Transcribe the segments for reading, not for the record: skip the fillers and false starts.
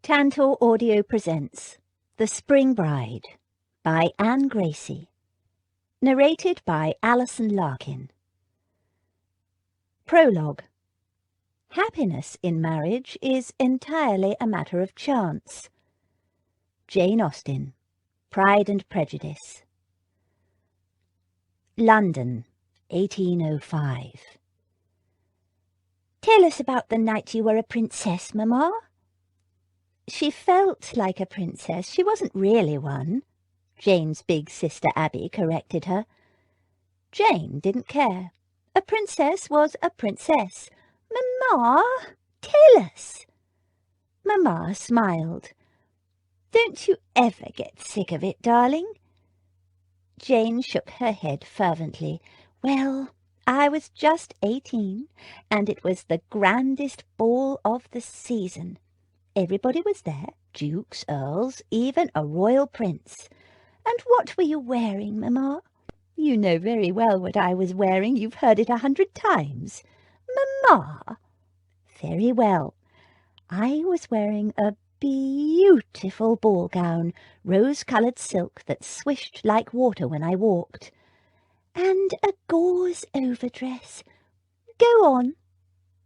Tantor Audio presents The Spring Bride by Anne Gracie. Narrated by Alison Larkin. Prologue. Happiness in marriage is entirely a matter of chance. Jane Austen, Pride and Prejudice. London, 1805. Tell us about the night you were a princess, Mamma. She felt like a princess. She wasn't really one, Jane's big sister Abby corrected her. Jane didn't care. A princess was a princess. Mamma, tell us. Mamma smiled. Don't you ever get sick of it, darling? Jane shook her head fervently. Well, I was just 18, and it was the grandest ball of the season. Everybody was there, dukes, earls, even a royal prince. And what were you wearing, Mamma? You know very well what I was wearing. You've heard it 100 times. Mamma! Very well. I was wearing a beautiful ball gown, rose-coloured silk that swished like water when I walked. And a gauze overdress. Go on,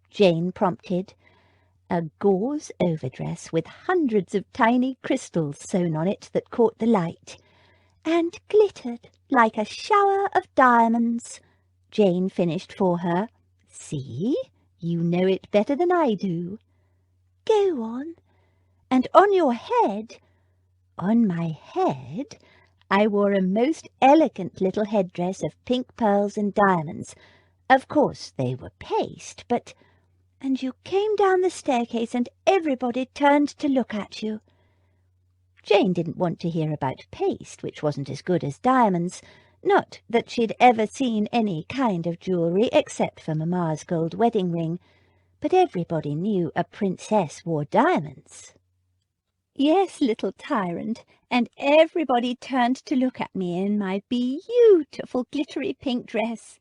Jane prompted. A gauze overdress with hundreds of tiny crystals sewn on it that caught the light, and glittered like a shower of diamonds, Jane finished for her. See, you know it better than I do. Go on. And on your head, on my head, I wore a most elegant little headdress of pink pearls and diamonds. Of course they were paste, but... And you came down the staircase and everybody turned to look at you. Jane didn't want to hear about paste, which wasn't as good as diamonds. Not that she'd ever seen any kind of jewellery except for Mamma's gold wedding ring, but everybody knew a princess wore diamonds. Yes, little tyrant, and everybody turned to look at me in my beautiful glittery pink dress.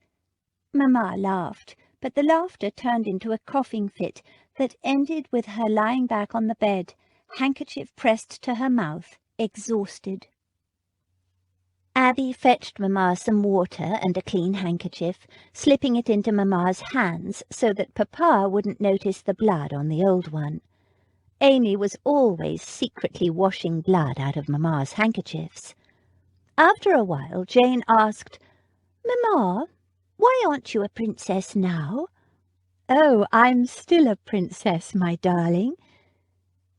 Mamma laughed, but the laughter turned into a coughing fit that ended with her lying back on the bed, handkerchief pressed to her mouth, exhausted. Abby fetched Mamma some water and a clean handkerchief, slipping it into Mamma's hands so that Papa wouldn't notice the blood on the old one. Amy was always secretly washing blood out of Mamma's handkerchiefs. After a while, Jane asked, "Mamma, why aren't you a princess now?" "Oh, I'm still a princess, my darling."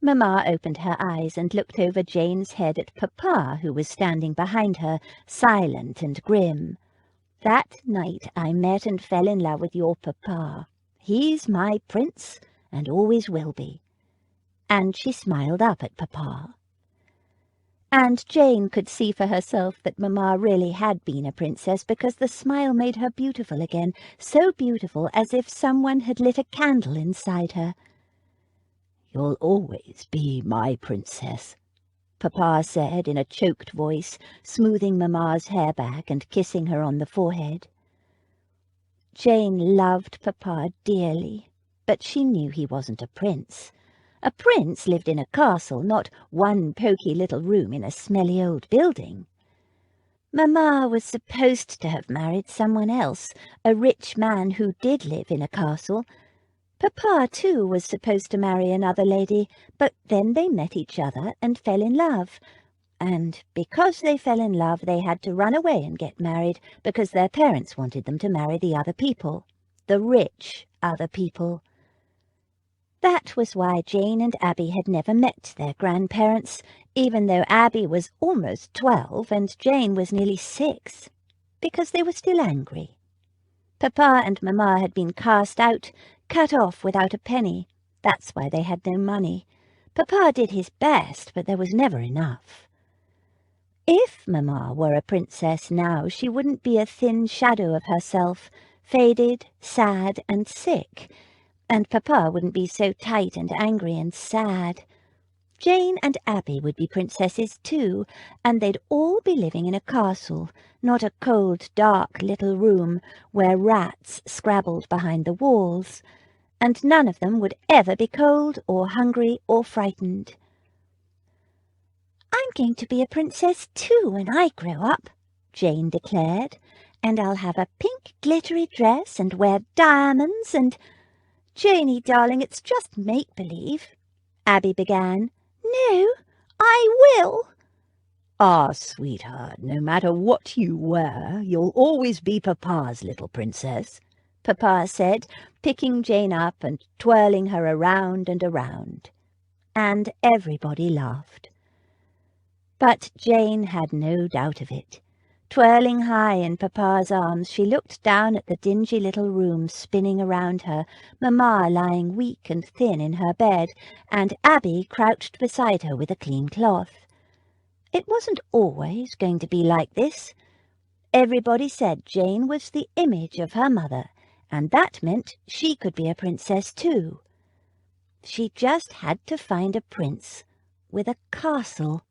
Mamma opened her eyes and looked over Jane's head at Papa, who was standing behind her, silent and grim. "That night I met and fell in love with your Papa. He's my prince, and always will be." And she smiled up at Papa. And Jane could see for herself that Mamma really had been a princess, because the smile made her beautiful again, so beautiful as if someone had lit a candle inside her. "You'll always be my princess," Papa said in a choked voice, smoothing Mamma's hair back and kissing her on the forehead. Jane loved Papa dearly, but she knew he wasn't a prince. A prince lived in a castle, not one poky little room in a smelly old building. Mamma was supposed to have married someone else, a rich man who did live in a castle. Papa, too, was supposed to marry another lady, but then they met each other and fell in love. And because they fell in love, they had to run away and get married, because their parents wanted them to marry the other people, the rich other people. That was why Jane and Abby had never met their grandparents, even though Abby was almost 12 and Jane was nearly 6, because they were still angry. Papa and Mamma had been cast out, cut off without a penny. That's why they had no money. Papa did his best, but there was never enough. If Mamma were a princess now, she wouldn't be a thin shadow of herself, faded, sad and sick, and Papa wouldn't be so tight and angry and sad. Jane and Abby would be princesses too, and they'd all be living in a castle, not a cold, dark little room where rats scrabbled behind the walls, and none of them would ever be cold or hungry or frightened. I'm going to be a princess too when I grow up, Jane declared, and I'll have a pink glittery dress and wear diamonds and— Janey, darling, it's just make-believe, Abby began. No, I will. Ah, sweetheart, no matter what you wear, you'll always be Papa's little princess, Papa said, picking Jane up and twirling her around and around. And everybody laughed. But Jane had no doubt of it. Twirling high in Papa's arms, she looked down at the dingy little room spinning around her, Mamma lying weak and thin in her bed, and Abby crouched beside her with a clean cloth. It wasn't always going to be like this. Everybody said Jane was the image of her mother, and that meant she could be a princess too. She just had to find a prince with a castle.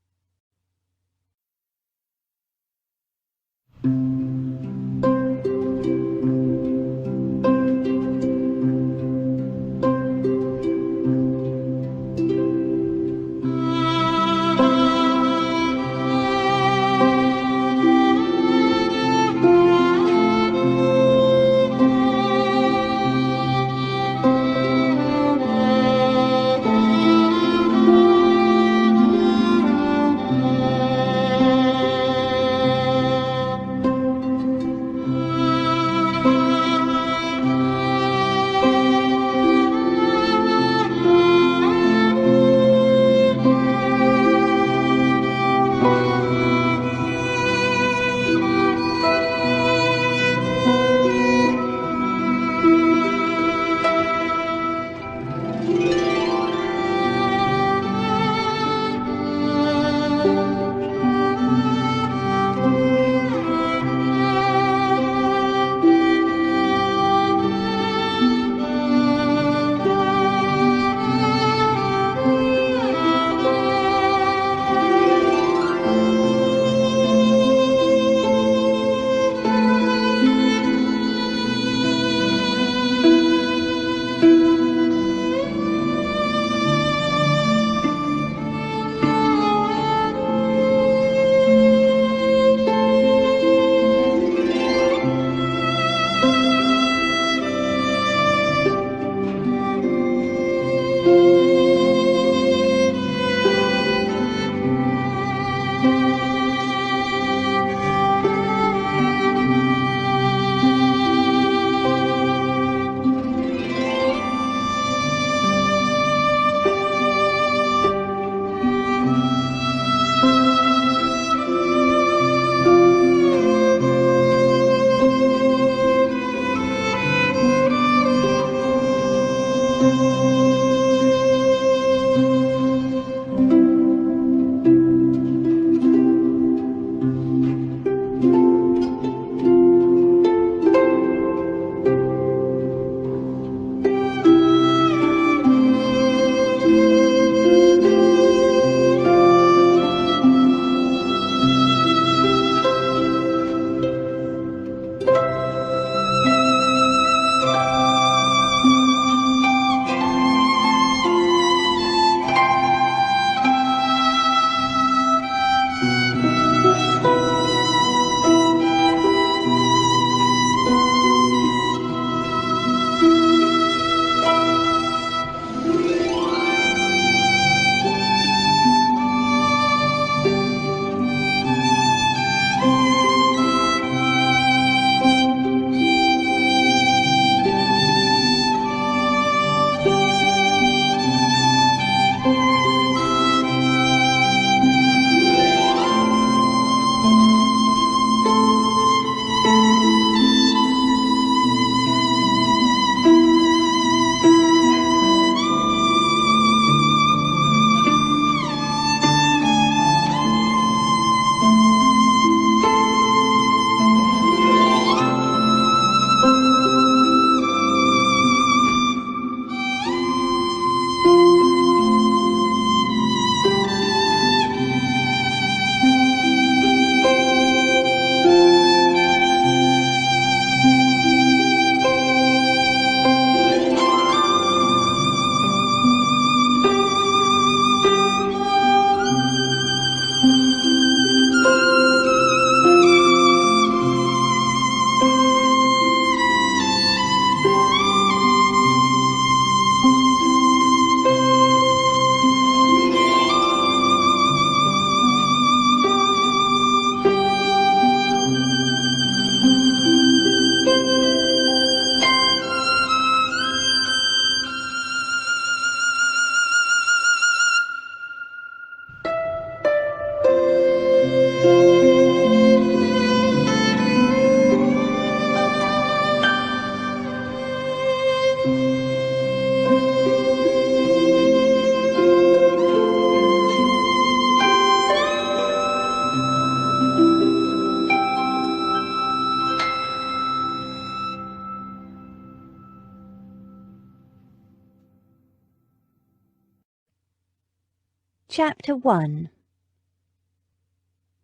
Chapter 1.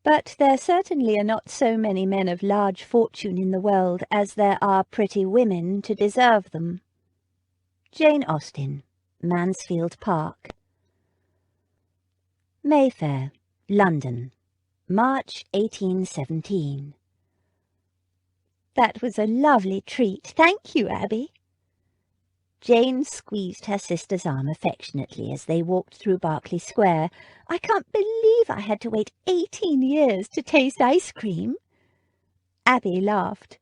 But there certainly are not so many men of large fortune in the world as there are pretty women to deserve them. Jane Austen, Mansfield Park. Mayfair, London, March 1817. That was a lovely treat. Thank you, Abby. Jane squeezed her sister's arm affectionately as they walked through Berkeley Square. I can't believe I had to wait 18 years to taste ice cream. Abby laughed.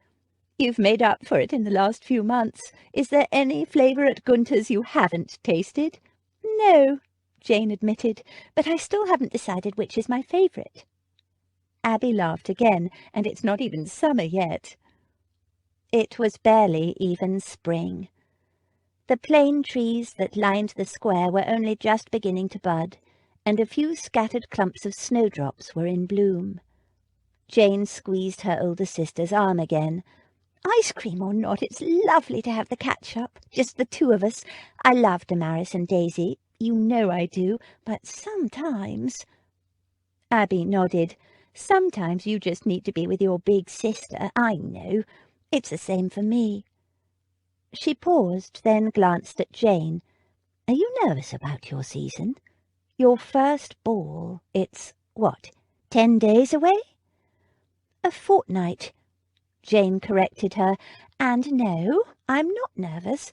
You've made up for it in the last few months. Is there any flavour at Gunter's you haven't tasted? No, Jane admitted, but I still haven't decided which is my favourite. Abby laughed again, and it's not even summer yet. It was barely even spring. The plane trees that lined the square were only just beginning to bud, and a few scattered clumps of snowdrops were in bloom. Jane squeezed her older sister's arm again. Ice cream or not, it's lovely to have the catch-up, just the two of us. I love Damaris and Daisy, you know I do, but sometimes— Abby nodded. Sometimes you just need to be with your big sister, I know. It's the same for me. She paused, then glanced at Jane. Are you nervous about your season? Your first ball, it's, what, 10 days away? A fortnight, Jane corrected her, and no, I'm not nervous.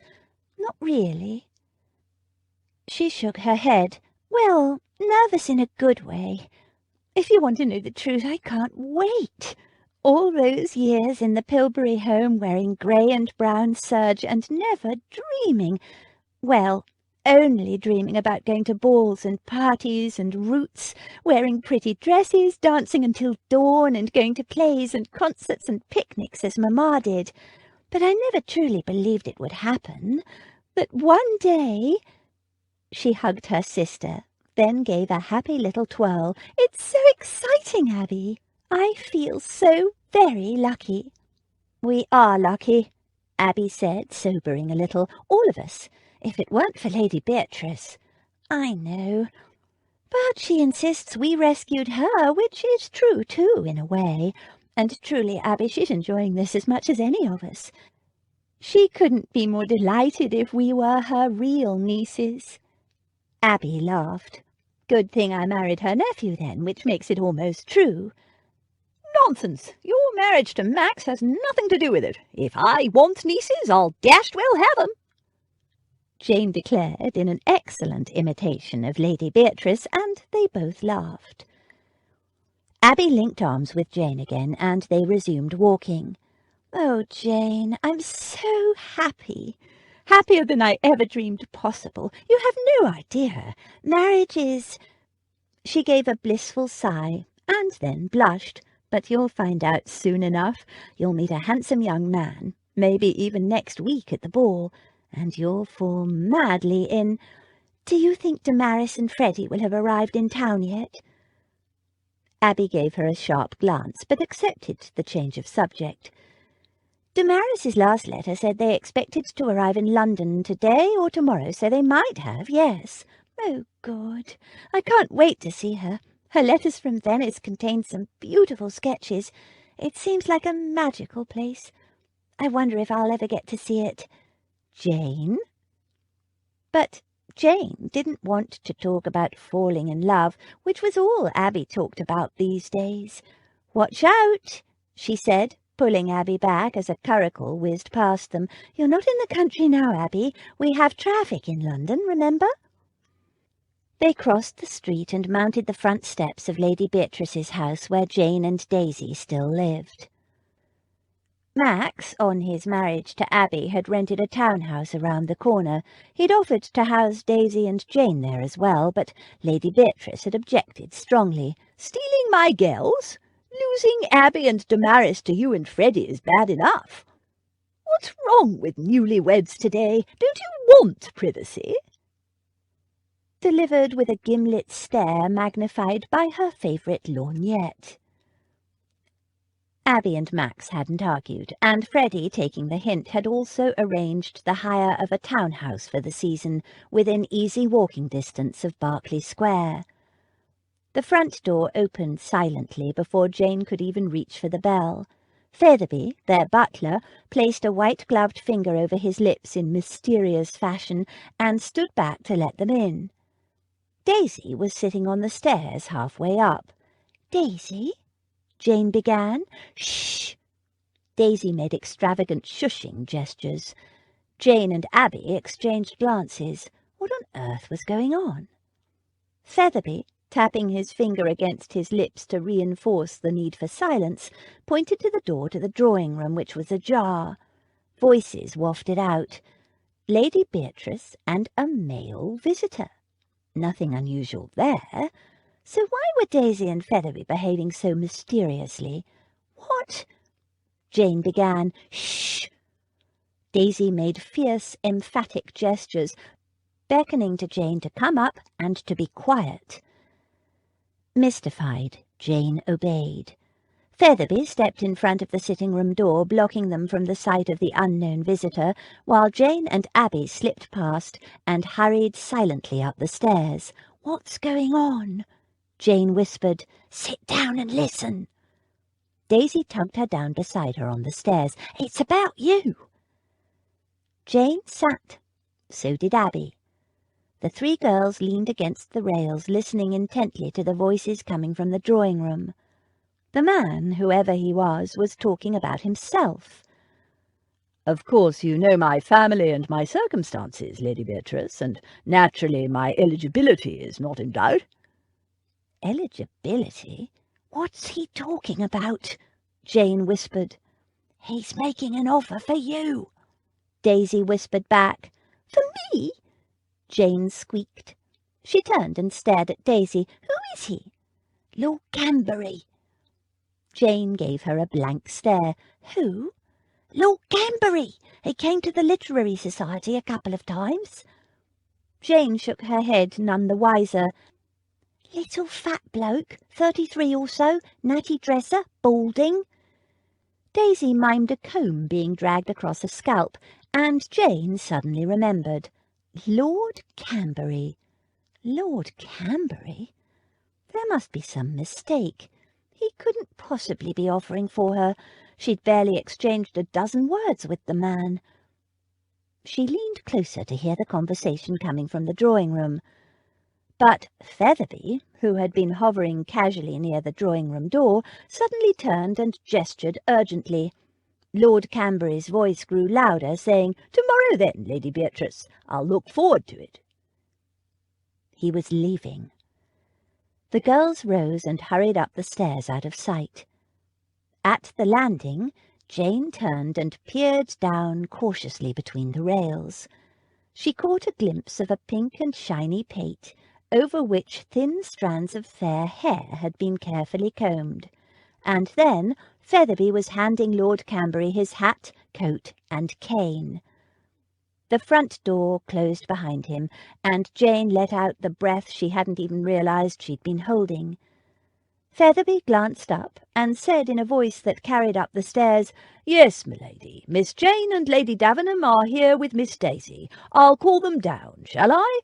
Not really. She shook her head. Well, nervous in a good way. If you want to know the truth, I can't wait. All those years in the Pilbury home wearing grey and brown serge and never dreaming, well, only dreaming about going to balls and parties and roots, wearing pretty dresses, dancing until dawn and going to plays and concerts and picnics as Mamma did. But I never truly believed it would happen. That one day— She hugged her sister, then gave a happy little twirl. It's so exciting, Abby. I feel so very lucky. We are lucky, Abby said, sobering a little, all of us. If it weren't for Lady Beatrice. I know. But she insists we rescued her, which is true, too, in a way. And truly, Abby, she's enjoying this as much as any of us. She couldn't be more delighted if we were her real nieces. Abby laughed. Good thing I married her nephew, then, which makes it almost true. Nonsense! Your marriage to Max has nothing to do with it. If I want nieces, I'll dashed well have them, Jane declared in an excellent imitation of Lady Beatrice, and they both laughed. Abby linked arms with Jane again, and they resumed walking. Oh, Jane, I'm so happy. Happier than I ever dreamed possible. You have no idea. Marriage is— She gave a blissful sigh, and then blushed. But you'll find out soon enough. You'll meet a handsome young man, maybe even next week at the ball, and you'll fall madly in— Do you think Damaris and Freddie will have arrived in town yet? Abby gave her a sharp glance, but accepted the change of subject. Damaris's last letter said they expected to arrive in London today or tomorrow, so they might have, yes. Oh, God, I can't wait to see her. Her letters from Venice contain some beautiful sketches. It seems like a magical place. I wonder if I'll ever get to see it. Jane? But Jane didn't want to talk about falling in love, which was all Abby talked about these days. Watch out, she said, pulling Abby back as a curricle whizzed past them. You're not in the country now, Abby. We have traffic in London, remember? They crossed the street and mounted the front steps of Lady Beatrice's house where Jane and Daisy still lived. Max, on his marriage to Abby, had rented a townhouse around the corner. He'd offered to house Daisy and Jane there as well, but Lady Beatrice had objected strongly. Stealing my girls? Losing Abby and Damaris to you and Freddie is bad enough. What's wrong with newlyweds today? Don't you want privacy? Delivered with a gimlet stare magnified by her favourite lorgnette. Abby and Max hadn't argued, and Freddie, taking the hint, had also arranged the hire of a townhouse for the season, within easy walking distance of Berkeley Square. The front door opened silently before Jane could even reach for the bell. Featherby, their butler, placed a white-gloved finger over his lips in mysterious fashion and stood back to let them in. Daisy was sitting on the stairs halfway up. "Daisy?" Jane began. "Shh!" Daisy made extravagant shushing gestures. Jane and Abby exchanged glances. What on earth was going on? Featherby, tapping his finger against his lips to reinforce the need for silence, pointed to the door to the drawing-room, which was ajar. Voices wafted out. Lady Beatrice and a male visitor. Nothing unusual there. So why were Daisy and Featherby behaving so mysteriously? "What?" Jane began. "Shh!" Daisy made fierce, emphatic gestures, beckoning to Jane to come up and to be quiet. Mystified, Jane obeyed. Featherby stepped in front of the sitting-room door, blocking them from the sight of the unknown visitor, while Jane and Abby slipped past and hurried silently up the stairs. "What's going on?" Jane whispered. "Sit down and listen." Daisy tugged her down beside her on the stairs. "It's about you." Jane sat. So did Abby. The three girls leaned against the rails, listening intently to the voices coming from the drawing-room. The man, whoever he was talking about himself. "Of course you know my family and my circumstances, Lady Beatrice, and naturally my eligibility is not in doubt." "Eligibility? What's he talking about?" Jane whispered. "He's making an offer for you," Daisy whispered back. "For me?" Jane squeaked. She turned and stared at Daisy. "Who is he?" "Lord Camberry." Jane gave her a blank stare. "Who?" "Lord Camberry. He came to the Literary Society a couple of times." Jane shook her head, none the wiser. "Little fat bloke, 33 or so, natty dresser, balding." Daisy mimed a comb being dragged across a scalp, and Jane suddenly remembered. Lord Camberry. Lord Camberry? There must be some mistake. He couldn't possibly be offering for her. She'd barely exchanged a dozen words with the man. She leaned closer to hear the conversation coming from the drawing-room. But Featherby, who had been hovering casually near the drawing-room door, suddenly turned and gestured urgently. Lord Camberry's voice grew louder, saying, "Tomorrow then, Lady Beatrice. I'll look forward to it." He was leaving. The girls rose and hurried up the stairs out of sight. At the landing, Jane turned and peered down cautiously between the rails. She caught a glimpse of a pink and shiny pate, over which thin strands of fair hair had been carefully combed. And then Featherby was handing Lord Camberry his hat, coat, and cane. The front door closed behind him, and Jane let out the breath she hadn't even realized she'd been holding. Featherby glanced up and said in a voice that carried up the stairs, "Yes, m'lady, Miss Jane and Lady Davenham are here with Miss Daisy. I'll call them down, shall I?"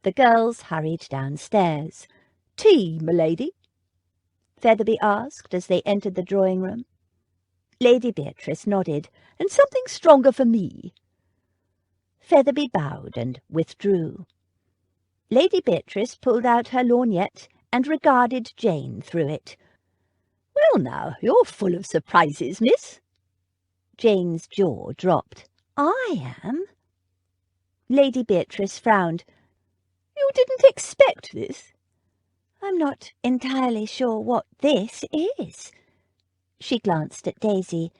The girls hurried downstairs. "Tea, m'lady?" Featherby asked as they entered the drawing-room. Lady Beatrice nodded. "And something stronger for me." Featherby bowed and withdrew. Lady Beatrice pulled out her lorgnette and regarded Jane through it. "Well now, you're full of surprises, miss." Jane's jaw dropped. "I am?" Lady Beatrice frowned. "You didn't expect this?" "I'm not entirely sure what this is." She glanced at Daisy.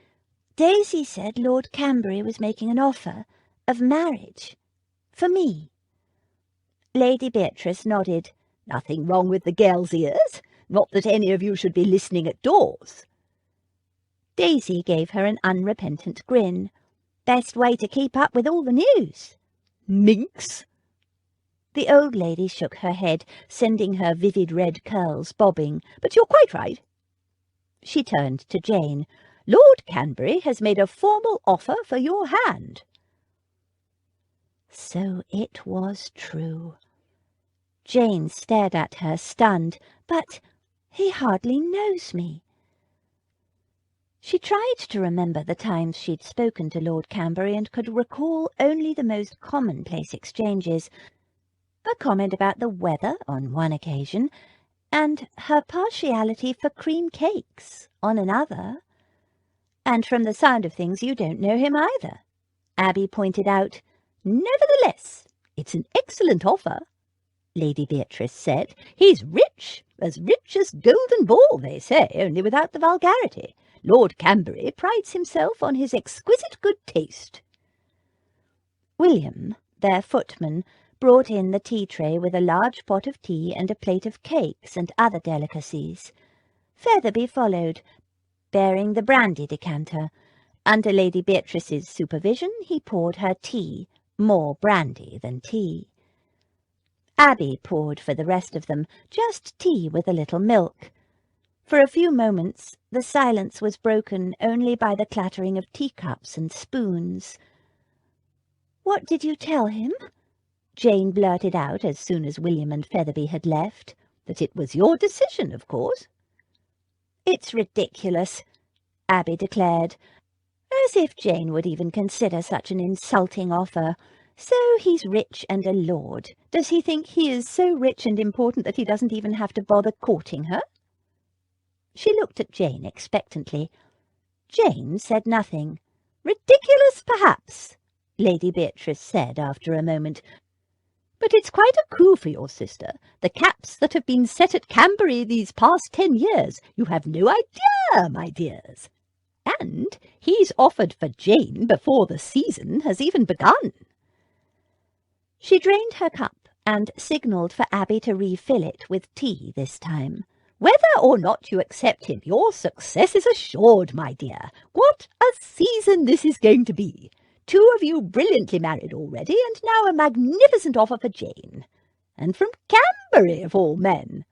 "Daisy said Lord Camberry was making an offer of marriage for me." Lady Beatrice nodded. "Nothing wrong with the girl's ears. Not that any of you should be listening at doors." Daisy gave her an unrepentant grin. "Best way to keep up with all the news." "Minx!" The old lady shook her head, sending her vivid red curls bobbing. "But you're quite right." She turned to Jane. "Lord Camberry has made a formal offer for your hand." So it was true. Jane stared at her, stunned. "But he hardly knows me." She tried to remember the times she'd spoken to Lord Camberry and could recall only the most commonplace exchanges. A comment about the weather on one occasion, and her partiality for cream cakes on another. "And from the sound of things you don't know him either," Abby pointed out. "Nevertheless, it's an excellent offer," Lady Beatrice said. "He's rich as Golden Ball, they say, only without the vulgarity. Lord Camberry prides himself on his exquisite good taste." William, their footman, brought in the tea-tray with a large pot of tea and a plate of cakes and other delicacies. Featherby followed, bearing the brandy decanter. Under Lady Beatrice's supervision he poured her tea, more brandy than tea. Abby poured for the rest of them, just tea with a little milk. For a few moments the silence was broken only by the clattering of teacups and spoons. "What did you tell him?" Jane blurted out as soon as William and Featherby had left. "That it was your decision, of course." "It's ridiculous," Abby declared. "As if Jane would even consider such an insulting offer. So he's rich and a lord. Does he think he is so rich and important that he doesn't even have to bother courting her?" She looked at Jane expectantly. Jane said nothing. "Ridiculous, perhaps," Lady Beatrice said after a moment. "But it's quite a coup for your sister. The caps that have been set at Camberry these past 10 years, you have no idea, my dears. And he's offered for Jane before the season has even begun." She drained her cup and signalled for Abby to refill it with tea this time. "Whether or not you accept him, your success is assured, my dear. What a season this is going to be! 2 of you brilliantly married already, and now a magnificent offer for Jane. And from Camberry, of all men."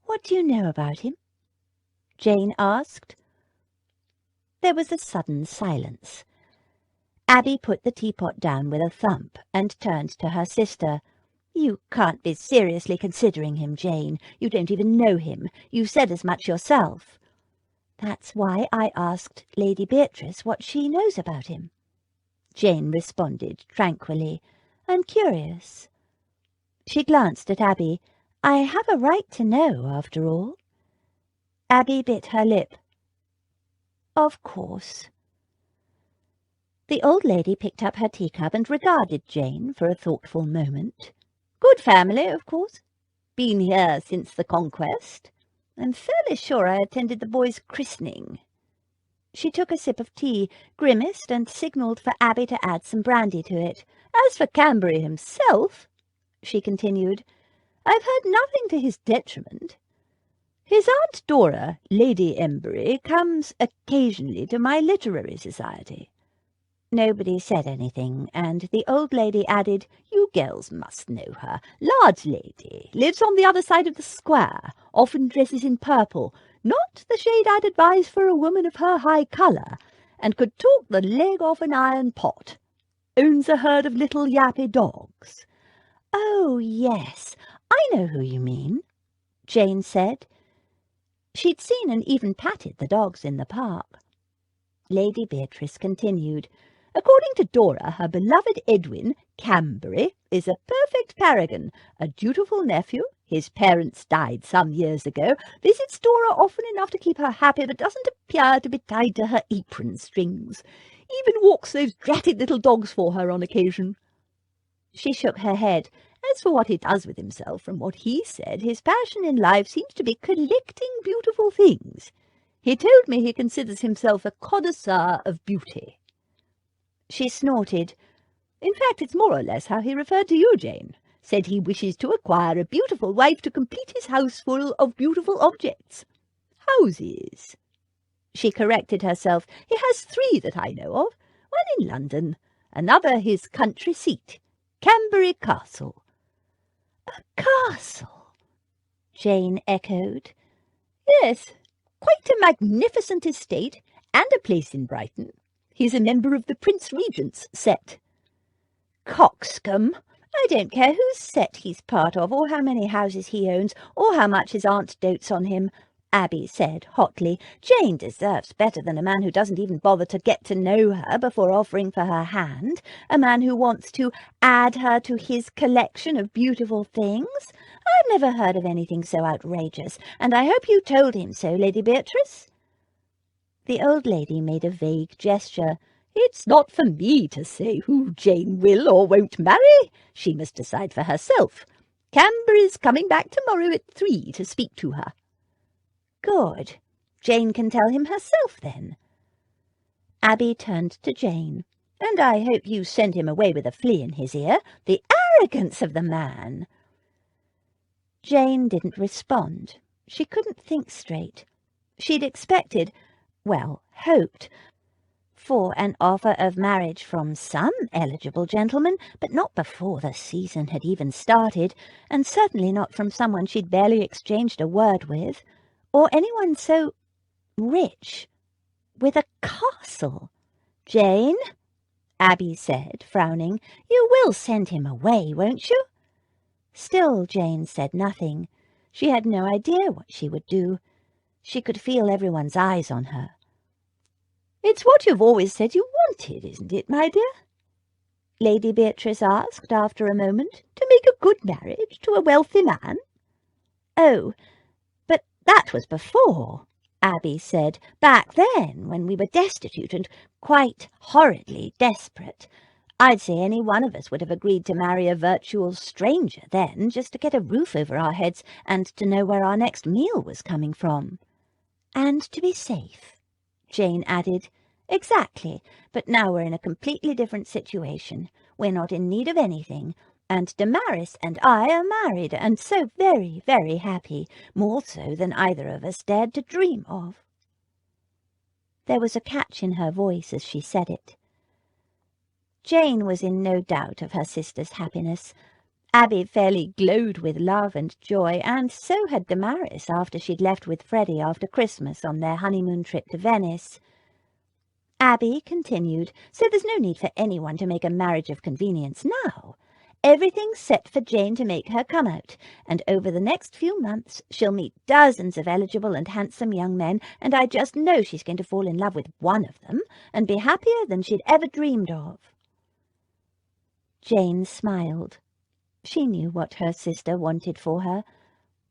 "What do you know about him?" Jane asked. There was a sudden silence. Abby put the teapot down with a thump and turned to her sister. "You can't be seriously considering him, Jane. You don't even know him. You said as much yourself." "That's why I asked Lady Beatrice what she knows about him." Jane responded tranquilly. "I'm curious." She glanced at Abby. "I have a right to know, after all." Abby bit her lip. "Of course." The old lady picked up her teacup and regarded Jane for a thoughtful moment. "Good family, of course. Been here since the Conquest. I'm fairly sure I attended the boy's christening." She took a sip of tea, grimaced, and signalled for Abby to add some brandy to it. "As for Camberry himself," she continued, "I've heard nothing to his detriment. His Aunt Dora, Lady Embury, comes occasionally to my literary society." Nobody said anything, and the old lady added, "You girls must know her. Large lady, lives on the other side of the square, often dresses in purple, not the shade I'd advise for a woman of her high colour, and could talk the leg off an iron pot. Owns a herd of little yappy dogs." "Oh, yes, I know who you mean," Jane said. She'd seen and even patted the dogs in the park. Lady Beatrice continued, "According to Dora, her beloved Edwin, Camberry, is a perfect paragon, a dutiful nephew. His parents died some years ago, visits Dora often enough to keep her happy, but doesn't appear to be tied to her apron strings. Even walks those dratted little dogs for her on occasion." She shook her head. "As for what he does with himself, from what he said, his passion in life seems to be collecting beautiful things. He told me he considers himself a connoisseur of beauty." She snorted. "In fact, it's more or less how he referred to you, Jane. Said he wishes to acquire a beautiful wife to complete his house full of beautiful objects. Houses." She corrected herself. "He has 3 that I know of. One in London, another his country seat, Camberry Castle." "A castle?" Jane echoed. "Yes, quite a magnificent estate, and a place in Brighton. He's a member of the Prince Regent's set." "Coxcomb! I don't care whose set he's part of, or how many houses he owns, or how much his aunt dotes on him, Abby said hotly. Jane deserves better than a man who doesn't even bother to get to know her before offering for her hand, a man who wants to add her to his collection of beautiful things. I've never heard of anything so outrageous, and I hope you told him so, Lady Beatrice. The old lady made a vague gesture. It's not for me to say who Jane will or won't marry. She must decide for herself. Camber is coming back tomorrow at 3 to speak to her. Good. Jane can tell him herself, then. Abby turned to Jane. And I hope you send him away with a flea in his ear. The arrogance of the man! Jane didn't respond. She couldn't think straight. She'd expected, well, hoped, for an offer of marriage from some eligible gentleman, but not before the season had even started, and certainly not from someone she'd barely exchanged a word with, or anyone so rich, with a castle. Jane, Abby said, frowning, you will send him away, won't you? Still Jane said nothing. She had no idea what she would do. She could feel everyone's eyes on her. It's what you've always said you wanted, isn't it, my dear? Lady Beatrice asked after a moment. To make a good marriage to a wealthy man? Oh, but that was before, Abby said. Back then, when we were destitute and quite horridly desperate. I'd say any one of us would have agreed to marry a virtual stranger then, just to get a roof over our heads and to know where our next meal was coming from. And to be safe, Jane added. Exactly, but now we're in a completely different situation. We're not in need of anything, and Damaris and I are married, and so very, very happy, more so than either of us dared to dream of. There was a catch in her voice as she said it. Jane was in no doubt of her sister's happiness. Abby fairly glowed with love and joy, and so had Damaris after she'd left with Freddie after Christmas on their honeymoon trip to Venice. Abby continued, so there's no need for anyone to make a marriage of convenience now. Everything's set for Jane to make her come out, and over the next few months she'll meet dozens of eligible and handsome young men, and I just know she's going to fall in love with one of them, and be happier than she'd ever dreamed of. Jane smiled. She knew what her sister wanted for her.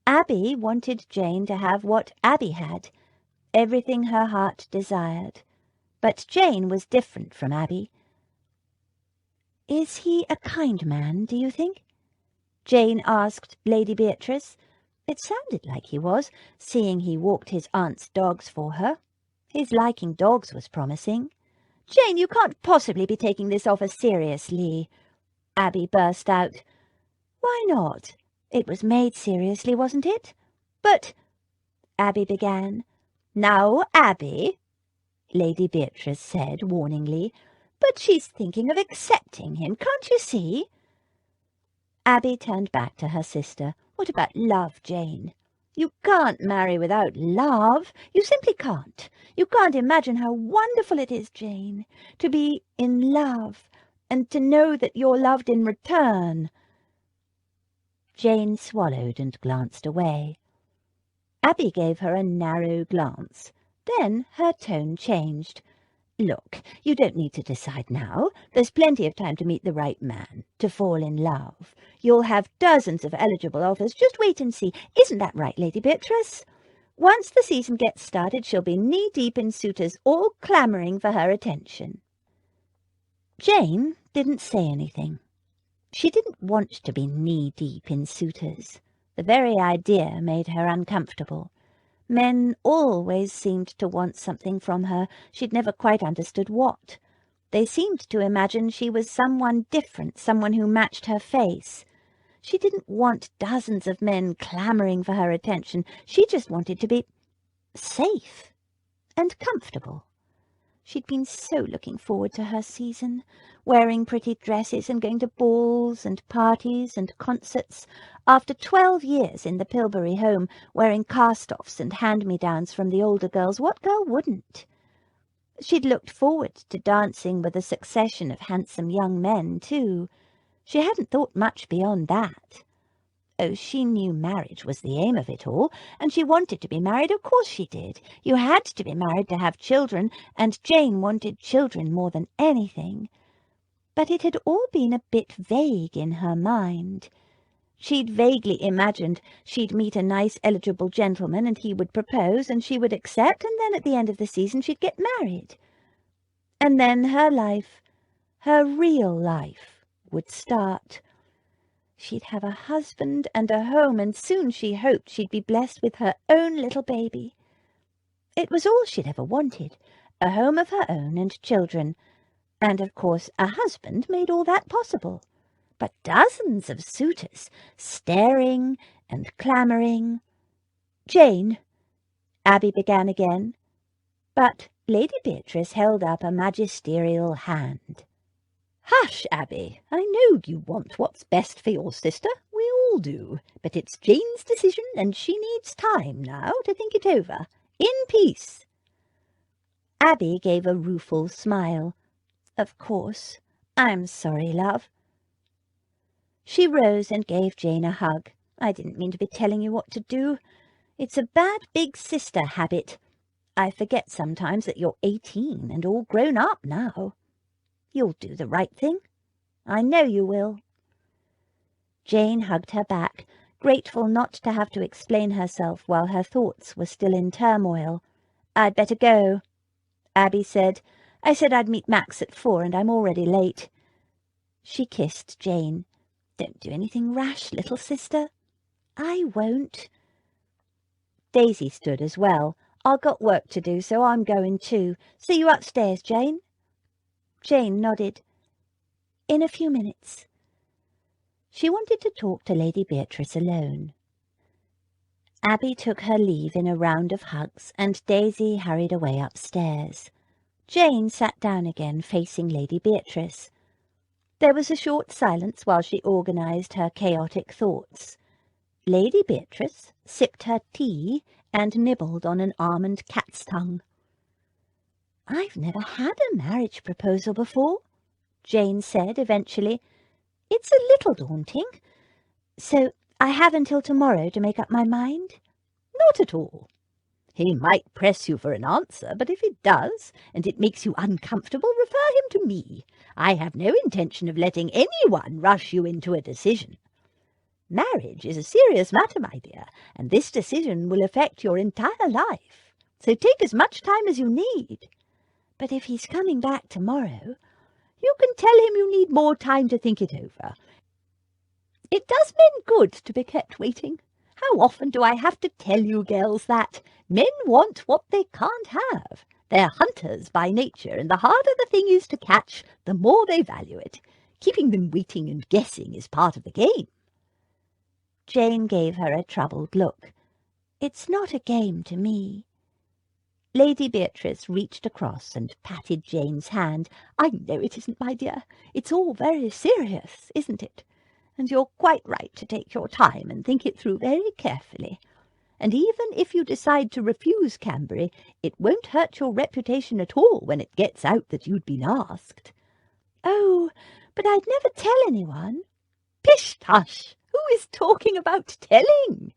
Abby wanted Jane to have what Abby had, everything her heart desired. But Jane was different from Abby. Is he a kind man, do you think? Jane asked Lady Beatrice. It sounded like he was, seeing he walked his aunt's dogs for her. His liking dogs was promising. Jane, you can't possibly be taking this offer seriously, Abby burst out. Why not? It was made seriously, wasn't it? But, Abby began. Now, Abby, Lady Beatrice said warningly, but she's thinking of accepting him, can't you see? Abby turned back to her sister. What about love, Jane? You can't marry without love. You simply can't. You can't imagine how wonderful it is, Jane, to be in love, and to know that you're loved in return. Jane swallowed and glanced away. Abby gave her a narrow glance. Then her tone changed. Look, you don't need to decide now. There's plenty of time to meet the right man, to fall in love. You'll have dozens of eligible offers. Just wait and see. Isn't that right, Lady Beatrice? Once the season gets started, she'll be knee-deep in suitors, all clamouring for her attention. Jane didn't say anything. She didn't want to be knee-deep in suitors. The very idea made her uncomfortable. Men always seemed to want something from her. She'd never quite understood what. They seemed to imagine she was someone different, someone who matched her face. She didn't want dozens of men clamouring for her attention. She just wanted to be safe and comfortable. She'd been so looking forward to her season, wearing pretty dresses and going to balls and parties and concerts. After 12 years in the Pilbury home, wearing cast-offs and hand-me-downs from the older girls, what girl wouldn't? She'd looked forward to dancing with a succession of handsome young men, too. She hadn't thought much beyond that. Oh, she knew marriage was the aim of it all, and she wanted to be married, of course she did. You had to be married to have children, and Jane wanted children more than anything. But it had all been a bit vague in her mind. She'd vaguely imagined she'd meet a nice eligible gentleman and he would propose and she would accept, and then at the end of the season she'd get married. And then her life, her real life, would start. She'd have a husband and a home, and soon she hoped she'd be blessed with her own little baby. It was all she'd ever wanted, a home of her own and children, and of course a husband made all that possible. But dozens of suitors, staring and clamouring. "Jane," Abby began again, but Lady Beatrice held up a magisterial hand. "Hush, Abby. I know you want what's best for your sister. We all do. But it's Jane's decision, and she needs time now to think it over. In peace." Abby gave a rueful smile. "Of course. I'm sorry, love." She rose and gave Jane a hug. "I didn't mean to be telling you what to do. It's a bad big sister habit. I forget sometimes that you're 18 and all grown up now. You'll do the right thing. I know you will." Jane hugged her back, grateful not to have to explain herself while her thoughts were still in turmoil. "I'd better go," Abby said. "I said I'd meet Max at 4 and I'm already late." She kissed Jane. "Don't do anything rash, little sister." "I won't." Daisy stood as well. "I've got work to do, so I'm going too. See you upstairs, Jane." Jane nodded. "In a few minutes." She wanted to talk to Lady Beatrice alone. Abby took her leave in a round of hugs, and Daisy hurried away upstairs. Jane sat down again, facing Lady Beatrice. There was a short silence while she organised her chaotic thoughts. Lady Beatrice sipped her tea and nibbled on an almond cat's tongue. "I've never had a marriage proposal before," Jane said eventually. "It's a little daunting. So I have until tomorrow to make up my mind?" "Not at all. He might press you for an answer, but if it does, and it makes you uncomfortable, refer him to me. I have no intention of letting anyone rush you into a decision. Marriage is a serious matter, my dear, and this decision will affect your entire life. So take as much time as you need." "But if he's coming back tomorrow—" "You can tell him you need more time to think it over. It does men good to be kept waiting. How often do I have to tell you girls that? Men want what they can't have. They're hunters by nature, and the harder the thing is to catch, the more they value it. Keeping them waiting and guessing is part of the game." Jane gave her a troubled look. "It's not a game to me." Lady Beatrice reached across and patted Jane's hand. "I know it isn't, my dear. It's all very serious, isn't it? And you're quite right to take your time and think it through very carefully. And even if you decide to refuse Cambury, it won't hurt your reputation at all when it gets out that you'd been asked." "Oh, but I'd never tell anyone." "Pish-tush! Who is talking about telling?"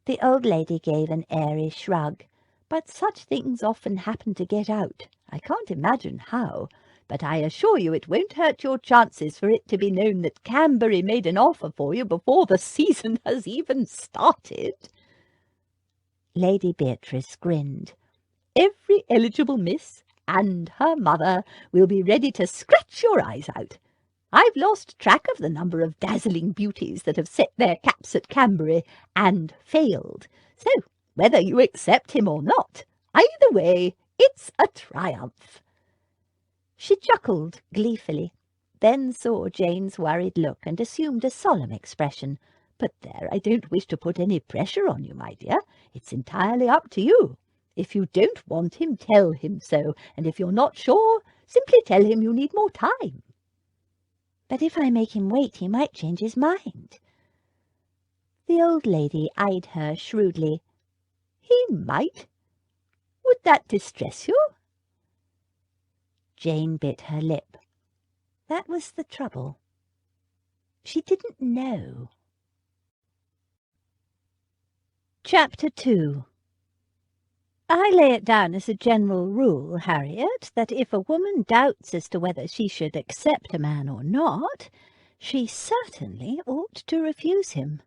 The old lady gave an airy shrug. "But such things often happen to get out. I can't imagine how, but I assure you it won't hurt your chances for it to be known that Cambury made an offer for you before the season has even started." Lady Beatrice grinned. "Every eligible miss and her mother will be ready to scratch your eyes out. I've lost track of the number of dazzling beauties that have set their caps at Cambury and failed. So, whether you accept him or not, either way, it's a triumph." She chuckled gleefully, then saw Jane's worried look and assumed a solemn expression. "But there, I don't wish to put any pressure on you, my dear. It's entirely up to you. If you don't want him, tell him so, and if you're not sure, simply tell him you need more time." "But if I make him wait, he might change his mind." The old lady eyed her shrewdly. "He might? Would that distress you?" Jane bit her lip. That was the trouble. She didn't know. Chapter 2. I lay it down as a general rule, Harriet, that if a woman doubts as to whether she should accept a man or not, she certainly ought to refuse him.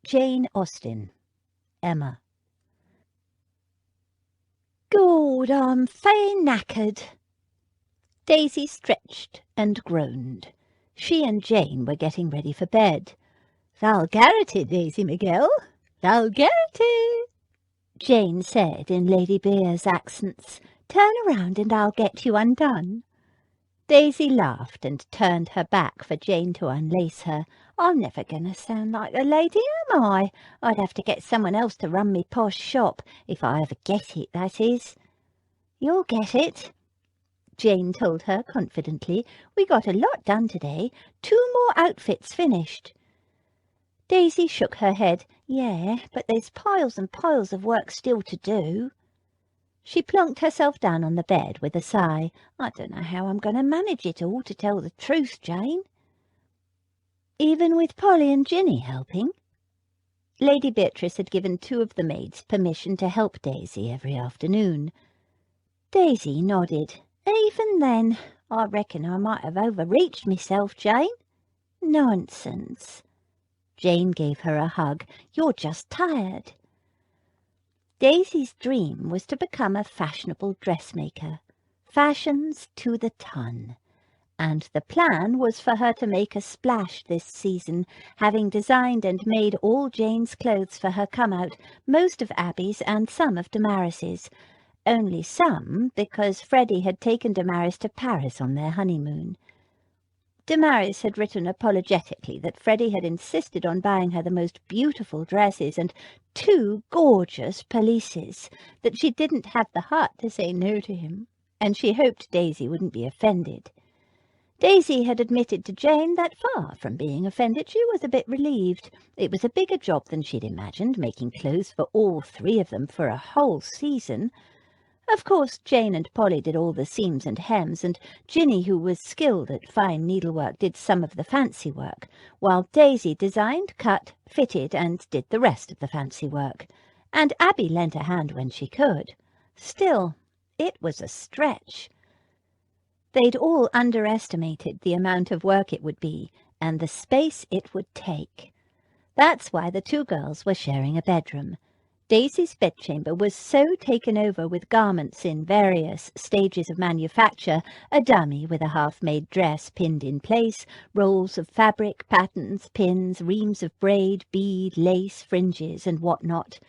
Jane Austen, Emma. Gord, I'm fain knackered. Daisy stretched and groaned. She and Jane were getting ready for bed. "Vulgarity, Daisy McGill, vulgarity," Jane said in Lady Bear's accents. "Turn around and I'll get you undone." Daisy laughed and turned her back for Jane to unlace her. "I'm never going to sound like a lady, am I? I'd have to get someone else to run me posh shop, if I ever get it, that is." "You'll get it," Jane told her confidently. "We got a lot done today. 2 more outfits finished." Daisy shook her head. "Yeah, but there's piles and piles of work still to do." She plunked herself down on the bed with a sigh. "I don't know how I'm going to manage it all, to tell the truth, Jane." "Even with Polly and Ginny helping?" Lady Beatrice had given 2 of the maids permission to help Daisy every afternoon. Daisy nodded. "Even then, I reckon I might have overreached myself, Jane." "Nonsense." Jane gave her a hug. "You're just tired." Daisy's dream was to become a fashionable dressmaker, fashions to the ton, and the plan was for her to make a splash this season, having designed and made all Jane's clothes for her come-out, most of Abby's and some of Damaris's. Only some, because Freddie had taken Damaris to Paris on their honeymoon. Damaris had written apologetically that Freddie had insisted on buying her the most beautiful dresses and 2 gorgeous pelisses, that she didn't have the heart to say no to him, and she hoped Daisy wouldn't be offended. Daisy had admitted to Jane that, far from being offended, she was a bit relieved. It was a bigger job than she'd imagined, making clothes for all 3 of them for a whole season. Of course, Jane and Polly did all the seams and hems, and Ginny, who was skilled at fine needlework, did some of the fancy work, while Daisy designed, cut, fitted, and did the rest of the fancy work. And Abby lent a hand when she could. Still, it was a stretch. They'd all underestimated the amount of work it would be, and the space it would take. That's why the 2 girls were sharing a bedroom. Daisy's bedchamber was so taken over with garments in various stages of manufacture, a dummy with a half-made dress pinned in place, rolls of fabric, patterns, pins, reams of braid, bead, lace, fringes, and what-not.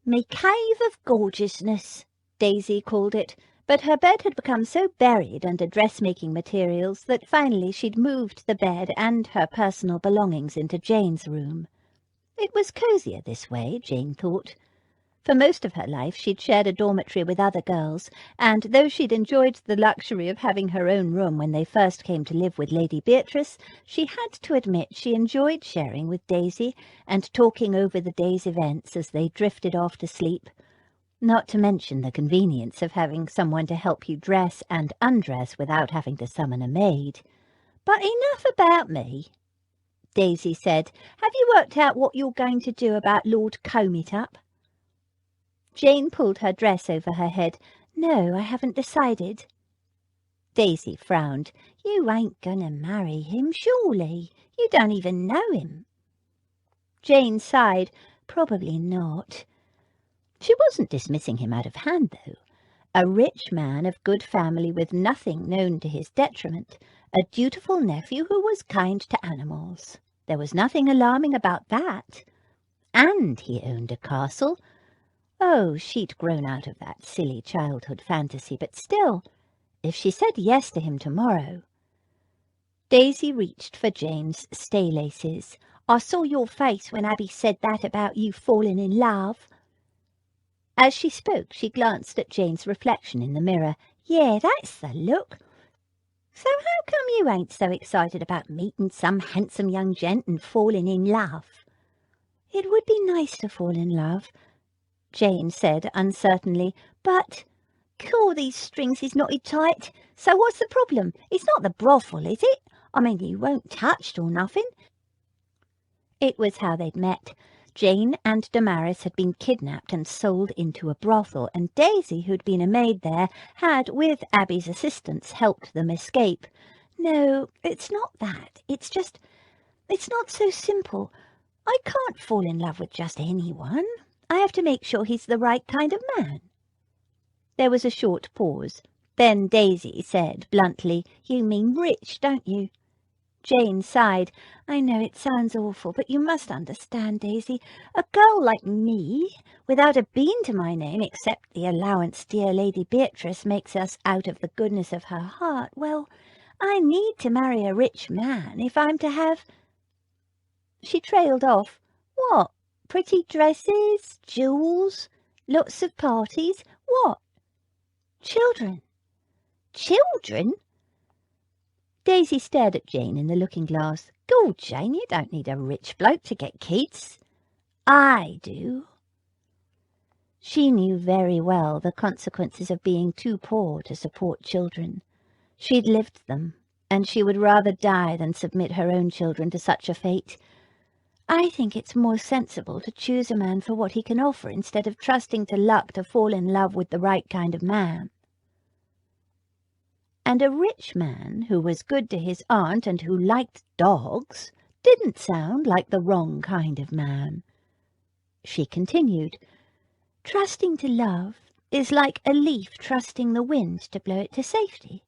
"Me cave of gorgeousness," Daisy called it, but her bed had become so buried under dressmaking materials that finally she'd moved the bed and her personal belongings into Jane's room. It was cosier this way, Jane thought. For most of her life she'd shared a dormitory with other girls, and though she'd enjoyed the luxury of having her own room when they first came to live with Lady Beatrice, she had to admit she enjoyed sharing with Daisy and talking over the day's events as they drifted off to sleep, not to mention the convenience of having someone to help you dress and undress without having to summon a maid. "But enough about me," Daisy said. "Have you worked out what you're going to do about Lord Comb-it-up?" Jane pulled her dress over her head. "No, I haven't decided." Daisy frowned. "You ain't going to marry him, surely? You don't even know him." Jane sighed. "Probably not." She wasn't dismissing him out of hand, though. A rich man of good family with nothing known to his detriment, a dutiful nephew who was kind to animals. There was nothing alarming about that. And he owned a castle. Oh, she'd grown out of that silly childhood fantasy, but still, if she said yes to him tomorrow. Daisy reached for Jane's staylaces. "I saw your face when Abby said that about you falling in love." As she spoke, she glanced at Jane's reflection in the mirror. "Yeah, that's the look. So how come you ain't so excited about meeting some handsome young gent and falling in love?" "It would be nice to fall in love," Jane said uncertainly, "but all these strings is knotted tight. So what's the problem? It's not the brothel, is it? I mean, you weren't touched or nothing." It was how they'd met. Jane and Damaris had been kidnapped and sold into a brothel, and Daisy, who'd been a maid there, had, with Abby's assistance, helped them escape. "No, it's not that. It's not so simple. I can't fall in love with just anyone. I have to make sure he's the right kind of man." There was a short pause. Then Daisy said bluntly, "You mean rich, don't you?" Jane sighed. "I know it sounds awful, but you must understand, Daisy. A girl like me, without a bean to my name except the allowance dear Lady Beatrice makes us out of the goodness of her heart, well, I need to marry a rich man if I'm to have—" She trailed off. "What? Pretty dresses? Jewels? Lots of parties? What?" "Children." "Children?" Daisy stared at Jane in the looking-glass. "Gawd, Jane, you don't need a rich bloke to get kids." "I do." She knew very well the consequences of being too poor to support children. She'd lived them, and she would rather die than submit her own children to such a fate. "I think it's more sensible to choose a man for what he can offer instead of trusting to luck to fall in love with the right kind of man." And a rich man who was good to his aunt and who liked dogs didn't sound like the wrong kind of man. She continued, "Trusting to love is like a leaf trusting the wind to blow it to safety.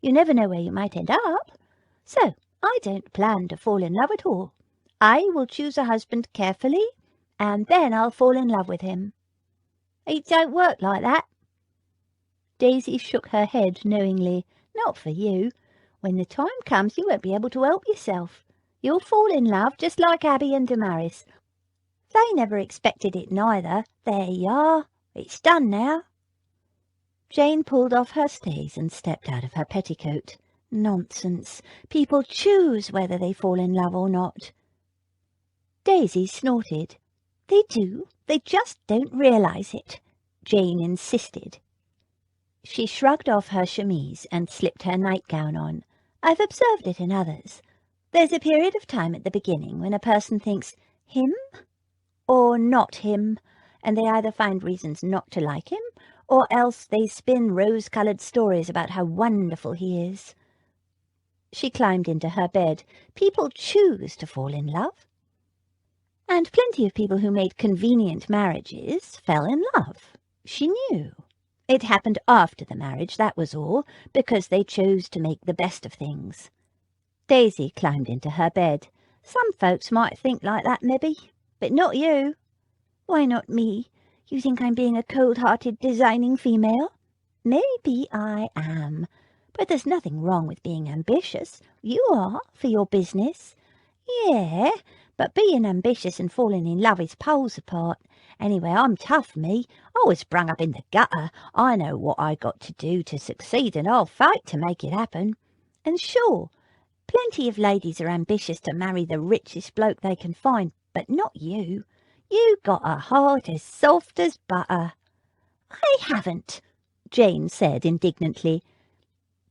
You never know where you might end up. So I don't plan to fall in love at all. I will choose a husband carefully, and then I'll fall in love with him." "It don't work like that." Daisy shook her head knowingly. "Not for you. When the time comes, you won't be able to help yourself. You'll fall in love just like Abby and Damaris. They never expected it neither. There you are. It's done now." Jane pulled off her stays and stepped out of her petticoat. "Nonsense. People choose whether they fall in love or not." Daisy snorted. "They do. They just don't realise it," Jane insisted. She shrugged off her chemise and slipped her nightgown on. "I've observed it in others. There's a period of time at the beginning when a person thinks him or not him, and they either find reasons not to like him, or else they spin rose-coloured stories about how wonderful he is." She climbed into her bed. "People choose to fall in love. And plenty of people who made convenient marriages fell in love. She knew. It happened after the marriage, that was all, because they chose to make the best of things." Daisy climbed into her bed. "Some folks might think like that, maybe, but not you." "Why not me? You think I'm being a cold-hearted, designing female?" "Maybe I am, but there's nothing wrong with being ambitious. You are, for your business." "Yeah, but being ambitious and falling in love is poles apart. Anyway, I'm tough, me. I was brung up in the gutter. I know what I got to do to succeed, and I'll fight to make it happen. And sure, plenty of ladies are ambitious to marry the richest bloke they can find, but not you. You got a heart as soft as butter." "I haven't," Jane said indignantly.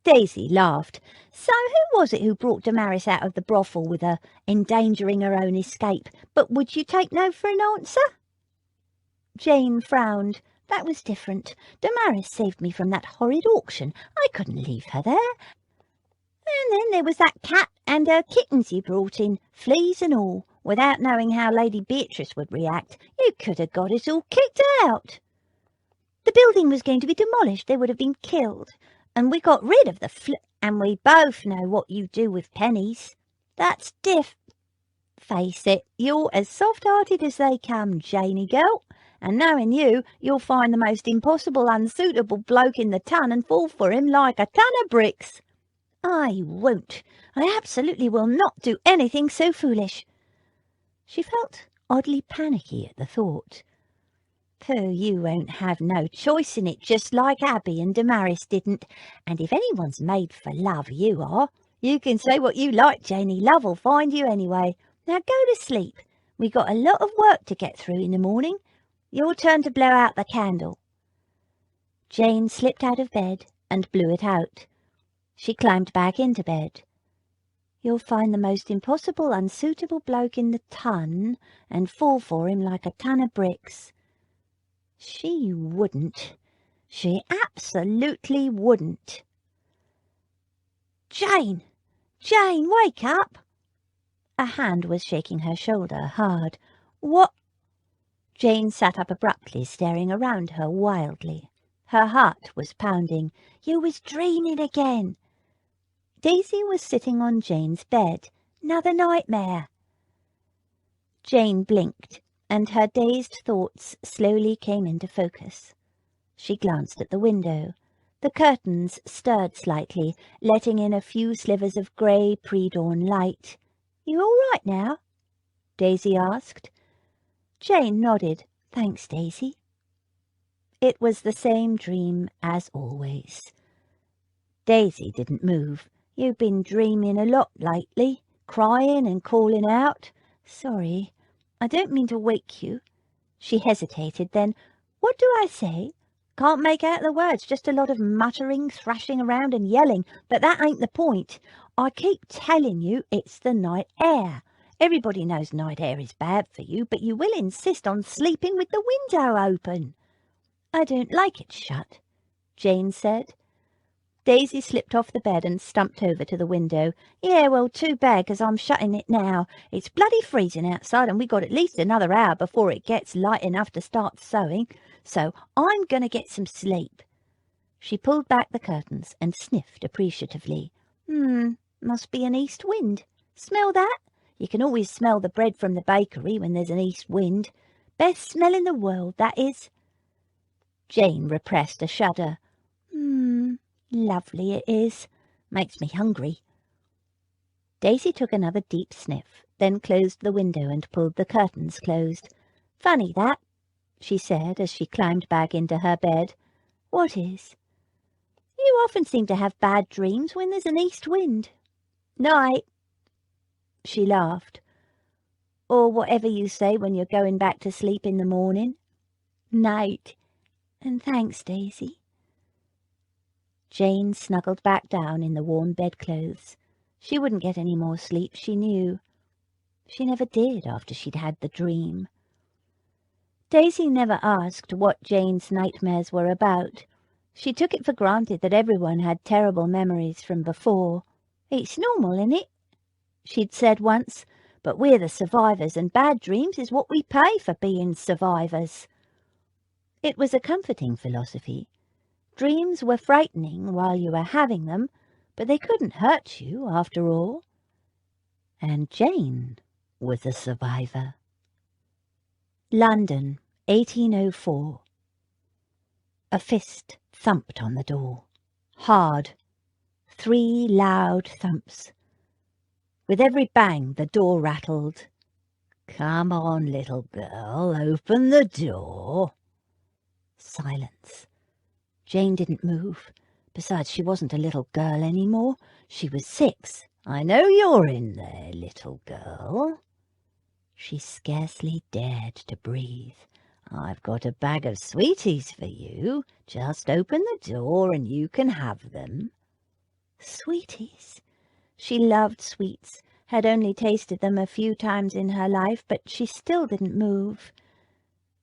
Daisy laughed. "So who was it who brought Damaris out of the brothel with her, endangering her own escape? But would you take no for an answer?" Jane frowned. "That was different. Damaris saved me from that horrid auction. I couldn't leave her there. And then there was that cat and her kittens you brought in, fleas and all, without knowing how Lady Beatrice would react. You could have got us all kicked out. The building was going to be demolished. They would have been killed. And we got rid of the and we both know what you do with pennies. That's Face it, you're as soft-hearted as they come, Janey girl, and knowing you, you'll find the most impossible, unsuitable bloke in the ton and fall for him like a ton of bricks." "I won't. I absolutely will not do anything so foolish." She felt oddly panicky at the thought. "Pooh, you won't have no choice in it, just like Abby and Damaris didn't. And if anyone's made for love, you are. You can say what you like, Janey. Love'll find you anyway. Now go to sleep. We got a lot of work to get through in the morning. Your turn to blow out the candle." Jane slipped out of bed and blew it out. She climbed back into bed. You'll find the most impossible, unsuitable bloke in the ton and fall for him like a ton of bricks. She wouldn't. She absolutely wouldn't. Jane! Jane, wake up! A hand was shaking her shoulder hard. What? Jane sat up abruptly, staring around her wildly. Her heart was pounding. You was dreaming again. Daisy was sitting on Jane's bed. Another nightmare. Jane blinked, and her dazed thoughts slowly came into focus. She glanced at the window. The curtains stirred slightly, letting in a few slivers of grey pre-dawn light. You all right now? Daisy asked. Jane nodded. Thanks, Daisy. It was the same dream as always. Daisy didn't move. You've been dreaming a lot lately, crying and calling out. Sorry, I don't mean to wake you. She hesitated, then, what do I say? Can't make out the words, just a lot of muttering, thrashing around and yelling, but that ain't the point. I keep telling you it's the night air. Everybody knows night air is bad for you, but you will insist on sleeping with the window open. I don't like it shut, Jane said. Daisy slipped off the bed and stumped over to the window. Yeah, well, too bad, 'cause I'm shutting it now. It's bloody freezing outside, and we got at least another hour before it gets light enough to start sewing, so I'm going to get some sleep. She pulled back the curtains and sniffed appreciatively. Must be an east wind. Smell that? You can always smell the bread from the bakery when there's an east wind. Best smell in the world, that is. Jane repressed a shudder. Lovely it is. Makes me hungry. Daisy took another deep sniff, then closed the window and pulled the curtains closed. Funny that, she said as she climbed back into her bed. What is? You often seem to have bad dreams when there's an east wind. Night. She laughed. Or whatever you say when you're going back to sleep in the morning. Night. And thanks, Daisy. Jane snuggled back down in the warm bedclothes. She wouldn't get any more sleep, she knew. She never did after she'd had the dream. Daisy never asked what Jane's nightmares were about. She took it for granted that everyone had terrible memories from before. It's normal, innit? She'd said once, but we're the survivors, and bad dreams is what we pay for being survivors. It was a comforting philosophy. Dreams were frightening while you were having them, but they couldn't hurt you, after all. And Jane was a survivor. London, 1804. A fist thumped on the door. Hard. 3 loud thumps. With every bang, the door rattled. Come on, little girl, open the door. Silence. Jane didn't move. Besides, she wasn't a little girl any more. She was 6. I know you're in there, little girl. She scarcely dared to breathe. I've got a bag of sweeties for you. Just open the door and you can have them. Sweeties? She loved sweets, had only tasted them a few times in her life, but she still didn't move.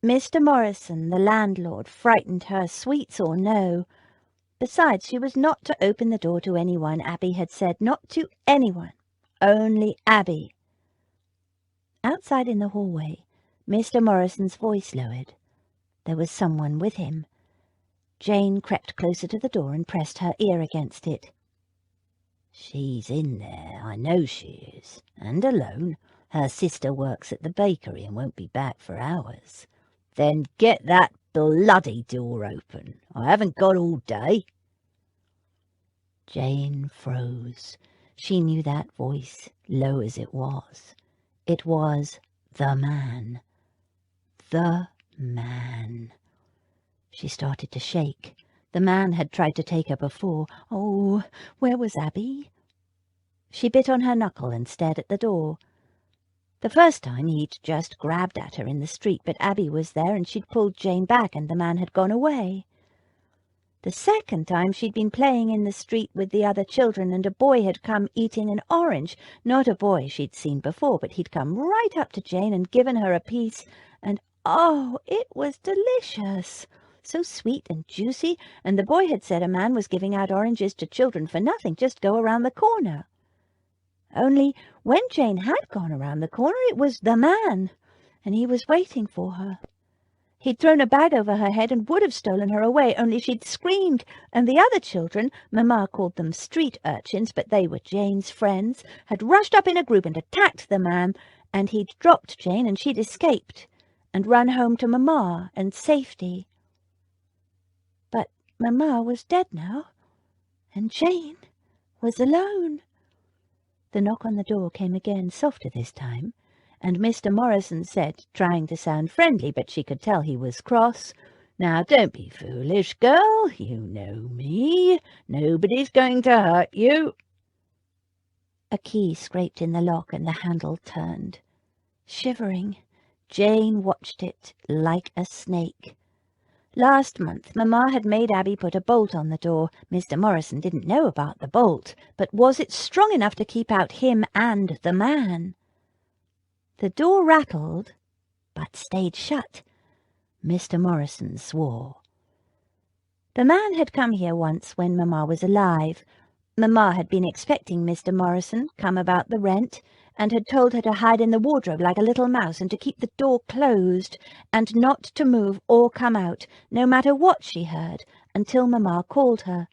Mr. Morrison, the landlord, frightened her, sweets or no. Besides, she was not to open the door to anyone, Abby had said, not to anyone, only Abby. Outside in the hallway, Mr. Morrison's voice lowered. There was someone with him. Jane crept closer to the door and pressed her ear against it. She's in there, I know she is, and alone. Her sister works at the bakery and won't be back for hours. Then get that bloody door open. I haven't got all day. Jane froze. She knew that voice, low as it was. It was the man. The man. She started to shake. The man had tried to take her before. Oh, where was Abby? She bit on her knuckle and stared at the door. The first time he'd just grabbed at her in the street, but Abby was there and she'd pulled Jane back and the man had gone away. The second time she'd been playing in the street with the other children, and a boy had come eating an orange. Not a boy she'd seen before, but he'd come right up to Jane and given her a piece, and oh, it was delicious! So sweet and juicy, and the boy had said a man was giving out oranges to children for nothing, just go around the corner. Only when Jane had gone around the corner, it was the man, and he was waiting for her. He'd thrown a bag over her head and would have stolen her away, only she'd screamed, and the other children, Mamma called them street urchins, but they were Jane's friends, had rushed up in a group and attacked the man, and he'd dropped Jane and she'd escaped, and run home to Mamma and safety. But Mamma was dead now, and Jane was alone. The knock on the door came again, softer this time, and Mr. Morrison said, trying to sound friendly, but she could tell he was cross, "Now, don't be foolish, girl. You know me. Nobody's going to hurt you." A key scraped in the lock, and the handle turned. Shivering, Jane watched it like a snake. Last month, Mamma had made Abby put a bolt on the door. Mr. Morrison didn't know about the bolt, but was it strong enough to keep out him and the man? The door rattled, but stayed shut. Mr. Morrison swore. The man had come here once when Mamma was alive. Mamma had been expecting Mr. Morrison, come about the rent, and had told her to hide in the wardrobe like a little mouse and to keep the door closed, and not to move or come out, no matter what she heard, until Mamma called her.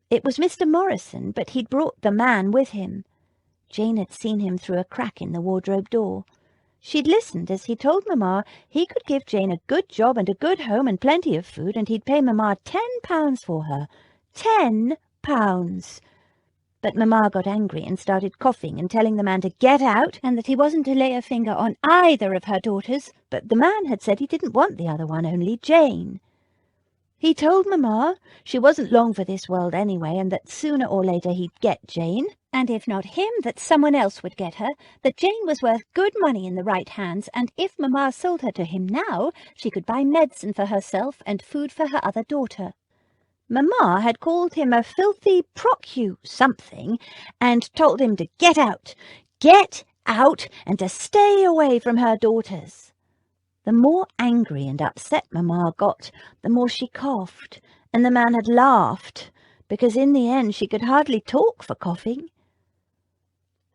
It was Mr. Morrison, but he'd brought the man with him. Jane had seen him through a crack in the wardrobe door. She'd listened as he told Mamma he could give Jane a good job and a good home and plenty of food, and he'd pay Mamma £10 for her. £10! But Mamma got angry and started coughing and telling the man to get out, and that he wasn't to lay a finger on either of her daughters, but the man had said he didn't want the other one, only Jane. He told Mamma she wasn't long for this world anyway, and that sooner or later he'd get Jane, and if not him, that someone else would get her, that Jane was worth good money in the right hands, and if Mamma sold her to him now, she could buy medicine for herself and food for her other daughter. Mamma had called him a filthy something, and told him to get out, and to stay away from her daughters. The more angry and upset Mamma got, the more she coughed, and the man had laughed, because in the end she could hardly talk for coughing.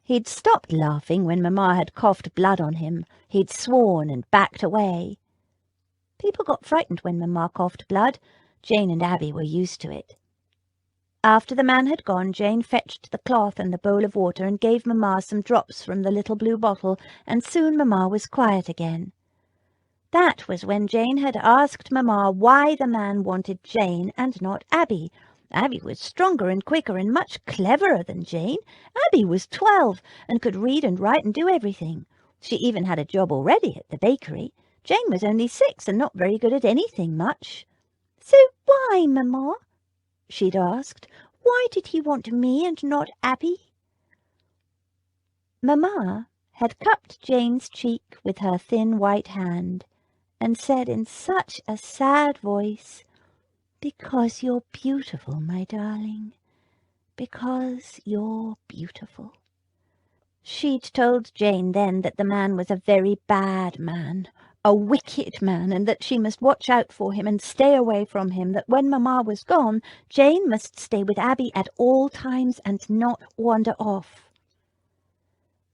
He'd stopped laughing when Mamma had coughed blood on him. He'd sworn and backed away. People got frightened when Mamma coughed blood. Jane and Abby were used to it. After the man had gone, Jane fetched the cloth and the bowl of water and gave Mamma some drops from the little blue bottle, and soon Mamma was quiet again. That was when Jane had asked Mamma why the man wanted Jane and not Abby. Abby was stronger and quicker and much cleverer than Jane. Abby was 12 and could read and write and do everything. She even had a job already at the bakery. Jane was only 6 and not very good at anything much. "So why, Mamma?" she'd asked. "Why did he want me and not Abby?" Mamma had cupped Jane's cheek with her thin white hand, and said in such a sad voice, "Because you're beautiful, my darling. Because you're beautiful." She'd told Jane then that the man was a very bad man, a wicked man, and that she must watch out for him and stay away from him, that when Mamma was gone, Jane must stay with Abby at all times and not wander off.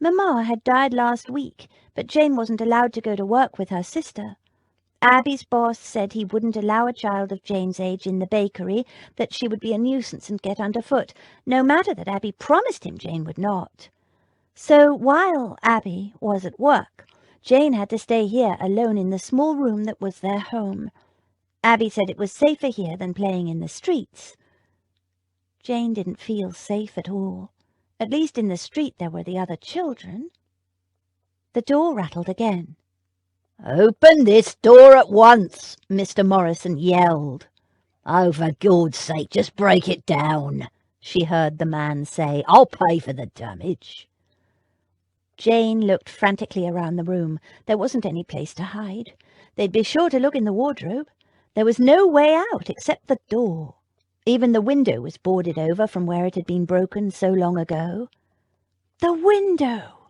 Mamma had died last week, but Jane wasn't allowed to go to work with her sister. Abby's boss said he wouldn't allow a child of Jane's age in the bakery, that she would be a nuisance and get underfoot, no matter that Abby promised him Jane would not. So while Abby was at work, Jane had to stay here alone in the small room that was their home. Abby said it was safer here than playing in the streets. Jane didn't feel safe at all. At least in the street there were the other children. The door rattled again. "Open this door at once," Mr. Morrison yelled. "Oh, for God's sake, just break it down," she heard the man say. "I'll pay for the damage." Jane looked frantically around the room. There wasn't any place to hide. They'd be sure to look in the wardrobe. There was no way out except the door. Even the window was boarded over from where it had been broken so long ago. The window!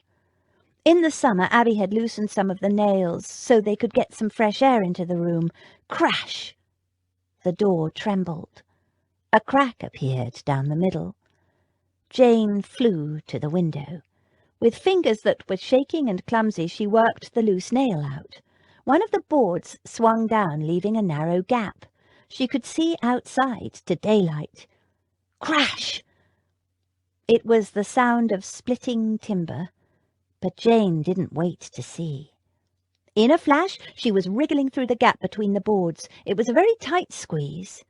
In the summer, Abby had loosened some of the nails so they could get some fresh air into the room. Crash! The door trembled. A crack appeared down the middle. Jane flew to the window. With fingers that were shaking and clumsy, she worked the loose nail out. One of the boards swung down, leaving a narrow gap. She could see outside to daylight. Crash! It was the sound of splitting timber, but Jane didn't wait to see. In a flash, she was wriggling through the gap between the boards. It was a very tight squeeze.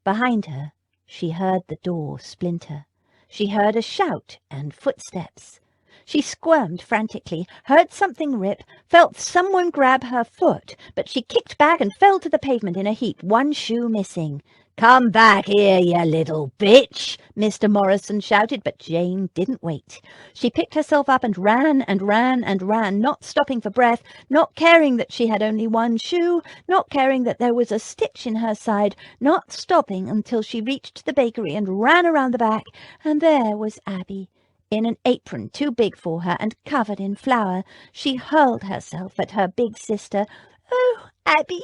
Behind her, she heard the door splinter. She heard a shout and footsteps. She squirmed frantically, heard something rip, felt someone grab her foot, but she kicked back and fell to the pavement in a heap, one shoe missing. "Come back here, you little bitch!" Mr. Morrison shouted, but Jane didn't wait. She picked herself up and ran and ran and ran, not stopping for breath, not caring that she had only one shoe, not caring that there was a stitch in her side, not stopping until she reached the bakery and ran around the back, and there was Abby, in an apron too big for her and covered in flour. She hurled herself at her big sister. "Oh, Abby,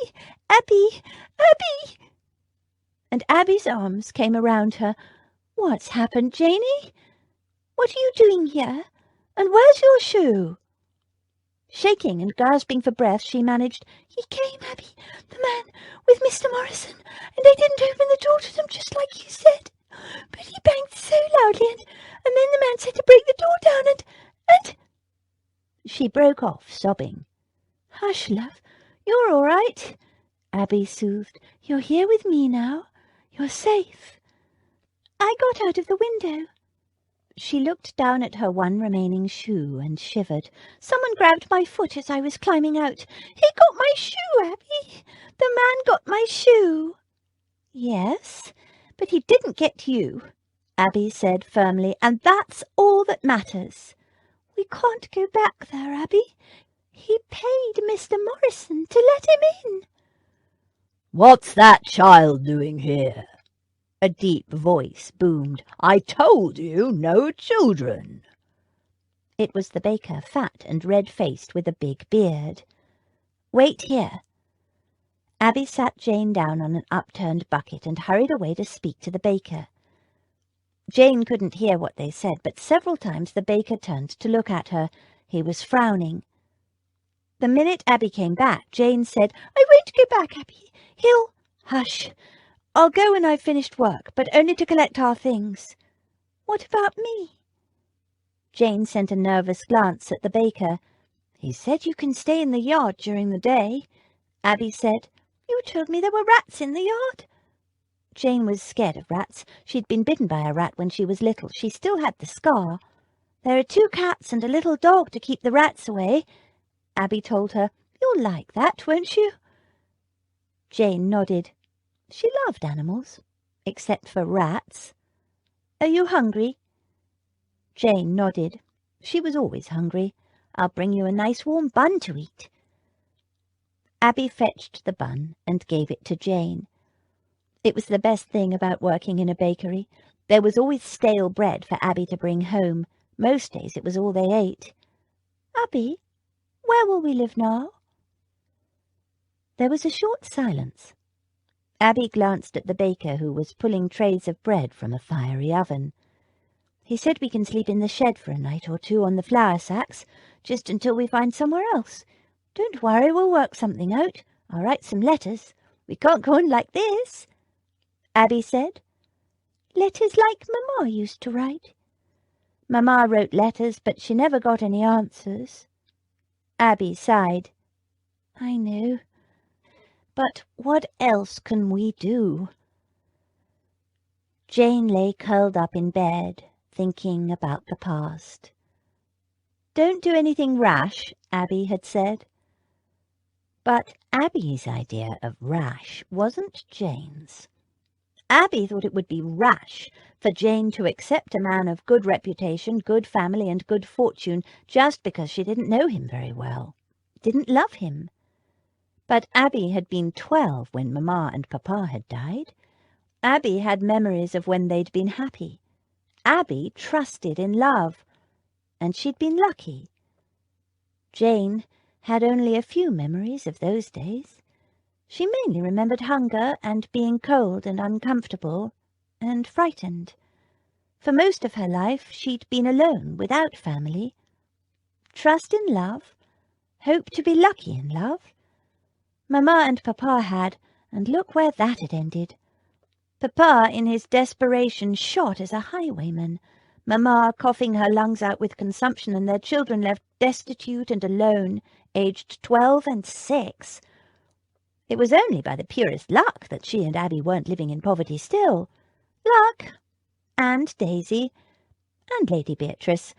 Abby, Abby!" And Abby's arms came around her. "What's happened, Janey? What are you doing here? And where's your shoe?" Shaking and gasping for breath, she managed, "He came, Abby, the man with Mr. Morrison, and I didn't open the door to them just like you said. But he banged so loudly, and then the man said to break the door down, and—" She broke off, sobbing. "Hush, love, you're all right," Abby soothed. "You're here with me now. You're safe. I got out of the window." She looked down at her one remaining shoe and shivered. "Someone grabbed my foot as I was climbing out. He got my shoe, Abby. The man got my shoe." "Yes, but he didn't get you," Abby said firmly, "and that's all that matters." "We can't go back there, Abby. He paid Mr. Morrison to let him in." "What's that child doing here?" a deep voice boomed. "I told you, no children." It was the baker, fat and red-faced with a big beard. "Wait here." Abby sat Jane down on an upturned bucket and hurried away to speak to the baker. Jane couldn't hear what they said, but several times the baker turned to look at her. He was frowning. The minute Abby came back, Jane said, "I won't go back, Abby. He'll—" "Hush. I'll go when I've finished work, but only to collect our things." "What about me?" Jane sent a nervous glance at the baker. "He said you can stay in the yard during the day." Abby said, "You told me there were rats in the yard." Jane was scared of rats. She'd been bitten by a rat when she was little. She still had the scar. "There are 2 cats and a little dog to keep the rats away," Abby told her. "You'll like that, won't you?" Jane nodded. She loved animals, except for rats. "Are you hungry?" Jane nodded. She was always hungry. "I'll bring you a nice warm bun to eat." Abby fetched the bun and gave it to Jane. It was the best thing about working in a bakery. There was always stale bread for Abby to bring home. Most days it was all they ate. "Abby, where will we live now?" There was a short silence. Abby glanced at the baker, who was pulling trays of bread from a fiery oven. "He said we can sleep in the shed for a night or 2 on the flour sacks, just until we find somewhere else. Don't worry, we'll work something out. I'll write some letters. We can't go on like this." Abby said, "Letters like Mamma used to write." "Mamma wrote letters, but she never got any answers." Abby sighed. "I know. But what else can we do?" Jane lay curled up in bed, thinking about the past. "Don't do anything rash," Abby had said. But Abby's idea of rash wasn't Jane's. Abby thought it would be rash for Jane to accept a man of good reputation, good family, and good fortune just because she didn't know him very well, didn't love him. But Abby had been 12 when Mamma and Papa had died. Abby had memories of when they'd been happy. Abby trusted in love, and she'd been lucky. Jane had only a few memories of those days. She mainly remembered hunger and being cold and uncomfortable and frightened. For most of her life she'd been alone, without family. Trust in love, hope to be lucky in love. Mamma and Papa had, and look where that had ended. Papa, in his desperation, shot as a highwayman. Mamma coughing her lungs out with consumption, and their children left destitute and alone, aged 12 and 6. It was only by the purest luck that she and Abby weren't living in poverty still. Luck, and Daisy, and Lady Beatrice,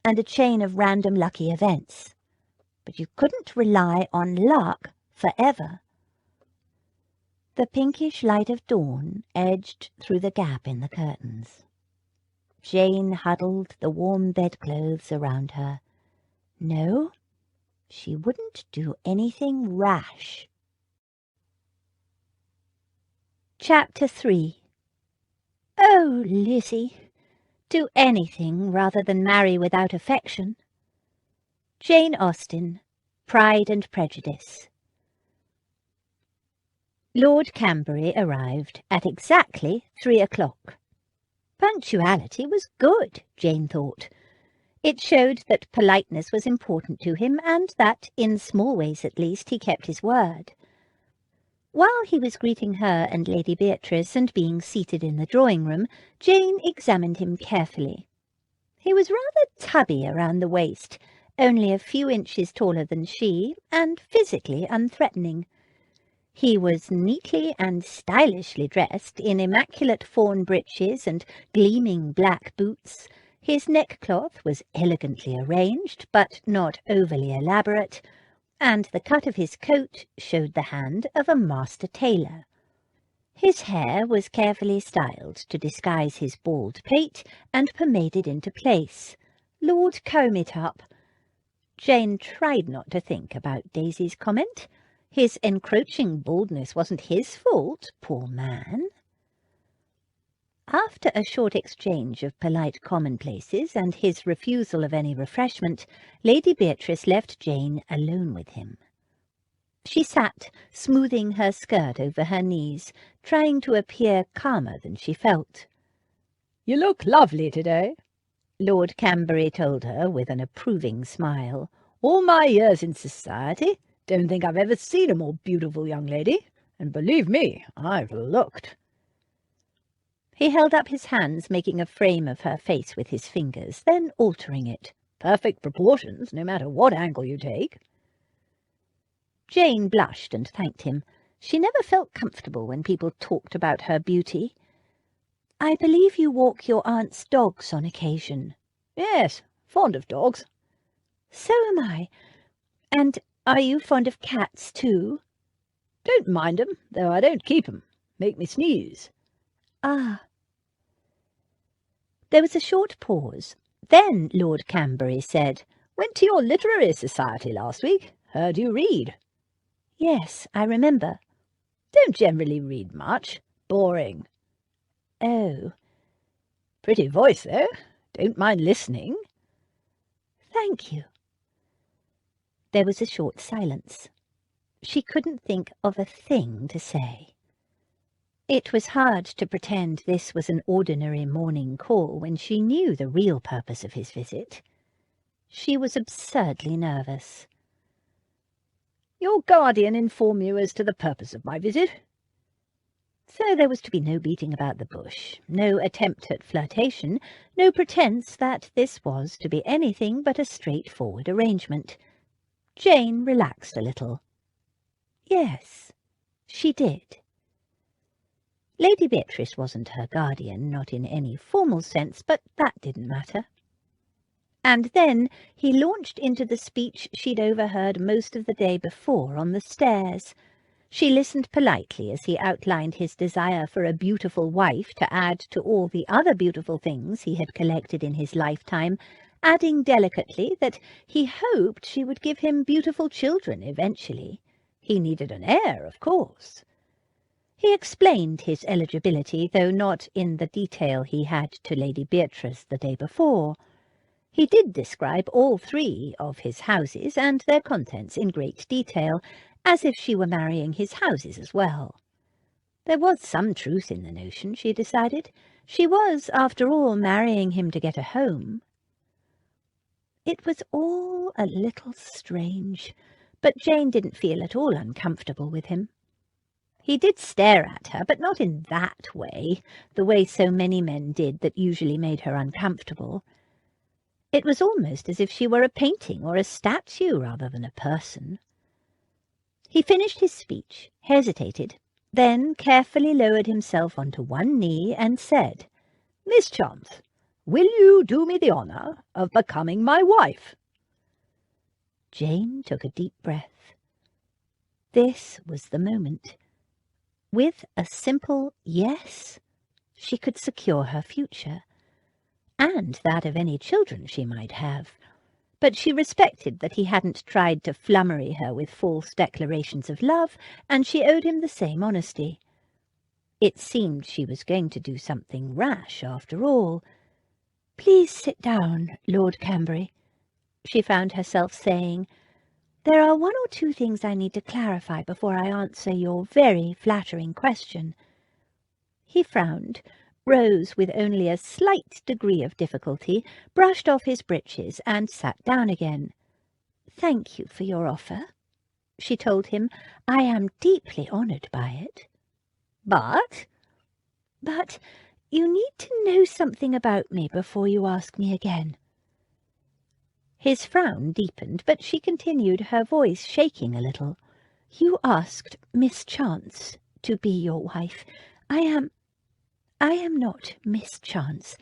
and a chain of random lucky events. But you couldn't rely on luck forever. The pinkish light of dawn edged through the gap in the curtains. Jane huddled the warm bedclothes around her. No, she wouldn't do anything rash. Chapter 3. Oh, Lizzie, do anything rather than marry without affection. Jane Austen, Pride and Prejudice. Lord Camberry arrived at exactly 3 o'clock. Punctuality was good, Jane thought. It showed that politeness was important to him, and that, in small ways at least, he kept his word. While he was greeting her and Lady Beatrice and being seated in the drawing-room, Jane examined him carefully. He was rather tubby around the waist, only a few inches taller than she, and physically unthreatening. He was neatly and stylishly dressed in immaculate fawn breeches and gleaming black boots. His neckcloth was elegantly arranged, but not overly elaborate, and the cut of his coat showed the hand of a master tailor. His hair was carefully styled to disguise his bald pate and pomaded into place. Lord comb it up. Jane tried not to think about Daisy's comment. His encroaching baldness wasn't his fault, poor man. After a short exchange of polite commonplaces and his refusal of any refreshment, Lady Beatrice left Jane alone with him. She sat, smoothing her skirt over her knees, trying to appear calmer than she felt. "You look lovely today," Lord Camberry told her with an approving smile. "All my years in society, don't think I've ever seen a more beautiful young lady, and believe me, I've looked." He held up his hands, making a frame of her face with his fingers, then altering it. "Perfect proportions, no matter what angle you take." Jane blushed and thanked him. She never felt comfortable when people talked about her beauty. "I believe you walk your aunt's dogs on occasion." "Yes, fond of dogs." "So am I. And are you fond of cats too?" "Don't mind 'em, though I don't keep 'em. Make me sneeze." "Ah." There was a short pause. Then Lord Camberry said, "Went to your literary society last week. Heard you read." "Yes, I remember." "Don't generally read much. Boring." "Oh." "Pretty voice, though. Don't mind listening." "Thank you." There was a short silence. She couldn't think of a thing to say. It was hard to pretend this was an ordinary morning call when she knew the real purpose of his visit. She was absurdly nervous. "Your guardian informed you as to the purpose of my visit?" So there was to be no beating about the bush, no attempt at flirtation, no pretence that this was to be anything but a straightforward arrangement. Jane relaxed a little. Yes, she did. Lady Beatrice wasn't her guardian, not in any formal sense, but that didn't matter. And then he launched into the speech she'd overheard most of the day before on the stairs. She listened politely as he outlined his desire for a beautiful wife to add to all the other beautiful things he had collected in his lifetime, adding delicately that he hoped she would give him beautiful children eventually. He needed an heir, of course. He explained his eligibility, though not in the detail he had to Lady Beatrice the day before. He did describe all 3 of his houses and their contents in great detail, as if she were marrying his houses as well. There was some truth in the notion, she decided. She was, after all, marrying him to get a home. It was all a little strange, but Jane didn't feel at all uncomfortable with him. He did stare at her, but not in that way, the way so many men did that usually made her uncomfortable. It was almost as if she were a painting or a statue rather than a person. He finished his speech, hesitated, then carefully lowered himself onto one knee and said, "Miss Chance, will you do me the honour of becoming my wife?" Jane took a deep breath. This was the moment. With a simple yes, she could secure her future, and that of any children she might have. But she respected that he hadn't tried to flummery her with false declarations of love, and she owed him the same honesty. It seemed she was going to do something rash after all. "Please sit down, Lord Cambury," she found herself saying. "There are 1 or 2 things I need to clarify before I answer your very flattering question." He frowned, rose with only a slight degree of difficulty, brushed off his breeches, and sat down again. "Thank you for your offer," she told him. "I am deeply honoured by it. But you need to know something about me before you ask me again." His frown deepened, but she continued, her voice shaking a little. "You asked Miss Chance to be your wife. I am not Miss Chance.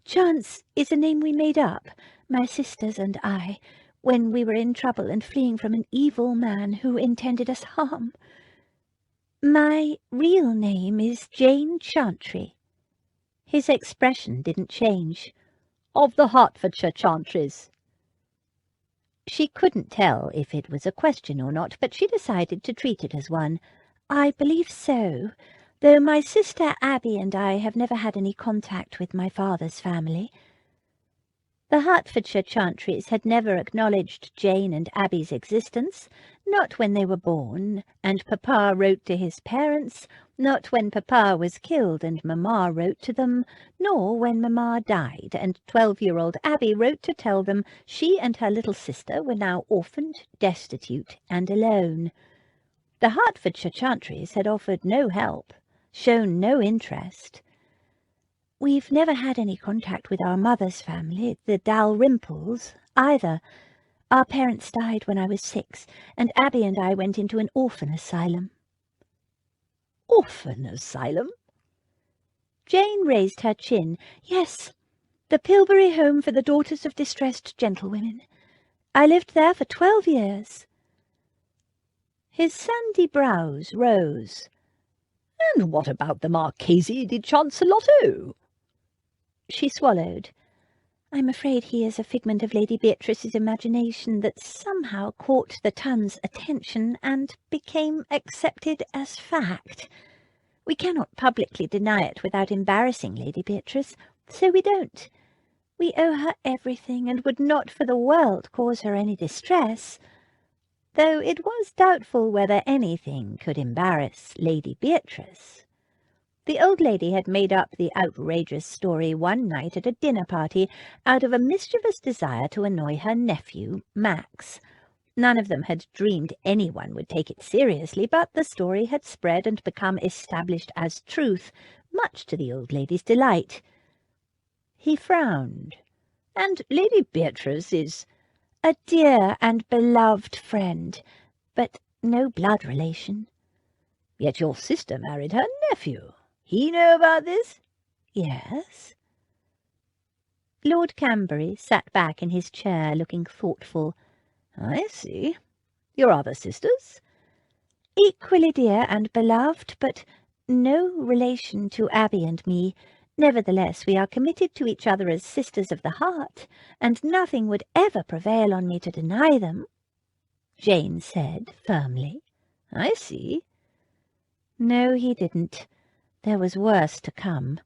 Chance is a name we made up, my sisters and I, when we were in trouble and fleeing from an evil man who intended us harm. My real name is Jane Chantry." His expression didn't change. "Of the Hertfordshire Chantrys." She couldn't tell if it was a question or not, but she decided to treat it as one. "I believe so, though my sister Abby and I have never had any contact with my father's family." The Hertfordshire Chantrys had never acknowledged Jane and Abby's existence, not when they were born, and Papa wrote to his parents, not when Papa was killed and Mamma wrote to them, nor when Mamma died, and 12-year-old Abby wrote to tell them she and her little sister were now orphaned, destitute, and alone. The Hertfordshire Chantrys had offered no help, shown no interest. "We've never had any contact with our mother's family, the Dalrymples, either. Our parents died when I was 6, and Abby and I went into an orphan asylum." "Orphan asylum?" Jane raised her chin. "Yes, the Pilbury Home for the Daughters of Distressed Gentlewomen. I lived there for 12 years. His sandy brows rose. "And what about the Marchese di Chancelotto?" She swallowed. "I'm afraid he is a figment of Lady Beatrice's imagination that somehow caught the Tun's attention and became accepted as fact. We cannot publicly deny it without embarrassing Lady Beatrice, so we don't. We owe her everything, and would not for the world cause her any distress, though it was doubtful whether anything could embarrass Lady Beatrice. The old lady had made up the outrageous story one night at a dinner party out of a mischievous desire to annoy her nephew, Max. None of them had dreamed anyone would take it seriously, but the story had spread and become established as truth, much to the old lady's delight. He frowned. "And Lady Beatrice is—" "A dear and beloved friend, but no blood relation." "Yet your sister married her nephew. He know about this?" "Yes." Lord Cambury sat back in his chair, looking thoughtful. "I see. Your other sisters?" "Equally dear and beloved, but no relation to Abby and me. Nevertheless, we are committed to each other as sisters of the heart, and nothing would ever prevail on me to deny them," Jane said firmly. I see. No, he didn't. There was worse to come.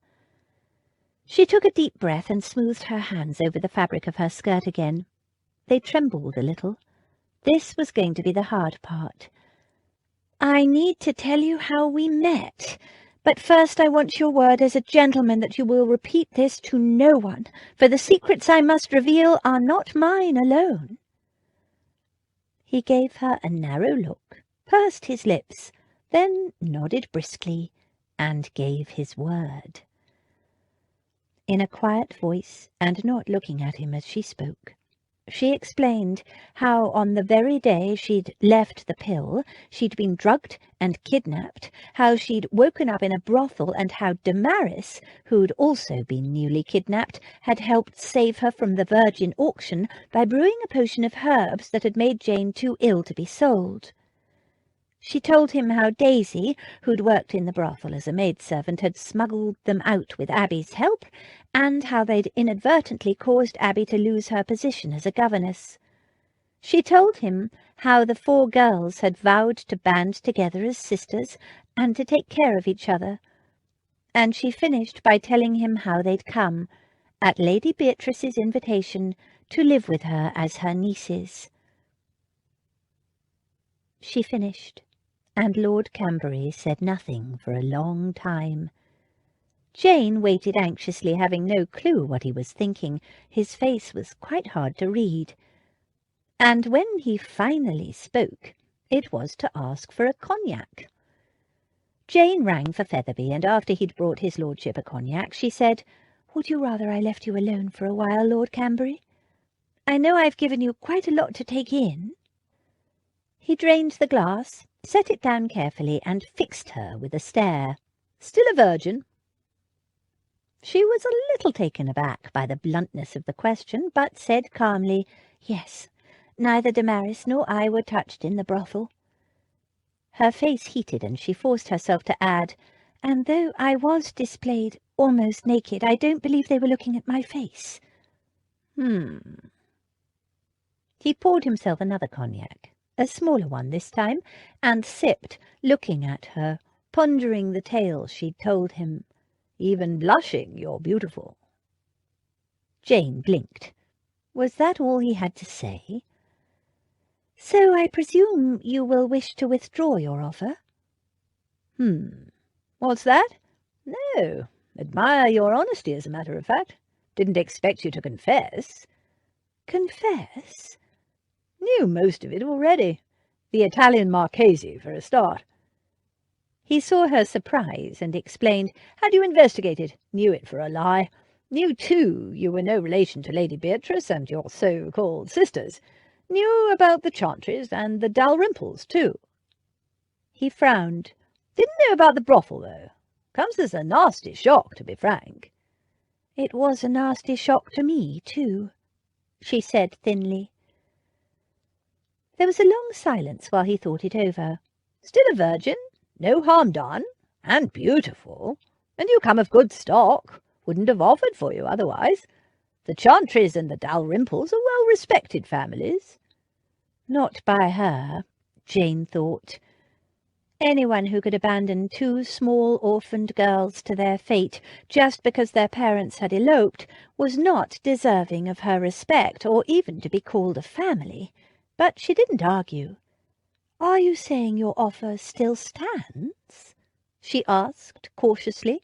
She took a deep breath and smoothed her hands over the fabric of her skirt again. They trembled a little. This was going to be the hard part. I need to tell you how we met, but first I want your word as a gentleman that you will repeat this to no one, for the secrets I must reveal are not mine alone. He gave her a narrow look, pursed his lips, then nodded briskly, and gave his word. In a quiet voice, and not looking at him as she spoke, she explained how on the very day she'd left the pill, she'd been drugged and kidnapped, how she'd woken up in a brothel, and how Damaris, who'd also been newly kidnapped, had helped save her from the virgin auction by brewing a potion of herbs that had made Jane too ill to be sold. She told him how Daisy, who'd worked in the brothel as a maidservant, had smuggled them out with Abby's help, and how they'd inadvertently caused Abby to lose her position as a governess. She told him how the 4 girls had vowed to band together as sisters and to take care of each other, and she finished by telling him how they'd come, at Lady Beatrice's invitation, to live with her as her nieces. She finished, and Lord Camberry said nothing for a long time. Jane waited anxiously, having no clue what he was thinking. His face was quite hard to read. And when he finally spoke, it was to ask for a cognac. Jane rang for Featherby, and after he'd brought his lordship a cognac, she said, "Would you rather I left you alone for a while, Lord Camberry? I know I've given you quite a lot to take in." He drained the glass, set it down carefully, and fixed her with a stare. "Still a virgin?" She was a little taken aback by the bluntness of the question, but said calmly, "Yes, neither Damaris nor I were touched in the brothel." Her face heated, and she forced herself to add, "And though I was displayed almost naked, I don't believe they were looking at my face." He poured himself another cognac, a smaller one this time, and sipped, looking at her, pondering the tale she'd told him. "Even blushing, you're beautiful." Jane blinked. Was that all he had to say? "So I presume you will wish to withdraw your offer?" What's that? No, admire your honesty, as a matter of fact. Didn't expect you to confess." "Confess?" "Knew most of it already. The Italian Marchese, for a start." He saw her surprise and explained, "Had you investigated? Knew it for a lie. Knew, too, you were no relation to Lady Beatrice and your so-called sisters. Knew about the Chantrys and the Dalrymples, too." He frowned. "Didn't know about the brothel, though. Comes as a nasty shock, to be frank." "It was a nasty shock to me, too," she said thinly. There was a long silence while he thought it over. "Still a virgin? No harm done? And beautiful? And you come of good stock. Wouldn't have offered for you otherwise. The Chantrys and the Dalrymples are well-respected families." Not by her, Jane thought. Anyone who could abandon 2 small orphaned girls to their fate just because their parents had eloped was not deserving of her respect, or even to be called a family. But she didn't argue. "Are you saying your offer still stands?" she asked cautiously.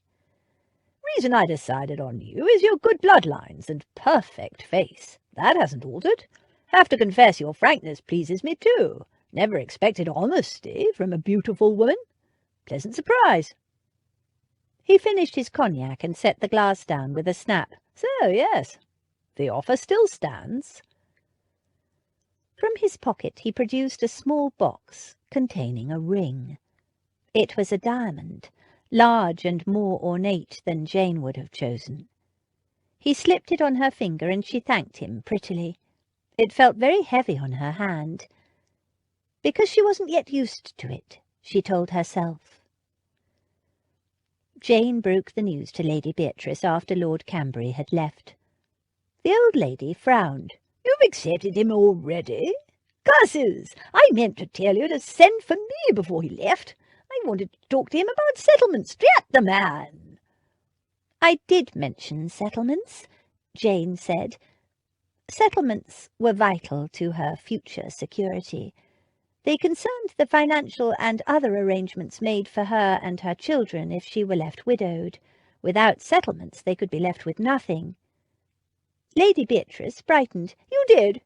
"Reason I decided on you is your good bloodlines and perfect face. That hasn't altered. Have to confess your frankness pleases me too. Never expected honesty from a beautiful woman. Pleasant surprise." He finished his cognac and set the glass down with a snap. "So, yes, the offer still stands." From his pocket he produced a small box containing a ring. It was a diamond, large and more ornate than Jane would have chosen. He slipped it on her finger, and she thanked him prettily. It felt very heavy on her hand, because she wasn't yet used to it, she told herself. Jane broke the news to Lady Beatrice after Lord Camberry had left. The old lady frowned. "You've accepted him already? curses! I meant to tell you to send for me before he left. I wanted to talk to him about settlements. Drat the man!" "I did mention settlements," Jane said. Settlements were vital to her future security. They concerned the financial and other arrangements made for her and her children if she were left widowed. Without settlements they could be left with nothing. Lady Beatrice brightened. "You did?"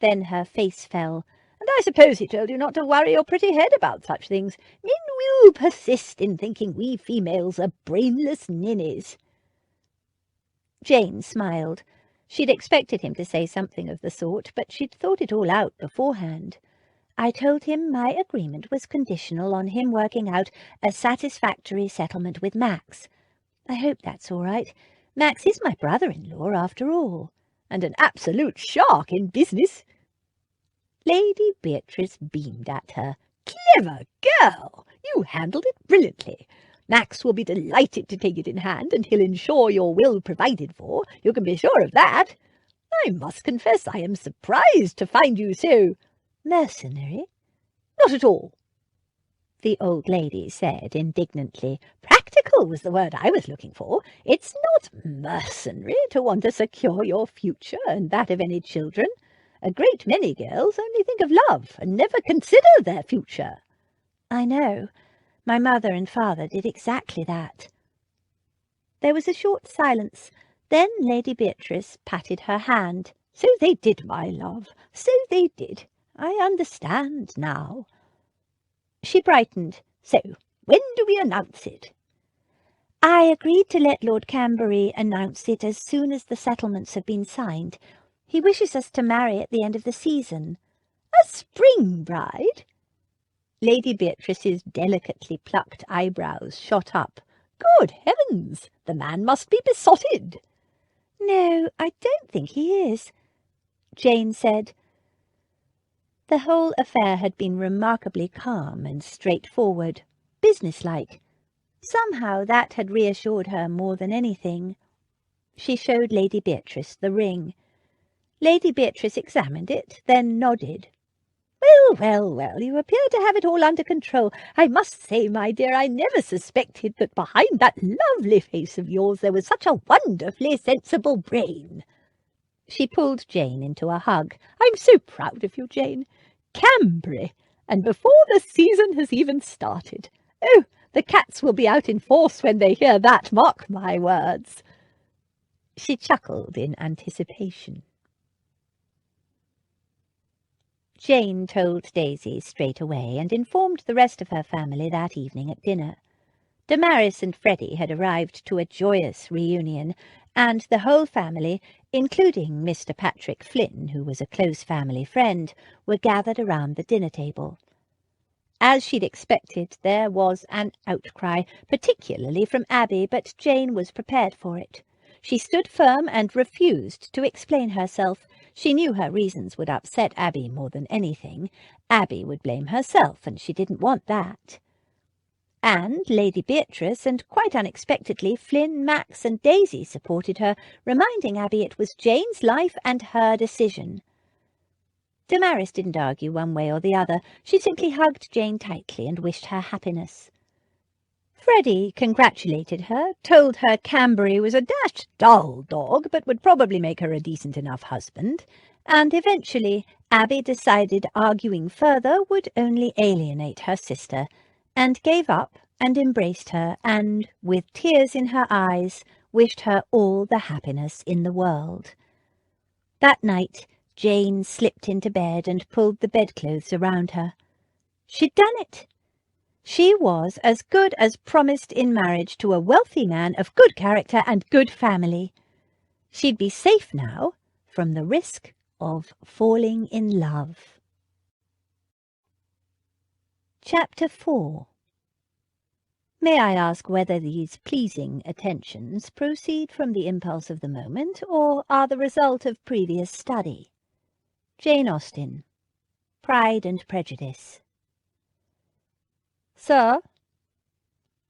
Then her face fell. "And I suppose he told you not to worry your pretty head about such things. Men will persist in thinking we females are brainless ninnies." Jane smiled. She'd expected him to say something of the sort, but she'd thought it all out beforehand. "I told him my agreement was conditional on him working out a satisfactory settlement with Max. I hope that's all right. Max is my brother-in-law, after all." "And an absolute shark in business." Lady Beatrice beamed at her. "Clever girl! You handled it brilliantly. Max will be delighted to take it in hand, and he'll ensure you're well provided for. You can be sure of that. I must confess I am surprised to find you so—" "Mercenary?" "Not at all," the old lady said indignantly. "Practical was the word I was looking for. It's not mercenary to want to secure your future and that of any children. A great many girls only think of love and never consider their future." "I know. My mother and father did exactly that." There was a short silence. Then Lady Beatrice patted her hand. "So they did, my love. So they did. I understand now." She brightened. "So, when do we announce it?" "I agreed to let Lord Camberry announce it as soon as the settlements have been signed. He wishes us to marry at the end of the season." "A spring bride?" Lady Beatrice's delicately plucked eyebrows shot up. "Good heavens! The man must be besotted." "No, I don't think he is," Jane said. The whole affair had been remarkably calm and straightforward, businesslike. Somehow that had reassured her more than anything. She showed Lady Beatrice the ring. Lady Beatrice examined it, then nodded. "Well, well, well, you appear to have it all under control. I must say, my dear, I never suspected that behind that lovely face of yours there was such a wonderfully sensible brain." She pulled Jane into a hug. "I'm so proud of you, Jane. Camberry, and before the season has even started. Oh, the cats will be out in force when they hear that, mark my words." She chuckled in anticipation. Jane told Daisy straight away and informed the rest of her family that evening at dinner. Damaris and Freddie had arrived to a joyous reunion, and the whole family, including Mr. Patrick Flynn, who was a close family friend, were gathered around the dinner table. As she'd expected, there was an outcry, particularly from Abby, but Jane was prepared for it. She stood firm and refused to explain herself. She knew her reasons would upset Abby more than anything. Abby would blame herself, and she didn't want that. And Lady Beatrice, and quite unexpectedly, Flynn, Max, and Daisy supported her, reminding Abby it was Jane's life and her decision. Damaris didn't argue one way or the other. She simply hugged Jane tightly and wished her happiness. Freddie congratulated her, told her Camberry was a dashed dull dog, but would probably make her a decent enough husband, and eventually Abby decided arguing further would only alienate her sister, and gave up and embraced her, and, with tears in her eyes, wished her all the happiness in the world. That night Jane slipped into bed and pulled the bedclothes around her. She'd done it. She was as good as promised in marriage to a wealthy man of good character and good family. She'd be safe now from the risk of falling in love. Chapter 4. May I ask whether these pleasing attentions proceed from the impulse of the moment, or are the result of previous study? Jane Austen. Pride and Prejudice. "Sir?"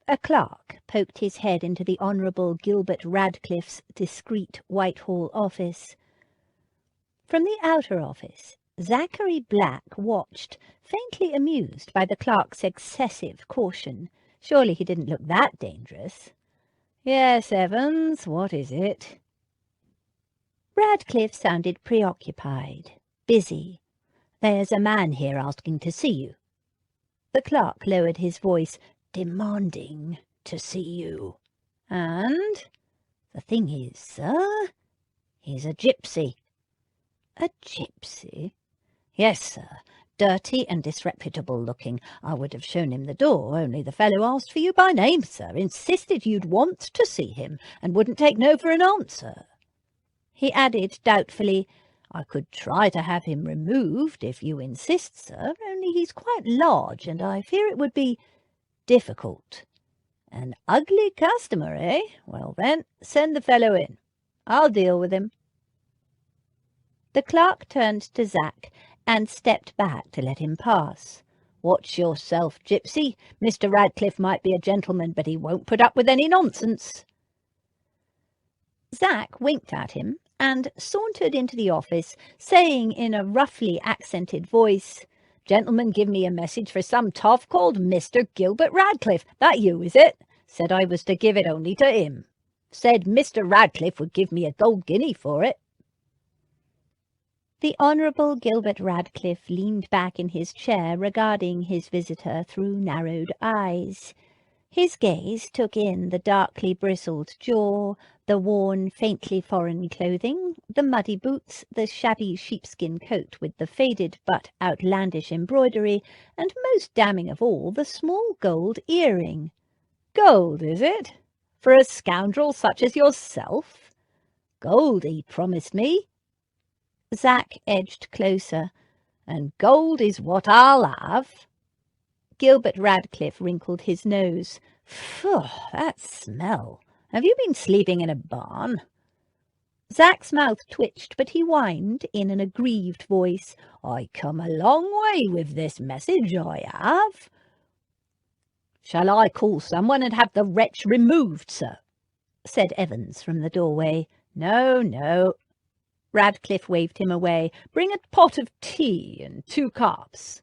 A clerk poked his head into the Honourable Gilbert Radcliffe's discreet Whitehall office. From the outer office Zachary Black watched, faintly amused by the clerk's excessive caution. Surely he didn't look that dangerous. "Yes, Evans, what is it?" Radcliffe sounded preoccupied, busy. "There's a man here asking to see you." The clerk lowered his voice. "Demanding to see you." "And?" "The thing is, sir, he's a gypsy." "A gypsy?" "Yes, sir. Dirty and disreputable looking. I would have shown him the door, only the fellow asked for you by name, sir, insisted you'd want to see him, and wouldn't take no for an answer." He added doubtfully, "I could try to have him removed, if you insist, sir, only he's quite large, and I fear it would be difficult." "An ugly customer, eh? Well then, send the fellow in. I'll deal with him." The clerk turned to Zack and stepped back to let him pass. "Watch yourself, gypsy. Mr. Radcliffe might be a gentleman, but he won't put up with any nonsense." Zack winked at him and sauntered into the office, saying in a roughly accented voice, "Gentleman give me a message for some toff called Mr. Gilbert Radcliffe. That you, is it? Said I was to give it only to him. Said Mr. Radcliffe would give me a gold guinea for it." The Honourable Gilbert Radcliffe leaned back in his chair, regarding his visitor through narrowed eyes. His gaze took in the darkly bristled jaw, the worn, faintly foreign clothing, the muddy boots, the shabby sheepskin coat with the faded but outlandish embroidery, and most damning of all, the small gold earring. "Gold, is it? For a scoundrel such as yourself? Gold he promised me." Zack edged closer. "And gold is what I'll have." Gilbert Radcliffe wrinkled his nose. "Phew, that smell. Have you been sleeping in a barn?" Zack's mouth twitched, but he whined in an aggrieved voice, "I come a long way with this message, I have." "Shall I call someone and have the wretch removed, sir?" said Evans from the doorway. "No, no." Radcliffe waved him away. "Bring a pot of tea and 2 cups."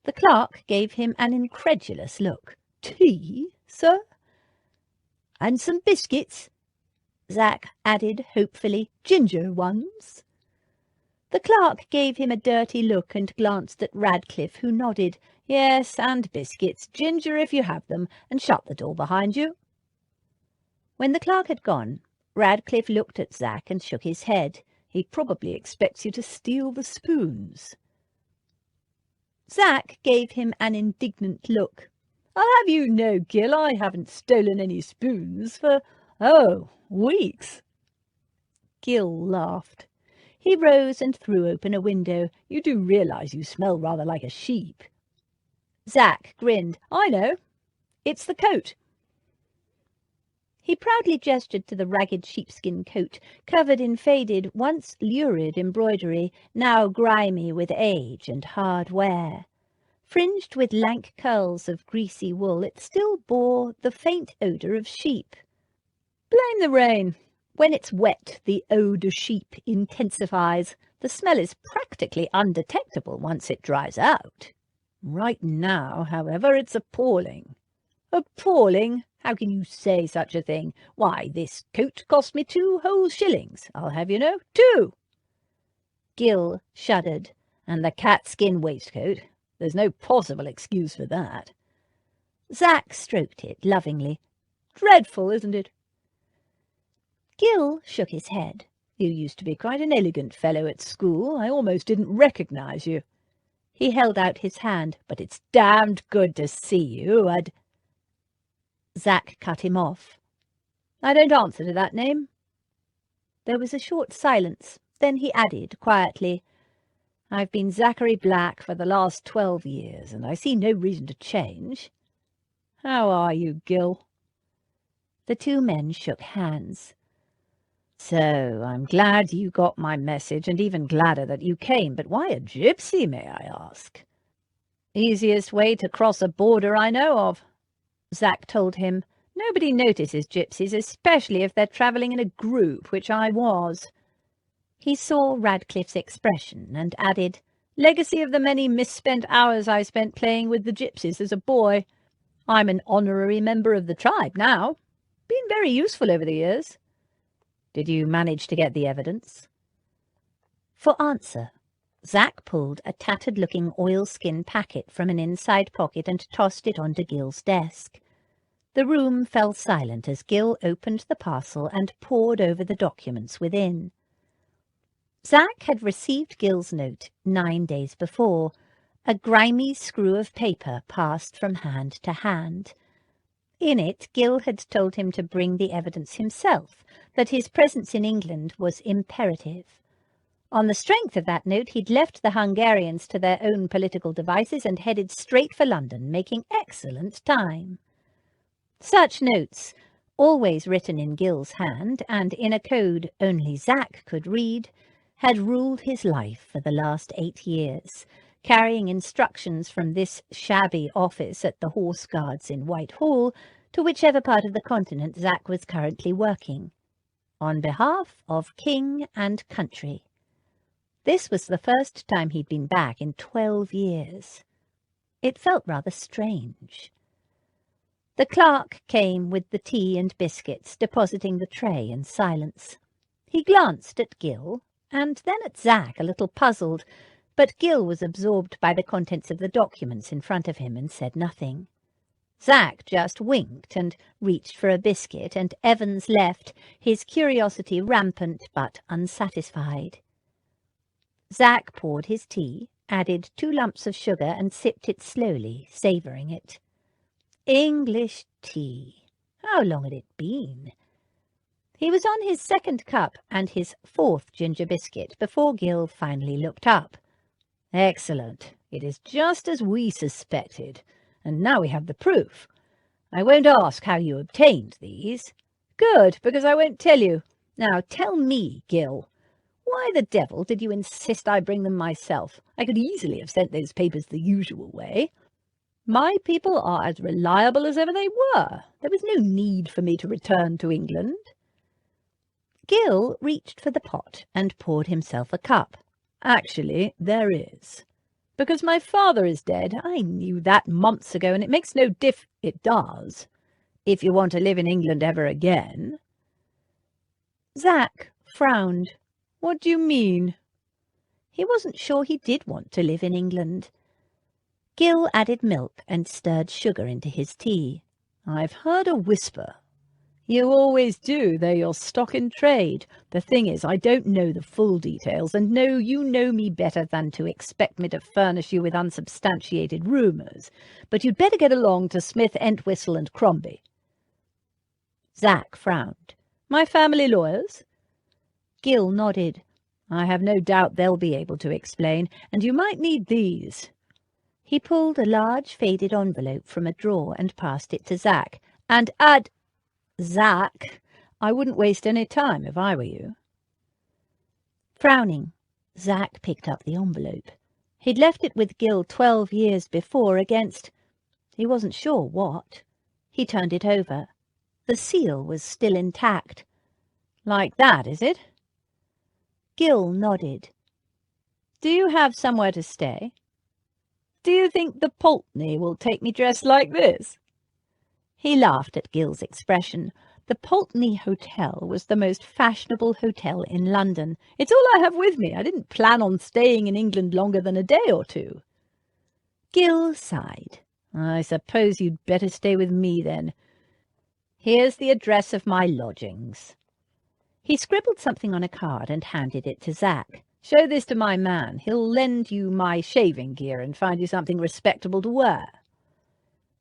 The clerk gave him an incredulous look. "Tea, sir?" "And some biscuits," Zack added hopefully. "Ginger ones." The clerk gave him a dirty look and glanced at Radcliffe, who nodded. "Yes, and biscuits. Ginger if you have them, and shut the door behind you." When the clerk had gone, Radcliffe looked at Zack and shook his head. "He probably expects you to steal the spoons." Zack gave him an indignant look. "I'll have you know, Gil, I haven't stolen any spoons for, weeks." Gil laughed. He rose and threw open a window. "You do realise you smell rather like a sheep." Zack grinned. "I know. It's the coat." He proudly gestured to the ragged sheepskin coat, covered in faded, once lurid embroidery, now grimy with age and hard wear. Fringed with lank curls of greasy wool, it still bore the faint odour of sheep. "Blame the rain. When it's wet, the eau de sheep intensifies. The smell is practically undetectable once it dries out." "Right now, however, it's appalling." "Appalling? How can you say such a thing? Why, this coat cost me 2 whole shillings, I'll have you know. 2!" Gil shuddered. "And the cat-skin waistcoat. There's no possible excuse for that." Zack stroked it lovingly. "Dreadful, isn't it?" Gil shook his head. "You used to be quite an elegant fellow at school. I almost didn't recognise you." He held out his hand. "But it's damned good to see you. Zack cut him off. "I don't answer to that name." There was a short silence. Then he added quietly, "I've been Zachary Black for the last 12 years, and I see no reason to change. How are you, Gil?" The 2 men shook hands. "So, I'm glad you got my message, and even gladder that you came. But why a gypsy, may I ask?" "Easiest way to cross a border I know of," Zack told him. "Nobody notices gypsies, especially if they're travelling in a group, which I was." He saw Radcliffe's expression and added, "Legacy of the many misspent hours I spent playing with the gypsies as a boy. I'm an honorary member of the tribe now. Been very useful over the years." "Did you manage to get the evidence?" For answer, Zack pulled a tattered-looking oilskin packet from an inside pocket and tossed it onto Gil's desk. The room fell silent as Gil opened the parcel and pored over the documents within. Zack had received Gil's note 9 days before, a grimy screw of paper passed from hand to hand. In it, Gil had told him to bring the evidence himself, that his presence in England was imperative. On the strength of that note, he'd left the Hungarians to their own political devices and headed straight for London, making excellent time. Such notes, always written in Gil's hand and in a code only Zack could read, had ruled his life for the last 8 years, carrying instructions from this shabby office at the Horse Guards in Whitehall to whichever part of the continent Zack was currently working, on behalf of king and country. This was the first time he'd been back in 12 years. It felt rather strange. The clerk came with the tea and biscuits, depositing the tray in silence. He glanced at Gil, and then at Zack, a little puzzled, but Gil was absorbed by the contents of the documents in front of him and said nothing. Zack just winked and reached for a biscuit, and Evans left, his curiosity rampant but unsatisfied. Zack poured his tea, added 2 lumps of sugar, and sipped it slowly, savouring it. English tea. How long had it been? He was on his 2nd cup and his 4th ginger biscuit before Gil finally looked up. "Excellent. It is just as we suspected. And now we have the proof. I won't ask how you obtained these." "Good, because I won't tell you. Now tell me, Gil, why the devil did you insist I bring them myself? I could easily have sent those papers the usual way. My people are as reliable as ever they were. There was no need for me to return to England." Gil reached for the pot and poured himself a cup. "Actually, there is. Because my father is dead. I knew that months ago, and it makes no It does, if you want to live in England ever again." Zack frowned. "What do you mean?" He wasn't sure he did want to live in England. Gil added milk and stirred sugar into his tea. "I've heard a whisper." "You always do. They're your stock in trade. The thing is, I don't know the full details, and no, you know me better than to expect me to furnish you with unsubstantiated rumours. But you'd better get along to Smith, Entwistle and Crombie." Zack frowned. "My family lawyers?" Gil nodded. "I have no doubt they'll be able to explain, and you might need these." He pulled a large faded envelope from a drawer and passed it to Zack. "And add—" "Zack, I wouldn't waste any time if I were you." Frowning, Zack picked up the envelope. He'd left it with Gil 12 years before against— he wasn't sure what. He turned it over. The seal was still intact. "Like that, is it?" Gil nodded. "Do you have somewhere to stay?" "Do you think the Pulteney will take me dressed like this?" He laughed at Gil's expression. The Pulteney Hotel was the most fashionable hotel in London. "It's all I have with me. I didn't plan on staying in England longer than a day or 2. Gil sighed. "I suppose you'd better stay with me, then. Here's the address of my lodgings." He scribbled something on a card and handed it to Zack. "Show this to my man. He'll lend you my shaving gear and find you something respectable to wear."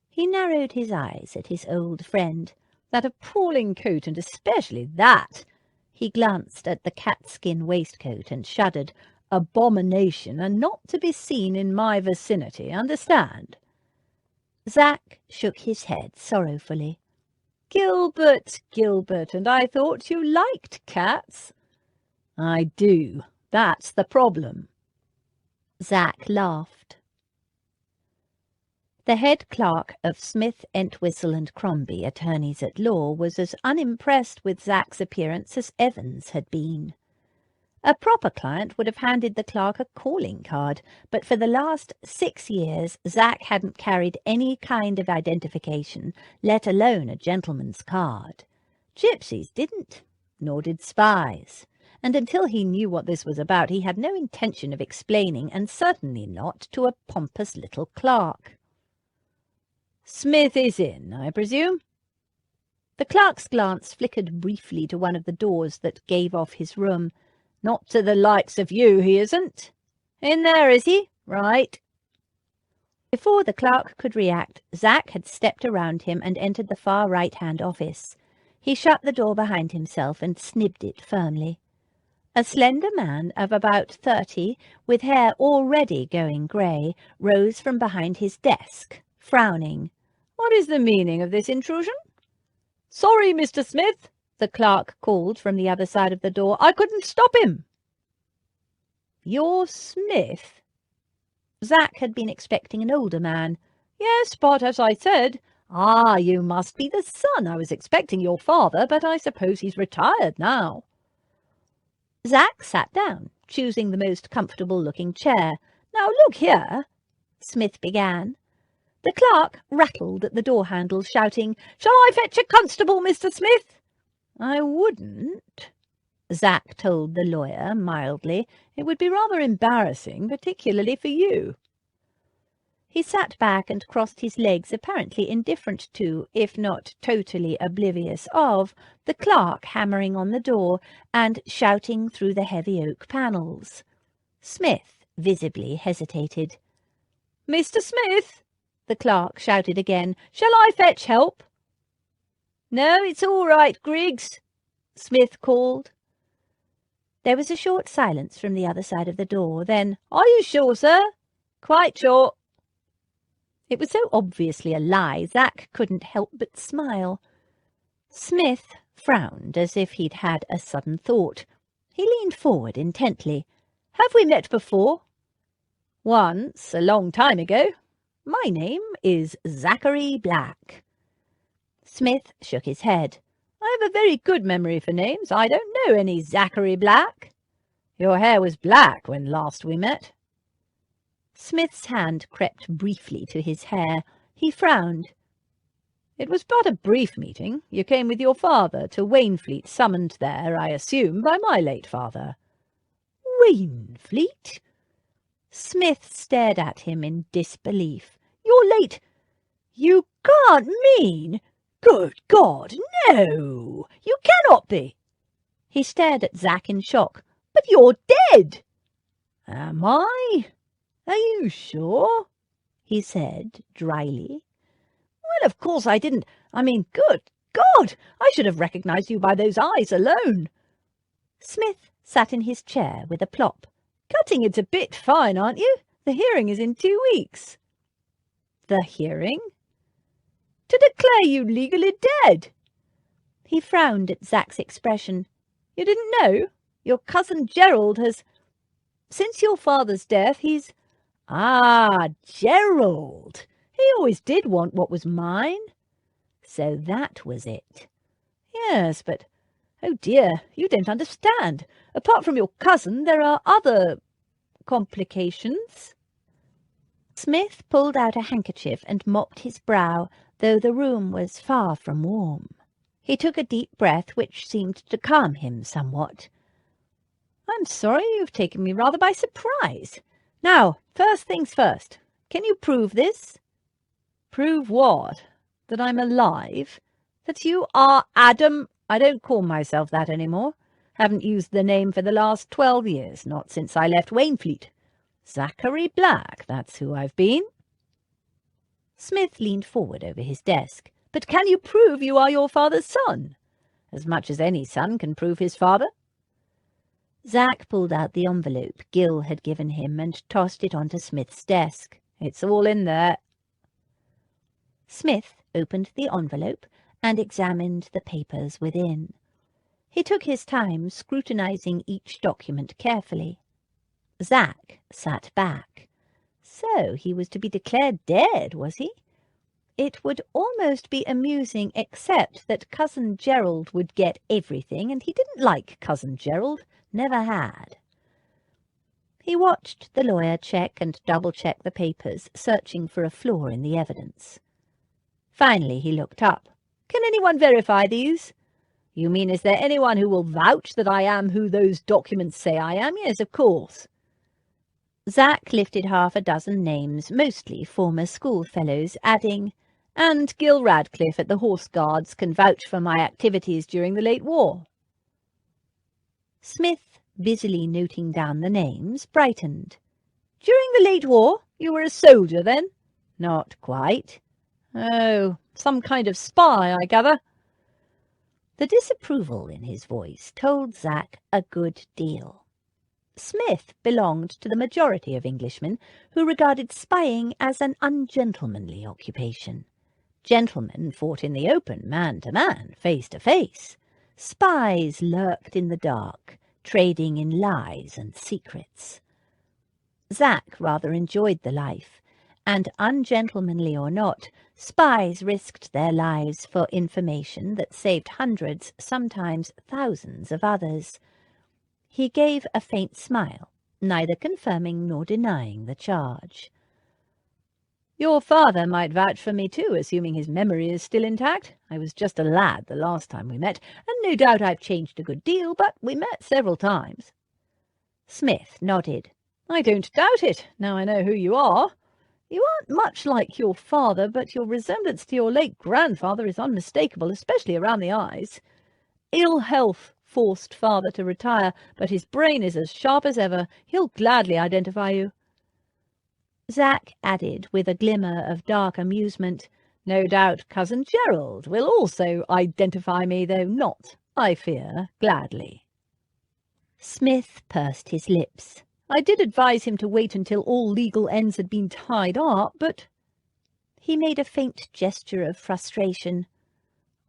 He narrowed his eyes at his old friend. "That appalling coat, and especially that." He glanced at the catskin waistcoat and shuddered. "Abomination, and not to be seen in my vicinity, understand?" Zack shook his head sorrowfully. "Gilbert, Gilbert, and I thought you liked cats." "I do. That's the problem." Zack laughed. The head clerk of Smith, Entwistle and Crombie, attorneys at law, was as unimpressed with Zack's appearance as Evans had been. A proper client would have handed the clerk a calling card, but for the last 6 years Zach hadn't carried any kind of identification, let alone a gentleman's card. Gypsies didn't, nor did spies, and until he knew what this was about he had no intention of explaining, and certainly not to a pompous little clerk. "Smith is in, I presume?" The clerk's glance flickered briefly to one of the doors that gave off his room. "Not to the likes of you, he isn't. In there, is he? Right." Before the clerk could react, Zach had stepped around him and entered the far right-hand office. He shut the door behind himself and snibbed it firmly. A slender man of about 30, with hair already going grey, rose from behind his desk, frowning. "What is the meaning of this intrusion?" "Sorry, Mr. Smith," the clerk called from the other side of the door. "I couldn't stop him." "You're Smith?" Zach had been expecting an older man. "Yes, but as I said—" "Ah, you must be the son. I was expecting your father, but I suppose he's retired now." Zach sat down, choosing the most comfortable-looking chair. "Now, look here," Smith began. The clerk rattled at the door-handle, shouting, "Shall I fetch a constable, Mr. Smith?" "I wouldn't," Zach told the lawyer mildly. "It would be rather embarrassing, particularly for you." He sat back and crossed his legs, apparently indifferent to, if not totally oblivious of, the clerk hammering on the door and shouting through the heavy oak panels. Smith visibly hesitated. "Mr. Smith!" the clerk shouted again. "Shall I fetch help?" "No, it's all right, Griggs," Smith called. There was a short silence from the other side of the door. Then, "Are you sure, sir?" "Quite sure." It was so obviously a lie, Zach couldn't help but smile. Smith frowned as if he'd had a sudden thought. He leaned forward intently. "Have we met before?" "Once, a long time ago. My name is Zachary Black." Smith shook his head. "I have a very good memory for names. I don't know any Zachary Black." "Your hair was black when last we met." Smith's hand crept briefly to his hair. He frowned. "It was but a brief meeting. You came with your father to Wainfleet, summoned there, I assume, by my late father." "Wainfleet?" Smith stared at him in disbelief. "Your late— You can't mean— Good God, no! You cannot be!" He stared at Zach in shock. "But you're dead!" "Am I? Are you sure?" he said dryly. "Well, of course I didn't. I mean, good God! I should have recognized you by those eyes alone." Smith sat in his chair with a plop. "Cutting it a bit fine, aren't you? The hearing is in 2 weeks." "The hearing?" "To declare you legally dead." He frowned at Zach's expression. "You didn't know? Your cousin Gerald has— Since your father's death, he's— Ah, Gerald! He always did want what was mine." So that was it. "Yes, but— Oh dear, you don't understand. Apart from your cousin, there are other— complications." Smith pulled out a handkerchief and mopped his brow, though the room was far from warm. He took a deep breath, which seemed to calm him somewhat. "I'm sorry, you've taken me rather by surprise. Now, first things first. Can you prove this?" "Prove what? That I'm alive? That you are Adam—" "I don't call myself that any more. Haven't used the name for the last 12 years, not since I left Wainfleet. Zachary Black, that's who I've been." Smith leaned forward over his desk. "But can you prove you are your father's son? As much as any son can prove his father." Zach pulled out the envelope Gil had given him and tossed it onto Smith's desk. "It's all in there." Smith opened the envelope and examined the papers within. He took his time, scrutinizing each document carefully. Zach sat back. So he was to be declared dead, was he? It would almost be amusing, except that Cousin Gerald would get everything, and he didn't like Cousin Gerald. Never had. He watched the lawyer check and double-check the papers, searching for a flaw in the evidence. Finally he looked up. "Can anyone verify these?" "You mean, is there anyone who will vouch that I am who those documents say I am?" "Yes, of course." Zach lifted half a dozen names, mostly former schoolfellows, adding, "And Gil Radcliffe at the Horse Guards can vouch for my activities during the late war." Smith, busily noting down the names, brightened. "During the late war? You were a soldier then?" "Not quite." "Oh, some kind of spy, I gather." The disapproval in his voice told Zach a good deal. Smith belonged to the majority of Englishmen who regarded spying as an ungentlemanly occupation. Gentlemen fought in the open, man to man, face to face. Spies lurked in the dark, trading in lies and secrets. Zach rather enjoyed the life, and ungentlemanly or not, spies risked their lives for information that saved hundreds, sometimes thousands of others. He gave a faint smile, neither confirming nor denying the charge. "Your father might vouch for me too, assuming his memory is still intact. I was just a lad the last time we met, and no doubt I've changed a good deal, but we met several times." Smith nodded. "I don't doubt it, now I know who you are. You aren't much like your father, but your resemblance to your late grandfather is unmistakable, especially around the eyes. Ill health forced father to retire, but his brain is as sharp as ever. He'll gladly identify you." Zach added with a glimmer of dark amusement, "No doubt Cousin Gerald will also identify me, though not, I fear, gladly." Smith pursed his lips. "I did advise him to wait until all legal ends had been tied up, but—" He made a faint gesture of frustration.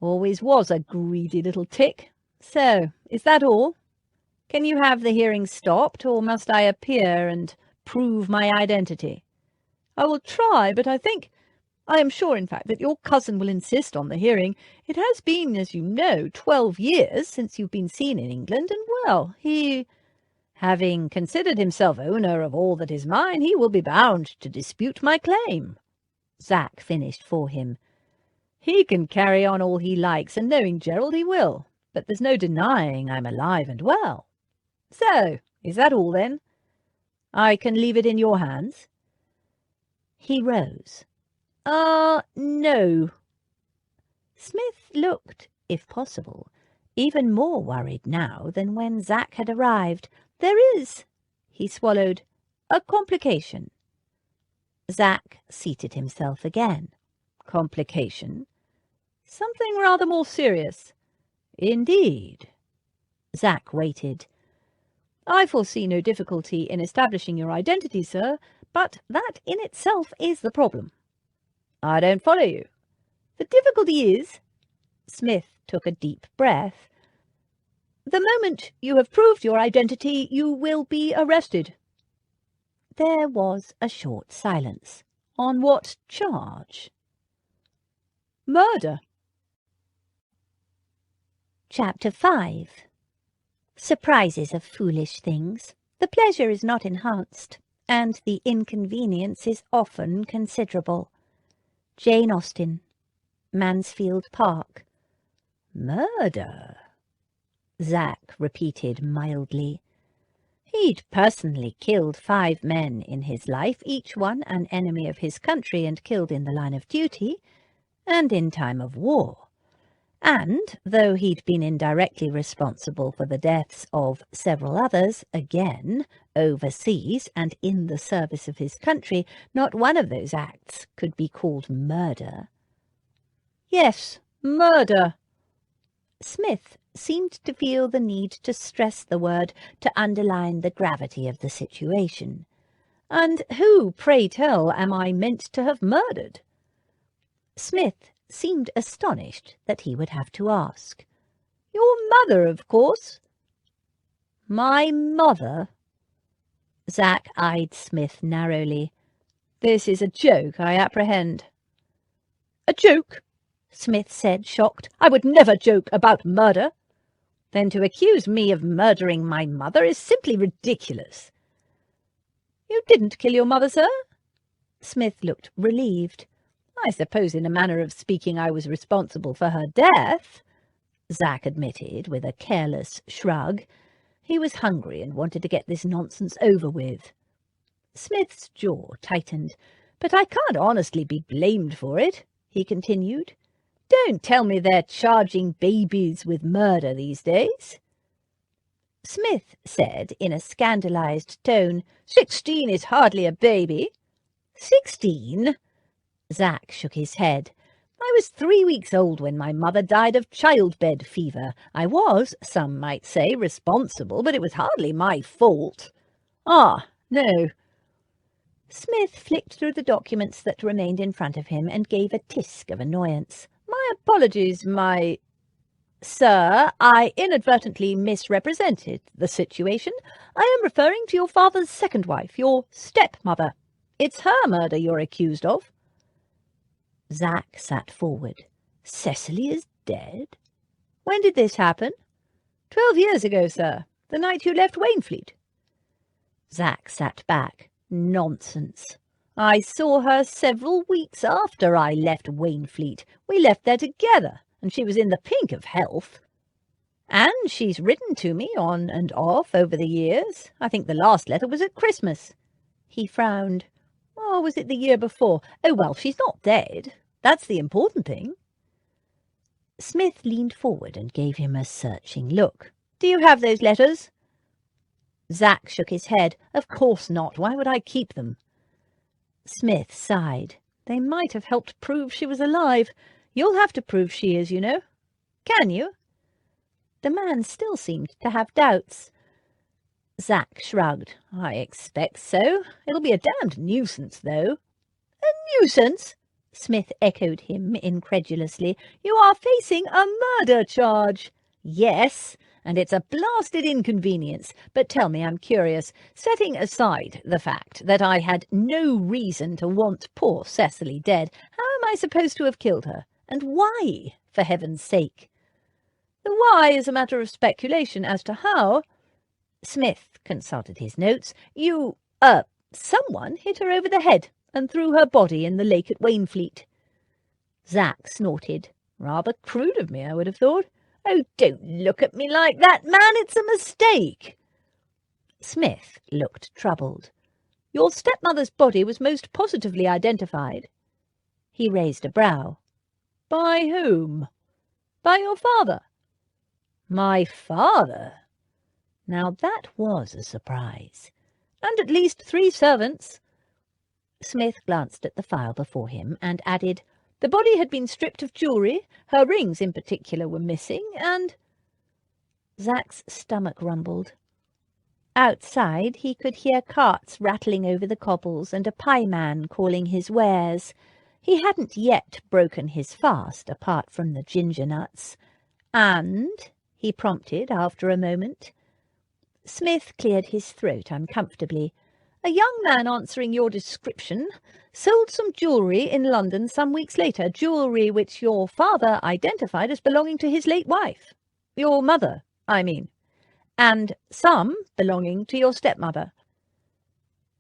"Always was a greedy little tick. So, is that all? Can you have the hearing stopped, or must I appear and prove my identity?" "I will try, but I am sure, in fact, that your cousin will insist on the hearing. It has been, as you know, 12 years since you've been seen in England, and, well, he—" "Having considered himself owner of all that is mine, he will be bound to dispute my claim," Zach finished for him. "He can carry on all he likes, and knowing Gerald he will, but there's no denying I'm alive and well. So, is that all then? I can leave it in your hands?" He rose. No." Smith looked, if possible, even more worried now than when Zach had arrived. "There is," he swallowed, "a complication." Zach seated himself again. "Complication? Something rather more serious." "Indeed." Zach waited. "I foresee no difficulty in establishing your identity, sir, but that in itself is the problem." "I don't follow you." "The difficulty is—" Smith took a deep breath. "The moment you have proved your identity, you will be arrested." There was a short silence. "On what charge?" "Murder." Chapter 5. Surprises of foolish things. The pleasure is not enhanced, and the inconvenience is often considerable. Jane Austen, Mansfield Park. "Murder," Zach repeated mildly. He'd personally killed 5 men in his life, each one an enemy of his country and killed in the line of duty, and in time of war. And, though he'd been indirectly responsible for the deaths of several others, again, overseas and in the service of his country, not one of those acts could be called murder. "Yes, murder." Smith seemed to feel the need to stress the word to underline the gravity of the situation. "And who, pray tell, am I meant to have murdered?" Smith seemed astonished that he would have to ask. "Your mother, of course." "My mother?" Zach eyed Smith narrowly. "This is a joke, I apprehend." "A joke?" Smith said, shocked. "I would never joke about murder." Then to accuse me of murdering my mother is simply ridiculous." "You didn't kill your mother, sir?" Smith looked relieved. "I suppose in a manner of speaking I was responsible for her death," Zack admitted with a careless shrug. He was hungry and wanted to get this nonsense over with. Smith's jaw tightened. "But I can't honestly be blamed for it," he continued. "Don't tell me they're charging babies with murder these days." Smith said in a scandalized tone, 16 is hardly a baby." 16? Zack shook his head. "I was 3 weeks old when my mother died of childbed fever. I was, some might say, responsible, but it was hardly my fault." "Ah, no." Smith flicked through the documents that remained in front of him and gave a tisk of annoyance. "My apologies, Sir, I inadvertently misrepresented the situation. I am referring to your father's second wife, your stepmother. It's her murder you're accused of." Zack sat forward. "Cecily is dead? When did this happen?" 12 years ago, sir. The night you left Wainfleet." Zack sat back. "Nonsense. I saw her several weeks after I left Wainfleet. We left there together, and she was in the pink of health. And she's written to me on and off over the years. I think the last letter was at Christmas." He frowned. "Or was it the year before? Oh, well, she's not dead. That's the important thing." Smith leaned forward and gave him a searching look. "Do you have those letters?" Zack shook his head. "Of course not. Why would I keep them?" Smith sighed. "They might have helped prove she was alive. You'll have to prove she is, you know. Can you?" The man still seemed to have doubts. Zack shrugged. "I expect so. It'll be a damned nuisance, though." "A nuisance?" Smith echoed him incredulously. "You are facing a murder charge." "Yes, and it's a blasted inconvenience. But tell me, I'm curious, setting aside the fact that I had no reason to want poor Cecily dead, how am I supposed to have killed her? And why, for heaven's sake?" "The why is a matter of speculation. As to how—" Smith consulted his notes. Someone hit her over the head and threw her body in the lake at Wainfleet." Zack snorted. "Rather crude of me, I would have thought." "Oh, don't look at me like that, man. It's a mistake." Smith looked troubled. "Your stepmother's body was most positively identified." He raised a brow. "By whom?" "By your father." "My father?" Now that was a surprise. "And at least 3 servants." Smith glanced at the file before him and added, "The body had been stripped of jewellery, her rings in particular were missing, and—" Zack's stomach rumbled. Outside he could hear carts rattling over the cobbles and a pieman calling his wares. He hadn't yet broken his fast, apart from the ginger nuts. "And?" he prompted after a moment. Smith cleared his throat uncomfortably. "A young man answering your description sold some jewellery in London some weeks later, jewellery which your father identified as belonging to his late wife. Your mother, I mean. And some belonging to your stepmother.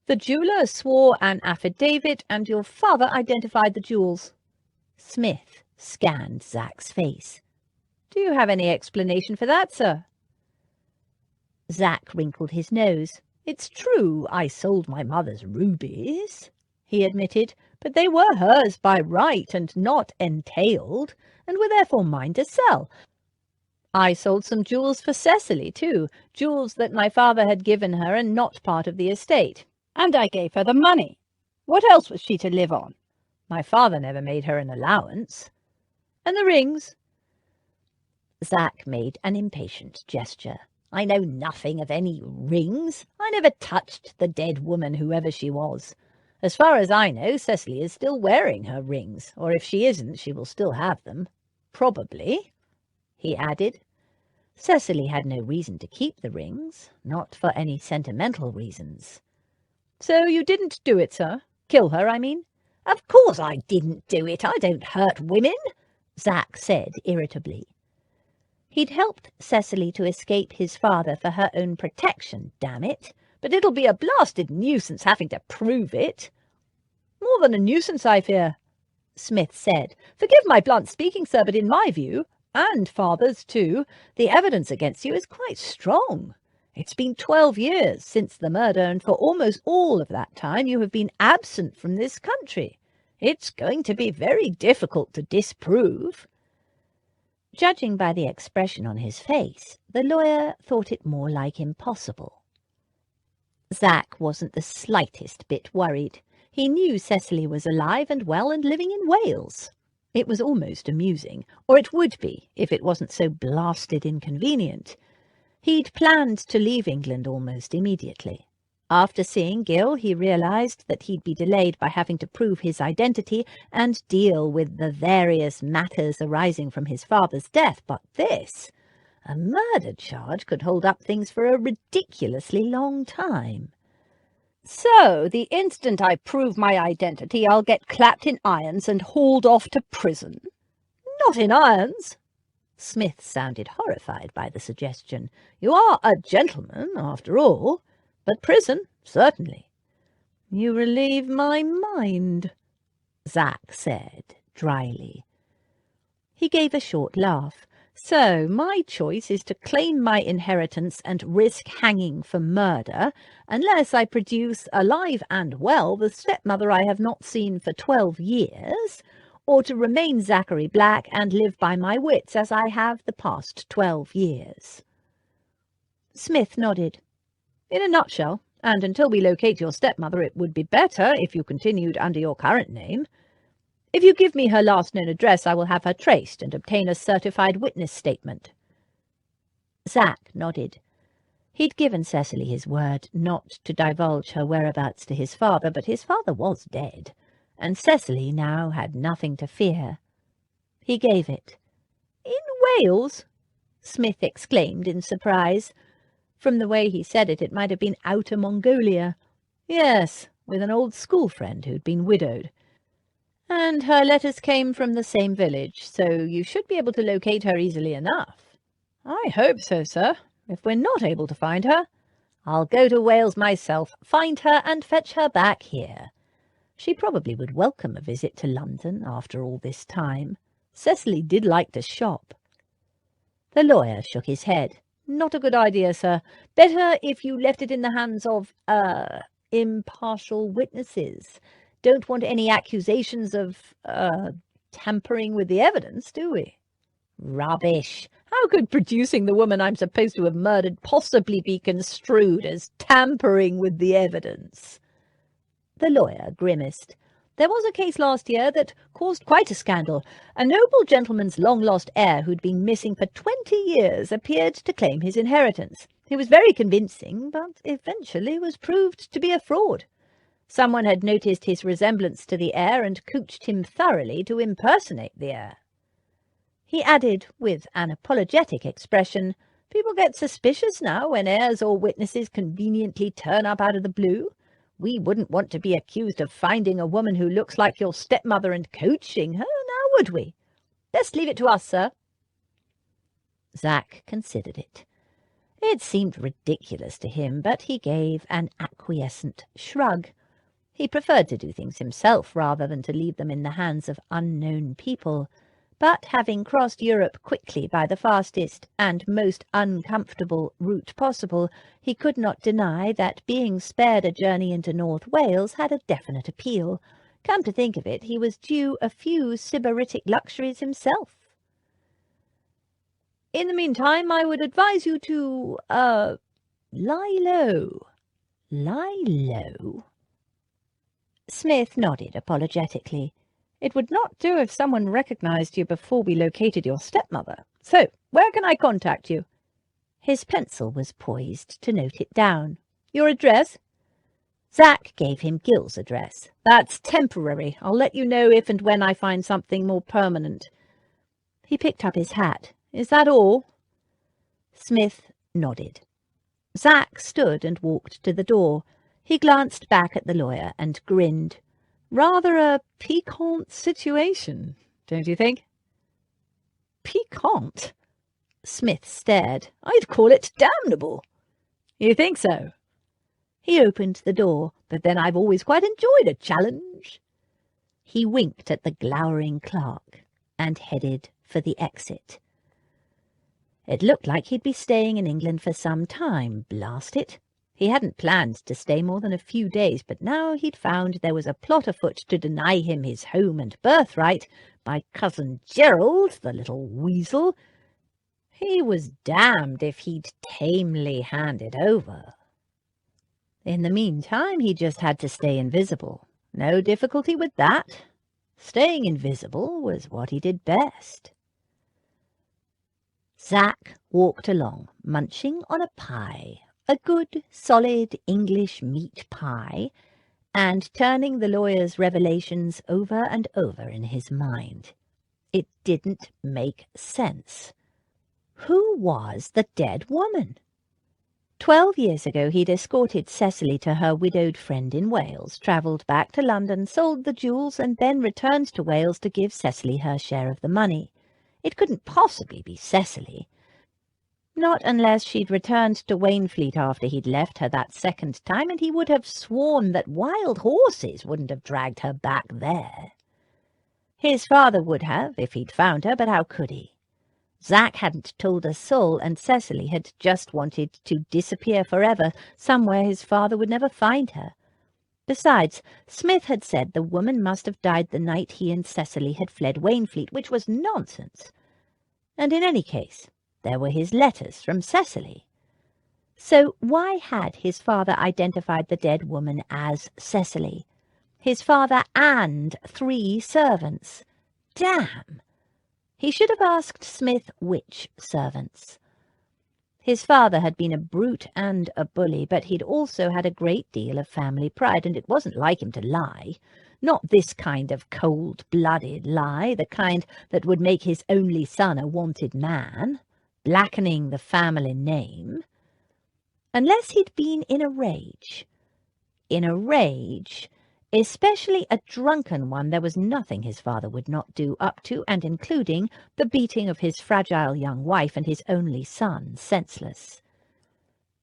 The jeweller swore an affidavit, and your father identified the jewels." Smith scanned Zack's face. "Do you have any explanation for that, sir?" Zack wrinkled his nose. "It's true I sold my mother's rubies," he admitted, "but they were hers by right and not entailed, and were therefore mine to sell. I sold some jewels for Cecily, too, jewels that my father had given her and not part of the estate. And I gave her the money. What else was she to live on? My father never made her an allowance. And the rings?" Zack made an impatient gesture. "I know nothing of any rings. I never touched the dead woman, whoever she was. As far as I know, Cecily is still wearing her rings, or if she isn't, she will still have them. Probably," he added. "Cecily had no reason to keep the rings, not for any sentimental reasons." "So you didn't do it, sir? Kill her, I mean?" "Of course I didn't do it. I don't hurt women," Zack said irritably. He'd helped Cecily to escape his father for her own protection, damn it. But it'll be a blasted nuisance having to prove it. More than a nuisance, I fear, Smith said. Forgive my blunt speaking, sir, but in my view, and father's too, the evidence against you is quite strong. It's been 12 years since the murder, and for almost all of that time you have been absent from this country. It's going to be very difficult to disprove. Judging by the expression on his face, the lawyer thought it more like impossible. Zach wasn't the slightest bit worried. He knew Cecily was alive and well and living in Wales. It was almost amusing, or it would be if it wasn't so blasted inconvenient. He'd planned to leave England almost immediately. After seeing Gil, he realised that he'd be delayed by having to prove his identity and deal with the various matters arising from his father's death. But this, a murder charge, could hold up things for a ridiculously long time. So, the instant I prove my identity, I'll get clapped in irons and hauled off to prison? Not in irons. Smith sounded horrified by the suggestion. You are a gentleman, after all, but prison, certainly. You relieve my mind, Zach said dryly. He gave a short laugh. So, my choice is to claim my inheritance and risk hanging for murder, unless I produce, alive and well, the stepmother I have not seen for 12 years, or to remain Zachary Black and live by my wits as I have the past 12 years. Smith nodded. In a nutshell, and until we locate your stepmother, it would be better if you continued under your current name. If you give me her last known address, I will have her traced and obtain a certified witness statement. Zach nodded. He'd given Cecily his word not to divulge her whereabouts to his father, but his father was dead, and Cecily now had nothing to fear. He gave it. In Wales? Smith exclaimed in surprise. From the way he said it, it might have been Outer Mongolia. Yes, with an old school friend who'd been widowed. And her letters came from the same village, so you should be able to locate her easily enough. I hope so, sir. If we're not able to find her, I'll go to Wales myself, find her and fetch her back here. She probably would welcome a visit to London after all this time. Cecily did like to shop. The lawyer shook his head. Not a good idea, sir. Better if you left it in the hands of, impartial witnesses. Don't want any accusations of, tampering with the evidence, do we? Rubbish. How could producing the woman I'm supposed to have murdered possibly be construed as tampering with the evidence? The lawyer grimaced. There was a case last year that caused quite a scandal. A noble gentleman's long-lost heir who'd been missing for 20 years appeared to claim his inheritance. He was very convincing, but eventually was proved to be a fraud. Someone had noticed his resemblance to the heir and coached him thoroughly to impersonate the heir. He added, with an apologetic expression, "People get suspicious now when heirs or witnesses conveniently turn up out of the blue. We wouldn't want to be accused of finding a woman who looks like your stepmother and coaching her, now would we? Best leave it to us, sir." Zach considered it. It seemed ridiculous to him, but he gave an acquiescent shrug. He preferred to do things himself rather than to leave them in the hands of unknown people. But having crossed Europe quickly by the fastest and most uncomfortable route possible, he could not deny that being spared a journey into North Wales had a definite appeal. Come to think of it, he was due a few sybaritic luxuries himself. In the meantime, I would advise you to, lie low. Lie low? Smith nodded apologetically. It would not do if someone recognized you before we located your stepmother. So, where can I contact you? His pencil was poised to note it down. Your address? Zach gave him Gil's address. That's temporary. I'll let you know if and when I find something more permanent. He picked up his hat. Is that all? Smith nodded. Zach stood and walked to the door. He glanced back at the lawyer and grinned. Rather a piquant situation, don't you think? Piquant? Smith stared. "I'd call it damnable." "You think so?" He opened the door. "But then I've always quite enjoyed a challenge." He winked at the glowering clerk and headed for the exit. It looked like he'd be staying in England for some time, blast it. He hadn't planned to stay more than a few days, but now he'd found there was a plot afoot to deny him his home and birthright by cousin Gerald, the little weasel. He was damned if he'd tamely hand it over. In the meantime, he just had to stay invisible. No difficulty with that. Staying invisible was what he did best. Zach walked along, munching on a pie, a good, solid English meat pie, and turning the lawyer's revelations over and over in his mind. It didn't make sense. Who was the dead woman? 12 years ago he'd escorted Cecily to her widowed friend in Wales, travelled back to London, sold the jewels, and then returned to Wales to give Cecily her share of the money. It couldn't possibly be Cecily. Not unless she'd returned to Wainfleet after he'd left her that second time, and he would have sworn that wild horses wouldn't have dragged her back there. His father would have, if he'd found her, but how could he? Zach hadn't told a soul, and Cecily had just wanted to disappear forever, somewhere his father would never find her. Besides, Smith had said the woman must have died the night he and Cecily had fled Wainfleet, which was nonsense. And in any case, there were his letters from Cecily. So why had his father identified the dead woman as Cecily? His father and 3 servants. Damn! He should have asked Smith which servants. His father had been a brute and a bully, but he'd also had a great deal of family pride, and it wasn't like him to lie. Not this kind of cold-blooded lie, the kind that would make his only son a wanted man, blackening the family name. Unless he'd been in a rage. In a rage, especially a drunken one, there was nothing his father would not do, up to and including the beating of his fragile young wife and his only son, senseless.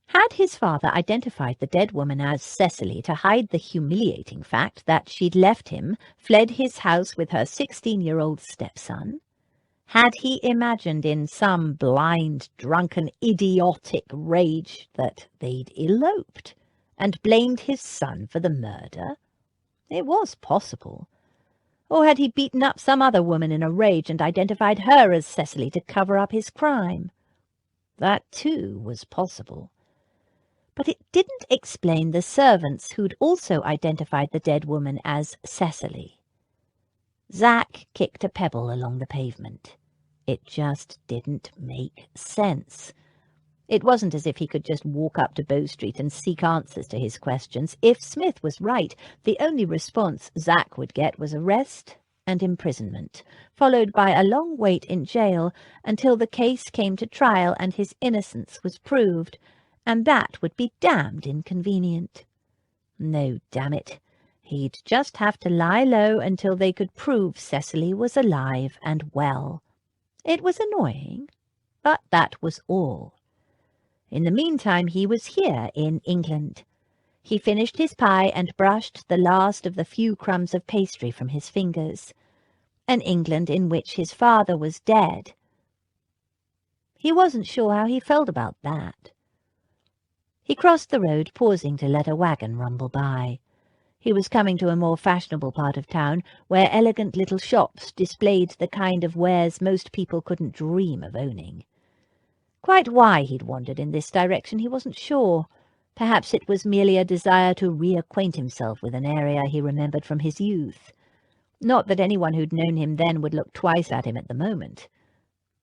Had his father identified the dead woman as Cecily to hide the humiliating fact that she'd left him, fled his house with her 16-year-old stepson? Had he imagined in some blind, drunken, idiotic rage that they'd eloped, and blamed his son for the murder? It was possible. Or had he beaten up some other woman in a rage and identified her as Cecily to cover up his crime? That, too, was possible. But it didn't explain the servants who'd also identified the dead woman as Cecily. Zach kicked a pebble along the pavement. It just didn't make sense. It wasn't as if he could just walk up to Bow Street and seek answers to his questions. If Smith was right, the only response Zach would get was arrest and imprisonment, followed by a long wait in jail until the case came to trial and his innocence was proved, and that would be damned inconvenient. No, damn it. He'd just have to lie low until they could prove Cecily was alive and well. It was annoying, but that was all. In the meantime, he was here in England. He finished his pie and brushed the last of the few crumbs of pastry from his fingers. An England in which his father was dead. He wasn't sure how he felt about that. He crossed the road, pausing to let a wagon rumble by. He was coming to a more fashionable part of town, where elegant little shops displayed the kind of wares most people couldn't dream of owning. Quite why he'd wandered in this direction he wasn't sure. Perhaps it was merely a desire to reacquaint himself with an area he remembered from his youth. Not that anyone who'd known him then would look twice at him at the moment.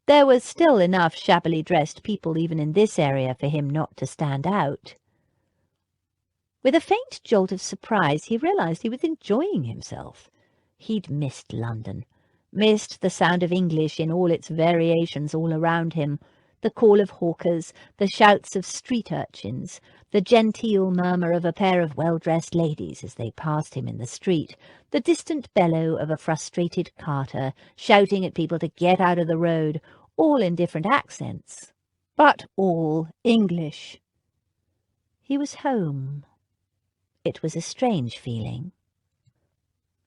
There was still enough shabbily dressed people even in this area for him not to stand out. With a faint jolt of surprise, he realized he was enjoying himself. He'd missed London, missed the sound of English in all its variations all around him, the call of hawkers, the shouts of street urchins, the genteel murmur of a pair of well-dressed ladies as they passed him in the street, the distant bellow of a frustrated carter shouting at people to get out of the road, all in different accents, but all English. He was home. It was a strange feeling.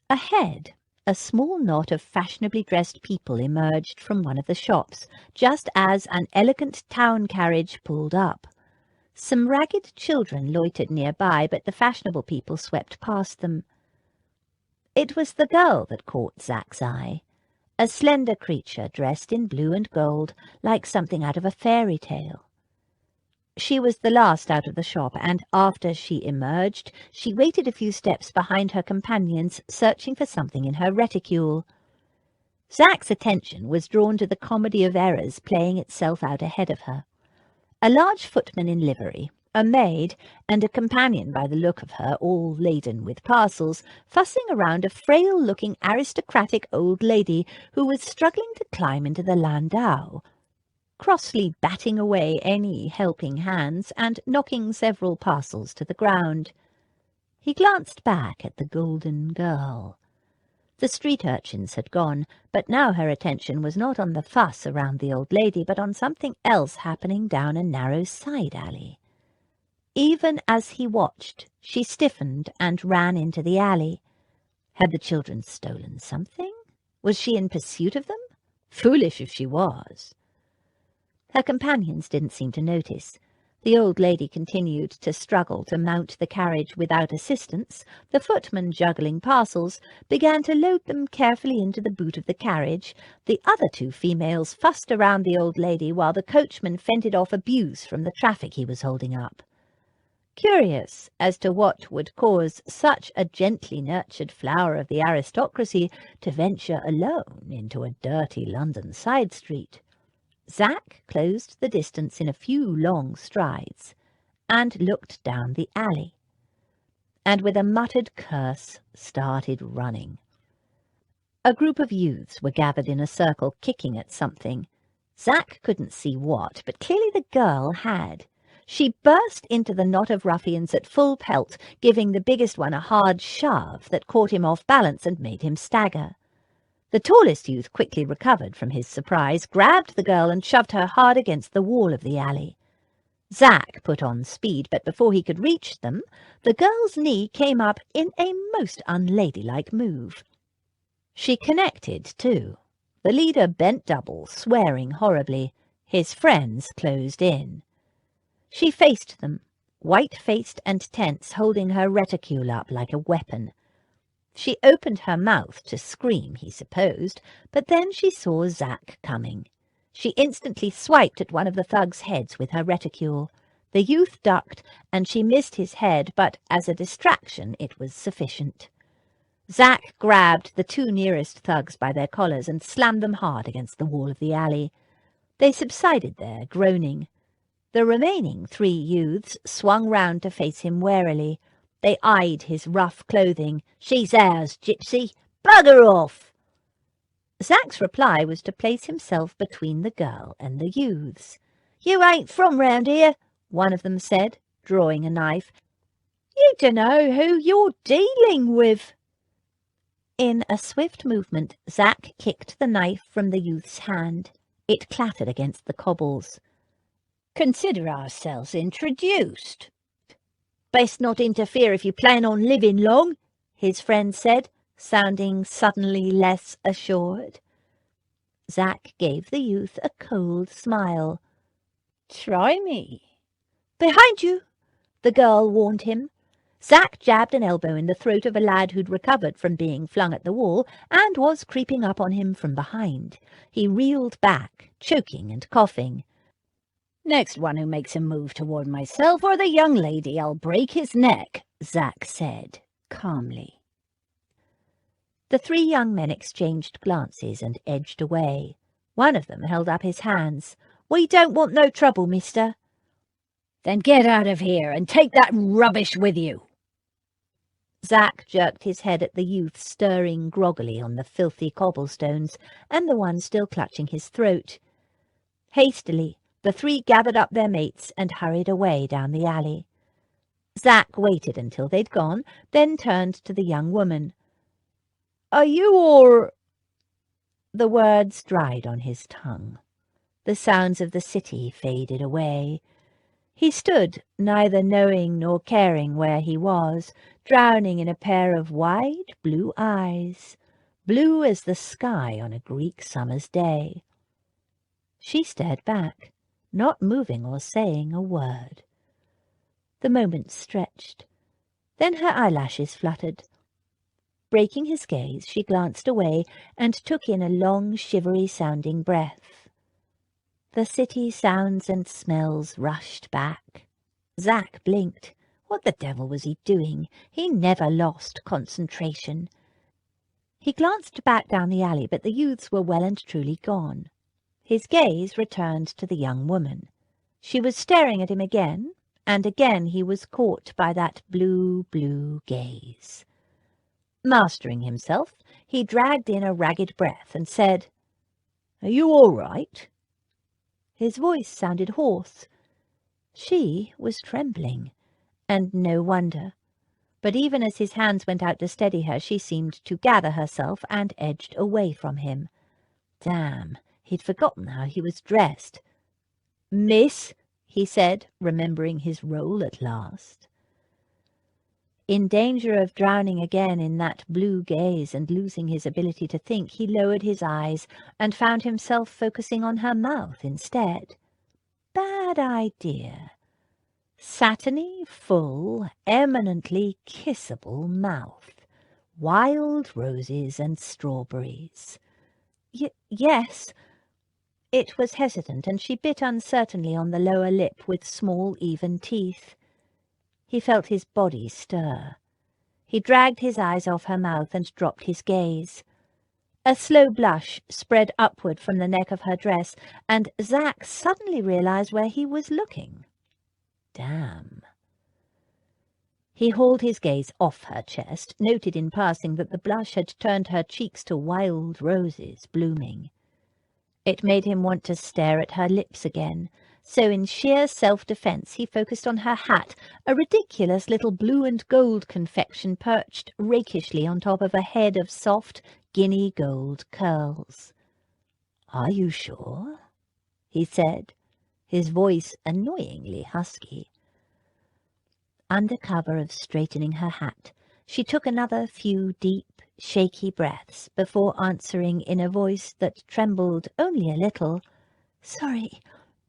Ahead, a small knot of fashionably dressed people emerged from one of the shops, just as an elegant town carriage pulled up. Some ragged children loitered nearby, but the fashionable people swept past them. It was the girl that caught Zach's eye, a slender creature dressed in blue and gold, like something out of a fairy tale. She was the last out of the shop, and after she emerged, she waited a few steps behind her companions, searching for something in her reticule. Zach's attention was drawn to the comedy of errors playing itself out ahead of her. A large footman in livery, a maid, and a companion by the look of her, all laden with parcels, fussing around a frail-looking aristocratic old lady who was struggling to climb into the landau, crossly batting away any helping hands and knocking several parcels to the ground. He glanced back at the golden girl. The street urchins had gone, but now her attention was not on the fuss around the old lady, but on something else happening down a narrow side alley. Even as he watched, she stiffened and ran into the alley. Had the children stolen something? Was she in pursuit of them? Foolish if she was. Her companions didn't seem to notice. The old lady continued to struggle to mount the carriage without assistance. The footman, juggling parcels, began to load them carefully into the boot of the carriage. The other two females fussed around the old lady while the coachman fended off abuse from the traffic he was holding up. Curious as to what would cause such a gently nurtured flower of the aristocracy to venture alone into a dirty London side street, Zach closed the distance in a few long strides and looked down the alley, and with a muttered curse started running. A group of youths were gathered in a circle kicking at something. Zach couldn't see what, but clearly the girl had. She burst into the knot of ruffians at full pelt, giving the biggest one a hard shove that caught him off balance and made him stagger. The tallest youth quickly recovered from his surprise, grabbed the girl and shoved her hard against the wall of the alley. Zach put on speed, but before he could reach them, the girl's knee came up in a most unladylike move. She connected, too. The leader bent double, swearing horribly. His friends closed in. She faced them, white-faced and tense, holding her reticule up like a weapon. She opened her mouth to scream, he supposed, but then she saw Zach coming. She instantly swiped at one of the thugs' heads with her reticule. The youth ducked, and she missed his head, but as a distraction it was sufficient. Zach grabbed the two nearest thugs by their collars and slammed them hard against the wall of the alley. They subsided there, groaning. The remaining three youths swung round to face him warily. They eyed his rough clothing. "She's ours, gypsy. Bugger off!" Zach's reply was to place himself between the girl and the youths. "You ain't from round here," one of them said, drawing a knife. "You dunno who you're dealing with." In a swift movement, Zach kicked the knife from the youth's hand. It clattered against the cobbles. "Consider ourselves introduced." "Best not interfere if you plan on living long," his friend said, sounding suddenly less assured. Zach gave the youth a cold smile. "Try me." "Behind you," the girl warned him. Zach jabbed an elbow in the throat of a lad who'd recovered from being flung at the wall and was creeping up on him from behind. He reeled back, choking and coughing. "Next one who makes a move toward myself or the young lady, I'll break his neck," Zach said, calmly. The three young men exchanged glances and edged away. One of them held up his hands. "We don't want no trouble, mister." "Then get out of here and take that rubbish with you." Zach jerked his head at the youth stirring groggily on the filthy cobblestones and the one still clutching his throat. Hastily, the three gathered up their mates and hurried away down the alley. Zach waited until they'd gone, then turned to the young woman. "Are you all—" The words dried on his tongue. The sounds of the city faded away. He stood, neither knowing nor caring where he was, drowning in a pair of wide blue eyes, blue as the sky on a Greek summer's day. She stared back, not moving or saying a word. The moments stretched. Then her eyelashes fluttered. Breaking his gaze, she glanced away and took in a long, shivery-sounding breath. The city sounds and smells rushed back. Zach blinked. What the devil was he doing? He never lost concentration. He glanced back down the alley, but the youths were well and truly gone. His gaze returned to the young woman. She was staring at him again, and again he was caught by that blue gaze. Mastering himself, he dragged in a ragged breath and said, "Are you all right?" His voice sounded hoarse. She was trembling, and no wonder. But even as his hands went out to steady her, she seemed to gather herself and edged away from him. Damn, he'd forgotten how he was dressed. "Miss," he said, remembering his role at last. In danger of drowning again in that blue gaze and losing his ability to think, he lowered his eyes and found himself focusing on her mouth instead. Bad idea. Satiny, full, eminently kissable mouth. Wild roses and strawberries. Yes. It was hesitant, and she bit uncertainly on the lower lip with small, even teeth. He felt his body stir. He dragged his eyes off her mouth and dropped his gaze. A slow blush spread upward from the neck of her dress, and Zach suddenly realized where he was looking. Damn. He hauled his gaze off her chest, noted in passing that the blush had turned her cheeks to wild roses blooming. It made him want to stare at her lips again, so in sheer self-defence he focused on her hat, a ridiculous little blue and gold confection perched rakishly on top of a head of soft guinea gold curls. "Are you sure?" he said, his voice annoyingly husky. Under cover of straightening her hat, she took another few deep, shaky breaths before answering in a voice that trembled only a little, "Sorry.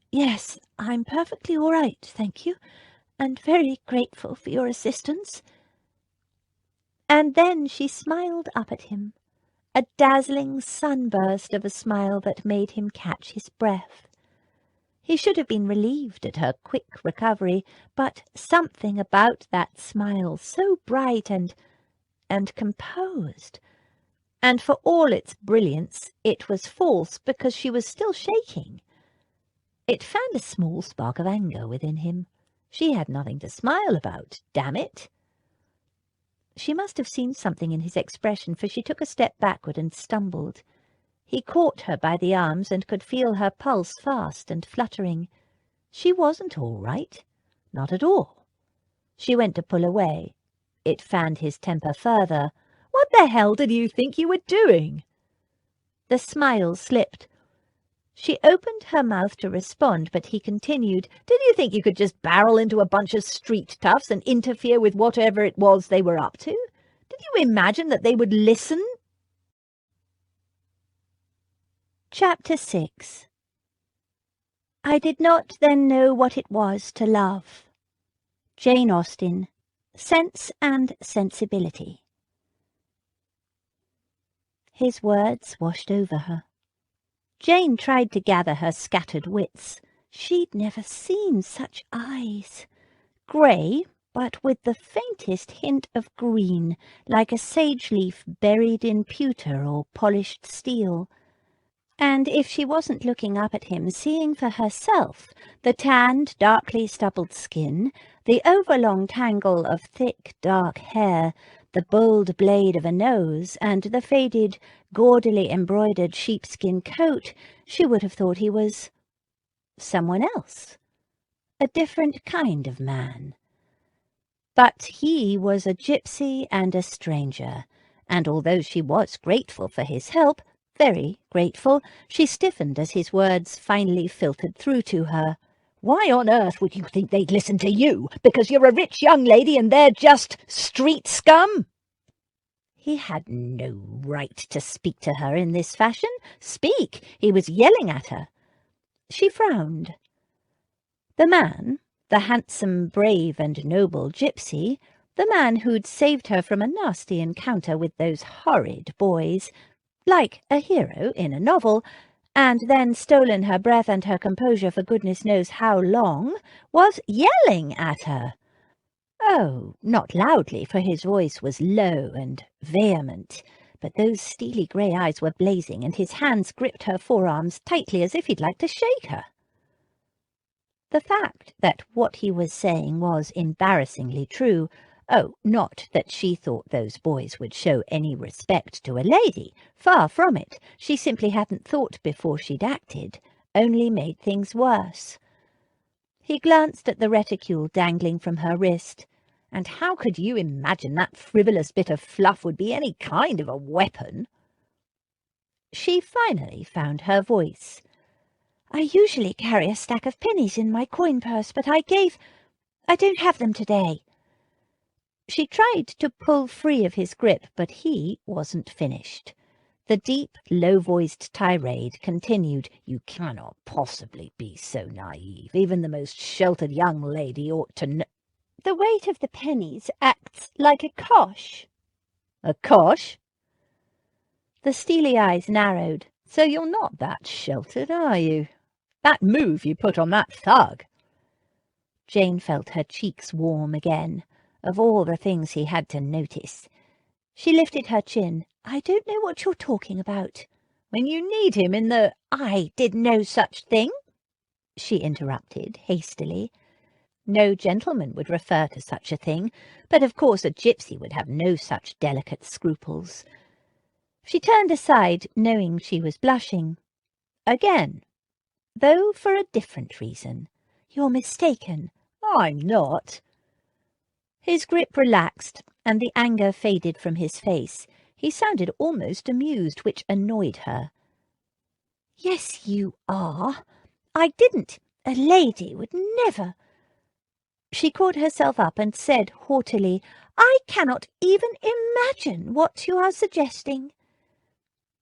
Yes, I'm perfectly all right, thank you, and very grateful for your assistance." And then she smiled up at him, a dazzling sunburst of a smile that made him catch his breath. He should have been relieved at her quick recovery, but something about that smile so bright and composed, and for all its brilliance it was false because she was still shaking. It fanned a small spark of anger within him. She had nothing to smile about, damn it. She must have seen something in his expression, for she took a step backward and stumbled. He caught her by the arms and could feel her pulse fast and fluttering. She wasn't all right. Not at all. She went to pull away. It fanned his temper further. "What the hell did you think you were doing?" The smile slipped. She opened her mouth to respond, but he continued, "Did you think you could just barrel into a bunch of street toughs and interfere with whatever it was they were up to? Did you imagine that they would listen?" Chapter 6. I did not then know what it was to love. Jane Austen, Sense and Sensibility. His words washed over her. Jane tried to gather her scattered wits. She'd never seen such eyes. Grey, but with the faintest hint of green, like a sage-leaf buried in pewter or polished steel. And if she wasn't looking up at him, seeing for herself the tanned, darkly stubbled skin, the overlong tangle of thick, dark hair, the bold blade of a nose, and the faded, gaudily embroidered sheepskin coat, she would have thought he was someone else, a different kind of man. But he was a gypsy and a stranger, and although she was grateful for his help, Very grateful, she stiffened as his words finally filtered through to her. Why on earth would you think they'd listen to you? Because you're a rich young lady and they're just street scum? He had no right to speak to her in this fashion. Speak! He was yelling at her. She frowned. The man, the handsome, brave and noble gypsy, the man who'd saved her from a nasty encounter with those horrid boys, like a hero in a novel, and then stolen her breath and her composure for goodness knows how long, was yelling at her. Oh, not loudly, for his voice was low and vehement, but those steely grey eyes were blazing, and his hands gripped her forearms tightly as if he'd like to shake her. The fact that what he was saying was embarrassingly true, oh, not that she thought those boys would show any respect to a lady, far from it, she simply hadn't thought before she'd acted, only made things worse. He glanced at the reticule dangling from her wrist. And how could you imagine that frivolous bit of fluff would be any kind of a weapon? She finally found her voice. I usually carry a stack of pennies in my coin purse, but I don't have them today. She tried to pull free of his grip, but he wasn't finished. The deep, low-voiced tirade continued. You cannot possibly be so naive. Even the most sheltered young lady ought to know. The weight of the pennies acts like a cosh. A cosh? The steely eyes narrowed. So you're not that sheltered, are you? That move you put on that thug. Jane felt her cheeks warm again. Of all the things he had to notice. She lifted her chin. I don't know what you're talking about. When you need him in the... I did no such thing, she interrupted hastily. No gentleman would refer to such a thing, but of course a gypsy would have no such delicate scruples. She turned aside, knowing she was blushing. Again, though for a different reason. You're mistaken. I'm not. His grip relaxed, and the anger faded from his face. He sounded almost amused, which annoyed her. Yes, you are. I didn't. A lady would never. She caught herself up and said haughtily, I cannot even imagine what you are suggesting.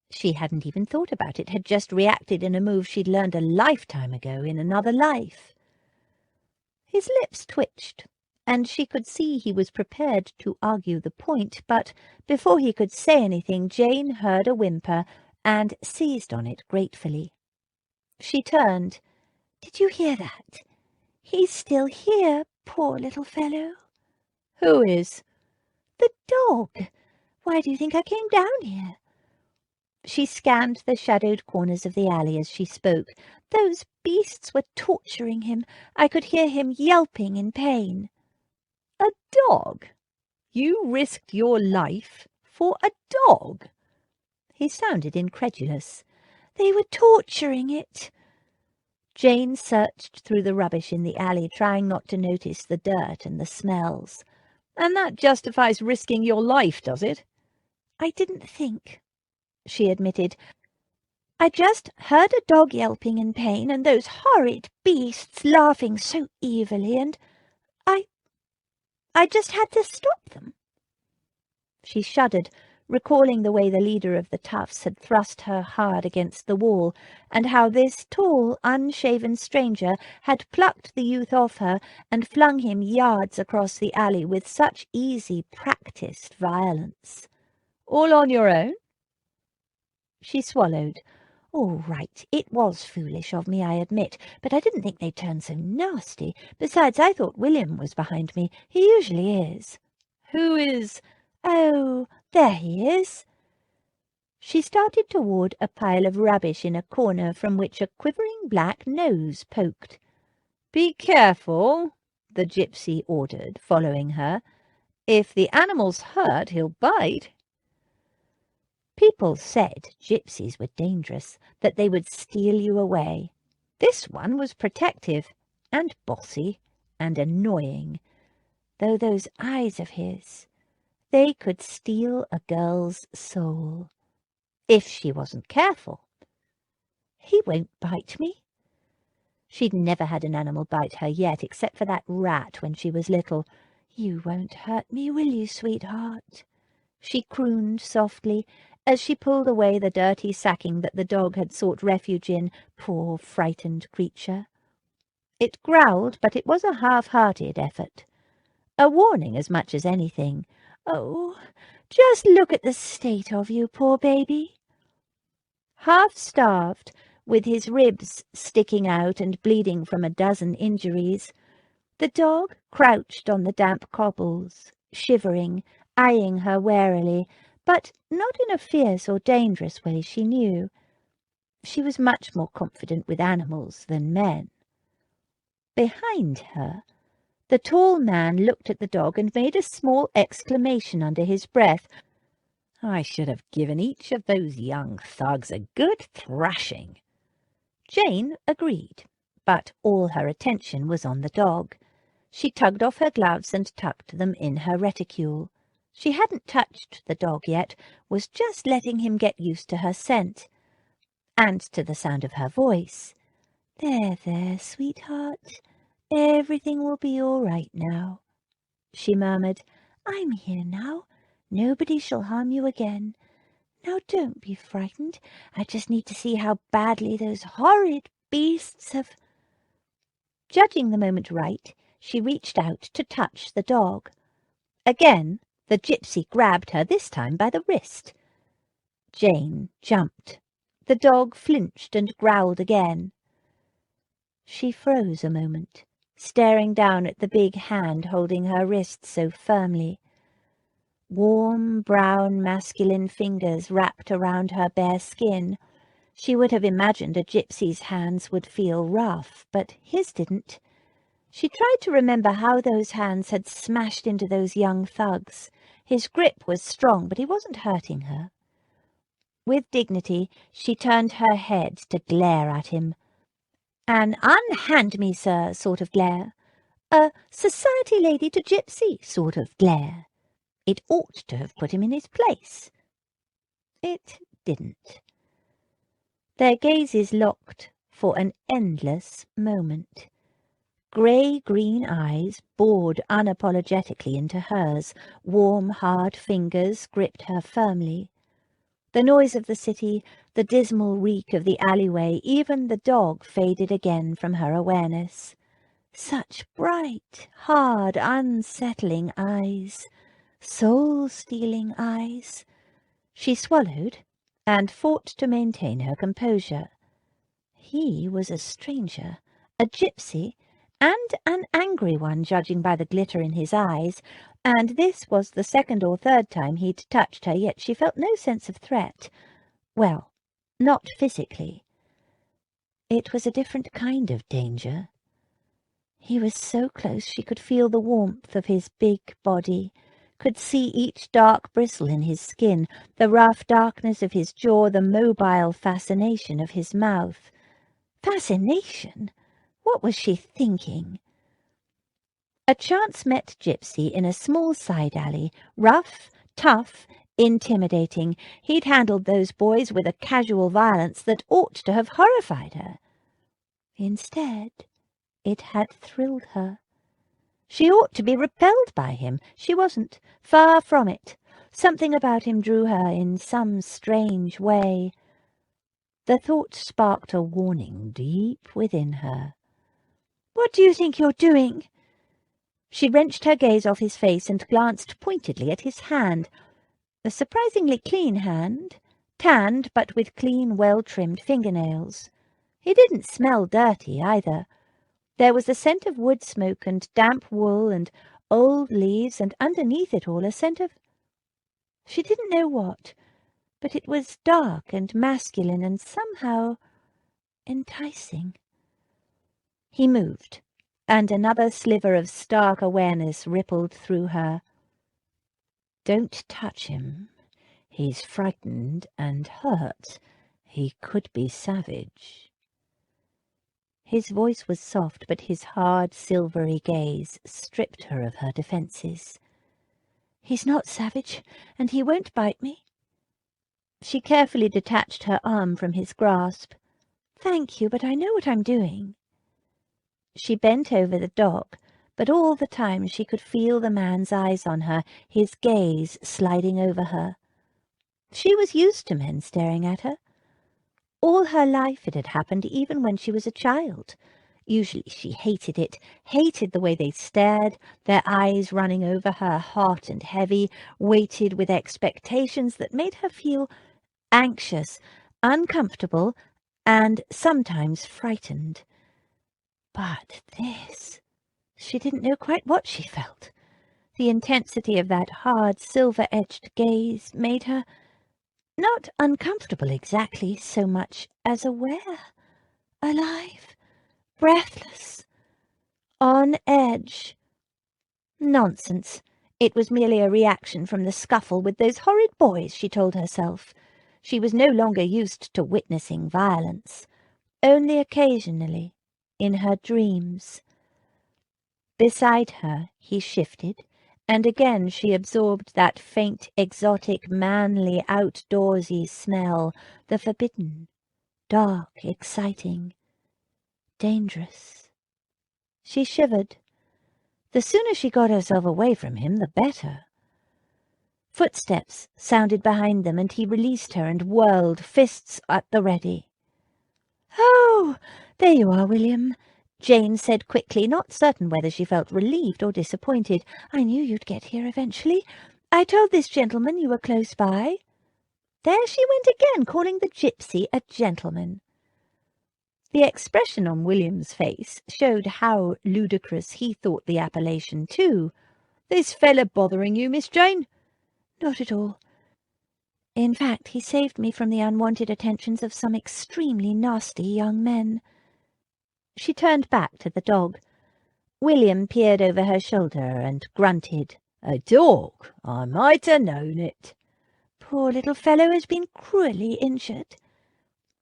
She hadn't even thought about it, had just reacted in a move she'd learned a lifetime ago in another life. His lips twitched, and she could see he was prepared to argue the point, but before he could say anything, Jane heard a whimper and seized on it gratefully. She turned. Did you hear that? He's still here, poor little fellow. Who is? The dog. Why do you think I came down here? She scanned the shadowed corners of the alley as she spoke. Those beasts were torturing him. I could hear him yelping in pain. A dog? You risked your life for a dog? He sounded incredulous. They were torturing it. Jane searched through the rubbish in the alley, trying not to notice the dirt and the smells. And that justifies risking your life, does it? I didn't think, she admitted. I just heard a dog yelping in pain and those horrid beasts laughing so evilly, and I just had to stop them. She shuddered, recalling the way the leader of the toughs had thrust her hard against the wall, and how this tall, unshaven stranger had plucked the youth off her and flung him yards across the alley with such easy, practised violence. All on your own? She swallowed. All right, it was foolish of me, I admit, but I didn't think they'd turn so nasty. Besides, I thought William was behind me. He usually is. Who is? Oh, there he is. She started toward a pile of rubbish in a corner from which a quivering black nose poked. Be careful, the gypsy ordered, following her. If the animal's hurt, he'll bite. People said gypsies were dangerous, that they would steal you away. This one was protective and bossy and annoying, though those eyes of his, they could steal a girl's soul. if she wasn't careful. He won't bite me. She'd never had an animal bite her yet, except for that rat when she was little. You won't hurt me, will you, sweetheart? She crooned softly as she pulled away the dirty sacking that the dog had sought refuge in, poor frightened creature. It growled, but it was a half-hearted effort. A warning as much as anything. Oh, just look at the state of you, poor baby. Half-starved, with his ribs sticking out and bleeding from a dozen injuries, the dog crouched on the damp cobbles, shivering, eyeing her warily, but not in a fierce or dangerous way, she knew. She was much more confident with animals than men. Behind her, the tall man looked at the dog and made a small exclamation under his breath. I should have given each of those young thugs a good thrashing. Jane agreed, but all her attention was on the dog. She tugged off her gloves and tucked them in her reticule. She hadn't touched the dog yet, was just letting him get used to her scent, and to the sound of her voice. There, there, sweetheart. Everything will be all right now, she murmured. I'm here now. Nobody shall harm you again. Now don't be frightened. I just need to see how badly those horrid beasts have... Judging the moment right, she reached out to touch the dog. Again, the gypsy grabbed her, this time by the wrist. Jane jumped. The dog flinched and growled again. She froze a moment, staring down at the big hand holding her wrist so firmly. Warm, brown, masculine fingers wrapped around her bare skin. She would have imagined a gypsy's hands would feel rough, but his didn't. She tried to remember how those hands had smashed into those young thugs. His grip was strong, but he wasn't hurting her. With dignity, she turned her head to glare at him. An unhand me, sir, sort of glare. A society lady to gypsy sort of glare. It ought to have put him in his place. It didn't. Their gazes locked for an endless moment. Grey-green eyes bored unapologetically into hers. Warm, hard fingers gripped her firmly. The noise of the city, the dismal reek of the alleyway, even the dog faded again from her awareness. Such bright, hard, unsettling eyes. Soul-stealing eyes. She swallowed and fought to maintain her composure. He was a stranger, a gypsy, and an angry one, judging by the glitter in his eyes, and this was the second or third time he'd touched her, yet she felt no sense of threat. Well, not physically. It was a different kind of danger. He was so close she could feel the warmth of his big body, could see each dark bristle in his skin, the rough darkness of his jaw, the mobile fascination of his mouth. Fascination? What was she thinking? A chance-met gypsy in a small side alley, rough, tough, intimidating. He'd handled those boys with a casual violence that ought to have horrified her. Instead, it had thrilled her. She ought to be repelled by him. She wasn't. Far from it. Something about him drew her in some strange way. The thought sparked a warning deep within her. "What do you think you're doing?" She wrenched her gaze off his face and glanced pointedly at his hand. A surprisingly clean hand, tanned but with clean, well-trimmed fingernails. He didn't smell dirty either. There was a scent of wood smoke and damp wool and old leaves, and underneath it all a scent of... She didn't know what, but it was dark and masculine and somehow enticing. He moved, and another sliver of stark awareness rippled through her. Don't touch him. He's frightened and hurt. He could be savage. His voice was soft, but his hard, silvery gaze stripped her of her defences. He's not savage, and he won't bite me. She carefully detached her arm from his grasp. "Thank you, but I know what I'm doing." She bent over the dog, but all the time she could feel the man's eyes on her, his gaze sliding over her. She was used to men staring at her. All her life it had happened, even when she was a child. Usually she hated it, hated the way they stared, their eyes running over her, hot and heavy, weighted with expectations that made her feel anxious, uncomfortable, and sometimes frightened. But this, she didn't know quite what she felt. The intensity of that hard, silver-edged gaze made her not uncomfortable exactly so much as aware, alive, breathless, on edge. Nonsense. It was merely a reaction from the scuffle with those horrid boys, she told herself. She was no longer used to witnessing violence, only occasionally, in her dreams. Beside her he shifted, and again she absorbed that faint, exotic, manly, outdoorsy smell, the forbidden, dark, exciting, dangerous. She shivered. The sooner she got herself away from him, the better. Footsteps sounded behind them, and he released her and whirled, fists at the ready. "Oh, there you are, William," Jane said quickly, not certain whether she felt relieved or disappointed. "I knew you'd get here eventually. I told this gentleman you were close by." There she went again, calling the gypsy a gentleman. The expression on William's face showed how ludicrous he thought the appellation too. "This fella bothering you, Miss Jane?" "Not at all. In fact, he saved me from the unwanted attentions of some extremely nasty young men." She turned back to the dog. William peered over her shoulder and grunted. "A dog? I might have known it." "Poor little fellow has been cruelly injured."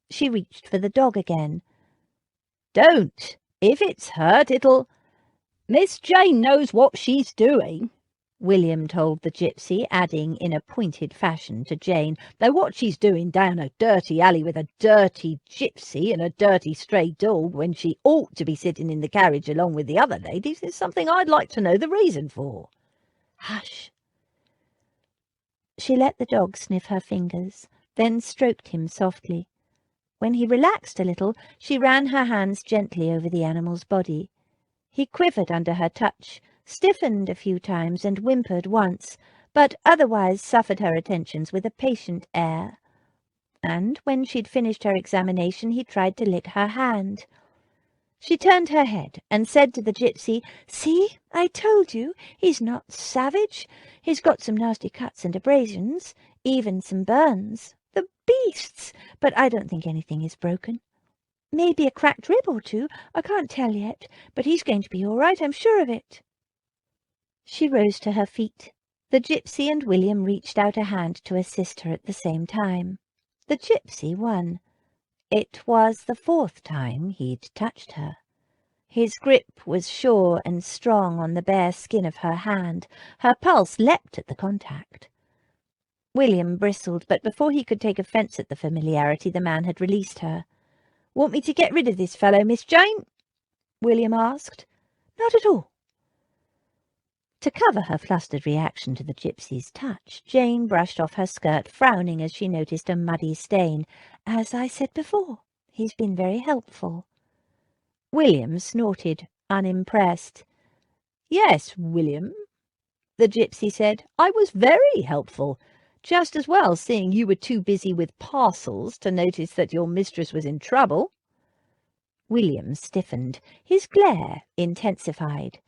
She reached for the dog again. "Don't! If it's hurt, it'll—" "Miss Jane knows what she's doing," William told the gypsy, adding in a pointed fashion to Jane, "though what she's doing down a dirty alley with a dirty gypsy and a dirty stray dog when she ought to be sitting in the carriage along with the other ladies is something I'd like to know the reason for." "Hush." She let the dog sniff her fingers, then stroked him softly. When he relaxed a little, she ran her hands gently over the animal's body. He quivered under her touch, stiffened a few times and whimpered once, but otherwise suffered her attentions with a patient air. And when she'd finished her examination, he tried to lick her hand. She turned her head and said to the gypsy, "See, I told you, he's not savage. He's got some nasty cuts and abrasions, even some burns. The beasts! But I don't think anything is broken. Maybe a cracked rib or two, I can't tell yet, but he's going to be all right, I'm sure of it." She rose to her feet. The gypsy and William reached out a hand to assist her at the same time. The gypsy won. It was the 4th time he'd touched her. His grip was sure and strong on the bare skin of her hand. Her pulse leapt at the contact. William bristled, but before he could take offence at the familiarity, the man had released her. "Want me to get rid of this fellow, Miss Jane?" William asked. "Not at all." To cover her flustered reaction to the gypsy's touch, Jane brushed off her skirt, frowning as she noticed a muddy stain. "As I said before, he's been very helpful." William snorted, unimpressed. "Yes, William," the gypsy said, "I was very helpful. Just as well, seeing you were too busy with parcels to notice that your mistress was in trouble." William stiffened. His glare intensified.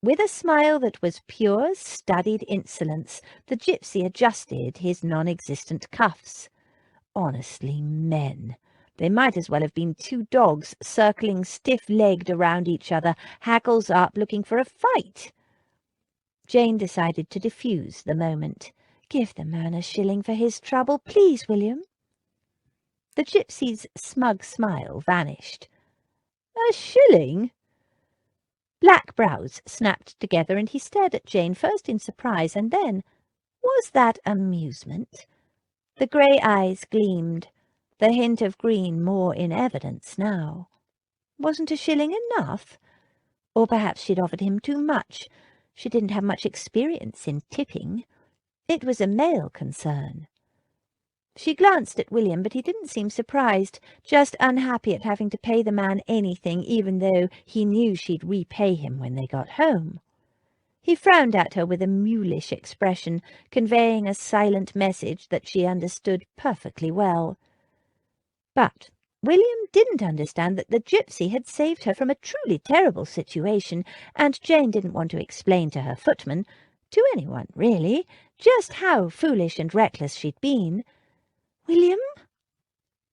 With a smile that was pure, studied insolence, the gypsy adjusted his non-existent cuffs. Honestly, men. They might as well have been 2 dogs circling stiff-legged around each other, hackles up, looking for a fight. Jane decided to defuse the moment. "Give the man a shilling for his trouble, please, William." The gypsy's smug smile vanished. "A shilling?" Black brows snapped together, and he stared at Jane first in surprise and then, was that amusement? The grey eyes gleamed, the hint of green more in evidence now. Wasn't a shilling enough? Or perhaps she'd offered him too much. She didn't have much experience in tipping. It was a male concern. She glanced at William, but he didn't seem surprised, just unhappy at having to pay the man anything, even though he knew she'd repay him when they got home. He frowned at her with a mulish expression, conveying a silent message that she understood perfectly well. But William didn't understand that the gypsy had saved her from a truly terrible situation, and Jane didn't want to explain to her footman, to anyone really, just how foolish and reckless she'd been. "William?"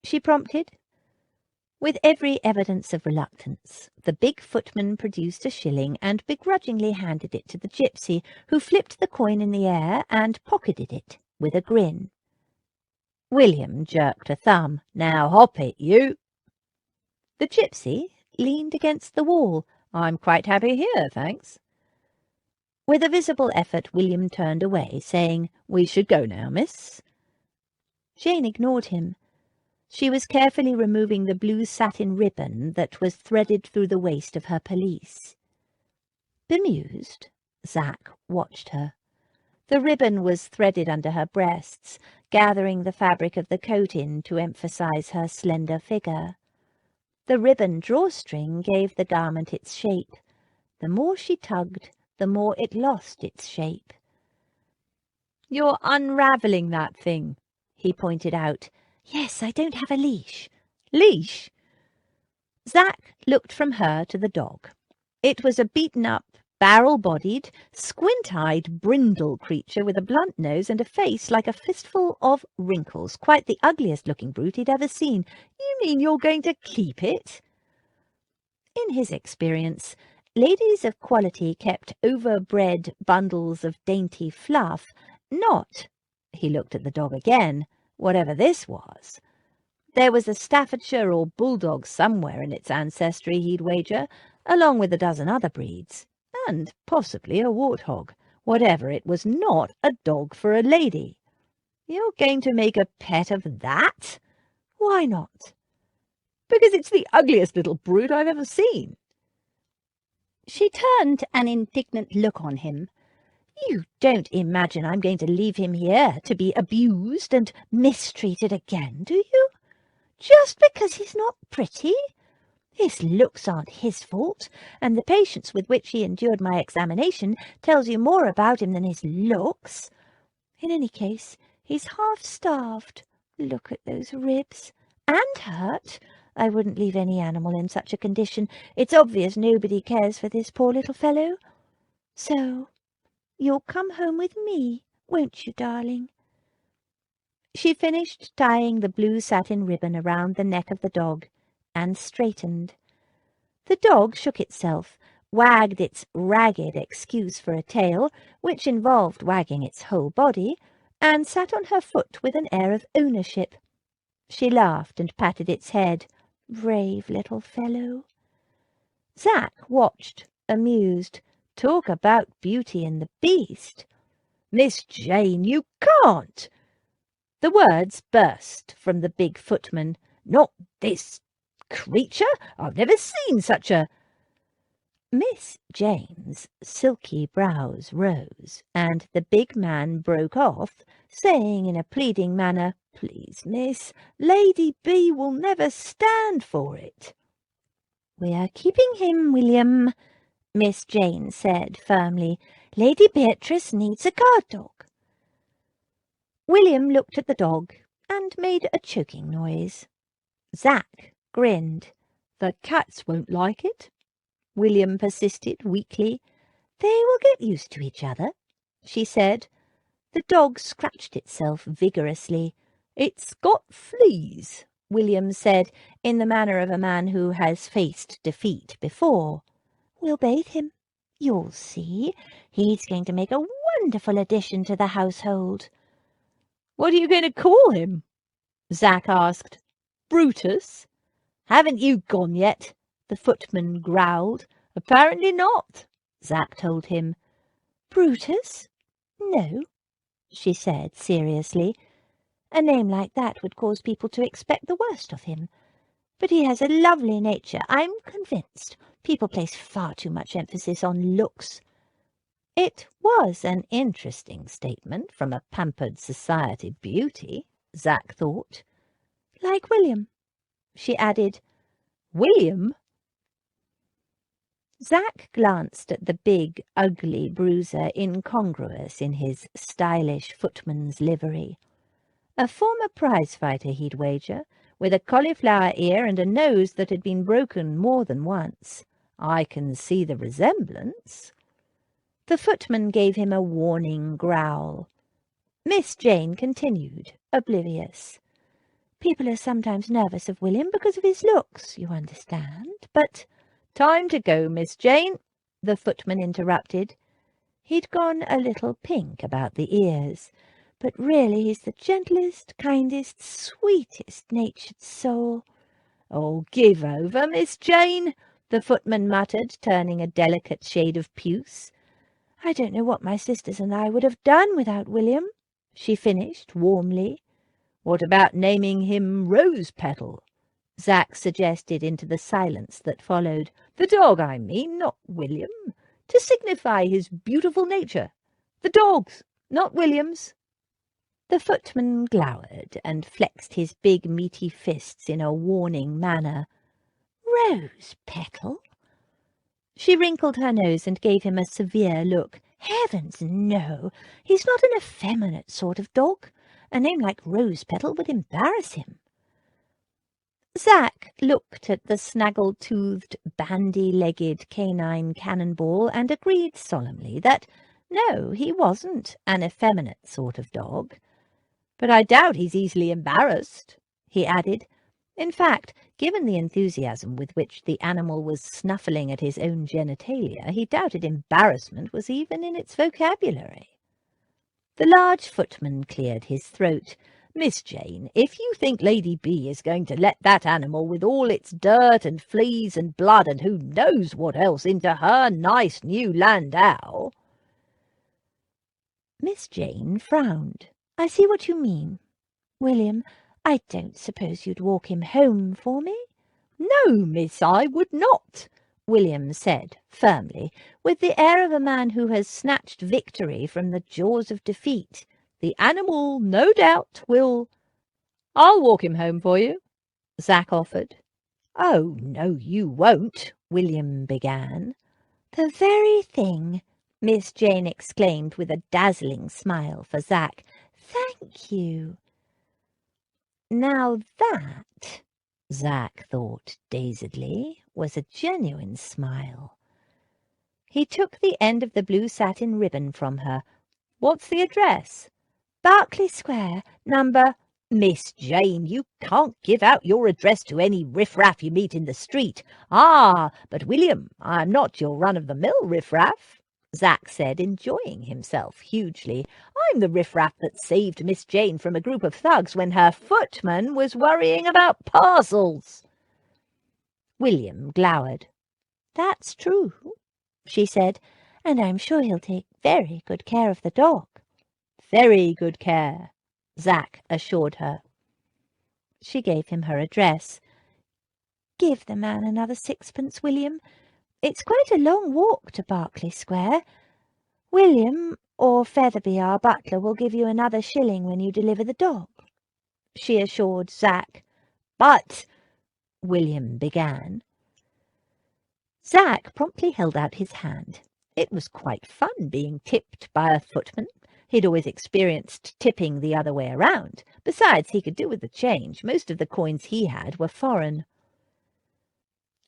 she prompted. With every evidence of reluctance, the big footman produced a shilling and begrudgingly handed it to the gypsy, who flipped the coin in the air and pocketed it with a grin. William jerked a thumb. "Now hop it, you." The gypsy leaned against the wall. "I'm quite happy here, thanks." With a visible effort, William turned away, saying, "We should go now, miss." Jane ignored him. She was carefully removing the blue satin ribbon that was threaded through the waist of her pelisse. Bemused, Zach watched her. The ribbon was threaded under her breasts, gathering the fabric of the coat in to emphasize her slender figure. The ribbon drawstring gave the garment its shape. The more she tugged, the more it lost its shape. "You're unravelling that thing," he pointed out. "Yes, I don't have a leash." "Leash?" Zach looked from her to the dog. It was a beaten-up, barrel-bodied, squint-eyed brindle creature with a blunt nose and a face like a fistful of wrinkles, quite the ugliest-looking brute he'd ever seen. "You mean you're going to keep it?" In his experience, ladies of quality kept overbred bundles of dainty fluff, not, he looked at the dog again, whatever this was. There was a Staffordshire or bulldog somewhere in its ancestry, he'd wager, along with a dozen other breeds, and possibly a warthog. Whatever, it was not a dog for a lady. "You're going to make a pet of that?" "Why not?" "Because it's the ugliest little brute I've ever seen." She turned an indignant look on him. "You don't imagine I'm going to leave him here to be abused and mistreated again, do you? Just because he's not pretty? His looks aren't his fault, and the patience with which he endured my examination tells you more about him than his looks. In any case, he's half-starved. Look at those ribs. And hurt. I wouldn't leave any animal in such a condition. It's obvious nobody cares for this poor little fellow. So you'll come home with me, won't you, darling?" She finished tying the blue satin ribbon around the neck of the dog and straightened. The dog shook itself, wagged its ragged excuse for a tail, which involved wagging its whole body, and sat on her foot with an air of ownership. She laughed and patted its head. Brave little fellow. Zach watched, amused. Talk about Beauty and the Beast. "Miss Jane, you can't!" The words burst from the big footman. "Not this creature! I've never seen such a—" Miss Jane's silky brows rose, and the big man broke off, saying in a pleading manner, "Please, miss, Lady B will never stand for it." "We are keeping him, William," Miss Jane said firmly. "Lady Beatrice needs a guard dog." William looked at the dog and made a choking noise. Zach grinned. "The cats won't like it," William persisted weakly. "They will get used to each other," she said. The dog scratched itself vigorously. "It's got fleas," William said, in the manner of a man who has faced defeat before. "We'll bathe him. You'll see. He's going to make a wonderful addition to the household." "What are you going to call him?" Zach asked. "Brutus?" "Haven't you gone yet?" the footman growled. "Apparently not," Zach told him. "Brutus? No," she said seriously. A name like that would cause people to expect the worst of him. But he has a lovely nature, I'm convinced. People place far too much emphasis on looks." It was an interesting statement from a pampered society beauty, Zack thought. "Like William," she added. "William?" Zack glanced at the big, ugly bruiser incongruous in his stylish footman's livery. A former prize-fighter, he'd wager, with a cauliflower ear and a nose that had been broken more than once. "I can see the resemblance." The footman gave him a warning growl. Miss Jane continued, oblivious. "People are sometimes nervous of William because of his looks, you understand, but—" "Time to go, Miss Jane," the footman interrupted. He'd gone a little pink about the ears, but really he's the gentlest, kindest, sweetest-natured soul. "Oh, give over, Miss Jane," the footman muttered, turning a delicate shade of puce. "I don't know what my sisters and I would have done without William," she finished warmly. "What about naming him Rose Petal?" Zack suggested into the silence that followed. "The dog, I mean, not William, to signify his beautiful nature. The dog's, not William's." The footman glowered and flexed his big meaty fists in a warning manner. "Rose Petal?" She wrinkled her nose and gave him a severe look. "Heavens, no! He's not an effeminate sort of dog. A name like Rose Petal would embarrass him." Zack looked at the snaggle-toothed, bandy-legged canine cannonball and agreed solemnly that, no, he wasn't an effeminate sort of dog. "But I doubt he's easily embarrassed," he added. In fact, given the enthusiasm with which the animal was snuffling at his own genitalia, he doubted embarrassment was even in its vocabulary. The large footman cleared his throat. "Miss Jane, if you think Lady B is going to let that animal with all its dirt and fleas and blood and who knows what else into her nice new landau—" Miss Jane frowned. "I see what you mean. William, I don't suppose you'd walk him home for me?" "No, miss, I would not," William said firmly, with the air of a man who has snatched victory from the jaws of defeat. "The animal, no doubt, will—" "I'll walk him home for you," Zack offered. "Oh, no, you won't," William began. "The very thing," Miss Jane exclaimed with a dazzling smile for Zack. "Thank you." Now that, Zack thought dazedly, was a genuine smile. He took the end of the blue satin ribbon from her. "What's the address?" "Berkeley Square, number—" "Miss Jane, you can't give out your address to any riffraff you meet in the street." "Ah, but William, I'm not your run-of-the-mill riffraff," Zack said, enjoying himself hugely. "I'm the riffraff that saved Miss Jane from a group of thugs when her footman was worrying about parcels." William glowered. "That's true," she said, "and I'm sure he'll take very good care of the dog." "Very good care," Zack assured her. She gave him her address. "Give the man another sixpence, William. It's quite a long walk to Berkeley Square. William, or Featherby, our butler, will give you another shilling when you deliver the dog," she assured Zack. "But—" William began. Zack promptly held out his hand. It was quite fun being tipped by a footman. He'd always experienced tipping the other way around. Besides, he could do with the change. Most of the coins he had were foreign.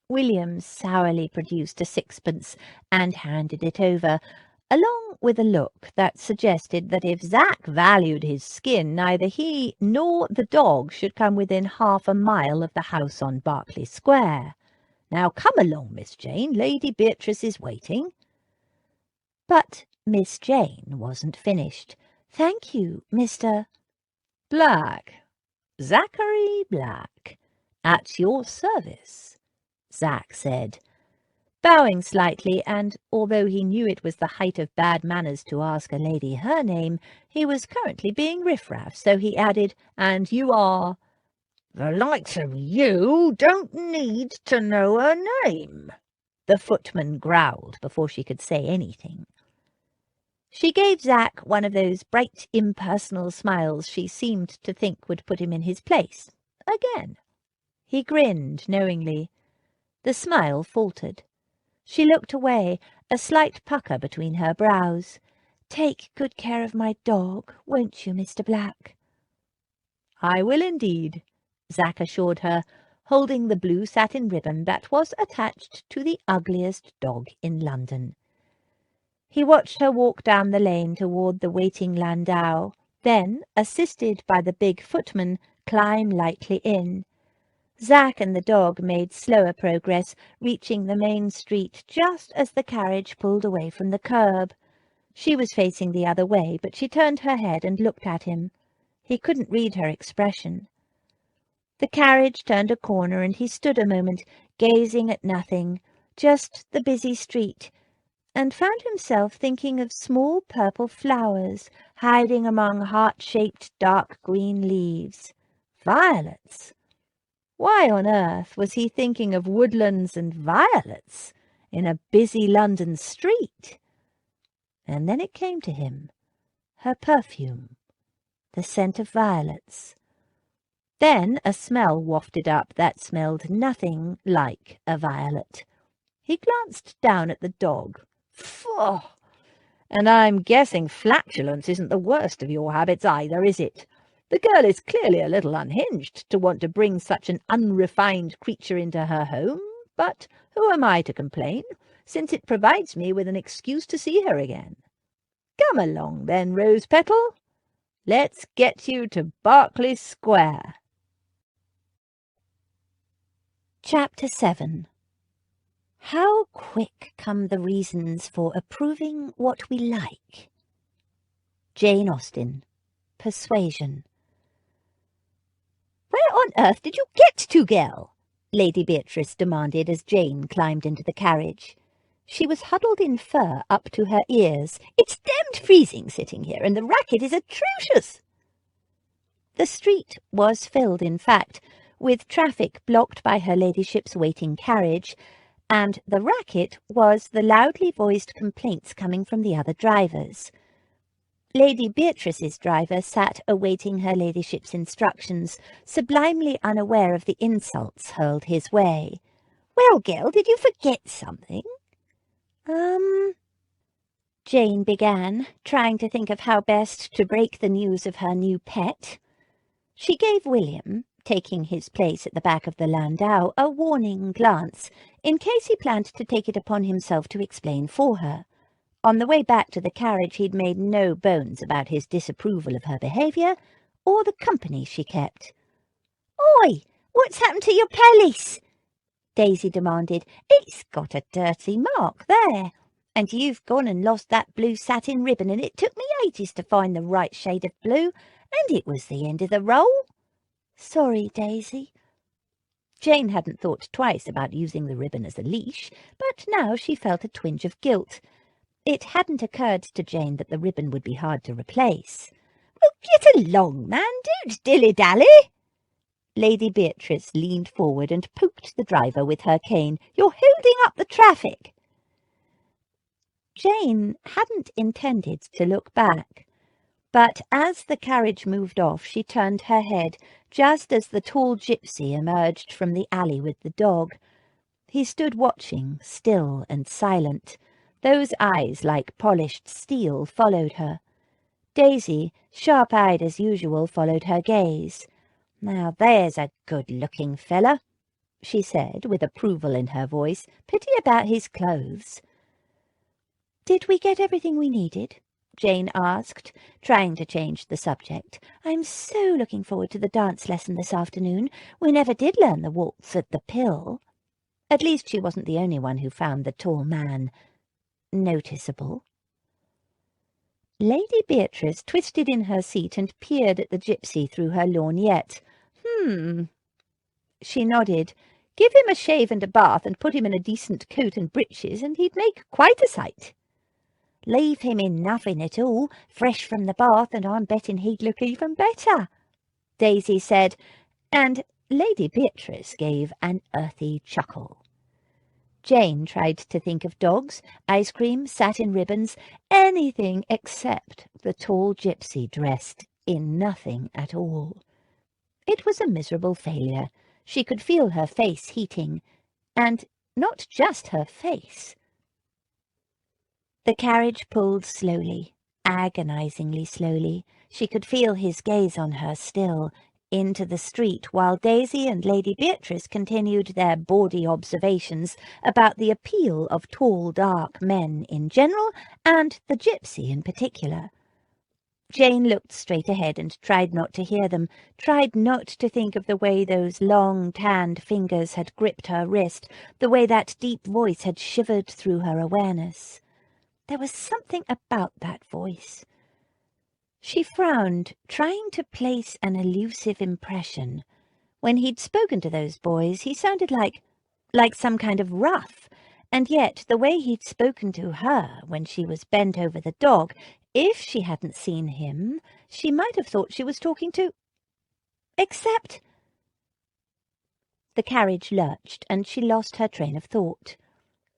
William sourly produced a sixpence and handed it over, along with a look that suggested that if Zack valued his skin, neither he nor the dog should come within half a mile of the house on Berkeley Square. "Now come along, Miss Jane. Lady Beatrice is waiting." But Miss Jane wasn't finished. "Thank you, Mr. Black. Zachary Black. At your service," Zack said. Bowing slightly, and although he knew it was the height of bad manners to ask a lady her name, he was currently being riffraff, so he added, "And you are—" "The likes of you don't need to know her name," the footman growled before she could say anything. She gave Zach one of those bright, impersonal smiles she seemed to think would put him in his place. Again. He grinned knowingly. The smile faltered. She looked away, a slight pucker between her brows. "Take good care of my dog, won't you, Mr. Black?" "I will indeed," Zach assured her, holding the blue satin ribbon that was attached to the ugliest dog in London. He watched her walk down the lane toward the waiting landau, then, assisted by the big footman, climb lightly in. Zach and the dog made slower progress, reaching the main street just as the carriage pulled away from the curb. She was facing the other way, but she turned her head and looked at him. He couldn't read her expression. The carriage turned a corner, and he stood a moment, gazing at nothing, just the busy street, and found himself thinking of small purple flowers hiding among heart-shaped dark green leaves. Violets! Why on earth was he thinking of woodlands and violets in a busy London street? And then it came to him. Her perfume. The scent of violets. Then a smell wafted up that smelled nothing like a violet. He glanced down at the dog. Phew! And I'm guessing flatulence isn't the worst of your habits either, is it? The girl is clearly a little unhinged to want to bring such an unrefined creature into her home, but who am I to complain, since it provides me with an excuse to see her again? Come along then, Rose Petal. Let's get you to Berkeley Square. Chapter 7. How quick come the reasons for approving what we like. Jane Austen. Persuasion. "Where on earth did you get to, girl?" Lady Beatrice demanded as Jane climbed into the carriage. She was huddled in fur up to her ears. "It's damned freezing sitting here, and the racket is atrocious." The street was filled, in fact, with traffic blocked by her ladyship's waiting carriage, and the racket was the loudly voiced complaints coming from the other drivers. Lady Beatrice's driver sat awaiting her ladyship's instructions, sublimely unaware of the insults hurled his way. "Well, girl, did you forget something?" Jane began, trying to think of how best to break the news of her new pet. She gave William, taking his place at the back of the landau, a warning glance, in case he planned to take it upon himself to explain for her. On the way back to the carriage he'd made no bones about his disapproval of her behaviour, or the company she kept. "Oi, what's happened to your pelisse?" Daisy demanded. "It's got a dirty mark there, and you've gone and lost that blue satin ribbon, and it took me ages to find the right shade of blue, and it was the end of the roll." "Sorry, Daisy." Jane hadn't thought twice about using the ribbon as a leash, but now she felt a twinge of guilt. It hadn't occurred to Jane that the ribbon would be hard to replace. "Well, get along, man, don't dilly-dally." Lady Beatrice leaned forward and poked the driver with her cane. "You're holding up the traffic." Jane hadn't intended to look back, but as the carriage moved off she turned her head just as the tall gypsy emerged from the alley with the dog. He stood watching, still and silent. Those eyes, like polished steel, followed her. Daisy, sharp-eyed as usual, followed her gaze. "Now there's a good-looking fella," she said, with approval in her voice. "Pity about his clothes." "Did we get everything we needed?" Jane asked, trying to change the subject. "I'm so looking forward to the dance lesson this afternoon. We never did learn the waltz at the Pill." At least she wasn't the only one who found the tall man noticeable. Lady Beatrice twisted in her seat and peered at the gypsy through her lorgnette. She nodded, Give him a shave and a bath, and put him in a decent coat and breeches, and he'd make quite a sight. Leave him in nothing at all, fresh from the bath, and I'm betting he'd look even better, Daisy said, and Lady Beatrice gave an earthy chuckle. Jane tried to think of dogs, ice cream, satin ribbons, anything except the tall gypsy dressed in nothing at all. It was a miserable failure. She could feel her face heating, and not just her face. The carriage pulled slowly, agonizingly slowly. She could feel his gaze on her still, into the street, while Daisy and Lady Beatrice continued their bawdy observations about the appeal of tall, dark men in general, and the gypsy in particular. Jane looked straight ahead and tried not to hear them, tried not to think of the way those long, tanned fingers had gripped her wrist, the way that deep voice had shivered through her awareness. There was something about that voice. She frowned, trying to place an elusive impression. When he'd spoken to those boys, he sounded like some kind of rough, and yet the way he'd spoken to her when she was bent over the dog, if she hadn't seen him, she might have thought she was talking to... Except... The carriage lurched, and she lost her train of thought.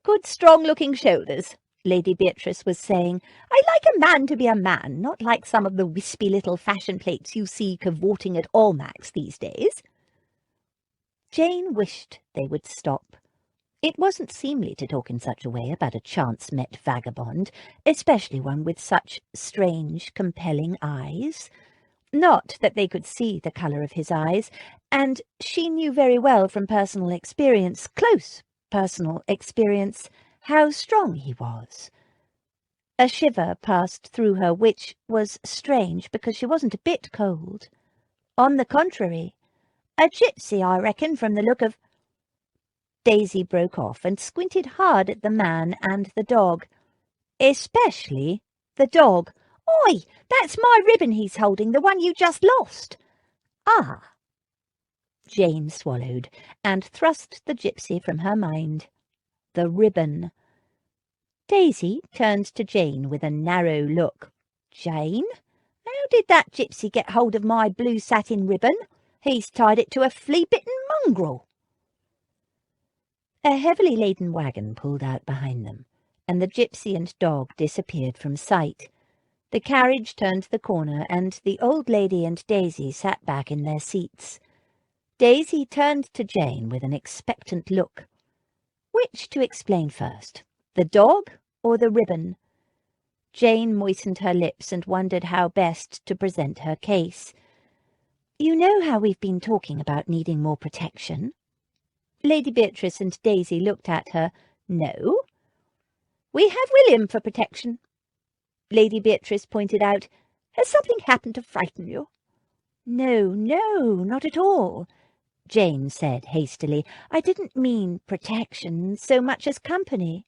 "Good strong-looking shoulders," Lady Beatrice was saying. "I like a man to be a man, not like some of the wispy little fashion plates you see cavorting at Almack's these days." Jane wished they would stop. It wasn't seemly to talk in such a way about a chance-met vagabond, especially one with such strange, compelling eyes. Not that they could see the colour of his eyes, and she knew very well from personal experience, close personal experience, how strong he was. A shiver passed through her, which was strange, because she wasn't a bit cold. On the contrary, a gypsy, I reckon, from the look of... Daisy broke off and squinted hard at the man and the dog. Especially the dog. "Oi, that's my ribbon he's holding, the one you just lost." "Ah." Jane swallowed and thrust the gypsy from her mind. The ribbon. Daisy turned to Jane with a narrow look. "Jane, how did that gypsy get hold of my blue satin ribbon? He's tied it to a flea-bitten mongrel." A heavily laden wagon pulled out behind them, and the gypsy and dog disappeared from sight. The carriage turned the corner, and the old lady and Daisy sat back in their seats. Daisy turned to Jane with an expectant look. Which to explain first, the dog or the ribbon? Jane moistened her lips and wondered how best to present her case. "You know how we've been talking about needing more protection?" Lady Beatrice and Daisy looked at her. "No." "We have William for protection," Lady Beatrice pointed out. "Has something happened to frighten you?" "No, not at all," Jane said hastily. "I didn't mean protection so much as company."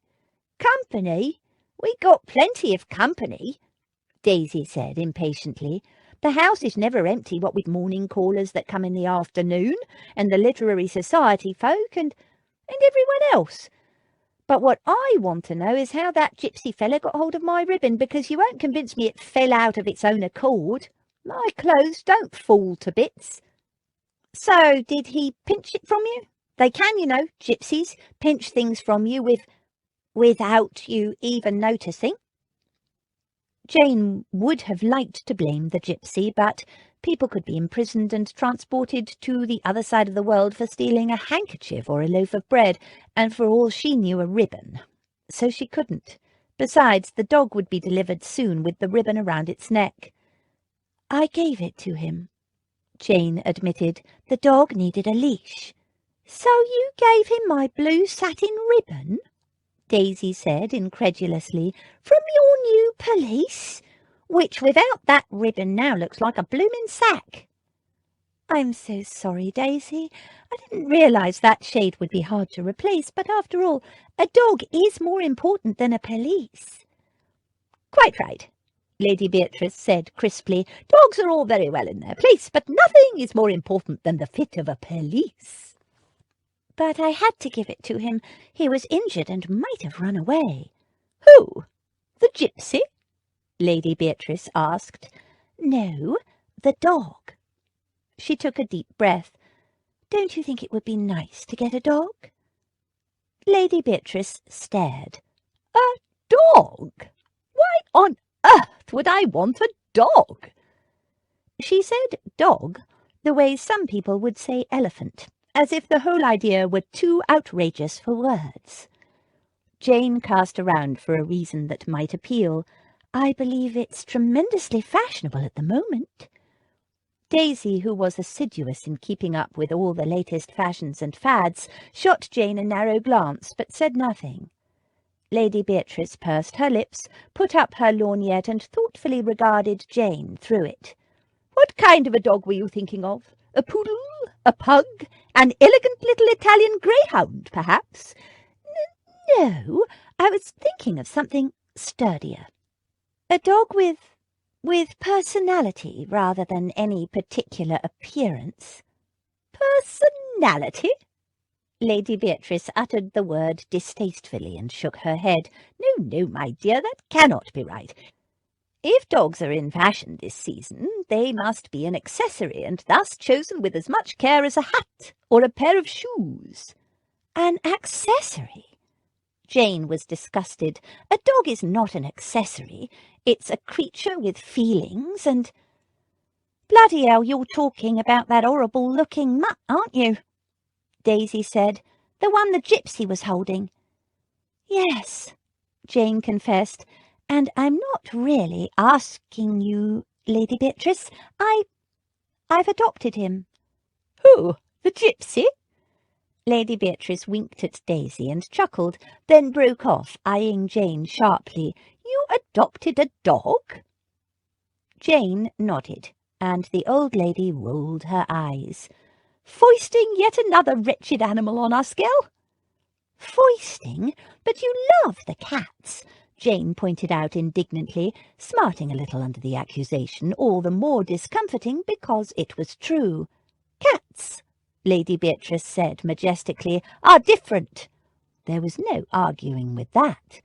"Company? We got plenty of company," Daisy said impatiently. "The house is never empty, what with morning callers that come in the afternoon, and the literary society folk, and everyone else. But what I want to know is how that gypsy fella got hold of my ribbon, because you won't convince me it fell out of its own accord. My clothes don't fall to bits." "So did he pinch it from you? They can, you know, gypsies, pinch things from you without you even noticing." Jane would have liked to blame the gypsy, but people could be imprisoned and transported to the other side of the world for stealing a handkerchief or a loaf of bread, and for all she knew a ribbon. So she couldn't. Besides, the dog would be delivered soon with the ribbon around its neck. "I gave it to him," Jane admitted. "The dog needed a leash." "So you gave him my blue satin ribbon?" Daisy said incredulously. "From your new pelisse, which without that ribbon now looks like a bloomin' sack." "I'm so sorry, Daisy. I didn't realise that shade would be hard to replace, but after all, a dog is more important than a pelisse." "Quite right," Lady Beatrice said crisply. "Dogs are all very well in their place, but nothing is more important than the fit of a pelisse." But I had to give it to him. He was injured and might have run away. Who? The gypsy? Lady Beatrice asked. No, the dog. She took a deep breath. Don't you think it would be nice to get a dog? Lady Beatrice stared. A dog? Why on earth would I want a dog? She said dog the way some people would say elephant, as if the whole idea were too outrageous for words. Jane cast around for a reason that might appeal. I believe it's tremendously fashionable at the moment. Daisy, who was assiduous in keeping up with all the latest fashions and fads, shot Jane a narrow glance, but said nothing. Lady Beatrice pursed her lips, put up her lorgnette, and thoughtfully regarded Jane through it. What kind of a dog were you thinking of? A poodle? A pug? An elegant little Italian greyhound, perhaps? No, I was thinking of something sturdier. A dog with personality rather than any particular appearance. Personality? Lady Beatrice uttered the word distastefully and shook her head. No, my dear, that cannot be right. If dogs are in fashion this season, they must be an accessory, and thus chosen with as much care as a hat or a pair of shoes. An accessory? Jane was disgusted. A dog is not an accessory. It's a creature with feelings and... Bloody hell, you're talking about that horrible-looking mutt, aren't you? Daisy said. The one the gypsy was holding. Yes, Jane confessed, and I'm not really asking you, Lady Beatrice. I've adopted him. Who? The gypsy? Lady Beatrice winked at Daisy and chuckled, then broke off, eyeing Jane sharply. You adopted a dog? Jane nodded, and the old lady rolled her eyes. Foisting yet another wretched animal on us, girl? Foisting? But you love the cats, Jane pointed out indignantly, smarting a little under the accusation, all the more discomforting because it was true. Cats, Lady Beatrice said majestically, are different. There was no arguing with that.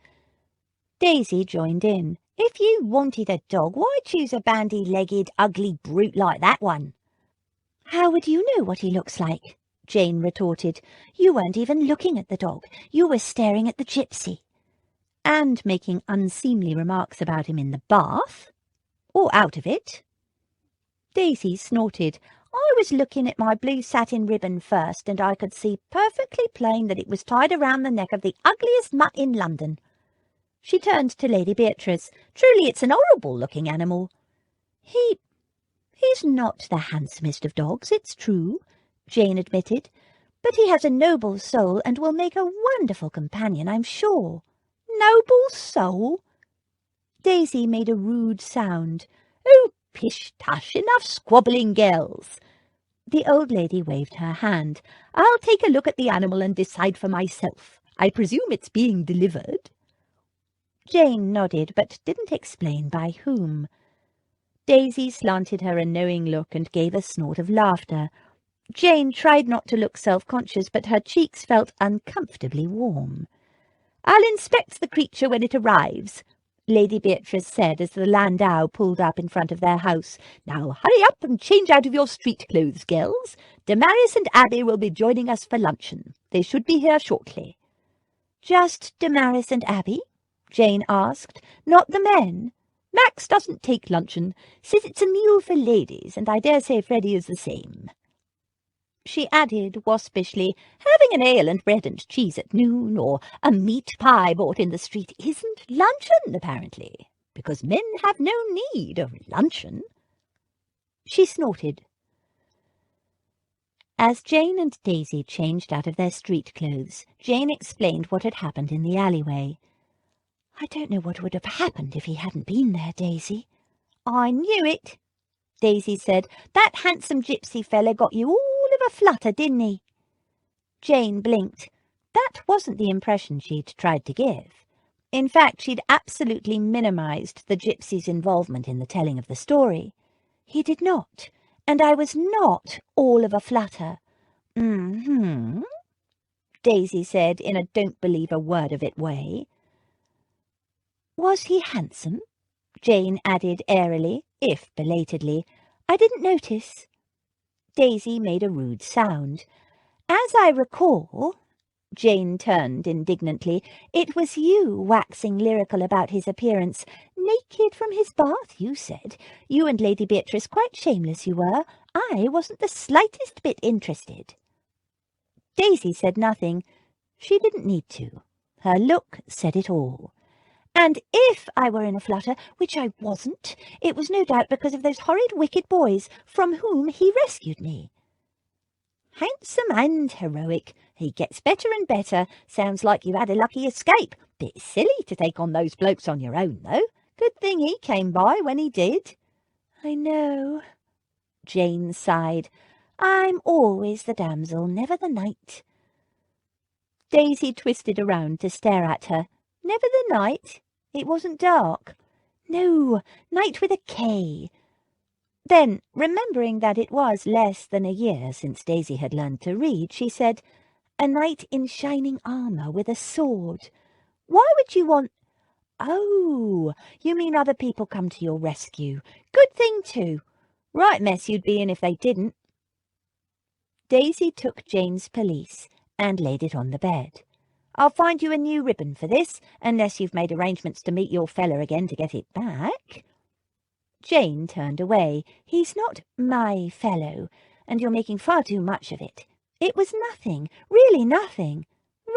Daisy joined in. If you wanted a dog, why choose a bandy-legged, ugly brute like that one? How would you know what he looks like? Jane retorted. You weren't even looking at the dog. You were staring at the gypsy. And making unseemly remarks about him in the bath. Or out of it. Daisy snorted. I was looking at my blue satin ribbon first, and I could see perfectly plain that it was tied around the neck of the ugliest mutt in London. She turned to Lady Beatrice. Truly, it's an horrible-looking animal. He's not the handsomest of dogs, it's true, Jane admitted, but he has a noble soul and will make a wonderful companion, I'm sure. Noble soul? Daisy made a rude sound. Oh, pish-tush, enough squabbling, girls. The old lady waved her hand. I'll take a look at the animal and decide for myself. I presume it's being delivered. Jane nodded, but didn't explain by whom. Daisy slanted her a knowing look and gave a snort of laughter. Jane tried not to look self-conscious, but her cheeks felt uncomfortably warm. I'll inspect the creature when it arrives, Lady Beatrice said as the landau pulled up in front of their house. Now hurry up and change out of your street clothes, girls. Damaris and Abby will be joining us for luncheon. They should be here shortly. Just Damaris and Abby? Jane asked. Not the men? Max doesn't take luncheon, says it's a meal for ladies, and I dare say Freddie is the same. She added waspishly, having an ale and bread and cheese at noon, or a meat pie bought in the street, isn't luncheon, apparently, because men have no need of luncheon. She snorted. As Jane and Daisy changed out of their street clothes, Jane explained what had happened in the alleyway. I don't know what would have happened if he hadn't been there, Daisy. I knew it, Daisy said. That handsome gypsy fella got you all of a flutter, didn't he? Jane blinked. That wasn't the impression she'd tried to give. In fact, she'd absolutely minimized the gypsy's involvement in the telling of the story. He did not, and I was not all of a flutter. Daisy said in a don't-believe-a-word-of-it way. Was he handsome? Jane added airily, if belatedly. I didn't notice. Daisy made a rude sound. As I recall, Jane turned indignantly, it was you waxing lyrical about his appearance. Naked from his bath, you said. You and Lady Beatrice quite shameless you were. I wasn't the slightest bit interested. Daisy said nothing. She didn't need to. Her look said it all. And if I were in a flutter, which I wasn't, it was no doubt because of those horrid wicked boys from whom he rescued me. Handsome and heroic. He gets better and better. Sounds like you had a lucky escape. Bit silly to take on those blokes on your own, though. Good thing he came by when he did. I know. Jane sighed. I'm always the damsel, never the knight. Daisy twisted around to stare at her. Never the knight? It wasn't dark. No, knight with a K. Then, remembering that it was less than a year since Daisy had learned to read, she said, a knight in shining armour with a sword. Why would you want— Oh, you mean other people come to your rescue. Good thing, too. Right mess you'd be in if they didn't. Daisy took Jane's pelisse and laid it on the bed. I'll find you a new ribbon for this, unless you've made arrangements to meet your fella again to get it back. Jane turned away. He's not my fellow, and you're making far too much of it. It was nothing, really nothing.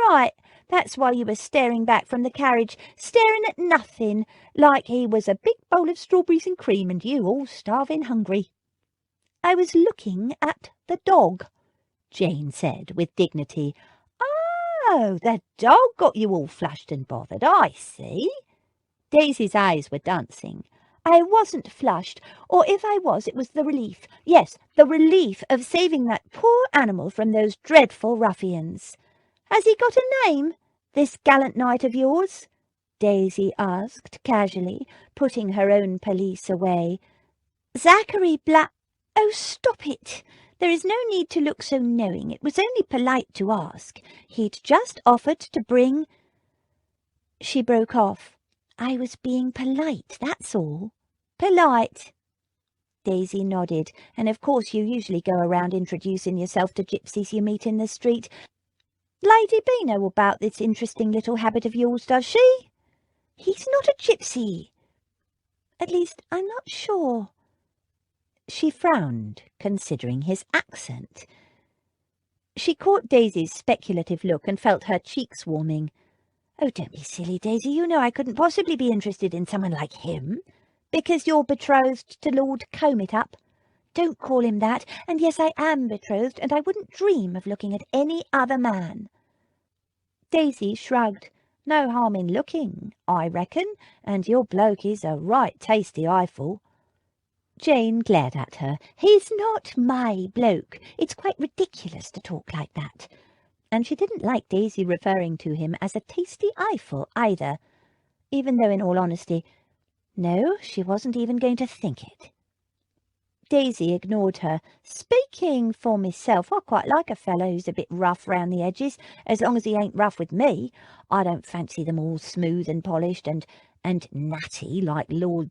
Right, that's why you were staring back from the carriage, staring at nothing, like he was a big bowl of strawberries and cream and you all starving hungry. I was looking at the dog, Jane said with dignity. Oh, the dog got you all flushed and bothered, I see. Daisy's eyes were dancing. I wasn't flushed, or if I was, it was the relief. Yes, the relief of saving that poor animal from those dreadful ruffians. Has he got a name, this gallant knight of yours? Daisy asked casually, putting her own pelisse away. Zachary Black. Oh, stop it! There is no need to look so knowing. It was only polite to ask. He'd just offered to bring— She broke off. I was being polite, that's all. Polite. Daisy nodded. And of course you usually go around introducing yourself to gypsies you meet in the street. Lady B know about this interesting little habit of yours, does she? He's not a gypsy. At least, I'm not sure. She frowned, considering his accent. She caught Daisy's speculative look and felt her cheeks warming. Oh, don't be silly, Daisy. You know I couldn't possibly be interested in someone like him. Because you're betrothed to Lord Comb-it-up. Don't call him that. And yes, I am betrothed, and I wouldn't dream of looking at any other man. Daisy shrugged. No harm in looking, I reckon, and your bloke is a right tasty eyeful. Jane glared at her. He's not my bloke. It's quite ridiculous to talk like that. And she didn't like Daisy referring to him as a tasty eyeful either, even though, in all honesty, no, she wasn't even going to think it. Daisy ignored her. Speaking for myself, I quite like a fellow who's a bit rough round the edges, as long as he ain't rough with me. I don't fancy them all smooth and polished and natty like Lord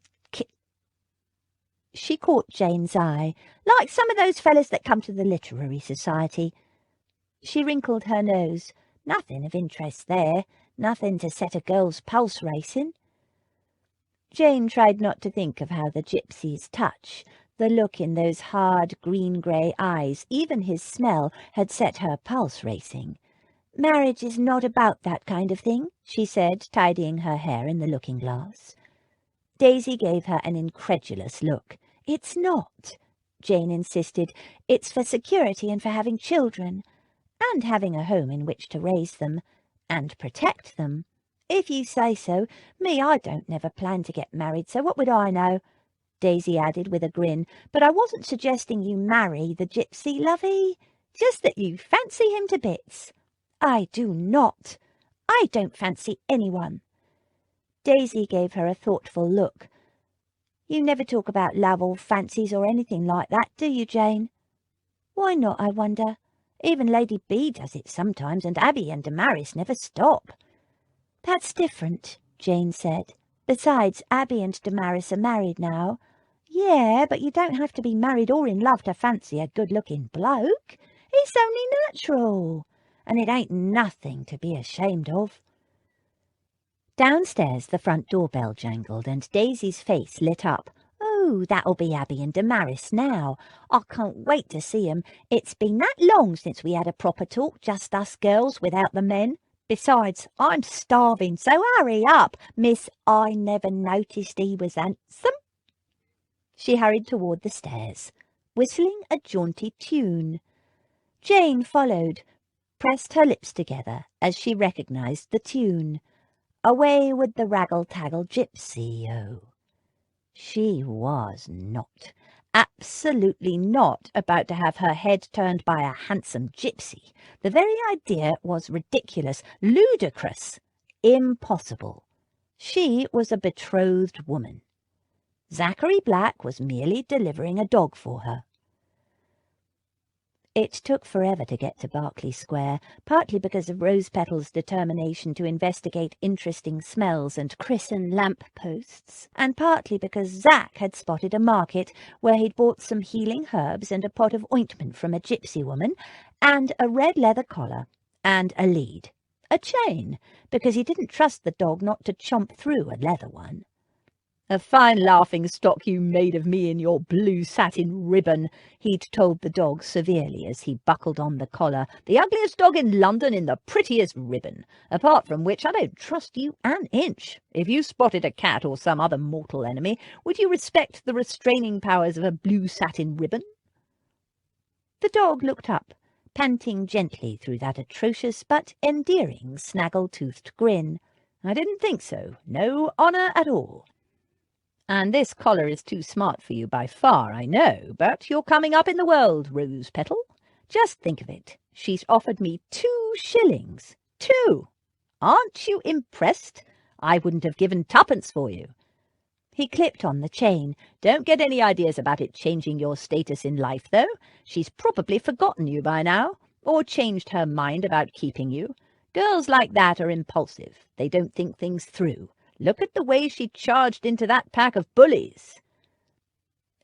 She caught Jane's eye, like some of those fellas that come to the literary society. She wrinkled her nose. Nothing of interest there, nothing to set a girl's pulse racing. Jane tried not to think of how the gypsy's touch, the look in those hard green-grey eyes, even his smell, had set her pulse racing. Marriage is not about that kind of thing, she said, tidying her hair in the looking-glass. Daisy gave her an incredulous look. It's not, Jane insisted. It's for security and for having children, and having a home in which to raise them, and protect them. If you say so. Me, I don't never plan to get married, so what would I know? Daisy added with a grin. But I wasn't suggesting you marry the gypsy, lovey. Just that you fancy him to bits. I do not. I don't fancy anyone. Daisy gave her a thoughtful look. You never talk about love or fancies or anything like that, do you, Jane? Why not, I wonder? Even Lady B does it sometimes, and Abby and Damaris never stop." "That's different," Jane said. "Besides, Abby and Damaris are married now." "Yeah, but you don't have to be married or in love to fancy a good-looking bloke. It's only natural, and it ain't nothing to be ashamed of." Downstairs the front doorbell jangled, and Daisy's face lit up. "Oh, that'll be Abby and Damaris now. I can't wait to see 'em. It's been that long since we had a proper talk, just us girls without the men. Besides, I'm starving, so hurry up, Miss I never noticed he was handsome." She hurried toward the stairs, whistling a jaunty tune. Jane followed, pressed her lips together as she recognized the tune. "Away with the raggle-taggle gypsy-o." She was not, absolutely not, about to have her head turned by a handsome gypsy. The very idea was ridiculous, ludicrous, impossible. She was a betrothed woman. Zachary Black was merely delivering a dog for her. It took forever to get to Berkeley Square, partly because of Rose Petal's determination to investigate interesting smells and christen lamp posts, and partly because Zach had spotted a market where he'd bought some healing herbs and a pot of ointment from a gypsy woman, and a red leather collar, and a lead, a chain, because he didn't trust the dog not to chomp through a leather one. "A fine laughing stock you made of me in your blue satin ribbon," he'd told the dog severely as he buckled on the collar. "The ugliest dog in London in the prettiest ribbon. Apart from which, I don't trust you an inch. If you spotted a cat or some other mortal enemy, would you respect the restraining powers of a blue satin ribbon?" The dog looked up, panting gently through that atrocious but endearing snaggle-toothed grin. "I didn't think so. No honour at all. And this collar is too smart for you by far, I know, but you're coming up in the world, Rose Petal. Just think of it. She's offered me 2 shillings. 2! Aren't you impressed? I wouldn't have given 2pence for you." He clipped on the chain. "Don't get any ideas about it changing your status in life, though. She's probably forgotten you by now, or changed her mind about keeping you. Girls like that are impulsive. They don't think things through. Look at the way she charged into that pack of bullies."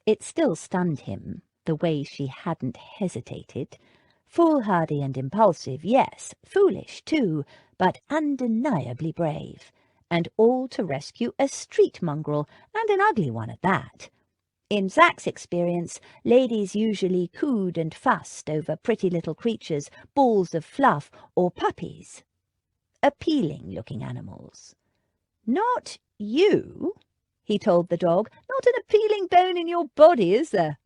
It still stunned him, the way she hadn't hesitated. Foolhardy and impulsive, yes, foolish too, but undeniably brave, and all to rescue a street mongrel, and an ugly one at that. In Zach's experience, ladies usually cooed and fussed over pretty little creatures, balls of fluff, or puppies. Appealing-looking animals. "Not you," he told the dog. "Not an appealing bone in your body, is there?"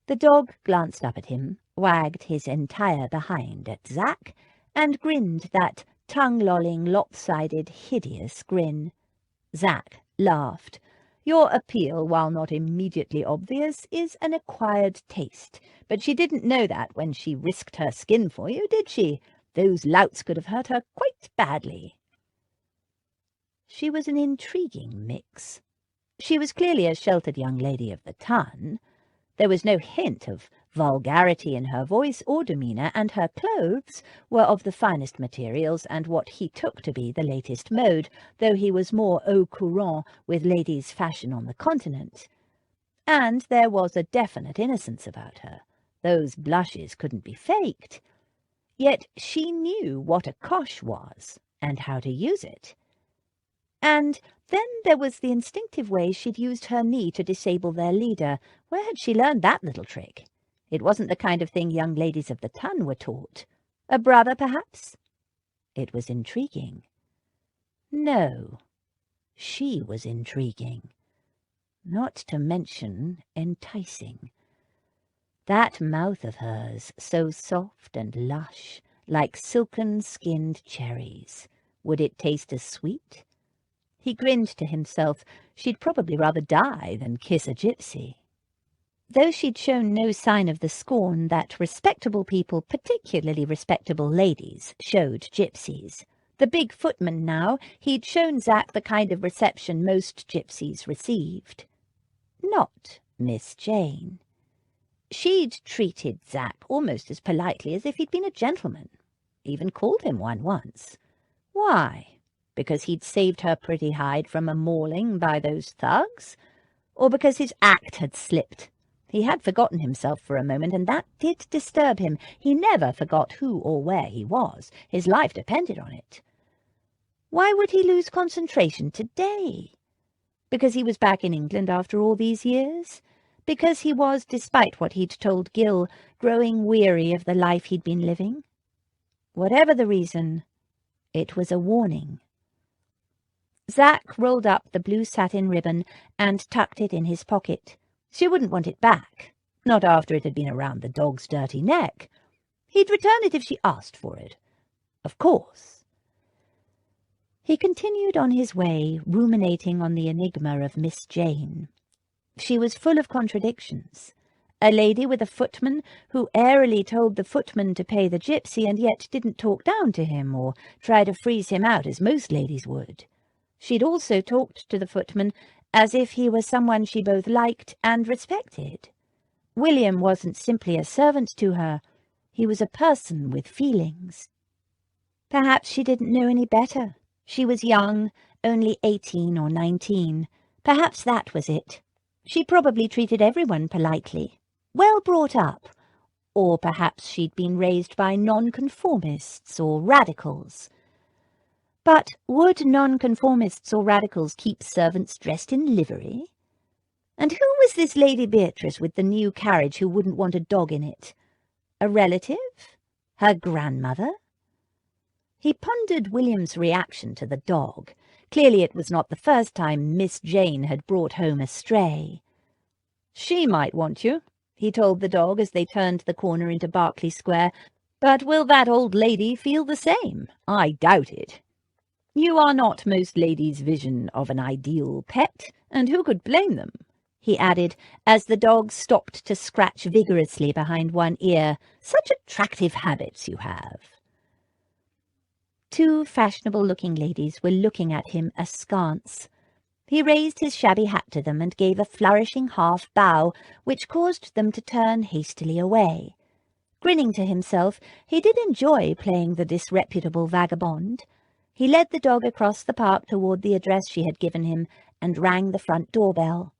The dog glanced up at him, wagged his entire behind at Zach, and grinned that tongue-lolling, lopsided, hideous grin. Zach laughed. "Your appeal, while not immediately obvious, is an acquired taste. But she didn't know that when she risked her skin for you, did she? Those louts could have hurt her quite badly." She was an intriguing mix. She was clearly a sheltered young lady of the ton. There was no hint of vulgarity in her voice or demeanour, and her clothes were of the finest materials and what he took to be the latest mode, though he was more au courant with ladies' fashion on the continent. And there was a definite innocence about her. Those blushes couldn't be faked. Yet she knew what a cosh was, and how to use it. And then there was the instinctive way she'd used her knee to disable their leader. Where had she learned that little trick? It wasn't the kind of thing young ladies of the ton were taught. A brother, perhaps? It was intriguing. No, she was intriguing. Not to mention enticing. That mouth of hers, so soft and lush, like silken-skinned cherries. Would it taste as sweet? He grinned to himself. She'd probably rather die than kiss a gypsy. Though she'd shown no sign of the scorn that respectable people, particularly respectable ladies, showed gypsies. The big footman now, he'd shown Zach the kind of reception most gypsies received. Not Miss Jane. She'd treated Zach almost as politely as if he'd been a gentleman, even called him one once. Why? Because he'd saved her pretty hide from a mauling by those thugs? Or because his act had slipped? He had forgotten himself for a moment, and that did disturb him. He never forgot who or where he was. His life depended on it. Why would he lose concentration today? Because he was back in England after all these years? Because he was, despite what he'd told Gil, growing weary of the life he'd been living? Whatever the reason, it was a warning. Zach rolled up the blue satin ribbon and tucked it in his pocket. She wouldn't want it back, not after it had been around the dog's dirty neck. He'd return it if she asked for it. Of course. He continued on his way, ruminating on the enigma of Miss Jane. She was full of contradictions. A lady with a footman who airily told the footman to pay the gypsy and yet didn't talk down to him or try to freeze him out as most ladies would. She'd also talked to the footman as if he was someone she both liked and respected. William wasn't simply a servant to her. He was a person with feelings. Perhaps she didn't know any better. She was young, only 18 or 19. Perhaps that was it. She probably treated everyone politely, well brought up, or perhaps she'd been raised by nonconformists or radicals. But would nonconformists or radicals keep servants dressed in livery? And who was this Lady Beatrice with the new carriage who wouldn't want a dog in it? A relative? Her grandmother? He pondered William's reaction to the dog. Clearly it was not the first time Miss Jane had brought home a stray. "She might want you," he told the dog as they turned the corner into Berkeley Square, "but will that old lady feel the same? I doubt it. You are not most ladies' vision of an ideal pet, and who could blame them?" he added, as the dog stopped to scratch vigorously behind one ear. "Such attractive habits you have." Two fashionable-looking ladies were looking at him askance. He raised his shabby hat to them and gave a flourishing half-bow, which caused them to turn hastily away. Grinning to himself, he did enjoy playing the disreputable vagabond. He led the dog across the park toward the address she had given him and rang the front doorbell.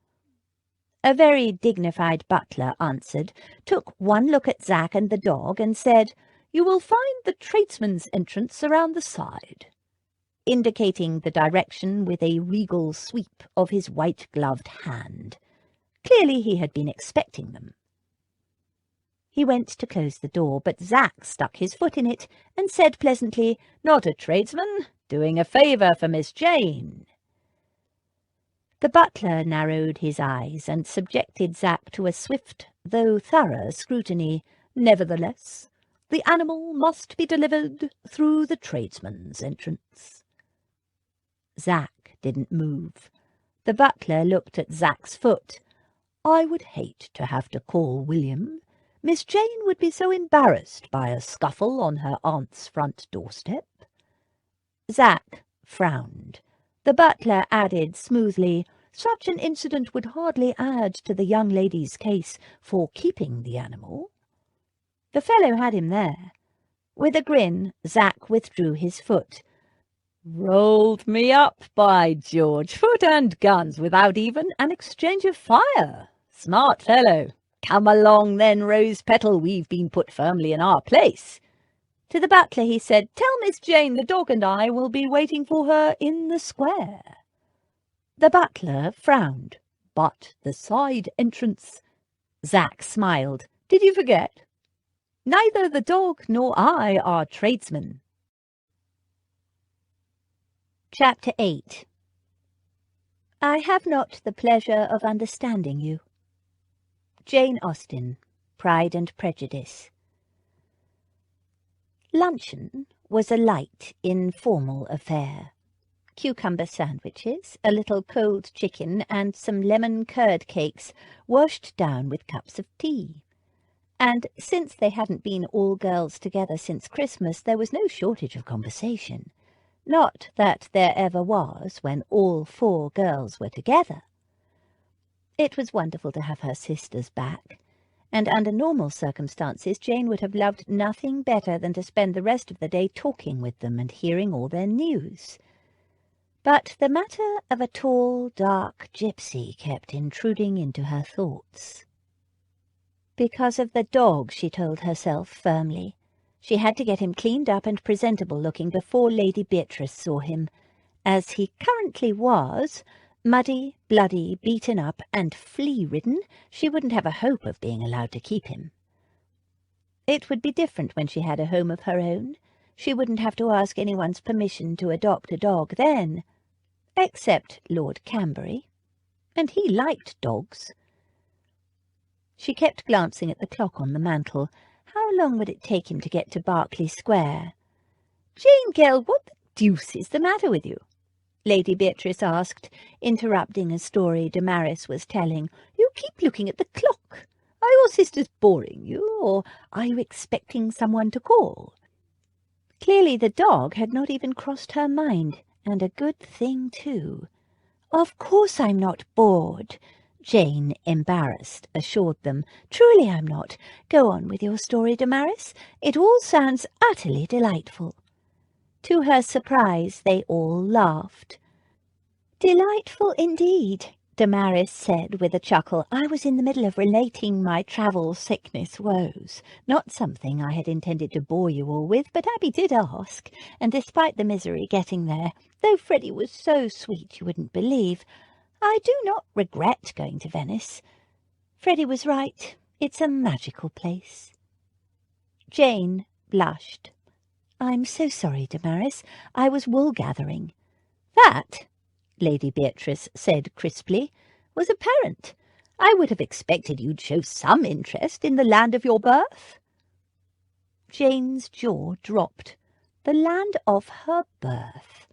A very dignified butler answered, took one look at Zach and the dog, and said, "You will find the tradesman's entrance around the side," indicating the direction with a regal sweep of his white-gloved hand. Clearly he had been expecting them. He went to close the door, but Zach stuck his foot in it and said pleasantly, "Not a tradesman, doing a favour for Miss Jane." The butler narrowed his eyes and subjected Zach to a swift, though thorough, scrutiny. "Nevertheless, the animal must be delivered through the tradesman's entrance." Zach didn't move. The butler looked at Zach's foot. "I would hate to have to call William. Miss Jane would be so embarrassed by a scuffle on her aunt's front doorstep." Zach frowned. The butler added smoothly, "Such an incident would hardly add to the young lady's case for keeping the animal." The fellow had him there. With a grin, Zach withdrew his foot. "Rolled me up, by George, foot and guns, without even an exchange of fire. Smart fellow. Come along then, Rose-Petal, we've been put firmly in our place." To the butler he said, "Tell Miss Jane the dog and I will be waiting for her in the square." The butler frowned. "But the side entrance—" Zach smiled. "Did you forget? Neither the dog nor I are tradesmen." Chapter 8. I have not the pleasure of understanding you. Jane Austen, Pride and Prejudice. Luncheon was a light, informal affair. Cucumber sandwiches, a little cold chicken, and some lemon curd cakes washed down with cups of tea. And since they hadn't been all girls together since Christmas, there was no shortage of conversation. Not that there ever was when all 4 girls were together. It was wonderful to have her sisters back. and under normal circumstances Jane would have loved nothing better than to spend the rest of the day talking with them and hearing all their news. But the matter of a tall, dark gypsy kept intruding into her thoughts. Because of the dog, she told herself firmly. She had to get him cleaned up and presentable-looking before Lady Beatrice saw him. As he currently was, muddy, bloody, beaten up, and flea-ridden, she wouldn't have a hope of being allowed to keep him. It would be different when she had a home of her own. She wouldn't have to ask anyone's permission to adopt a dog then, except Lord Camberry, and he liked dogs. She kept glancing at the clock on the mantel. How long would it take him to get to Berkeley Square? "Jane Girl, what the deuce is the matter with you?" Lady Beatrice asked, interrupting a story Damaris was telling. "You keep looking at the clock. Are your sisters boring you, or are you expecting someone to call?" Clearly the dog had not even crossed her mind, and a good thing too. "Of course I'm not bored," Jane, embarrassed, assured them. "Truly I'm not. Go on with your story, Damaris. It all sounds utterly delightful." To her surprise, they all laughed. "Delightful indeed," Damaris said with a chuckle. "I was in the middle of relating my travel sickness woes. Not something I had intended to bore you all with, but Abby did ask, and despite the misery getting there, though Freddie was so sweet you wouldn't believe, I do not regret going to Venice. Freddie was right. It's a magical place." Jane blushed. "I'm so sorry, Damaris. I was wool-gathering." "That," Lady Beatrice said crisply, "was apparent. I would have expected you'd show some interest in the land of your birth." Jane's jaw dropped. The land of her birth.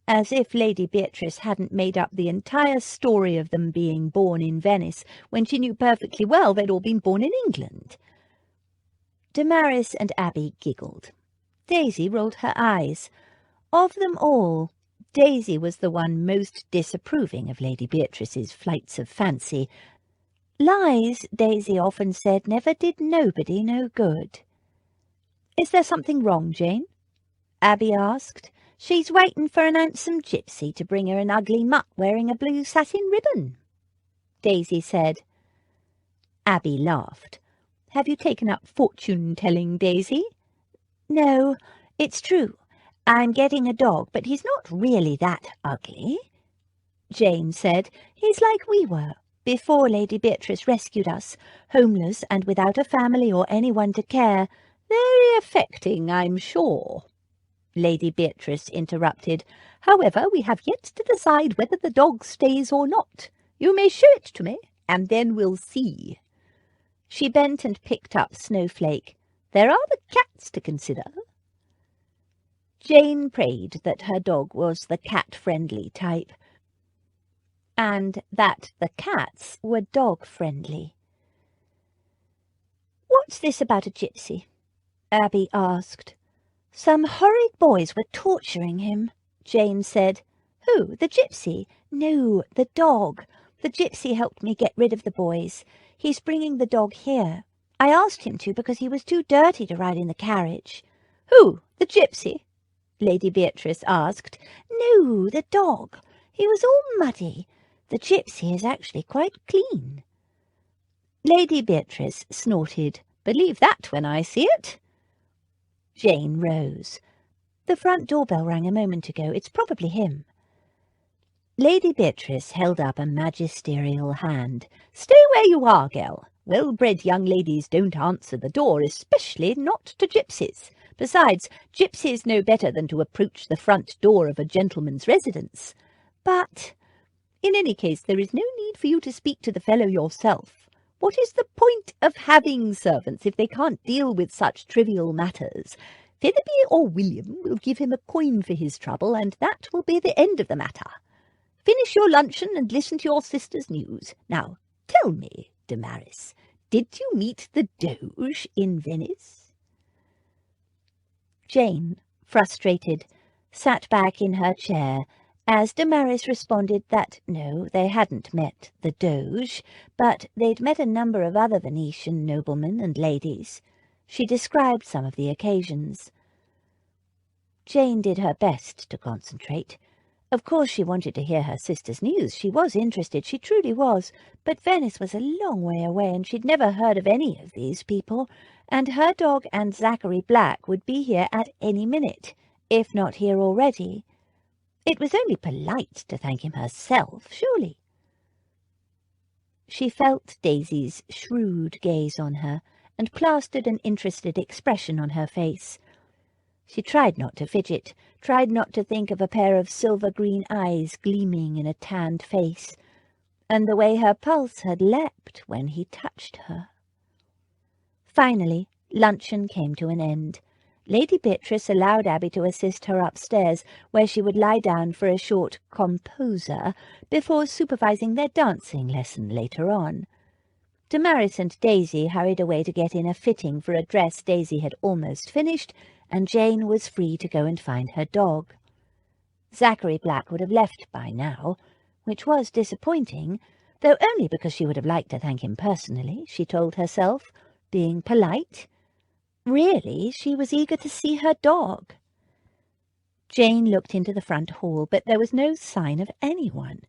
As if Lady Beatrice hadn't made up the entire story of them being born in Venice, when she knew perfectly well they'd all been born in England. Damaris and Abby giggled. Daisy rolled her eyes. Of them all, Daisy was the one most disapproving of Lady Beatrice's flights of fancy. Lies, Daisy often said, never did nobody no good. "Is there something wrong, Jane?" Abby asked. "She's waiting for an handsome gypsy to bring her an ugly mutt wearing a blue satin ribbon," Daisy said. Abby laughed. "Have you taken up fortune-telling, Daisy?" "No, it's true. I'm getting a dog, but he's not really that ugly," Jane said. "He's like we were, before Lady Beatrice rescued us, homeless and without a family or anyone to care." "Very affecting, I'm sure," Lady Beatrice interrupted. "However, we have yet to decide whether the dog stays or not. You may show it to me, and then we'll see." She bent and picked up Snowflake. "There are the cats to consider." Jane prayed that her dog was the cat-friendly type, and that the cats were dog-friendly. "What's this about a gypsy?" Abby asked. "Some horrid boys were torturing him," Jane said. "Who, the gypsy?" "No, the dog. The gypsy helped me get rid of the boys. He's bringing the dog here. I asked him to because he was too dirty to ride in the carriage." "Who, the gypsy?" Lady Beatrice asked. "No, the dog. He was all muddy. The gypsy is actually quite clean." Lady Beatrice snorted. "Believe that when I see it." Jane rose. "The front doorbell rang a moment ago. It's probably him." Lady Beatrice held up a magisterial hand. "Stay where you are, girl. Well-bred young ladies don't answer the door, especially not to gypsies. Besides, gypsies know better than to approach the front door of a gentleman's residence. But, in any case, there is no need for you to speak to the fellow yourself. What is the point of having servants if they can't deal with such trivial matters? Philippi or William will give him a coin for his trouble, and that will be the end of the matter. Finish your luncheon and listen to your sister's news. Now, tell me, Damaris, did you meet the Doge in Venice?" Jane, frustrated, sat back in her chair As Damaris responded that no, they hadn't met the Doge, but they'd met a number of other Venetian noblemen and ladies, she described some of the occasions. Jane did her best to concentrate. Of course she wanted to hear her sister's news. She was interested, she truly was, but Venice was a long way away and she'd never heard of any of these people, and her dog and Zachary Black would be here at any minute, if not here already. It was only polite to thank him herself, surely. She felt Daisy's shrewd gaze on her and plastered an interested expression on her face. She tried not to fidget, tried not to think of a pair of silver-green eyes gleaming in a tanned face, and the way her pulse had leapt when he touched her. Finally, luncheon came to an end. Lady Beatrice allowed Abby to assist her upstairs, where she would lie down for a short composer before supervising their dancing lesson later on. Damaris and Daisy hurried away to get in a fitting for a dress Daisy had almost finished, and Jane was free to go and find her dog. Zachary Black would have left by now, which was disappointing, though only because she would have liked to thank him personally, she told herself, being polite. Really, she was eager to see her dog. Jane looked into the front hall, but there was no sign of anyone.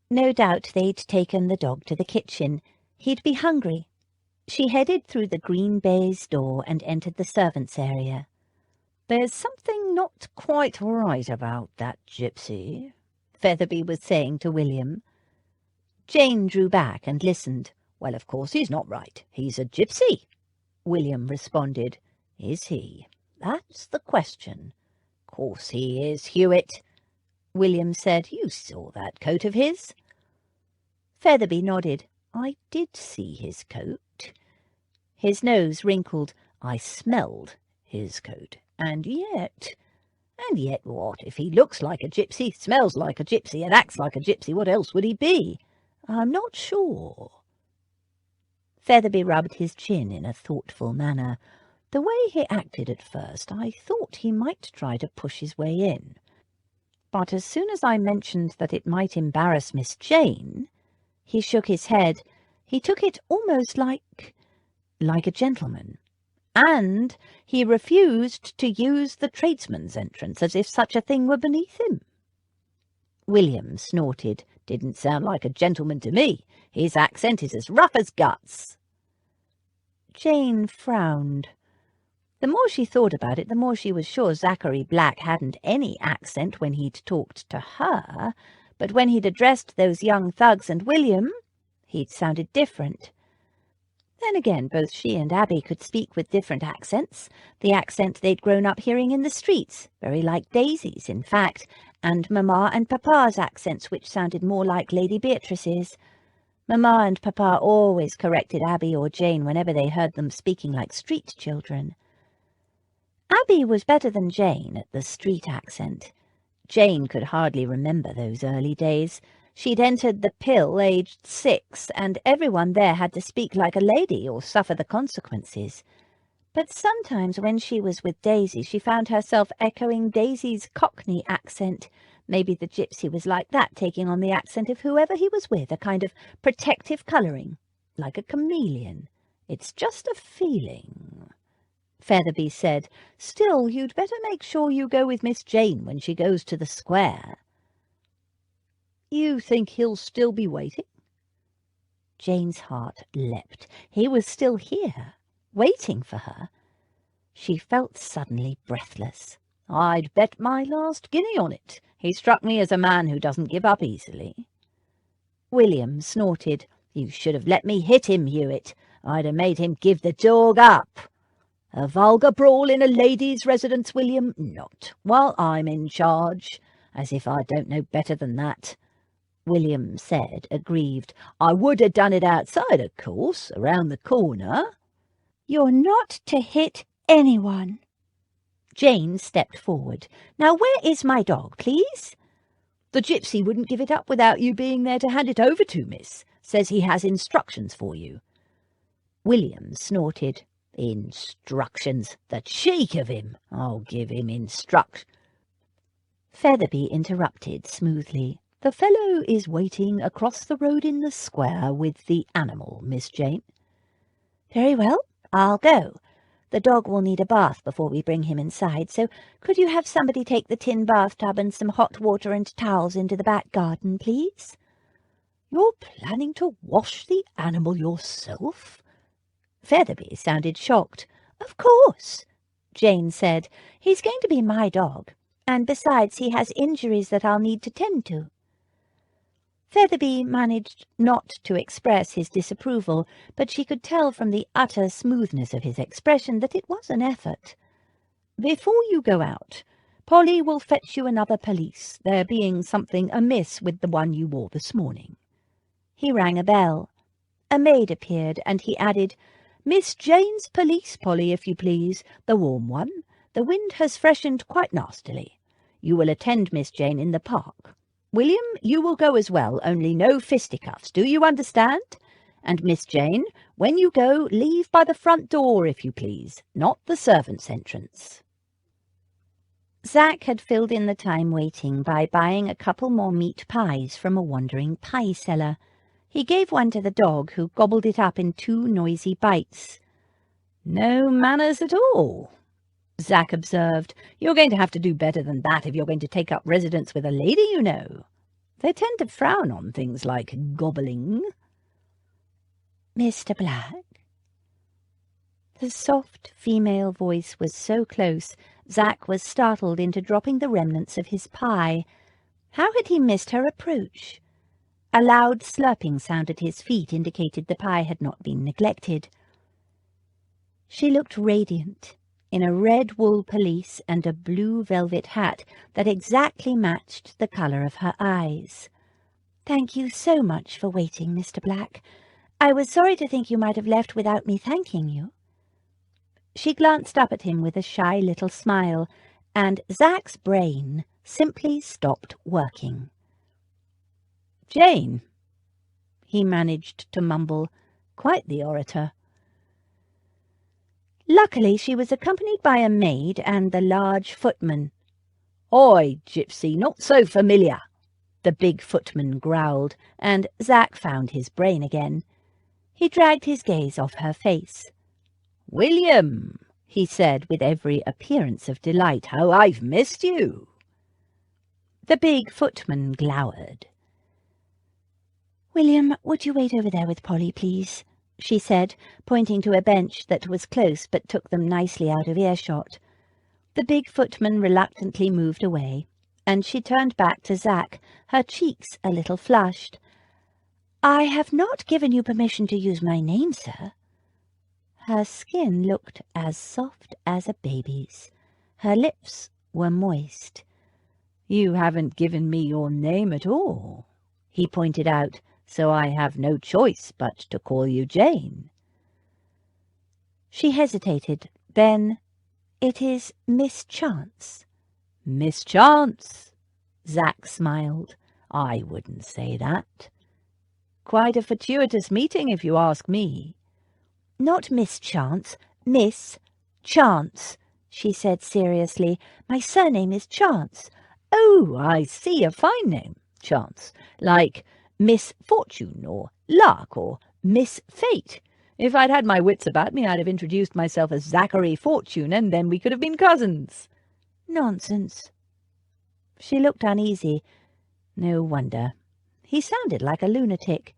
No doubt they'd taken the dog to the kitchen. He'd be hungry. She headed through the green baize door and entered the servants' area. "There's something not quite right about that gypsy," Featherby was saying to William. Jane drew back and listened. "Well, of course he's not right. He's a gypsy," William responded. "Is he? That's the question." "Course he is, Hewitt," William said. "You saw that coat of his?" Featherby nodded. "I did see his coat." His nose wrinkled. "I smelled his coat. And yet what? If he looks like a gypsy, smells like a gypsy, and acts like a gypsy, what else would he be? I'm not sure." Featherby rubbed his chin in a thoughtful manner. "The way he acted at first, I thought he might try to push his way in. But as soon as I mentioned that it might embarrass Miss Jane," he shook his head, "he took it almost like a gentleman. And he refused to use the tradesman's entrance as if such a thing were beneath him." William snorted. "Didn't sound like a gentleman to me. His accent is as rough as guts." Jane frowned. The more she thought about it, the more she was sure Zachary Black hadn't any accent when he'd talked to her, but when he'd addressed those young thugs and William, he'd sounded different. Then again, both she and Abby could speak with different accents, the accent they'd grown up hearing in the streets, very like Daisy's, in fact, and Mamma and Papa's accents, which sounded more like Lady Beatrice's. Mamma and Papa always corrected Abby or Jane whenever they heard them speaking like street children. Abby was better than Jane at the street accent. Jane could hardly remember those early days. She'd entered the Pill aged 6, and everyone there had to speak like a lady or suffer the consequences. But sometimes when she was with Daisy, she found herself echoing Daisy's Cockney accent. Maybe the gypsy was like that, taking on the accent of whoever he was with, a kind of protective colouring, like a chameleon. It's just a feeling, Featherby said. "Still, you'd better make sure you go with Miss Jane when she goes to the square." "You think he'll still be waiting?" Jane's heart leapt. He was still here, waiting for her. She felt suddenly breathless. "I'd bet my last guinea on it. He struck me as a man who doesn't give up easily." William snorted. "You should have let me hit him, Hewitt. I'd have made him give the dog up. A vulgar brawl in a lady's residence, William? Not while I'm in charge. As if I don't know better than that." William said, aggrieved. "I would have done it outside, of course, around the corner." "You're not to hit anyone." Jane stepped forward. "Now where is my dog, please?" "The gypsy wouldn't give it up without you being there to hand it over to, miss. Says he has instructions for you." William snorted. "Instructions? The cheek of him! I'll give him Featherby interrupted smoothly. "The fellow is waiting across the road in the square with the animal, Miss Jane." "Very well, I'll go. The dog will need a bath before we bring him inside, so could you have somebody take the tin bathtub and some hot water and towels into the back garden, please?" "You're planning to wash the animal yourself?" Featherby sounded shocked. "Of course," Jane said. "He's going to be my dog, and besides he has injuries that I'll need to tend to." Featherby managed not to express his disapproval, but she could tell from the utter smoothness of his expression that it was an effort. "Before you go out, Polly will fetch you another pelisse, there being something amiss with the one you wore this morning." He rang a bell. A maid appeared, and he added, "Miss Jane's pelisse, Polly, if you please, the warm one. The wind has freshened quite nastily. You will attend Miss Jane in the park. William, you will go as well, only no fisticuffs, do you understand? And Miss Jane, when you go, leave by the front door, if you please, not the servants' entrance." Zach had filled in the time waiting by buying a couple more meat pies from a wandering pie seller. He gave one to the dog, who gobbled it up in 2 noisy bites. "No manners at all," Zach observed. "You're going to have to do better than that if you're going to take up residence with a lady, you know. They tend to frown on things like gobbling." "Mr. Black?" The soft female voice was so close, Zach was startled into dropping the remnants of his pie. How had he missed her approach? A loud slurping sound at his feet indicated the pie had not been neglected. She looked radiant, in a red wool pelisse and a blue velvet hat that exactly matched the colour of her eyes. "Thank you so much for waiting, Mr. Black. I was sorry to think you might have left without me thanking you." She glanced up at him with a shy little smile, and Zach's brain simply stopped working. "Jane," he managed to mumble, "quite the orator." Luckily she was accompanied by a maid and the large footman. "Oi, gypsy, not so familiar," the big footman growled, and Zach found his brain again. He dragged his gaze off her face. "William," he said with every appearance of delight, "how I've missed you." The big footman glowered. "William, would you wait over there with Polly, please?" she said, pointing to a bench that was close but took them nicely out of earshot. The big footman reluctantly moved away, and she turned back to Zach, her cheeks a little flushed. "I have not given you permission to use my name, sir." Her skin looked as soft as a baby's. Her lips were moist. "You haven't given me your name at all," he pointed out, "so I have no choice but to call you Jane." She hesitated. Then, "It is Miss Chance." "Miss Chance?" Zach smiled. "I wouldn't say that. Quite a fortuitous meeting, if you ask me." "Not Miss Chance, Miss Chance," she said seriously. "My surname is Chance." "Oh, I see, a fine name, Chance, like Miss Fortune or Luck or Miss Fate. If I'd had my wits about me, I'd have introduced myself as Zachary Fortune, and then we could have been cousins." "Nonsense." She looked uneasy. No wonder. He sounded like a lunatic.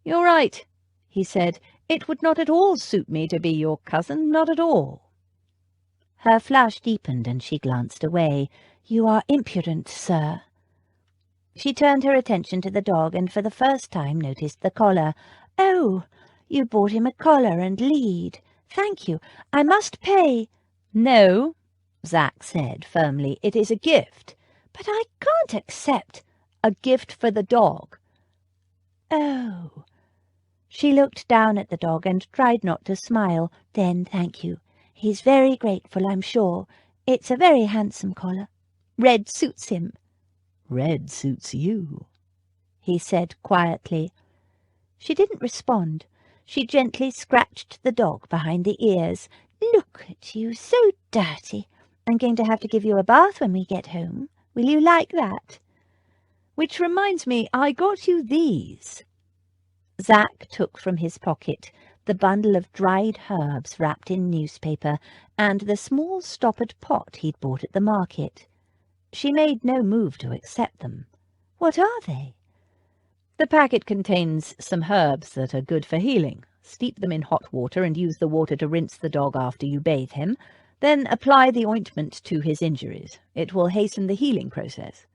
"You're right," he said. "It would not at all suit me to be your cousin, not at all." Her flush deepened and she glanced away. "You are impudent, sir." She turned her attention to the dog and for the first time noticed the collar. "Oh, you bought him a collar and lead. Thank you. I must pay." "No," Zach said firmly. "It is a gift." "But I can't accept." "A gift for the dog." "Oh." She looked down at the dog and tried not to smile. "Then thank you. He's very grateful, I'm sure. It's a very handsome collar. Red suits him." "Red suits you," he said quietly. She didn't respond. She gently scratched the dog behind the ears. "Look at you, so dirty. I'm going to have to give you a bath when we get home. Will you like that? Which reminds me, I got you these." Zack took from his pocket the bundle of dried herbs wrapped in newspaper and the small stoppered pot he'd bought at the market. She made no move to accept them. "What are they?" "The packet contains some herbs that are good for healing. Steep them in hot water and use the water to rinse the dog after you bathe him. Then apply the ointment to his injuries. It will hasten the healing process."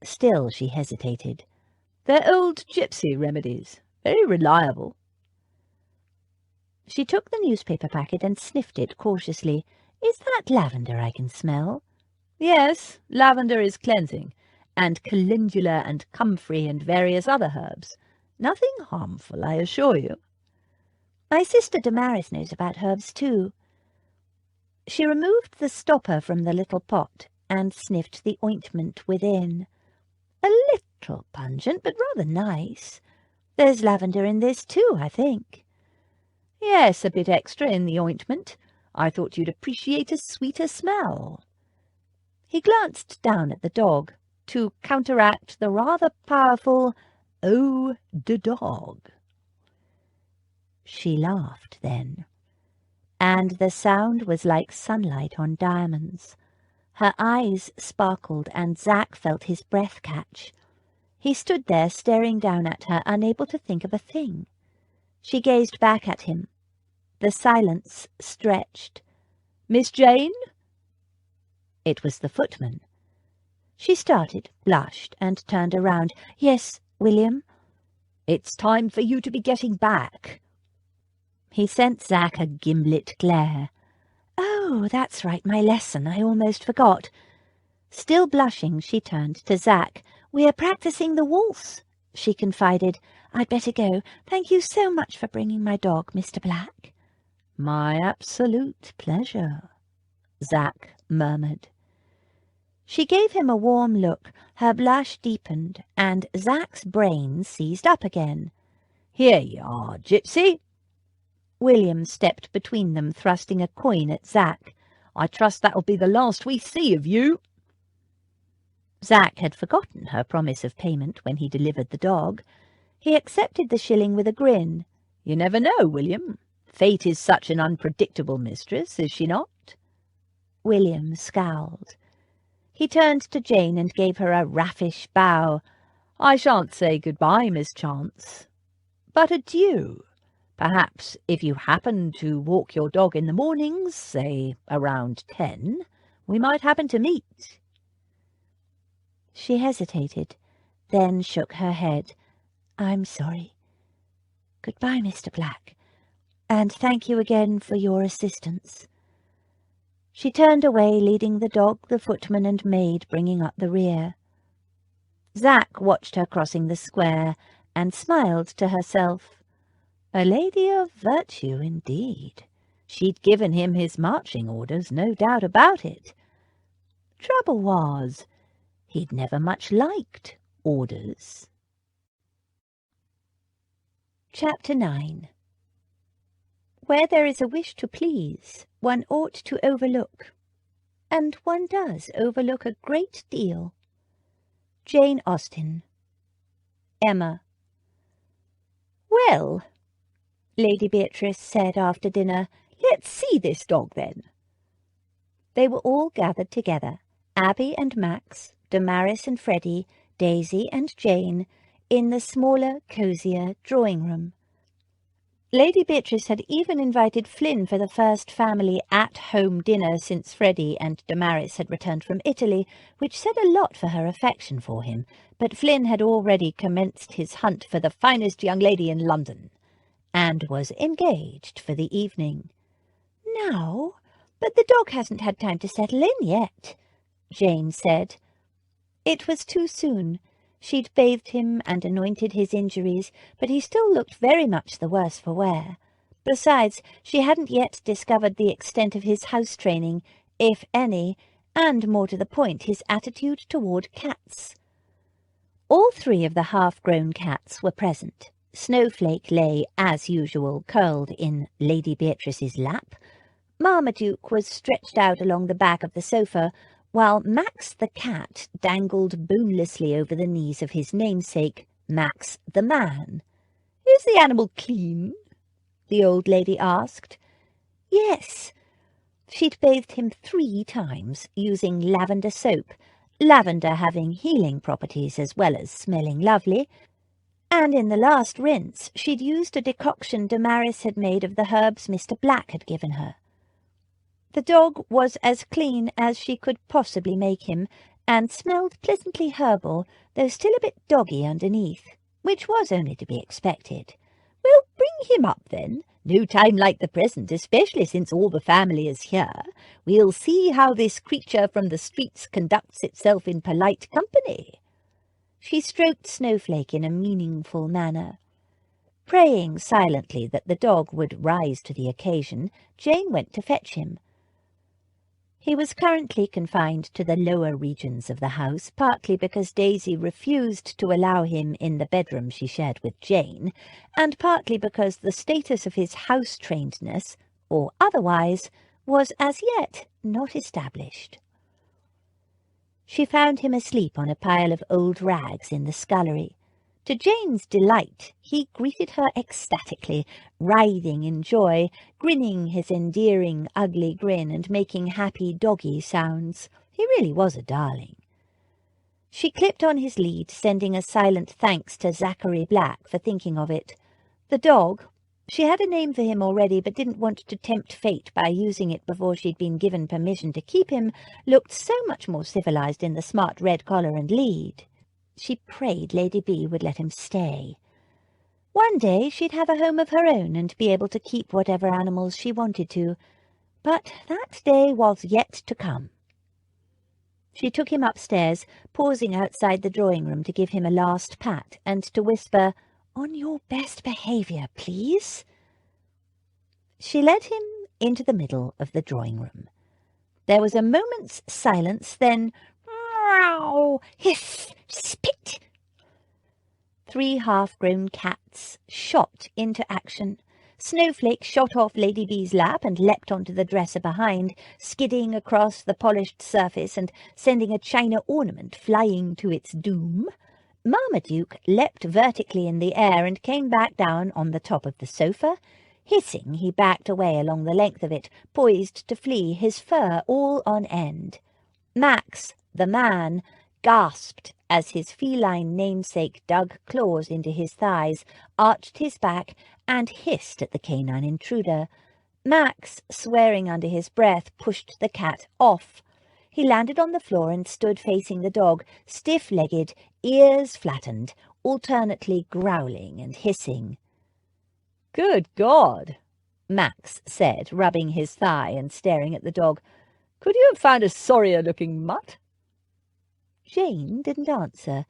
Still she hesitated. "They're old gypsy remedies. Very reliable." She took the newspaper packet and sniffed it cautiously. "Is that lavender I can smell?" "Yes, lavender is cleansing, and calendula and comfrey and various other herbs. Nothing harmful, I assure you." "My sister Damaris knows about herbs too." She removed the stopper from the little pot and sniffed the ointment within. "A little pungent, but rather nice. There's lavender in this too, I think." "Yes, a bit extra in the ointment. I thought you'd appreciate a sweeter smell." He glanced down at the dog, to counteract the rather powerful "Oh, de dog." She laughed then, and the sound was like sunlight on diamonds. Her eyes sparkled, and Zack felt his breath catch. He stood there staring down at her, unable to think of a thing. She gazed back at him. The silence stretched. "Miss Jane?" It was the footman. She started, blushed, and turned around. "Yes, William?" "It's time for you to be getting back." He sent Zack a gimlet glare. "Oh, that's right, my lesson. I almost forgot." Still blushing, she turned to Zack. "We're practicing the waltz," she confided. "I'd better go. Thank you so much for bringing my dog, Mr. Black." "My absolute pleasure," Zack murmured. She gave him a warm look. Her blush deepened, and Zack's brain seized up again. "Here you are, Gypsy." William stepped between them, thrusting a coin at Zack. "I trust that'll be the last we see of you." Zack had forgotten her promise of payment when he delivered the dog. He accepted the shilling with a grin. "You never know, William. Fate is such an unpredictable mistress, is she not?" William scowled. He turned to Jane and gave her a raffish bow. "I shan't say good-bye, Miss Chance, but adieu. Perhaps if you happen to walk your dog in the mornings, say around 10, we might happen to meet." She hesitated, then shook her head. "I'm sorry. Goodbye, Mr. Black, and thank you again for your assistance." She turned away, leading the dog, the footman and maid bringing up the rear. Zack watched her crossing the square and smiled to herself. A lady of virtue, indeed. She'd given him his marching orders, no doubt about it. Trouble was, he'd never much liked orders. Chapter 9. Where there is a wish to please, one ought to overlook, and one does overlook a great deal. Jane Austen. Emma. "Well," Lady Beatrice said after dinner, "let's see this dog, then." They were all gathered together, Abby and Max, Damaris and Freddie, Daisy and Jane, in the smaller, cosier drawing-room. Lady Beatrice had even invited Flynn for the first family at-home dinner since Freddie and Damaris had returned from Italy, which said a lot for her affection for him, but Flynn had already commenced his hunt for the finest young lady in London, and was engaged for the evening. "Now, but the dog hasn't had time to settle in yet," Jane said. It was too soon. She'd bathed him and anointed his injuries, but he still looked very much the worse for wear. Besides, she hadn't yet discovered the extent of his house-training, if any, and, more to the point, his attitude toward cats. All three of the half-grown cats were present. Snowflake lay, as usual, curled in Lady Beatrice's lap. Marmaduke was stretched out along the back of the sofa, while Max the cat dangled bonelessly over the knees of his namesake, Max the man. "Is the animal clean?" the old lady asked. Yes. She'd bathed him 3 times using lavender soap, lavender having healing properties as well as smelling lovely, and in the last rinse she'd used a decoction Damaris had made of the herbs Mr. Black had given her. The dog was as clean as she could possibly make him, and smelled pleasantly herbal, though still a bit doggy underneath, which was only to be expected. "Well, bring him up, then. No time like the present, especially since all the family is here. We'll see how this creature from the streets conducts itself in polite company." She stroked Snowflake in a meaningful manner. Praying silently that the dog would rise to the occasion, Jane went to fetch him. He was currently confined to the lower regions of the house, partly because Daisy refused to allow him in the bedroom she shared with Jane, and partly because the status of his house-trainedness, or otherwise, was as yet not established. She found him asleep on a pile of old rags in the scullery. To Jane's delight, he greeted her ecstatically, writhing in joy, grinning his endearing ugly grin and making happy doggy sounds. He really was a darling. She clipped on his lead, sending a silent thanks to Zachary Black for thinking of it. The dog, she had a name for him already but didn't want to tempt fate by using it before she'd been given permission to keep him, looked so much more civilized in the smart red collar and lead. She prayed Lady B would let him stay. One day she'd have a home of her own and be able to keep whatever animals she wanted to, but that day was yet to come. She took him upstairs, pausing outside the drawing-room to give him a last pat and to whisper, "On your best behaviour, please." She led him into the middle of the drawing-room. There was a moment's silence, then "Meow! Hiss! Spit!" 3 half-grown cats shot into action. Snowflake shot off Lady B's lap and leapt onto the dresser behind, skidding across the polished surface and sending a china ornament flying to its doom. Marmaduke leapt vertically in the air and came back down on the top of the sofa. Hissing, he backed away along the length of it, poised to flee, his fur all on end. Max, the man, gasped as his feline namesake dug claws into his thighs, arched his back, and hissed at the canine intruder. Max, swearing under his breath, pushed the cat off. He landed on the floor and stood facing the dog, stiff-legged, ears flattened, alternately growling and hissing. "Good God," Max said, rubbing his thigh and staring at the dog. "Could you have found a sorrier-looking mutt?" Jane didn't answer.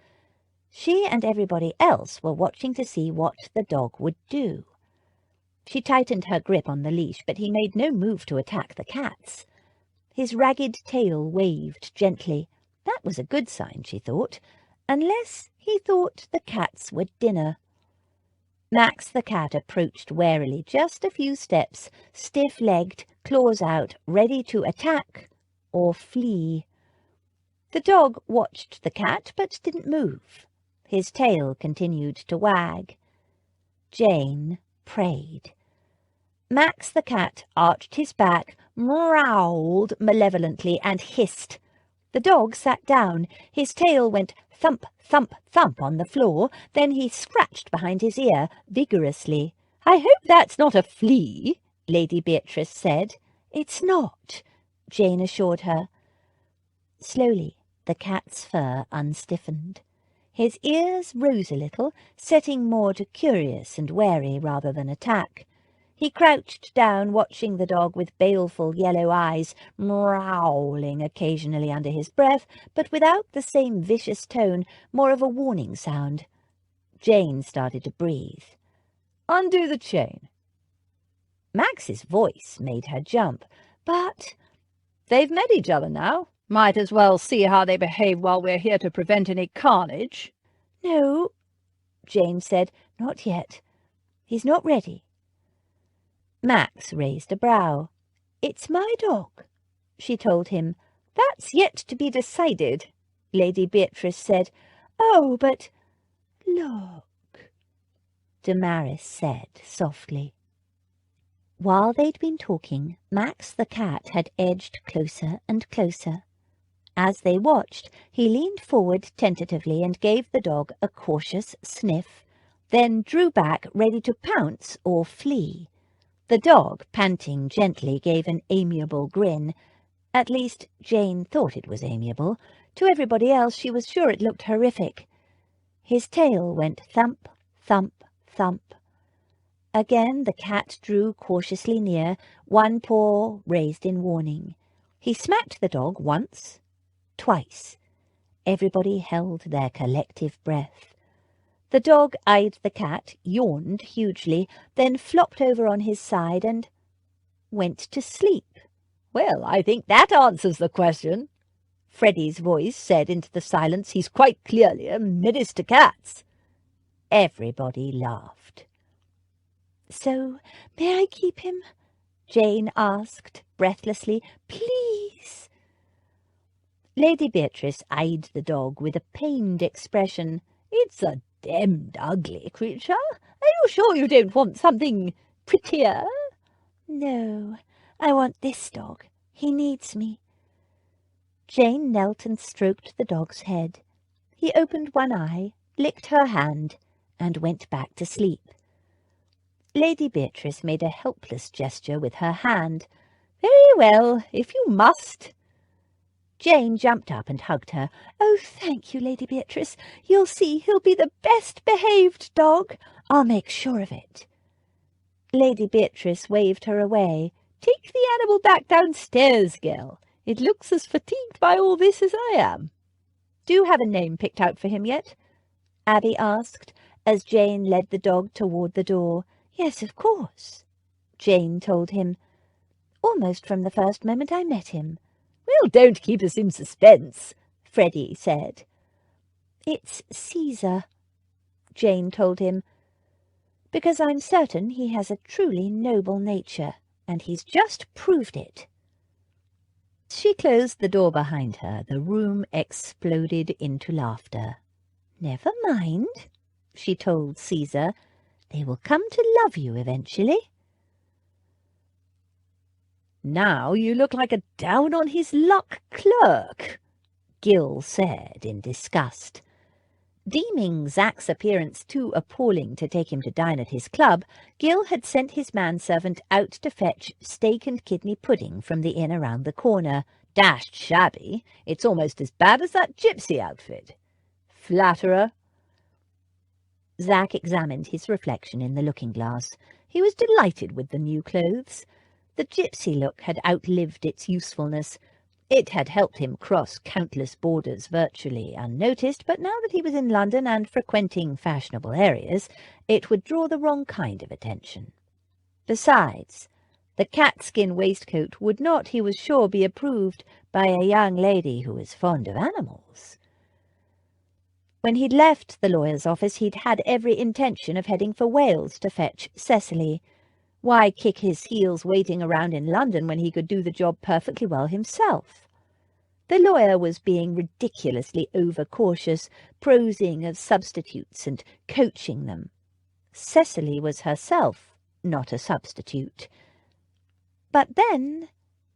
She and everybody else were watching to see what the dog would do. She tightened her grip on the leash, but he made no move to attack the cats. His ragged tail waved gently. That was a good sign, she thought, unless he thought the cats were dinner. Max the cat approached warily, just a few steps, stiff-legged, claws out, ready to attack or flee. The dog watched the cat, but didn't move. His tail continued to wag. Jane prayed. Max the cat arched his back, growled malevolently, and hissed. The dog sat down. His tail went thump, thump, thump on the floor. Then he scratched behind his ear vigorously. "I hope that's not a flea," Lady Beatrice said. "It's not," Jane assured her. Slowly, the cat's fur unstiffened. His ears rose a little, setting more to curious and wary rather than attack. He crouched down, watching the dog with baleful yellow eyes, growling occasionally under his breath, but without the same vicious tone, more of a warning sound. Jane started to breathe. "Undo the chain." Max's voice made her jump, but "They've met each other now. Might as well see how they behave while we're here to prevent any carnage." "No," Jane said, "not yet. He's not ready." Max raised a brow. "It's my dog," she told him. "That's yet to be decided," Lady Beatrice said. "Oh, but—" "Look," Damaris said softly. While they'd been talking, Max the cat had edged closer and closer. As they watched, he leaned forward tentatively and gave the dog a cautious sniff, then drew back ready to pounce or flee. The dog, panting gently, gave an amiable grin. At least, Jane thought it was amiable. To everybody else, she was sure it looked horrific. His tail went thump, thump, thump. Again the cat drew cautiously near, one paw raised in warning. He smacked the dog once, twice. Everybody held their collective breath. The dog eyed the cat, yawned hugely, then flopped over on his side and went to sleep. "Well, I think that answers the question," Freddie's voice said into the silence. "He's quite clearly a menace to cats." Everybody laughed. "So, may I keep him?" Jane asked breathlessly. "Please." Lady Beatrice eyed the dog with a pained expression. "It's a demmed ugly creature. Are you sure you don't want something prettier?" "No, I want this dog. He needs me." Jane knelt and stroked the dog's head. He opened one eye, licked her hand, and went back to sleep. Lady Beatrice made a helpless gesture with her hand. "Very well, if you must." Jane jumped up and hugged her. "Oh, thank you, Lady Beatrice. You'll see he'll be the best-behaved dog. I'll make sure of it." Lady Beatrice waved her away. "Take the animal back downstairs, girl. It looks as fatigued by all this as I am." "Do you have a name picked out for him yet?" Abby asked, as Jane led the dog toward the door. "Yes, of course," Jane told him. "Almost from the first moment I met him." "Well, don't keep us in suspense," Freddie said. "It's Caesar," Jane told him, "because I'm certain he has a truly noble nature, and he's just proved it." She closed the door behind her. The room exploded into laughter. "Never mind," she told Caesar. "They will come to love you eventually." "Now you look like a down-on-his-luck clerk," Gil said in disgust. Deeming Zach's appearance too appalling to take him to dine at his club, Gil had sent his manservant out to fetch steak and kidney pudding from the inn around the corner. "Dashed shabby. It's almost as bad as that gypsy outfit." "Flatterer." Zach examined his reflection in the looking-glass. He was delighted with the new clothes. The gypsy look had outlived its usefulness. It had helped him cross countless borders virtually unnoticed, but now that he was in London and frequenting fashionable areas, it would draw the wrong kind of attention. Besides, the catskin waistcoat would not, he was sure, be approved by a young lady who was fond of animals. When he'd left the lawyer's office, he'd had every intention of heading for Wales to fetch Cecily. Why kick his heels waiting around in London when he could do the job perfectly well himself? The lawyer was being ridiculously overcautious, prosing of substitutes and coaching them. Cecily was herself not a substitute. But then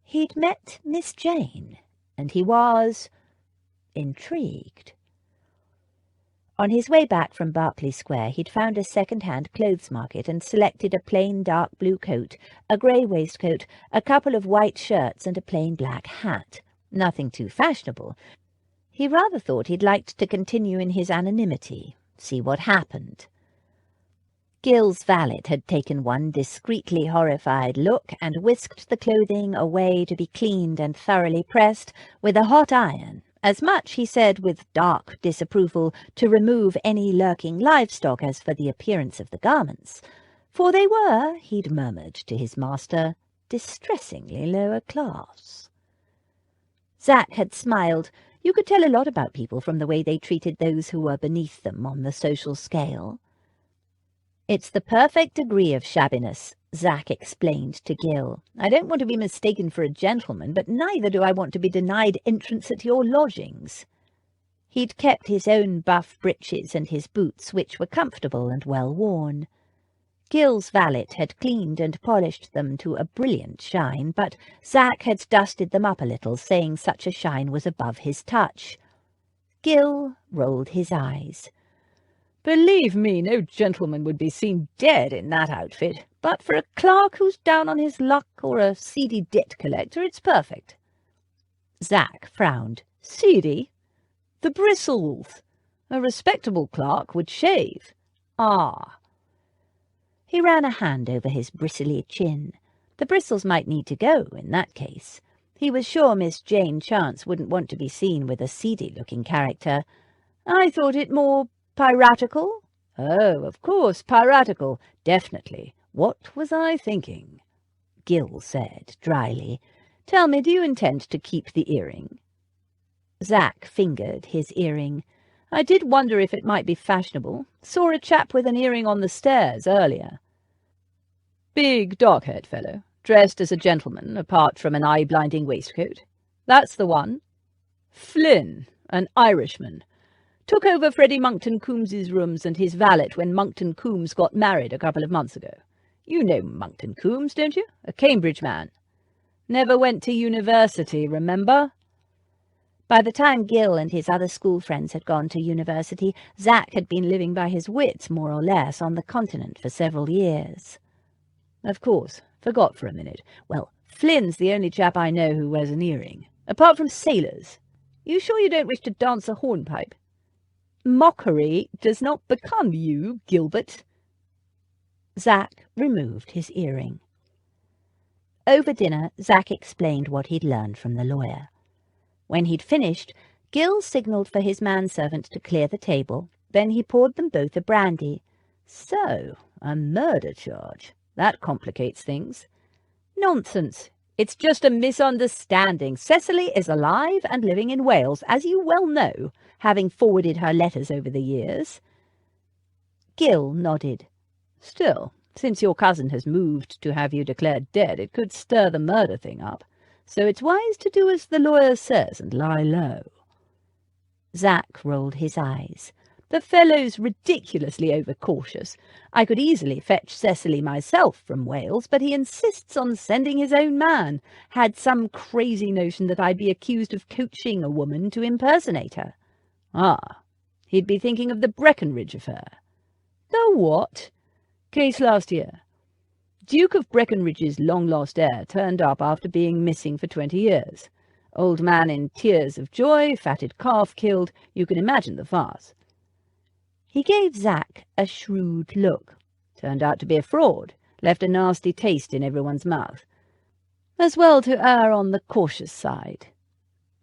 he'd met Miss Jane, and he was intrigued. On his way back from Berkeley Square, he'd found a second-hand clothes market and selected a plain dark blue coat, a grey waistcoat, a couple of white shirts and a plain black hat. Nothing too fashionable. He rather thought he'd liked to continue in his anonymity, see what happened. Gil's valet had taken one discreetly horrified look and whisked the clothing away to be cleaned and thoroughly pressed with a hot iron. As much, he said with dark disapproval, to remove any lurking livestock as for the appearance of the garments, for they were, he'd murmured to his master, distressingly lower class. Zach had smiled. You could tell a lot about people from the way they treated those who were beneath them on the social scale. "It's the perfect degree of shabbiness," Zach explained to Gil. "I don't want to be mistaken for a gentleman, but neither do I want to be denied entrance at your lodgings." He'd kept his own buff breeches and his boots, which were comfortable and well worn. Gil's valet had cleaned and polished them to a brilliant shine, but Zach had dusted them up a little, saying such a shine was above his touch. Gil rolled his eyes. "Believe me, no gentleman would be seen dead in that outfit, but for a clerk who's down on his luck or a seedy debt collector, it's perfect." Zach frowned. "Seedy? The bristles! A respectable clerk would shave." "Ah." He ran a hand over his bristly chin. The bristles might need to go in that case. He was sure Miss Jane Chance wouldn't want to be seen with a seedy-looking character. "I thought it more piratical?" "Oh, of course, piratical. Definitely. What was I thinking?" Gil said dryly. "Tell me, do you intend to keep the earring?" Zach fingered his earring. "I did wonder if it might be fashionable. Saw a chap with an earring on the stairs earlier. Big, dark-haired fellow, dressed as a gentleman, apart from an eye-blinding waistcoat. That's the one. Flynn, an Irishman. Took over Freddie Monkton Coombs's rooms and his valet when Monkton Coombs got married a couple of months ago. You know Monkton Coombs, don't you? A Cambridge man. Never went to university, remember?" By the time Gil and his other school friends had gone to university, Zach had been living by his wits, more or less, on the continent for several years. "Of course. Forgot for a minute. Well, Flynn's the only chap I know who wears an earring. Apart from sailors. You sure you don't wish to dance a hornpipe?" "Mockery does not become you, Gilbert." Zach removed his earring. Over dinner, Zach explained what he'd learned from the lawyer. When he'd finished, Gil signalled for his manservant to clear the table. Then he poured them both a brandy. "So, a murder charge. That complicates things." "Nonsense. It's just a misunderstanding. Cecily is alive and living in Wales, as you well know, having forwarded her letters over the years." Gil nodded. "Still, since your cousin has moved to have you declared dead, it could stir the murder thing up. So it's wise to do as the lawyer says and lie low." Zach rolled his eyes. "The fellow's ridiculously overcautious. I could easily fetch Cecily myself from Wales, but he insists on sending his own man. Had some crazy notion that I'd be accused of coaching a woman to impersonate her." "Ah, he'd be thinking of the Breckenridge affair." "The what?" "Case last year. Duke of Breckenridge's long-lost heir turned up after being missing for 20 years. Old man in tears of joy, fatted calf killed. You can imagine the farce." He gave Zach a shrewd look. "Turned out to be a fraud. Left a nasty taste in everyone's mouth. As well to err on the cautious side."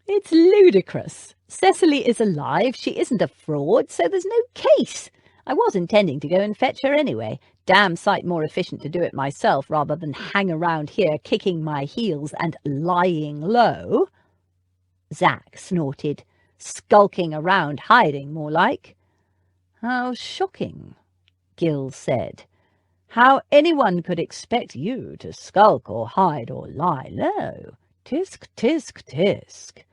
"It's ludicrous. Cecily is alive. She isn't a fraud, so there's no case. I was intending to go and fetch her anyway. Damn sight more efficient to do it myself rather than hang around here kicking my heels and lying low." Zach snorted. "Skulking around, hiding, more like." "How shocking," Gil said. "How anyone could expect you to skulk or hide or lie low. Tisk, tisk, tisk."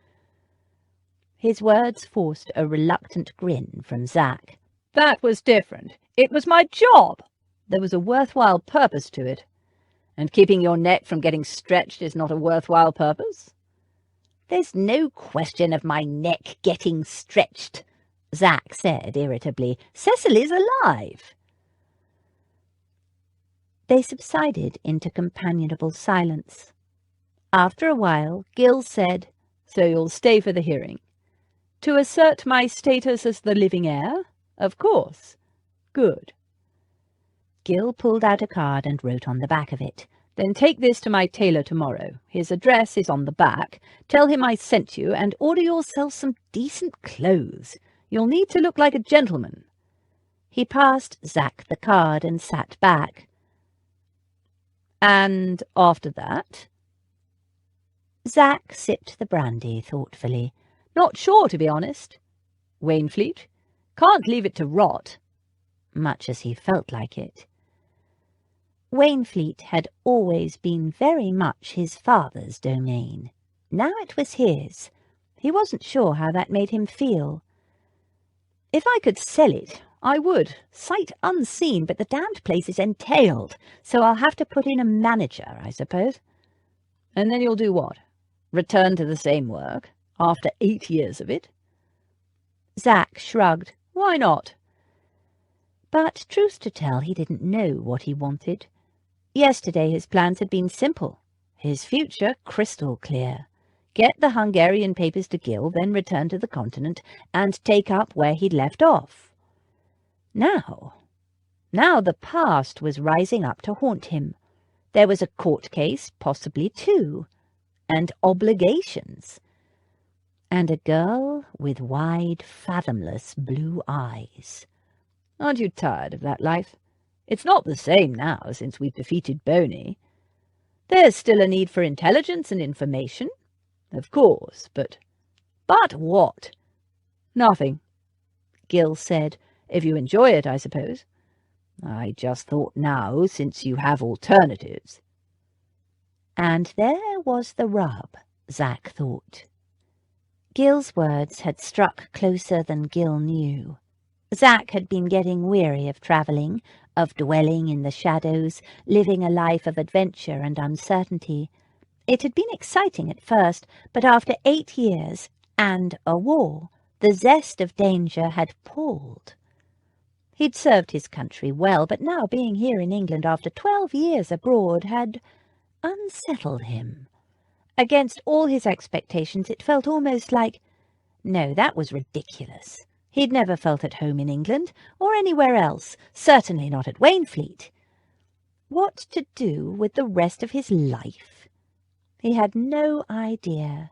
His words forced a reluctant grin from Zach. "That was different. It was my job. There was a worthwhile purpose to it." "And keeping your neck from getting stretched is not a worthwhile purpose?" "There's no question of my neck getting stretched," Zach said irritably. "Cecily's alive." They subsided into companionable silence. After a while, Gil said, "So you'll stay for the hearing?" "To assert my status as the living heir? Of course." "Good." Gil pulled out a card and wrote on the back of it. "Then take this to my tailor tomorrow. His address is on the back. Tell him I sent you and order yourself some decent clothes. You'll need to look like a gentleman." He passed Zach the card and sat back. "And after that?" Zach sipped the brandy thoughtfully. "Not sure, to be honest." "Wainfleet? Can't leave it to rot." Much as he felt like it. Wainfleet had always been very much his father's domain. Now it was his. He wasn't sure how that made him feel. If I could sell it, I would, sight unseen, but the damned place is entailed, so I'll have to put in a manager, I suppose. And then you'll do what? Return to the same work, after 8 years of it? Zack shrugged. Why not? But, truth to tell, he didn't know what he wanted. Yesterday his plans had been simple, his future crystal clear. Get the Hungarian papers to Gil, then return to the continent, and take up where he'd left off. Now the past was rising up to haunt him. There was a court case, possibly two, and obligations. And a girl with wide, fathomless blue eyes. Aren't you tired of that life? It's not the same now since we've defeated Boney. There's still a need for intelligence and information, of course, but... But what? Nothing, Gil said. If you enjoy it, I suppose. I just thought now, since you have alternatives. And there was the rub, Zack thought. Gil's words had struck closer than Gil knew. Zack had been getting weary of travelling, of dwelling in the shadows, living a life of adventure and uncertainty. It had been exciting at first, but after 8 years, and a war, the zest of danger had palled. He'd served his country well, but now being here in England after 12 years abroad had unsettled him. Against all his expectations, it felt almost like... No, that was ridiculous. He'd never felt at home in England, or anywhere else, certainly not at Wainfleet. What to do with the rest of his life? He had no idea.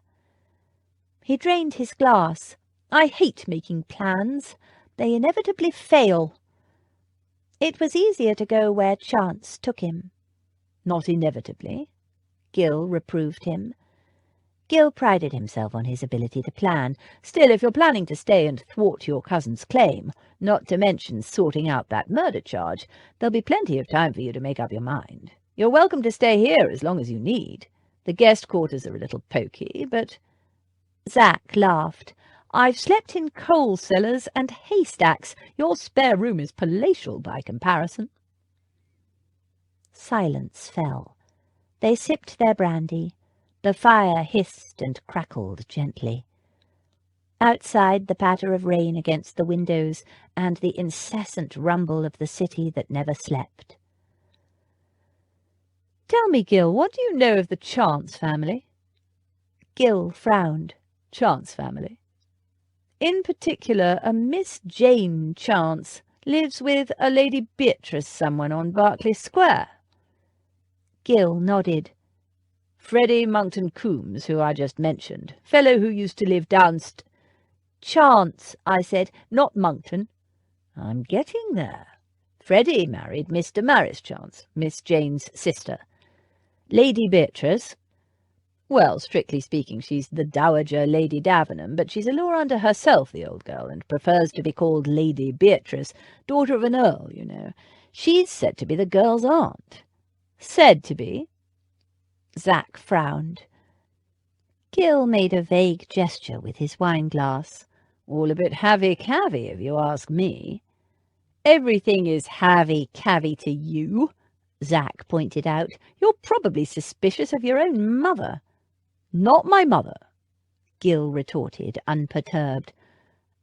He drained his glass. I hate making plans. They inevitably fail. It was easier to go where chance took him. Not inevitably, Gil reproved him. Gil prided himself on his ability to plan. Still, if you're planning to stay and thwart your cousin's claim, not to mention sorting out that murder charge, there'll be plenty of time for you to make up your mind. You're welcome to stay here as long as you need. The guest quarters are a little poky, but... Zack laughed. I've slept in coal cellars and haystacks. Your spare room is palatial by comparison. Silence fell. They sipped their brandy. The fire hissed and crackled gently. Outside, the patter of rain against the windows and the incessant rumble of the city that never slept. Tell me, Gil, what do you know of the Chance family? Gil frowned. Chance family. In particular, a Miss Jane Chance lives with a Lady Beatrice someone on Berkeley Square. Gil nodded. Freddie Monkton Coombs, who I just mentioned, fellow who used to live Chance, I said, not Monkton. I'm getting there. Freddie married Miss Damaris Chance, Miss Jane's sister. Lady Beatrice, well, strictly speaking, she's the Dowager Lady Davenham, but she's a law unto herself, the old girl, and prefers to be called Lady Beatrice, daughter of an earl, you know. She's said to be the girl's aunt. Said to be. Zack frowned. Gil made a vague gesture with his wine-glass. All a bit havey-cavey, if you ask me. Everything is havey-cavey to you, Zack pointed out. You're probably suspicious of your own mother. Not my mother, Gil retorted, unperturbed.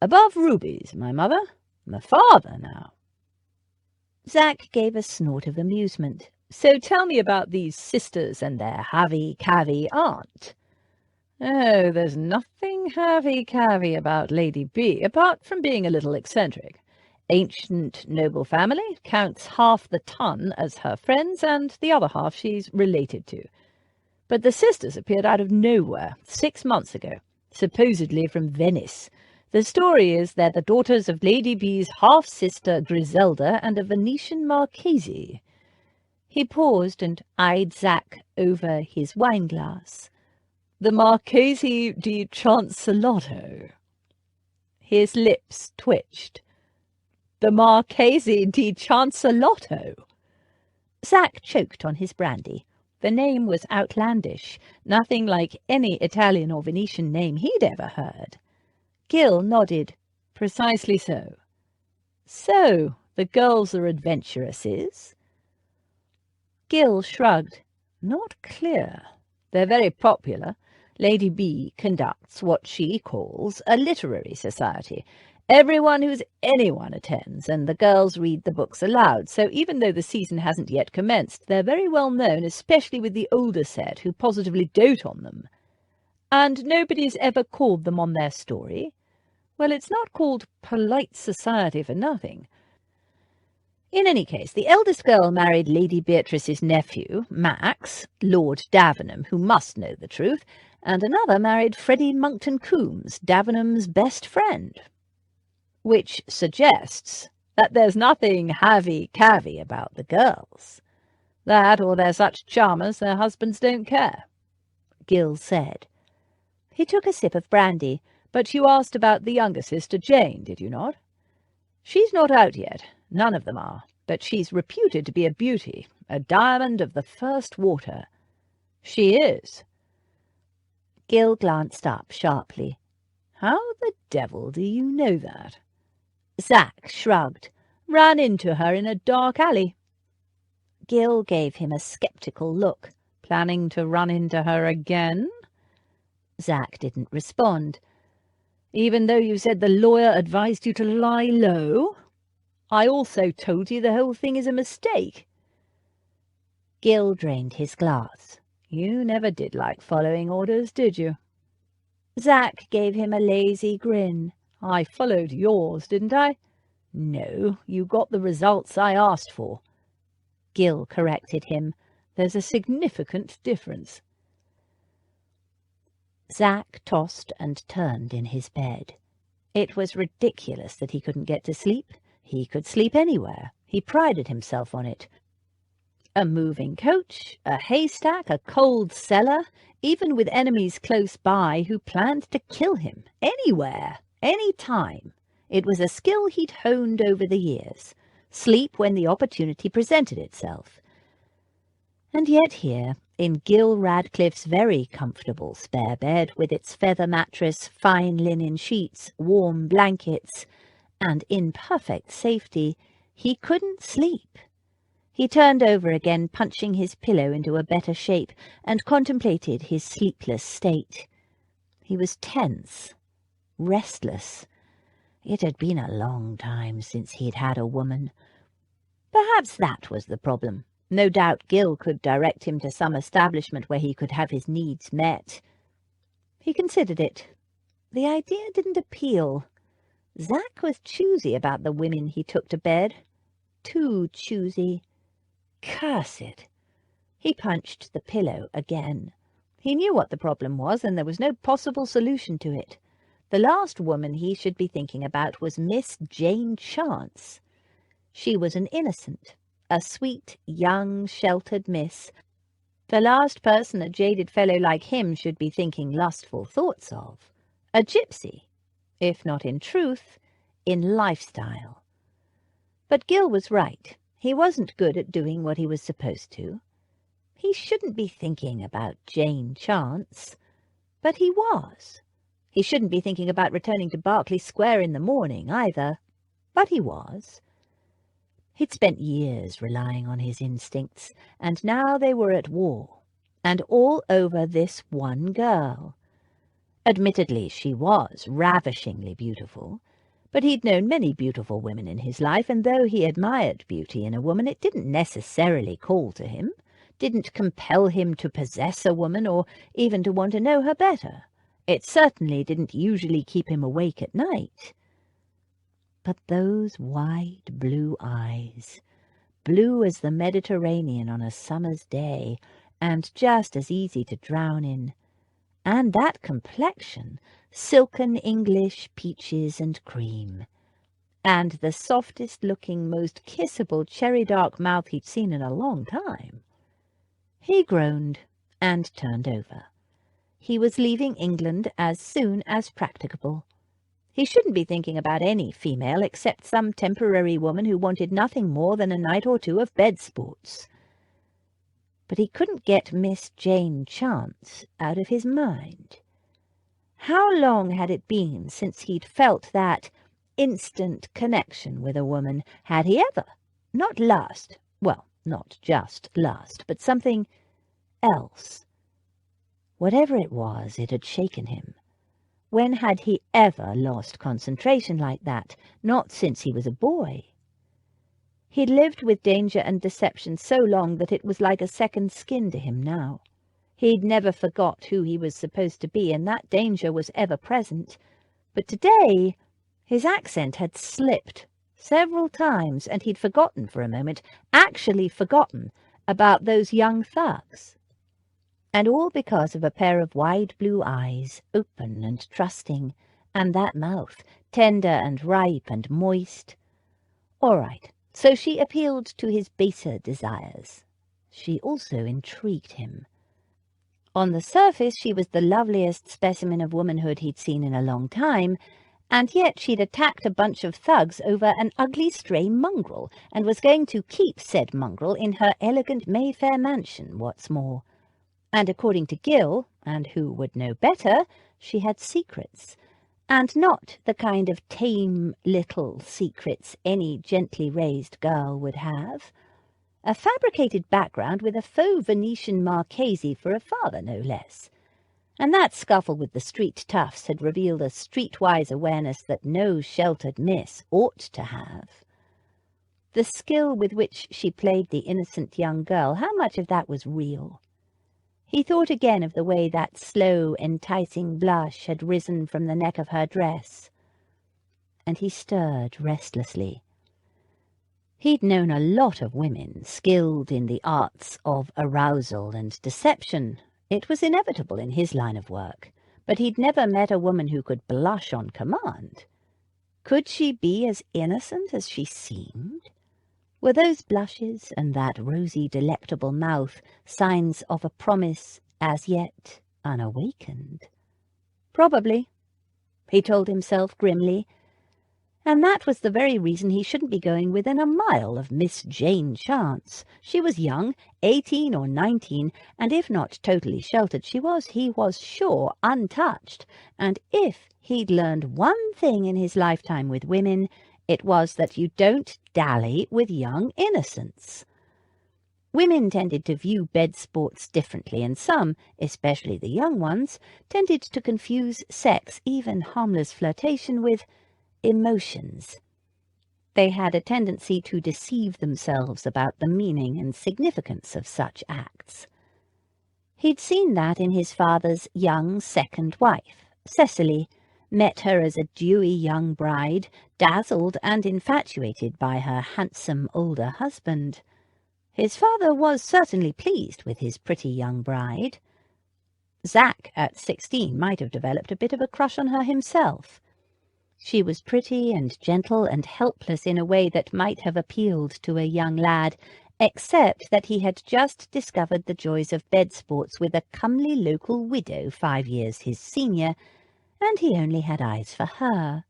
Above rubies, my mother. My father, now. Zack gave a snort of amusement. So tell me about these sisters and their havey-cavey aunt. Oh, there's nothing havey-cavey about Lady B, apart from being a little eccentric. Ancient noble family, counts half the ton as her friends, and the other half she's related to. But the sisters appeared out of nowhere 6 months ago, supposedly from Venice. The story is they're the daughters of Lady B's half-sister Griselda and a Venetian Marchese. He paused and eyed Zack over his wine-glass. The Marchese di Chancelotto. His lips twitched. The Marchese di Chancelotto. Zach choked on his brandy. The name was outlandish, nothing like any Italian or Venetian name he'd ever heard. Gil nodded. Precisely so. So, the girls are adventuresses? Gil shrugged. Not clear. They're very popular. Lady B conducts what she calls a literary society. Everyone who's anyone attends, and the girls read the books aloud, so even though the season hasn't yet commenced, they're very well known, especially with the older set, who positively dote on them. And nobody's ever called them on their story? Well, it's not called polite society for nothing. In any case, the eldest girl married Lady Beatrice's nephew, Max, Lord Davenham, who must know the truth, and another married Freddie Monckton Coombs, Davenham's best friend. Which suggests that there's nothing havey-cavey about the girls. That, or they're such charmers their husbands don't care, Gil said. He took a sip of brandy. But you asked about the younger sister, Jane, did you not? She's not out yet. None of them are. But she's reputed to be a beauty, a diamond of the first water. She is. Gil glanced up sharply. How the devil do you know that? Zach shrugged. Ran into her in a dark alley. Gil gave him a sceptical look. Planning to run into her again? Zach didn't respond. Even though you said the lawyer advised you to lie low? I also told you the whole thing is a mistake. Gil drained his glass. You never did like following orders, did you? Zach gave him a lazy grin. I followed yours, didn't I? No, you got the results I asked for. Gil corrected him. There's a significant difference. Zach tossed and turned in his bed. It was ridiculous that he couldn't get to sleep. He could sleep anywhere. He prided himself on it. A moving coach, a haystack, a cold cellar, even with enemies close by who planned to kill him. Anywhere, any time. It was a skill he'd honed over the years. Sleep when the opportunity presented itself. And yet here, in Gil Radcliffe's very comfortable spare bed, with its feather mattress, fine linen sheets, warm blankets, and in perfect safety, he couldn't sleep. He turned over again, punching his pillow into a better shape, and contemplated his sleepless state. He was tense, restless. It had been a long time since he'd had a woman. Perhaps that was the problem. No doubt Gil could direct him to some establishment where he could have his needs met. He considered it. The idea didn't appeal. Zach was choosy about the women he took to bed. Too choosy. Curse it. He punched the pillow again. He knew what the problem was, and there was no possible solution to it. The last woman he should be thinking about was Miss Jane Chance. She was an innocent, a sweet, young, sheltered miss. The last person a jaded fellow like him should be thinking lustful thoughts of. A gypsy, if not in truth, in lifestyle. But Gil was right. He wasn't good at doing what he was supposed to. He shouldn't be thinking about Jane Chance. But he was. He shouldn't be thinking about returning to Berkeley Square in the morning, either. But he was. He'd spent years relying on his instincts, and now they were at war, and all over this one girl. Admittedly, she was ravishingly beautiful, but he'd known many beautiful women in his life, and though he admired beauty in a woman, it didn't necessarily call to him, didn't compel him to possess a woman or even to want to know her better. It certainly didn't usually keep him awake at night. But those wide blue eyes, blue as the Mediterranean on a summer's day, and just as easy to drown in, and that complexion, silken English peaches and cream, and the softest-looking, most kissable cherry-dark mouth he'd seen in a long time. He groaned and turned over. He was leaving England as soon as practicable. He shouldn't be thinking about any female except some temporary woman who wanted nothing more than a night or two of bed sports. but he couldn't get Miss Jane Chance out of his mind. How long had it been since he'd felt that instant connection with a woman? Had he ever? Not lust. Well, not just lust, but something else. Whatever it was, it had shaken him. When had he ever lost concentration like that? Not since he was a boy. He'd lived with danger and deception so long that it was like a second skin to him now. He'd never forgot who he was supposed to be, and that danger was ever present. But today his accent had slipped several times, and he'd forgotten for a moment, actually forgotten, about those young thugs. And all because of a pair of wide blue eyes, open and trusting, and that mouth, tender and ripe and moist. All right, so she appealed to his baser desires. She also intrigued him. On the surface she was the loveliest specimen of womanhood he'd seen in a long time, and yet she'd attacked a bunch of thugs over an ugly stray mongrel, and was going to keep said mongrel in her elegant Mayfair mansion, what's more. And according to Gill, and who would know better, she had secrets, and not the kind of tame little secrets any gently raised girl would have. A fabricated background with a faux Venetian Marchese for a father, no less. And that scuffle with the street toughs had revealed a streetwise awareness that no sheltered miss ought to have. The skill with which she played the innocent young girl, how much of that was real? He thought again of the way that slow, enticing blush had risen from the neck of her dress, and he stirred restlessly. He'd known a lot of women skilled in the arts of arousal and deception. It was inevitable in his line of work, but he'd never met a woman who could blush on command. Could she be as innocent as she seemed? Were those blushes and that rosy, delectable mouth signs of a promise as yet unawakened? Probably, he told himself grimly, and that was the very reason he shouldn't be going within a mile of Miss Jane Chance. She was young, 18 or 19, and if not totally sheltered, she was, he was sure, untouched, and if he'd learned one thing in his lifetime with women, it was that you don't dally with young innocents. Women tended to view bed sports differently, and some, especially the young ones, tended to confuse sex, even harmless flirtation, with emotions. They had a tendency to deceive themselves about the meaning and significance of such acts. He'd seen that in his father's young second wife, Cecily, met her as a dewy young bride, dazzled and infatuated by her handsome older husband. His father was certainly pleased with his pretty young bride. Zach, at 16, might have developed a bit of a crush on her himself. She was pretty and gentle and helpless in a way that might have appealed to a young lad, except that he had just discovered the joys of bed sports with a comely local widow 5 years his senior, and he only had eyes for her.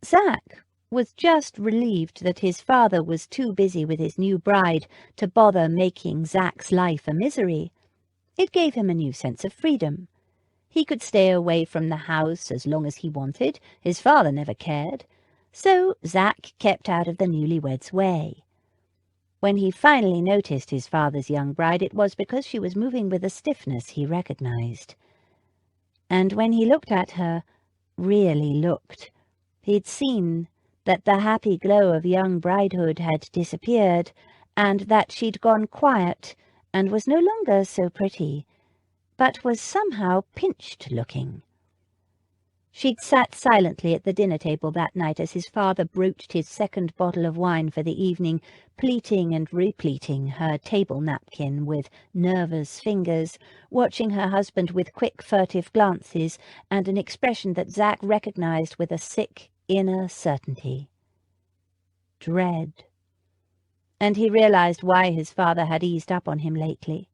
Zach was just relieved that his father was too busy with his new bride to bother making Zach's life a misery. It gave him a new sense of freedom. He could stay away from the house as long as he wanted. His father never cared. So Zach kept out of the newlyweds' way. When he finally noticed his father's young bride, it was because she was moving with a stiffness he recognized. And when he looked at her, really looked, he'd seen that the happy glow of young bridehood had disappeared, and that she'd gone quiet and was no longer so pretty, but was somehow pinched-looking. She'd sat silently at the dinner-table that night as his father broached his second bottle of wine for the evening, pleating and repleating her table napkin with nervous fingers, watching her husband with quick, furtive glances and an expression that Zach recognized with a sick, inner certainty. Dread. And he realized why his father had eased up on him lately.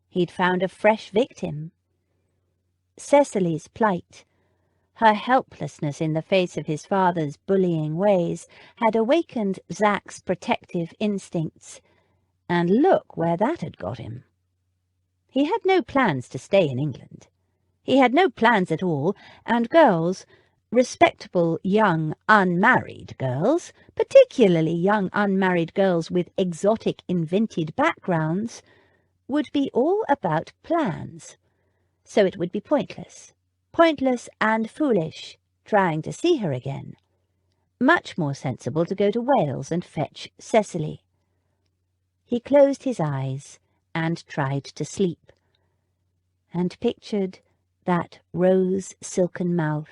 He'd found a fresh victim. Cecily's plight, her helplessness in the face of his father's bullying ways, had awakened Zach's protective instincts, And look where that had got him. He had no plans to stay in England. He had no plans at all, and girls, respectable young unmarried girls, particularly young unmarried girls with exotic invented backgrounds, would be all about plans. So it would be pointless and foolish, trying to see her again. Much more sensible to go to Wales and fetch Cecily. He closed his eyes and tried to sleep, and pictured that rose-silken mouth,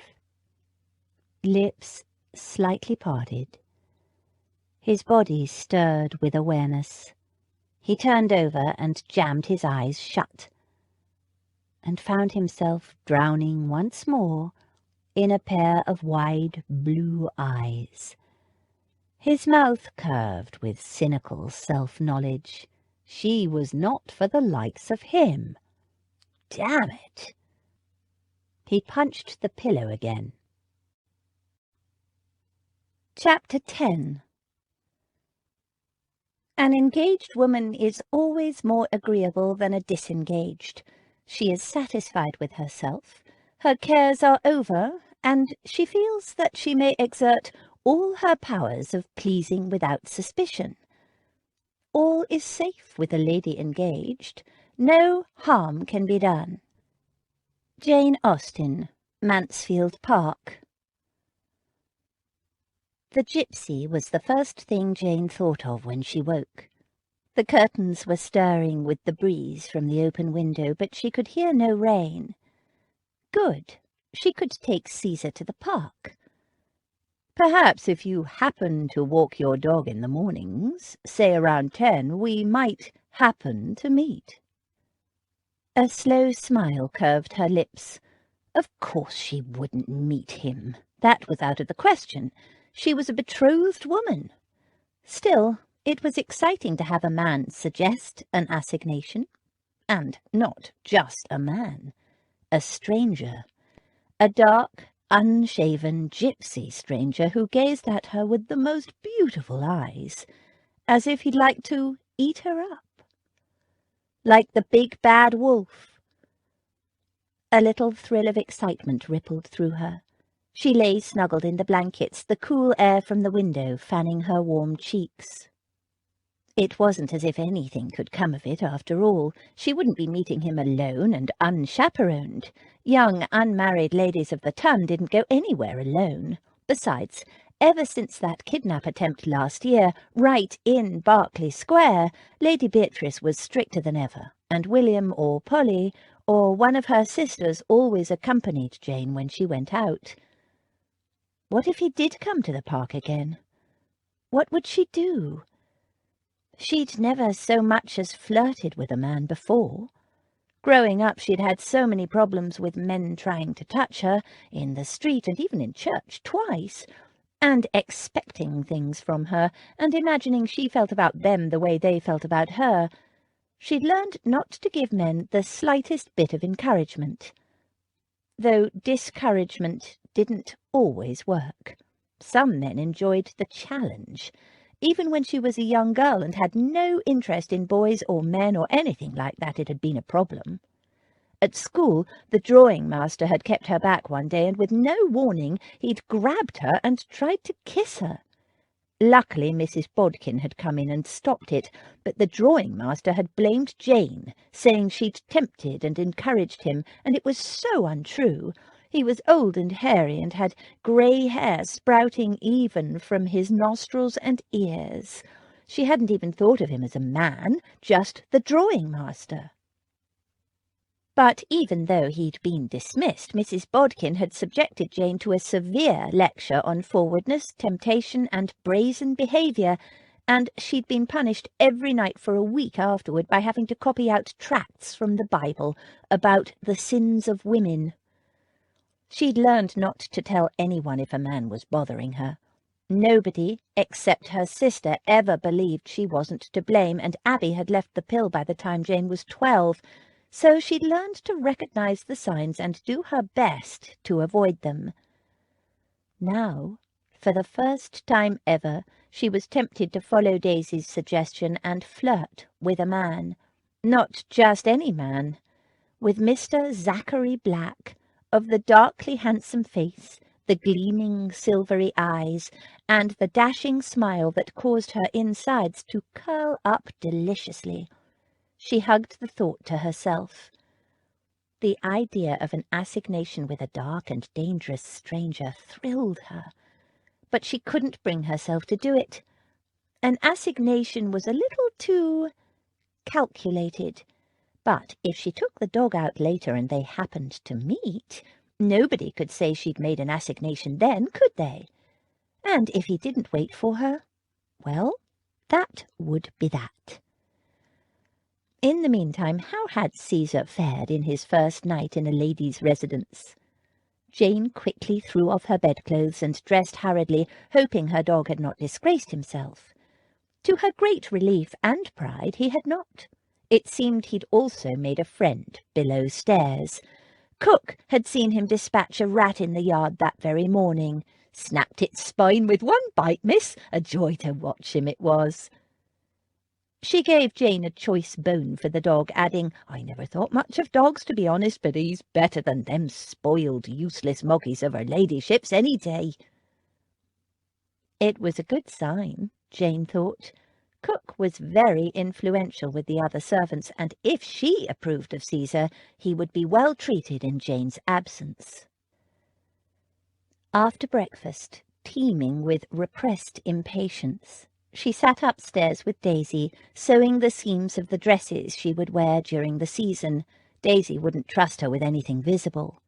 lips slightly parted. His body stirred with awareness. He turned over and jammed his eyes shut, and found himself drowning once more in a pair of wide blue eyes. His mouth curved with cynical self-knowledge. She was not for the likes of him. Damn it! He punched the pillow again. Chapter 10. An engaged woman is always more agreeable than a disengaged. She is satisfied with herself, her cares are over, and she feels that she may exert all her powers of pleasing without suspicion. All is safe with a lady engaged. No harm can be done. Jane Austen, Mansfield Park. The gypsy was the first thing Jane thought of when she woke. The curtains were stirring with the breeze from the open window, but she could hear no rain. Good. She could take Caesar to the park. Perhaps if you happen to walk your dog in the mornings, say around 10, we might happen to meet. A slow smile curved her lips. Of course she wouldn't meet him. That was out of the question. She was a betrothed woman. Still, it was exciting to have a man suggest an assignation. And not just a man. A stranger. A dark, unshaven gypsy stranger who gazed at her with the most beautiful eyes, as if he'd like to eat her up. Like the big bad wolf. A little thrill of excitement rippled through her. She lay snuggled in the blankets, the cool air from the window fanning her warm cheeks. It wasn't as if anything could come of it, after all. She wouldn't be meeting him alone and unchaperoned. Young, unmarried ladies of the ton didn't go anywhere alone. Besides, ever since that kidnap attempt last year, right in Berkeley Square, Lady Beatrice was stricter than ever, and William or Polly or one of her sisters always accompanied Jane when she went out. What if he did come to the park again? What would she do? She'd never so much as flirted with a man before. Growing up, she'd had so many problems with men trying to touch her, in the street and even in church twice, and expecting things from her, and imagining she felt about them the way they felt about her. She'd learned not to give men the slightest bit of encouragement. Though discouragement didn't always work. Some men enjoyed the challenge, even when she was a young girl and had no interest in boys or men or anything like that. It had been a problem. At school, the drawing master had kept her back one day, and with no warning he'd grabbed her and tried to kiss her. Luckily, Mrs. Bodkin had come in and stopped it, but the drawing master had blamed Jane, saying she'd tempted and encouraged him, and it was so untrue. He was old and hairy and had grey hair sprouting even from his nostrils and ears. She hadn't even thought of him as a man, just the drawing master. But even though he'd been dismissed, Mrs. Bodkin had subjected Jane to a severe lecture on forwardness, temptation, and brazen behaviour, and she'd been punished every night for a week afterward by having to copy out tracts from the Bible about the sins of women. She'd learned not to tell anyone if a man was bothering her. Nobody, except her sister, ever believed she wasn't to blame, and Abby had left the pill by the time Jane was 12, so she'd learned to recognise the signs and do her best to avoid them. Now For the first time ever, she was tempted to follow Daisy's suggestion and flirt with a man. Not just any man. With Mr. Zachary Black, of the darkly handsome face, the gleaming silvery eyes, and the dashing smile that caused her insides to curl up deliciously. She hugged the thought to herself. The idea of an assignation with a dark and dangerous stranger thrilled her, but she couldn't bring herself to do it. An assignation was a little too calculated. But if she took the dog out later and they happened to meet, nobody could say she'd made an assignation then, could they? And if he didn't wait for her, well, that would be that. In the meantime, how had Caesar fared in his first night in a lady's residence? Jane quickly threw off her bedclothes and dressed hurriedly, hoping her dog had not disgraced himself. To her great relief and pride, he had not. It seemed he'd also made a friend below stairs. Cook had seen him dispatch a rat in the yard that very morning. Snapped its spine with one bite, miss. A joy to watch him it was. She gave Jane a choice bone for the dog, adding, "I never thought much of dogs, to be honest, but he's better than them spoiled, useless moggies of her ladyship's any day." It was a good sign, Jane thought. Cook was very influential with the other servants, and if she approved of Caesar, he would be well treated in Jane's absence. After breakfast, teeming with repressed impatience, she sat upstairs with Daisy, sewing the seams of the dresses she would wear during the season. Daisy wouldn't trust her with anything visible.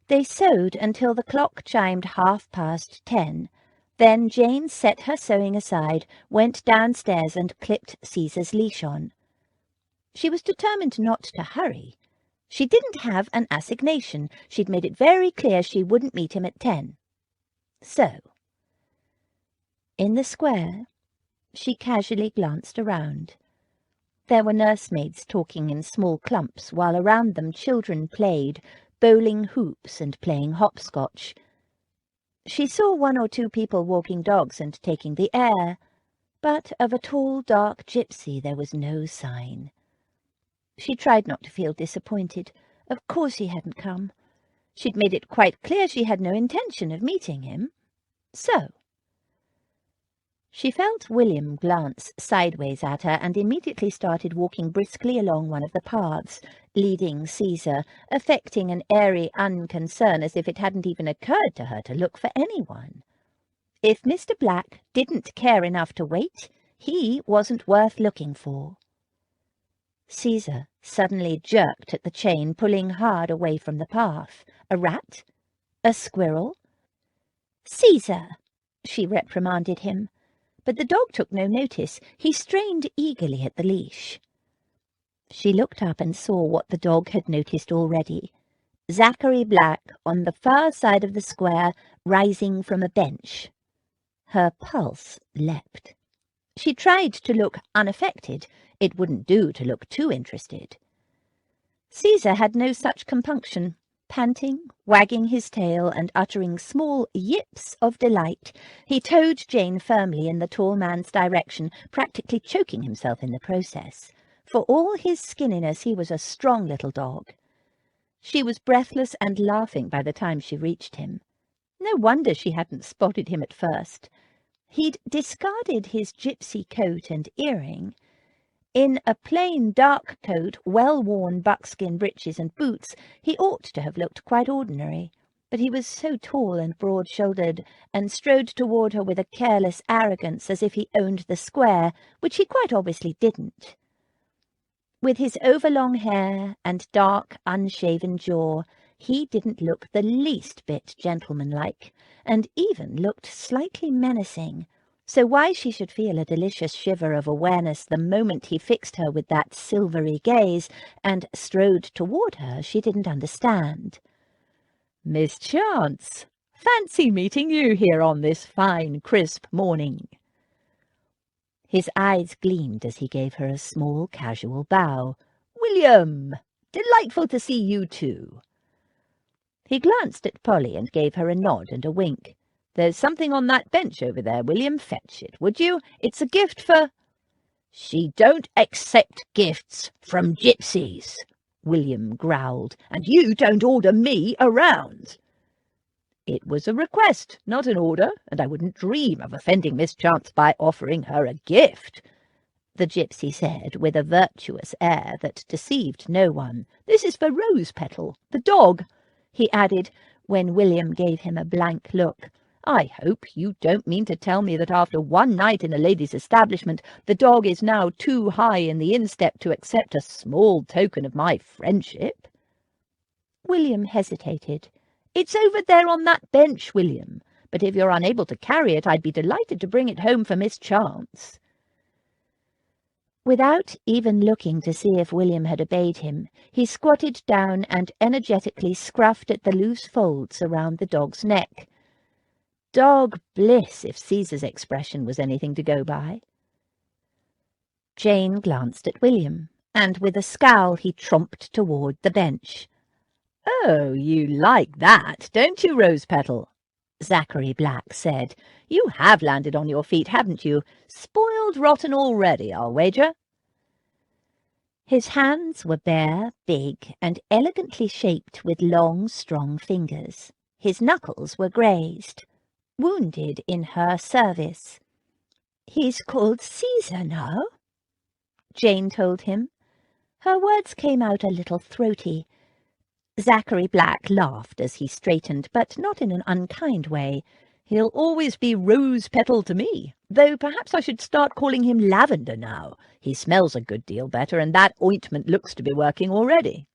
They sewed until the clock chimed 10:30. Then Jane set her sewing aside, went downstairs and clipped Caesar's leash on. She was determined not to hurry. She didn't have an assignation. She'd made it very clear she wouldn't meet him at 10. So, in the square, she casually glanced around. There were nursemaids talking in small clumps, while around them children played, bowling hoops and playing hopscotch. She saw one or two people walking dogs and taking the air, but of a tall, dark gypsy there was no sign. She tried not to feel disappointed. Of course he hadn't come. She'd made it quite clear she had no intention of meeting him. So she felt William glance sideways at her and immediately started walking briskly along one of the paths, leading Caesar, affecting an airy unconcern as if it hadn't even occurred to her to look for anyone. If Mr. Black didn't care enough to wait, he wasn't worth looking for. Caesar suddenly jerked at the chain, pulling hard away from the path. A rat? A squirrel? "Caesar!" she reprimanded him. But the dog took no notice. He strained eagerly at the leash. She looked up and saw what the dog had noticed already. Zachary Black on the far side of the square, rising from a bench. Her pulse leapt. She tried to look unaffected. It wouldn't do to look too interested. Caesar had no such compunction. Panting, wagging his tail, and uttering small yips of delight, he towed Jane firmly in the tall man's direction, practically choking himself in the process. For all his skinniness, he was a strong little dog. She was breathless and laughing by the time she reached him. No wonder she hadn't spotted him at first. He'd discarded his gypsy coat and earring. In a plain dark coat, well-worn buckskin breeches and boots, he ought to have looked quite ordinary, but he was so tall and broad-shouldered, and strode toward her with a careless arrogance as if he owned the square, which he quite obviously didn't. With his overlong hair and dark, unshaven jaw, he didn't look the least bit gentlemanlike, and even looked slightly menacing. So why she should feel a delicious shiver of awareness the moment he fixed her with that silvery gaze and strode toward her, she didn't understand. "Miss Chance, fancy meeting you here on this fine, crisp morning." His eyes gleamed as he gave her a small, casual bow. "William, delightful to see you too." He glanced at Polly and gave her a nod and a wink. There's something on that bench over there, William. Fetch it, would you? It's a gift for—" "She don't accept gifts from gypsies," William growled, "and you don't order me around." "It was a request, not an order, and I wouldn't dream of offending Miss Chance by offering her a gift," the gypsy said with a virtuous air that deceived no one. "This is for Rose Petal, the dog," he added, when William gave him a blank look. "I hope you don't mean to tell me that after one night in a lady's establishment the dog is now too high in the instep to accept a small token of my friendship?" William hesitated. "It's over there on that bench, William, but if you're unable to carry it, I'd be delighted to bring it home for Miss Chance." Without even looking to see if William had obeyed him, he squatted down and energetically scruffed at the loose folds around the dog's neck. Dog bliss, if Caesar's expression was anything to go by. Jane glanced at William, and with a scowl he tromped toward the bench. "Oh, you like that, don't you, Rose Petal?" Zachary Black said. "You have landed on your feet, haven't you? Spoiled rotten already, I'll wager." His hands were bare, big, and elegantly shaped with long, strong fingers. His knuckles were grazed, wounded in her service. "He's called Caesar now," Jane told him. Her words came out a little throaty. Zachary Black laughed as he straightened, but not in an unkind way. "He'll always be Rose Petal to me, though perhaps I should start calling him Lavender now. He smells a good deal better, and that ointment looks to be working already."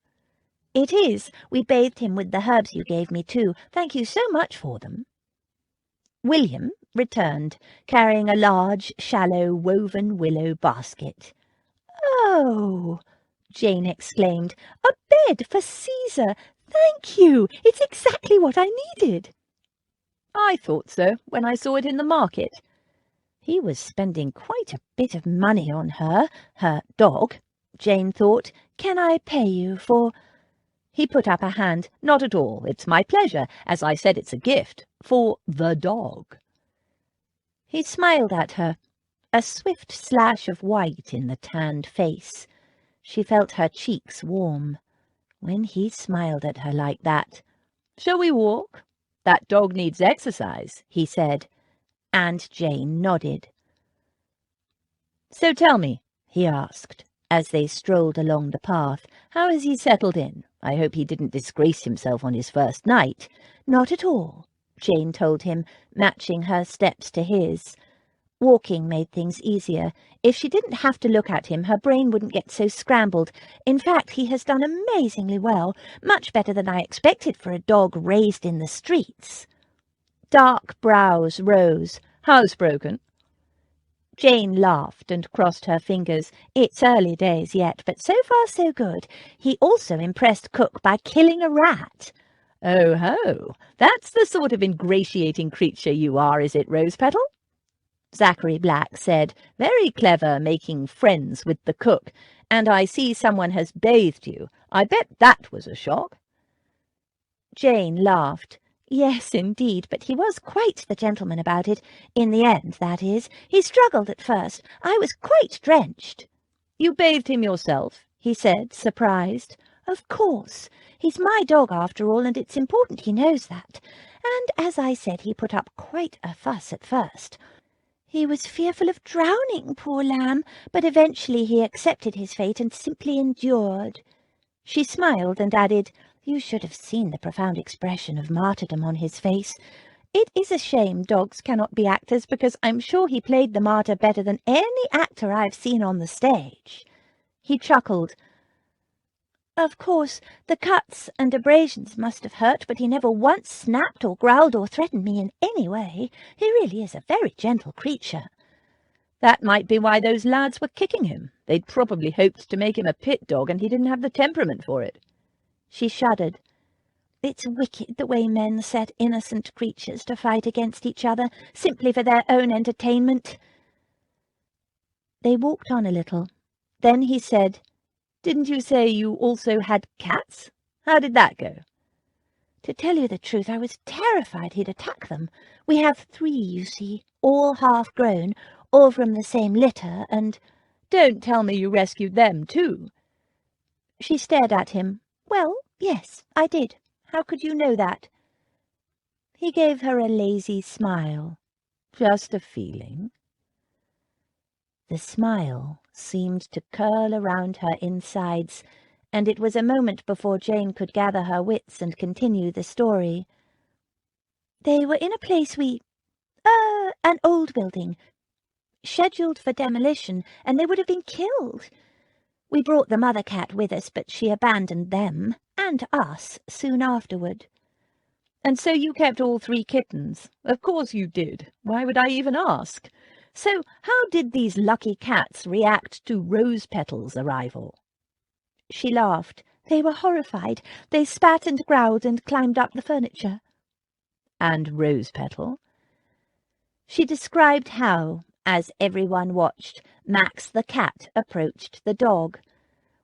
"It is. We bathed him with the herbs you gave me too. Thank you so much for them." William returned, carrying a large, shallow, woven willow basket. "Oh!" Jane exclaimed. "A bed for Caesar! Thank you! It's exactly what I needed." "I thought so when I saw it in the market." He was spending quite a bit of money on her dog, Jane thought. "Can I pay you for—" He put up a hand. "Not at all. It's my pleasure. As I said, it's a gift. For the dog." He smiled at her, a swift slash of white in the tanned face. She felt her cheeks warm. When he smiled at her like that— "Shall we walk? That dog needs exercise," he said, and Jane nodded. "So tell me," he asked, as they strolled along the path, "how has he settled in? I hope he didn't disgrace himself on his first night." "Not at all," Jane told him, matching her steps to his. Walking made things easier. If she didn't have to look at him, her brain wouldn't get so scrambled. In fact, he has done amazingly well, much better than I expected for a dog raised in the streets. Dark brows rose. "Housebroken?" Jane laughed and crossed her fingers. "It's early days yet, but so far so good. He also impressed Cook by killing a rat." "Oh ho! That's the sort of ingratiating creature you are, is it, Rose Petal?" Zachary Black said. "Very clever, making friends with the cook. And I see someone has bathed you. I bet that was a shock." Jane laughed. "Yes, indeed, but he was quite the gentleman about it. In the end, that is. He struggled at first. I was quite drenched." "You bathed him yourself?" he said, surprised. "Of course. He's my dog after all, and it's important he knows that. And, as I said, he put up quite a fuss at first. He was fearful of drowning, poor lamb, but eventually he accepted his fate and simply endured." She smiled and added, "You should have seen the profound expression of martyrdom on his face. It is a shame dogs cannot be actors, because I'm sure he played the martyr better than any actor I've seen on the stage." He chuckled. "Of course, the cuts and abrasions must have hurt, but he never once snapped or growled or threatened me in any way. He really is a very gentle creature." "That might be why those lads were kicking him. They'd probably hoped to make him a pit dog, and he didn't have the temperament for it." She shuddered. "It's wicked the way men set innocent creatures to fight against each other, simply for their own entertainment." They walked on a little. Then he said, "Didn't you say you also had cats? How did that go?" To tell you the truth, I was terrified he'd attack them. We have 3, you see, all half-grown, all from the same litter, and—" "Don't tell me you rescued them too." She stared at him. "Well, yes, I did. How could you know that?" He gave her a lazy smile. "Just a feeling." The smile seemed to curl around her insides, and it was a moment before Jane could gather her wits and continue the story. "They were in a place an old building, scheduled for demolition, and they would have been killed. We brought the mother cat with us, but she abandoned them, and us, soon afterward." "And so you kept all 3 kittens? Of course you did. Why would I even ask? So how did these lucky cats react to Rose Petal's arrival?" She laughed. "They were horrified. They spat and growled and climbed up the furniture." "And Rose Petal?" She described how, as everyone watched, Max the cat approached the dog,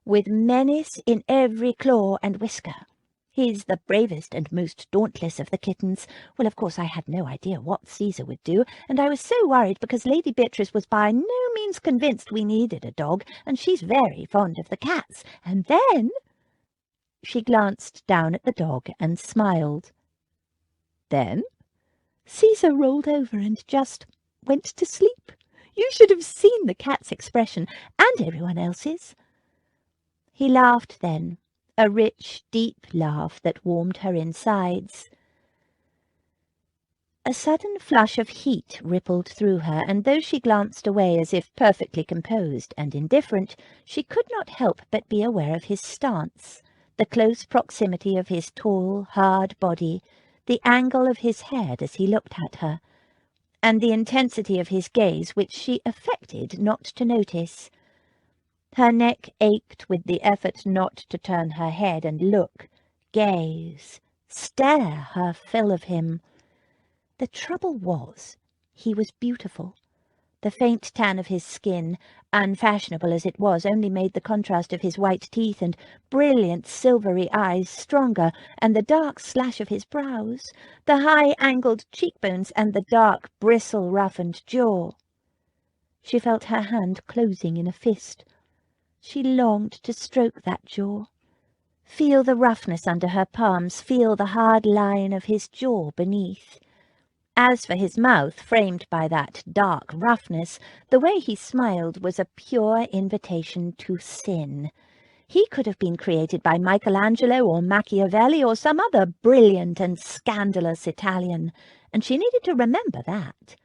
with menace in every claw and whisker. He's the bravest and most dauntless of the kittens. Well, of course, I had no idea what Caesar would do, and I was so worried because Lady Beatrice was by no means convinced we needed a dog, and she's very fond of the cats. And then—" She glanced down at the dog and smiled. "Then?" "Caesar rolled over and just went to sleep. You should have seen the cat's expression, and everyone else's." He laughed then, a rich, deep laugh that warmed her insides. A sudden flush of heat rippled through her, and though she glanced away as if perfectly composed and indifferent, she could not help but be aware of his stance, the close proximity of his tall, hard body, the angle of his head as he looked at her, and the intensity of his gaze, which she affected not to notice. Her neck ached with the effort not to turn her head and look, gaze, stare her fill of him. The trouble was, he was beautiful. The faint tan of his skin, unfashionable as it was, only made the contrast of his white teeth and brilliant silvery eyes stronger, and the dark slash of his brows, the high-angled cheekbones, and the dark, bristle-roughened jaw. She felt her hand closing in a fist. She longed to stroke that jaw, feel the roughness under her palms, feel the hard line of his jaw beneath. As for his mouth, framed by that dark roughness, the way he smiled was a pure invitation to sin. He could have been created by Michelangelo or Machiavelli or some other brilliant and scandalous Italian, and she needed to remember that.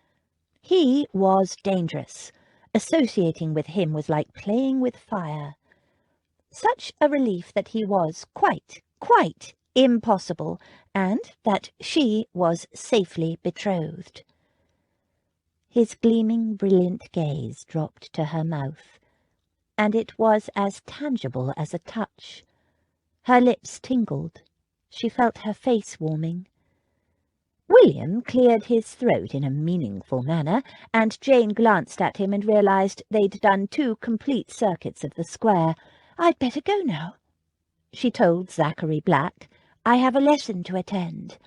He was dangerous. Associating with him was like playing with fire. Such a relief that he was quite impossible, and that she was safely betrothed. His gleaming, brilliant gaze dropped to her mouth, and it was as tangible as a touch. Her lips tingled. She felt her face warming. William cleared his throat in a meaningful manner, and Jane glanced at him and realized they'd done 2 complete circuits of the square. "I'd better go now," she told Zachary Black. "I have a lesson to attend."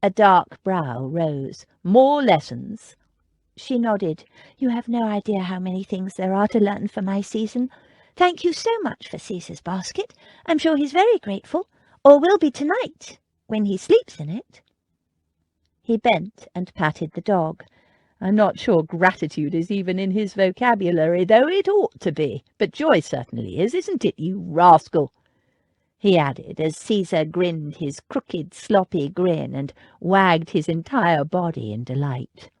A dark brow rose. "More lessons?" She nodded. "You have no idea how many things there are to learn for my season. Thank you so much for Caesar's basket. I'm sure he's very grateful, or will be tonight, when he sleeps in it." He bent and patted the dog. "I'm not sure gratitude is even in his vocabulary, though it ought to be. But joy certainly is, isn't it, you rascal?" he added, as Caesar grinned his crooked, sloppy grin and wagged his entire body in delight.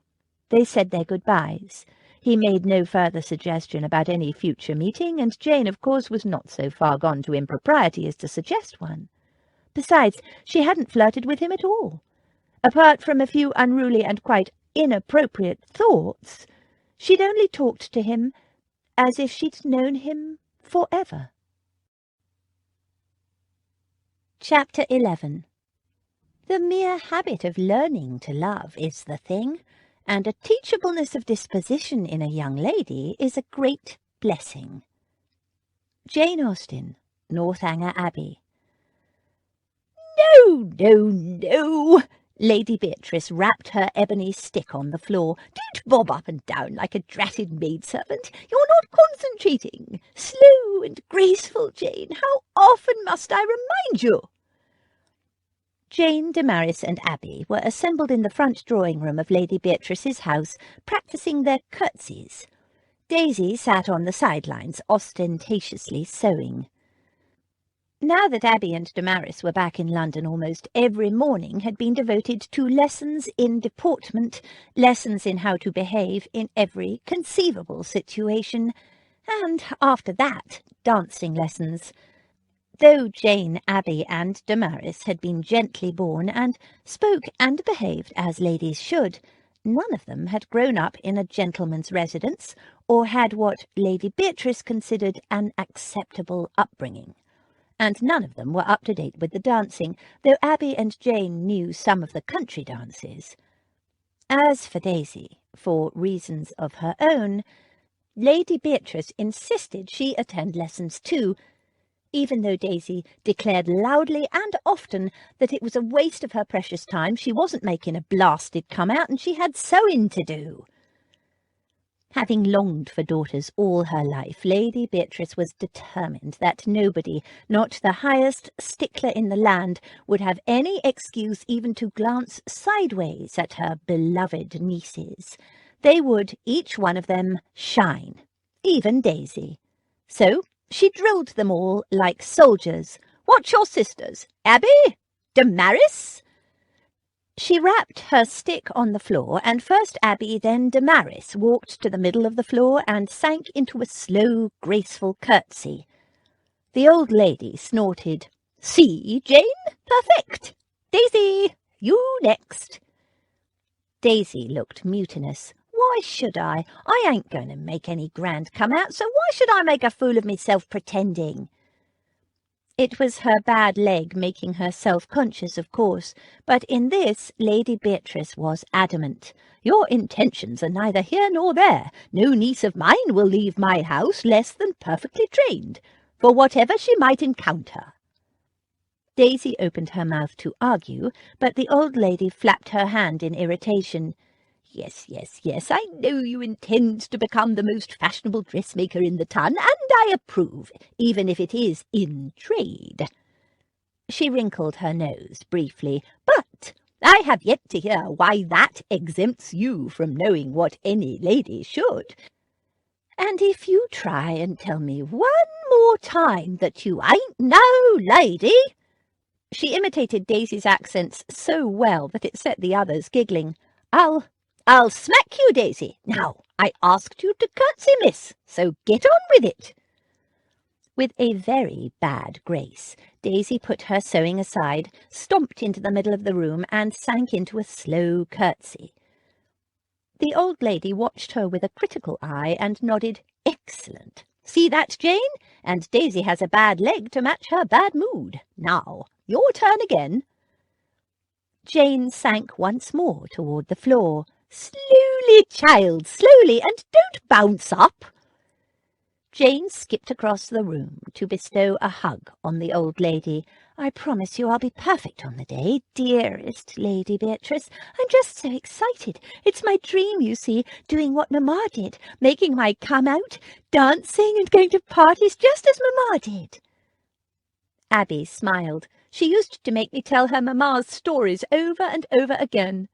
They said their goodbyes. He made no further suggestion about any future meeting, and Jane, of course, was not so far gone to impropriety as to suggest one. Besides, she hadn't flirted with him at all. Apart from a few unruly and quite inappropriate thoughts, she'd only talked to him as if she'd known him forever. Chapter 11. The mere habit of learning to love is the thing, and a teachableness of disposition in a young lady is a great blessing. Jane Austen, Northanger Abbey. "No, no, no!" Lady Beatrice rapped her ebony stick on the floor. "Don't bob up and down like a dratted maidservant. You're not concentrating. Slow and graceful, Jane. How often must I remind you?" Jane, Damaris and Abby were assembled in the front drawing-room of Lady Beatrice's house, practising their curtsies. Daisy sat on the sidelines, ostentatiously sewing. Now that Abby and Damaris were back in London, almost every morning had been devoted to lessons in deportment, lessons in how to behave in every conceivable situation, and, after that, dancing lessons. Though Jane, Abby and Damaris had been gently born and spoke and behaved as ladies should, none of them had grown up in a gentleman's residence or had what Lady Beatrice considered an acceptable upbringing. And none of them were up to date with the dancing, though Abby and Jane knew some of the country dances. As for Daisy, for reasons of her own, Lady Beatrice insisted she attend lessons too, even though Daisy declared loudly and often that it was a waste of her precious time, she wasn't making a blasted come-out, and she had sewing to do. Having longed for daughters all her life, Lady Beatrice was determined that nobody, not the highest stickler in the land, would have any excuse even to glance sideways at her beloved nieces. They would, each one of them, shine, even Daisy. So she drilled them all like soldiers. "What's your sisters? Abby? Damaris?" She rapped her stick on the floor, and first Abby, then Damaris, walked to the middle of the floor and sank into a slow, graceful curtsy. The old lady snorted. "See, Jane? Perfect! Daisy, you next." Daisy looked mutinous. "Why should I? I ain't going to make any grand come-out, so why should I make a fool of myself pretending?" It was her bad leg making her self-conscious, of course, but in this Lady Beatrice was adamant. "Your intentions are neither here nor there. No niece of mine will leave my house less than perfectly trained, for whatever she might encounter." Daisy opened her mouth to argue, but the old lady flapped her hand in irritation. Yes, yes, yes, I know you intend to become the most fashionable dressmaker in the ton, and I approve, even if it is in trade." She wrinkled her nose briefly. "But I have yet to hear why that exempts you from knowing what any lady should. And if you try and tell me one more time that you ain't no lady—" She imitated Daisy's accents so well that it set the others giggling. I'll smack you, Daisy. Now, I asked you to curtsy, miss, so get on with it." With a very bad grace, Daisy put her sewing aside, stomped into the middle of the room, and sank into a slow curtsy. The old lady watched her with a critical eye and nodded. "Excellent. See that, Jane? And Daisy has a bad leg to match her bad mood. Now, your turn again." Jane sank once more toward the floor. "Slowly, child, slowly, and don't bounce up." Jane skipped across the room to bestow a hug on the old lady. "I promise you I'll be perfect on the day, dearest Lady Beatrice. I'm just so excited. It's my dream, you see, doing what Mamma did, making my come-out, dancing and going to parties just as Mamma did." Abby smiled. "She used to make me tell her Mamma's stories over and over again."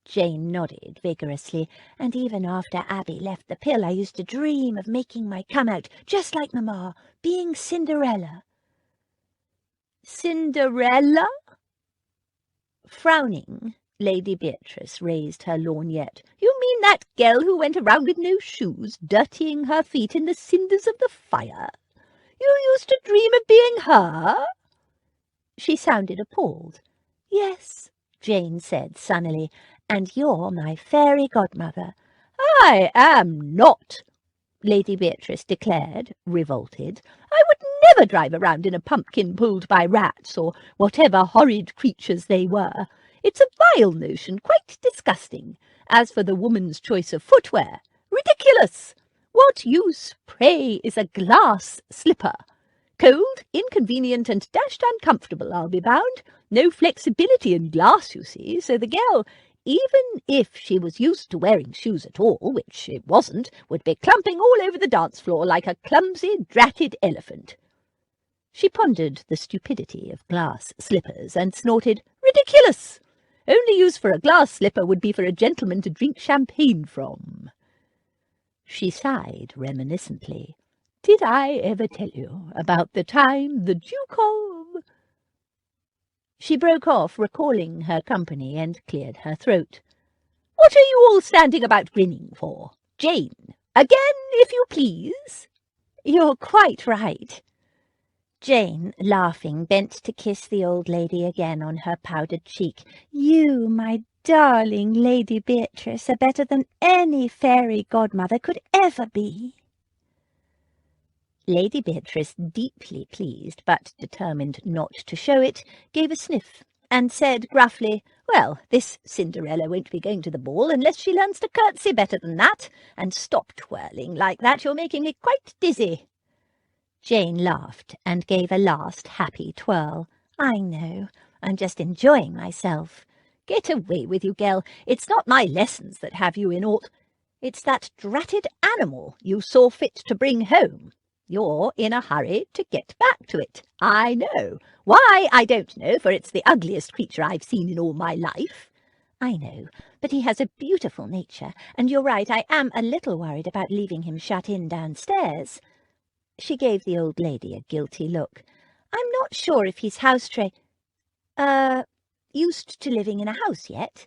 Jane nodded vigorously. "And even after Abby left the pill, I used to dream of making my come-out, just like Mamma, being Cinderella." "Cinderella?" Frowning, Lady Beatrice raised her lorgnette. "You mean that girl who went around with no shoes, dirtying her feet in the cinders of the fire? You used to dream of being her?" She sounded appalled. "Yes," Jane said sunnily, "and you're my fairy godmother." "I am not," Lady Beatrice declared, revolted. "I would never drive around in a pumpkin pulled by rats, or whatever horrid creatures they were. It's a vile notion, quite disgusting. As for the woman's choice of footwear, ridiculous! What use, pray, is a glass slipper? Cold, inconvenient, and dashed uncomfortable, I'll be bound. No flexibility in glass, you see, so the girl, even if she was used to wearing shoes at all, which it wasn't, would be clumping all over the dance floor like a clumsy, dratted elephant. She pondered the stupidity of glass slippers and snorted, "Ridiculous! Only use for a glass slipper would be for a gentleman to drink champagne from." She sighed reminiscently. "Did I ever tell you about the time the Duke of—" She broke off, recalling her company, and cleared her throat. "What are you all standing about grinning for? Jane, again, if you please." "You're quite right." Jane, laughing, bent to kiss the old lady again on her powdered cheek. "You, my darling Lady Beatrice, are better than any fairy godmother could ever be." Lady Beatrice, deeply pleased, but determined not to show it, gave a sniff, and said gruffly, "Well, this Cinderella won't be going to the ball unless she learns to curtsy better than that, and stop twirling like that, you're making me quite dizzy." Jane laughed and gave a last happy twirl. "I know, I'm just enjoying myself." "Get away with you, girl. It's not my lessons that have you in aught. It's that dratted animal you saw fit to bring home. You're in a hurry to get back to it. I know. Why, I don't know, for it's the ugliest creature I've seen in all my life." "I know, but he has a beautiful nature, and you're right, I am a little worried about leaving him shut in downstairs." She gave the old lady a guilty look. "I'm not sure if he's used to living in a house yet."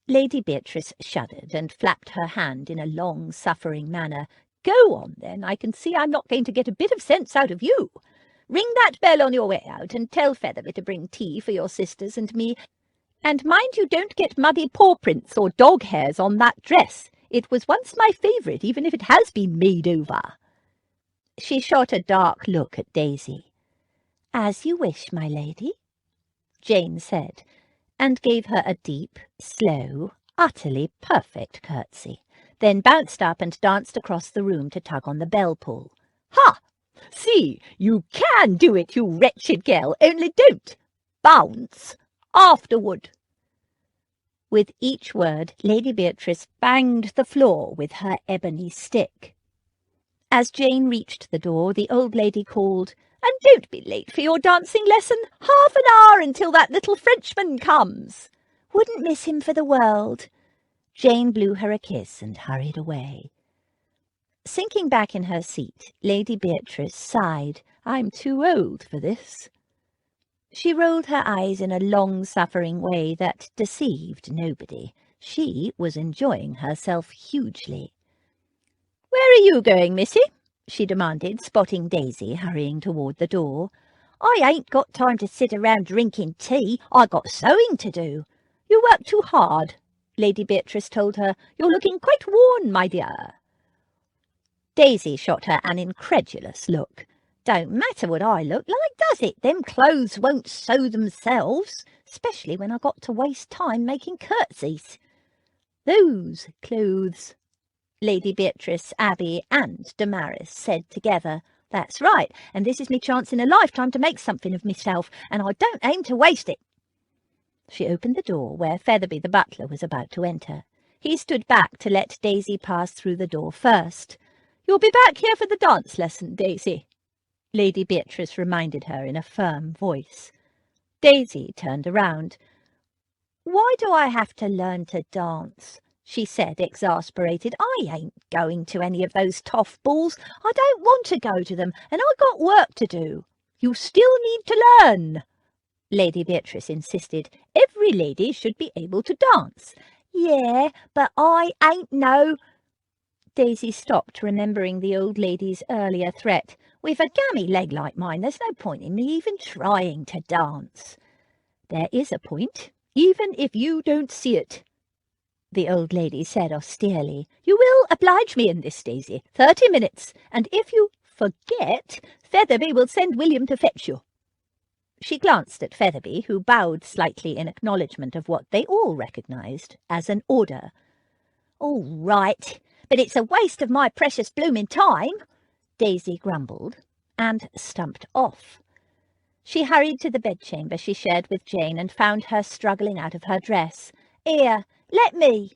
Lady Beatrice shuddered and flapped her hand in a long-suffering manner. "Go on, then. I can see I'm not going to get a bit of sense out of you. Ring that bell on your way out, and tell Featherby to bring tea for your sisters and me. And mind you don't get muddy paw prints or dog hairs on that dress. It was once my favourite, even if it has been made over." She shot a dark look at Daisy. "As you wish, my lady," Jane said, and gave her a deep, slow, utterly perfect curtsy, then bounced up and danced across the room to tug on the bell-pull. "Ha! See, you can do it, you wretched girl, only don't bounce afterward." With each word, Lady Beatrice banged the floor with her ebony stick. As Jane reached the door, the old lady called, "And don't be late for your dancing lesson. Half an hour until that little Frenchman comes." "Wouldn't miss him for the world." Jane blew her a kiss and hurried away. Sinking back in her seat, Lady Beatrice sighed. "I'm too old for this." She rolled her eyes in a long-suffering way that deceived nobody. She was enjoying herself hugely. "Where are you going, missy?" she demanded, spotting Daisy hurrying toward the door. "I ain't got time to sit around drinking tea. I got sewing to do." "You work too hard," Lady Beatrice told her. "You're looking quite worn, my dear." Daisy shot her an incredulous look. "Don't matter what I look like, does it? Them clothes won't sew themselves, especially when I got to waste time making curtsies." "Those clothes," Lady Beatrice, Abby, and Damaris said together. "That's right, and this is me chance in a lifetime to make something of myself, and I don't aim to waste it." She opened the door where Featherby the butler was about to enter. He stood back to let Daisy pass through the door first. "You'll be back here for the dance lesson, Daisy," Lady Beatrice reminded her in a firm voice. Daisy turned around. "Why do I have to learn to dance?" she said, exasperated. "I ain't going to any of those toff balls. I don't want to go to them, and I got work to do." "You still need to learn," Lady Beatrice insisted. "Every lady should be able to dance." "Yeah, but I ain't no—" Daisy stopped, remembering the old lady's earlier threat. "With a gammy leg like mine, there's no point in me even trying to dance." "There is a point, even if you don't see it," the old lady said austerely. "You will oblige me in this, Daisy. 30 minutes, and if you forget, Featherby will send William to fetch you." She glanced at Featherby, who bowed slightly in acknowledgement of what they all recognised as an order. "All right, but it's a waste of my precious blooming time," Daisy grumbled, and stumped off. She hurried to the bedchamber she shared with Jane and found her struggling out of her dress. "Here, let me!"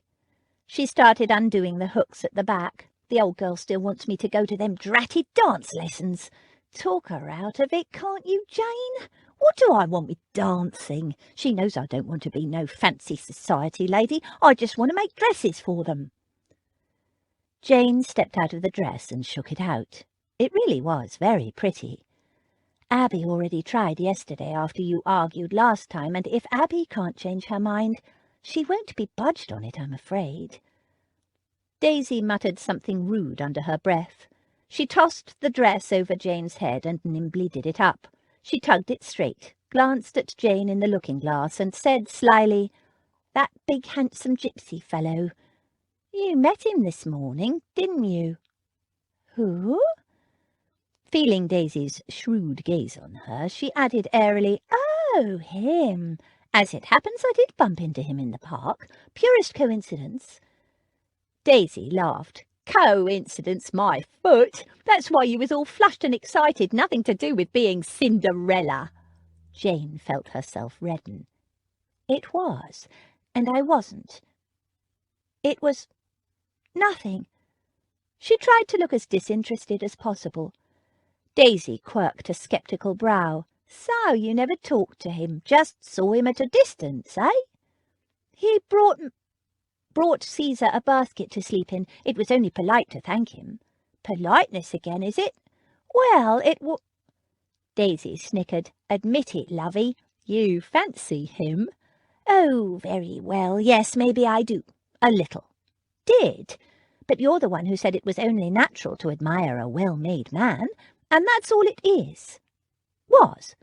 She started undoing the hooks at the back. "The old girl still wants me to go to them dratted dance lessons. Talk her out of it, can't you, Jane? What do I want with dancing? She knows I don't want to be no fancy society lady. I just want to make dresses for them." Jane stepped out of the dress and shook it out. It really was very pretty. "Abby already tried yesterday after you argued last time, and if Abby can't change her mind, she won't be budged on it, I'm afraid." Daisy muttered something rude under her breath. She tossed the dress over Jane's head and nimbly did it up. She tugged it straight, glanced at Jane in the looking-glass, and said slyly, "That big handsome gypsy fellow. You met him this morning, didn't you?" "Who?" Feeling Daisy's shrewd gaze on her, she added airily, "Oh, him. As it happens, I did bump into him in the park. Purest coincidence." Daisy laughed. "Coincidence, my foot! That's why you was all flushed and excited, nothing to do with being Cinderella." Jane felt herself redden. "It was, and I wasn't. It was nothing." She tried to look as disinterested as possible. Daisy quirked a sceptical brow. "So you never talked to him, just saw him at a distance, eh?" "He brought Caesar a basket to sleep in. It was only polite to thank him." "Politeness again, is it? Well, Daisy snickered. "Admit it, lovey. You fancy him." "Oh, very well. Yes, maybe I do. A little." "Did? But you're the one who said it was only natural to admire a well-made man, and that's all it is." "Was?"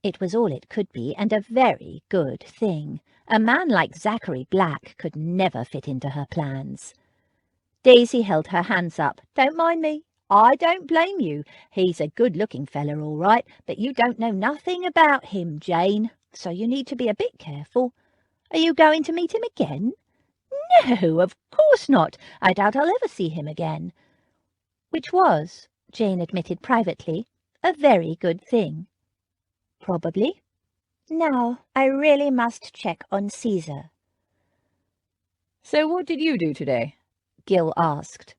It was all it could be, and a very good thing. A man like Zachary Black could never fit into her plans. Daisy held her hands up. "Don't mind me. I don't blame you. He's a good-looking feller, all right, but you don't know nothing about him, Jane, so you need to be a bit careful. Are you going to meet him again?" "No, of course not. I doubt I'll ever see him again." Which was, Jane admitted privately, a very good thing. Probably. "Now, I really must check on Caesar." "So what did you do today?" Gil asked.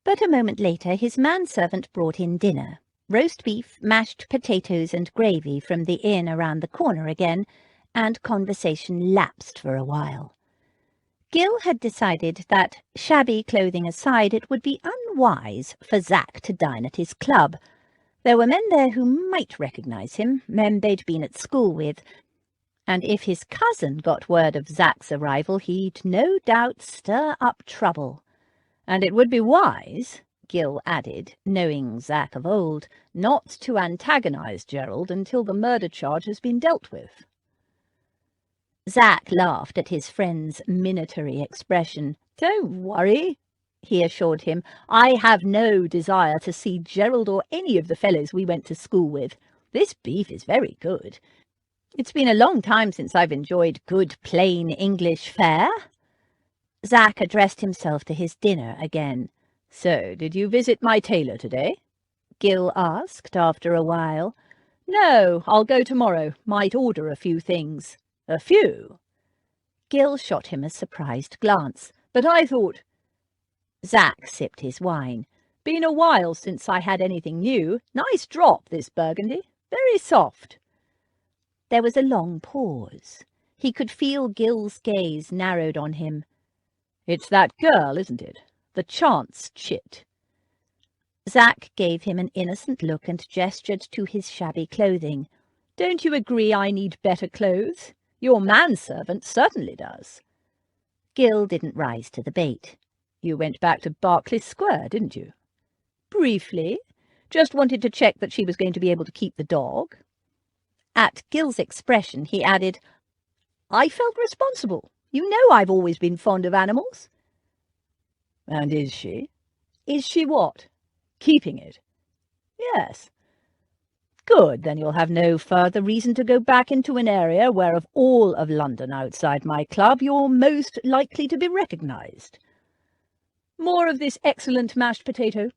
But a moment later his manservant brought in dinner, roast beef, mashed potatoes and gravy from the inn around the corner again, and conversation lapsed for a while. Gil had decided that, shabby clothing aside, it would be unwise for Zach to dine at his club. There were men there who might recognise him, men they'd been at school with, and if his cousin got word of Zach's arrival, he'd no doubt stir up trouble. And it would be wise, Gil added, knowing Zach of old, not to antagonise Gerald until the murder charge has been dealt with. Zach laughed at his friend's minatory expression. "Don't worry," he assured him. "I have no desire to see Gerald or any of the fellows we went to school with. This beef is very good. It's been a long time since I've enjoyed good plain English fare." Zach addressed himself to his dinner again. "So, did you visit my tailor today?" Gil asked after a while. "No, I'll go tomorrow. Might order a few things." "A few?" Gil shot him a surprised glance. "But I thought—" Zach sipped his wine. "Been a while since I had anything new. Nice drop, this Burgundy. Very soft." There was a long pause. He could feel Gil's gaze narrowed on him. "It's that girl, isn't it? The chance chit." Zach gave him an innocent look and gestured to his shabby clothing. "Don't you agree I need better clothes? Your manservant certainly does." Gil didn't rise to the bait. "You went back to Berkeley Square, didn't you?" "Briefly. Just wanted to check that she was going to be able to keep the dog." At Gil's expression he added, "I felt responsible. You know I've always been fond of animals." "And is she?" "Is she what?" "Keeping it." "Yes." "Good, then you'll have no further reason to go back into an area where of all of London outside my club you're most likely to be recognised. More of this excellent mashed potato?"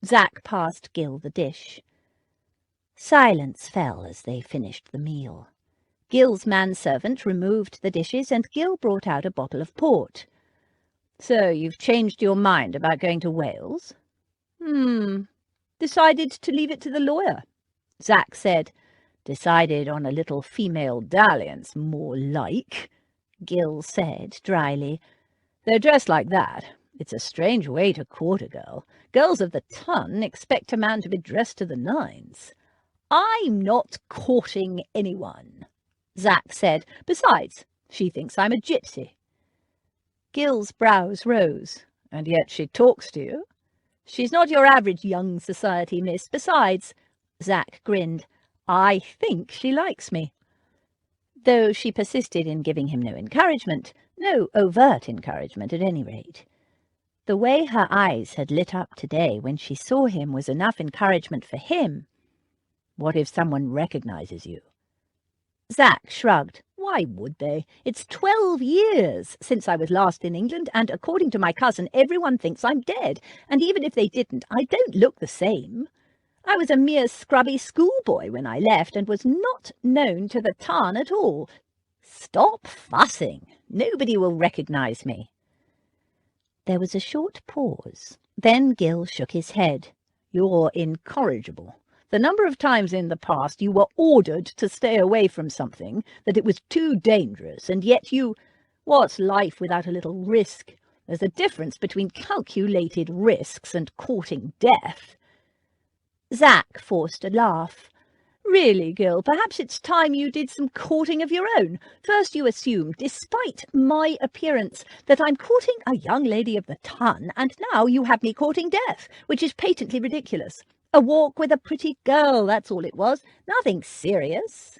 Zack passed Gil the dish. Silence fell as they finished the meal. Gil's manservant removed the dishes, and Gil brought out a bottle of port. "So you've changed your mind about going to Wales?" Decided to leave it to the lawyer," Zack said. "Decided on a little female dalliance, more like," Gil said dryly. "They're dressed like that. It's a strange way to court a girl. Girls of the ton expect a man to be dressed to the nines." "I'm not courting anyone," Zack said. "Besides, she thinks I'm a gypsy." Gil's brows rose. "And yet she talks to you?" "She's not your average young society miss. Besides," Zack grinned, "I think she likes me." Though she persisted in giving him no encouragement, no overt encouragement at any rate. The way her eyes had lit up today when she saw him was enough encouragement for him. "What if someone recognizes you?" Zack shrugged. "Why would they? It's 12 years since I was last in England, and according to my cousin, everyone thinks I'm dead. And even if they didn't, I don't look the same. I was a mere scrubby schoolboy when I left, and was not known to the tarn at all. Stop fussing. Nobody will recognize me." There was a short pause. Then Gil shook his head. "You're incorrigible. The number of times in the past you were ordered to stay away from something, that it was too dangerous, and yet you— What's life without a little risk? There's a difference between calculated risks and courting death." Zack forced a laugh. "Really, Gil, perhaps it's time you did some courting of your own. First you assume, despite my appearance, that I'm courting a young lady of the ton, and now you have me courting death, which is patently ridiculous. A walk with a pretty girl, that's all it was. Nothing serious."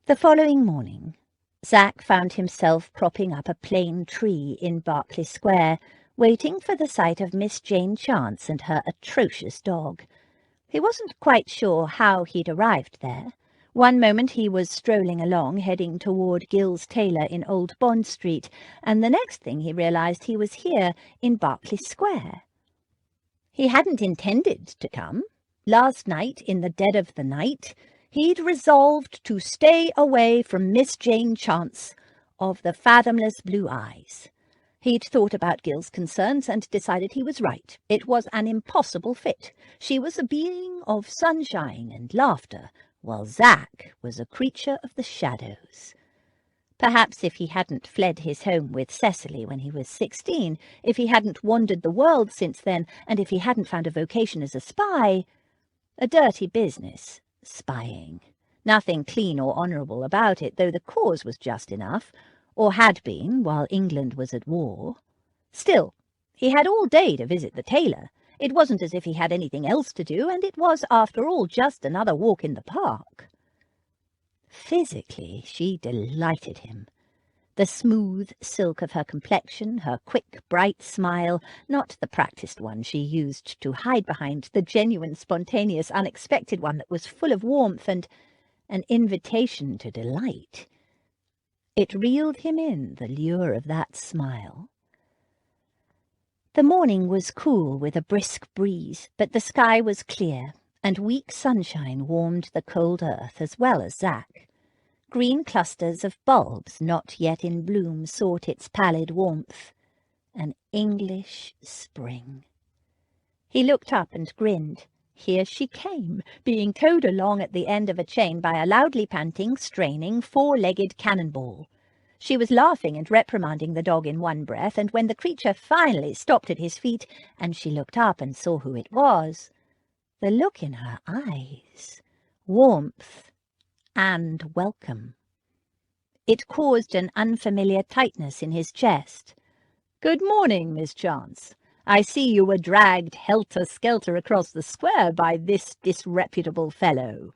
The following morning, Zack found himself propping up a plane tree in Berkeley Square, waiting for the sight of Miss Jane Chance and her atrocious dog. He wasn't quite sure how he'd arrived there. One moment he was strolling along, heading toward Gil's tailor in Old Bond Street, and the next thing he realized he was here in Berkeley Square. He hadn't intended to come. Last night, in the dead of the night, he'd resolved to stay away from Miss Jane Chance of the fathomless blue eyes. He'd thought about Gil's concerns and decided he was right. It was an impossible fit. She was a being of sunshine and laughter, while Zack was a creature of the shadows. Perhaps if he hadn't fled his home with Cecily when he was 16, if he hadn't wandered the world since then, and if he hadn't found a vocation as a spy— a dirty business, spying. Nothing clean or honourable about it, though the cause was just enough, or had been while England was at war. Still, he had all day to visit the tailor. It wasn't as if he had anything else to do, and it was, after all, just another walk in the park. Physically, she delighted him. The smooth silk of her complexion, her quick, bright smile, not the practised one she used to hide behind, the genuine, spontaneous, unexpected one that was full of warmth and an invitation to delight. It reeled him in, the lure of that smile. The morning was cool with a brisk breeze, but the sky was clear, and weak sunshine warmed the cold earth as well as Zack. Green clusters of bulbs not yet in bloom sought its pallid warmth. An English spring. He looked up and grinned. Here she came, being towed along at the end of a chain by a loudly panting, straining, four-legged cannonball. She was laughing and reprimanding the dog in one breath, and when the creature finally stopped at his feet and she looked up and saw who it was, the look in her eyes, warmth and welcome. It caused an unfamiliar tightness in his chest. "Good morning, Miss Chance. I see you were dragged helter-skelter across the square by this disreputable fellow."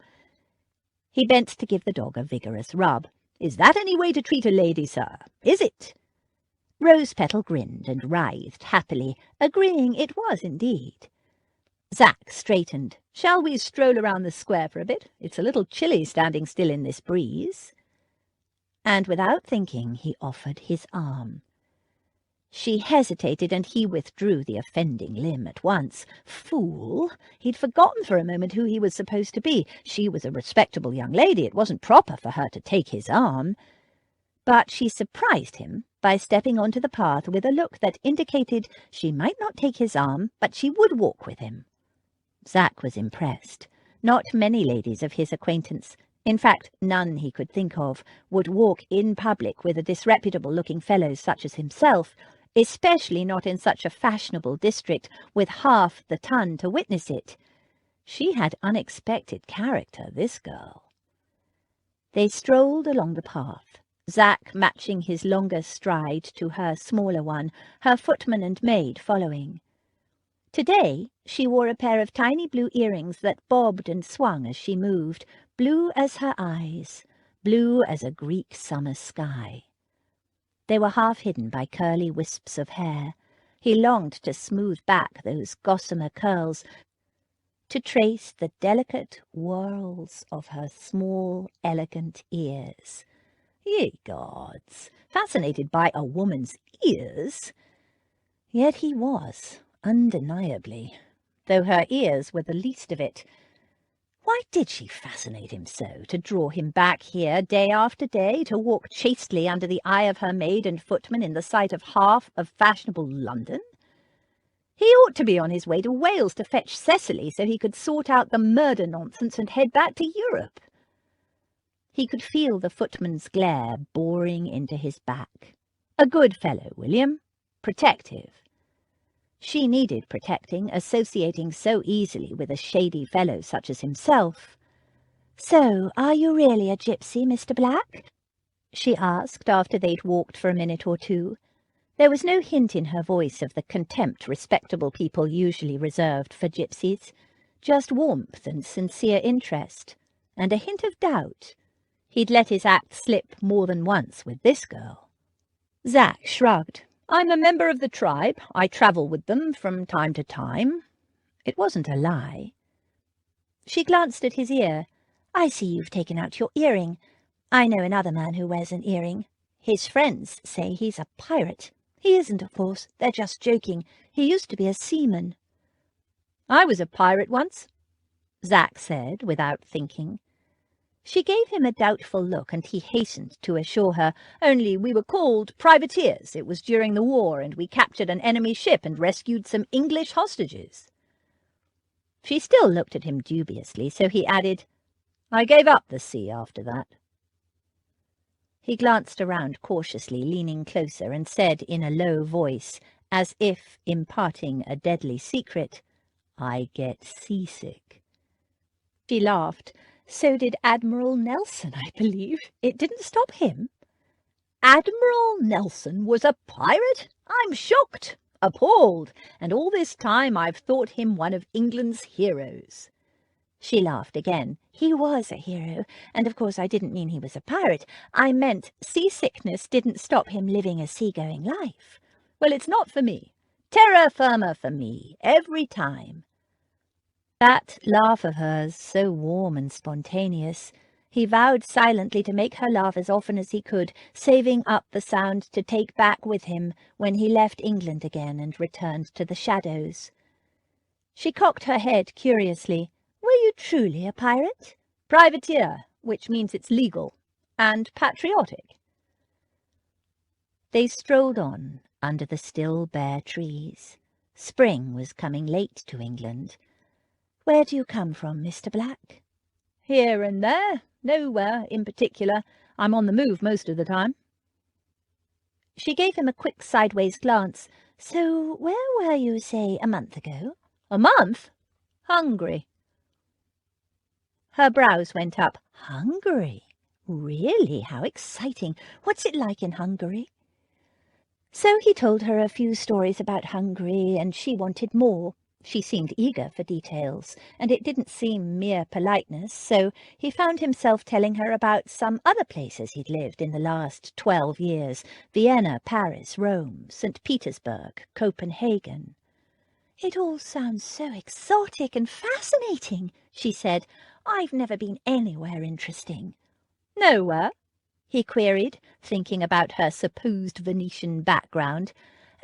He bent to give the dog a vigorous rub. "Is that any way to treat a lady, sir? Is it?" Rose-Petal grinned and writhed happily, agreeing it was indeed. Zack straightened. "Shall we stroll around the square for a bit? It's a little chilly standing still in this breeze." And without thinking, he offered his arm. She hesitated, and he withdrew the offending limb at once. Fool! He'd forgotten for a moment who he was supposed to be. She was a respectable young lady. It wasn't proper for her to take his arm. But she surprised him by stepping onto the path with a look that indicated she might not take his arm, but she would walk with him. Zach was impressed. Not many ladies of his acquaintance, in fact none he could think of, would walk in public with a disreputable-looking fellow such as himself, especially not in such a fashionable district with half the ton to witness it. She had unexpected character, this girl. They strolled along the path, Zach matching his longer stride to her smaller one, her footman and maid following. Today she wore a pair of tiny blue earrings that bobbed and swung as she moved, blue as her eyes, blue as a Greek summer sky. They were half hidden by curly wisps of hair. He longed to smooth back those gossamer curls, to trace the delicate whorls of her small, elegant ears. Ye gods! Fascinated by a woman's ears? Yet he was, undeniably, though her ears were the least of it. Why did she fascinate him so, to draw him back here day after day, to walk chastely under the eye of her maid and footman in the sight of half of fashionable London? He ought to be on his way to Wales to fetch Cecily so he could sort out the murder nonsense and head back to Europe. He could feel the footman's glare boring into his back. A good fellow, William. Protective. She needed protecting, associating so easily with a shady fellow such as himself. "So, are you really a gypsy, Mr. Black?" she asked after they'd walked for a minute or two. There was no hint in her voice of the contempt respectable people usually reserved for gypsies, just warmth and sincere interest, and a hint of doubt. He'd let his act slip more than once with this girl. Zach shrugged. "I'm a member of the tribe. I travel with them from time to time." It wasn't a lie. She glanced at his ear. "I see you've taken out your earring. I know another man who wears an earring. His friends say he's a pirate. He isn't, of course. They're just joking. He used to be a seaman." "I was a pirate once," Zach said, without thinking. She gave him a doubtful look, and he hastened to assure her, "Only we were called privateers. It was during the war, and we captured an enemy ship and rescued some English hostages." She still looked at him dubiously, so he added, "I gave up the sea after that." He glanced around cautiously, leaning closer, and said in a low voice, as if imparting a deadly secret, "I get seasick." She laughed. "So did Admiral Nelson, I believe. It didn't stop him." "Admiral Nelson was a pirate? I'm shocked, appalled, and all this time I've thought him one of England's heroes." She laughed again. "He was a hero, and of course I didn't mean he was a pirate. I meant seasickness didn't stop him living a seagoing life." "Well, it's not for me. Terra firma for me, every time." That laugh of hers, so warm and spontaneous, he vowed silently to make her laugh as often as he could, saving up the sound to take back with him when he left England again and returned to the shadows. She cocked her head curiously. "Were you truly a pirate?" "Privateer, which means it's legal, and patriotic." They strolled on under the still bare trees. Spring was coming late to England. "Where do you come from, Mr. Black?" "Here and there. Nowhere in particular. I'm on the move most of the time." She gave him a quick sideways glance. "So where were you, say, a month ago?" "A month? Hungary." Her brows went up. "Hungary? Really? How exciting! What's it like in Hungary?" So he told her a few stories about Hungary, and she wanted more. She seemed eager for details, and it didn't seem mere politeness, so he found himself telling her about some other places he'd lived in the last 12 years, Vienna, Paris, Rome, St. Petersburg, Copenhagen. "It all sounds so exotic and fascinating," she said. "I've never been anywhere interesting." "Nowhere?" he queried, thinking about her supposed Venetian background.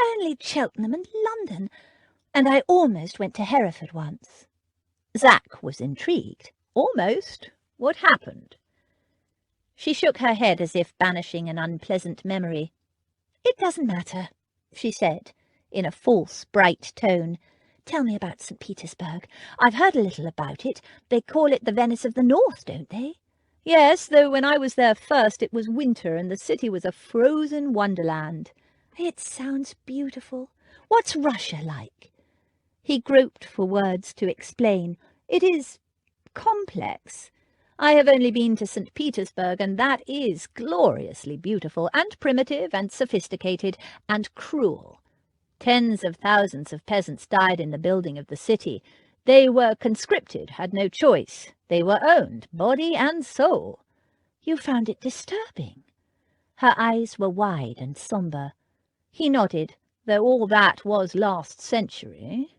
Only Cheltenham and London, and I almost went to Hereford once. Zack was intrigued. Almost? What happened? She shook her head as if banishing an unpleasant memory. It doesn't matter, she said, in a false, bright tone. Tell me about St. Petersburg. I've heard a little about it. They call it the Venice of the North, don't they? Yes, though when I was there first it was winter and the city was a frozen wonderland. It sounds beautiful. What's Russia like? He groped for words to explain. It is complex. I have only been to St. Petersburg, and that is gloriously beautiful, and primitive, and sophisticated, and cruel. Tens of thousands of peasants died in the building of the city. They were conscripted, had no choice. They were owned, body and soul. You found it disturbing? Her eyes were wide and sombre. He nodded, though all that was last century.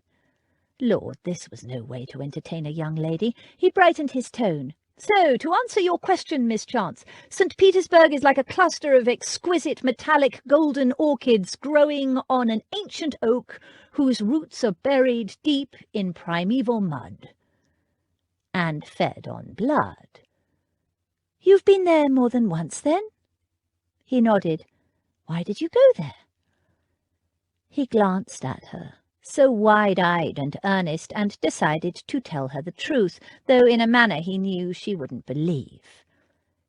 Lord, this was no way to entertain a young lady. He brightened his tone. So, to answer your question, Miss Chance, St. Petersburg is like a cluster of exquisite metallic golden orchids growing on an ancient oak whose roots are buried deep in primeval mud. And fed on blood. You've been there more than once, then? He nodded. Why did you go there? He glanced at her, so wide-eyed and earnest, and decided to tell her the truth, though in a manner he knew she wouldn't believe.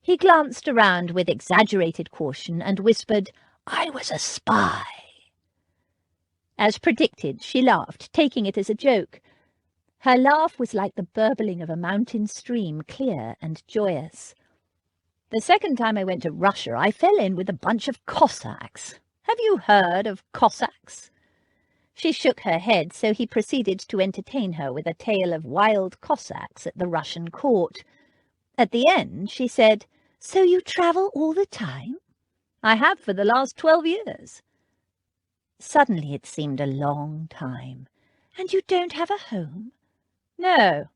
He glanced around with exaggerated caution and whispered, "I was a spy." As predicted, she laughed, taking it as a joke. Her laugh was like the burbling of a mountain stream, clear and joyous. The second time I went to Russia, I fell in with a bunch of Cossacks. Have you heard of Cossacks? She shook her head, so he proceeded to entertain her with a tale of wild Cossacks at the Russian court. At the end, she said, "So you travel all the time?" "I have for the last 12 years. Suddenly it seemed a long time. "And you don't have a home?" "No."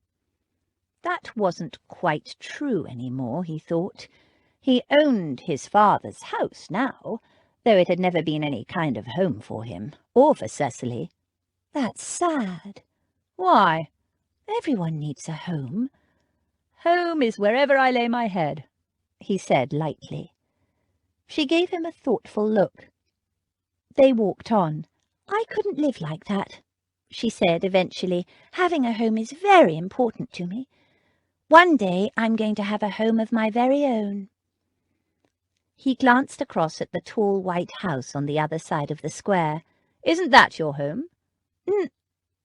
That wasn't quite true any more, he thought. He owned his father's house now, though it had never been any kind of home for him, or for Cecily. "That's sad." "Why?" "Everyone needs a home." "Home is wherever I lay my head," he said lightly. She gave him a thoughtful look. They walked on. "I couldn't live like that," she said eventually. "Having a home is very important to me. One day I'm going to have a home of my very own." He glanced across at the tall white house on the other side of the square. "Isn't that your home?"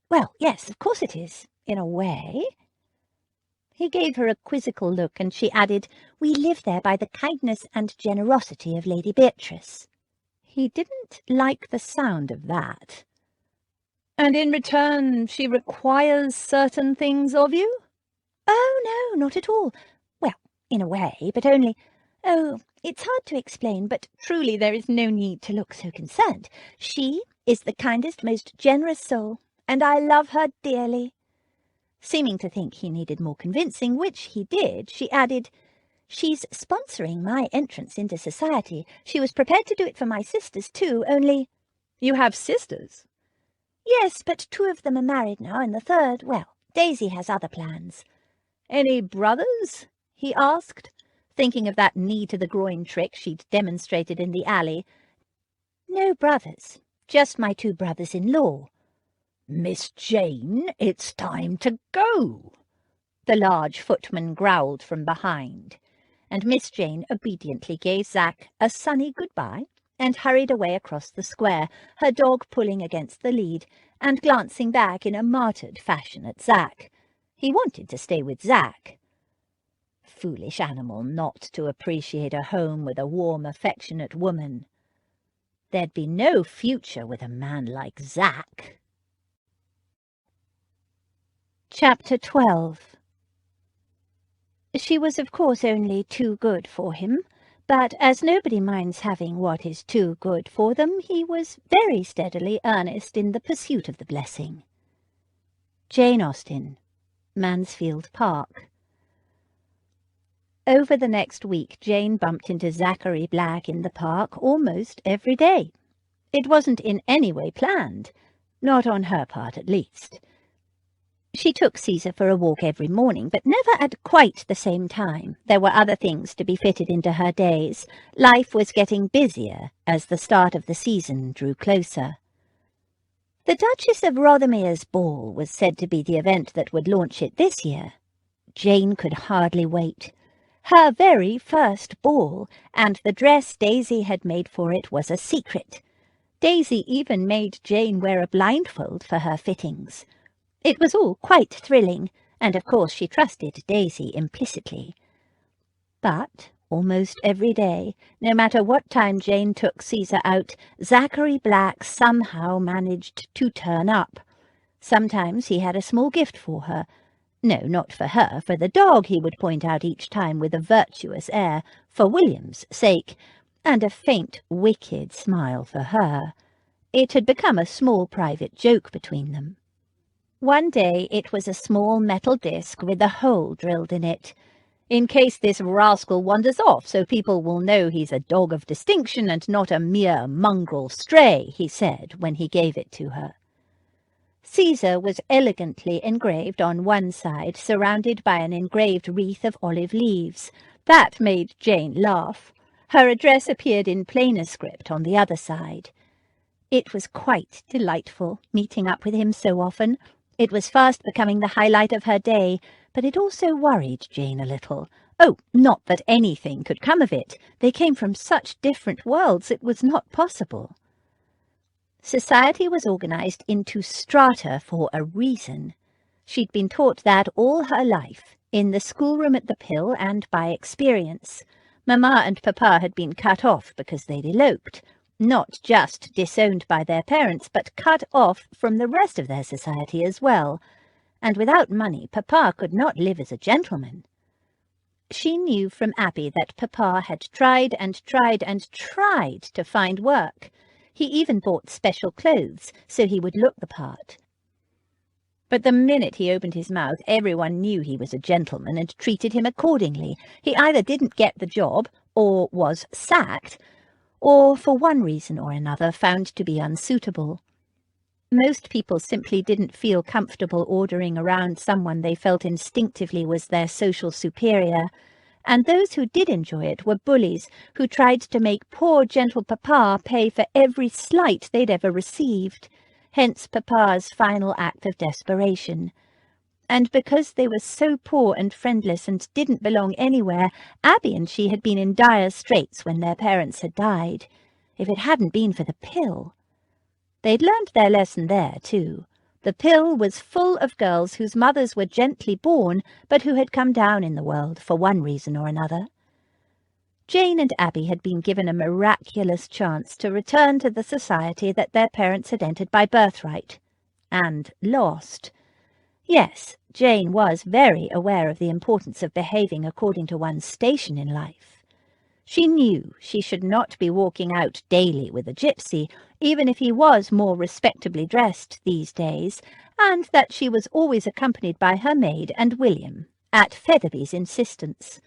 "Well, yes, of course it is, in a way." He gave her a quizzical look, and she added, "We live there by the kindness and generosity of Lady Beatrice." He didn't like the sound of that. "And in return she requires certain things of you?" "Oh, no, not at all. Well, in a way, but only— Oh, it's hard to explain, but truly there is no need to look so concerned. She is the kindest, most generous soul, and I love her dearly." Seeming to think he needed more convincing, which he did, she added, "She's sponsoring my entrance into society. She was prepared to do it for my sisters too, only—" "You have sisters?" "Yes, but 2 of them are married now, and the third, well, Daisy has other plans." "Any brothers?" he asked, thinking of that knee-to-the-groin trick she'd demonstrated in the alley. "No brothers, just my 2 brothers-in-law." "Miss Jane, it's time to go," the large footman growled from behind, and Miss Jane obediently gave Zack a sunny goodbye and hurried away across the square, her dog pulling against the lead and glancing back in a martyred fashion at Zack. He wanted to stay with Zack. Foolish animal not to appreciate a home with a warm, affectionate woman. There'd be no future with a man like Zack. Chapter 12. She was of course only too good for him, but as nobody minds having what is too good for them, he was very steadily earnest in the pursuit of the blessing. Jane Austen, Mansfield Park. Over the next week, Jane bumped into Zachary Black in the park almost every day. It wasn't in any way planned, not on her part at least. She took Caesar for a walk every morning, but never at quite the same time. There were other things to be fitted into her days. Life was getting busier as the start of the season drew closer. The Duchess of Rothermere's ball was said to be the event that would launch it this year. Jane could hardly wait. Her very first ball, and the dress Daisy had made for it was a secret. Daisy even made Jane wear a blindfold for her fittings. It was all quite thrilling, and of course she trusted Daisy implicitly. But almost every day, no matter what time Jane took Caesar out, Zachary Black somehow managed to turn up. Sometimes he had a small gift for her. No, not for her, for the dog, he would point out each time with a virtuous air, for William's sake, and a faint, wicked smile for her. It had become a small private joke between them. One day it was a small metal disc with a hole drilled in it. "In case this rascal wanders off, so people will know he's a dog of distinction and not a mere mongrel stray," he said when he gave it to her. Caesar was elegantly engraved on one side, surrounded by an engraved wreath of olive leaves. That made Jane laugh. Her address appeared in plainer script on the other side. It was quite delightful, meeting up with him so often. It was fast becoming the highlight of her day, but it also worried Jane a little. Oh, not that anything could come of it. They came from such different worlds, it was not possible. Society was organised into strata for a reason. She'd been taught that all her life, in the schoolroom at the Pill and by experience. Mamma and Papa had been cut off because they'd eloped. Not just disowned by their parents, but cut off from the rest of their society as well. And without money, Papa could not live as a gentleman. She knew from Abby that Papa had tried and tried and tried to find work. He even bought special clothes, so he would look the part. But the minute he opened his mouth, everyone knew he was a gentleman and treated him accordingly. He either didn't get the job, or was sacked, or, for one reason or another, found to be unsuitable. Most people simply didn't feel comfortable ordering around someone they felt instinctively was their social superior, and those who did enjoy it were bullies who tried to make poor gentle Papa pay for every slight they'd ever received, hence Papa's final act of desperation. And because they were so poor and friendless and didn't belong anywhere, Abby and she had been in dire straits when their parents had died, if it hadn't been for the Pill. They'd learned their lesson there, too. The Pill was full of girls whose mothers were gently born, but who had come down in the world for one reason or another. Jane and Abby had been given a miraculous chance to return to the society that their parents had entered by birthright, and lost. Yes, Jane was very aware of the importance of behaving according to one's station in life. She knew she should not be walking out daily with a gypsy, even if he was more respectably dressed these days, and that she was always accompanied by her maid and William, at Featherby's insistence.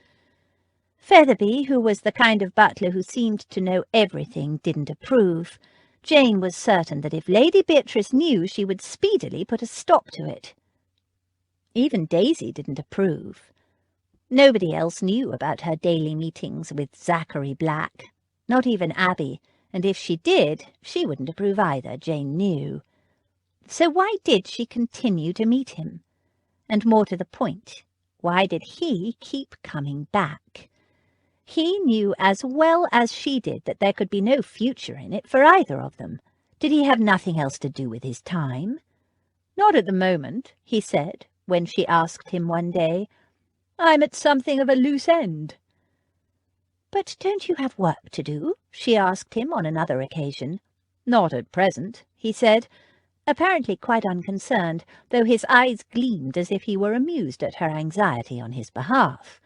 Featherby, who was the kind of butler who seemed to know everything, didn't approve. Jane was certain that if Lady Beatrice knew, she would speedily put a stop to it. Even Daisy didn't approve. Nobody else knew about her daily meetings with Zachary Black, not even Abby, and if she did, she wouldn't approve either, Jane knew. So why did she continue to meet him? And more to the point, why did he keep coming back? He knew as well as she did that there could be no future in it for either of them. Did he have nothing else to do with his time? "Not at the moment," he said, when she asked him one day. "I'm at something of a loose end." "But don't you have work to do?" she asked him on another occasion. "Not at present," he said, apparently quite unconcerned, though his eyes gleamed as if he were amused at her anxiety on his behalf.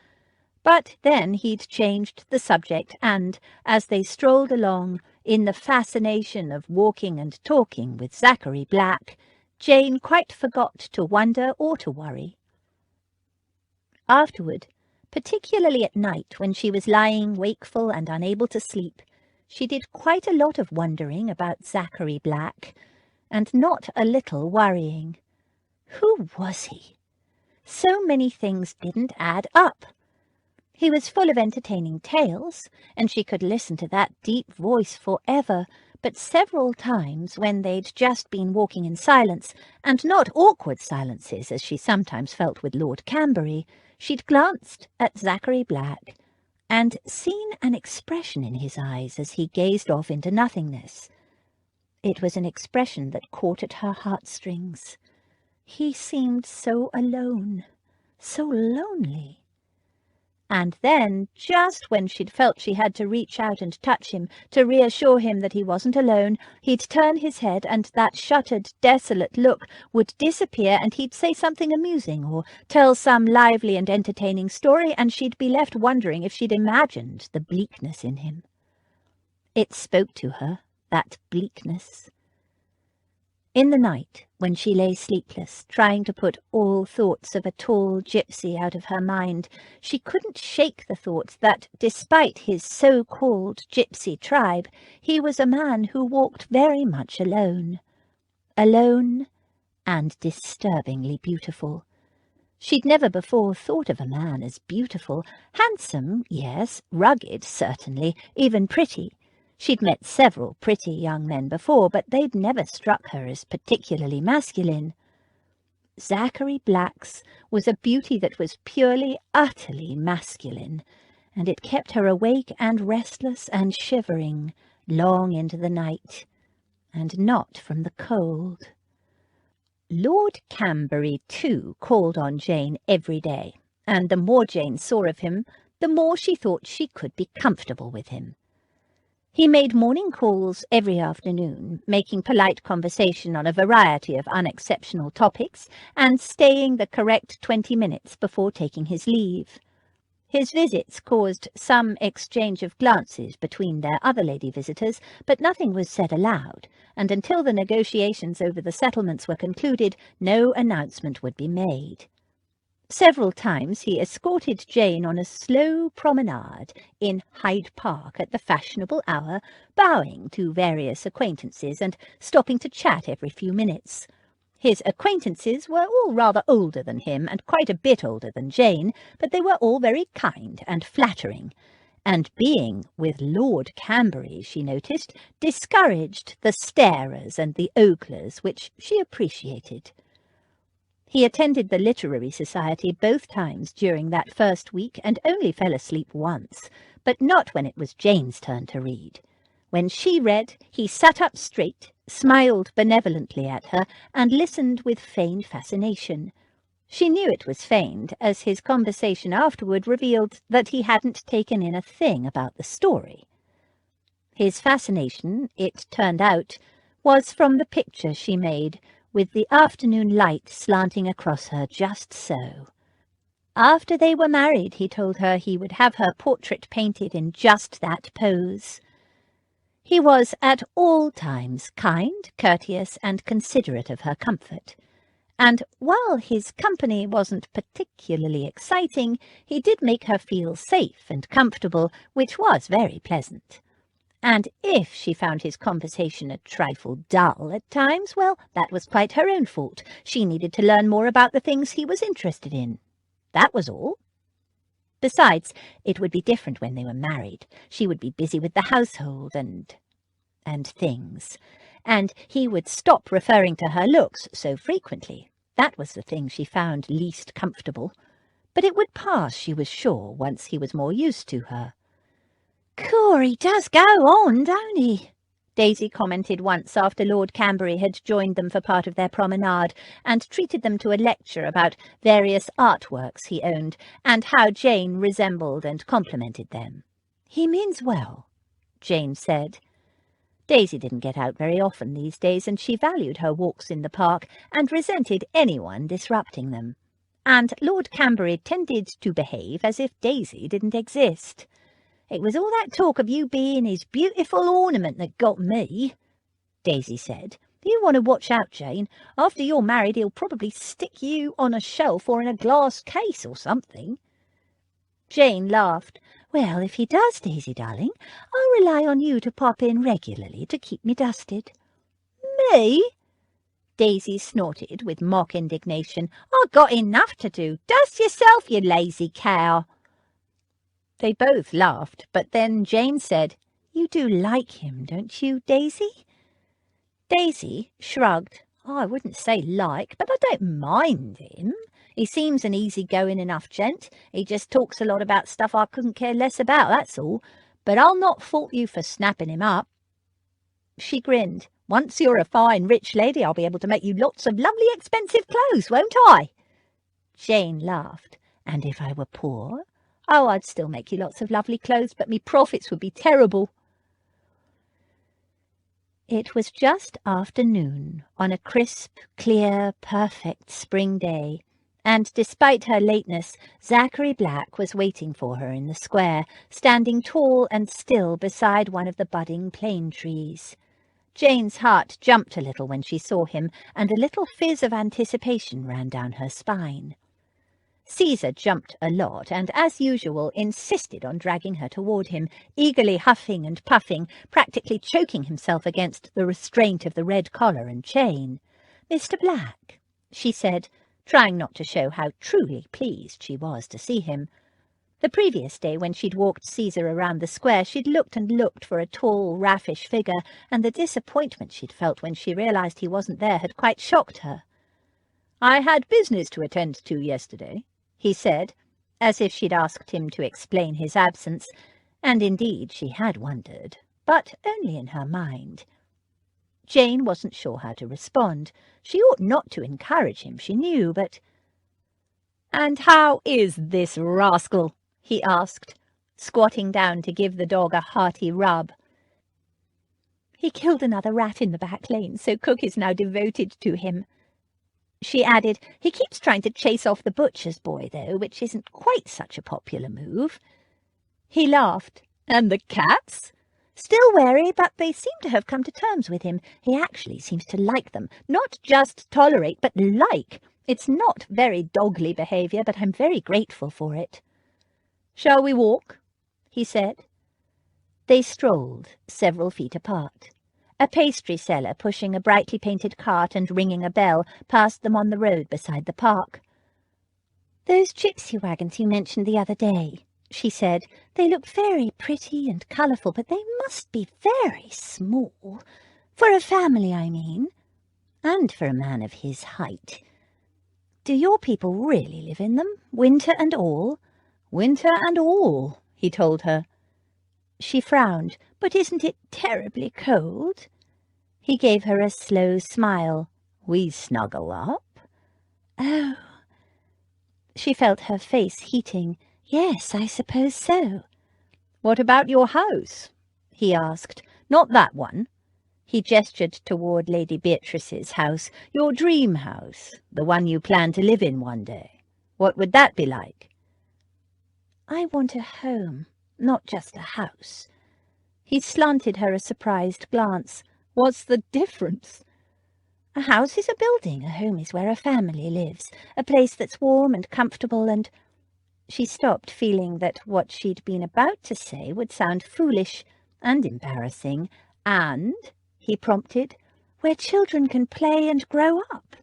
But then he'd changed the subject, and, as they strolled along, in the fascination of walking and talking with Zachary Black, Jane quite forgot to wonder or to worry. Afterward, particularly at night when she was lying wakeful and unable to sleep, She did quite a lot of wondering about Zachary Black, and not a little worrying. Who was he? So many things didn't add up. He was full of entertaining tales, and she could listen to that deep voice forever, but several times when they'd just been walking in silence, and not awkward silences as she sometimes felt with Lord Camberry, she'd glanced at Zachary Black and seen an expression in his eyes as he gazed off into nothingness. It was an expression that caught at her heartstrings. He seemed so alone, so lonely. And then, just when she'd felt she had to reach out and touch him, to reassure him that he wasn't alone, he'd turn his head and that shuttered, desolate look would disappear, and he'd say something amusing or tell some lively and entertaining story, and she'd be left wondering if she'd imagined the bleakness in him. It spoke to her, that bleakness. In the night, when she lay sleepless, trying to put all thoughts of a tall gypsy out of her mind, she couldn't shake the thought that, despite his so-called gypsy tribe, he was a man who walked very much alone. Alone and disturbingly beautiful. She'd never before thought of a man as beautiful. Handsome, yes, rugged, certainly, even pretty. She'd met several pretty young men before, but they'd never struck her as particularly masculine. Zachary Black's was a beauty that was purely, utterly masculine, and it kept her awake and restless and shivering long into the night, and not from the cold. Lord Camberry, too, called on Jane every day, and the more Jane saw of him, the more she thought she could be comfortable with him. He made morning calls every afternoon, making polite conversation on a variety of unexceptional topics, and staying the correct 20 minutes before taking his leave. His visits caused some exchange of glances between their other lady visitors, but nothing was said aloud, and until the negotiations over the settlements were concluded, no announcement would be made. Several times he escorted Jane on a slow promenade in Hyde Park at the fashionable hour, bowing to various acquaintances and stopping to chat every few minutes. His acquaintances were all rather older than him and quite a bit older than Jane, but they were all very kind and flattering, and being with Lord Camberry, she noticed, discouraged the starers and the oglers, which she appreciated. He attended the literary society both times during that first week and only fell asleep once, but not when it was Jane's turn to read. When she read, he sat up straight, smiled benevolently at her, and listened with feigned fascination. She knew it was feigned, as his conversation afterward revealed that he hadn't taken in a thing about the story. His fascination, it turned out, was from the picture she made, with the afternoon light slanting across her just so. After they were married, he told her he would have her portrait painted in just that pose. He was at all times kind, courteous, and considerate of her comfort, and while his company wasn't particularly exciting, he did make her feel safe and comfortable, which was very pleasant. And if she found his conversation a trifle dull at times, well, that was quite her own fault. She needed to learn more about the things he was interested in. That was all. Besides, it would be different when they were married. She would be busy with the household and things, and he would stop referring to her looks so frequently. That was the thing she found least comfortable. But it would pass, she was sure, once he was more used to her. "Cour, he does go on, don't he?" Daisy commented once after Lord Camberry had joined them for part of their promenade and treated them to a lecture about various artworks he owned and how Jane resembled and complimented them. "He means well," Jane said. Daisy didn't get out very often these days, and she valued her walks in the park and resented anyone disrupting them. And Lord Camberry tended to behave as if Daisy didn't exist. "It was all that talk of you being his beautiful ornament that got me," Daisy said. "You want to watch out, Jane. After you're married, he'll probably stick you on a shelf or in a glass case or something." Jane laughed. Well, if he does, Daisy darling, I'll rely on you to pop in regularly to keep me dusted. Me? Daisy snorted with mock indignation. I've got enough to do. Dust yourself, you lazy cow. They both laughed, but then Jane said, You do like him, don't you, Daisy? Daisy shrugged. I wouldn't say like, but I don't mind him. He seems an easy-going enough gent. He just talks a lot about stuff I couldn't care less about, that's all. But I'll not fault you for snapping him up. She grinned. Once you're a fine, rich lady, I'll be able to make you lots of lovely, expensive clothes, won't I? Jane laughed. And if I were poor? Oh, I'd still make you lots of lovely clothes, but me profits would be terrible. It was just after noon on a crisp, clear, perfect spring day, and despite her lateness, Zachary Black was waiting for her in the square, standing tall and still beside one of the budding plane trees. Jane's heart jumped a little when she saw him, and a little fizz of anticipation ran down her spine. Caesar jumped a lot, and, as usual, insisted on dragging her toward him, eagerly huffing and puffing, practically choking himself against the restraint of the red collar and chain. "Mr. Black," she said, trying not to show how truly pleased she was to see him. The previous day, when she'd walked Caesar around the square, she'd looked and looked for a tall, raffish figure, and the disappointment she'd felt when she realized he wasn't there had quite shocked her. "I had business to attend to yesterday," he said, as if she'd asked him to explain his absence, and indeed she had wondered, but only in her mind. Jane wasn't sure how to respond. She ought not to encourage him, she knew, but— "And how is this rascal?" he asked, squatting down to give the dog a hearty rub. "He killed another rat in the back lane, so cook is now devoted to him." She added, "He keeps trying to chase off the butcher's boy, though, which isn't quite such a popular move." He laughed. "And the cats?" "Still wary, but they seem to have come to terms with him. He actually seems to like them. Not just tolerate, but like. It's not very dogly behaviour, but I'm very grateful for it." "Shall we walk?" he said. They strolled, several feet apart. A pastry seller pushing a brightly painted cart and ringing a bell passed them on the road beside the park. "Those gypsy wagons you mentioned the other day," she said. "They look very pretty and colourful, but they must be very small. For a family, I mean. And for a man of his height. Do your people really live in them, winter and all?" "Winter and all," he told her. She frowned. "But isn't it terribly cold?" He gave her a slow smile. "We snuggle up." "Oh." She felt her face heating. "Yes, I suppose so." "What about your house?" he asked. "Not that one." He gestured toward Lady Beatrice's house. "Your dream house, the one you plan to live in one day. What would that be like?" "I want a home, not just a house." He slanted her a surprised glance. "What's the difference?" "A house is a building, a home is where a family lives, a place that's warm and comfortable and—" She stopped, feeling that what she'd been about to say would sound foolish and embarrassing. "And," he prompted, "where children can play and grow up."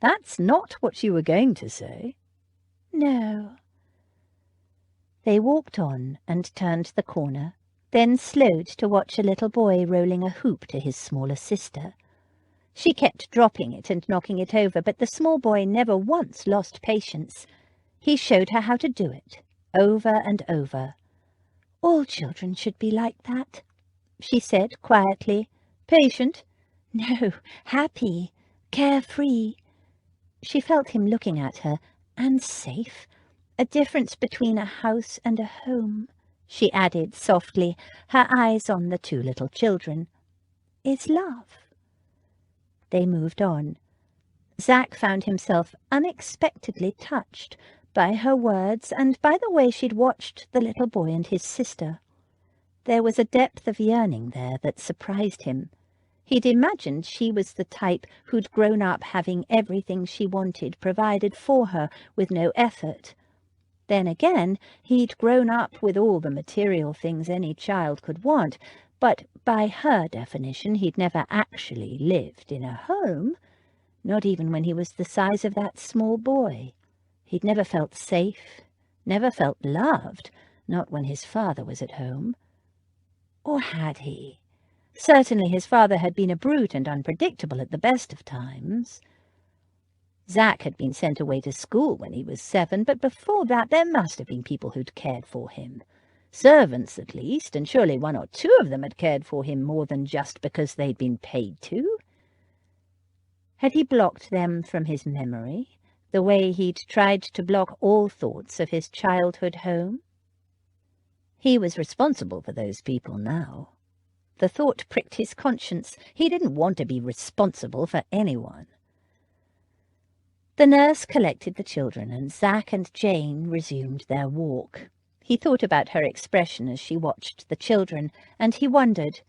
"That's not what you were going to say." "No." They walked on and turned the corner, then slowed to watch a little boy rolling a hoop to his smaller sister. She kept dropping it and knocking it over, but the small boy never once lost patience. He showed her how to do it, over and over. "All children should be like that," she said quietly. "Patient?" "No, happy, carefree." She felt him looking at her, and safe. "A difference between a house and a home," she added softly, her eyes on the two little children, "is love." They moved on. Zach found himself unexpectedly touched by her words and by the way she'd watched the little boy and his sister. There was a depth of yearning there that surprised him. He'd imagined she was the type who'd grown up having everything she wanted provided for her with no effort. Then again, he'd grown up with all the material things any child could want, but by her definition he'd never actually lived in a home, not even when he was the size of that small boy. He'd never felt safe, never felt loved, not when his father was at home. Or had he? Certainly his father had been a brute and unpredictable at the best of times. Zach had been sent away to school when he was 7, but before that there must have been people who'd cared for him. Servants, at least, and surely 1 or 2 of them had cared for him more than just because they'd been paid to. Had he blocked them from his memory, the way he'd tried to block all thoughts of his childhood home? He was responsible for those people now. The thought pricked his conscience. He didn't want to be responsible for anyone. The nurse collected the children, and Zach and Jane resumed their walk. He thought about her expression as she watched the children, and he wondered.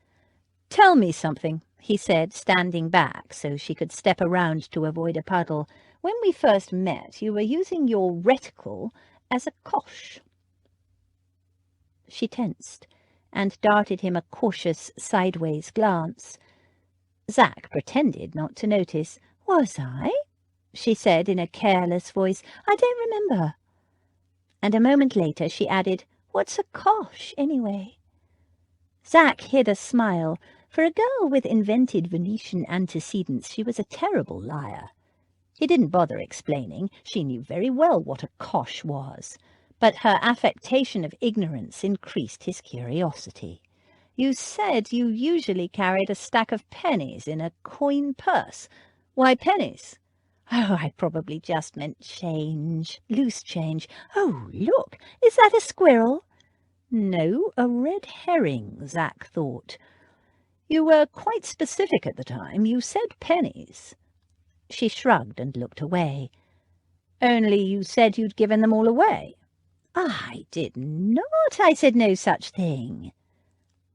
"Tell me something," he said, standing back so she could step around to avoid a puddle. "When we first met, you were using your reticle as a cosh." She tensed and darted him a cautious sideways glance. Zach pretended not to notice. "Was I?" she said in a careless voice. "I don't remember." And a moment later she added, "What's a cosh, anyway?" Zach hid a smile. For a girl with invented Venetian antecedents, she was a terrible liar. He didn't bother explaining. She knew very well what a cosh was. But her affectation of ignorance increased his curiosity. "You said you usually carried a stack of pennies in a coin purse. Why pennies?" "Oh, I probably just meant change. Loose change. Oh, look, is that a squirrel?" "No, a red herring," Zach thought. "You were quite specific at the time. You said pennies." She shrugged and looked away. "Only you said you'd given them all away." "I did not. I said no such thing."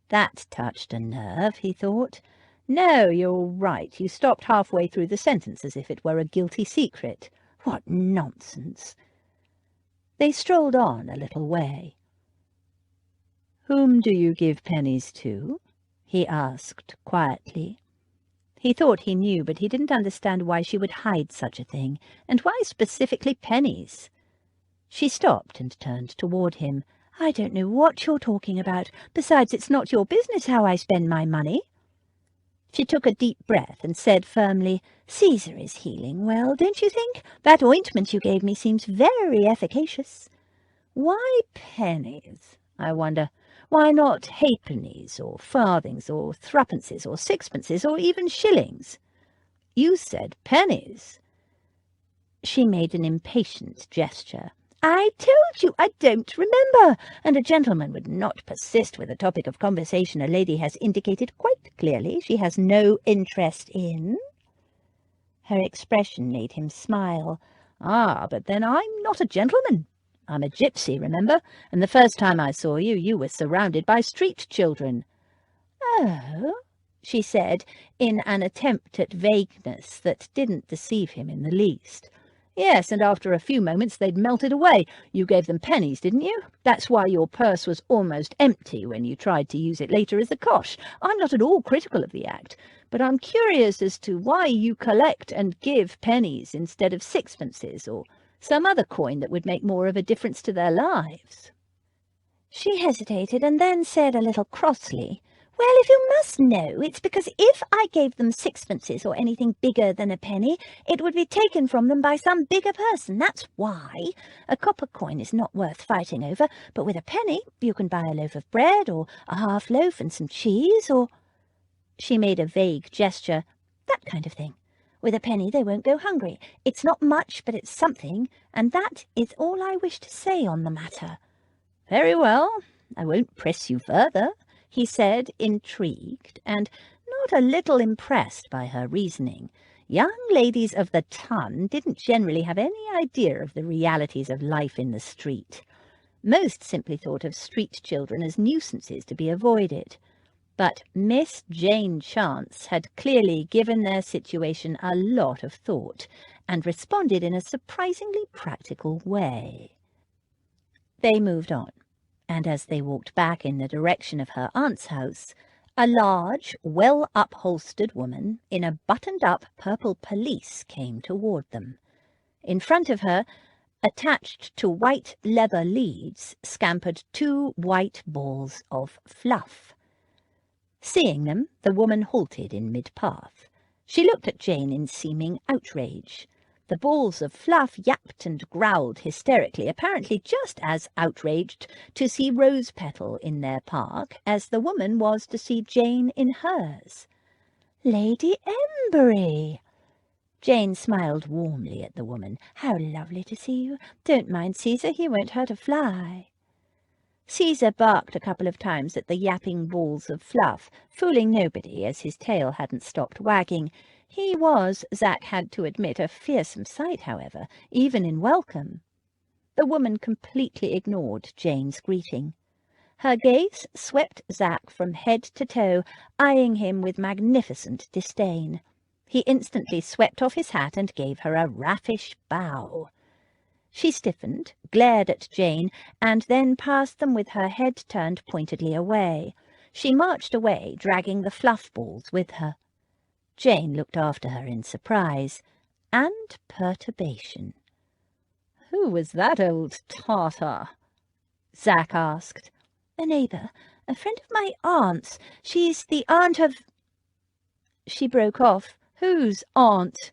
That touched a nerve, he thought. "No, you're right. You stopped halfway through the sentence as if it were a guilty secret." What nonsense! They strolled on a little way. "Whom do you give pennies to?" he asked quietly. He thought he knew, but he didn't understand why she would hide such a thing, and why specifically pennies. She stopped and turned toward him. "I don't know what you're talking about. Besides, it's not your business how I spend my money." She took a deep breath and said firmly, "Caesar is healing well, don't you think? That ointment you gave me seems very efficacious." "Why pennies, I wonder? Why not halfpennies, or farthings, or threepences, or sixpences, or even shillings?" "You said pennies." She made an impatient gesture. "I told you I don't remember, and a gentleman would not persist with a topic of conversation a lady has indicated quite clearly she has no interest in." Her expression made him smile. "Ah, but then I'm not a gentleman. I'm a gypsy, remember? And the first time I saw you, you were surrounded by street children." "Oh," she said, in an attempt at vagueness that didn't deceive him in the least. "Yes, and after a few moments they'd melted away. You gave them pennies, didn't you? That's why your purse was almost empty when you tried to use it later as a cosh. I'm not at all critical of the act, but I'm curious as to why you collect and give pennies instead of sixpences or some other coin that would make more of a difference to their lives." She hesitated and then said a little crossly, "Well, if you must know, it's because if I gave them sixpences or anything bigger than a penny, it would be taken from them by some bigger person. That's why. A copper coin is not worth fighting over, but with a penny you can buy a loaf of bread or a half loaf and some cheese or—" She made a vague gesture. "That kind of thing. With a penny they won't go hungry. It's not much, but it's something, and that is all I wish to say on the matter." "Very well, I won't press you further," he said, intrigued, and not a little impressed by her reasoning. Young ladies of the ton didn't generally have any idea of the realities of life in the street. Most simply thought of street children as nuisances to be avoided. But Miss Jane Chance had clearly given their situation a lot of thought, and responded in a surprisingly practical way. They moved on, and as they walked back in the direction of her aunt's house, a large, well-upholstered woman in a buttoned-up purple pelisse came toward them. In front of her, attached to white leather leads, scampered 2 white balls of fluff. Seeing them, the woman halted in mid-path. She looked at Jane in seeming outrage. The balls of fluff yapped and growled hysterically, apparently just as outraged to see Rose Petal in their park as the woman was to see Jane in hers. "Lady Embury!" Jane smiled warmly at the woman. "How lovely to see you. Don't mind Caesar, he won't hurt a fly." Caesar barked a couple of times at the yapping balls of fluff, fooling nobody as his tail hadn't stopped wagging. He was, Zack had to admit, a fearsome sight, however, even in welcome. The woman completely ignored Jane's greeting. Her gaze swept Zack from head to toe, eyeing him with magnificent disdain. He instantly swept off his hat and gave her a raffish bow. She stiffened, glared at Jane, and then passed them with her head turned pointedly away. She marched away, dragging the fluff balls with her. Jane looked after her in surprise and perturbation. "Who was that old Tartar?" Zack asked. "A neighbour, a friend of my aunt's. She's the aunt of—" She broke off. "Whose aunt?"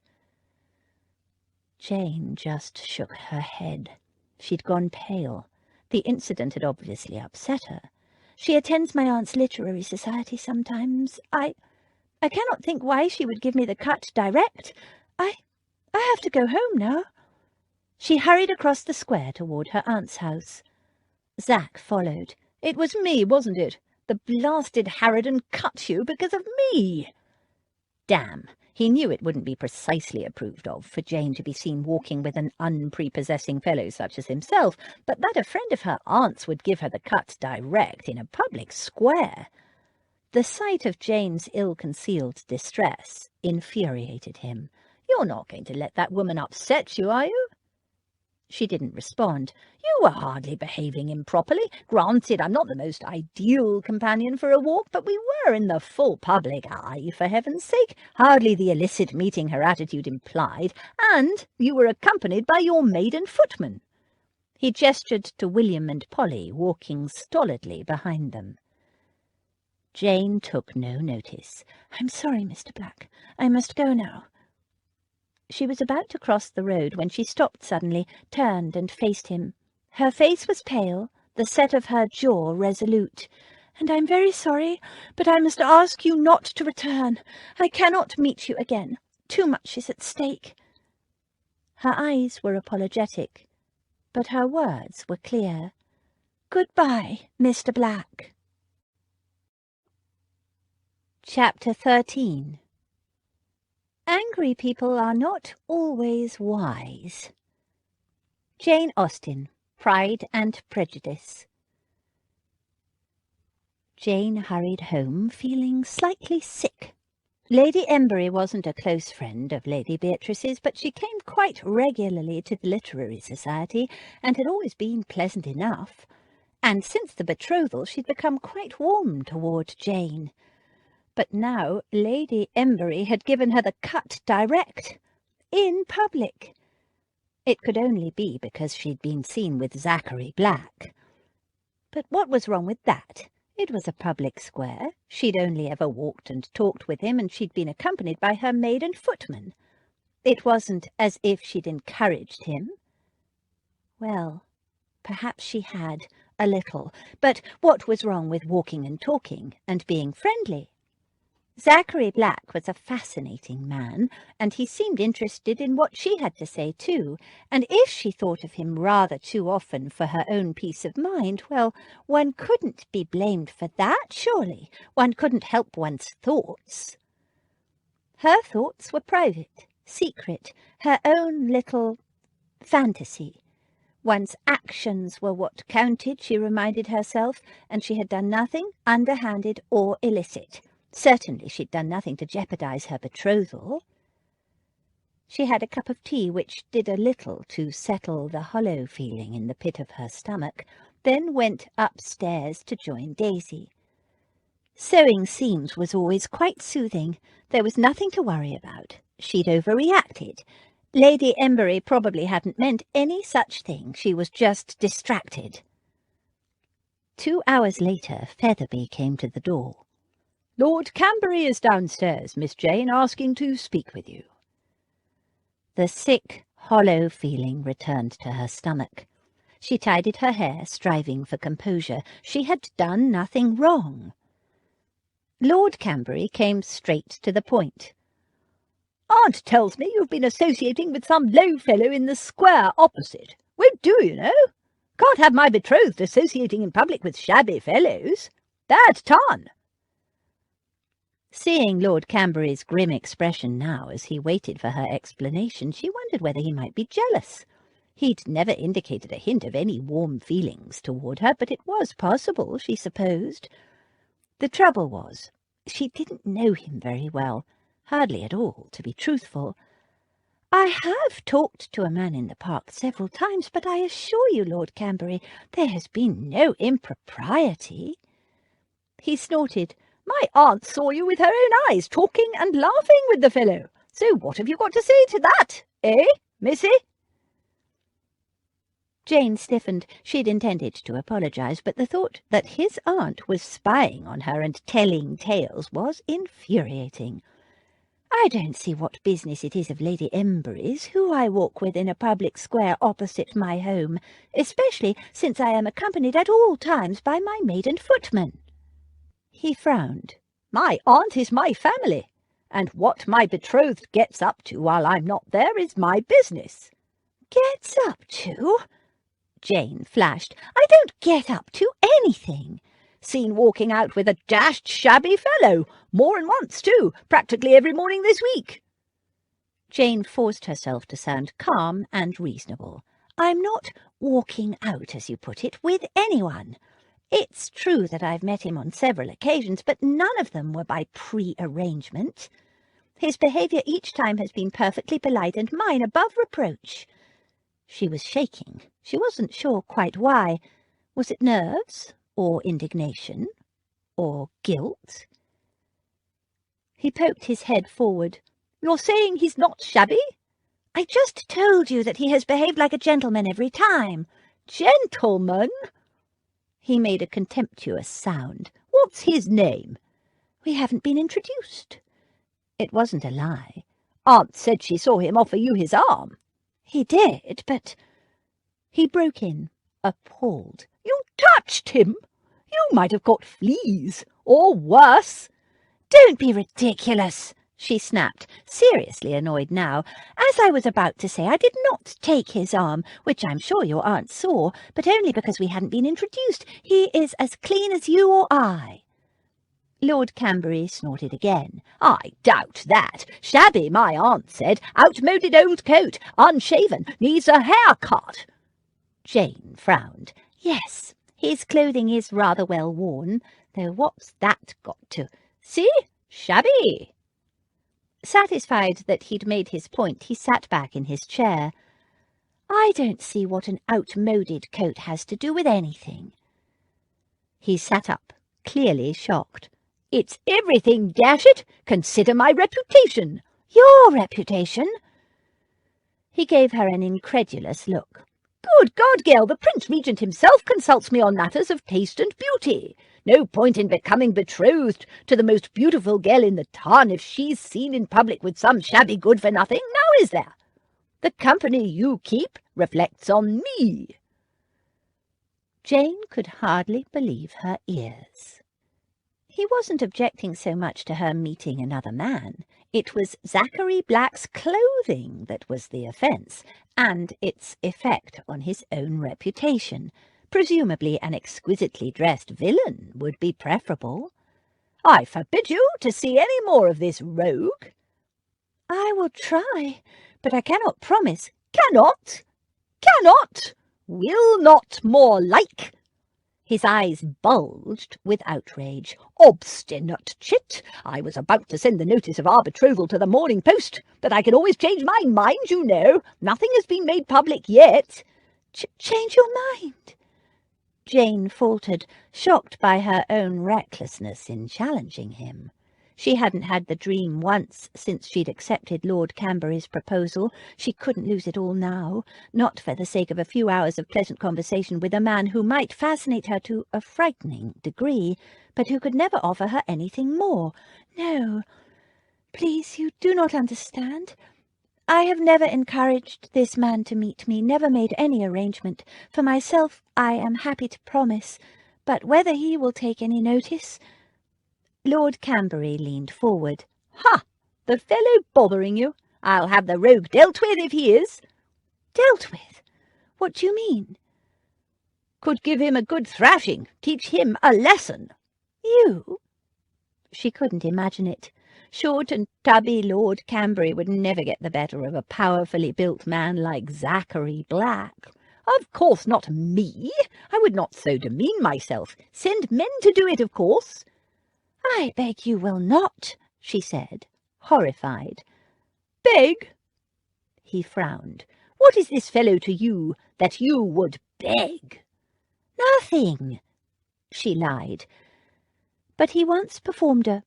Jane just shook her head. She'd gone pale. The incident had obviously upset her. "She attends my aunt's literary society sometimes. I cannot think why she would give me the cut direct. I have to go home now." She hurried across the square toward her aunt's house. Zack followed. "It was me, wasn't it? The blasted harridan cut you because of me." Damn! He knew it wouldn't be precisely approved of for Jane to be seen walking with an unprepossessing fellow such as himself, but that a friend of her aunt's would give her the cut direct in a public square. The sight of Jane's ill-concealed distress infuriated him. "You're not going to let that woman upset you, are you?" She didn't respond. "You were hardly behaving improperly. Granted, I'm not the most ideal companion for a walk, but we were in the full public eye, for heaven's sake. Hardly the illicit meeting her attitude implied, and you were accompanied by your maid and footman." He gestured to William and Polly, walking stolidly behind them. Jane took no notice. "I'm sorry, Mr. Black. I must go now." She was about to cross the road when she stopped suddenly, turned and faced him. Her face was pale, the set of her jaw resolute. "And I'm very sorry, but I must ask you not to return. I cannot meet you again. Too much is at stake." Her eyes were apologetic, but her words were clear. "Goodbye, Mr. Black." Chapter 13. Angry people are not always wise. Jane Austen, Pride and Prejudice. Jane hurried home, feeling slightly sick. Lady Embury wasn't a close friend of Lady Beatrice's, but she came quite regularly to the Literary Society, and had always been pleasant enough. And since the betrothal she'd become quite warm toward Jane. But now Lady Embury had given her the cut direct, in public. It could only be because she'd been seen with Zachary Black. But what was wrong with that? It was a public square. She'd only ever walked and talked with him, and she'd been accompanied by her maid and footman. It wasn't as if she'd encouraged him. Well, perhaps she had, a little, but what was wrong with walking and talking and being friendly? Zachary Black was a fascinating man, and he seemed interested in what she had to say too, and if she thought of him rather too often for her own peace of mind, well, one couldn't be blamed for that, surely. One couldn't help one's thoughts. Her thoughts were private, secret, her own little fantasy. One's actions were what counted, she reminded herself, and she had done nothing underhanded or illicit. Certainly she'd done nothing to jeopardize her betrothal. She had a cup of tea, which did a little to settle the hollow feeling in the pit of her stomach, then went upstairs to join Daisy. Sewing seams was always quite soothing. There was nothing to worry about. She'd overreacted. Lady Embury probably hadn't meant any such thing. She was just distracted. 2 hours later, Featherby came to the door. "Lord Cambury is downstairs, Miss Jane, asking to speak with you." The sick, hollow feeling returned to her stomach. She tidied her hair, striving for composure. She had done nothing wrong. Lord Cambury came straight to the point. "Aunt tells me you've been associating with some low fellow in the square opposite. Won't do, you know. Can't have my betrothed associating in public with shabby fellows. Bad ton." Seeing Lord Cambury's grim expression now as he waited for her explanation, she wondered whether he might be jealous. He'd never indicated a hint of any warm feelings toward her, but it was possible, she supposed. The trouble was, she didn't know him very well, hardly at all, to be truthful. "I have talked to a man in the park several times, but I assure you, Lord Cambury, there has been no impropriety." He snorted. "My aunt saw you with her own eyes, talking and laughing with the fellow. So what have you got to say to that, eh, missy?" Jane stiffened. She'd intended to apologize, but the thought that his aunt was spying on her and telling tales was infuriating. "I don't see what business it is of Lady Embury's, who I walk with in a public square opposite my home, especially since I am accompanied at all times by my maid and footman." He frowned. "My aunt is my family, and what my betrothed gets up to while I'm not there is my business." "Gets up to?" Jane flashed. "I don't get up to anything." "Seen walking out with a dashed shabby fellow, more than once too, practically every morning this week." Jane forced herself to sound calm and reasonable. "I'm not walking out, as you put it, with anyone. It's true that I've met him on several occasions, but none of them were by pre-arrangement. His behaviour each time has been perfectly polite and mine above reproach." She was shaking. She wasn't sure quite why. Was it nerves, or indignation, or guilt? He poked his head forward. "You're saying he's not shabby?" "I just told you that he has behaved like a gentleman every time." "Gentleman?" He made a contemptuous sound. "What's his name?" "We haven't been introduced." It wasn't a lie. "Aunt said she saw him offer you his arm." "He did, but—" He broke in, appalled. "You touched him? You might have got fleas, or worse." "Don't be ridiculous," she snapped, seriously annoyed now. "As I was about to say, I did not take his arm, which I'm sure your aunt saw, but only because we hadn't been introduced. He is as clean as you or I." Lord Cambury snorted again. "I doubt that. Shabby, my aunt said. Outmoded old coat, unshaven, needs a haircut." Jane frowned. "Yes, his clothing is rather well worn, though what's that got to—" "See? Shabby." Satisfied that he'd made his point, he sat back in his chair. "I don't see what an outmoded coat has to do with anything." He sat up, clearly shocked. "It's everything, dash it! Consider my reputation." "Your reputation?" He gave her an incredulous look. "Good God, girl, the Prince Regent himself consults me on matters of taste and beauty. No point in becoming betrothed to the most beautiful girl in the town if she's seen in public with some shabby good-for-nothing, now is there? The company you keep reflects on me." Jane could hardly believe her ears. He wasn't objecting so much to her meeting another man. It was Zachary Black's clothing that was the offence, and its effect on his own reputation. Presumably an exquisitely dressed villain would be preferable. "I forbid you to see any more of this rogue." "I will try, but I cannot promise." "Cannot? Cannot? Will not, more like." His eyes bulged with outrage. "Obstinate chit! I was about to send the notice of our betrothal to the Morning Post, but I can always change my mind, you know. Nothing has been made public yet." Change your mind?" Jane faltered, shocked by her own recklessness in challenging him. She hadn't had the dream once since she'd accepted Lord Camberry's proposal. She couldn't lose it all now, not for the sake of a few hours of pleasant conversation with a man who might fascinate her to a frightening degree, but who could never offer her anything more. "No, please, you do not understand. I have never encouraged this man to meet me, never made any arrangement. For myself, I am happy to promise, but whether he will take any notice—" Lord Camberry leaned forward. "Ha! The fellow bothering you! I'll have the rogue dealt with if he is." "Dealt with? What do you mean?" "Could give him a good thrashing, teach him a lesson." "You?" She couldn't imagine it. Short and tubby Lord Camberry would never get the better of a powerfully built man like Zachary Black. "Of course not me. I would not so demean myself. Send men to do it, of course." "I beg you will not," she said, horrified. "Beg?" He frowned. "What is this fellow to you that you would beg?" "Nothing," she lied. "But he once performed a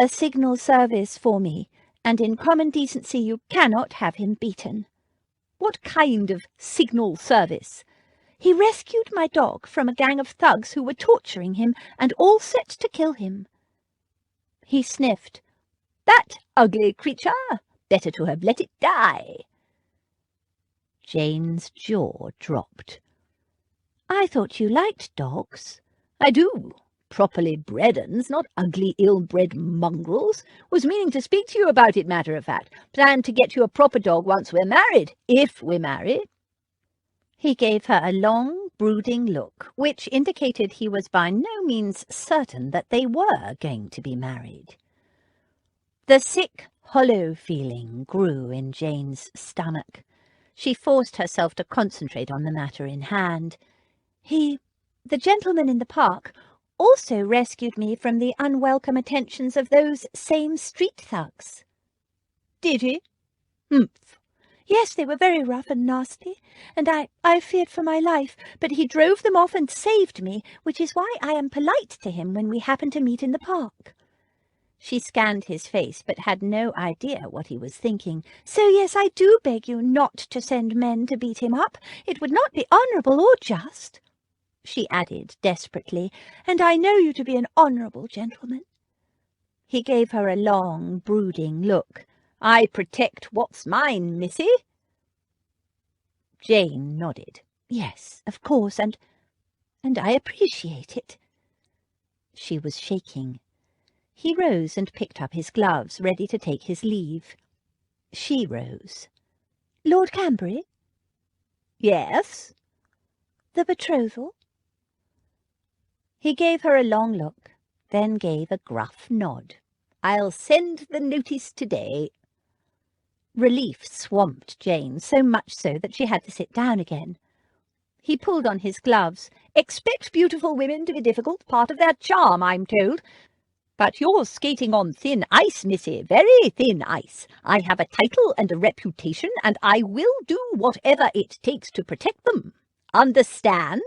signal service for me, and in common decency you cannot have him beaten." "What kind of signal service?" "He rescued my dog from a gang of thugs who were torturing him and all set to kill him." He sniffed. "That ugly creature! Better to have let it die." Jane's jaw dropped. "I thought you liked dogs." "I do. Properly bred uns, not ugly, ill-bred mongrels. Was meaning to speak to you about it, matter of fact. Plan to get you a proper dog once we're married, if we're married." He gave her a long, brooding look, which indicated he was by no means certain that they were going to be married. The sick, hollow feeling grew in Jane's stomach. She forced herself to concentrate on the matter in hand. The gentleman in the park, also rescued me from the unwelcome attentions of those same street thugs." "Did he?" "Humph." "Yes, they were very rough and nasty, and I feared for my life, but he drove them off and saved me, which is why I am polite to him when we happen to meet in the park." She scanned his face, but had no idea what he was thinking. "So yes, I do beg you not to send men to beat him up. It would not be honourable or just," she added desperately, "and I know you to be an honourable gentleman." He gave her a long, brooding look. "I protect what's mine, missy." Jane nodded. "Yes, of course, and I appreciate it." She was shaking. He rose and picked up his gloves, ready to take his leave. She rose. "Lord Camberry?" "Yes?" "The betrothal?" He gave her a long look, then gave a gruff nod. "I'll send the notice today." Relief swamped Jane, so much so that she had to sit down again. He pulled on his gloves. "Expect beautiful women to be difficult, part of their charm, I'm told. But you're skating on thin ice, missy, very thin ice. I have a title and a reputation, and I will do whatever it takes to protect them. Understand?"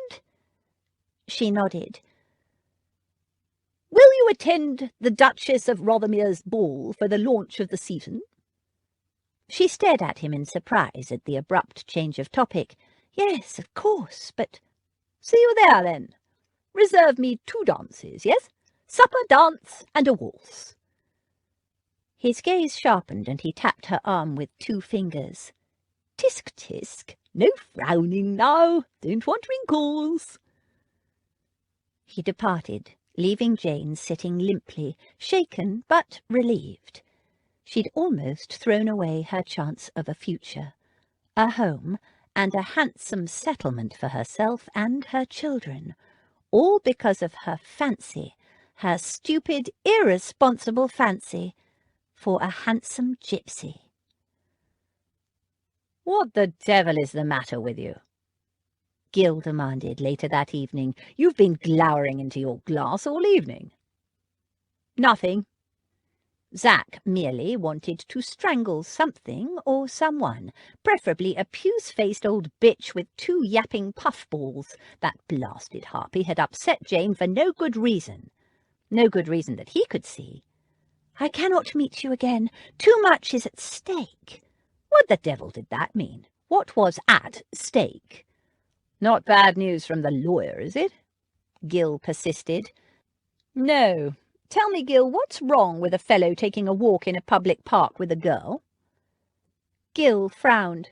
She nodded. "Will you attend the Duchess of Rothermere's ball for the launch of the season?" She stared at him in surprise at the abrupt change of topic. "Yes, of course, but—" "See you there, then. Reserve me 2 dances, yes? Supper, dance, and a waltz." His gaze sharpened, and he tapped her arm with 2 fingers. "Tisk, tisk. No frowning now. Don't want wrinkles." He departed, leaving Jane sitting limply, shaken but relieved. She'd almost thrown away her chance of a future, a home, and a handsome settlement for herself and her children, all because of her fancy, her stupid, irresponsible fancy, for a handsome gypsy. "What the devil is the matter with you?" Gil demanded later that evening. "You've been glowering into your glass all evening." "Nothing." Zach merely wanted to strangle something or someone, preferably a puce-faced old bitch with 2 yapping puffballs. That blasted harpy had upset Jane for no good reason. No good reason that he could see. "I cannot meet you again. Too much is at stake." What the devil did that mean? What was at stake? "Not bad news from the lawyer, is it?" Gil persisted. "No. Tell me, Gil, what's wrong with a fellow taking a walk in a public park with a girl?" Gil frowned.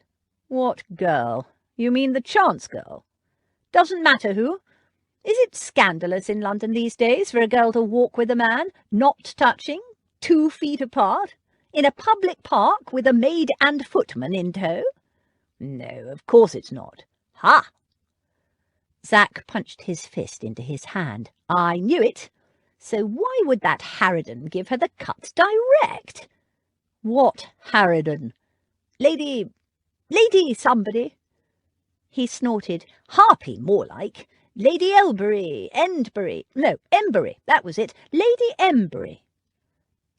"What girl? You mean the chance girl? Doesn't matter who. Is it scandalous in London these days for a girl to walk with a man, not touching, 2 feet apart, in a public park with a maid and footman in tow? No, of course it's not. Ha!" Zach punched his fist into his hand. "I knew it. So why would that harridan give her the cut direct?" "What harridan?" Lady somebody." He snorted. "Harpy, more like. Lady Embury, that was it. Lady Embury."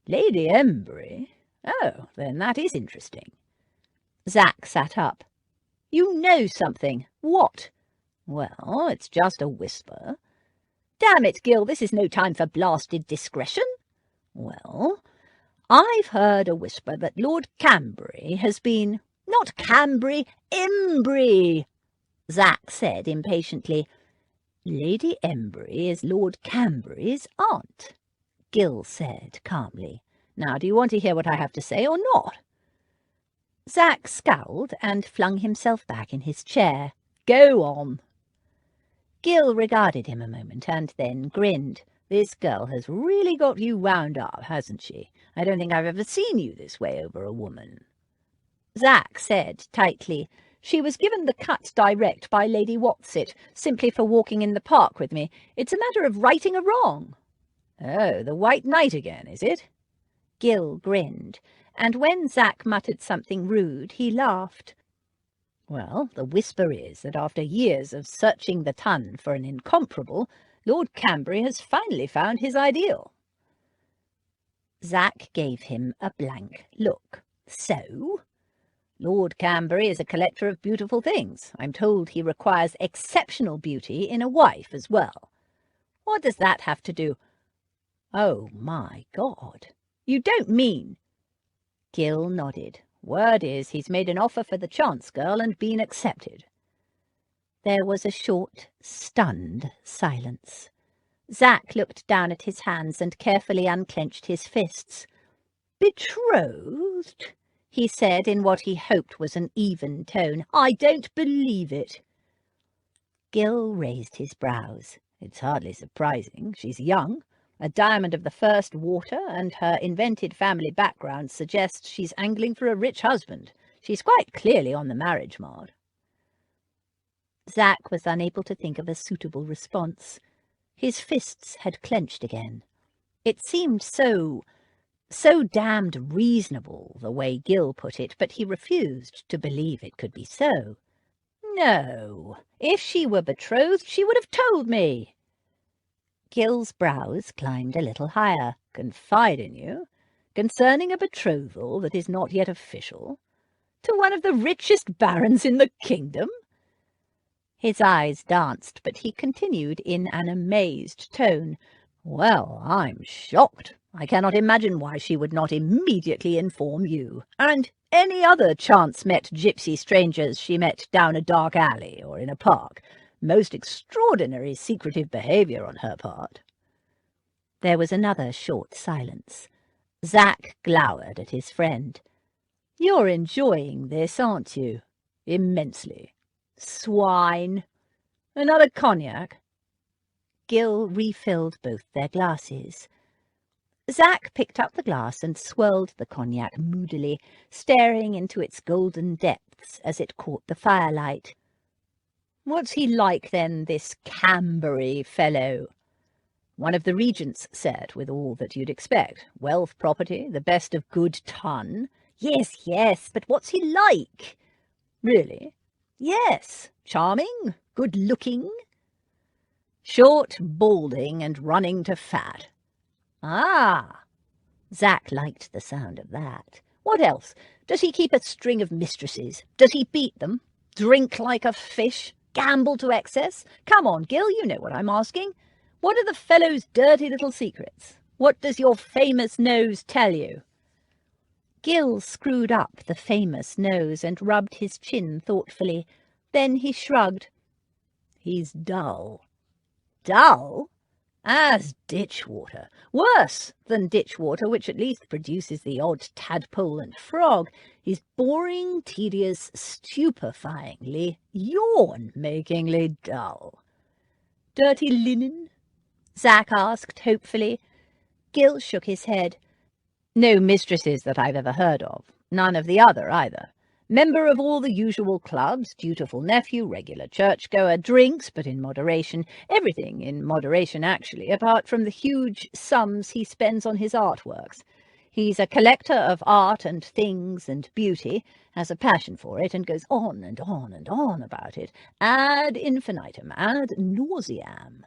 "Lady Embury? Oh, then that is interesting." Zach sat up. "You know something. What?" "Well, it's just a whisper." "Damn it, Gil, this is no time for blasted discretion." "Well, I've heard a whisper that Lord Cambury has been—" "Not Cambury, Embury," Zach said impatiently. "Lady Embury is Lord Cambury's aunt," Gil said calmly. "Now, do you want to hear what I have to say or not?" Zach scowled and flung himself back in his chair. "Go on." Gil regarded him a moment and then grinned. "This girl has really got you wound up, hasn't she? I don't think I've ever seen you this way over a woman." Zach said tightly, "She was given the cut direct by Lady Whatsit, simply for walking in the park with me. It's a matter of righting a wrong." "Oh, the White Knight again, is it?" Gil grinned, and when Zach muttered something rude, he laughed. "Well, the whisper is that after years of searching the ton for an incomparable, Lord Cambury has finally found his ideal." Zach gave him a blank look. "So?" "Lord Cambury is a collector of beautiful things. I'm told he requires exceptional beauty in a wife as well." "What does that have to do—" "Oh, my God. You don't mean—" Gil nodded. "Word is he's made an offer for the chance girl and been accepted." There was a short, stunned silence. Zach looked down at his hands and carefully unclenched his fists. "Betrothed?" he said in what he hoped was an even tone. "I don't believe it." Gil raised his brows. "It's hardly surprising. She's young, a diamond of the first water, and her invented family background suggests she's angling for a rich husband. She's quite clearly on the marriage mark." Zach was unable to think of a suitable response. His fists had clenched again. It seemed so damned reasonable, the way Gil put it, but he refused to believe it could be so. "No, if she were betrothed, she would have told me." Gil's brows climbed a little higher. "Confide in you? Concerning a betrothal that is not yet official? To one of the richest barons in the kingdom?" His eyes danced, but he continued in an amazed tone. "Well, I'm shocked. I cannot imagine why she would not immediately inform you, and any other chance-met gypsy strangers she met down a dark alley or in a park. Most extraordinary secretive behaviour on her part." There was another short silence. Zach glowered at his friend. "You're enjoying this, aren't you?" "Immensely." "Swine. Another cognac?" Gil refilled both their glasses. Zach picked up the glass and swirled the cognac moodily, staring into its golden depths as it caught the firelight. "What's he like, then, this Cambury fellow?" "One of the regents, said, with all that you'd expect. Wealth, property, the best of good ton." Yes, but what's he like?" "Really? Yes, charming, good-looking. Short, balding, and running to fat. Ah! Zack liked the sound of that. What else? Does he keep a string of mistresses? Does he beat them? Drink like a fish? Gamble to excess? Come on, Gil, you know what I'm asking. What are the fellow's dirty little secrets? What does your famous nose tell you? Gil screwed up the famous nose and rubbed his chin thoughtfully. Then he shrugged. He's dull. Dull? As ditch water. Worse than ditch water, which at least produces the odd tadpole and frog. He's boring, tedious, stupefyingly, yawn-makingly dull. Dirty linen? Zack asked hopefully. Gil shook his head. No mistresses that I've ever heard of. None of the other either. Member of all the usual clubs, dutiful nephew, regular churchgoer, drinks, but in moderation, everything in moderation actually, apart from the huge sums he spends on his artworks. He's a collector of art and things and beauty, has a passion for it, and goes on and on and on about it, ad infinitum, ad nauseam.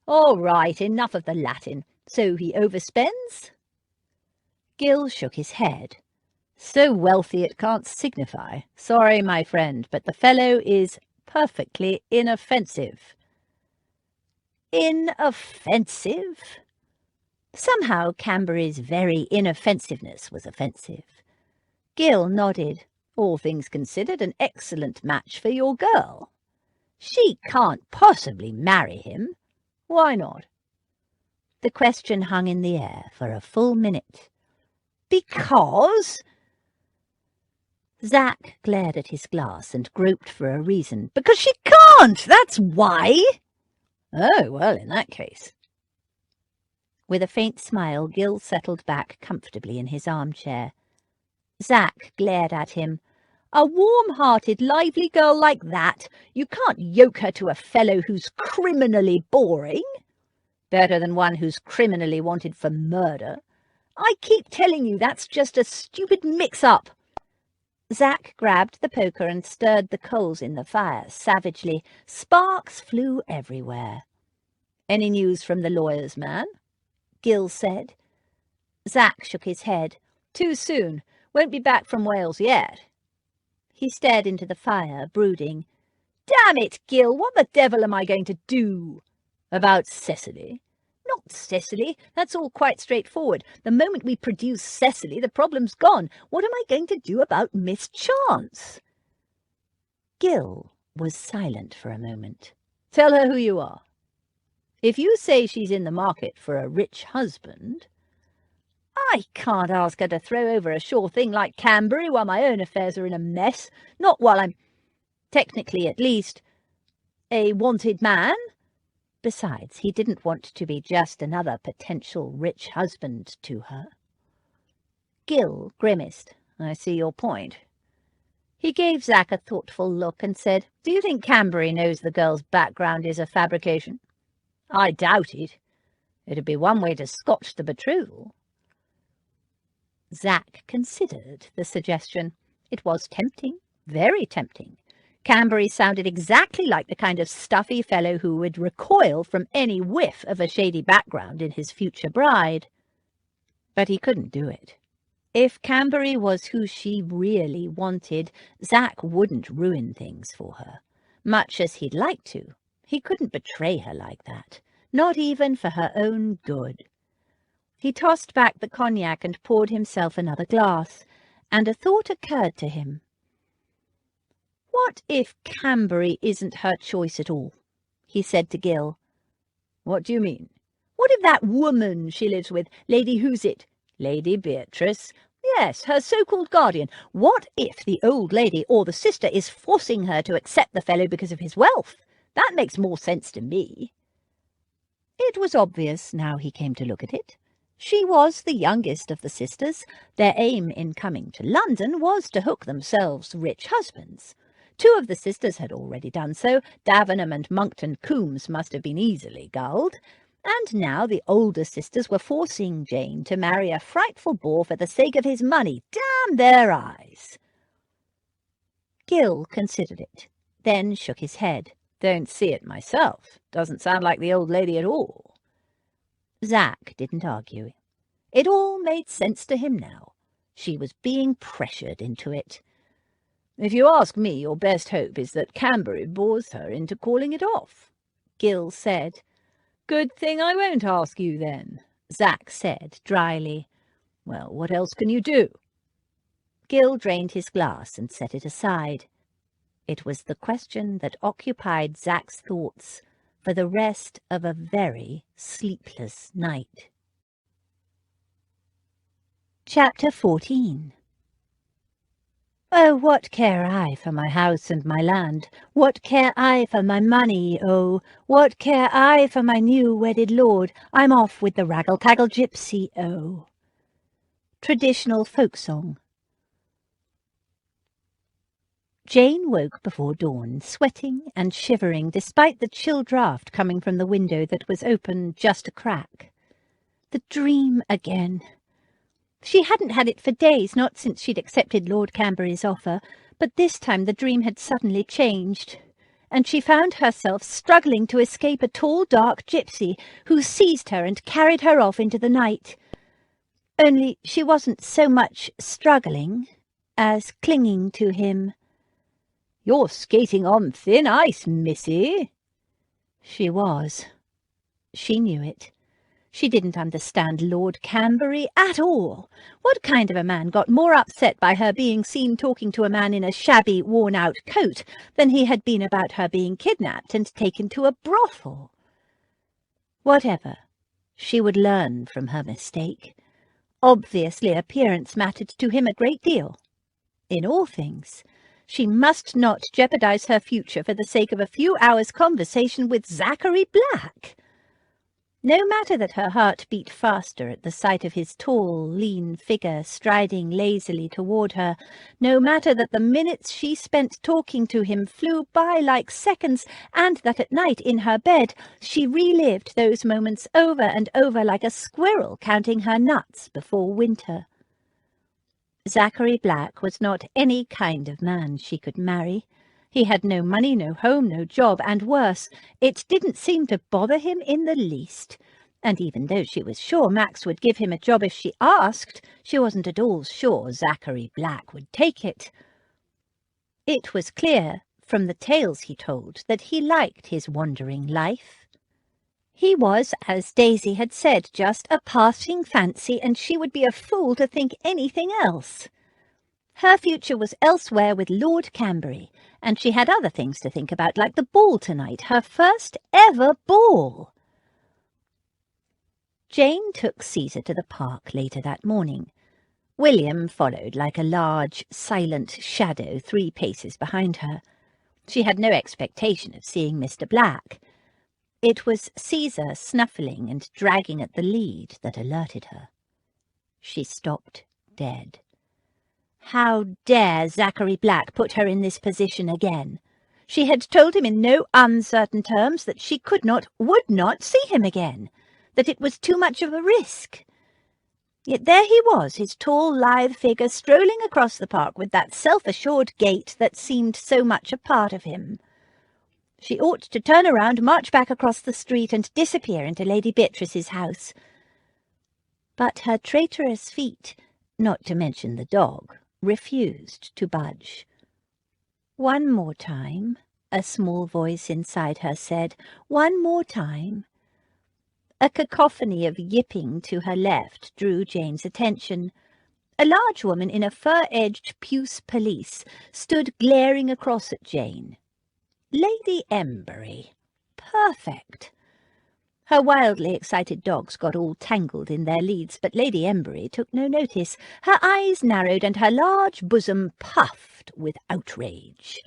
All right, enough of the Latin. So he overspends? Gil shook his head. So wealthy it can't signify. Sorry, my friend, but the fellow is perfectly inoffensive. Inoffensive? Somehow Camberry's very inoffensiveness was offensive. Gil nodded. All things considered, an excellent match for your girl. She can't possibly marry him. Why not? The question hung in the air for a full minute. Because... Zack glared at his glass and groped for a reason. Because she can't, that's why. Oh, well, in that case. With a faint smile, Gil settled back comfortably in his armchair. Zack glared at him. A warm-hearted, lively girl like that, you can't yoke her to a fellow who's criminally boring. Better than one who's criminally wanted for murder. I keep telling you that's just a stupid mix-up. Zack grabbed the poker and stirred the coals in the fire savagely. Sparks flew everywhere. Any news from the lawyer's man? Gil said. Zack shook his head. Too soon. Won't be back from Wales yet. He stared into the fire, brooding. Damn it, Gil, what the devil am I going to do? About Cecily? Not Cecily. That's all quite straightforward. The moment we produce Cecily, the problem's gone. What am I going to do about Miss Chance? Gil was silent for a moment. Tell her who you are. If you say she's in the market for a rich husband... I can't ask her to throw over a sure thing like Camberry while my own affairs are in a mess. Not while I'm, technically at least, a wanted man. Besides, he didn't want to be just another potential rich husband to her. Gil grimaced. I see your point. He gave Zack a thoughtful look and said, Do you think Camberry knows the girl's background is a fabrication? I doubt it. It'd be one way to scotch the betrothal. Zack considered the suggestion. It was tempting, very tempting. Camberry sounded exactly like the kind of stuffy fellow who would recoil from any whiff of a shady background in his future bride. But he couldn't do it. If Camberry was who she really wanted, Zack wouldn't ruin things for her. Much as he'd like to, he couldn't betray her like that, not even for her own good. He tossed back the cognac and poured himself another glass, and a thought occurred to him. What if Camberry isn't her choice at all? He said to Gil. What do you mean? What if that woman she lives with, Lady Who's-it? Lady Beatrice? Yes, her so-called guardian. What if the old lady or the sister is forcing her to accept the fellow because of his wealth? That makes more sense to me. It was obvious now he came to look at it. She was the youngest of the sisters. Their aim in coming to London was to hook themselves rich husbands. 2 of the sisters had already done so. Davenham and Monkton Coombs must have been easily gulled. And now the older sisters were forcing Jane to marry a frightful bore for the sake of his money. Damn their eyes! Gil considered it. then shook his head. "Don't see it myself. Doesn't sound like the old lady at all." Zach didn't argue. It all made sense to him now. She was being pressured into it. "If you ask me, your best hope is that Camberry bores her into calling it off," Gill said. "Good thing I won't ask you then," Zach said dryly. "Well, what else can you do?" Gill drained his glass and set it aside. It was the question that occupied Zach's thoughts for the rest of a very sleepless night. Chapter 14. "Oh, what care I for my house and my land? What care I for my money, oh? What care I for my new wedded lord? I'm off with the raggle-taggle gypsy, oh." Traditional folk song. Jane woke before dawn, sweating and shivering despite the chill draught coming from the window that was open just a crack. The dream again. She hadn't had it for days, not since she'd accepted Lord Camberry's offer, but this time the dream had suddenly changed, and she found herself struggling to escape a tall, dark gypsy who seized her and carried her off into the night. Only she wasn't so much struggling as clinging to him. "You're skating on thin ice, missy." She was. She knew it. She didn't understand Lord Camberry at all. What kind of a man got more upset by her being seen talking to a man in a shabby, worn-out coat than he had been about her being kidnapped and taken to a brothel? Whatever, she would learn from her mistake. Obviously, appearance mattered to him a great deal. In all things, she must not jeopardize her future for the sake of a few hours' conversation with Zachary Black. No matter that her heart beat faster at the sight of his tall, lean figure striding lazily toward her, no matter that the minutes she spent talking to him flew by like seconds, and that at night in her bed she relived those moments over and over like a squirrel counting her nuts before winter. Zachary Black was not any kind of man she could marry. He had no money, no home, no job, and worse, it didn't seem to bother him in the least. And even though she was sure Max would give him a job if she asked, she wasn't at all sure Zachary Black would take it. It was clear, from the tales he told, that he liked his wandering life. He was, as Daisy had said, just a passing fancy, and she would be a fool to think anything else. Her future was elsewhere with Lord Camberry, and she had other things to think about, like the ball tonight, her first ever ball. Jane took Caesar to the park later that morning. William followed like a large, silent shadow 3 paces behind her. She had no expectation of seeing Mr. Black. It was Caesar snuffling and dragging at the lead that alerted her. She stopped dead. How dare Zachary Black put her in this position again? She had told him in no uncertain terms that she could not, would not see him again, that it was too much of a risk. Yet there he was, his tall, lithe figure strolling across the park with that self-assured gait that seemed so much a part of him. She ought to turn around, march back across the street, and disappear into Lady Beatrice's house. But her traitorous feet, not to mention the dog, refused to budge. "One more time," a small voice inside her said. "One more time." A cacophony of yipping to her left drew Jane's attention. A large woman in a fur-edged puce pelisse stood glaring across at Jane. Lady Embury. Perfect. Her wildly excited dogs got all tangled in their leads, but Lady Embury took no notice. Her eyes narrowed and her large bosom puffed with outrage.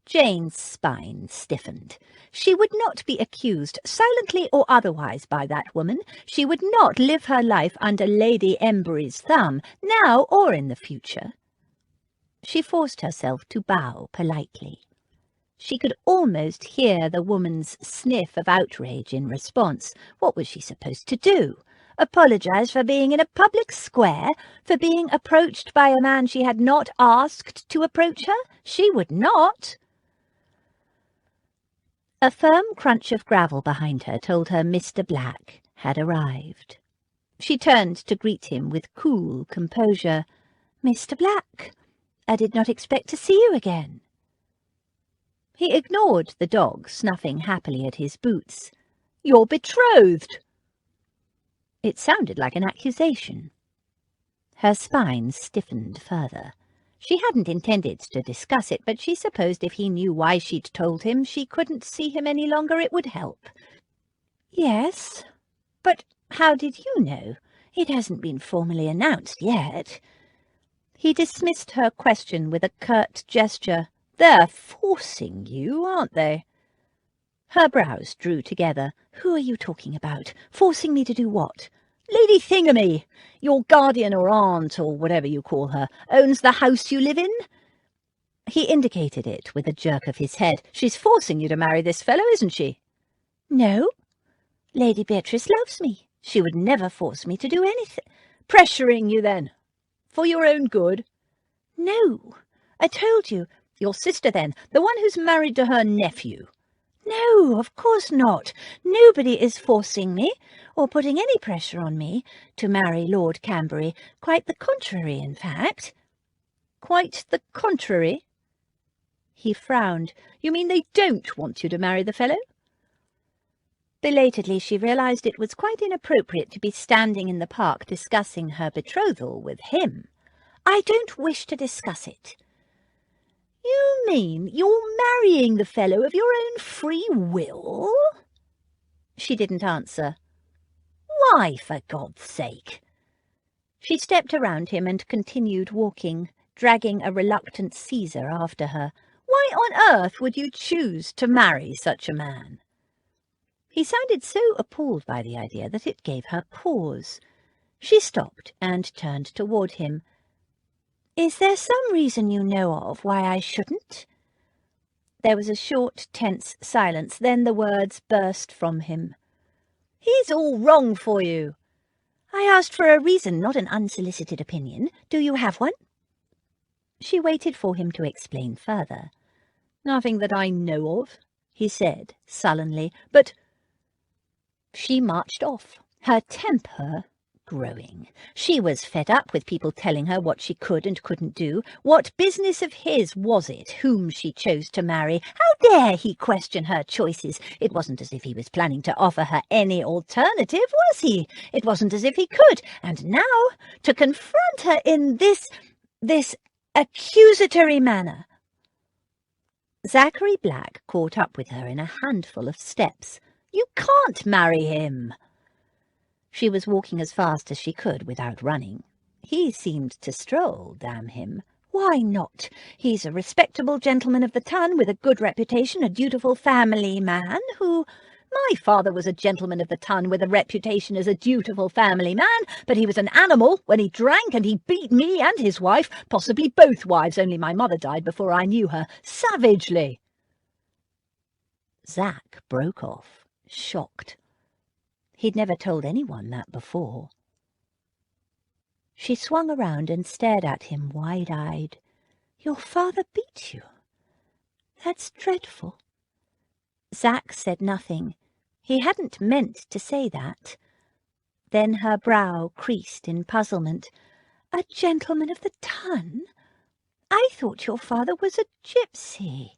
Jane's spine stiffened. She would not be accused, silently or otherwise, by that woman. She would not live her life under Lady Embury's thumb, now or in the future. She forced herself to bow politely. She could almost hear the woman's sniff of outrage in response. What was she supposed to do? Apologize for being in a public square? For being approached by a man she had not asked to approach her? She would not. A firm crunch of gravel behind her told her Mr. Black had arrived. She turned to greet him with cool composure. "Mr. Black, I did not expect to see you again." He ignored the dog snuffing happily at his boots. "You're betrothed!" It sounded like an accusation. Her spine stiffened further. She hadn't intended to discuss it, but she supposed if he knew why she'd told him she couldn't see him any longer, it would help. "Yes, but how did you know? It hasn't been formally announced yet." He dismissed her question with a curt gesture. "They're forcing you, aren't they?" Her brows drew together. "Who are you talking about? Forcing me to do what?" "Lady Thingamy, your guardian or aunt or whatever you call her, owns the house you live in." He indicated it with a jerk of his head. "She's forcing you to marry this fellow, isn't she?" "No. Lady Beatrice loves me. She would never force me to do anything." "Pressuring you, then? For your own good?" "No. I told you." "Your sister, then? The one who's married to her nephew?" "No, of course not. Nobody is forcing me, or putting any pressure on me, to marry Lord Camberry. Quite the contrary, in fact." "Quite the contrary?" He frowned. "You mean they don't want you to marry the fellow?" Belatedly, she realised it was quite inappropriate to be standing in the park discussing her betrothal with him. "I don't wish to discuss it." "You mean you're marrying the fellow of your own free will?" She didn't answer. "Why, for God's sake?" She stepped around him and continued walking, dragging a reluctant Caesar after her. "Why on earth would you choose to marry such a man?" He sounded so appalled by the idea that it gave her pause. She stopped and turned toward him. "Is there some reason you know of why I shouldn't?" There was a short, tense silence. Then the words burst from him. "He's all wrong for you." "I asked for a reason, not an unsolicited opinion. Do you have one?" She waited for him to explain further. "Nothing that I know of," he said sullenly, "but—" She marched off, her temper growing. She was fed up with people telling her what she could and couldn't do. What business of his was it whom she chose to marry? How dare he question her choices? It wasn't as if he was planning to offer her any alternative, was he? It wasn't as if he could. And now, to confront her in this accusatory manner. Zachary Black caught up with her in a handful of steps. "You can't marry him." She was walking as fast as she could without running. He seemed to stroll, damn him. Why not? He's a respectable gentleman of the ton, with a good reputation, a dutiful family man who— "My father was a gentleman of the ton with a reputation as a dutiful family man, but he was an animal when he drank, and he beat me and his wife, possibly both wives, only my mother died before I knew her, savagely." Zach broke off, shocked. He'd never told anyone that before. She swung around and stared at him wide-eyed. "Your father beat you? That's dreadful." Zach said nothing. He hadn't meant to say that. Then her brow creased in puzzlement. "A gentleman of the ton? I thought your father was a gypsy."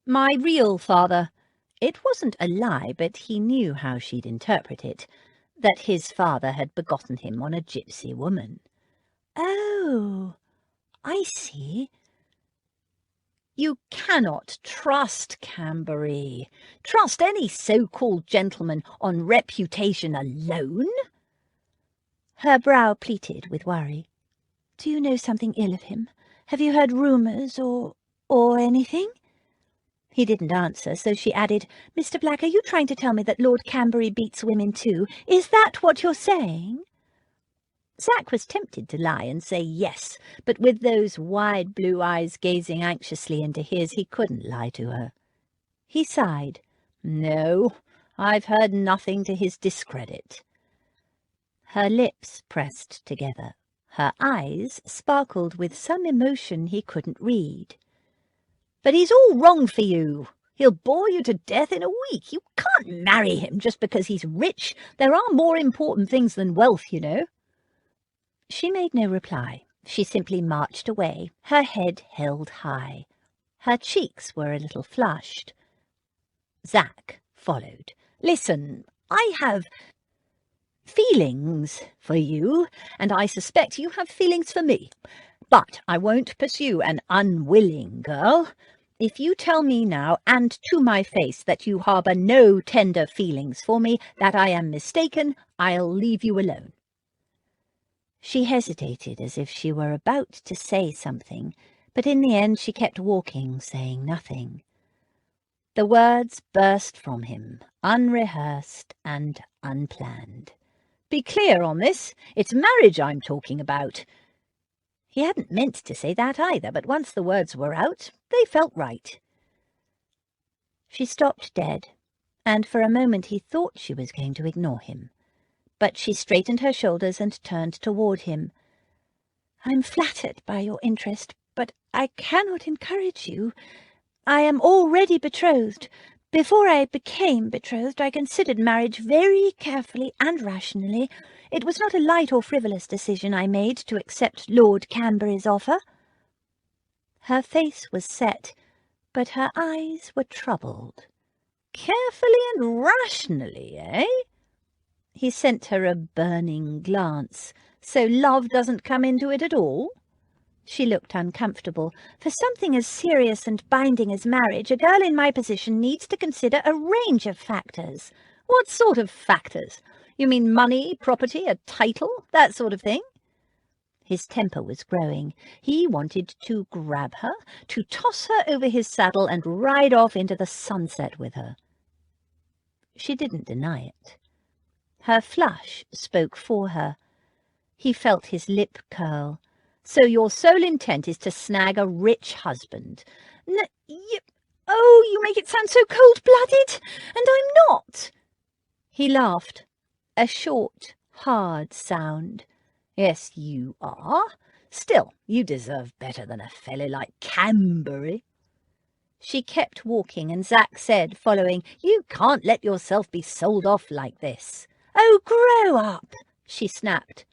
"My real father." It wasn't a lie, but he knew how she'd interpret it, that his father had begotten him on a gypsy woman. "Oh, I see." "You cannot trust Camberry. Trust any so-called gentleman on reputation alone." Her brow pleated with worry. "Do you know something ill of him? Have you heard rumours or anything?" He didn't answer, so she added, "Mr. Black, are you trying to tell me that Lord Camberry beats women too? Is that what you're saying?" Zach was tempted to lie and say yes, but with those wide blue eyes gazing anxiously into his, he couldn't lie to her. He sighed. "No, I've heard nothing to his discredit." Her lips pressed together. Her eyes sparkled with some emotion he couldn't read. "But he's all wrong for you. He'll bore you to death in a week. You can't marry him just because he's rich. There are more important things than wealth, you know." She made no reply. She simply marched away, her head held high. Her cheeks were a little flushed. Zach followed. "Listen, I have feelings for you, and I suspect you have feelings for me. But I won't pursue an unwilling girl. If you tell me now, and to my face, that you harbour no tender feelings for me, that I am mistaken, I'll leave you alone." She hesitated as if she were about to say something, but in the end she kept walking, saying nothing. The words burst from him, unrehearsed and unplanned. "Be clear on this. It's marriage I'm talking about." He hadn't meant to say that either, but once the words were out, they felt right. She stopped dead, and for a moment he thought she was going to ignore him. But she straightened her shoulders and turned toward him. "I'm flattered by your interest, but I cannot encourage you. I am already betrothed. Before I became betrothed, I considered marriage very carefully and rationally. It was not a light or frivolous decision I made to accept Lord Canberry's offer." Her face was set, but her eyes were troubled. "Carefully and rationally, eh?" He sent her a burning glance. "So love doesn't come into it at all?" She looked uncomfortable. "For something as serious and binding as marriage, a girl in my position needs to consider a range of factors." "What sort of factors? You mean money, property, a title, that sort of thing?" His temper was growing. He wanted to grab her, to toss her over his saddle and ride off into the sunset with her. She didn't deny it. Her flush spoke for her. He felt his lip curl. "So your sole intent is to snag a rich husband?" You make it sound so cold-blooded, and I'm not." He laughed, a short, hard sound. "Yes, you are. Still, you deserve better than a fellow like Canberry." She kept walking, and Zach said, following, "You can't let yourself be sold off like this." "Oh, grow up," she snapped.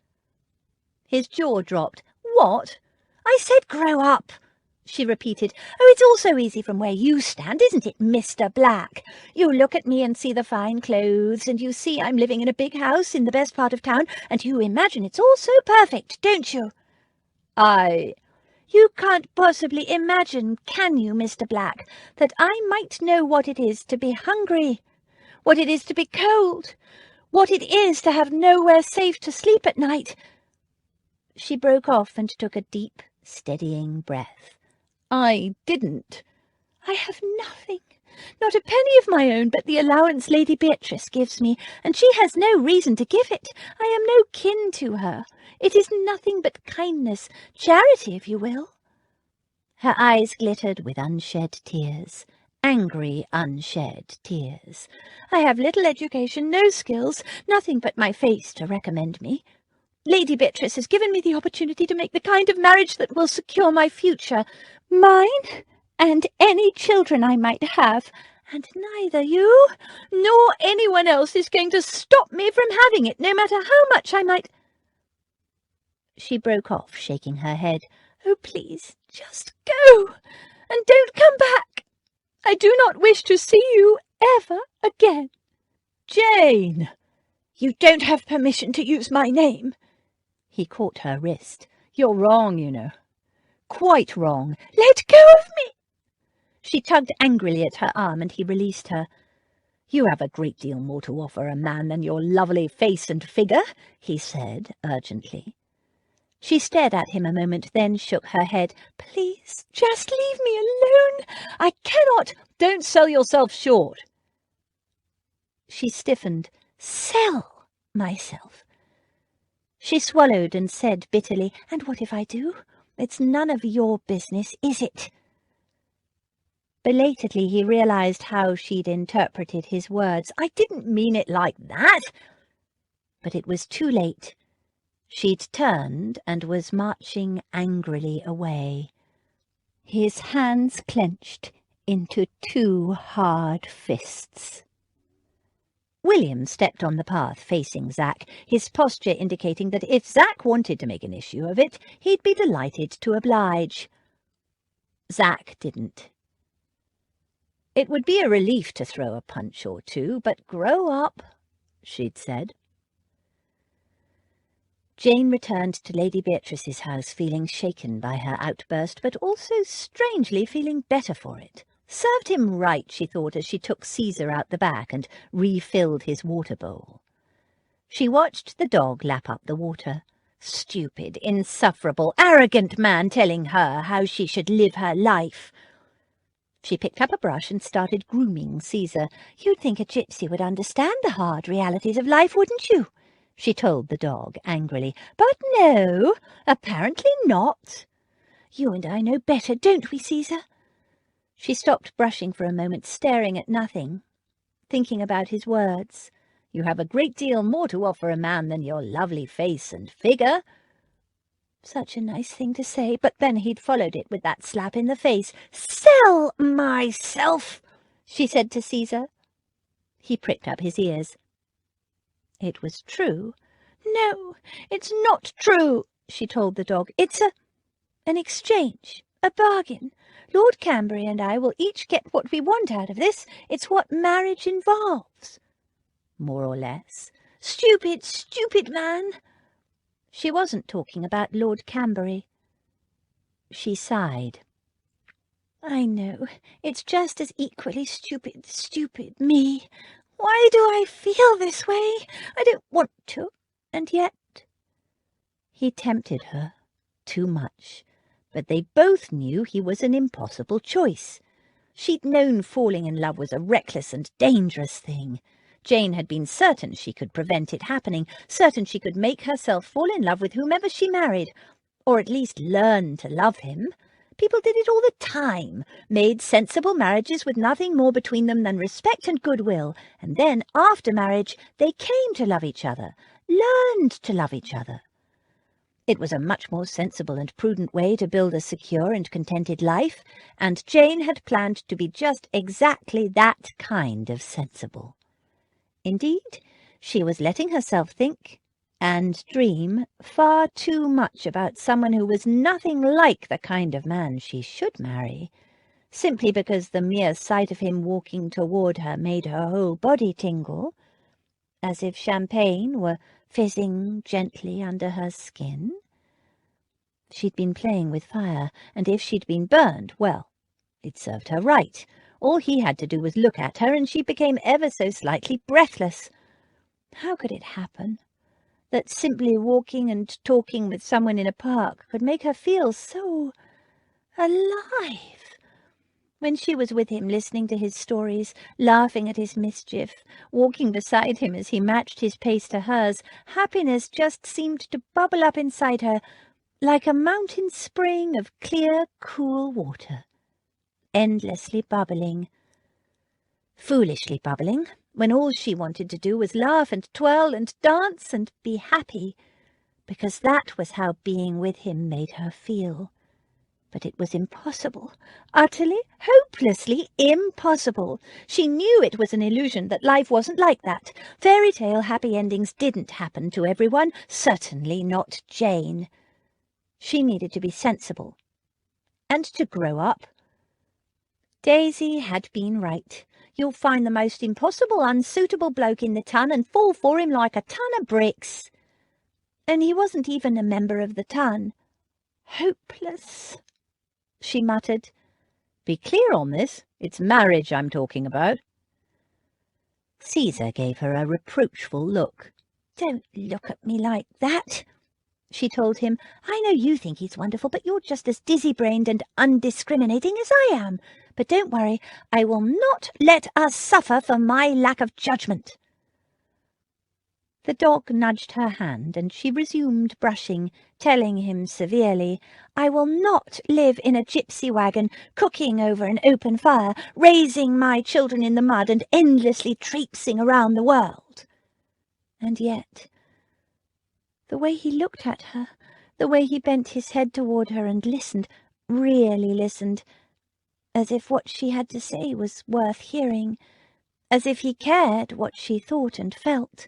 His jaw dropped. "What?" "I said grow up," she repeated. "Oh, it's all so easy from where you stand, isn't it, Mr. Black? You look at me and see the fine clothes, and you see I'm living in a big house in the best part of town, and you imagine it's all so perfect, don't you?" "You can't possibly imagine, can you, Mr. Black, that I might know what it is to be hungry, what it is to be cold, what it is to have nowhere safe to sleep at night?" She broke off and took a deep, steadying breath. "I didn't." "I have nothing, not a penny of my own, but the allowance Lady Beatrice gives me, and she has no reason to give it. I am no kin to her. It is nothing but kindness, charity, if you will." Her eyes glittered with unshed tears, angry unshed tears. "I have little education, no skills, nothing but my face to recommend me. Lady Beatrice has given me the opportunity to make the kind of marriage that will secure my future, mine and any children I might have, and neither you nor anyone else is going to stop me from having it, no matter how much I might—" She broke off, shaking her head. "Oh, please, just go, and don't come back. I do not wish to see you ever again." "Jane!" "You don't have permission to use my name." He caught her wrist. "You're wrong, you know. Quite wrong." "Let go of me!" She tugged angrily at her arm, and he released her. "You have a great deal more to offer a man than your lovely face and figure," he said urgently. She stared at him a moment, then shook her head. "Please, just leave me alone. I cannot—" "Don't sell yourself short." She stiffened. "Sell myself." She swallowed and said bitterly, "And what if I do? It's none of your business, is it?" Belatedly he realized how she'd interpreted his words. "I didn't mean it like that." But it was too late. She'd turned and was marching angrily away. His hands clenched into 2 hard fists. William stepped on the path facing Zack, his posture indicating that if Zack wanted to make an issue of it, he'd be delighted to oblige. Zack didn't. It would be a relief to throw a punch or two, but grow up, she'd said. Jane returned to Lady Beatrice's house feeling shaken by her outburst, but also strangely feeling better for it. Served him right, she thought, as she took Caesar out the back and refilled his water bowl. She watched the dog lap up the water. Stupid, insufferable, arrogant man telling her how she should live her life. She picked up a brush and started grooming Caesar. "You'd think a gypsy would understand the hard realities of life, wouldn't you?" she told the dog angrily. "But no, apparently not. You and I know better, don't we, Caesar?" She stopped brushing for a moment, staring at nothing, thinking about his words. "You have a great deal more to offer a man than your lovely face and figure." Such a nice thing to say, but then he'd followed it with that slap in the face. "Sell myself," she said to Caesar. He pricked up his ears. It was true. "No, it's not true," she told the dog. "It's an exchange, a bargain. Lord Camberry and I will each get what we want out of this. It's what marriage involves." "More or less." "Stupid, stupid man." She wasn't talking about Lord Camberry. She sighed. "I know, it's just as equally stupid, stupid me. Why do I feel this way? I don't want to, and yet—" He tempted her, too much, but they both knew he was an impossible choice. She'd known falling in love was a reckless and dangerous thing. Jane had been certain she could prevent it happening, certain she could make herself fall in love with whomever she married, or at least learn to love him. People did it all the time, made sensible marriages with nothing more between them than respect and goodwill, and then, after marriage, they came to love each other, learned to love each other. It was a much more sensible and prudent way to build a secure and contented life, and Jane had planned to be just exactly that kind of sensible. Indeed, she was letting herself think and dream far too much about someone who was nothing like the kind of man she should marry, simply because the mere sight of him walking toward her made her whole body tingle, as if champagne were fizzing gently under her skin. She'd been playing with fire, and if she'd been burned, well, it served her right. All he had to do was look at her, and she became ever so slightly breathless. How could it happen that simply walking and talking with someone in a park could make her feel so alive? When she was with him, listening to his stories, laughing at his mischief, walking beside him as he matched his pace to hers, happiness just seemed to bubble up inside her like a mountain spring of clear, cool water, endlessly bubbling, foolishly bubbling, when all she wanted to do was laugh and twirl and dance and be happy, because that was how being with him made her feel. But it was impossible, utterly, hopelessly impossible. She knew it was an illusion, that life wasn't like that. Fairy tale happy endings didn't happen to everyone, certainly not Jane. She needed to be sensible, and to grow up. Daisy had been right. You'll find the most impossible, unsuitable bloke in the ton and fall for him like a ton of bricks. And he wasn't even a member of the ton. Hopeless, she muttered. Be clear on this. It's marriage I'm talking about. Caesar gave her a reproachful look. Don't look at me like that, she told him. I know you think he's wonderful, but you're just as dizzy-brained and undiscriminating as I am. But don't worry, I will not let us suffer for my lack of judgment. The dog nudged her hand, and she resumed brushing, telling him severely, I will not live in a gypsy wagon, cooking over an open fire, raising my children in the mud, and endlessly traipsing around the world. And yet, the way he looked at her, the way he bent his head toward her and listened, really listened, as if what she had to say was worth hearing, as if he cared what she thought and felt,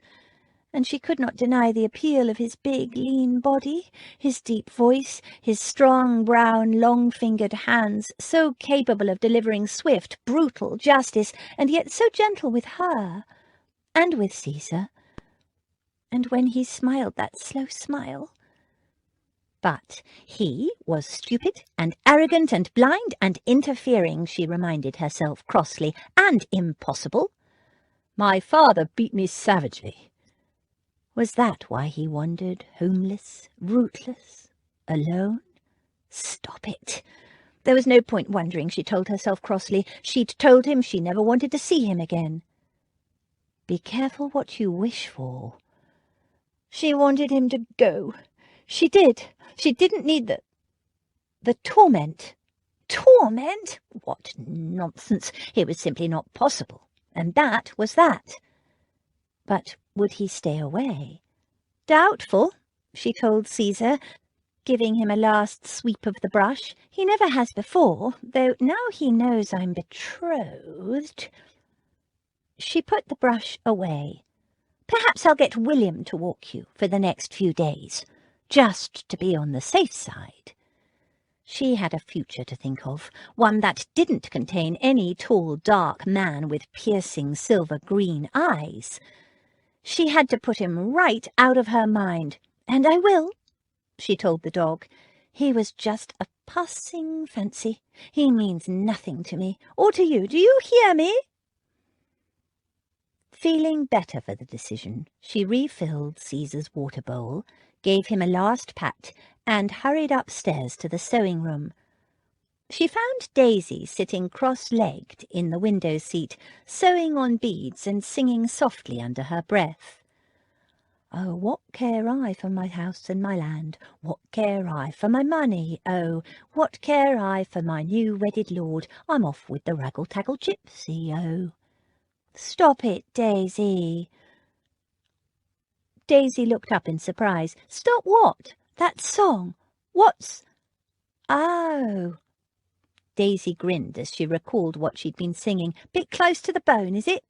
and she could not deny the appeal of his big, lean body, his deep voice, his strong, brown, long-fingered hands, so capable of delivering swift, brutal justice, and yet so gentle with her, and with Caesar. And when he smiled that slow smile... But he was stupid and arrogant and blind and interfering, she reminded herself crossly, and impossible. My father beat me savagely. Was that why he wandered, homeless, rootless, alone? Stop it! There was no point wondering, she told herself crossly. She'd told him she never wanted to see him again. Be careful what you wish for. She wanted him to go. She did. She didn't need the torment. Torment? What nonsense! It was simply not possible. And that was that. But would he stay away? Doubtful, she told Caesar, giving him a last sweep of the brush. He never has before, though now he knows I'm betrothed. She put the brush away. Perhaps I'll get William to walk you for the next few days, just to be on the safe side. She had a future to think of, one that didn't contain any tall, dark man with piercing silver-green eyes. She had to put him right out of her mind. And I will, she told the dog. He was just a passing fancy. He means nothing to me, or to you. Do you hear me? Feeling better for the decision, she refilled Caesar's water bowl, gave him a last pat, and hurried upstairs to the sewing room. She found Daisy sitting cross-legged in the window seat, sewing on beads and singing softly under her breath. Oh, what care I for my house and my land? What care I for my money? Oh, what care I for my new wedded lord? I'm off with the raggle-taggle gypsy, oh. Stop it, Daisy. Daisy looked up in surprise. Stop what? That song? What's... Oh... Daisy grinned as she recalled what she'd been singing. Bit close to the bone, is it?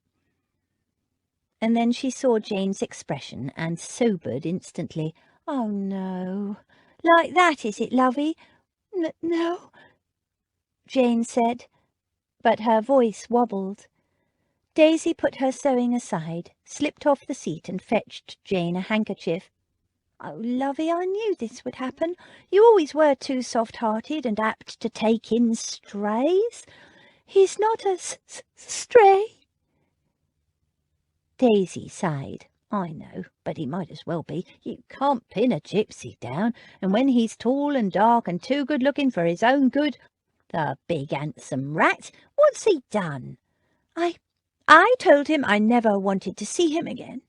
And then she saw Jane's expression and sobered instantly. Oh, no. Like that, is it, lovey? No, Jane said, but her voice wobbled. Daisy put her sewing aside, slipped off the seat and fetched Jane a handkerchief. Oh, lovey, I knew this would happen. You always were too soft-hearted and apt to take in strays. He's not a stray. Daisy sighed. I know, but he might as well be. You can't pin a gypsy down, and when he's tall and dark and too good-looking for his own good, the big handsome rat, what's he done? I told him I never wanted to see him again.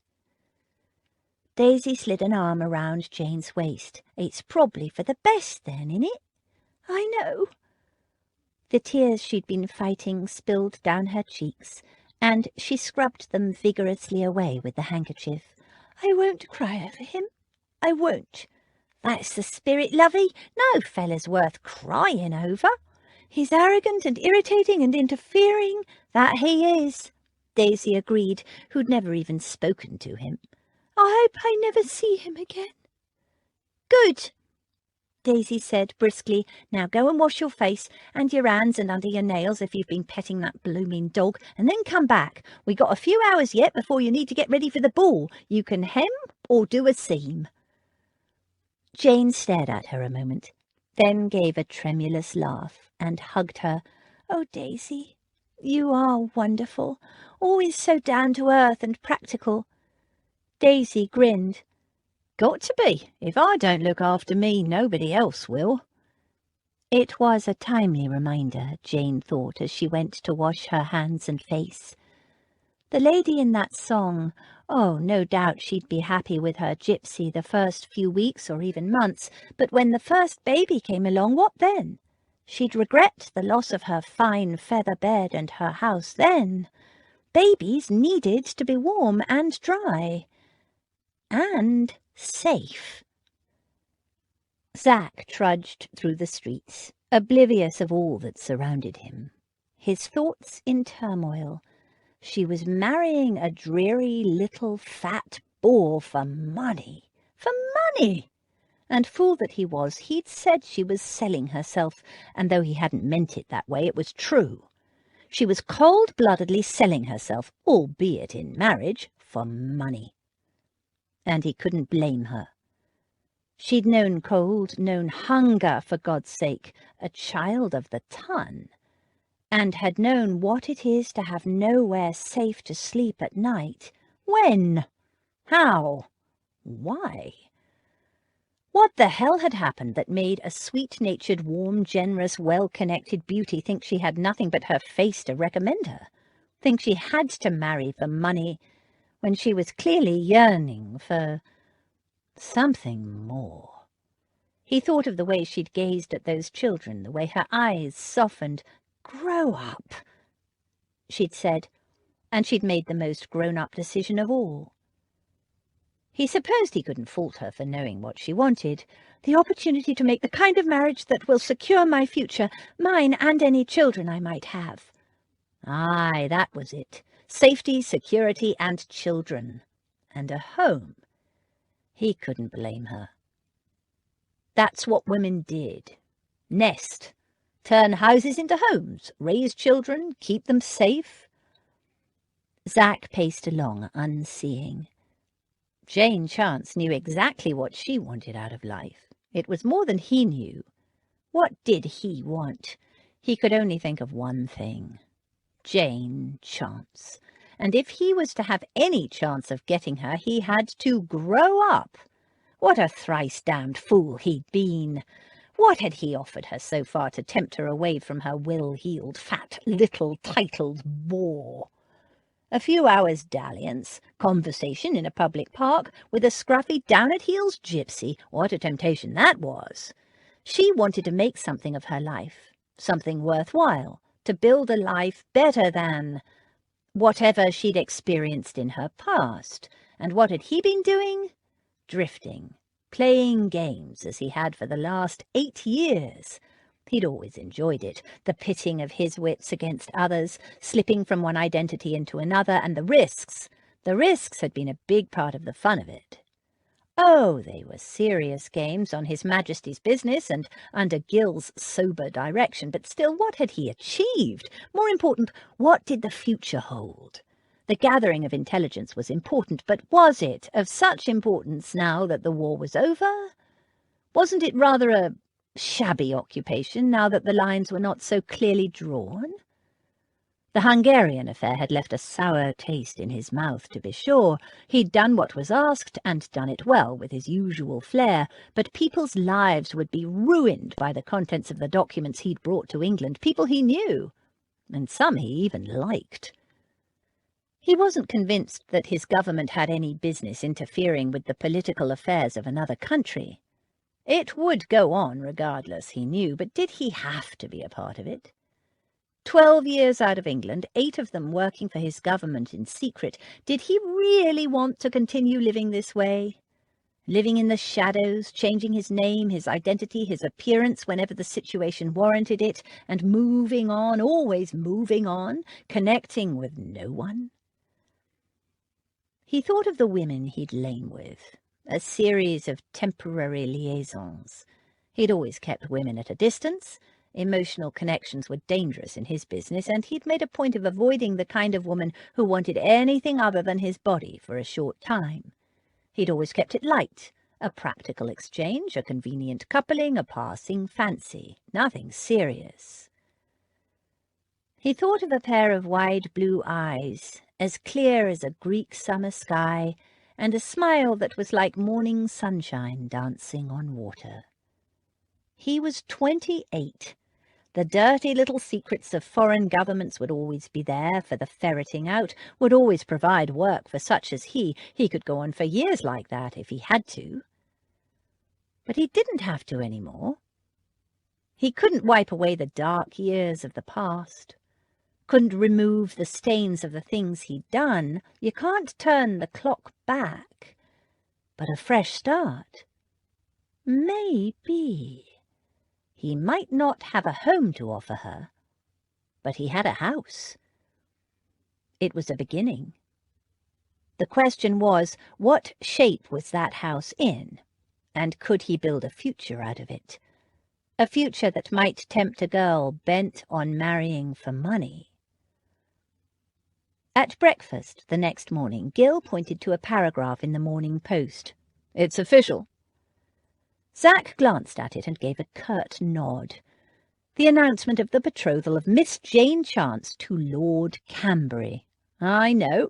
Daisy slid an arm around Jane's waist. It's probably for the best then, innit? I know. The tears she'd been fighting spilled down her cheeks, and she scrubbed them vigorously away with the handkerchief. I won't cry over him. I won't. That's the spirit, lovey. No fella's worth crying over. He's arrogant and irritating and interfering. That he is, Daisy agreed, who'd never even spoken to him. I hope I never see him again. Good, Daisy said briskly. Now go and wash your face and your hands and under your nails if you've been petting that blooming dog, and then come back. We got a few hours yet before you need to get ready for the ball. You can hem or do a seam. Jane stared at her a moment, then gave a tremulous laugh and hugged her. Oh, Daisy, you are wonderful, always so down to earth and practical. Daisy grinned. Got to be. If I don't look after me, nobody else will. It was a timely reminder, Jane thought, as she went to wash her hands and face. The lady in that song, oh, no doubt she'd be happy with her gypsy the first few weeks or even months, but when the first baby came along, what then? She'd regret the loss of her fine feather bed and her house then. Babies needed to be warm and dry. And safe. Zach trudged through the streets, oblivious of all that surrounded him. his thoughts in turmoil. She was marrying a dreary little fat bore for money. For money! And fool that he was, he'd said she was selling herself, and though he hadn't meant it that way, it was true. She was cold-bloodedly selling herself, albeit in marriage, for money. And he couldn't blame her. She'd known cold, known hunger, for God's sake, a child of the ton, and had known what it is to have nowhere safe to sleep at night. When? How? Why? What the hell had happened that made a sweet-natured, warm, generous, well-connected beauty think she had nothing but her face to recommend her? Think she had to marry for money when she was clearly yearning for something more? He thought of the way she'd gazed at those children, the way her eyes softened. "Grow up," she'd said, and she'd made the most grown-up decision of all. He supposed he couldn't fault her for knowing what she wanted, the opportunity to make the kind of marriage that will secure my future, mine and any children I might have. Aye, that was it. Safety, security, and children. And a home. He couldn't blame her. That's what women did. Nest. Turn houses into homes. Raise children. Keep them safe. Zach paced along, unseeing. Jane Chance knew exactly what she wanted out of life. It was more than he knew. What did he want? He could only think of one thing. Jane Chance. And if he was to have any chance of getting her, he had to grow up. What a thrice-damned fool he'd been! What had he offered her so far to tempt her away from her well-heeled, fat, little, titled bore? A few hours' dalliance, conversation in a public park with a scruffy, down-at-heels gypsy. What a temptation that was! She wanted to make something of her life, something worthwhile, to build a life better than whatever she'd experienced in her past. And what had he been doing? Drifting, playing games as he had for the last 8 years. He'd always enjoyed it, the pitting of his wits against others, slipping from one identity into another, and the risks. The risks had been a big part of the fun of it. Oh, they were serious games on His Majesty's business and under Gill's sober direction, but still, what had he achieved? More important, what did the future hold? The gathering of intelligence was important, but was it of such importance now that the war was over? Wasn't it rather a shabby occupation now that the lines were not so clearly drawn? The Hungarian affair had left a sour taste in his mouth, to be sure. He'd done what was asked, and done it well, with his usual flair, but people's lives would be ruined by the contents of the documents he'd brought to England, people he knew, and some he even liked. He wasn't convinced that his government had any business interfering with the political affairs of another country. It would go on regardless, he knew, but did he have to be a part of it? 12 years out of England, 8 of them working for his government in secret. Did he really want to continue living this way? Living in the shadows, changing his name, his identity, his appearance whenever the situation warranted it, and moving on, always moving on, connecting with no one? He thought of the women he'd lain with, a series of temporary liaisons. He'd always kept women at a distance. Emotional connections were dangerous in his business, and he'd made a point of avoiding the kind of woman who wanted anything other than his body for a short time. He'd always kept it light, a practical exchange, a convenient coupling, a passing fancy, nothing serious. He thought of a pair of wide blue eyes, as clear as a Greek summer sky, and a smile that was like morning sunshine dancing on water. He was 28. The dirty little secrets of foreign governments would always be there for the ferreting out, would always provide work for such as he. He could go on for years like that if he had to. But he didn't have to any more. He couldn't wipe away the dark years of the past. Couldn't remove the stains of the things he'd done. You can't turn the clock back. But a fresh start? Maybe. He might not have a home to offer her, but he had a house. It was a beginning. The question was, what shape was that house in, and could he build a future out of it? A future that might tempt a girl bent on marrying for money. At breakfast the next morning, Gil pointed to a paragraph in the Morning Post. "It's official." Zach glanced at it and gave a curt nod. The announcement of the betrothal of Miss Jane Chance to Lord Cambury. "I know.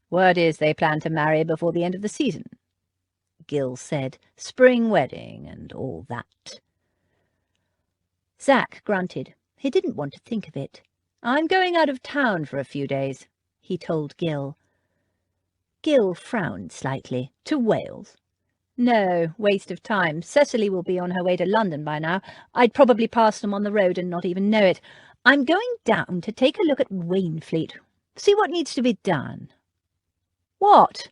Word is they plan to marry before the end of the season," Gil said. "Spring wedding and all that." Zach grunted. He didn't want to think of it. "I'm going out of town for a few days," he told Gil. Gil frowned slightly. "To Wales?" "No, waste of time. Cecily will be on her way to London by now. I'd probably pass them on the road and not even know it. I'm going down to take a look at Wainfleet. See what needs to be done." "What?"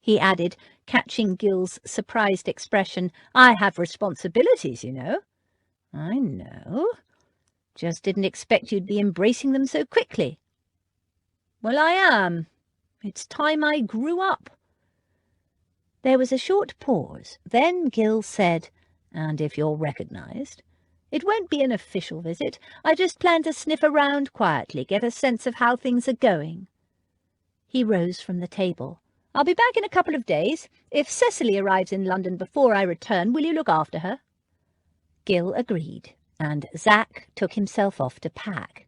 he added, catching Gil's surprised expression. "I have responsibilities, you know." "I know. Just didn't expect you'd be embracing them so quickly." "Well, I am. It's time I grew up." There was a short pause. Then Gil said, "And if you're recognised?" "It won't be an official visit. I just plan to sniff around quietly, get a sense of how things are going." He rose from the table. "I'll be back in a couple of days. If Cecily arrives in London before I return, will you look after her?" Gil agreed, and Zach took himself off to pack.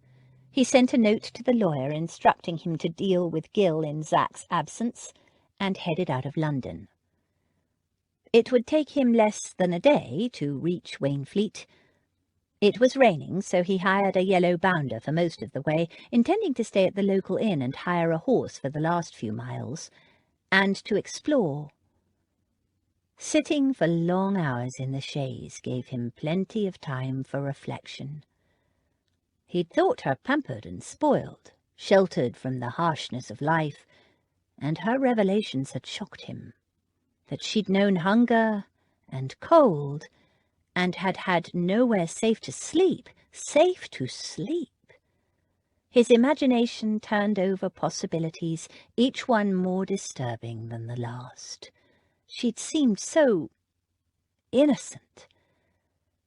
He sent a note to the lawyer instructing him to deal with Gil in Zach's absence, and headed out of London. It would take him less than a day to reach Wainfleet. It was raining, so he hired a yellow bounder for most of the way, intending to stay at the local inn and hire a horse for the last few miles, and to explore. Sitting for long hours in the chaise gave him plenty of time for reflection. He'd thought her pampered and spoiled, sheltered from the harshness of life, and her revelations had shocked him. That she'd known hunger and cold, and had had nowhere safe to sleep. Safe to sleep! His imagination turned over possibilities, each one more disturbing than the last. She'd seemed so innocent.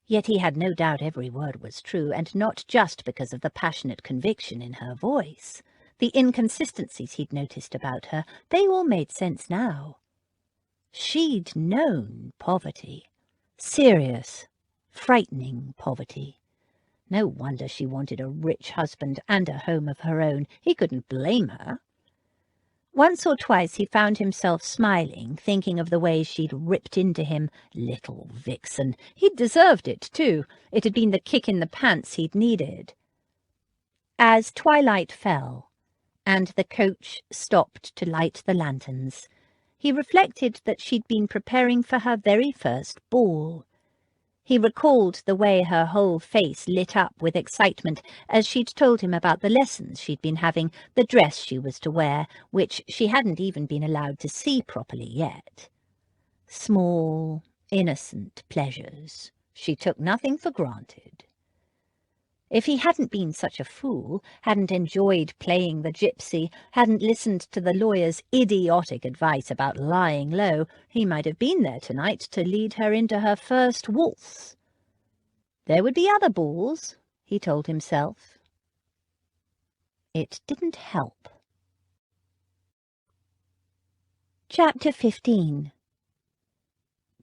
Yet he had no doubt every word was true, and not just because of the passionate conviction in her voice. The inconsistencies he'd noticed about her, they all made sense now. She'd known poverty. Serious, frightening poverty. No wonder she wanted a rich husband and a home of her own. He couldn't blame her. Once or twice he found himself smiling, thinking of the way she'd ripped into him. Little vixen. He'd deserved it, too. It had been the kick in the pants he'd needed. As twilight fell, and the coach stopped to light the lanterns, he reflected that she'd been preparing for her very first ball. He recalled the way her whole face lit up with excitement as she'd told him about the lessons she'd been having, the dress she was to wear, which she hadn't even been allowed to see properly yet. Small, innocent pleasures. She took nothing for granted. If he hadn't been such a fool, hadn't enjoyed playing the gypsy, hadn't listened to the lawyer's idiotic advice about lying low, he might have been there tonight to lead her into her first waltz. There would be other balls, he told himself. It didn't help. Chapter 15.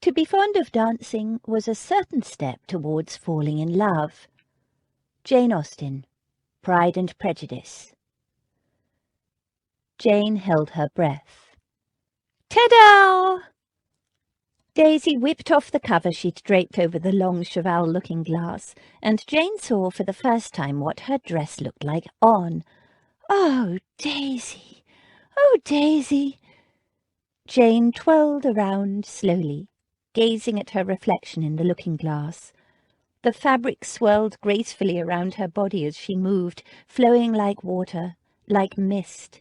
To be fond of dancing was a certain step towards falling in love. Jane Austen, Pride and Prejudice. Jane held her breath. Ta-da! Daisy whipped off the cover she'd draped over the long cheval looking-glass, and Jane saw for the first time what her dress looked like on. Oh, Daisy! Oh, Daisy! Jane twirled around slowly, gazing at her reflection in the looking-glass. The fabric swirled gracefully around her body as she moved, flowing like water, like mist.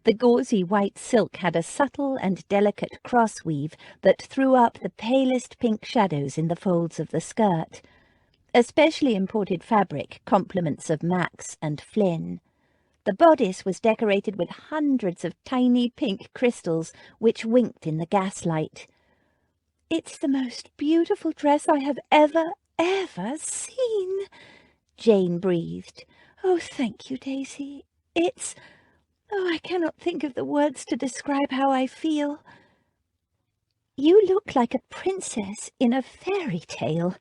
The gauzy white silk had a subtle and delicate cross-weave that threw up the palest pink shadows in the folds of the skirt. especially imported fabric, compliments of Max and Flynn. The bodice was decorated with hundreds of tiny pink crystals which winked in the gaslight. "It's the most beautiful dress I have ever seen," Jane breathed. "Oh, thank you, Daisy. I cannot think of the words to describe how I feel." "You look like a princess in a fairy tale,"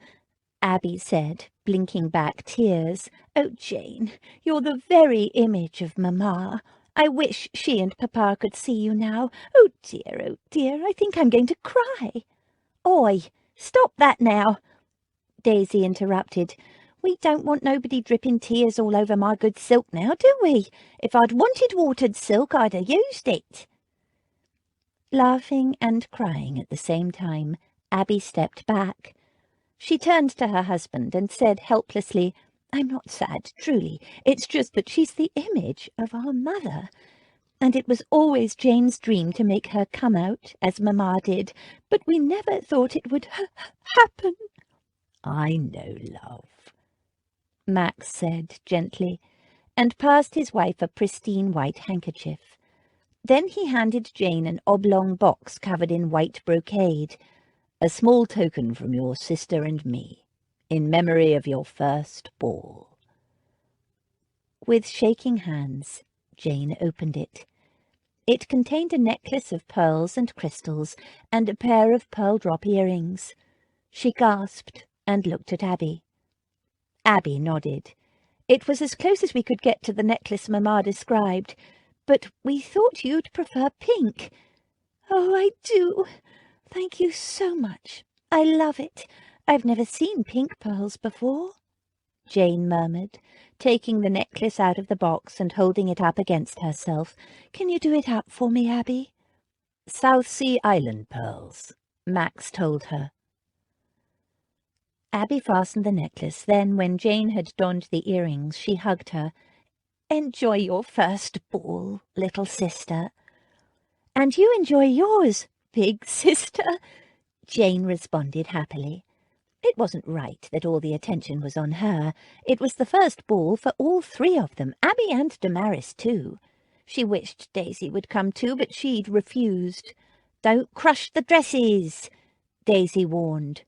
Abby said, blinking back tears. "Oh, Jane, you're the very image of Mamma. I wish she and Papa could see you now. Oh, dear, I think I'm going to cry." "Oi, stop that now," Daisy interrupted. "We don't want nobody dripping tears all over my good silk now, do we? If I'd wanted watered silk, I'd have used it." Laughing and crying at the same time, Abby stepped back. She turned to her husband and said helplessly, "I'm not sad, truly. It's just that she's the image of our mother. And it was always Jane's dream to make her come out, as Mamma did, but we never thought it would happen." "I know, love," Max said gently, and passed his wife a pristine white handkerchief. Then he handed Jane an oblong box covered in white brocade, "a small token from your sister and me, in memory of your first ball." With shaking hands, Jane opened it. It contained a necklace of pearls and crystals and a pair of pearl drop earrings. She gasped and looked at Abby. Abby nodded. "It was as close as we could get to the necklace Mamma described, but we thought you'd prefer pink." "Oh, I do. Thank you so much. I love it. I've never seen pink pearls before," Jane murmured, taking the necklace out of the box and holding it up against herself. "Can you do it up for me, Abby?" "South Sea Island pearls," Max told her. Abby fastened the necklace. Then, when Jane had donned the earrings, she hugged her. "Enjoy your first ball, little sister." "And you enjoy yours, big sister," Jane responded happily. It wasn't right that all the attention was on her. It was the first ball for all three of them, Abby and Damaris too. She wished Daisy would come too, but she'd refused. "Don't crush the dresses," Daisy warned.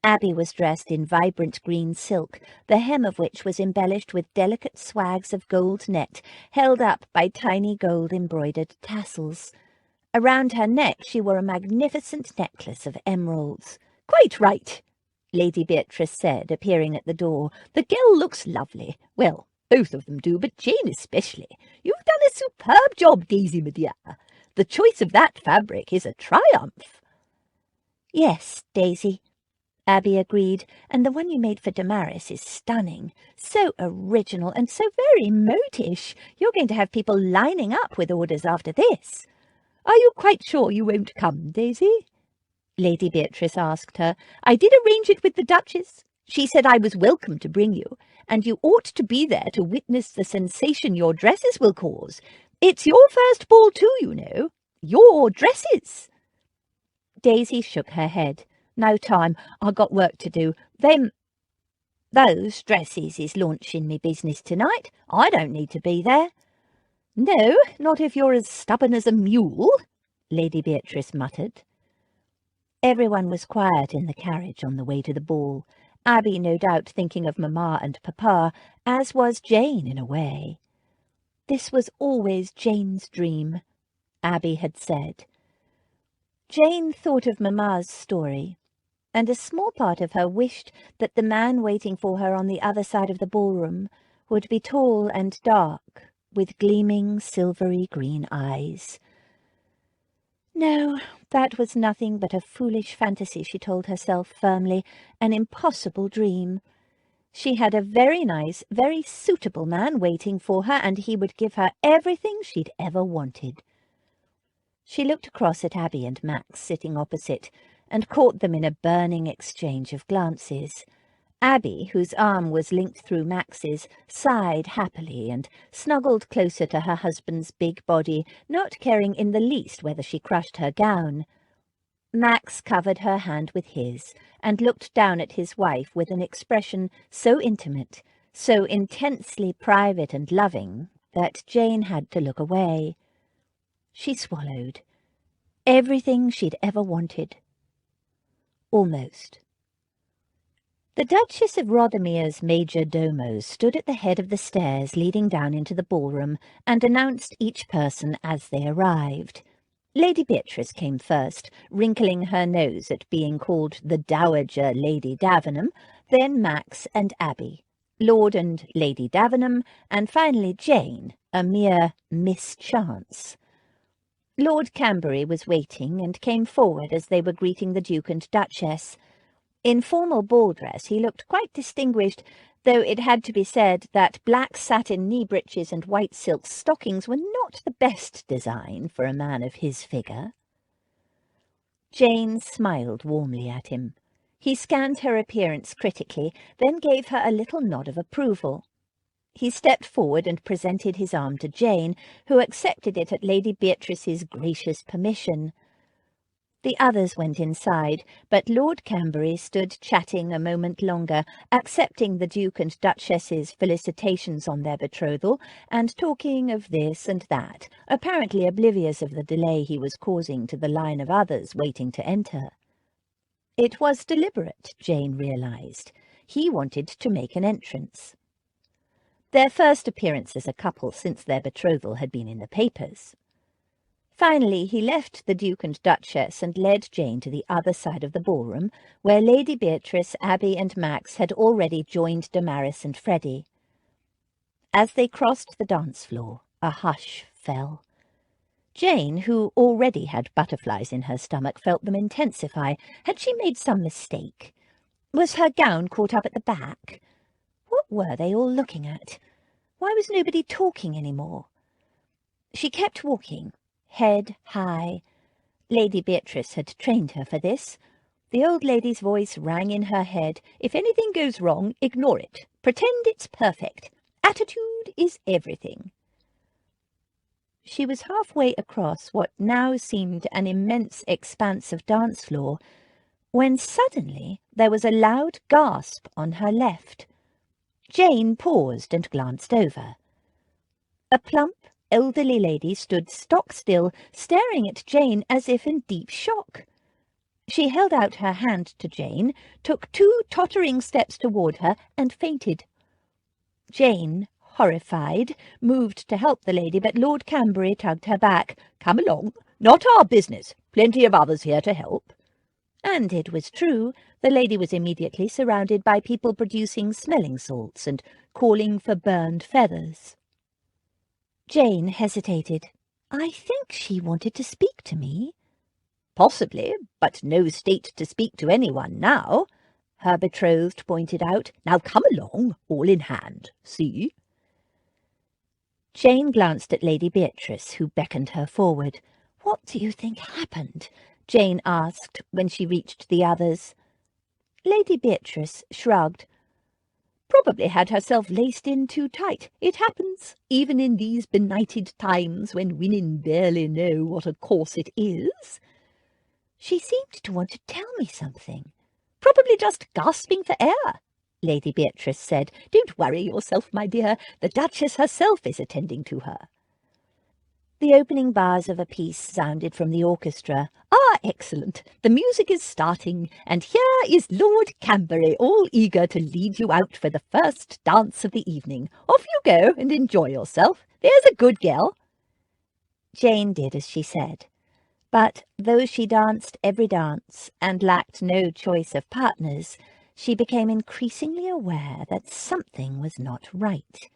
Abby was dressed in vibrant green silk, the hem of which was embellished with delicate swags of gold net, held up by tiny gold-embroidered tassels. Around her neck she wore a magnificent necklace of emeralds. "Quite right," Lady Beatrice said, appearing at the door. "The girl looks lovely. Well, both of them do, but Jane especially. You've done a superb job, Daisy, my dear. The choice of that fabric is a triumph." "Yes, Daisy," Abby agreed, "and the one you made for Damaris is stunning. So original and so very modish. You're going to have people lining up with orders after this." "Are you quite sure you won't come, Daisy?" Lady Beatrice asked her. "I did arrange it with the Duchess. She said I was welcome to bring you, and you ought to be there to witness the sensation your dresses will cause. It's your first ball too, you know. Your dresses." Daisy shook her head. "No time. I got work to do. Those dresses is launching me business tonight. I don't need to be there." "No, not if you're as stubborn as a mule," Lady Beatrice muttered. Everyone was quiet in the carriage on the way to the ball, Abby no doubt thinking of Mamma and Papa, as was Jane in a way. This was always Jane's dream, Abby had said. Jane thought of Mamma's story, and a small part of her wished that the man waiting for her on the other side of the ballroom would be tall and dark, with gleaming silvery green eyes. No, that was nothing but a foolish fantasy, she told herself firmly, an impossible dream. She had a very nice, very suitable man waiting for her, and he would give her everything she'd ever wanted. She looked across at Abby and Max sitting opposite, and caught them in a burning exchange of glances. Abby, whose arm was linked through Max's, sighed happily and snuggled closer to her husband's big body, not caring in the least whether she crushed her gown. Max covered her hand with his and looked down at his wife with an expression so intimate, so intensely private and loving, that Jane had to look away. She swallowed. Everything she'd ever wanted. Almost. The Duchess of Rothermere's major domos stood at the head of the stairs leading down into the ballroom and announced each person as they arrived. Lady Beatrice came first, wrinkling her nose at being called the Dowager Lady Davenham, then Max and Abby, Lord and Lady Davenham, and finally Jane, a mere mischance. Lord Camberry was waiting and came forward as they were greeting the Duke and Duchess. In formal ball dress he looked quite distinguished, though it had to be said that black satin knee-breeches and white silk stockings were not the best design for a man of his figure. Jane smiled warmly at him. He scanned her appearance critically, then gave her a little nod of approval. He stepped forward and presented his arm to Jane, who accepted it at Lady Beatrice's gracious permission. The others went inside, but Lord Camberry stood chatting a moment longer, accepting the Duke and Duchess's felicitations on their betrothal, and talking of this and that, apparently oblivious of the delay he was causing to the line of others waiting to enter. It was deliberate, Jane realized. He wanted to make an entrance. Their first appearance as a couple since their betrothal had been in the papers. Finally, he left the Duke and Duchess and led Jane to the other side of the ballroom, where Lady Beatrice, Abby and Max had already joined Damaris and Freddie. As they crossed the dance floor, a hush fell. Jane, who already had butterflies in her stomach, felt them intensify. Had she made some mistake? Was her gown caught up at the back? What were they all looking at? Why was nobody talking any more? She kept walking, head high. Lady Beatrice had trained her for this. The old lady's voice rang in her head. If anything goes wrong, ignore it. Pretend it's perfect. Attitude is everything. She was halfway across what now seemed an immense expanse of dance floor, when suddenly there was a loud gasp on her left. Jane paused and glanced over. A plump, elderly lady stood stock still, staring at Jane as if in deep shock. She held out her hand to Jane, took 2 tottering steps toward her, and fainted. Jane, horrified, moved to help the lady, but Lord Camberry tugged her back. "Come along. Not our business. Plenty of others here to help." And it was true. The lady was immediately surrounded by people producing smelling salts and calling for burned feathers. Jane hesitated. "I think she wanted to speak to me." "Possibly, but no state to speak to anyone now," her betrothed pointed out. "Now come along, all in hand. See?" Jane glanced at Lady Beatrice, who beckoned her forward. "What do you think happened?" Jane asked when she reached the others. Lady Beatrice shrugged. "Probably had herself laced in too tight. It happens, even in these benighted times when women barely know what a corset is." "She seemed to want to tell me something." "Probably just gasping for air," Lady Beatrice said. "Don't worry yourself, my dear. The Duchess herself is attending to her." The opening bars of a piece sounded from the orchestra. "Ah, excellent! The music is starting, and here is Lord Camberry, all eager to lead you out for the first dance of the evening. Off you go and enjoy yourself. There's a good girl." Jane did as she said. But though she danced every dance and lacked no choice of partners, she became increasingly aware that something was not right.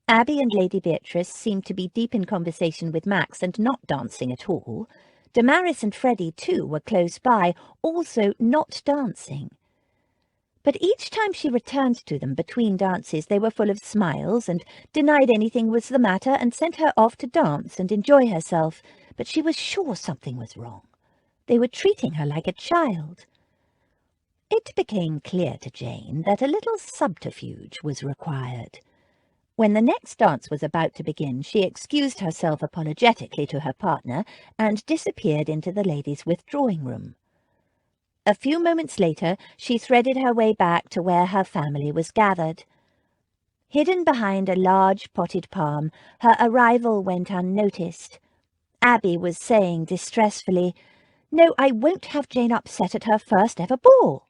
Abby and Lady Beatrice seemed to be deep in conversation with Max and not dancing at all. Damaris and Freddie, too, were close by, also not dancing. But each time she returned to them between dances, they were full of smiles and denied anything was the matter and sent her off to dance and enjoy herself. But she was sure something was wrong. They were treating her like a child. It became clear to Jane that a little subterfuge was required. When the next dance was about to begin, she excused herself apologetically to her partner and disappeared into the ladies' withdrawing room. A few moments later, she threaded her way back to where her family was gathered. Hidden behind a large potted palm, her arrival went unnoticed. Abby was saying distressfully, "No, I won't have Jane upset at her first ever ball."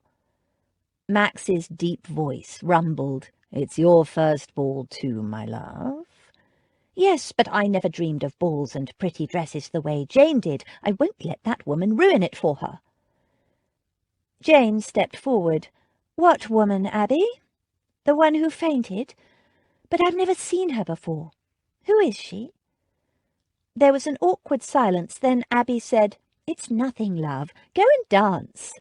Max's deep voice rumbled, "It's your first ball too, my love." "Yes, but I never dreamed of balls and pretty dresses the way Jane did. I won't let that woman ruin it for her." Jane stepped forward. "What woman, Abby?" "The one who fainted? But I've never seen her before. Who is she?" There was an awkward silence, then Abby said, "It's nothing, love. Go and dance."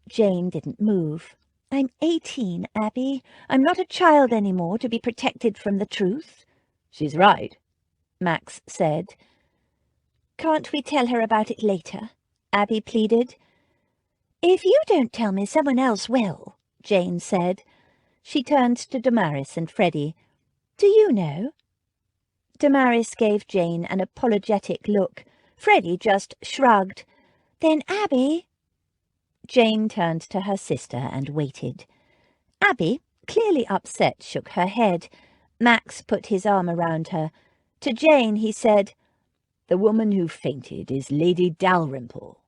Jane didn't move. "I'm 18, Abby. I'm not a child any more to be protected from the truth." "She's right," Max said. "Can't we tell her about it later?" Abby pleaded. "If you don't tell me, someone else will," Jane said. She turned to Damaris and Freddie. "Do you know?" Damaris gave Jane an apologetic look. Freddie just shrugged. "Then Abby—" Jane turned to her sister and waited. Abby, clearly upset, shook her head. Max put his arm around her. To Jane he said, "The woman who fainted is Lady Dalrymple."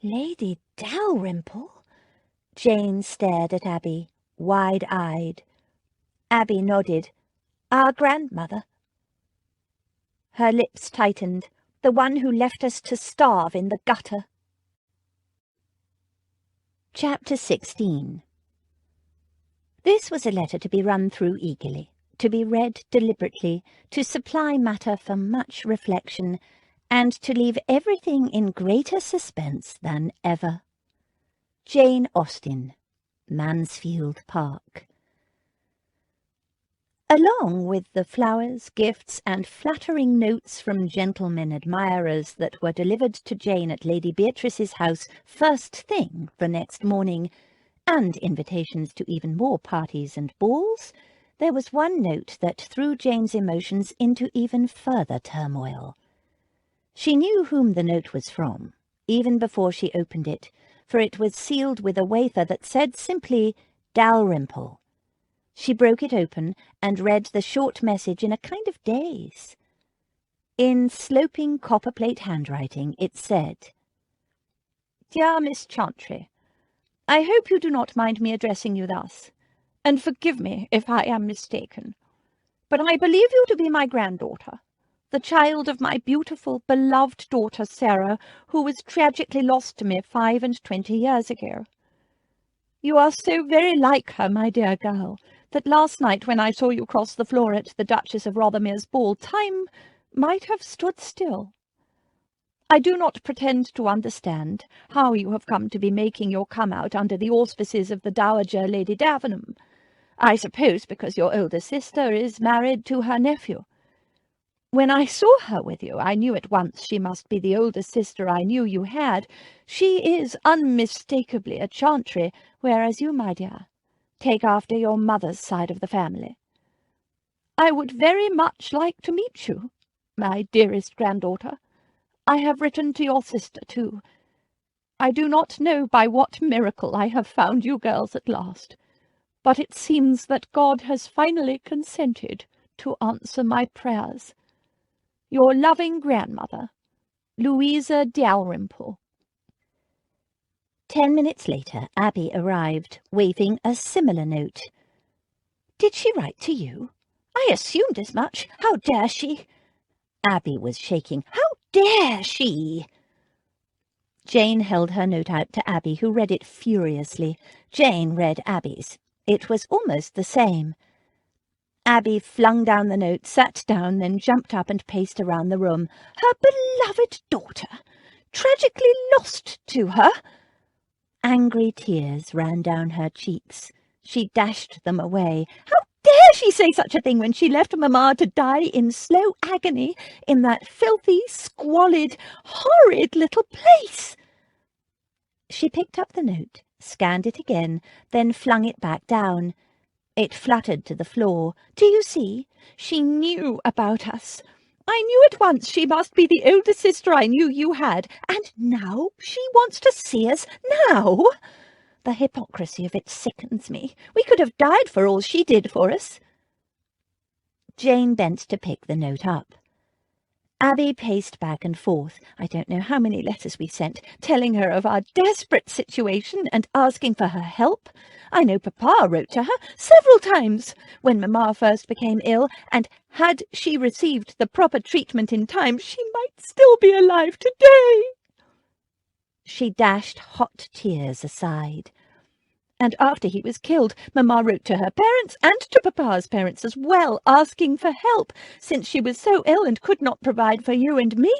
"Lady Dalrymple?" Jane stared at Abby, wide-eyed. Abby nodded. "Our grandmother." Her lips tightened. "The one who left us to starve in the gutter." Chapter 16. This was a letter to be run through eagerly, to be read deliberately, to supply matter for much reflection, and to leave everything in greater suspense than ever. Jane Austen, Mansfield Park. Along with the flowers, gifts, and flattering notes from gentlemen admirers that were delivered to Jane at Lady Beatrice's house first thing the next morning, and invitations to even more parties and balls, there was one note that threw Jane's emotions into even further turmoil. She knew whom the note was from, even before she opened it, for it was sealed with a wafer that said simply, "Dalrymple." She broke it open and read the short message in a kind of daze. In sloping copperplate handwriting it said, "Dear Miss Chantry, I hope you do not mind me addressing you thus, and forgive me if I am mistaken, but I believe you to be my granddaughter, the child of my beautiful, beloved daughter Sarah, who was tragically lost to me 25 years ago. You are so very like her, my dear girl, that last night when I saw you cross the floor at the Duchess of Rothermere's ball, time might have stood still. I do not pretend to understand how you have come to be making your come-out under the auspices of the Dowager Lady Davenham. I suppose because your older sister is married to her nephew. When I saw her with you, I knew at once she must be the older sister I knew you had. She is unmistakably a Chantry, whereas you, my dear, take after your mother's side of the family. I would very much like to meet you, my dearest granddaughter. I have written to your sister, too. I do not know by what miracle I have found you girls at last, but it seems that God has finally consented to answer my prayers. Your loving grandmother, Louisa Dalrymple." 10 minutes later, Abby arrived, waving a similar note. "Did she write to you? I assumed as much. How dare she?" Abby was shaking. "How dare she?" Jane held her note out to Abby, who read it furiously. Jane read Abby's. It was almost the same. Abby flung down the note, sat down, then jumped up and paced around the room. "Her beloved daughter! Tragically lost to her!" Angry tears ran down her cheeks. She dashed them away. "How dare she say such a thing when she left Mamma to die in slow agony in that filthy, squalid, horrid little place?" She picked up the note, scanned it again, then flung it back down. It fluttered to the floor. "Do you see? She knew about us. I knew at once she must be the older sister I knew you had, and now she wants to see us now. The hypocrisy of it sickens me. We could have died for all she did for us." Jane bent to pick the note up. Abby paced back and forth. I don't know how many letters we sent, telling her of our desperate situation and asking for her help. I know Papa wrote to her several times when Mamma first became ill, and had she received the proper treatment in time, she might still be alive today. She dashed hot tears aside. And after he was killed, Mamma wrote to her parents and to Papa's parents as well, asking for help, since she was so ill and could not provide for you and me.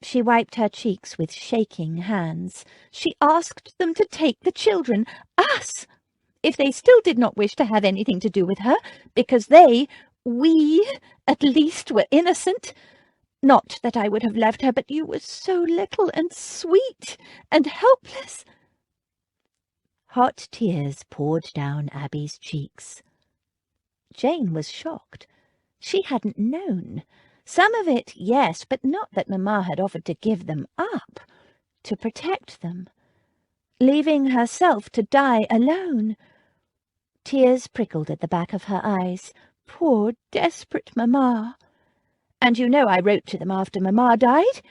She wiped her cheeks with shaking hands. She asked them to take the children, us, if they still did not wish to have anything to do with her, because we, at least, were innocent. Not that I would have left her, but you were so little and sweet and helpless. Hot tears poured down Abby's cheeks. Jane was shocked. She hadn't known. Some of it, yes, but not that Mamma had offered to give them up, to protect them, leaving herself to die alone. Tears prickled at the back of her eyes. Poor, desperate Mamma. "And you know I wrote to them after Mamma died?"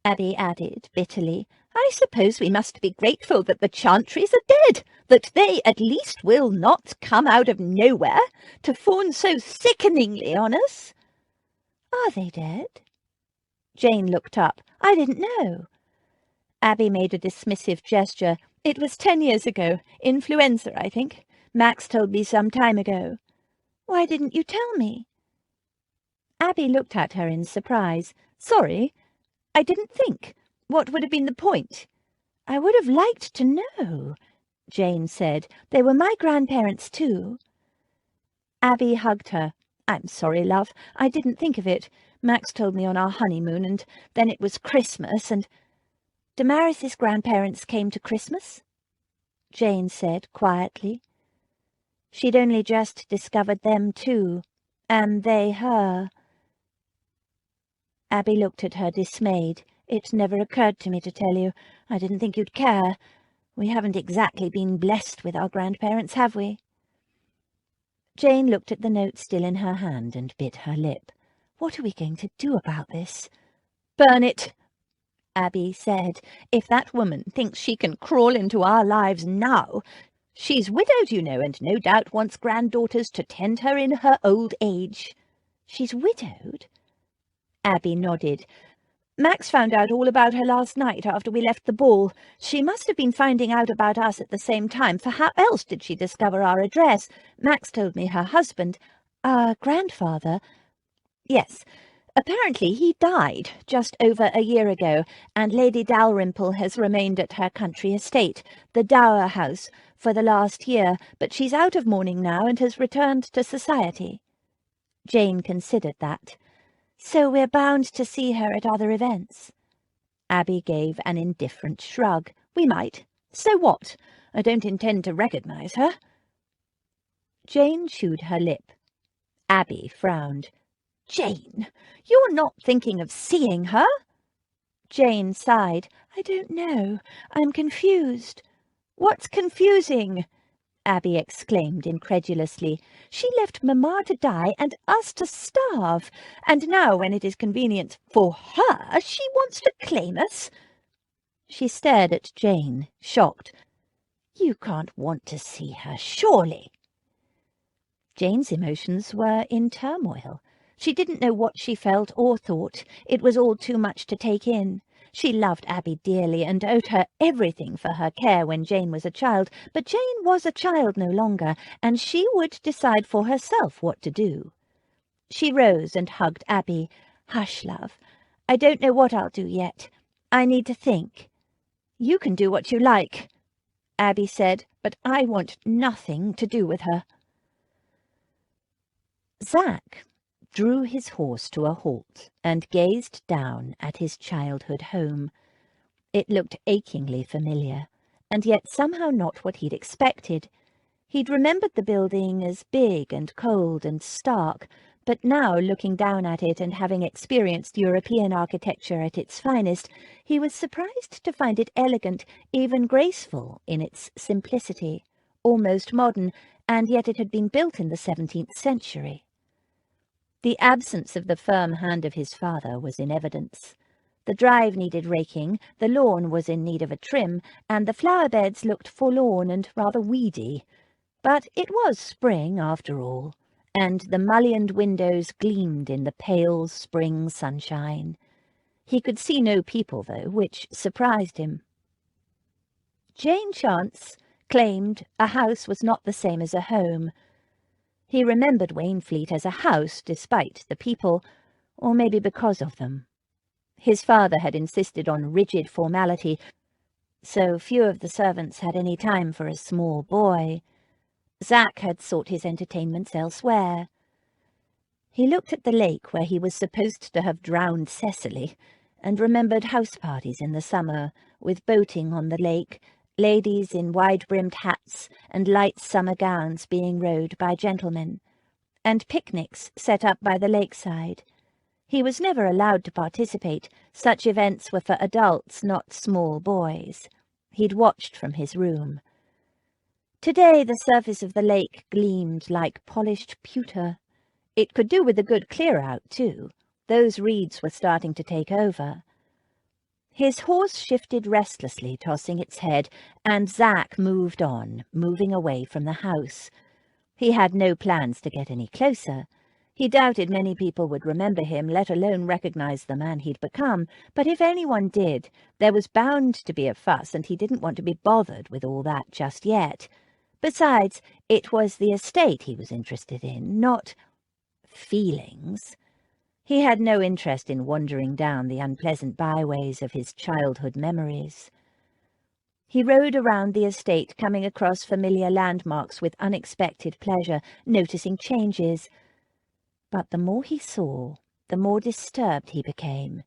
Abby added bitterly. "I suppose we must be grateful that the Chantries are dead, that they at least will not come out of nowhere to fawn so sickeningly on us." "Are they dead?" Jane looked up. "I didn't know." Abby made a dismissive gesture. "It was 10 years ago. Influenza, I think. Max told me some time ago." "Why didn't you tell me?" Abby looked at her in surprise. "Sorry, I didn't think. What would have been the point?" "I would have liked to know," Jane said. "They were my grandparents too." Abby hugged her. "I'm sorry, love. I didn't think of it. Max told me on our honeymoon, and then it was Christmas, and—" "Damaris's grandparents came to Christmas?" Jane said quietly. She'd only just discovered them too, and they her. Abby looked at her dismayed. "It never occurred to me to tell you. I didn't think you'd care. We haven't exactly been blessed with our grandparents, have we?" Jane looked at the note still in her hand and bit her lip. "What are we going to do about this?" "Burn it," Abby said. "If that woman thinks she can crawl into our lives now. She's widowed, you know, and no doubt wants granddaughters to tend her in her old age." "She's widowed?" Abby nodded. "Max found out all about her last night after we left the ball. She must have been finding out about us at the same time, for how else did she discover our address? Max told me her husband, our grandfather—" "Yes. Apparently he died just over a year ago, and Lady Dalrymple has remained at her country estate, the Dower House, for the last year, but she's out of mourning now and has returned to society." Jane considered that. "So we're bound to see her at other events." Abby gave an indifferent shrug. "We might. So what? I don't intend to recognise her." Jane chewed her lip. Abby frowned. "Jane, you're not thinking of seeing her?" Jane sighed. "I don't know. I'm confused." "What's confusing?" Abby exclaimed incredulously. "She left Mamma to die and us to starve, and now, when it is convenient for her, she wants to claim us." She stared at Jane, shocked. "You can't want to see her, surely." Jane's emotions were in turmoil. She didn't know what she felt or thought. It was all too much to take in. She loved Abby dearly and owed her everything for her care when Jane was a child, but Jane was a child no longer, and she would decide for herself what to do. She rose and hugged Abby. "Hush, love. I don't know what I'll do yet. I need to think." "You can do what you like," Abby said, "but I want nothing to do with her." Zach drew his horse to a halt and gazed down at his childhood home. It looked achingly familiar, and yet somehow not what he'd expected. He'd remembered the building as big and cold and stark, But now, looking down at it and having experienced European architecture at its finest, he was surprised to find it elegant, even graceful in its simplicity, almost modern, and yet it had been built in the 17th century. The absence of the firm hand of his father was in evidence. The drive needed raking, the lawn was in need of a trim, and the flower beds looked forlorn and rather weedy. But it was spring, after all, and the mullioned windows gleamed in the pale spring sunshine. He could see no people, though, which surprised him. Jane Chance claimed a house was not the same as a home. He remembered Wainfleet as a house despite the people, or maybe because of them. His father had insisted on rigid formality, so few of the servants had any time for a small boy. Zach had sought his entertainments elsewhere. He looked at the lake where he was supposed to have drowned Cecily, and remembered house parties in the summer, with boating on the lake, ladies in wide-brimmed hats and light summer gowns being rowed by gentlemen, and picnics set up by the lakeside. He was never allowed to participate. Such events were for adults, not small boys. He'd watched from his room. Today the surface of the lake gleamed like polished pewter. It could do with a good clear-out, too. Those reeds were starting to take over. His horse shifted restlessly, tossing its head, and Zach moved on, moving away from the house. He had no plans to get any closer. He doubted many people would remember him, let alone recognize the man he'd become, but if anyone did, there was bound to be a fuss, and he didn't want to be bothered with all that just yet. Besides, it was the estate he was interested in, not feelings. He had no interest in wandering down the unpleasant byways of his childhood memories. He rode around the estate, coming across familiar landmarks with unexpected pleasure, noticing changes. But the more he saw, the more disturbed he became.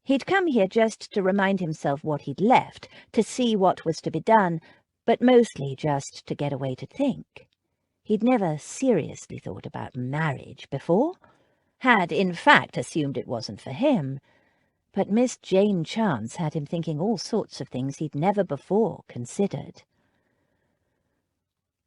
He'd come here just to remind himself what he'd left, to see what was to be done, but mostly just to get away to think. He'd never seriously thought about marriage before, had in fact assumed it wasn't for him, but Miss Jane Chance had him thinking all sorts of things he'd never before considered.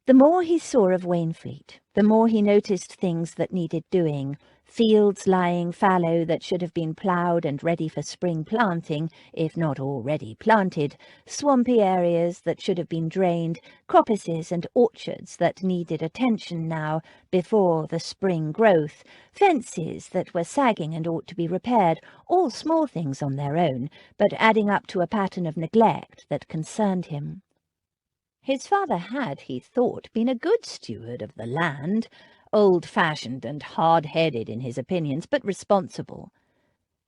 The more he saw of Wainfleet, the more he noticed things that needed doing, fields lying fallow that should have been ploughed and ready for spring planting, if not already planted, swampy areas that should have been drained, coppices and orchards that needed attention now, before the spring growth, fences that were sagging and ought to be repaired, all small things on their own, but adding up to a pattern of neglect that concerned him. His father had, he thought, been a good steward of the land, old-fashioned and hard-headed in his opinions, but responsible.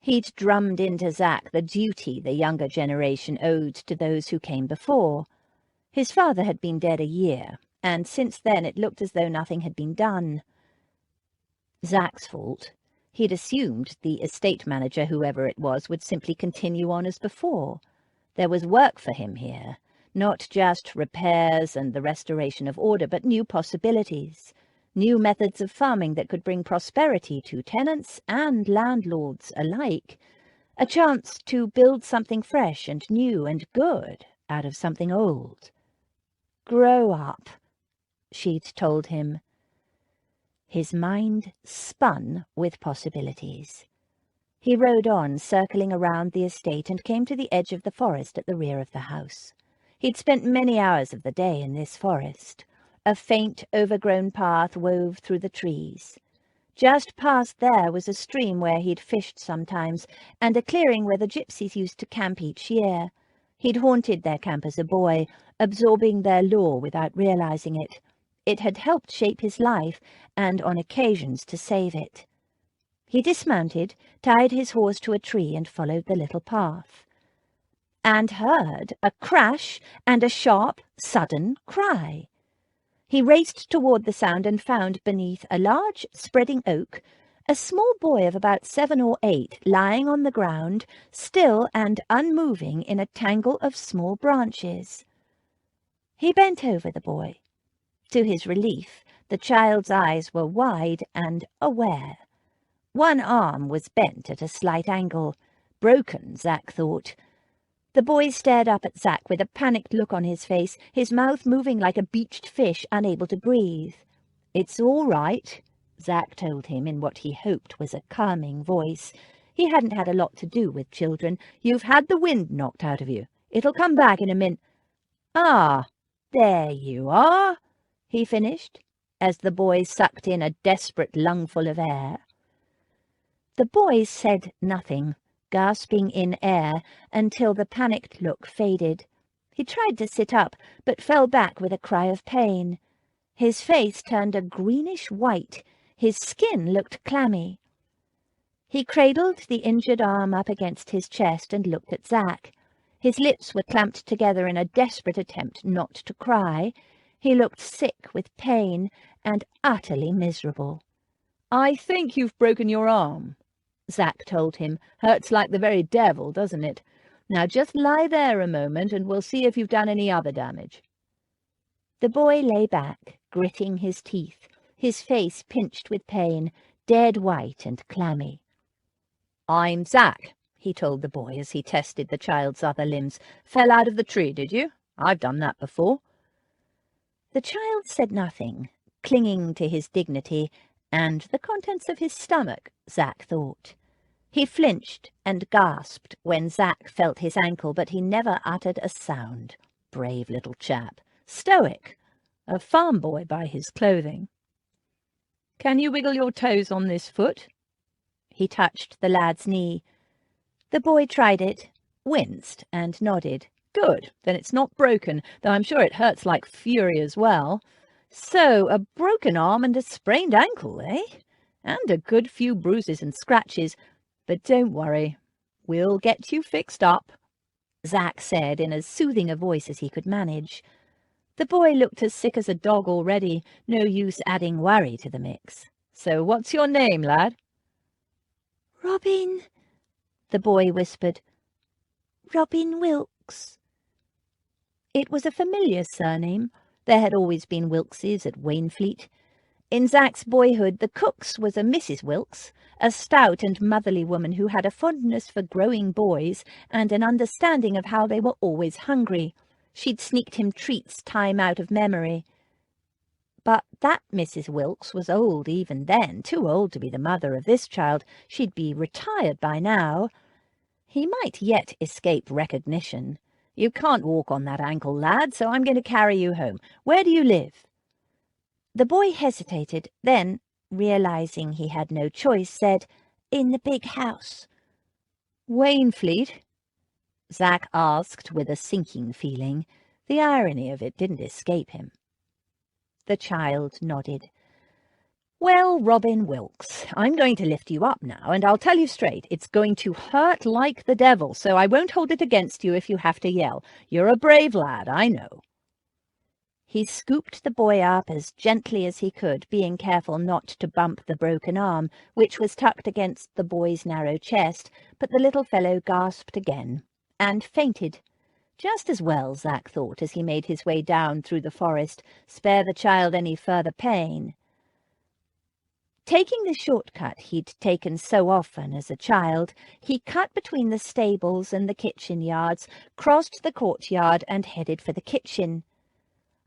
He'd drummed into Zach the duty the younger generation owed to those who came before. His father had been dead a year, and since then it looked as though nothing had been done. Zach's fault. He'd assumed the estate manager, whoever it was, would simply continue on as before. There was work for him here. Not just repairs and the restoration of order, but new possibilities, new methods of farming that could bring prosperity to tenants and landlords alike, a chance to build something fresh and new and good out of something old. "Grow up," she'd told him. His mind spun with possibilities. He rode on, circling around the estate, and came to the edge of the forest at the rear of the house. He'd spent many hours of the day in this forest. A faint, overgrown path wove through the trees. Just past there was a stream where he'd fished sometimes, and a clearing where the gypsies used to camp each year. He'd haunted their camp as a boy, absorbing their lore without realizing it. It had helped shape his life, and on occasions to save it. He dismounted, tied his horse to a tree, and followed the little path. And heard a crash and a sharp, sudden cry. He raced toward the sound and found beneath a large, spreading oak a small boy of about 7 or 8 lying on the ground, still and unmoving in a tangle of small branches. He bent over the boy. To his relief, The child's eyes were wide and aware. One arm was bent at a slight angle. Broken, Zack thought. The boy stared up at Zack with a panicked look on his face, his mouth moving like a beached fish, unable to breathe. "It's all right," Zack told him in what he hoped was a calming voice. He hadn't had a lot to do with children. "You've had the wind knocked out of you. It'll come back in a min—" "Ah, there you are," he finished, as the boy sucked in a desperate lungful of air. The boy said nothing, gasping in air until the panicked look faded. He tried to sit up, but fell back with a cry of pain. His face turned a greenish white. His skin looked clammy. He cradled the injured arm up against his chest and looked at Zack. His lips were clamped together in a desperate attempt not to cry. He looked sick with pain and utterly miserable. "I think you've broken your arm," Zack told him. "Hurts like the very devil, doesn't it? Now just lie there a moment and we'll see if you've done any other damage." The boy lay back, gritting his teeth, his face pinched with pain, dead white and clammy. "I'm Zack," he told the boy as he tested the child's other limbs. "Fell out of the tree, did you? I've done that before." The child said nothing, clinging to his dignity and the contents of his stomach, Zack thought. He flinched and gasped when Zack felt his ankle, but he never uttered a sound. Brave little chap. Stoic. A farm boy by his clothing. "Can you wiggle your toes on this foot?" He touched the lad's knee. The boy tried it, winced, and nodded. "Good, then it's not broken, though I'm sure it hurts like fury as well. So, a broken arm and a sprained ankle, eh? And a good few bruises and scratches. But don't worry, we'll get you fixed up," Zack said in as soothing a voice as he could manage. The boy looked as sick as a dog already, no use adding worry to the mix. "So what's your name, lad?" "Robin," the boy whispered. "Robin Wilkes." It was a familiar surname. There had always been Wilkses at Wainfleet. In Zack's boyhood, the cook's was a Mrs. Wilkes, a stout and motherly woman who had a fondness for growing boys and an understanding of how they were always hungry. She'd sneaked him treats time out of memory. But that Mrs. Wilkes was old even then, too old to be the mother of this child. She'd be retired by now. He might yet escape recognition. "You can't walk on that ankle, lad, so I'm going to carry you home. Where do you live?" The boy hesitated, then, realizing he had no choice, said, "In the big house." "Wainfleet?" Zack asked with a sinking feeling. The irony of it didn't escape him. The child nodded. "Well, Robin Wilkes, I'm going to lift you up now, and I'll tell you straight, it's going to hurt like the devil, so I won't hold it against you if you have to yell. You're a brave lad, I know." He scooped the boy up as gently as he could, being careful not to bump the broken arm, which was tucked against the boy's narrow chest, but the little fellow gasped again, and fainted. Just as well, Zack thought, as he made his way down through the forest, spare the child any further pain. Taking the shortcut he'd taken so often as a child, he cut between the stables and the kitchen yards, crossed the courtyard and headed for the kitchen.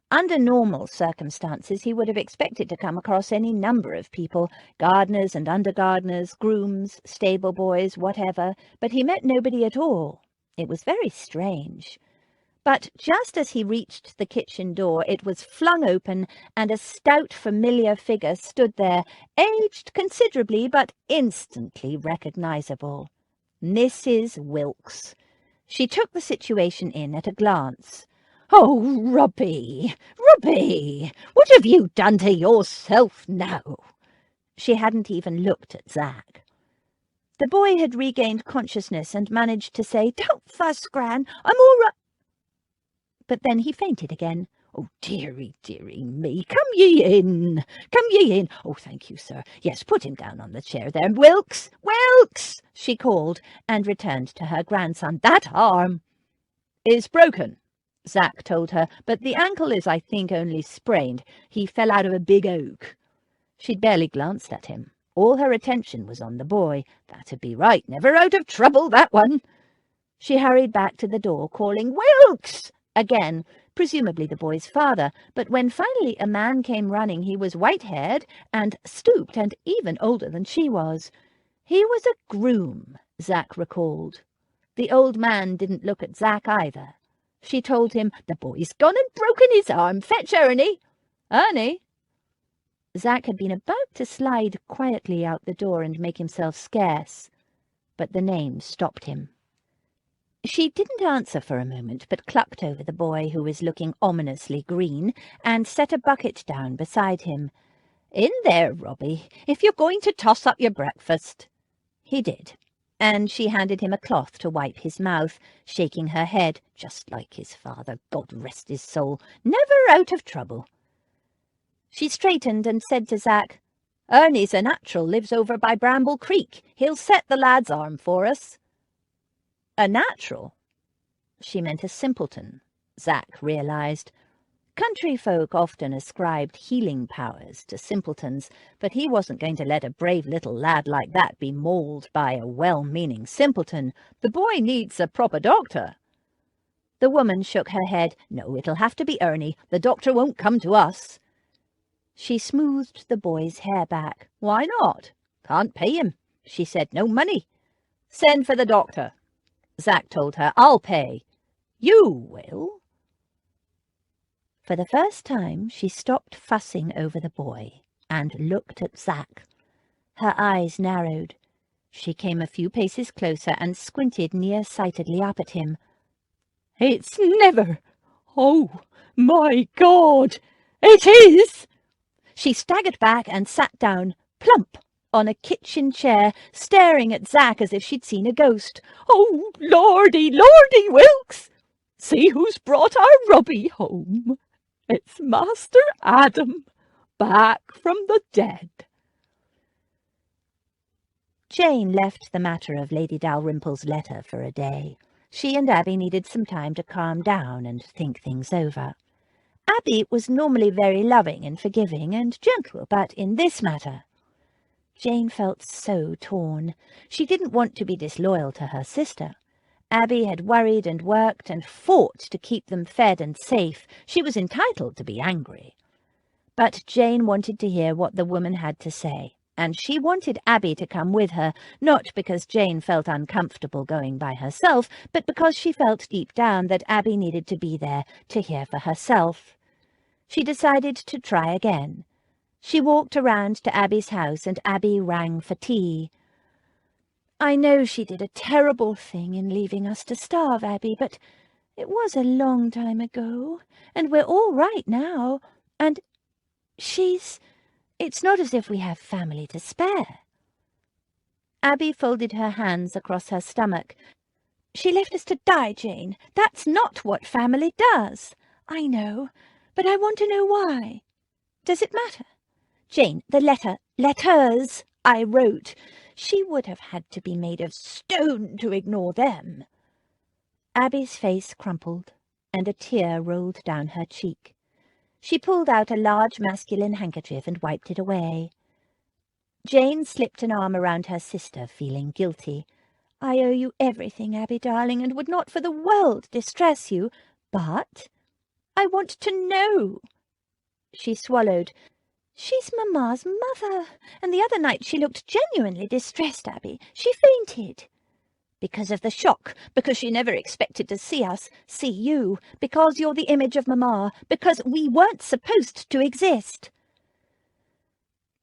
Under normal circumstances, he would have expected to come across any number of people, gardeners and under-gardeners, grooms, stable boys, whatever, but he met nobody at all. It was very strange. But just as he reached the kitchen door, it was flung open, and a stout, familiar figure stood there, aged considerably, but instantly recognizable. Mrs. Wilkes. She took the situation in at a glance. "Oh, Robbie, Robbie, what have you done to yourself now?" She hadn't even looked at Zack. The boy had regained consciousness and managed to say, "Don't fuss, Gran, I'm all right." But then he fainted again. "Oh, dearie, dearie me, come ye in, come ye in. Oh, thank you, sir. Yes, put him down on the chair there. Wilkes, Wilkes," she called, and returned to her grandson. "That arm is broken," Zach told her, but the ankle is, I think, only sprained. He fell out of a big oak. She'd barely glanced at him. All her attention was on the boy. That'd be right. Never out of trouble, that one. She hurried back to the door, calling, "Wilkes!" again, presumably the boy's father, but when finally a man came running, he was white-haired and stooped and even older than she was. He was a groom, Zach recalled. The old man didn't look at Zach either. She told him, "The boy's gone and broken his arm. Fetch Ernie." "Ernie?" Zach had been about to slide quietly out the door and make himself scarce, but the name stopped him. She didn't answer for a moment, but clucked over the boy, who was looking ominously green, and set a bucket down beside him. "In there, Robbie, if you're going to toss up your breakfast." He did, and she handed him a cloth to wipe his mouth, shaking her head, just like his father, God rest his soul, never out of trouble. She straightened and said to Zach, "Ernie's a natural, lives over by Bramble Creek. He'll set the lad's arm for us." A natural? She meant a simpleton, Zach realized. Country folk often ascribed healing powers to simpletons, but he wasn't going to let a brave little lad like that be mauled by a well-meaning simpleton. The boy needs a proper doctor. The woman shook her head. "No, it'll have to be Ernie. The doctor won't come to us." She smoothed the boy's hair back. "Why not?" "Can't pay him," she said. "No money." "Send for the doctor," Zach told her. "I'll pay." "You will?" For the first time, she stopped fussing over the boy and looked at Zach. Her eyes narrowed. She came a few paces closer and squinted near-sightedly up at him. "It's never... Oh, my God! It is!" She staggered back and sat down, plump, on a kitchen chair, staring at Zach as if she'd seen a ghost. "Oh, Lordy, Lordy, Wilkes! See who's brought our Robbie home. It's Master Adam, back from the dead." Jane left the matter of Lady Dalrymple's letter for a day. She and Abby needed some time to calm down and think things over. Abby was normally very loving and forgiving and gentle, but in this matter, Jane felt so torn. She didn't want to be disloyal to her sister. Abby had worried and worked and fought to keep them fed and safe. She was entitled to be angry. But Jane wanted to hear what the woman had to say, and she wanted Abby to come with her, not because Jane felt uncomfortable going by herself, but because she felt deep down that Abby needed to be there to hear for herself. She decided to try again. She walked around to Abby's house, and Abby rang for tea. "I know she did a terrible thing in leaving us to starve, Abby, but it was a long time ago, and we're all right now, and it's not as if we have family to spare." Abby folded her hands across her stomach. "She left us to die, Jane. That's not what family does." "I know, but I want to know why. Does it matter?" "Jane, the letters I wrote, she would have had to be made of stone to ignore them." Abby's face crumpled, and a tear rolled down her cheek. She pulled out a large masculine handkerchief and wiped it away. Jane slipped an arm around her sister, feeling guilty. "I owe you everything, Abby, darling, and would not for the world distress you, but I want to know." She swallowed. "She's Mamma's mother, and the other night she looked genuinely distressed, Abby. She fainted." "Because of the shock, because she never expected to see us, see you, because you're the image of Mamma, because we weren't supposed to exist."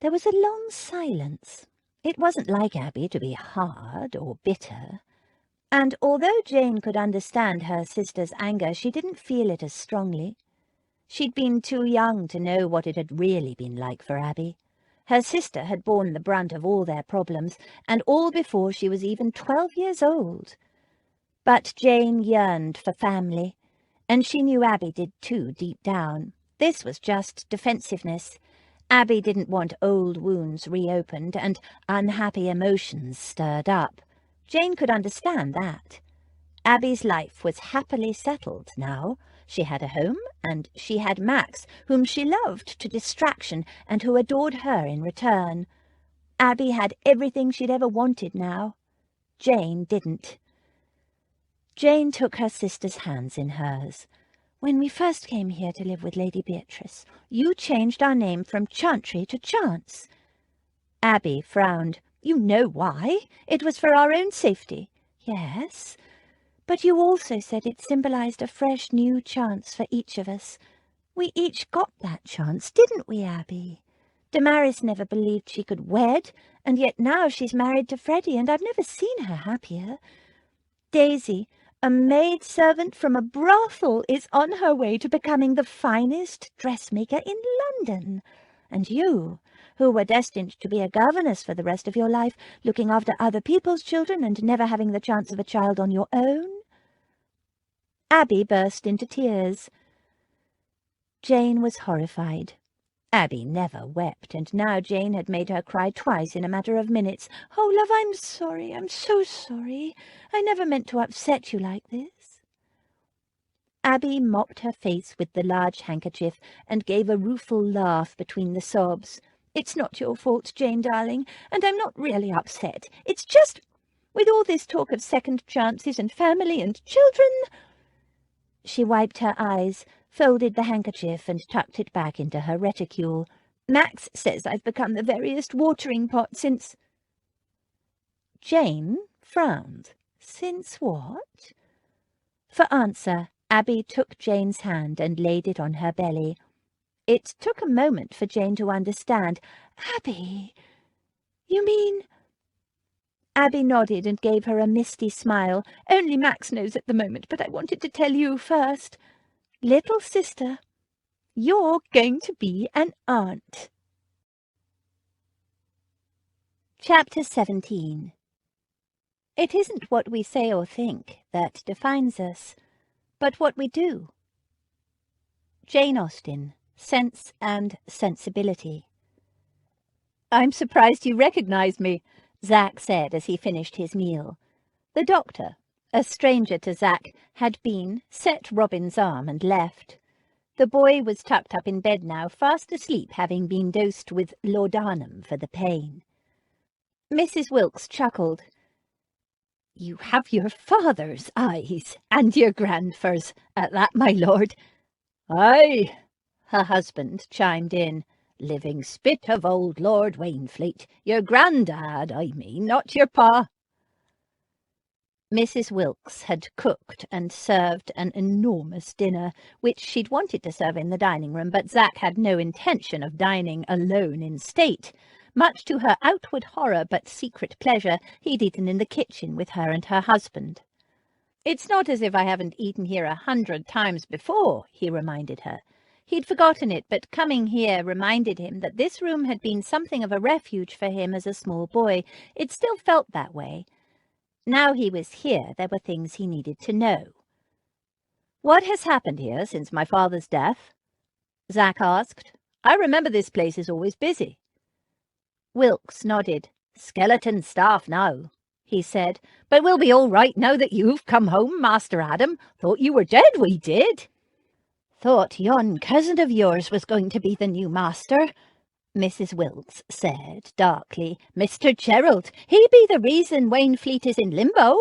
There was a long silence. It wasn't like Abby to be hard or bitter, and although Jane could understand her sister's anger, she didn't feel it as strongly. She'd been too young to know what it had really been like for Abby. Her sister had borne the brunt of all their problems, and all before she was even 12 years old. But Jane yearned for family, and she knew Abby did too deep down. This was just defensiveness. Abby didn't want old wounds reopened and unhappy emotions stirred up. Jane could understand that. Abby's life was happily settled now. She had a home, and she had Max, whom she loved to distraction and who adored her in return. Abby had everything she'd ever wanted now. Jane didn't. Jane took her sister's hands in hers. "When we first came here to live with Lady Beatrice, you changed our name from Chantry to Chance." Abby frowned. "You know why. It was for our own safety." "Yes, but you also said it symbolized a fresh new chance for each of us. We each got that chance, didn't we, Abby? Damaris never believed she could wed, and yet now she's married to Freddie, and I've never seen her happier. Daisy, a maid-servant from a brothel, is on her way to becoming the finest dressmaker in London. And you, who were destined to be a governess for the rest of your life, looking after other people's children and never having the chance of a child on your own." Abby burst into tears. Jane was horrified. Abby never wept, and now Jane had made her cry twice in a matter of minutes. "Oh, love, I'm sorry. I'm so sorry. I never meant to upset you like this." Abby mopped her face with the large handkerchief and gave a rueful laugh between the sobs. "It's not your fault, Jane, darling, and I'm not really upset. It's just, with all this talk of second chances and family and children—" She wiped her eyes, folded the handkerchief and tucked it back into her reticule. "Max says I've become the veriest watering pot since—" Jane frowned. "Since what?" For answer, Abby took Jane's hand and laid it on her belly. It took a moment for Jane to understand. "Abby, you mean—" Abby nodded and gave her a misty smile. "Only Max knows at the moment, but I wanted to tell you first. Little sister, you're going to be an aunt." Chapter 17. It isn't what we say or think that defines us, but what we do. Jane Austen, Sense and Sensibility. "I'm surprised you recognized me," Zach said as he finished his meal. The doctor, a stranger to Zach, had set Robin's arm and left. The boy was tucked up in bed now, fast asleep, having been dosed with laudanum for the pain. Mrs. Wilkes chuckled. "You have your father's eyes, and your grandfer's at that, my lord." "Aye," her husband chimed in. "Living spit of old Lord Wainfleet. Your grandad, I mean, not your pa." Mrs. Wilkes had cooked and served an enormous dinner, which she'd wanted to serve in the dining room, but Zach had no intention of dining alone in state. Much to her outward horror but secret pleasure, he'd eaten in the kitchen with her and her husband. "It's not as if I haven't eaten here 100 times before," he reminded her. He'd forgotten it, but coming here reminded him that this room had been something of a refuge for him as a small boy. It still felt that way. Now he was here, there were things he needed to know. "What has happened here since my father's death?" Zach asked. "I remember this place is always busy." Wilkes nodded. "Skeleton staff now," he said. "But we'll be all right now that you've come home, Master Adam. Thought you were dead, we did." "Thought yon cousin of yours was going to be the new master," Mrs. Wilkes said darkly. "Mr. Gerald, he be the reason Wainfleet is in limbo."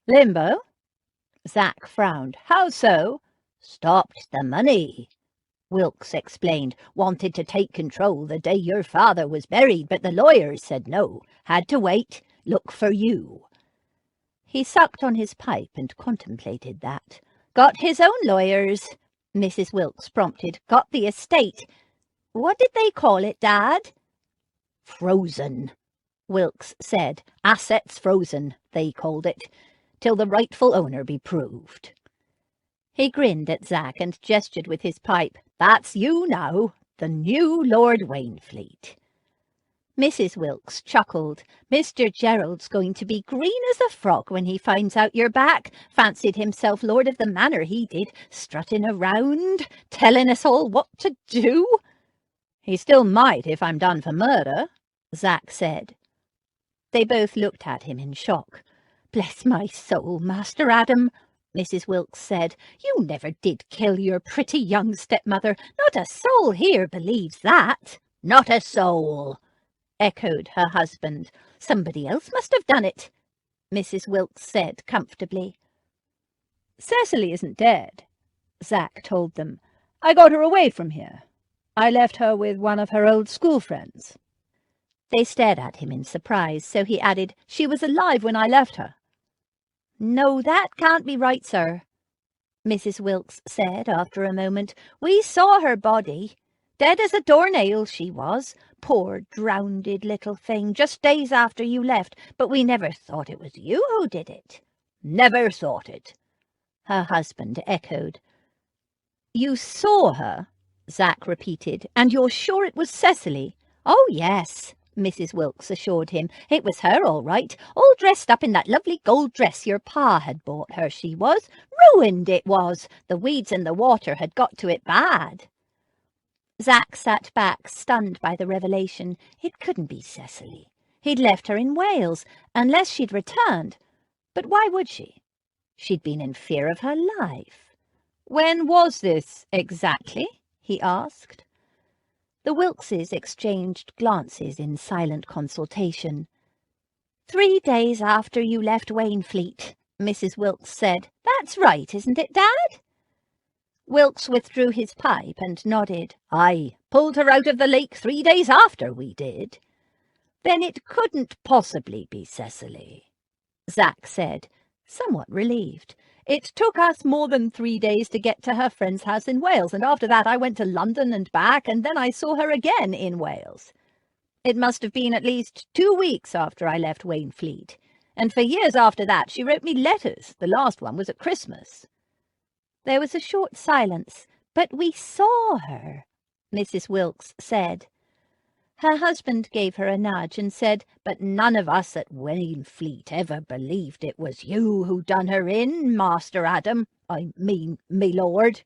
"Limbo?" Zach frowned. "How so?" "Stopped the money," Wilkes explained. "Wanted to take control the day your father was buried, but the lawyers said no. Had to wait. Look for you." He sucked on his pipe and contemplated that. "Got his own lawyers," Mrs. Wilkes prompted. "Got the estate. What did they call it, Dad?" "Frozen," Wilkes said. "Assets frozen, they called it, till the rightful owner be proved." He grinned at Zach and gestured with his pipe. "That's you now, the new Lord Wainfleet." Mrs. Wilkes chuckled. "Mr. Gerald's going to be green as a frog when he finds out you're back. Fancied himself lord of the manor, he did, strutting around, telling us all what to do." "He still might if I'm done for murder," Zach said. They both looked at him in shock. "Bless my soul, Master Adam," Mrs. Wilkes said. "You never did kill your pretty young stepmother. Not a soul here believes that." "Not a soul," echoed her husband. "Somebody else must have done it," Mrs. Wilkes said comfortably. "Cecily isn't dead," Zach told them. "I got her away from here. I left her with one of her old school friends." They stared at him in surprise, so he added, "She was alive when I left her." "No, that can't be right, sir," Mrs. Wilkes said after a moment. "We saw her body. Dead as a doornail she was. Poor drownded little thing, just days after you left. But we never thought it was you who did it." "Never thought it," her husband echoed. "You saw her," Zach repeated, "and you're sure it was Cecily?" "Oh, yes," Mrs. Wilkes assured him. "It was her all right, all dressed up in that lovely gold dress your pa had bought her, she was. Ruined it was. The weeds and the water had got to it bad." Zach sat back, stunned by the revelation. It couldn't be Cecily. He'd left her in Wales, unless she'd returned. But why would she? She'd been in fear of her life. "When was this exactly?" he asked. The Wilkeses exchanged glances in silent consultation. "3 days after you left Wainfleet," Mrs. Wilkes said. "That's right, isn't it, Dad?" Wilkes withdrew his pipe and nodded. "Aye, pulled her out of the lake 3 days after we did." "Then it couldn't possibly be Cecily," Zach said, somewhat relieved. "It took us more than 3 days to get to her friend's house in Wales, and after that I went to London and back, and then I saw her again in Wales. It must have been at least 2 weeks after I left Wainfleet, and for years after that she wrote me letters. The last one was at Christmas." There was a short silence. "But we saw her," Mrs. Wilkes said. Her husband gave her a nudge and said, "But none of us at Wainfleet ever believed it was you who done her in, Master Adam. I mean, me lord."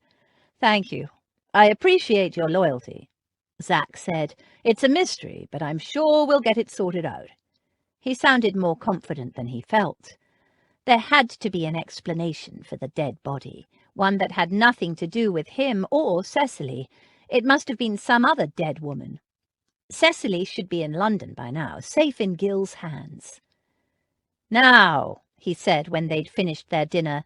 "Thank you. I appreciate your loyalty," Zach said. "It's a mystery, but I'm sure we'll get it sorted out." He sounded more confident than he felt. There had to be an explanation for the dead body, one that had nothing to do with him or Cecily. It must have been some other dead woman. Cecily should be in London by now, safe in Gil's hands. "Now," he said when they'd finished their dinner,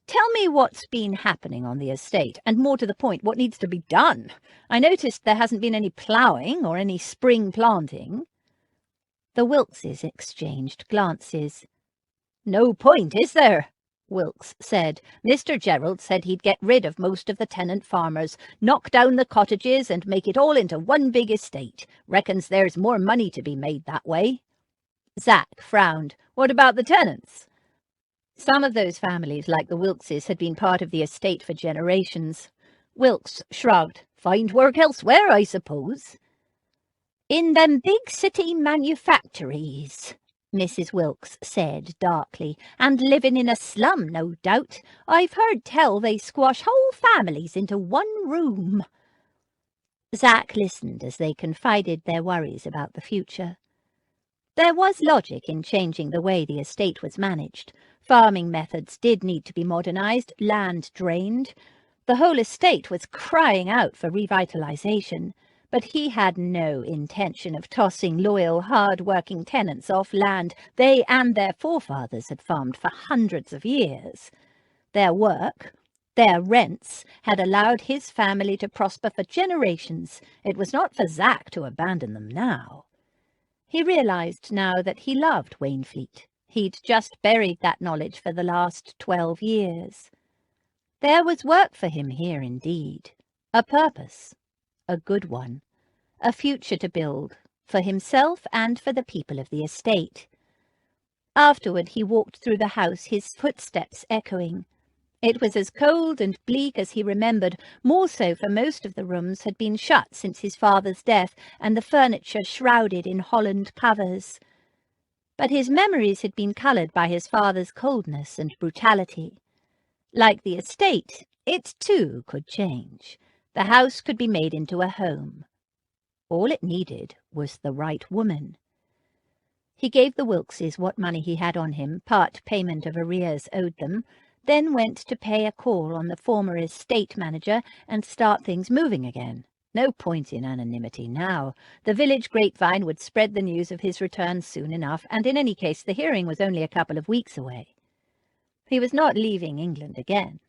"tell me what's been happening on the estate, and more to the point, what needs to be done. I noticed there hasn't been any ploughing or any spring planting." The Wilkeses exchanged glances. "No point, is there?" Wilkes said. "Mr. Gerald said he'd get rid of most of the tenant farmers, knock down the cottages and make it all into one big estate. Reckons there's more money to be made that way." Zach frowned. "What about the tenants?" Some of those families, like the Wilkeses, had been part of the estate for generations. Wilkes shrugged. "Find work elsewhere, I suppose." "In them big city manufactories," Mrs. Wilkes said darkly, "and living in a slum, no doubt. I've heard tell they squash whole families into one room." Zach listened as they confided their worries about the future. There was logic in changing the way the estate was managed. Farming methods did need to be modernized, land drained. The whole estate was crying out for revitalization. But he had no intention of tossing loyal, hard-working tenants off land they and their forefathers had farmed for hundreds of years. Their work, their rents, had allowed his family to prosper for generations. It was not for Zach to abandon them now. He realized now that he loved Wainfleet. He'd just buried that knowledge for the last 12 years. There was work for him here indeed, a purpose. A good one, a future to build, for himself and for the people of the estate. Afterward he walked through the house, his footsteps echoing. It was as cold and bleak as he remembered, more so for most of the rooms had been shut since his father's death, and the furniture shrouded in holland covers. But his memories had been coloured by his father's coldness and brutality. Like the estate, it too could change. The house could be made into a home. All it needed was the right woman. He gave the Wilkeses what money he had on him, part payment of arrears owed them. then went to pay a call on the former estate manager and start things moving again. No point in anonymity now. The village grapevine would spread the news of his return soon enough, and in any case the hearing was only a couple of weeks away. He was not leaving England again.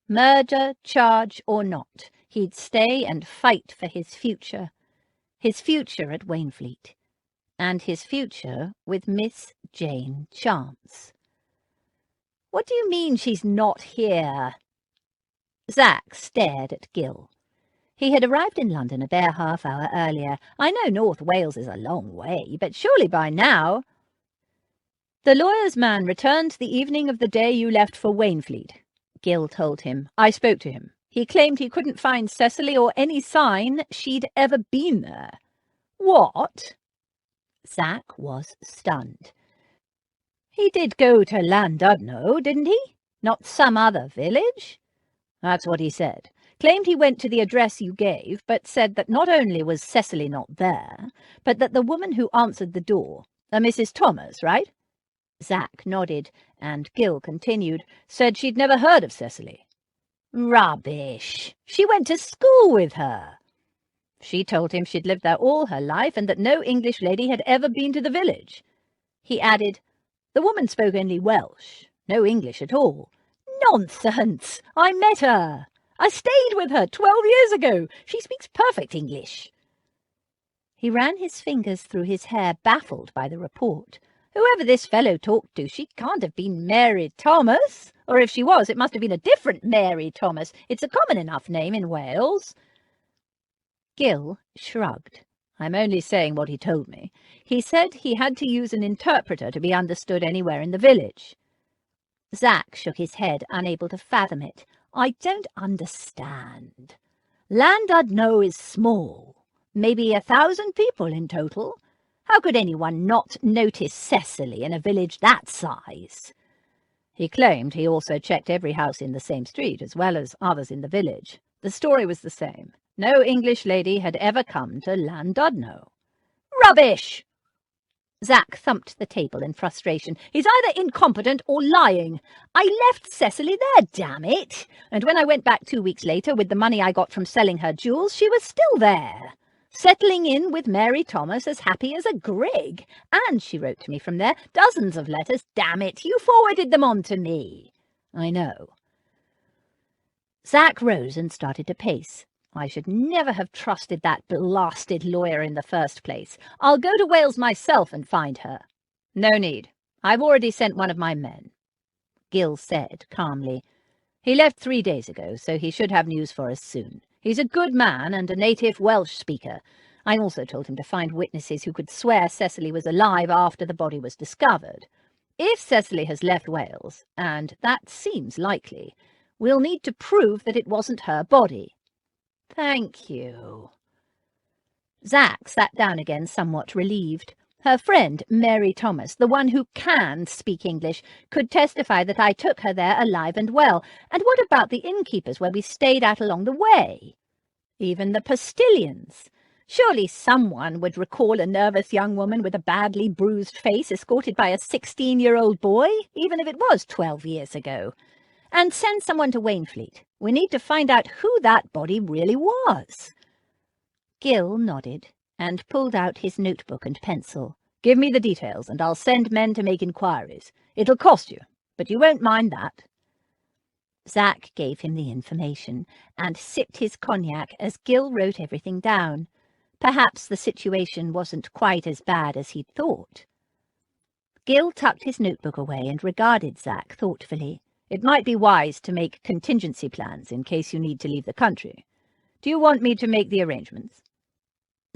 Murder, charge or not, he'd stay and fight for his future. His future at Wainfleet. And his future with Miss Jane Chance. "What do you mean she's not here?" Zach stared at Gill. He had arrived in London a bare half-hour earlier. "I know North Wales is a long way, but surely by now—" "The lawyer's man returned the evening of the day you left for Wainfleet," Gill told him. "I spoke to him. He claimed he couldn't find Cecily or any sign she'd ever been there." "What?" Zach was stunned. "He did go to Llandudno, didn't he? Not some other village?" "That's what he said. Claimed he went to the address you gave, but said that not only was Cecily not there, but that the woman who answered the door, a Mrs. Thomas, right?" Zach nodded, and Gill continued, "said she'd never heard of Cecily." "Rubbish! She went to school with her." "She told him she'd lived there all her life and that no English lady had ever been to the village." He added, "The woman spoke only Welsh, no English at all." "Nonsense! I met her. I stayed with her 12 years ago. She speaks perfect English." He ran his fingers through his hair, baffled by the report. "Whoever this fellow talked to, she can't have been Mary Thomas. Or if she was, it must have been a different Mary Thomas. It's a common enough name in Wales." Gill shrugged. "I'm only saying what he told me. He said he had to use an interpreter to be understood anywhere in the village." Zach shook his head, unable to fathom it. "I don't understand. Llandudno is small. Maybe 1,000 people in total. How could anyone not notice Cecily in a village that size?" He claimed he also checked every house in the same street, as well as others in the village. The story was the same. No English lady had ever come to Llandudno. "Rubbish!" Zach thumped the table in frustration. "He's either incompetent or lying. I left Cecily there, damn it! And when I went back 2 weeks later with the money I got from selling her jewels, she was still there, settling in with Mary Thomas as happy as a grig. And she wrote to me from there, dozens of letters, damn it! You forwarded them on to me." "I know." Zach rose and started to pace. "I should never have trusted that blasted lawyer in the first place. I'll go to Wales myself and find her." "No need. I've already sent one of my men," Gill said calmly. "He left 3 days ago, so he should have news for us soon. He's a good man and a native Welsh speaker. I also told him to find witnesses who could swear Cecily was alive after the body was discovered. If Cecily has left Wales, and that seems likely, we'll need to prove that it wasn't her body." "Thank you." Zach sat down again, somewhat relieved. Her friend, Mary Thomas, the one who can speak English, could testify that I took her there alive and well. And what about the innkeepers where we stayed at along the way? Even the postilions. Surely someone would recall a nervous young woman with a badly bruised face escorted by a 16-year-old boy, even if it was 12 years ago. And send someone to Wainfleet. We need to find out who that body really was. Gill nodded and pulled out his notebook and pencil. "Give me the details, and I'll send men to make inquiries. It'll cost you, but you won't mind that." Zach gave him the information and sipped his cognac as Gill wrote everything down. Perhaps the situation wasn't quite as bad as he'd thought. Gill tucked his notebook away and regarded Zach thoughtfully. "It might be wise to make contingency plans in case you need to leave the country. Do you want me to make the arrangements?"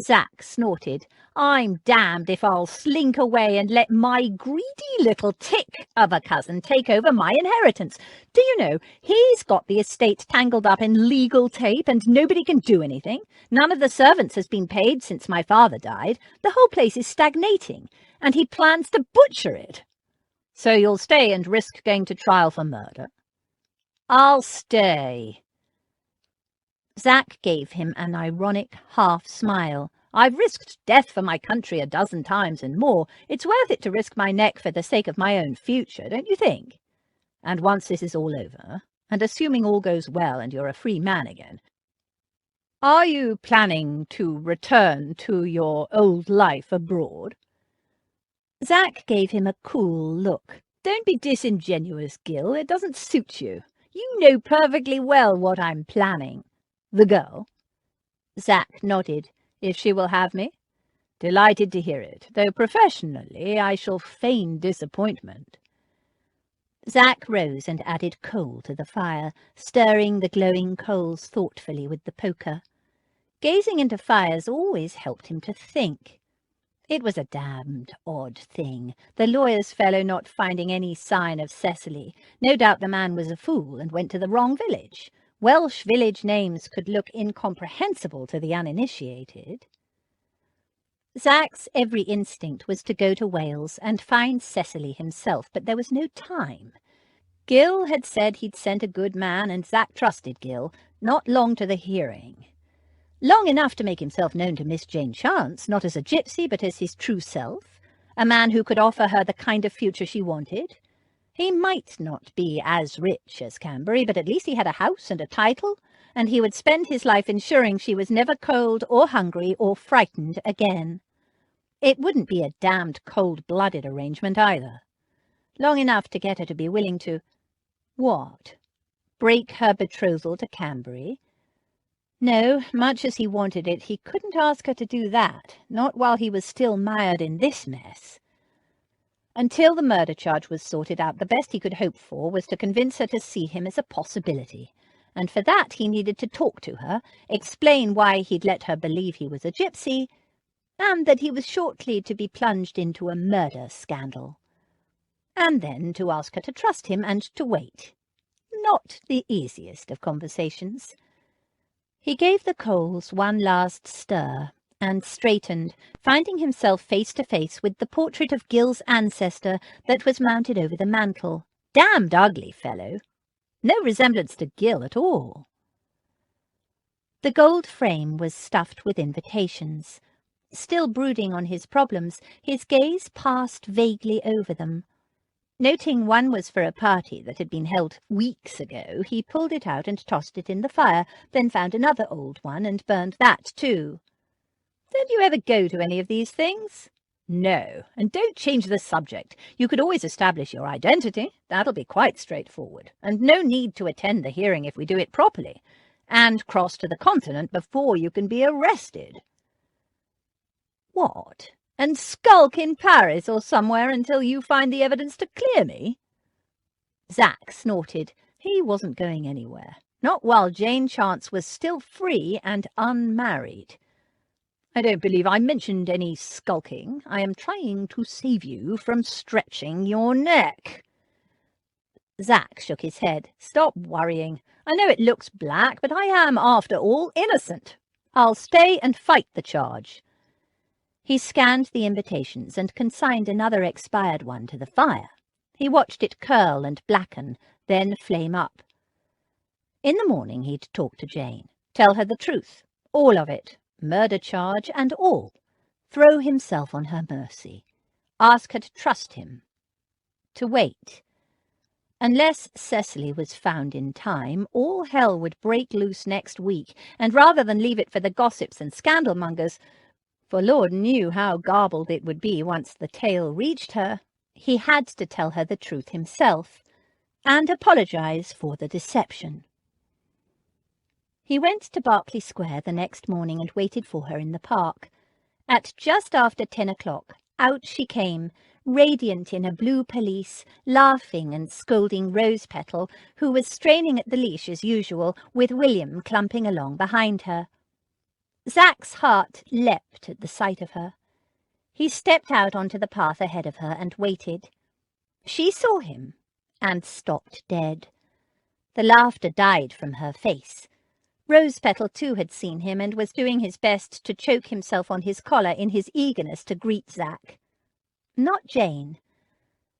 Zach snorted. "I'm damned if I'll slink away and let my greedy little tick of a cousin take over my inheritance. Do you know, he's got the estate tangled up in legal tape and nobody can do anything. None of the servants has been paid since my father died. The whole place is stagnating, and he plans to butcher it." "So you'll stay and risk going to trial for murder?" "I'll stay." Zach gave him an ironic half-smile. "I've risked death for my country a dozen times and more. It's worth it to risk my neck for the sake of my own future, don't you think?" And once this is all over, and assuming all goes well and you're a free man again, are you planning to return to your old life abroad?" Zach gave him a cool look. "Don't be disingenuous, Gil. It doesn't suit you. You know perfectly well what I'm planning." "The girl?" Zach nodded. "If she will have me?" "Delighted to hear it, though professionally I shall feign disappointment." Zach rose and added coal to the fire, stirring the glowing coals thoughtfully with the poker. Gazing into fires always helped him to think. It was a damned odd thing, the lawyer's fellow not finding any sign of Cecily. No doubt the man was a fool and went to the wrong village. Welsh village names could look incomprehensible to the uninitiated. Zach's every instinct was to go to Wales and find Cecily himself, but there was no time. Gil had said he'd sent a good man, and Zach trusted Gil. Not long to the hearing. Long enough to make himself known to Miss Jane Chance, not as a gypsy, but as his true self, a man who could offer her the kind of future she wanted. He might not be as rich as Cambury, but at least he had a house and a title, and he would spend his life ensuring she was never cold or hungry or frightened again. It wouldn't be a damned cold-blooded arrangement either. Long enough to get her to be willing to— what? Break her betrothal to Cambury? No, much as he wanted it, he couldn't ask her to do that, not while he was still mired in this mess. Until the murder charge was sorted out, the best he could hope for was to convince her to see him as a possibility, and for that he needed to talk to her, explain why he'd let her believe he was a gypsy, and that he was shortly to be plunged into a murder scandal. And then to ask her to trust him and to wait. Not the easiest of conversations. He gave the coals one last stir, and straightened, finding himself face to face with the portrait of Gil's ancestor that was mounted over the mantel. Damned ugly fellow. No resemblance to Gil at all. The gold frame was stuffed with invitations. Still brooding on his problems, his gaze passed vaguely over them. Noting one was for a party that had been held weeks ago, he pulled it out and tossed it in the fire, then found another old one and burned that too. "Did you ever go to any of these things?" "No, and don't change the subject. You could always establish your identity. That'll be quite straightforward, and no need to attend the hearing if we do it properly, and cross to the continent before you can be arrested." "What? And skulk in Paris or somewhere until you find the evidence to clear me?" Zach snorted. He wasn't going anywhere. Not while Jane Chance was still free and unmarried. "I don't believe I mentioned any skulking. I am trying to save you from stretching your neck." Zach shook his head. "Stop worrying. I know it looks black, but I am, after all, innocent. I'll stay and fight the charge." He scanned the invitations and consigned another expired one to the fire. He watched it curl and blacken, then flame up. In the morning he'd talk to Jane, tell her the truth, all of it, murder charge and all, throw himself on her mercy, ask her to trust him, to wait. Unless Cecily was found in time, all hell would break loose next week, and rather than leave it for the gossips and scandalmongers, for Lord knew how garbled it would be once the tale reached her, he had to tell her the truth himself, and apologise for the deception. He went to Berkeley Square the next morning and waited for her in the park. At just after 10 o'clock, out she came, radiant in a blue pelisse, laughing and scolding Rose Petal, who was straining at the leash as usual, with William clumping along behind her. Zach's heart leapt at the sight of her. He stepped out onto the path ahead of her and waited. She saw him and stopped dead. The laughter died from her face. Rose Petal too had seen him and was doing his best to choke himself on his collar in his eagerness to greet Zach. Not Jane.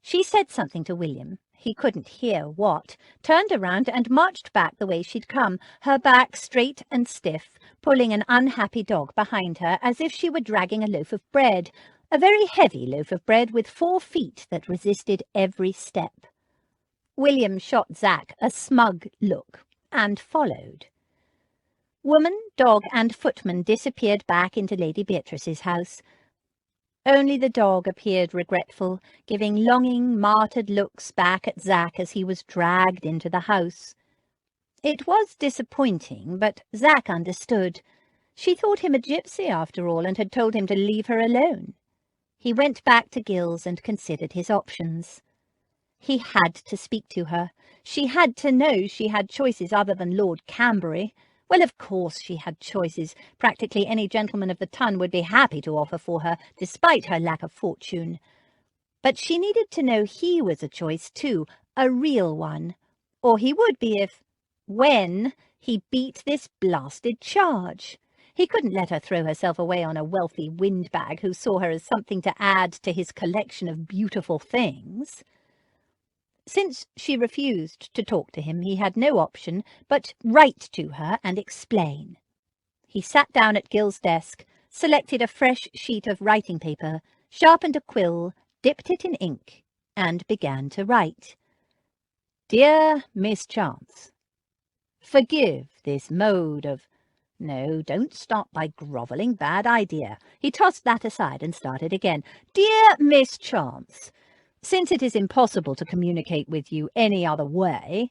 She said something to William. He couldn't hear what, turned around and marched back the way she'd come, her back straight and stiff, pulling an unhappy dog behind her as if she were dragging a loaf of bread, a very heavy loaf of bread with 4 feet that resisted every step. William shot Zack a smug look and followed. Woman, dog, and footman disappeared back into Lady Beatrice's house. Only the dog appeared regretful, giving longing, martyred looks back at Zack as he was dragged into the house. It was disappointing, but Zack understood. She thought him a gypsy after all, and had told him to leave her alone. He went back to Gill's and considered his options. He had to speak to her. She had to know she had choices other than Lord Camberry. Well, of course she had choices. Practically any gentleman of the ton would be happy to offer for her, despite her lack of fortune. But she needed to know he was a choice too, a real one. Or he would be when he beat this blasted charge. He couldn't let her throw herself away on a wealthy windbag who saw her as something to add to his collection of beautiful things. Since she refused to talk to him, he had no option but write to her and explain. He sat down at Gill's desk, selected a fresh sheet of writing paper, sharpened a quill, dipped it in ink, and began to write. Dear Miss Chance, forgive this mode of... No, don't start by grovelling. Bad idea. He tossed that aside and started again. Dear Miss Chance, since it is impossible to communicate with you any other way...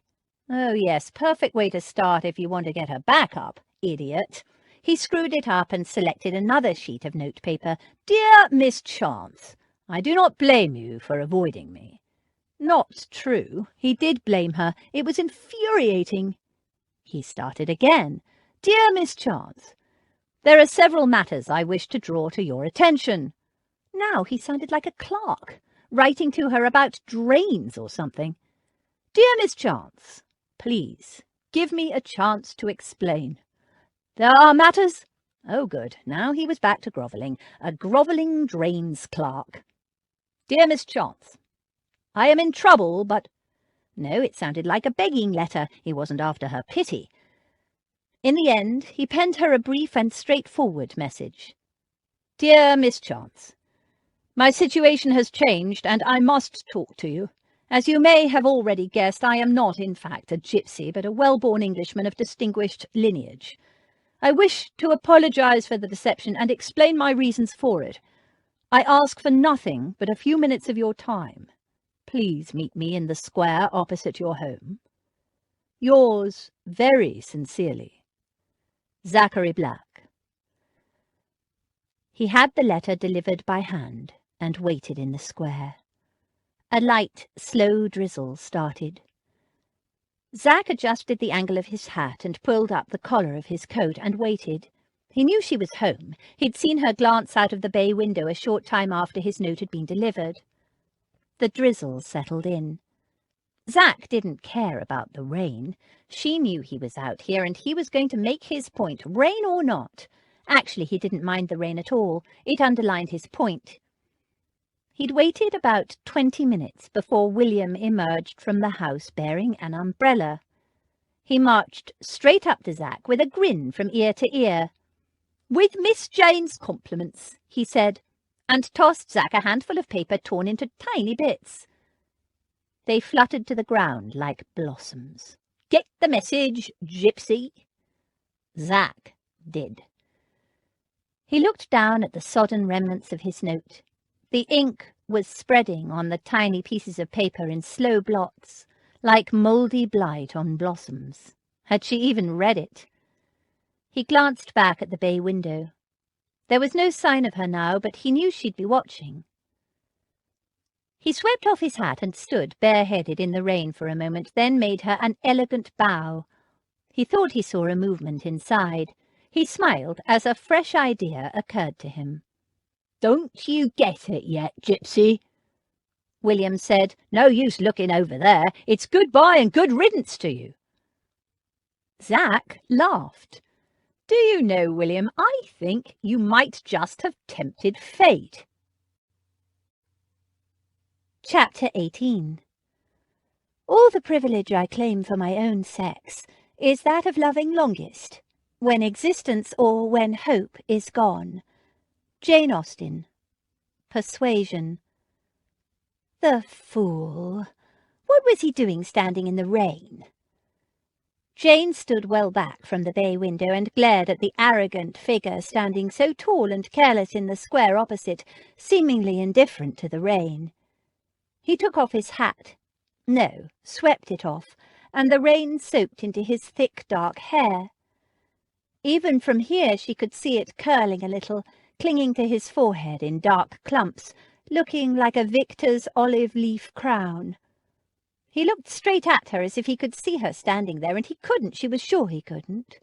Oh, yes, perfect way to start if you want to get her back up, idiot. He screwed it up and selected another sheet of notepaper. Dear Miss Chance, I do not blame you for avoiding me. Not true. He did blame her. It was infuriating. He started again. Dear Miss Chance, there are several matters I wish to draw to your attention. Now he sounded like a clerk, writing to her about drains or something. Dear Miss Chance, please give me a chance to explain. There are matters... Oh, good. Now he was back to grovelling. A grovelling drains clerk. Dear Miss Chance, I am in trouble, but... No, it sounded like a begging letter. He wasn't after her pity. In the end, he penned her a brief and straightforward message. Dear Miss Chance, my situation has changed, and I must talk to you. As you may have already guessed, I am not, in fact, a gypsy, but a well-born Englishman of distinguished lineage. I wish to apologize for the deception and explain my reasons for it. I ask for nothing but a few minutes of your time. Please meet me in the square opposite your home. Yours very sincerely, Zachary Black. He had the letter delivered by hand and waited in the square. A light, slow drizzle started. Zack adjusted the angle of his hat and pulled up the collar of his coat and waited. He knew she was home. He'd seen her glance out of the bay window a short time after his note had been delivered. The drizzle settled in. Zack didn't care about the rain. She knew he was out here, and he was going to make his point, rain or not. Actually, he didn't mind the rain at all. It underlined his point. He'd waited about 20 minutes before William emerged from the house bearing an umbrella. He marched straight up to Zack with a grin from ear to ear. "With Miss Jane's compliments," he said, and tossed Zack a handful of paper torn into tiny bits. They fluttered to the ground like blossoms. "Get the message, gypsy?" Zack did. He looked down at the sodden remnants of his note. The ink was spreading on the tiny pieces of paper in slow blots, like mouldy blight on blossoms. Had she even read it? He glanced back at the bay window. There was no sign of her now, but he knew she'd be watching. He swept off his hat and stood bareheaded in the rain for a moment, then made her an elegant bow. He thought he saw a movement inside. He smiled as a fresh idea occurred to him. "Don't you get it yet, gypsy?" William said. "No use looking over there. It's goodbye and good riddance to you." Zack laughed. "Do you know, William, I think you might just have tempted fate." Chapter 18. All the privilege I claim for my own sex is that of loving longest, when existence or when hope is gone. Jane Austen. Persuasion. The fool! What was he doing standing in the rain? Jane stood well back from the bay window and glared at the arrogant figure standing so tall and careless in the square opposite, seemingly indifferent to the rain. He took off his hat. No, swept it off, and the rain soaked into his thick dark hair. Even from here she could see it curling a little, clinging to his forehead in dark clumps, looking like a victor's olive-leaf crown. He looked straight at her as if he could see her standing there, and he couldn't, she was sure he couldn't.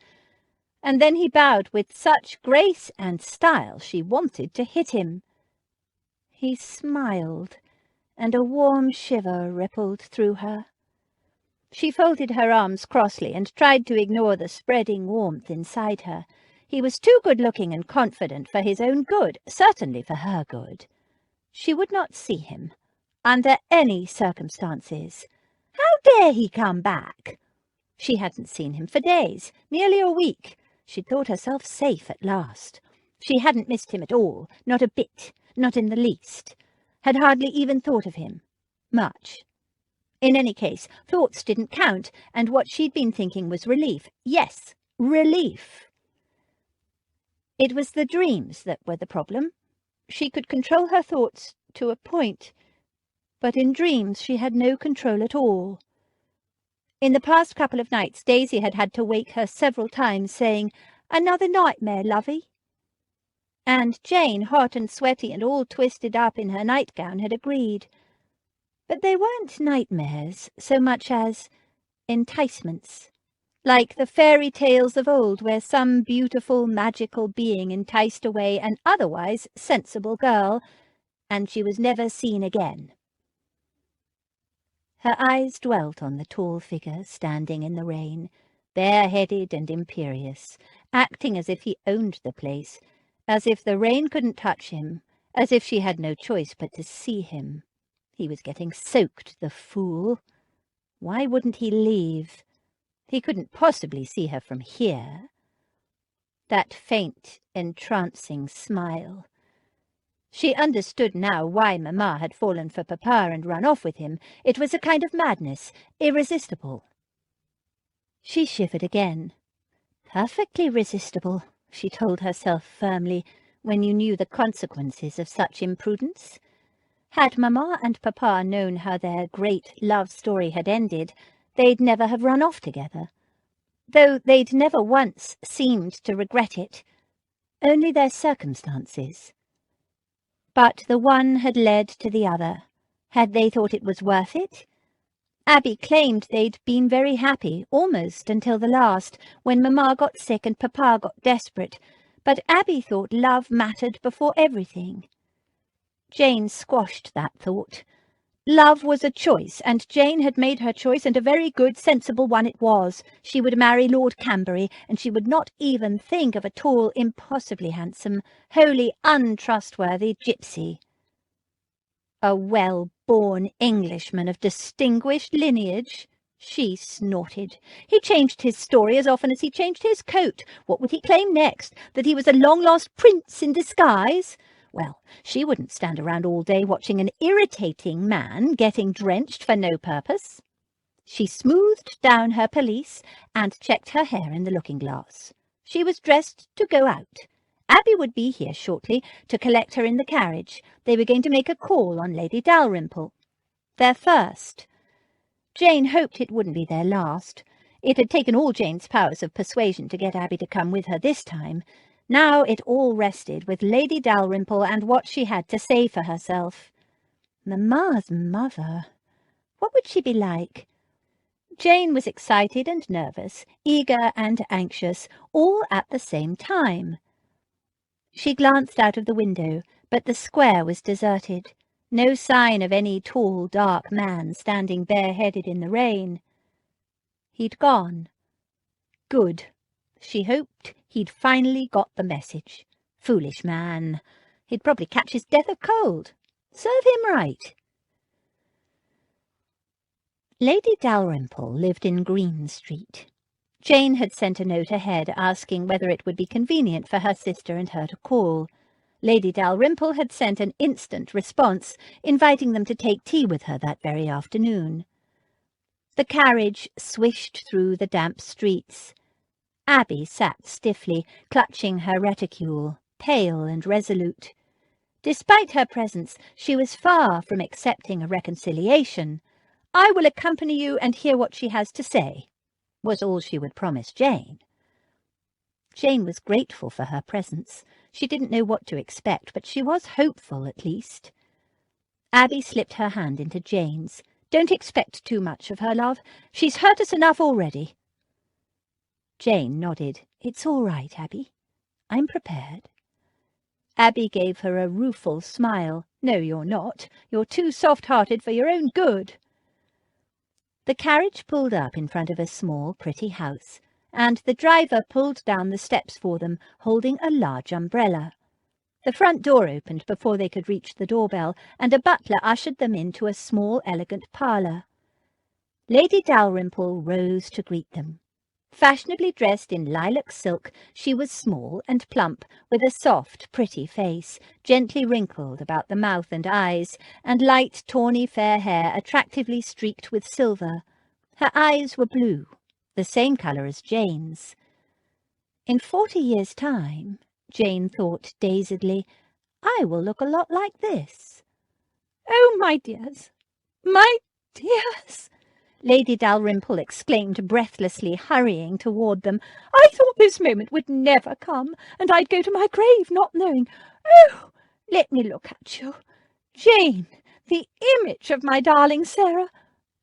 And then he bowed with such grace and style she wanted to hit him. He smiled, and a warm shiver rippled through her. She folded her arms crossly and tried to ignore the spreading warmth inside her. He was too good-looking and confident for his own good, certainly for her good. She would not see him, under any circumstances. How dare he come back? She hadn't seen him for days, nearly a week. She thought herself safe at last. She hadn't missed him at all, not a bit, not in the least. Had hardly even thought of him. Much. In any case, thoughts didn't count, and what she'd been thinking was relief. Yes, relief. It was the dreams that were the problem. She could control her thoughts to a point, but in dreams she had no control at all. In the past couple of nights Daisy had had to wake her several times, saying, "Another nightmare, lovey?" And Jane, hot and sweaty and all twisted up in her nightgown, had agreed. But they weren't nightmares so much as enticements, like the fairy tales of old where some beautiful magical being enticed away an otherwise sensible girl, and she was never seen again. Her eyes dwelt on the tall figure standing in the rain, bareheaded and imperious, acting as if he owned the place, as if the rain couldn't touch him, as if she had no choice but to see him. He was getting soaked, the fool. Why wouldn't he leave? He couldn't possibly see her from here. That faint, entrancing smile. She understood now why Mamma had fallen for Papa and run off with him. It was a kind of madness, irresistible. She shivered again. Perfectly resistible, she told herself firmly, when you knew the consequences of such imprudence. Had Mamma and Papa known how their great love story had ended, they'd never have run off together, though they'd never once seemed to regret it, only their circumstances. But the one had led to the other. Had they thought it was worth it? Abby claimed they'd been very happy, almost until the last, when Mamma got sick and Papa got desperate, but Abby thought love mattered before everything. Jane squashed that thought. Love was a choice, and Jane had made her choice, and a very good, sensible one it was. She would marry Lord Cambury, and she would not even think of a tall, impossibly handsome, wholly untrustworthy gipsy. A well-born Englishman of distinguished lineage? She snorted. He changed his story as often as he changed his coat. What would he claim next? That he was a long-lost prince in disguise? Well, she wouldn't stand around all day watching an irritating man getting drenched for no purpose. She smoothed down her pelisse and checked her hair in the looking-glass. She was dressed to go out. Abby would be here shortly to collect her in the carriage. They were going to make a call on Lady Dalrymple. Their first. Jane hoped it wouldn't be their last. It had taken all Jane's powers of persuasion to get Abby to come with her this time. Now it all rested with Lady Dalrymple and what she had to say for herself. Mamma's mother. What would she be like? Jane was excited and nervous, eager and anxious, all at the same time. She glanced out of the window, but the square was deserted. No sign of any tall, dark man standing bareheaded in the rain. He'd gone. Good. She hoped he'd finally got the message. Foolish man. He'd probably catch his death of cold. Serve him right. Lady Dalrymple lived in Green Street. Jane had sent a note ahead asking whether it would be convenient for her sister and her to call. Lady Dalrymple had sent an instant response, inviting them to take tea with her that very afternoon. The carriage swished through the damp streets. Abby sat stiffly, clutching her reticule, pale and resolute. Despite her presence, she was far from accepting a reconciliation. "I will accompany you and hear what she has to say," was all she would promise Jane. Jane was grateful for her presence. She didn't know what to expect, but she was hopeful at least. Abby slipped her hand into Jane's. "Don't expect too much of her, love. She's hurt us enough already." Jane nodded. "It's all right, Abby. I'm prepared." Abby gave her a rueful smile. "No, you're not. You're too soft-hearted for your own good." The carriage pulled up in front of a small, pretty house, and the driver pulled down the steps for them, holding a large umbrella. The front door opened before they could reach the doorbell, and a butler ushered them into a small, elegant parlour. Lady Dalrymple rose to greet them. Fashionably dressed in lilac silk, she was small and plump, with a soft, pretty face, gently wrinkled about the mouth and eyes, and light, tawny fair hair attractively streaked with silver. Her eyes were blue, the same colour as Jane's. In 40 years' time, Jane thought dazedly, I will look a lot like this. "Oh, my dears, my dears!" Lady Dalrymple exclaimed breathlessly, hurrying toward them. "I thought this moment would never come, and I'd go to my grave not knowing. Oh, let me look at you. Jane, the image of my darling Sarah.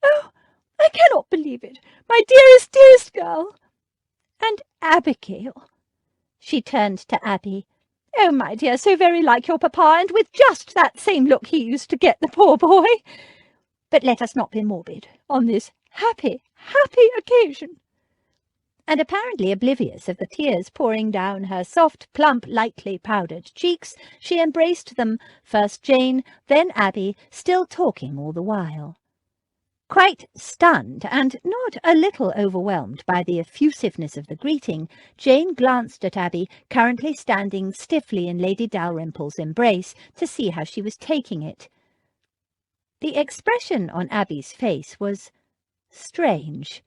Oh, I cannot believe it. My dearest, dearest girl. And Abigail." She turned to Abby. "Oh, my dear, so very like your papa, and with just that same look he used to get the poor boy. But let us not be morbid on this happy, happy occasion." And apparently oblivious of the tears pouring down her soft, plump, lightly powdered cheeks, she embraced them, first Jane, then Abby, still talking all the while. Quite stunned, and not a little overwhelmed by the effusiveness of the greeting, Jane glanced at Abby, currently standing stiffly in Lady Dalrymple's embrace, to see how she was taking it. The expression on Abby's face was strange.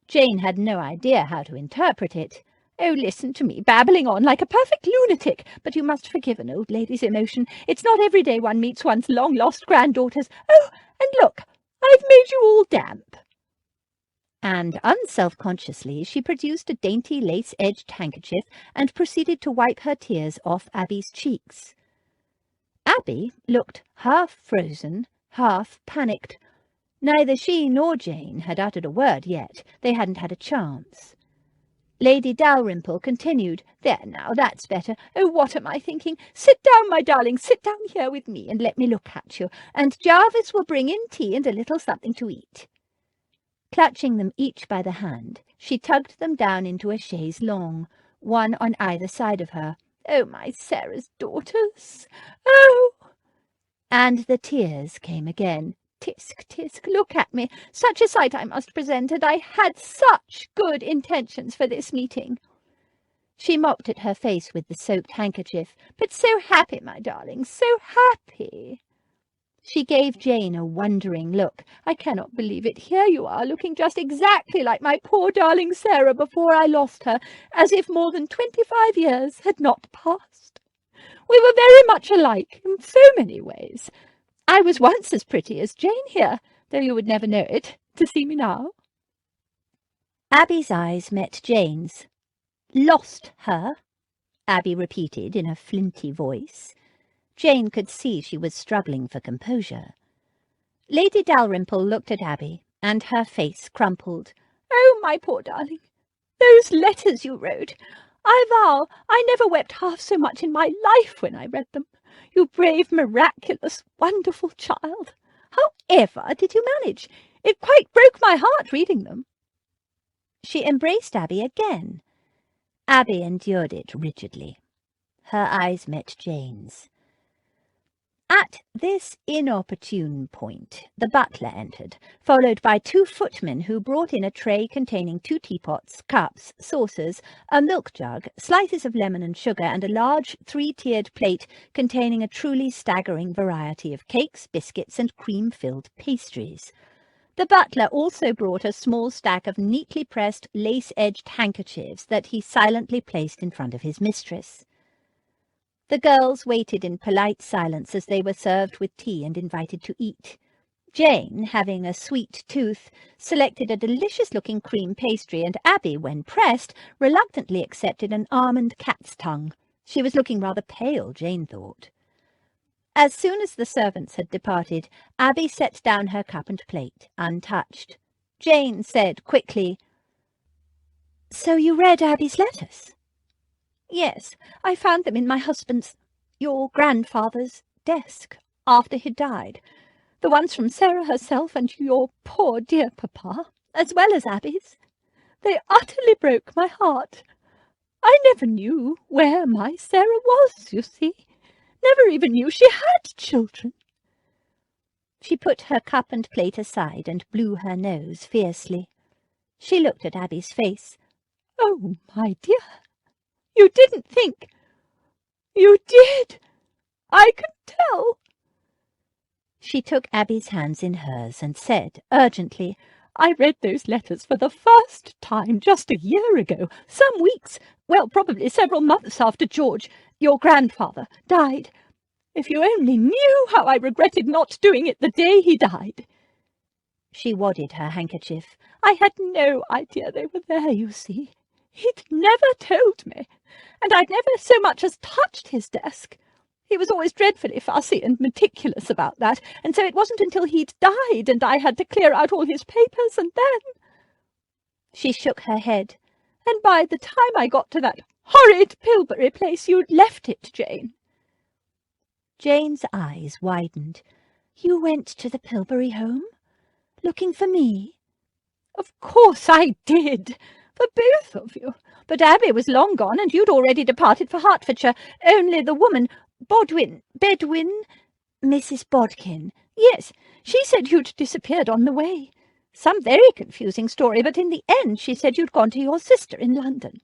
Jane had no idea how to interpret it. "Oh, listen to me, babbling on like a perfect lunatic, but you must forgive an old lady's emotion. It's not every day one meets one's long-lost granddaughters. Oh, and look, I've made you all damp." And unself-consciously she produced a dainty lace-edged handkerchief and proceeded to wipe her tears off Abby's cheeks. Abby looked half frozen, half panicked. Neither she nor Jane had uttered a word yet. They hadn't had a chance. Lady Dalrymple continued, "There now, that's better. Oh, what am I thinking? Sit down, my darling, sit down here with me and let me look at you, and Jarvis will bring in tea and a little something to eat." Clutching them each by the hand, she tugged them down into a chaise longue, one on either side of her. "Oh, my Sarah's daughters! Oh!" And the tears came again. "Tisk, tisk, look at me. Such a sight I must present, and I had such good intentions for this meeting." She mopped at her face with the soaked handkerchief. "But so happy, my darling, so happy." She gave Jane a wondering look. "I cannot believe it. Here you are, looking just exactly like my poor darling Sarah before I lost her, as if more than 25 years had not passed. We were very much alike in so many ways. I was once as pretty as Jane here, though you would never know it, to see me now." Abby's eyes met Jane's. "Lost her?" Abby repeated in a flinty voice. Jane could see she was struggling for composure. Lady Dalrymple looked at Abby, and her face crumpled. "Oh, my poor darling, those letters you wrote! I vow I never wept half so much in my life when I read them. You brave, miraculous, wonderful child! How ever did you manage? It quite broke my heart reading them." She embraced Abby again. Abby endured it rigidly. Her eyes met Jane's. At this inopportune point, the butler entered, followed by 2 footmen who brought in a tray containing 2 teapots, cups, saucers, a milk jug, slices of lemon and sugar, and a large 3-tiered plate containing a truly staggering variety of cakes, biscuits, and cream-filled pastries. The butler also brought a small stack of neatly pressed, lace-edged handkerchiefs that he silently placed in front of his mistress. The girls waited in polite silence as they were served with tea and invited to eat. Jane, having a sweet tooth, selected a delicious-looking cream pastry, and Abby, when pressed, reluctantly accepted an almond cat's tongue. She was looking rather pale, Jane thought. As soon as the servants had departed, Abby set down her cup and plate, untouched. Jane said quickly, "So you read Abby's letters?" "Yes, I found them in my your grandfather's desk, after he died. The ones from Sarah herself and your poor dear papa, as well as Abby's. They utterly broke my heart. I never knew where my Sarah was, you see. Never even knew she had children." She put her cup and plate aside and blew her nose fiercely. She looked at Abby's face. "Oh, my dear, you didn't think—" "You did! I can tell." She took Abby's hands in hers and said urgently, "I read those letters for the first time just a year ago, some weeks, well, probably several months after George, your grandfather, died. If you only knew how I regretted not doing it the day he died." She wadded her handkerchief. "I had no idea they were there, you see. He'd never told me, and I'd never so much as touched his desk. He was always dreadfully fussy and meticulous about that, and so it wasn't until he'd died and I had to clear out all his papers, and then—" She shook her head. "And by the time I got to that horrid Pilbury place, you'd left it, Jane." Jane's eyes widened. "You went to the Pilbury home? Looking for me?" "Of course I did, for both of you. But Abby was long gone, and you'd already departed for Hertfordshire. Only the woman, Bedwin, Mrs. Bodkin. Yes, she said you'd disappeared on the way. Some very confusing story, but in the end she said you'd gone to your sister in London."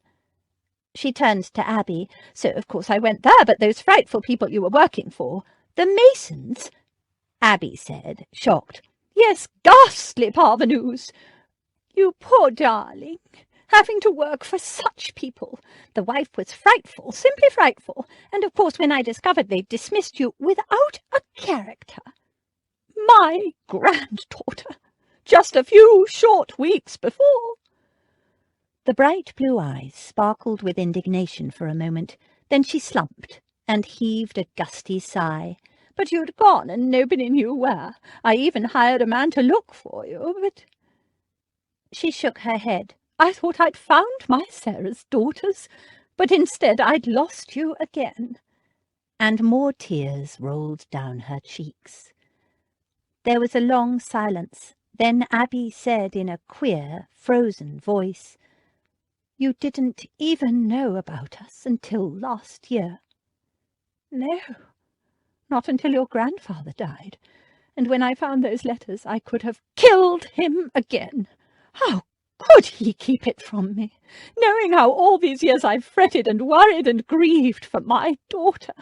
She turned to Abby. "So, of course, I went there, but those frightful people you were working for—" "The Masons?" Abby said, shocked. "Yes, ghastly parvenus. You poor darling, having to work for such people. The wife was frightful, simply frightful, and of course when I discovered they'd dismissed you without a character. My granddaughter, just a few short weeks before." The bright blue eyes sparkled with indignation for a moment. Then she slumped and heaved a gusty sigh. "But you'd gone, and nobody knew where. I even hired a man to look for you, but—" She shook her head. "I thought I'd found my Sarah's daughters, but instead I'd lost you again." And more tears rolled down her cheeks. There was a long silence. Then Abby said in a queer, frozen voice, "You didn't even know about us until last year." "No, not until your grandfather died. And when I found those letters, I could have killed him again. How could he keep it from me, knowing how all these years I've fretted and worried and grieved for my daughter?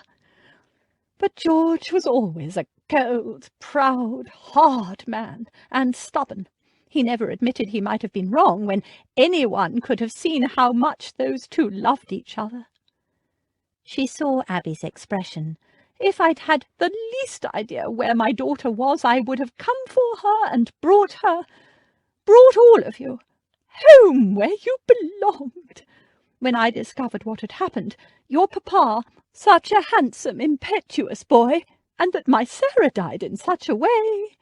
But George was always a cold, proud, hard man, and stubborn. He never admitted he might have been wrong when anyone could have seen how much those two loved each other." She saw Abby's expression. "If I'd had the least idea where my daughter was, I would have come for her and brought all of you, home where you belonged. When I discovered what had happened, your papa, such a handsome, impetuous boy, and that my Sarah died in such a way—"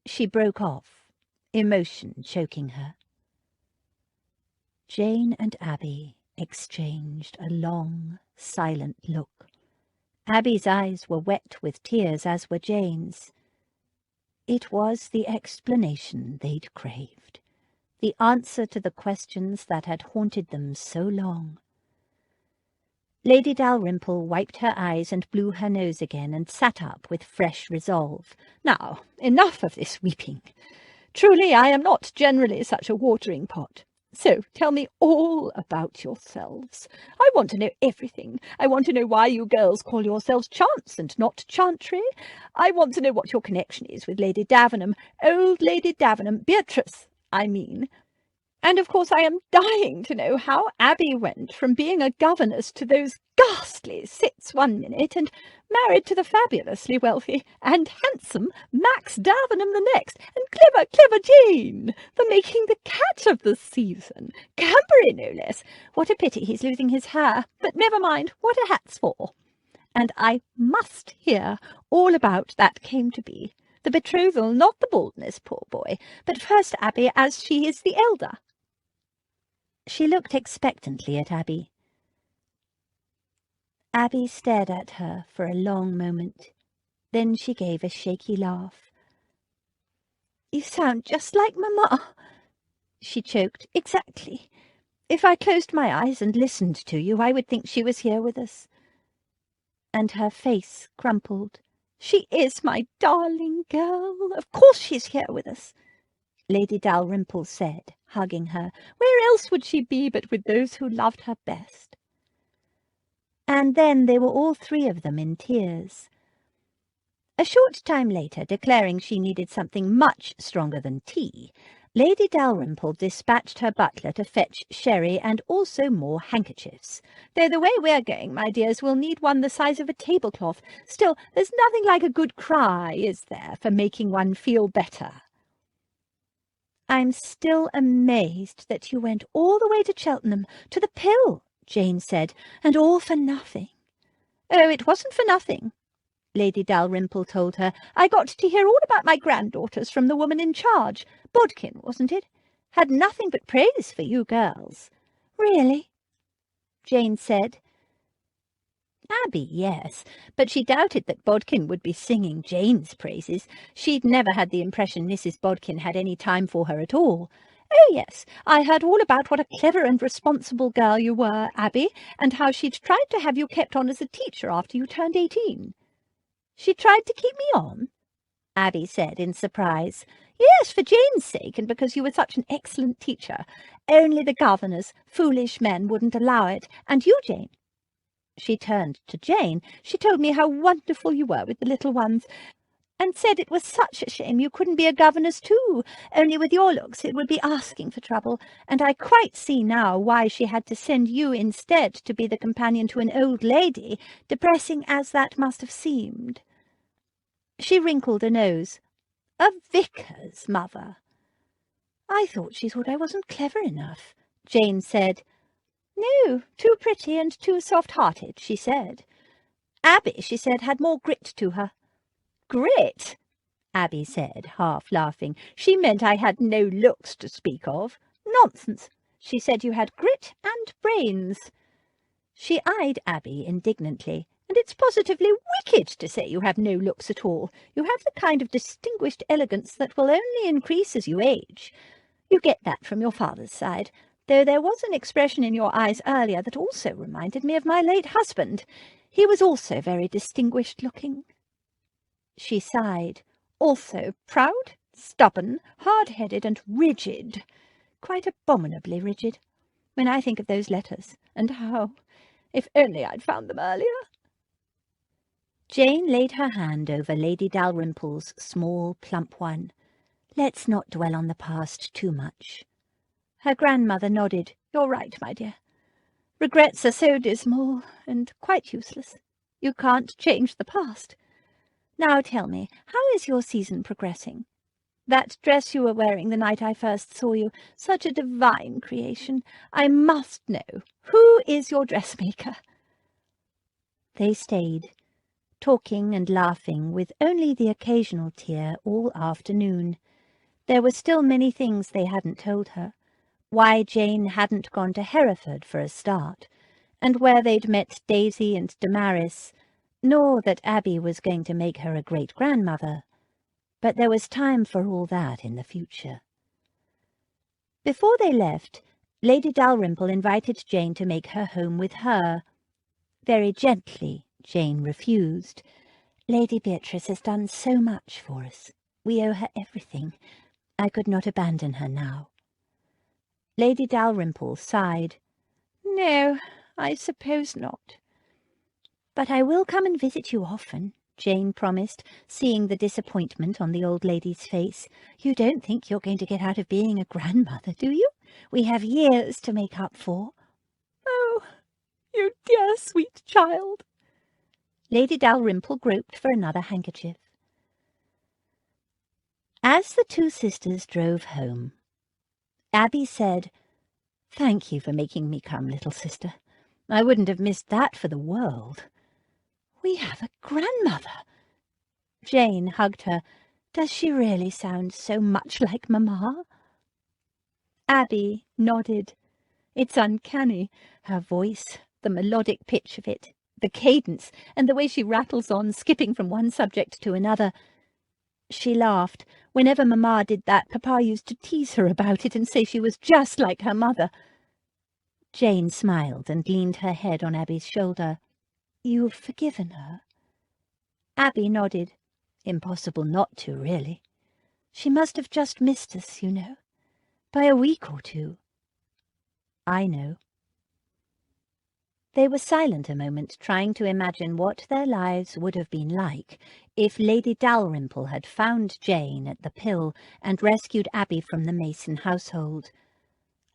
She broke off, emotion choking her. Jane and Abby exchanged a long, silent look. Abby's eyes were wet with tears, as were Jane's. It was the explanation they'd craved, the answer to the questions that had haunted them so long. Lady Dalrymple wiped her eyes and blew her nose again, and sat up with fresh resolve. "Now, enough of this weeping. Truly, I am not generally such a watering pot. So tell me all about yourselves. I want to know everything. I want to know why you girls call yourselves Chance and not Chantry. I want to know what your connection is with Lady Davenham, old Lady Davenham, Beatrice, I mean. And of course I am dying to know how Abby went from being a governess to those ghastly sits one minute and married to the fabulously wealthy and handsome Max Davenham the next, and clever Jane, the making the cat of the season, Camberry no less. What a pity he's losing his hair, but never mind, what a hat's for. And I must hear all about that came to be. The betrothal, not the baldness, poor boy, but first Abby, as she is the elder. She looked expectantly at Abby. Abby stared at her for a long moment. Then she gave a shaky laugh. "You sound just like Mamma," she choked. "Exactly. If I closed my eyes and listened to you, I would think she was here with us." And her face crumpled. "She is my darling girl. Of course she's here with us," Lady Dalrymple said, hugging her. "Where else would she be but with those who loved her best?" And then they were all three of them in tears. A short time later, declaring she needed something much stronger than tea, Lady Dalrymple dispatched her butler to fetch sherry and also more handkerchiefs. "Though the way we're going, my dears, we'll need one the size of a tablecloth. Still, there's nothing like a good cry, is there, for making one feel better?" "I'm still amazed that you went all the way to Cheltenham, to the Pill," Jane said, "and all for nothing." "Oh, it wasn't for nothing," Lady Dalrymple told her. "I got to hear all about my granddaughters from the woman in charge. Bodkin, wasn't it? Had nothing but praise for you girls." "Really?" Jane said. Abby, yes, but she doubted that Bodkin would be singing Jane's praises. She'd never had the impression Mrs. Bodkin had any time for her at all. "Oh, yes, I heard all about what a clever and responsible girl you were, Abby, and how she'd tried to have you kept on as a teacher after you turned 18. "She tried to keep me on?" Abby said in surprise. "Yes, for Jane's sake, and because you were such an excellent teacher. Only the governors, foolish men, wouldn't allow it. And you, Jane?" She turned to Jane. "She told me how wonderful you were with the little ones, and said it was such a shame you couldn't be a governess too. Only with your looks it would be asking for trouble, and I quite see now why she had to send you instead to be the companion to an old lady, depressing as that must have seemed." She wrinkled a nose. "A vicar's mother." "I thought she thought I wasn't clever enough," Jane said. "No, too pretty and too soft-hearted," she said. Abby, she said, had more grit to her. "Grit?" Abby said, half laughing. "She meant I had no looks to speak of." "Nonsense. She said you had grit and brains." She eyed Abby indignantly. "And it's positively wicked to say you have no looks at all. You have the kind of distinguished elegance that will only increase as you age. You get that from your father's side, though there was an expression in your eyes earlier that also reminded me of my late husband. He was also very distinguished-looking." She sighed. "Also proud, stubborn, hard-headed, and rigid. Quite abominably rigid. When I think of those letters, and how, if only I'd found them earlier." Jane laid her hand over Lady Dalrymple's small, plump one. "Let's not dwell on the past too much." Her grandmother nodded. "You're right, my dear. Regrets are so dismal and quite useless. You can't change the past. Now tell me, how is your season progressing? That dress you were wearing the night I first saw you, such a divine creation. I must know, who is your dressmaker?" They stayed, talking and laughing, with only the occasional tear, all afternoon. There were still many things they hadn't told her. Why Jane hadn't gone to Hereford for a start, and where they'd met Daisy and Damaris, nor that Abby was going to make her a great-grandmother. But there was time for all that in the future. Before they left, Lady Dalrymple invited Jane to make her home with her. Very gently, Jane refused. "Lady Beatrice has done so much for us. We owe her everything. I could not abandon her now." Lady Dalrymple sighed. "No, I suppose not." "But I will come and visit you often," Jane promised, seeing the disappointment on the old lady's face. "You don't think you're going to get out of being a grandmother, do you? We have years to make up for." "Oh, you dear sweet child." Lady Dalrymple groped for another handkerchief. As the two sisters drove home, Abby said, "Thank you for making me come, little sister. I wouldn't have missed that for the world. We have a grandmother." Jane hugged her. "Does she really sound so much like Mamma?" Abby nodded. "It's uncanny, her voice, the melodic pitch of it, the cadence, and the way she rattles on, skipping from one subject to another." She laughed. Whenever Mamma did that, Papa used to tease her about it and say she was just like her mother. Jane smiled and leaned her head on Abby's shoulder. "You've forgiven her?" Abby nodded. "Impossible not to, really. She must have just missed us, you know. By a week or two." "I know." They were silent a moment, trying to imagine what their lives would have been like if Lady Dalrymple had found Jane at the Pill and rescued Abby from the Mason household.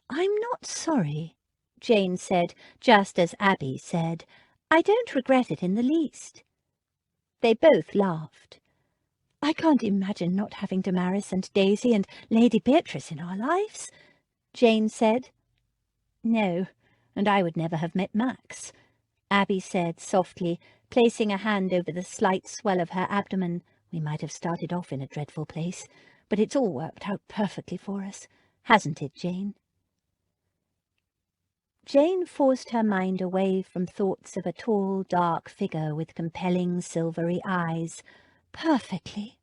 "I'm not sorry," Jane said, just as Abby said. "I don't regret it in the least." They both laughed. "I can't imagine not having Damaris and Daisy and Lady Beatrice in our lives," Jane said. "No, and I would never have met Max," Abby said softly, placing a hand over the slight swell of her abdomen. "We might have started off in a dreadful place, but it's all worked out perfectly for us, hasn't it, Jane?" Jane forced her mind away from thoughts of a tall, dark figure with compelling silvery eyes. "Perfectly,"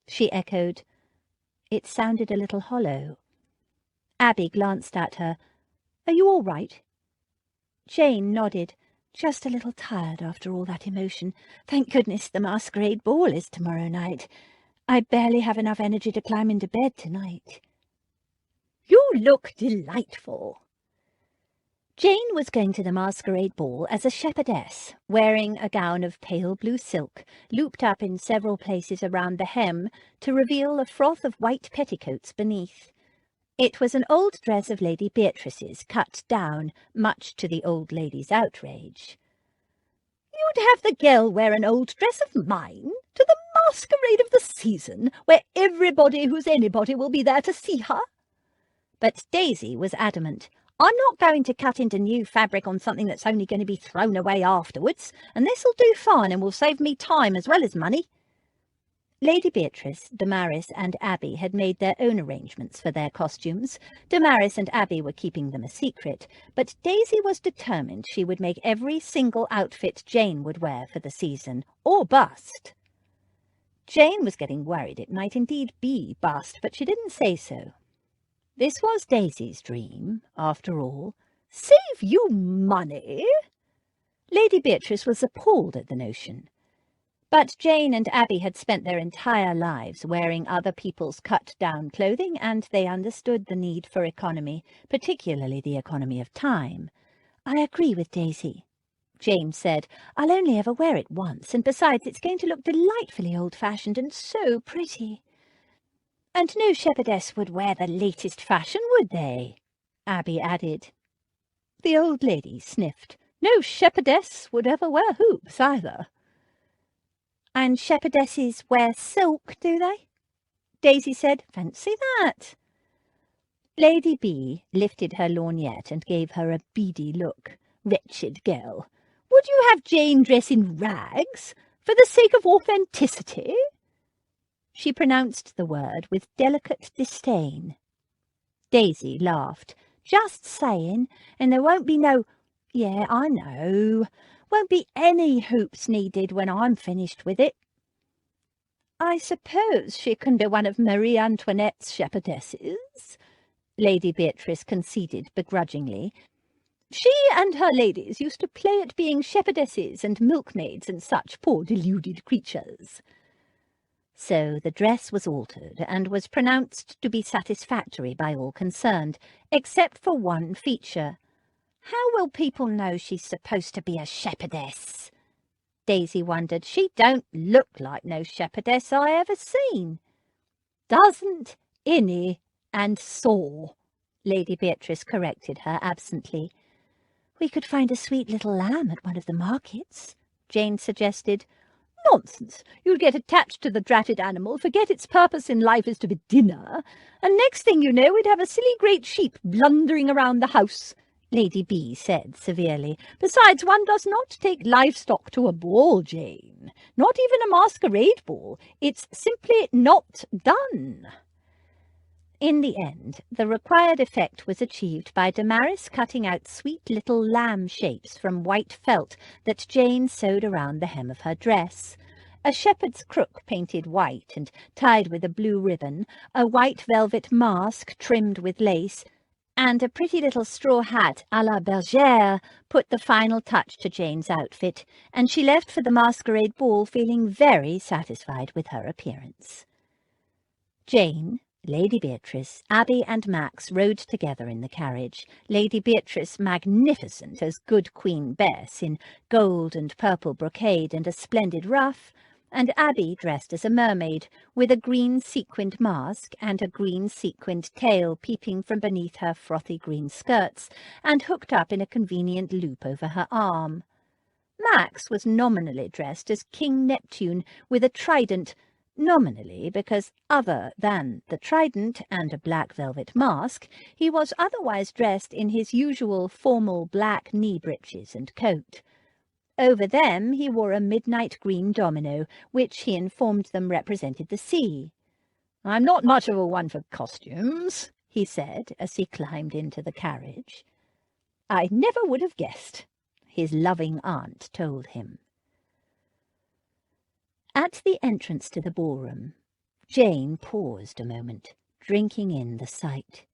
she echoed. It sounded a little hollow. Abby glanced at her. "Are you all right?" Jane nodded. "Just a little tired after all that emotion. Thank goodness the masquerade ball is tomorrow night. I barely have enough energy to climb into bed tonight." "You look delightful." Jane was going to the masquerade ball as a shepherdess, wearing a gown of pale blue silk, looped up in several places around the hem to reveal a froth of white petticoats beneath. It was an old dress of Lady Beatrice's, cut down, much to the old lady's outrage. "You'd have the girl wear an old dress of mine to the masquerade of the season, where everybody who's anybody will be there to see her?" But Daisy was adamant. "I'm not going to cut into new fabric on something that's only going to be thrown away afterwards, and this'll do fine and will save me time as well as money." Lady Beatrice, Damaris and Abby had made their own arrangements for their costumes. Damaris and Abby were keeping them a secret, but Daisy was determined she would make every single outfit Jane would wear for the season, or bust. Jane was getting worried it might indeed be bust, but she didn't say so. This was Daisy's dream, after all. "Save you money?" Lady Beatrice was appalled at the notion. But Jane and Abby had spent their entire lives wearing other people's cut-down clothing, and they understood the need for economy, particularly the economy of time. "I agree with Daisy," Jane said. "I'll only ever wear it once, and besides it's going to look delightfully old-fashioned and so pretty." "And no shepherdess would wear the latest fashion, would they?" Abby added. The old lady sniffed. "No shepherdess would ever wear hoops either." "And shepherdesses wear silk, do they?" Daisy said. "Fancy that." Lady B lifted her lorgnette and gave her a beady look. "Wretched girl! Would you have Jane dress in rags for the sake of authenticity?" She pronounced the word with delicate disdain. Daisy laughed. "Just saying, and there won't be no— Yeah, I know. Won't be any hoops needed when I'm finished with it." "I suppose she can be one of Marie Antoinette's shepherdesses," Lady Beatrice conceded begrudgingly. "She and her ladies used to play at being shepherdesses and milkmaids and such poor deluded creatures." So the dress was altered and was pronounced to be satisfactory by all concerned, except for one feature. "How will people know she's supposed to be a shepherdess?" Daisy wondered. "She don't look like no shepherdess I ever seen." "Doesn't inny and saw," Lady Beatrice corrected her absently. "We could find a sweet little lamb at one of the markets," Jane suggested. "Nonsense! You'd get attached to the dratted animal, forget its purpose in life is to be dinner, and next thing you know we'd have a silly great sheep blundering around the house," Lady B said severely. "Besides, one does not take livestock to a ball, Jane. Not even a masquerade ball. It's simply not done." In the end, the required effect was achieved by Damaris cutting out sweet little lamb shapes from white felt that Jane sewed around the hem of her dress. A shepherd's crook painted white and tied with a blue ribbon, a white velvet mask trimmed with lace, and a pretty little straw hat à la bergère put the final touch to Jane's outfit, and she left for the masquerade ball feeling very satisfied with her appearance. Jane, Lady Beatrice, Abby and Max rode together in the carriage, Lady Beatrice magnificent as good Queen Bess in gold and purple brocade and a splendid ruff, and Abby dressed as a mermaid, with a green sequined mask and a green sequined tail peeping from beneath her frothy green skirts and hooked up in a convenient loop over her arm. Max was nominally dressed as King Neptune with a trident, nominally because other than the trident and a black velvet mask, he was otherwise dressed in his usual formal black knee breeches and coat. Over them he wore a midnight green domino, which he informed them represented the sea. "I'm not much of a one for costumes," he said as he climbed into the carriage. "I never would have guessed," his loving aunt told him. At the entrance to the ballroom, Jane paused a moment, drinking in the sight.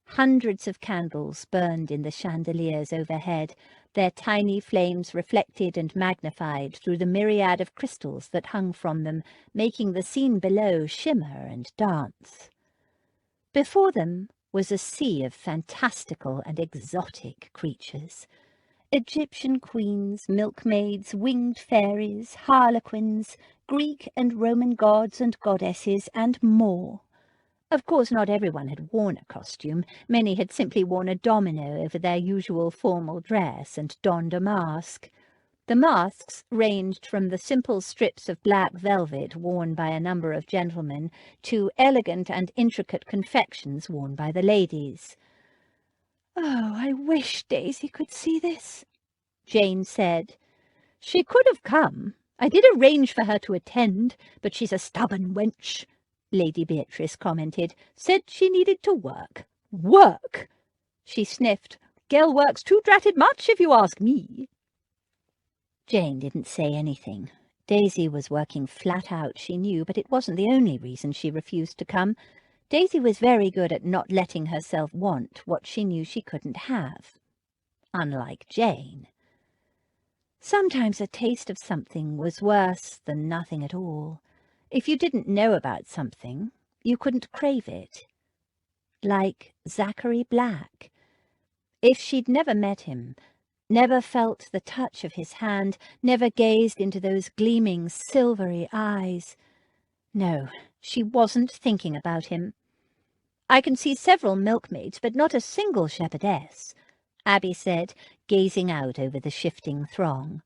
Hundreds of candles burned in the chandeliers overhead, their tiny flames reflected and magnified through the myriad of crystals that hung from them, making the scene below shimmer and dance. Before them was a sea of fantastical and exotic creatures. Egyptian queens, milkmaids, winged fairies, harlequins, Greek and Roman gods and goddesses, and more. Of course, not everyone had worn a costume. Many had simply worn a domino over their usual formal dress and donned a mask. The masks ranged from the simple strips of black velvet worn by a number of gentlemen to elegant and intricate confections worn by the ladies. "Oh, I wish Daisy could see this," Jane said. "She could have come. I did arrange for her to attend, but she's a stubborn wench," Lady Beatrice commented. "Said she needed to work." "Work!" She sniffed. "Girl works too dratted much, if you ask me." Jane didn't say anything. Daisy was working flat out, she knew, but it wasn't the only reason she refused to come. Daisy was very good at not letting herself want what she knew she couldn't have. Unlike Jane. Sometimes a taste of something was worse than nothing at all. If you didn't know about something, you couldn't crave it. Like Zachary Black. If she'd never met him, never felt the touch of his hand, never gazed into those gleaming silvery eyes. No, she wasn't thinking about him. "I can see several milkmaids, but not a single shepherdess," Abby said, gazing out over the shifting throng.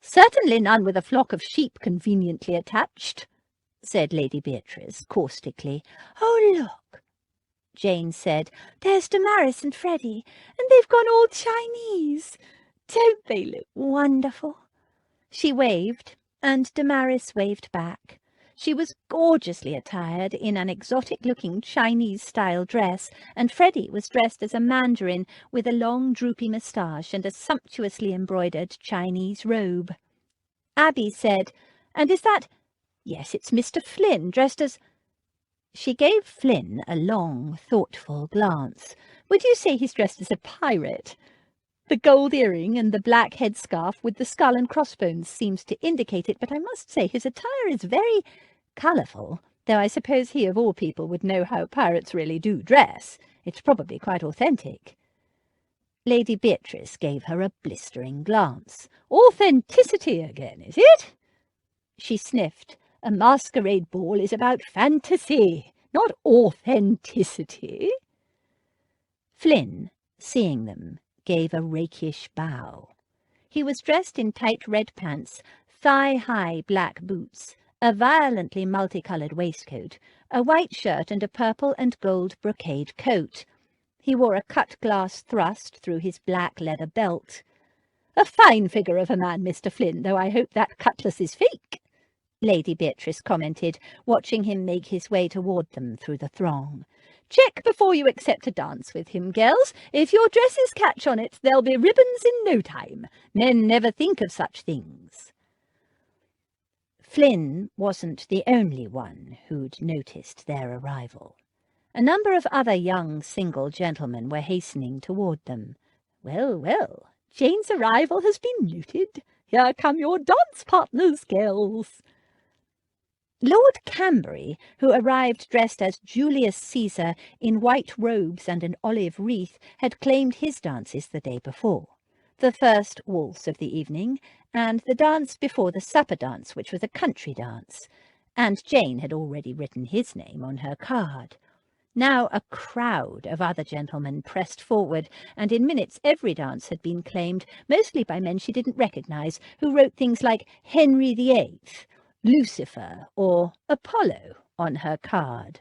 "Certainly none with a flock of sheep conveniently attached," said Lady Beatrice caustically. "Oh, look," Jane said. "There's Damaris and Freddie, and they've gone all Chinese. Don't they look wonderful?" She waved, and Damaris waved back. She was gorgeously attired in an exotic-looking Chinese-style dress, and Freddie was dressed as a mandarin with a long droopy moustache and a sumptuously embroidered Chinese robe. Abby said, "And is that—" "Yes, it's Mr. Flynn, dressed as—" She gave Flynn a long, thoughtful glance. "Would you say he's dressed as a pirate? The gold earring and the black headscarf with the skull and crossbones seems to indicate it, but I must say his attire is very Colourful, though I suppose he of all people would know how pirates really do dress. It's probably quite authentic. Lady Beatrice gave her a blistering glance. Authenticity again, is it? She sniffed. A masquerade ball is about fantasy, not authenticity. Flynn, seeing them, gave a rakish bow. He was dressed in tight red pants, thigh-high black boots, a violently multicoloured waistcoat, a white shirt and a purple and gold brocade coat. He wore a cut-glass thrust through his black leather belt. A fine figure of a man, Mr. Flynn, though I hope that cutlass is fake, Lady Beatrice commented, watching him make his way toward them through the throng. Check before you accept a dance with him, girls. If your dresses catch on it, there'll be ribbons in no time. Men never think of such things. Flynn wasn't the only one who'd noticed their arrival. A number of other young single gentlemen were hastening toward them. Well, well, Jane's arrival has been noted. Here come your dance partners, girls. Lord Cambury, who arrived dressed as Julius Caesar in white robes and an olive wreath, had claimed his dances the day before. The first waltz of the evening, and the dance before the supper dance, which was a country dance, and Jane had already written his name on her card. Now a crowd of other gentlemen pressed forward, and in minutes every dance had been claimed, mostly by men she didn't recognise, who wrote things like Henry VIII, Lucifer, or Apollo on her card.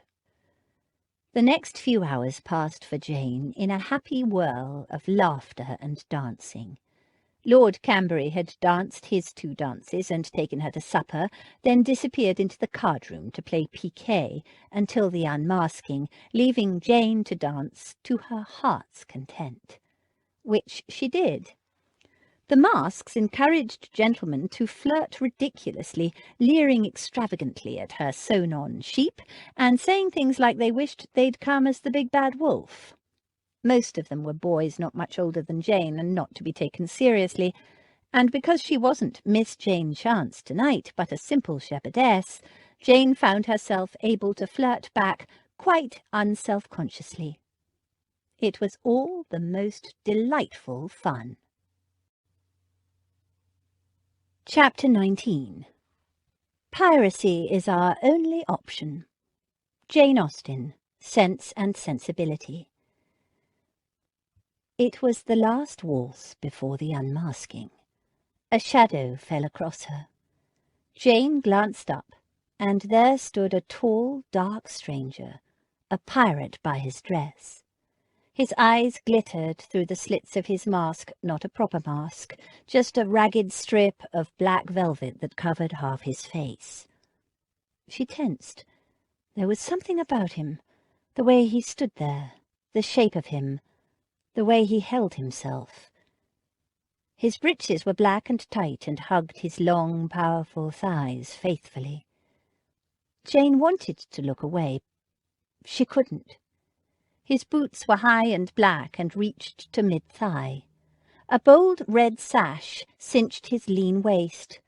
The next few hours passed for Jane in a happy whirl of laughter and dancing. Lord Cambury had danced his 2 dances and taken her to supper, then disappeared into the card-room to play piquet until the unmasking, leaving Jane to dance to her heart's content. Which she did. The masks encouraged gentlemen to flirt ridiculously, leering extravagantly at her sewn-on sheep, and saying things like they wished they'd come as the big bad wolf. Most of them were boys not much older than Jane and not to be taken seriously, and because she wasn't Miss Jane Chance tonight, but a simple shepherdess, Jane found herself able to flirt back quite unself-consciously. It was all the most delightful fun. Chapter 19. Piracy is our only option. Jane Austen, Sense and Sensibility. It was the last waltz before the unmasking. A shadow fell across her. Jane glanced up, and there stood a tall, dark stranger, a pirate by his dress. His eyes glittered through the slits of his mask, not a proper mask, just a ragged strip of black velvet that covered half his face. She tensed. There was something about him, the way he stood there, the shape of him, the way he held himself. His breeches were black and tight and hugged his long, powerful thighs faithfully. Jane wanted to look away. She couldn't. His boots were high and black and reached to mid-thigh. A bold red sash cinched his lean waist.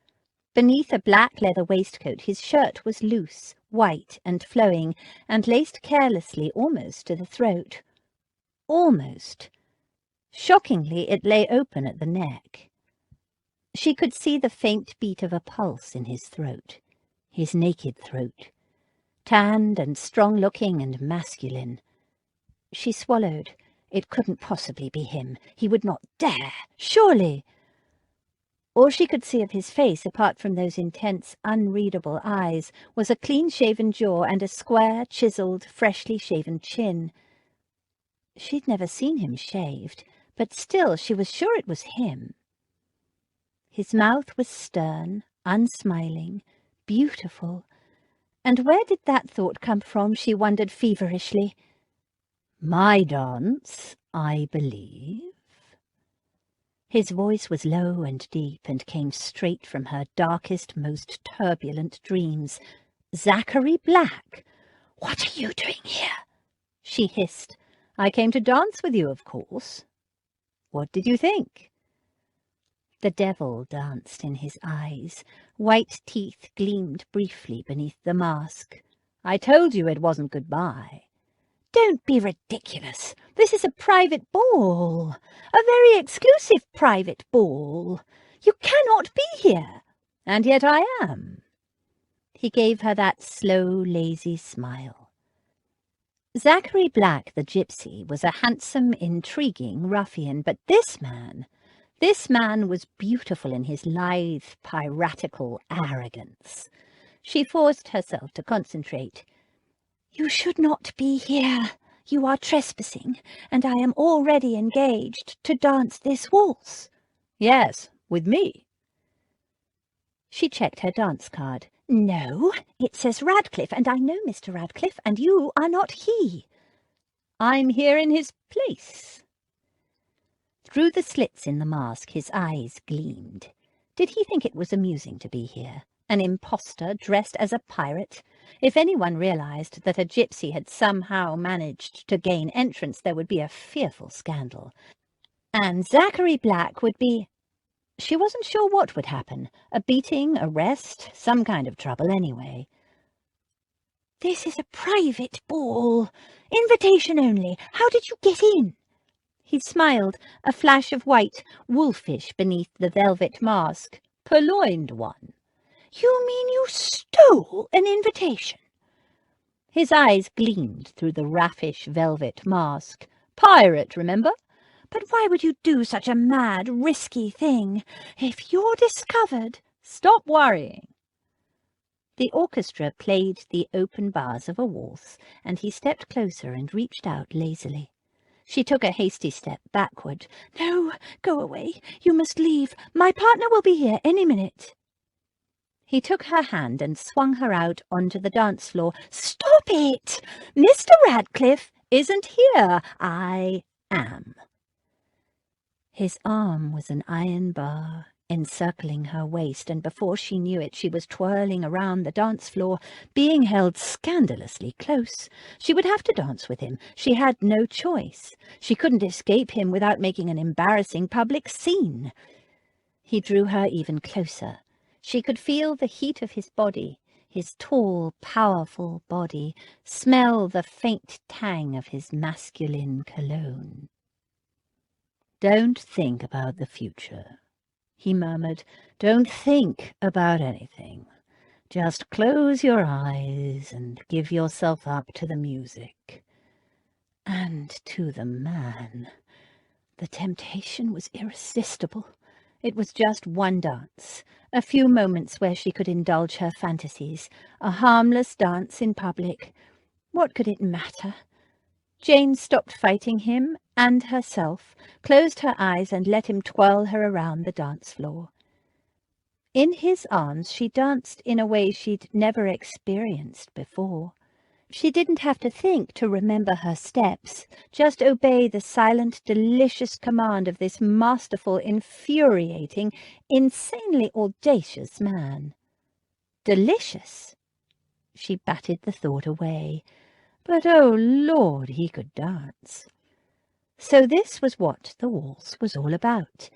Beneath a black leather waistcoat his shirt was loose, white and flowing, and laced carelessly almost to the throat. Almost. Shockingly, it lay open at the neck. She could see the faint beat of a pulse in his throat, his naked throat, tanned and strong-looking and masculine. She swallowed. It couldn't possibly be him. He would not dare, surely. All she could see of his face, apart from those intense, unreadable eyes, was a clean-shaven jaw and a square, chiselled, freshly shaven chin. She'd never seen him shaved, but still she was sure it was him. His mouth was stern, unsmiling, beautiful. And where did that thought come from, she wondered feverishly. "My dance, I believe." His voice was low and deep and came straight from her darkest, most turbulent dreams. "Zachary Black, what are you doing here?" she hissed. "I came to dance with you, of course. What did you think?" The devil danced in his eyes. White teeth gleamed briefly beneath the mask. "I told you it wasn't goodbye." "Don't be ridiculous. This is a private ball. A very exclusive private ball. You cannot be here." "And yet I am." He gave her that slow, lazy smile. Zachary Black, the gypsy, was a handsome, intriguing ruffian, but this man was beautiful in his lithe, piratical arrogance. She forced herself to concentrate. "You should not be here. You are trespassing, and I am already engaged to dance this waltz." "Yes, with me." She checked her dance card. "No, it says Radcliffe, and I know Mr. Radcliffe, and you are not he." "I'm here in his place." Through the slits in the mask his eyes gleamed. Did he think it was amusing to be here? An impostor dressed as a pirate? If anyone realized that a gypsy had somehow managed to gain entrance, there would be a fearful scandal. And Zachary Black would be... She wasn't sure what would happen. A beating, arrest, some kind of trouble anyway. "This is a private ball. Invitation only. How did you get in?" He smiled, a flash of white, wolfish beneath the velvet mask. "Purloined one." "You mean you stole an invitation?" His eyes gleamed through the raffish velvet mask. "Pirate, remember?" "But why would you do such a mad, risky thing? If you're discovered—" "Stop worrying." The orchestra played the open bars of a waltz, and he stepped closer and reached out lazily. She took a hasty step backward. "No, go away. You must leave. My partner will be here any minute." He took her hand and swung her out onto the dance floor. "Stop it! Mr. Radcliffe isn't here. I am." His arm was an iron bar encircling her waist, and before she knew it, she was twirling around the dance floor, being held scandalously close. She would have to dance with him. She had no choice. She couldn't escape him without making an embarrassing public scene. He drew her even closer. She could feel the heat of his body, his tall, powerful body, smell the faint tang of his masculine cologne. "Don't think about the future," he murmured. "Don't think about anything. Just close your eyes and give yourself up to the music. And to the man." The temptation was irresistible. It was just one dance, a few moments where she could indulge her fantasies, a harmless dance in public. What could it matter? Jane stopped fighting him and herself, closed her eyes and let him twirl her around the dance floor. In his arms she danced in a way she'd never experienced before. She didn't have to think to remember her steps, just obey the silent, delicious command of this masterful, infuriating, insanely audacious man. Delicious? She batted the thought away. But, oh Lord, he could dance. So this was what the waltz was all about.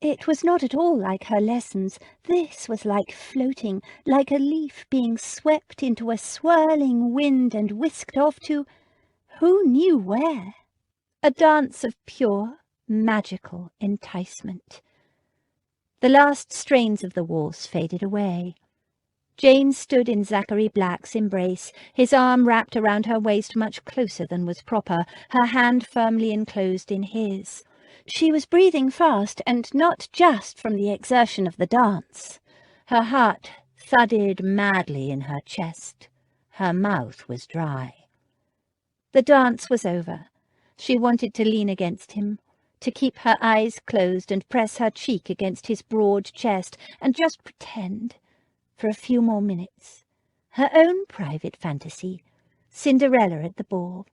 It was not at all like her lessons. This was like floating, like a leaf being swept into a swirling wind and whisked off to who knew where. A dance of pure, magical enticement. The last strains of the waltz faded away. Jane stood in Zachary Black's embrace, his arm wrapped around her waist much closer than was proper, her hand firmly enclosed in his. She was breathing fast, and not just from the exertion of the dance. Her heart thudded madly in her chest. Her mouth was dry. The dance was over. She wanted to lean against him, to keep her eyes closed and press her cheek against his broad chest, and just pretend, for a few more minutes, her own private fantasy, Cinderella at the ball.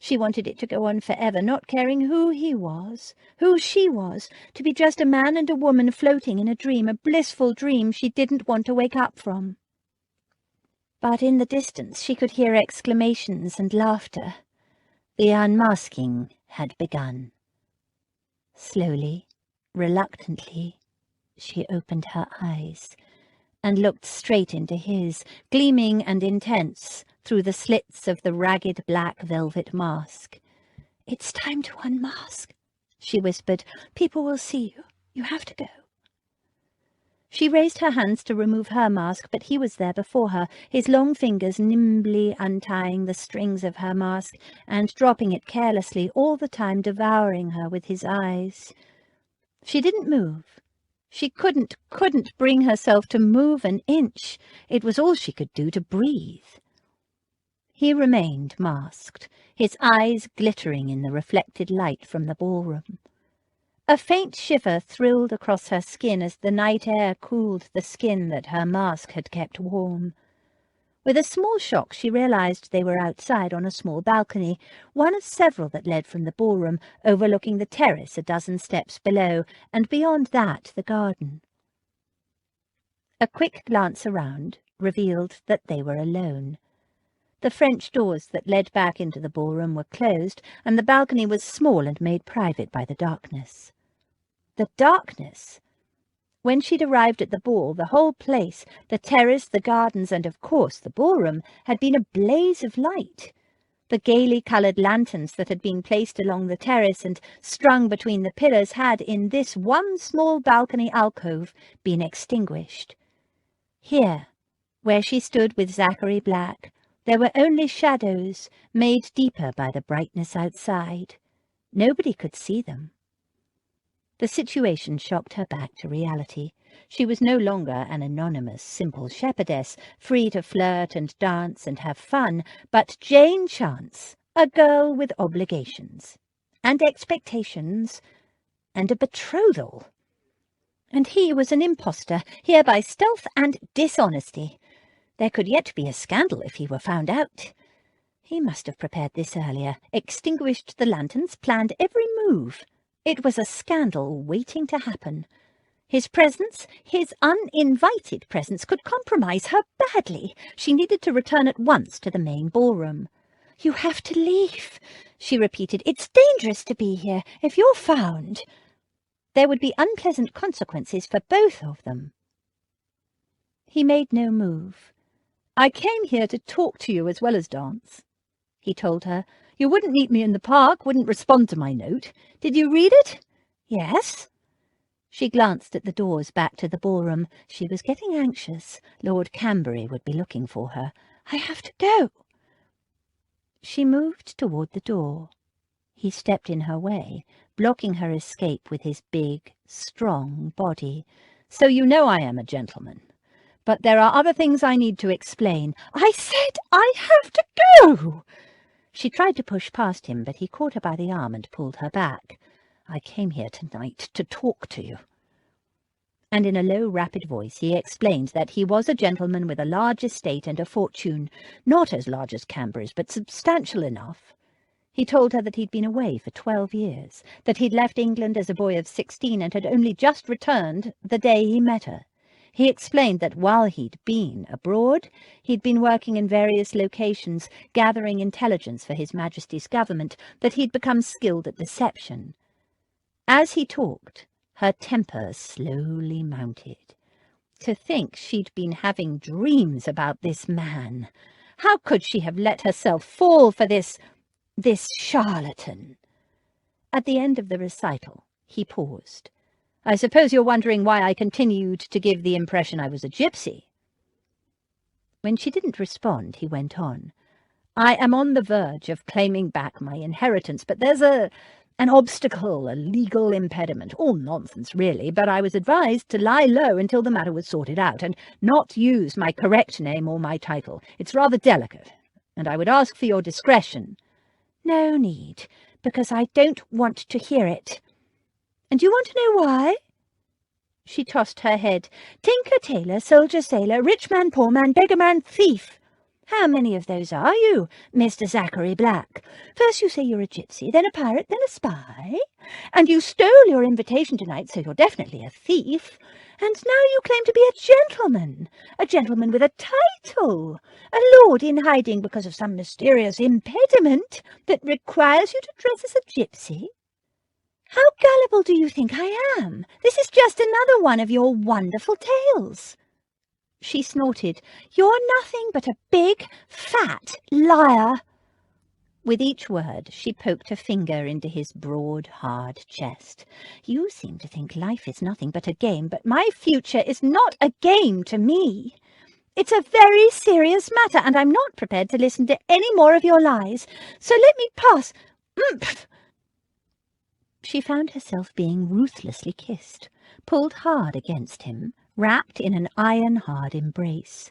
She wanted it to go on forever, not caring who he was, who she was, to be just a man and a woman floating in a dream, a blissful dream she didn't want to wake up from. But in the distance she could hear exclamations and laughter. The unmasking had begun. Slowly, Reluctantly, she opened her eyes and looked straight into his, gleaming and intense through the slits of the ragged black velvet mask. "It's time to unmask," she whispered. "People will see you. You have to go." She raised her hands to remove her mask, but he was there before her, his long fingers nimbly untying the strings of her mask and dropping it carelessly, all the time devouring her with his eyes. She didn't move. She couldn't bring herself to move an inch. It was all she could do to breathe. He remained masked, his eyes glittering in the reflected light from the ballroom. A faint shiver thrilled across her skin as the night air cooled the skin that her mask had kept warm. With a small shock, she realized they were outside on a small balcony, one of several that led from the ballroom, overlooking the terrace a dozen steps below, and beyond that the garden. A quick glance around revealed that they were alone. The French doors that led back into the ballroom were closed, and the balcony was small and made private by the darkness. The darkness! When she'd arrived at the ball, the whole place, the terrace, the gardens, and of course the ballroom, had been a blaze of light. The gaily coloured lanterns that had been placed along the terrace and strung between the pillars had, in this one small balcony alcove, been extinguished. Here, where she stood with Zachary Black, there were only shadows, made deeper by the brightness outside. Nobody could see them. The situation shocked her back to reality. She was no longer an anonymous, simple shepherdess, free to flirt and dance and have fun, but Jane Chance, a girl with obligations, and expectations, and a betrothal. And he was an impostor, here by stealth and dishonesty. There could yet be a scandal if he were found out. He must have prepared this earlier, extinguished the lanterns, planned every move. It was a scandal waiting to happen. His presence, his uninvited presence, could compromise her badly. She needed to return at once to the main ballroom. "You have to leave," she repeated. "It's dangerous to be here. If you're found..." There would be unpleasant consequences for both of them. He made no move. "I came here to talk to you as well as dance," he told her. "You wouldn't meet me in the park, wouldn't respond to my note. Did you read it?" "Yes." She glanced at the doors back to the ballroom. She was getting anxious. Lord Cambury would be looking for her. "I have to go." She moved toward the door. He stepped in her way, blocking her escape with his big, strong body. "So you know I am a gentleman. But there are other things I need to explain." "I said I have to go!" She tried to push past him, but he caught her by the arm and pulled her back. "I came here tonight to talk to you." And in a low, rapid voice he explained that he was a gentleman with a large estate and a fortune, not as large as Cambury's, but substantial enough. He told her that he'd been away for 12 years, that he'd left England as a boy of 16 and had only just returned the day he met her. He explained that while he'd been abroad, he'd been working in various locations, gathering intelligence for His Majesty's government, that he'd become skilled at deception. As he talked, her temper slowly mounted. To think she'd been having dreams about this man. How could she have let herself fall for this charlatan? At the end of the recital, he paused. "I suppose you're wondering why I continued to give the impression I was a gypsy." When she didn't respond, he went on. "I am on the verge of claiming back my inheritance, but there's an obstacle, a legal impediment. All nonsense, really, but I was advised to lie low until the matter was sorted out, and not use my correct name or my title. It's rather delicate, and I would ask for your discretion." "No need, because I don't want to hear it." "And you want to know why?" She tossed her head. "Tinker, tailor, soldier, sailor, rich man, poor man, beggar man, thief. How many of those are you, Mr. Zachary Black? First you say you're a gypsy, then a pirate, then a spy. And you stole your invitation tonight, so you're definitely a thief. And now you claim to be a gentleman with a title, a lord in hiding because of some mysterious impediment that requires you to dress as a gypsy. How gullible do you think I am? This is just another one of your wonderful tales. She snorted. You're nothing but a big, fat liar. With each word, she poked a finger into his broad, hard chest. You seem to think life is nothing but a game, but my future is not a game to me. It's a very serious matter, and I'm not prepared to listen to any more of your lies. So let me pass. Oomph! She found herself being ruthlessly kissed, pulled hard against him, wrapped in an iron-hard embrace.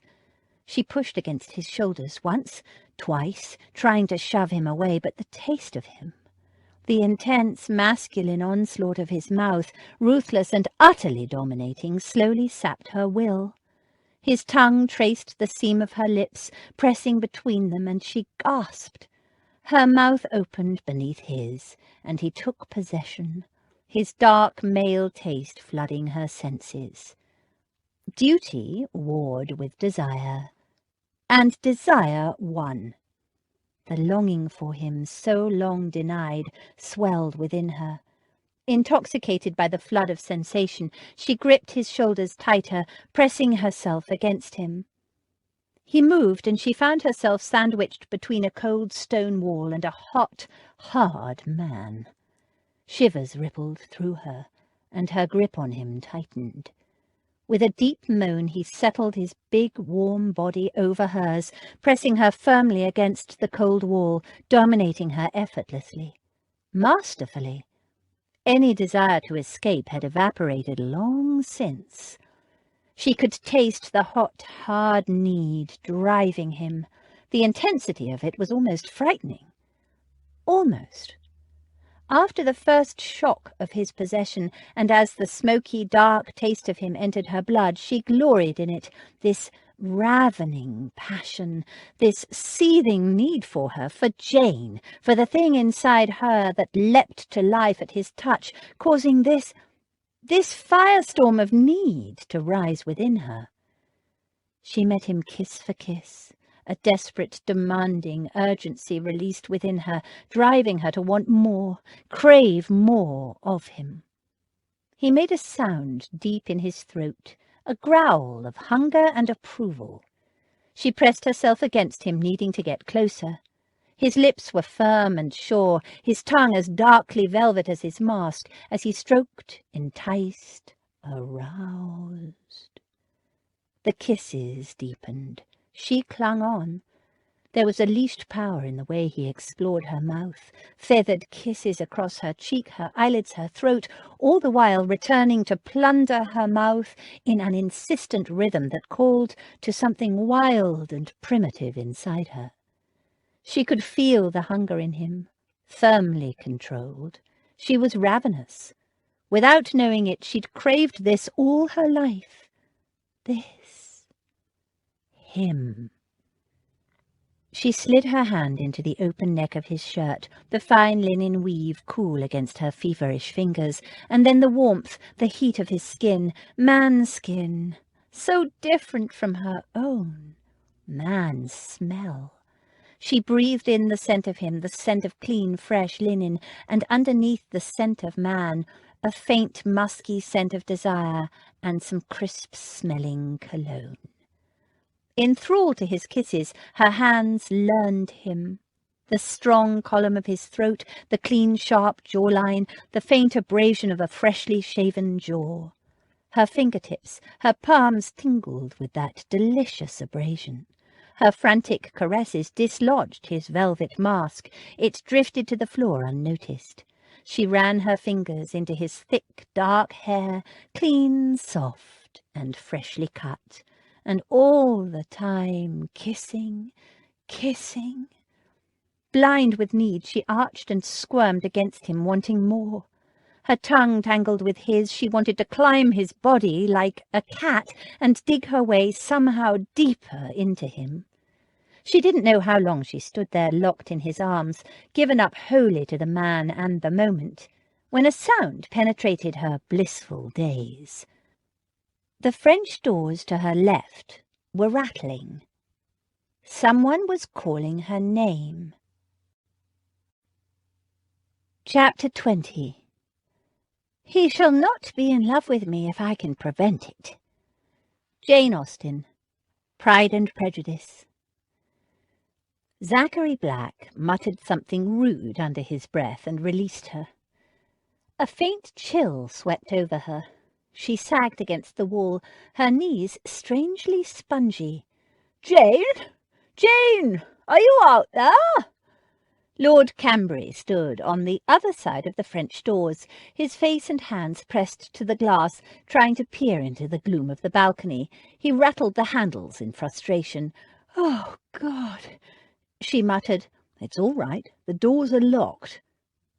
She pushed against his shoulders once, twice, trying to shove him away, but the taste of him, the intense masculine onslaught of his mouth, ruthless and utterly dominating, slowly sapped her will. His tongue traced the seam of her lips, pressing between them, and she gasped. Her mouth opened beneath his, and he took possession, his dark male taste flooding her senses. Duty warred with desire, and desire won. The longing for him, so long denied, swelled within her. Intoxicated by the flood of sensation, she gripped his shoulders tighter, pressing herself against him. He moved, and she found herself sandwiched between a cold stone wall and a hot, hard man. Shivers rippled through her, and her grip on him tightened. With a deep moan, he settled his big, warm body over hers, pressing her firmly against the cold wall, dominating her effortlessly, masterfully. Any desire to escape had evaporated long since. She could taste the hot, hard need driving him. The intensity of it was almost frightening. Almost. After the first shock of his possession, and as the smoky, dark taste of him entered her blood, she gloried in it, this ravening passion, this seething need for her, for Jane, for the thing inside her that leapt to life at his touch, causing this firestorm of need to rise within her. She met him kiss for kiss, a desperate, demanding urgency released within her, driving her to want more, crave more of him. He made a sound deep in his throat, a growl of hunger and approval. She pressed herself against him, needing to get closer. His lips were firm and sure, his tongue as darkly velvet as his mask, as he stroked, enticed, aroused. The kisses deepened. She clung on. There was a leashed power in the way he explored her mouth, feathered kisses across her cheek, her eyelids, her throat, all the while returning to plunder her mouth in an insistent rhythm that called to something wild and primitive inside her. She could feel the hunger in him, firmly controlled. She was ravenous. Without knowing it, she'd craved this all her life. This. Him. She slid her hand into the open neck of his shirt, the fine linen weave cool against her feverish fingers, and then the warmth, the heat of his skin, man's skin, so different from her own, man's smell. She breathed in the scent of him, the scent of clean, fresh linen, and underneath the scent of man, a faint, musky scent of desire, and some crisp-smelling cologne. Enthralled to his kisses, her hands learned him. The strong column of his throat, the clean, sharp jawline, the faint abrasion of a freshly shaven jaw. Her fingertips, her palms tingled with that delicious abrasion. Her frantic caresses dislodged his velvet mask. It drifted to the floor unnoticed. She ran her fingers into his thick, dark hair, clean, soft, and freshly cut, and all the time kissing, kissing. Blind with need, she arched and squirmed against him, wanting more. Her tongue tangled with his, she wanted to climb his body like a cat and dig her way somehow deeper into him. She didn't know how long she stood there locked in his arms, given up wholly to the man and the moment, when a sound penetrated her blissful daze. The French doors to her left were rattling. Someone was calling her name. Chapter 20. He shall not be in love with me if I can prevent it. Jane Austen, Pride and Prejudice. Zachary Black muttered something rude under his breath and released her. A faint chill swept over her. She sagged against the wall, her knees strangely spongy. "Jane! Jane! Are you out there?" Lord Cambry stood on the other side of the French doors, his face and hands pressed to the glass, trying to peer into the gloom of the balcony. He rattled the handles in frustration. "Oh, God!" she muttered. "It's all right. The doors are locked,"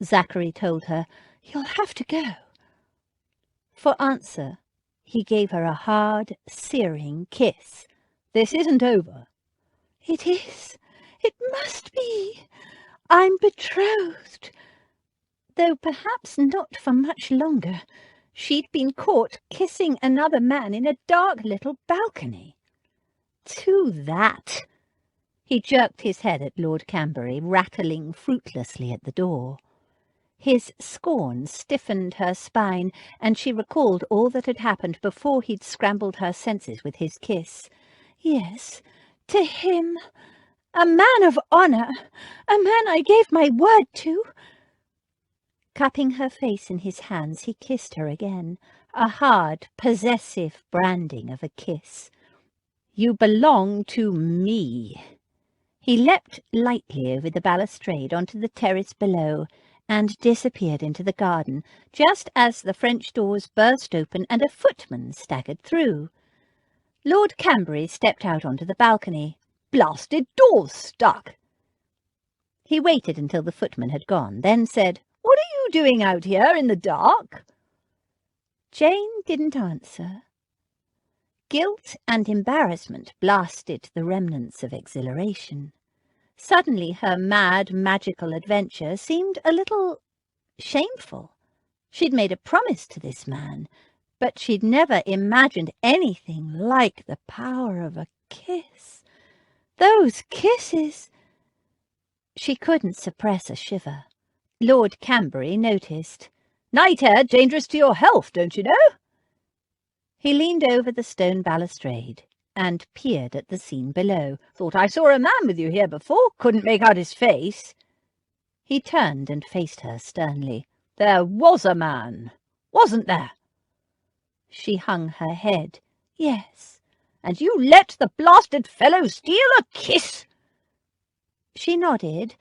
Zachary told her. "You'll have to go." For answer, he gave her a hard, searing kiss. "This isn't over." "It is. It must be. I'm betrothed." Though perhaps not for much longer. She'd been caught kissing another man in a dark little balcony. To that. He jerked his head at Lord Cambry, rattling fruitlessly at the door. His scorn stiffened her spine, and she recalled all that had happened before he'd scrambled her senses with his kiss. Yes, to him. A man of honour, a man I gave my word to. Cupping her face in his hands, he kissed her again, a hard, possessive branding of a kiss. "You belong to me." He leapt lightly over the balustrade onto the terrace below and disappeared into the garden, just as the French doors burst open and a footman staggered through. Lord Cambry stepped out onto the balcony. "Blasted door's stuck." He waited until the footman had gone, then said, "What are you doing out here in the dark?" Jane didn't answer. Guilt and embarrassment blasted the remnants of exhilaration. Suddenly her mad, magical adventure seemed a little shameful. She'd made a promise to this man, but she'd never imagined anything like the power of a kiss. Those kisses! She couldn't suppress a shiver. Lord Cambry noticed. "Night air dangerous to your health, don't you know?" He leaned over the stone balustrade and peered at the scene below. "Thought I saw a man with you here before. Couldn't make out his face." He turned and faced her sternly. "There was a man, wasn't there?" She hung her head. "Yes." "And you let the blasted fellow steal a kiss?" She nodded,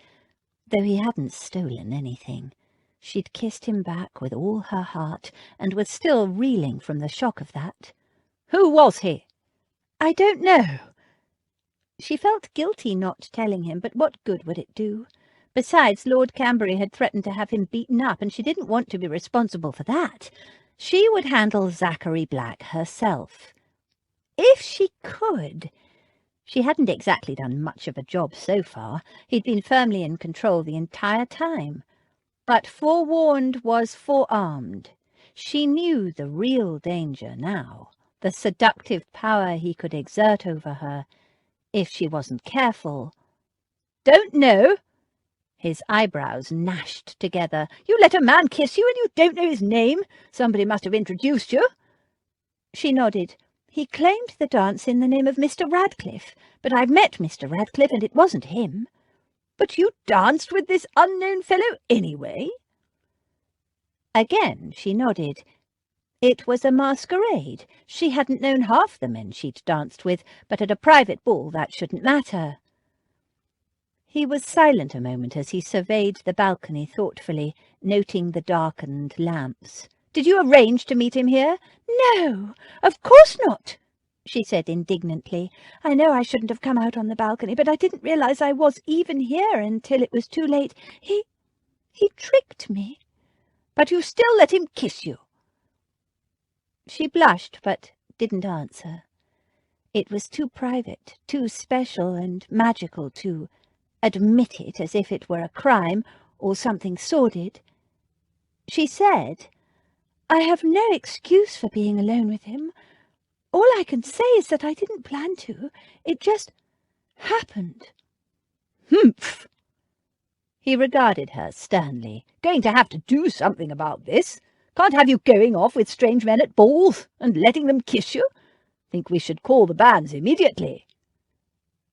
though he hadn't stolen anything. She'd kissed him back with all her heart, and was still reeling from the shock of that. "Who was he?" "I don't know." She felt guilty not telling him, but what good would it do? Besides, Lord Cambry had threatened to have him beaten up, and she didn't want to be responsible for that. She would handle Zachary Black herself. If she could. She hadn't exactly done much of a job so far. He'd been firmly in control the entire time. But forewarned was forearmed. She knew the real danger now, the seductive power he could exert over her. If she wasn't careful. "Don't know?" His eyebrows gnashed together. "You let a man kiss you and you don't know his name? Somebody must have introduced you." She nodded. "He claimed the dance in the name of Mr. Radcliffe, but I've met Mr. Radcliffe and it wasn't him." "But you danced with this unknown fellow anyway?" Again she nodded. It was a masquerade. She hadn't known half the men she'd danced with, but at a private ball that shouldn't matter. He was silent a moment as he surveyed the balcony thoughtfully, noting the darkened lamps. "Did you arrange to meet him here?" "No, of course not," she said indignantly. "I know I shouldn't have come out on the balcony, but I didn't realize I was even here until it was too late. He tricked me." "But you still let him kiss you?" She blushed, but didn't answer. It was too private, too special and magical to admit it as if it were a crime or something sordid. She said, "I have no excuse for being alone with him. All I can say is that I didn't plan to. It just happened." "Humph!" He regarded her sternly. "Going to have to do something about this. Can't have you going off with strange men at balls and letting them kiss you. Think we should call the banns immediately."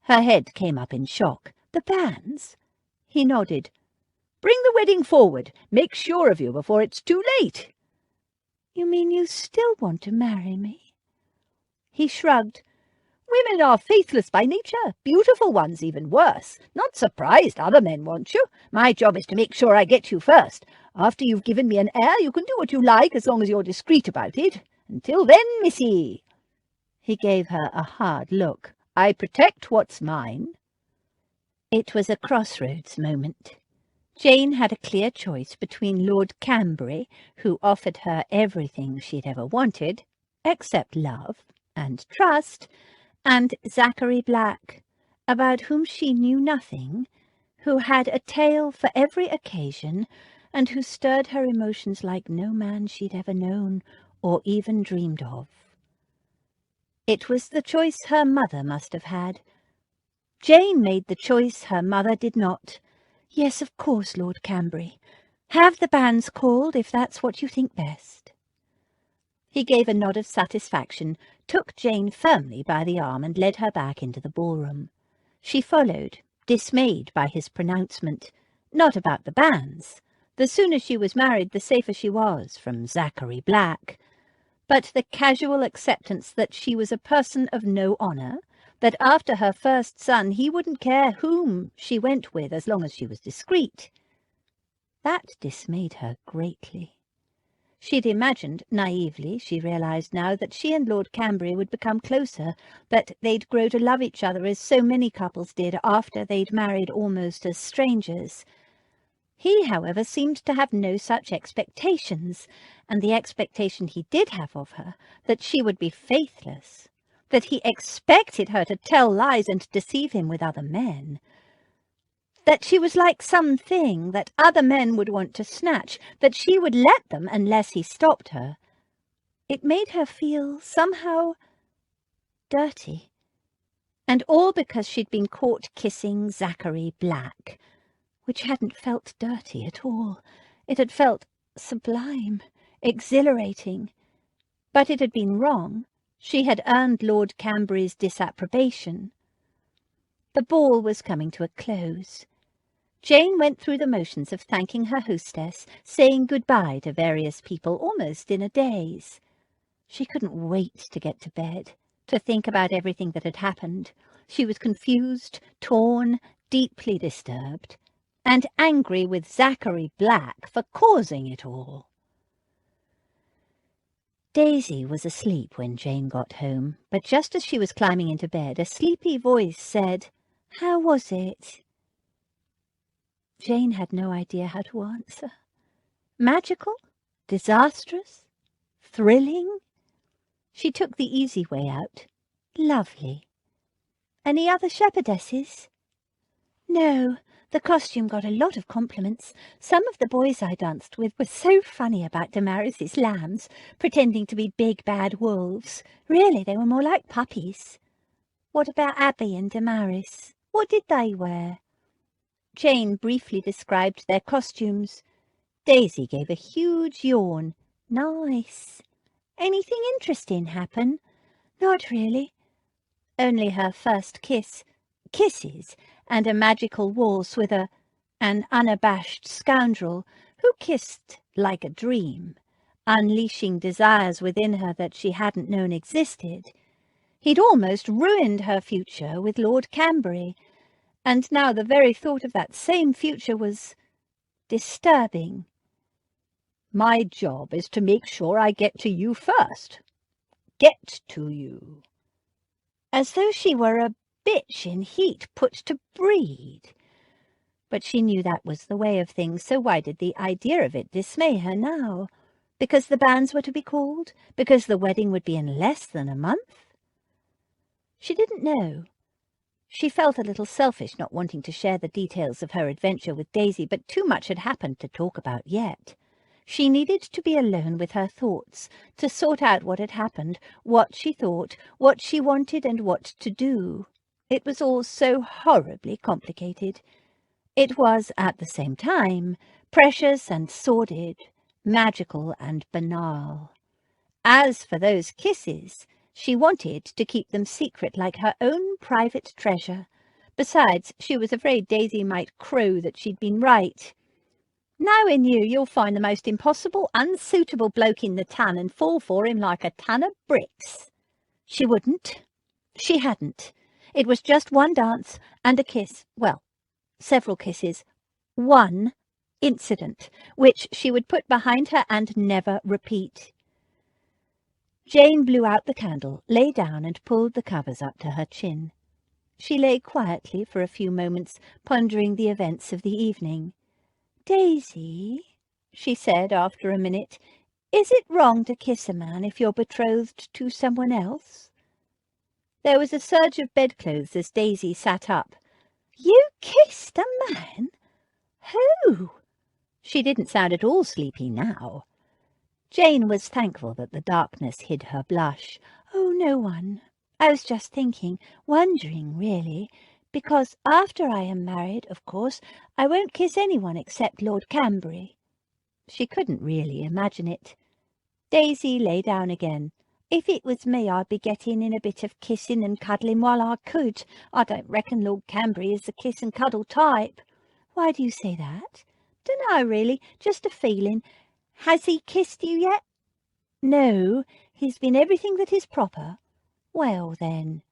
Her head came up in shock. The banns? He nodded. "Bring the wedding forward. Make sure of you before it's too late." "You mean you still want to marry me?" He shrugged. "Women are faithless by nature, beautiful ones even worse. Not surprised other men want you. My job is to make sure I get you first. After you've given me an heir, you can do what you like as long as you're discreet about it. Until then, missy—" He gave her a hard look. "I protect what's mine." It was a crossroads moment. Jane had a clear choice between Lord Cambry, who offered her everything she'd ever wanted, except love and trust, and Zachary Black, about whom she knew nothing, who had a tale for every occasion, and who stirred her emotions like no man she'd ever known or even dreamed of. It was the choice her mother must have had. Jane made the choice her mother did not. "Yes, of course, Lord Cambry. Have the banns called if that's what you think best." He gave a nod of satisfaction, took Jane firmly by the arm and led her back into the ballroom. She followed, dismayed by his pronouncement. Not about the banns. The sooner she was married, the safer she was from Zachary Black. But the casual acceptance that she was a person of no honour, that after her first son he wouldn't care whom she went with as long as she was discreet. That dismayed her greatly. She'd imagined, naively, she realised now, that she and Lord Cambry would become closer, that they'd grow to love each other as so many couples did after they'd married almost as strangers. He, however, seemed to have no such expectations, and the expectation he did have of her, that she would be faithless, that he expected her to tell lies and deceive him with other men, that she was like something that other men would want to snatch, that she would let them unless he stopped her. It made her feel somehow dirty, and all because she'd been caught kissing Zachary Black, which hadn't felt dirty at all. It had felt sublime, exhilarating. But it had been wrong. She had earned Lord Cambry's disapprobation. The ball was coming to a close. Jane went through the motions of thanking her hostess, saying goodbye to various people almost in a daze. She couldn't wait to get to bed, to think about everything that had happened. She was confused, torn, deeply disturbed, and angry with Zachary Black for causing it all. Daisy was asleep when Jane got home, but just as she was climbing into bed, a sleepy voice said, "How was it?" Jane had no idea how to answer. Magical? Disastrous? Thrilling? She took the easy way out. Lovely. Any other shepherdesses? No, the costume got a lot of compliments. Some of the boys I danced with were so funny about Damaris's lambs, pretending to be big bad wolves. Really, they were more like puppies. What about Abby and Damaris? What did they wear? Jane briefly described their costumes. Daisy gave a huge yawn. Nice. Anything interesting happen? Not really. Only her first kiss. Kisses, and a magical waltz with an unabashed scoundrel who kissed like a dream, unleashing desires within her that she hadn't known existed. He'd almost ruined her future with Lord Cambry, and now the very thought of that same future was disturbing. "My job is to make sure I get to you first. Get to you." As though she were a bitch in heat put to breed. But she knew that was the way of things, so why did the idea of it dismay her now? Because the banns were to be called? Because the wedding would be in less than a month? She didn't know. She felt a little selfish not wanting to share the details of her adventure with Daisy, but too much had happened to talk about yet. She needed to be alone with her thoughts, to sort out what had happened, what she thought, what she wanted and what to do. It was all so horribly complicated. It was, at the same time, precious and sordid, magical and banal. As for those kisses, she wanted to keep them secret like her own private treasure. Besides, she was afraid Daisy might crow that she'd been right. Knowing you'll find the most impossible, unsuitable bloke in the town and fall for him like a ton of bricks. She wouldn't. She hadn't. It was just one dance and a kiss. Well, several kisses. One incident, which she would put behind her and never repeat. Jane blew out the candle, lay down and pulled the covers up to her chin. She lay quietly for a few moments, pondering the events of the evening. "Daisy," she said after a minute, "is it wrong to kiss a man if you're betrothed to someone else?" There was a surge of bedclothes as Daisy sat up. "You kissed a man? Who?" She didn't sound at all sleepy now. Jane was thankful that the darkness hid her blush. "Oh, no one. I was just thinking, wondering, really, because after I am married, of course, I won't kiss anyone except Lord Cambury." She couldn't really imagine it. Daisy lay down again. "If it was me, I'd be getting in a bit of kissing and cuddling while I could. I don't reckon Lord Cambury is the kiss and cuddle type." "Why do you say that?" "Dunno, really, just a feeling. Has he kissed you yet?" "No, he's been everything that is proper." "Well, then."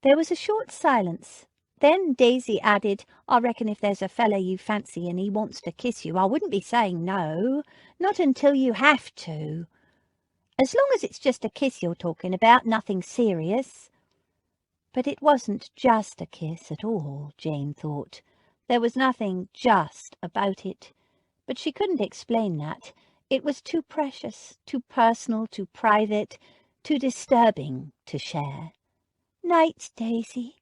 There was a short silence. Then Daisy added, "I reckon if there's a fellow you fancy and he wants to kiss you, I wouldn't be saying no. Not until you have to. As long as it's just a kiss you're talking about, nothing serious." But it wasn't just a kiss at all, Jane thought. There was nothing just about it. But she couldn't explain that. It was too precious, too personal, too private, too disturbing to share. "Night, Daisy."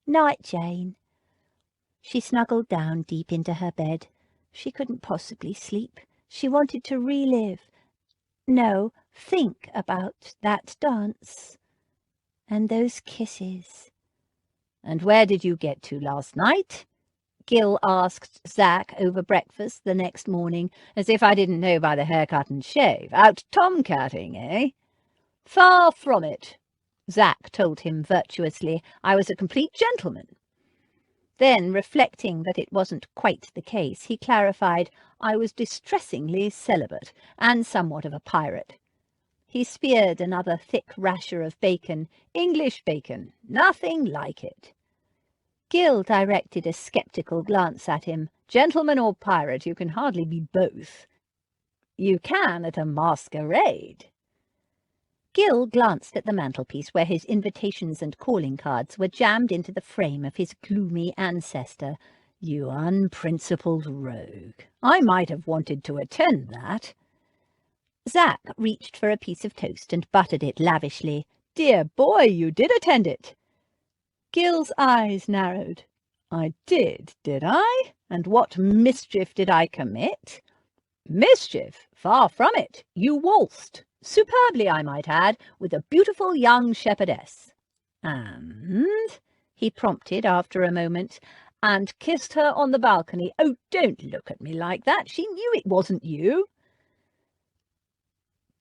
"Night, Jane." She snuggled down deep into her bed. She couldn't possibly sleep. She wanted to think about that dance and those kisses. "And where did you get to last night?" Gil asked Zach over breakfast the next morning, as if I didn't know by the haircut and shave. "Out tomcatting, eh?" "Far from it," Zach told him virtuously. "I was a complete gentleman." Then, reflecting that it wasn't quite the case, he clarified, "I was distressingly celibate, and somewhat of a pirate." He speared another thick rasher of bacon. "English bacon. Nothing like it." Gil directed a sceptical glance at him. "Gentleman or pirate, you can hardly be both." "You can at a masquerade." Gil glanced at the mantelpiece where his invitations and calling cards were jammed into the frame of his gloomy ancestor. "You unprincipled rogue. I might have wanted to attend that." Zach reached for a piece of toast and buttered it lavishly. "Dear boy, you did attend it." Gil's eyes narrowed. "I did I? And what mischief did I commit?" "Mischief? Far from it. You waltzed. Superbly, I might add, with a beautiful young shepherdess." "And?" he prompted after a moment. "And kissed her on the balcony. Oh, don't look at me like that. She knew it wasn't you."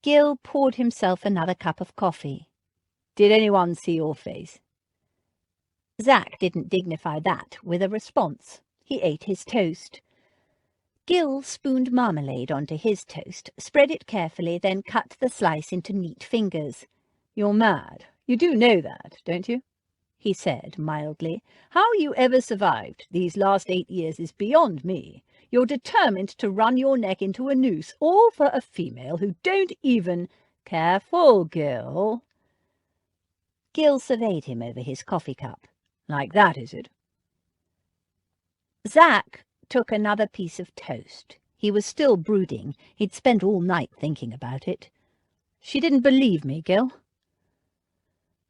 Gil poured himself another cup of coffee. "Did anyone see your face?" Zach didn't dignify that with a response. He ate his toast. Gil spooned marmalade onto his toast, spread it carefully, then cut the slice into neat fingers. "You're mad. You do know that, don't you?" he said mildly. "How you ever survived these last 8 years is beyond me. You're determined to run your neck into a noose, all for a female who don't even—" "Careful, Gil." Gil surveyed him over his coffee cup. "Like that, is it?" Zach took another piece of toast. He was still brooding. He'd spent all night thinking about it. "She didn't believe me, Gil."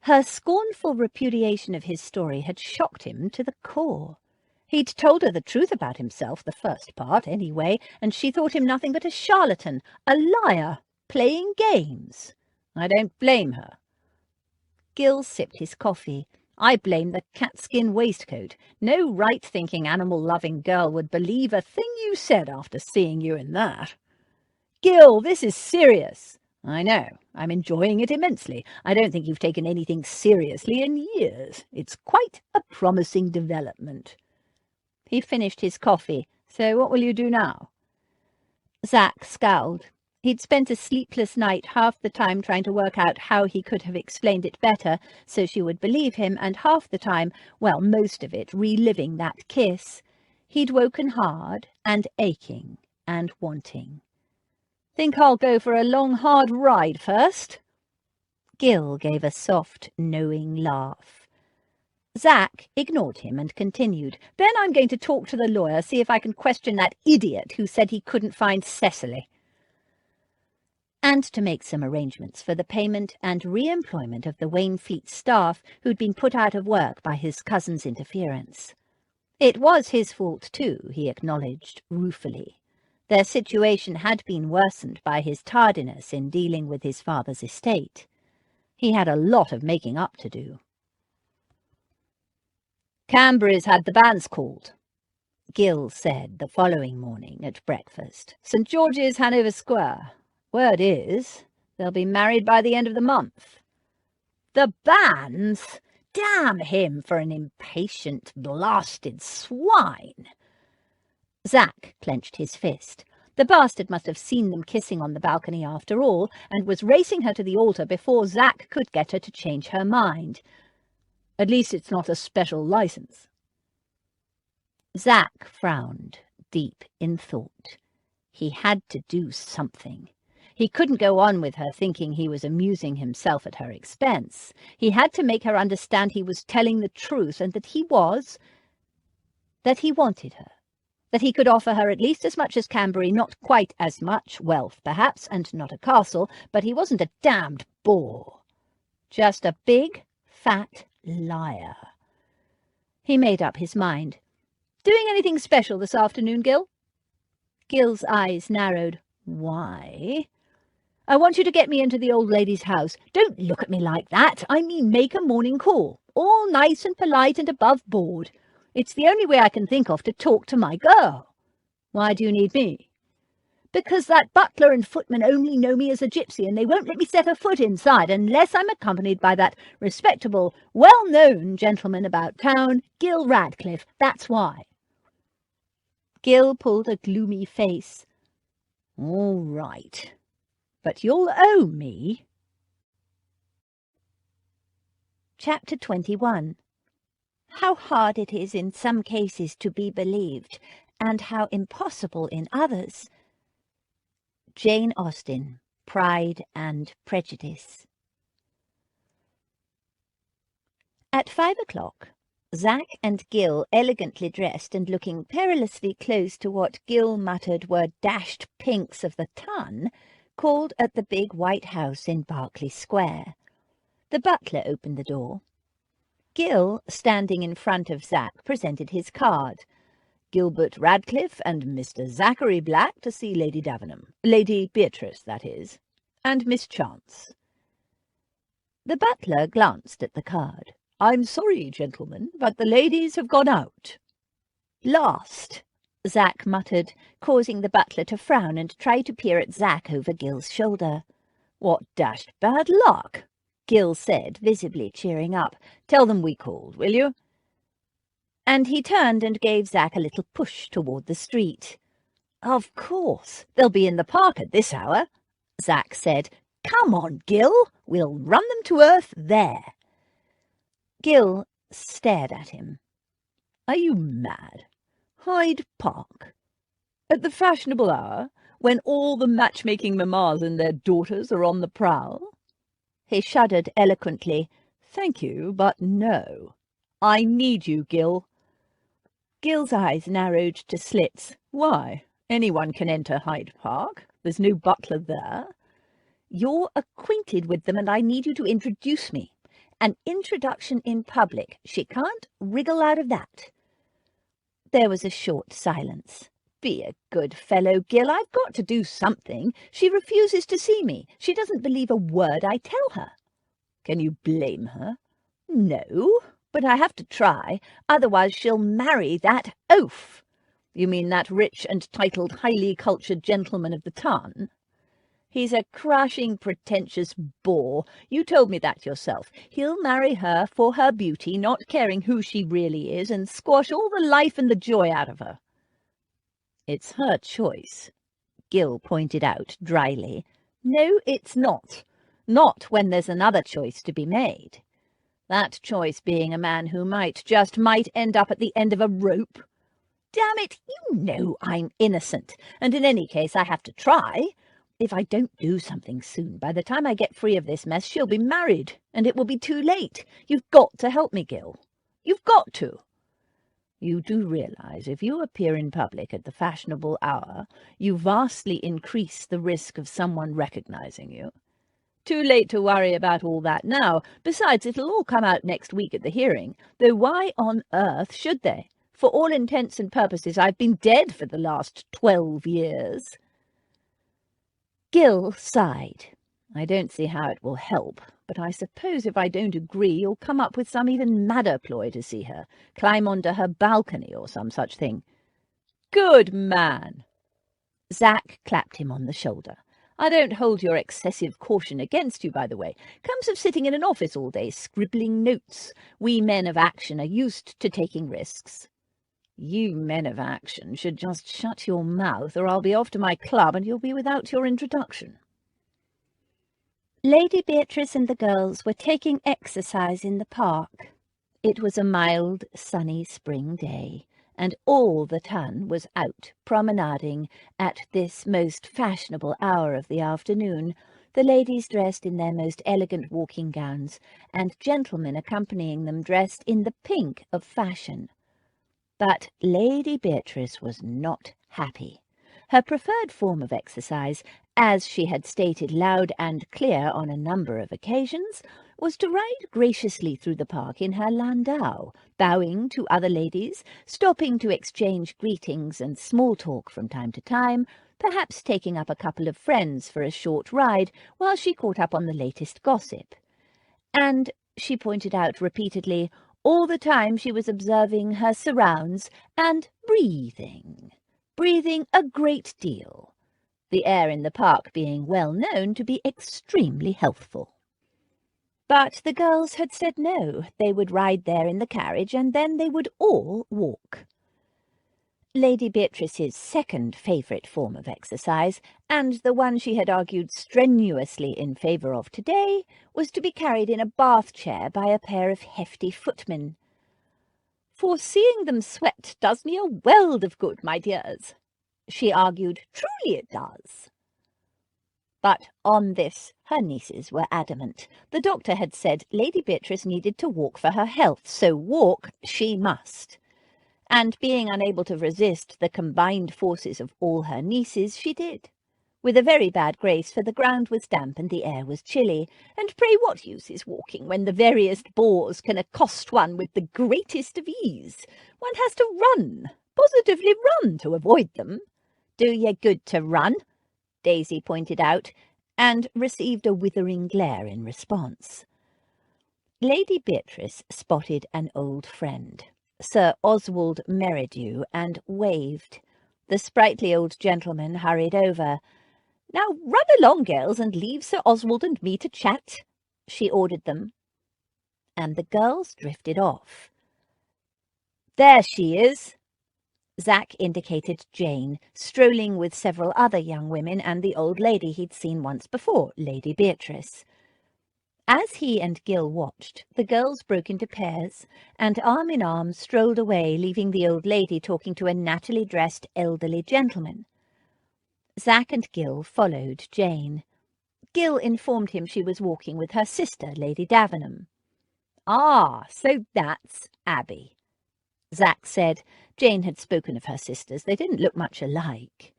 Her scornful repudiation of his story had shocked him to the core. He'd told her the truth about himself, the first part, anyway, and she thought him nothing but a charlatan, a liar, playing games. "I don't blame her." Gil sipped his coffee. "I blame the catskin waistcoat. No right-thinking, animal-loving girl would believe a thing you said after seeing you in that." Gil, this is serious. I know. I'm enjoying it immensely. I don't think you've taken anything seriously in years. It's quite a promising development. He finished his coffee. So what will you do now? Zach scowled. He'd spent a sleepless night, half the time trying to work out how he could have explained it better so she would believe him, and half the time, well, most of it, reliving that kiss. He'd woken hard and aching and wanting. Think I'll go for a long, hard ride first? Gil gave a soft, knowing laugh. Zach ignored him and continued. Then I'm going to talk to the lawyer, see if I can question that idiot who said he couldn't find Cecily. And to make some arrangements for the payment and re-employment of the Wainfleet staff who'd been put out of work by his cousin's interference. It was his fault too, he acknowledged ruefully. Their situation had been worsened by his tardiness in dealing with his father's estate. He had a lot of making up to do. Canberra's had the banns called, Gil said the following morning at breakfast. St. George's, Hanover Square. Word is, they'll be married by the end of the month. The banns? Damn him for an impatient, blasted swine. Zach clenched his fist. The bastard must have seen them kissing on the balcony after all, and was racing her to the altar before Zach could get her to change her mind. At least it's not a special license. Zach frowned, deep in thought. He had to do something. He couldn't go on with her thinking he was amusing himself at her expense. He had to make her understand he was telling the truth, and that he was. That he wanted her. That he could offer her at least as much as Canberra, not quite as much, wealth perhaps, and not a castle, but he wasn't a damned bore. Just a big, fat liar. He made up his mind. Doing anything special this afternoon, Gil? Gil's eyes narrowed. Why? I want you to get me into the old lady's house. Don't look at me like that. I mean make a morning call. All nice and polite and above board. It's the only way I can think of to talk to my girl. Why do you need me? Because that butler and footman only know me as a gypsy, and they won't let me set a foot inside unless I'm accompanied by that respectable, well-known gentleman about town, Gil Radcliffe. That's why. Gil pulled a gloomy face. All right. But you'll owe me. Chapter 21. How hard it is in some cases to be believed, and how impossible in others. Jane Austen, Pride and Prejudice. At 5 o'clock, Zach and Gil, elegantly dressed and looking perilously close to what Gil muttered were dashed pinks of the ton, called at the big white house in Berkeley Square. The butler opened the door. Gil, standing in front of Zach, presented his card. Gilbert Radcliffe and Mr. Zachary Black to see Lady Davenham. Lady Beatrice, that is, and Miss Chance. The butler glanced at the card. I'm sorry, gentlemen, but the ladies have gone out. Last, Zach muttered, causing the butler to frown and try to peer at Zach over Gil's shoulder. What dashed bad luck, Gil said, visibly cheering up. Tell them we called, will you? And he turned and gave Zach a little push toward the street. Of course, they'll be in the park at this hour, Zach said. Come on, Gil, we'll run them to earth there. Gil stared at him. Are you mad? Hyde Park? At the fashionable hour, when all the matchmaking mammas and their daughters are on the prowl? He shuddered eloquently. Thank you, but no. I need you, Gil. Gil's eyes narrowed to slits. Why? Anyone can enter Hyde Park. There's no butler there. You're acquainted with them, and I need you to introduce me. An introduction in public. She can't wriggle out of that. There was a short silence. Be a good fellow, Gil. I've got to do something. She refuses to see me. She doesn't believe a word I tell her. Can you blame her? No, but I have to try. Otherwise she'll marry that oaf. You mean that rich and titled, highly cultured gentleman of the ton? He's a crashing, pretentious bore. You told me that yourself. He'll marry her for her beauty, not caring who she really is, and squash all the life and the joy out of her." "It's her choice," Gil pointed out dryly. "No, it's not. Not when there's another choice to be made. That choice being a man who might end up at the end of a rope. Damn it, you know I'm innocent, and in any case I have to try. If I don't do something soon, by the time I get free of this mess, she'll be married, and it will be too late. You've got to help me, Gil. You've got to. You do realize if you appear in public at the fashionable hour, you vastly increase the risk of someone recognizing you. Too late to worry about all that now. Besides, it'll all come out next week at the hearing, though why on earth should they? For all intents and purposes, I've been dead for the last 12 years. Gil sighed. "I don't see how it will help, but I suppose if I don't agree, you'll come up with some even madder ploy to see her, climb onto her balcony or some such thing." "Good man!" Zach clapped him on the shoulder. "I don't hold your excessive caution against you, by the way. Comes of sitting in an office all day, scribbling notes. We men of action are used to taking risks." "You men of action should just shut your mouth, or I'll be off to my club and you'll be without your introduction." Lady Beatrice and the girls were taking exercise in the park. It was a mild, sunny spring day, and all the ton was out promenading at this most fashionable hour of the afternoon, the ladies dressed in their most elegant walking gowns, and gentlemen accompanying them dressed in the pink of fashion. But Lady Beatrice was not happy. Her preferred form of exercise, as she had stated loud and clear on a number of occasions, was to ride graciously through the park in her landau, bowing to other ladies, stopping to exchange greetings and small talk from time to time, perhaps taking up a couple of friends for a short ride while she caught up on the latest gossip. And, she pointed out repeatedly, all the time she was observing her surrounds and breathing a great deal, the air in the park being well known to be extremely healthful. But the girls had said no, they would ride there in the carriage, and then they would all walk. Lady Beatrice's second favourite form of exercise, and the one she had argued strenuously in favour of today, was to be carried in a bath chair by a pair of hefty footmen. "For seeing them sweat does me a world of good, my dears," she argued. "Truly it does." But on this her nieces were adamant. The doctor had said Lady Beatrice needed to walk for her health, so walk she must. And being unable to resist the combined forces of all her nieces, she did, with a very bad grace, for the ground was damp and the air was chilly. And pray what use is walking when the veriest bores can accost one with the greatest of ease? One has to run, positively run, to avoid them. "Do you good to run," Daisy pointed out, and received a withering glare in response. Lady Beatrice spotted an old friend, Sir Oswald Merridew, and waved. The sprightly old gentleman hurried over. "Now run along, girls, and leave Sir Oswald and me to chat," she ordered them. And the girls drifted off. "There she is." Zach indicated Jane, strolling with several other young women and the old lady he'd seen once before, Lady Beatrice. As he and Gil watched, the girls broke into pairs, and arm in arm strolled away, leaving the old lady talking to a nattily dressed elderly gentleman. Zach and Gil followed Jane. Gil informed him she was walking with her sister, Lady Davenham. "Ah, so that's Abby," Zach said. Jane had spoken of her sisters. They didn't look much alike.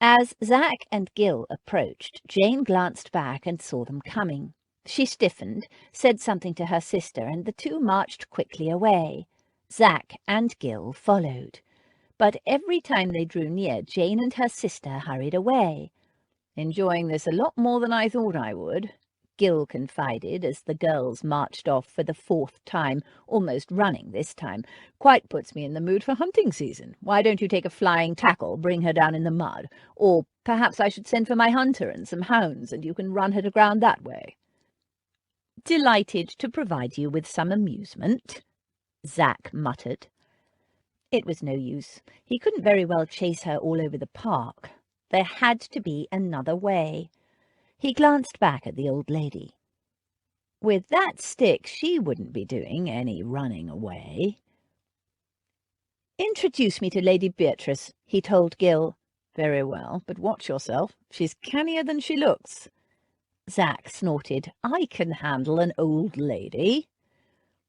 As Zach and Gil approached, Jane glanced back and saw them coming. She stiffened, said something to her sister, and the two marched quickly away. Zach and Gil followed. But every time they drew near, Jane and her sister hurried away. "Enjoying this a lot more than I thought I would," Gil confided as the girls marched off for the 4th time, almost running this time. "Quite puts me in the mood for hunting season. Why don't you take a flying tackle, bring her down in the mud? Or perhaps I should send for my hunter and some hounds, and you can run her to ground that way." "Delighted to provide you with some amusement," Zach muttered. It was no use. He couldn't very well chase her all over the park. There had to be another way. He glanced back at the old lady. With that stick, she wouldn't be doing any running away. "Introduce me to Lady Beatrice," he told Gil. "Very well, but watch yourself. She's cannier than she looks." Zach snorted. "I can handle an old lady."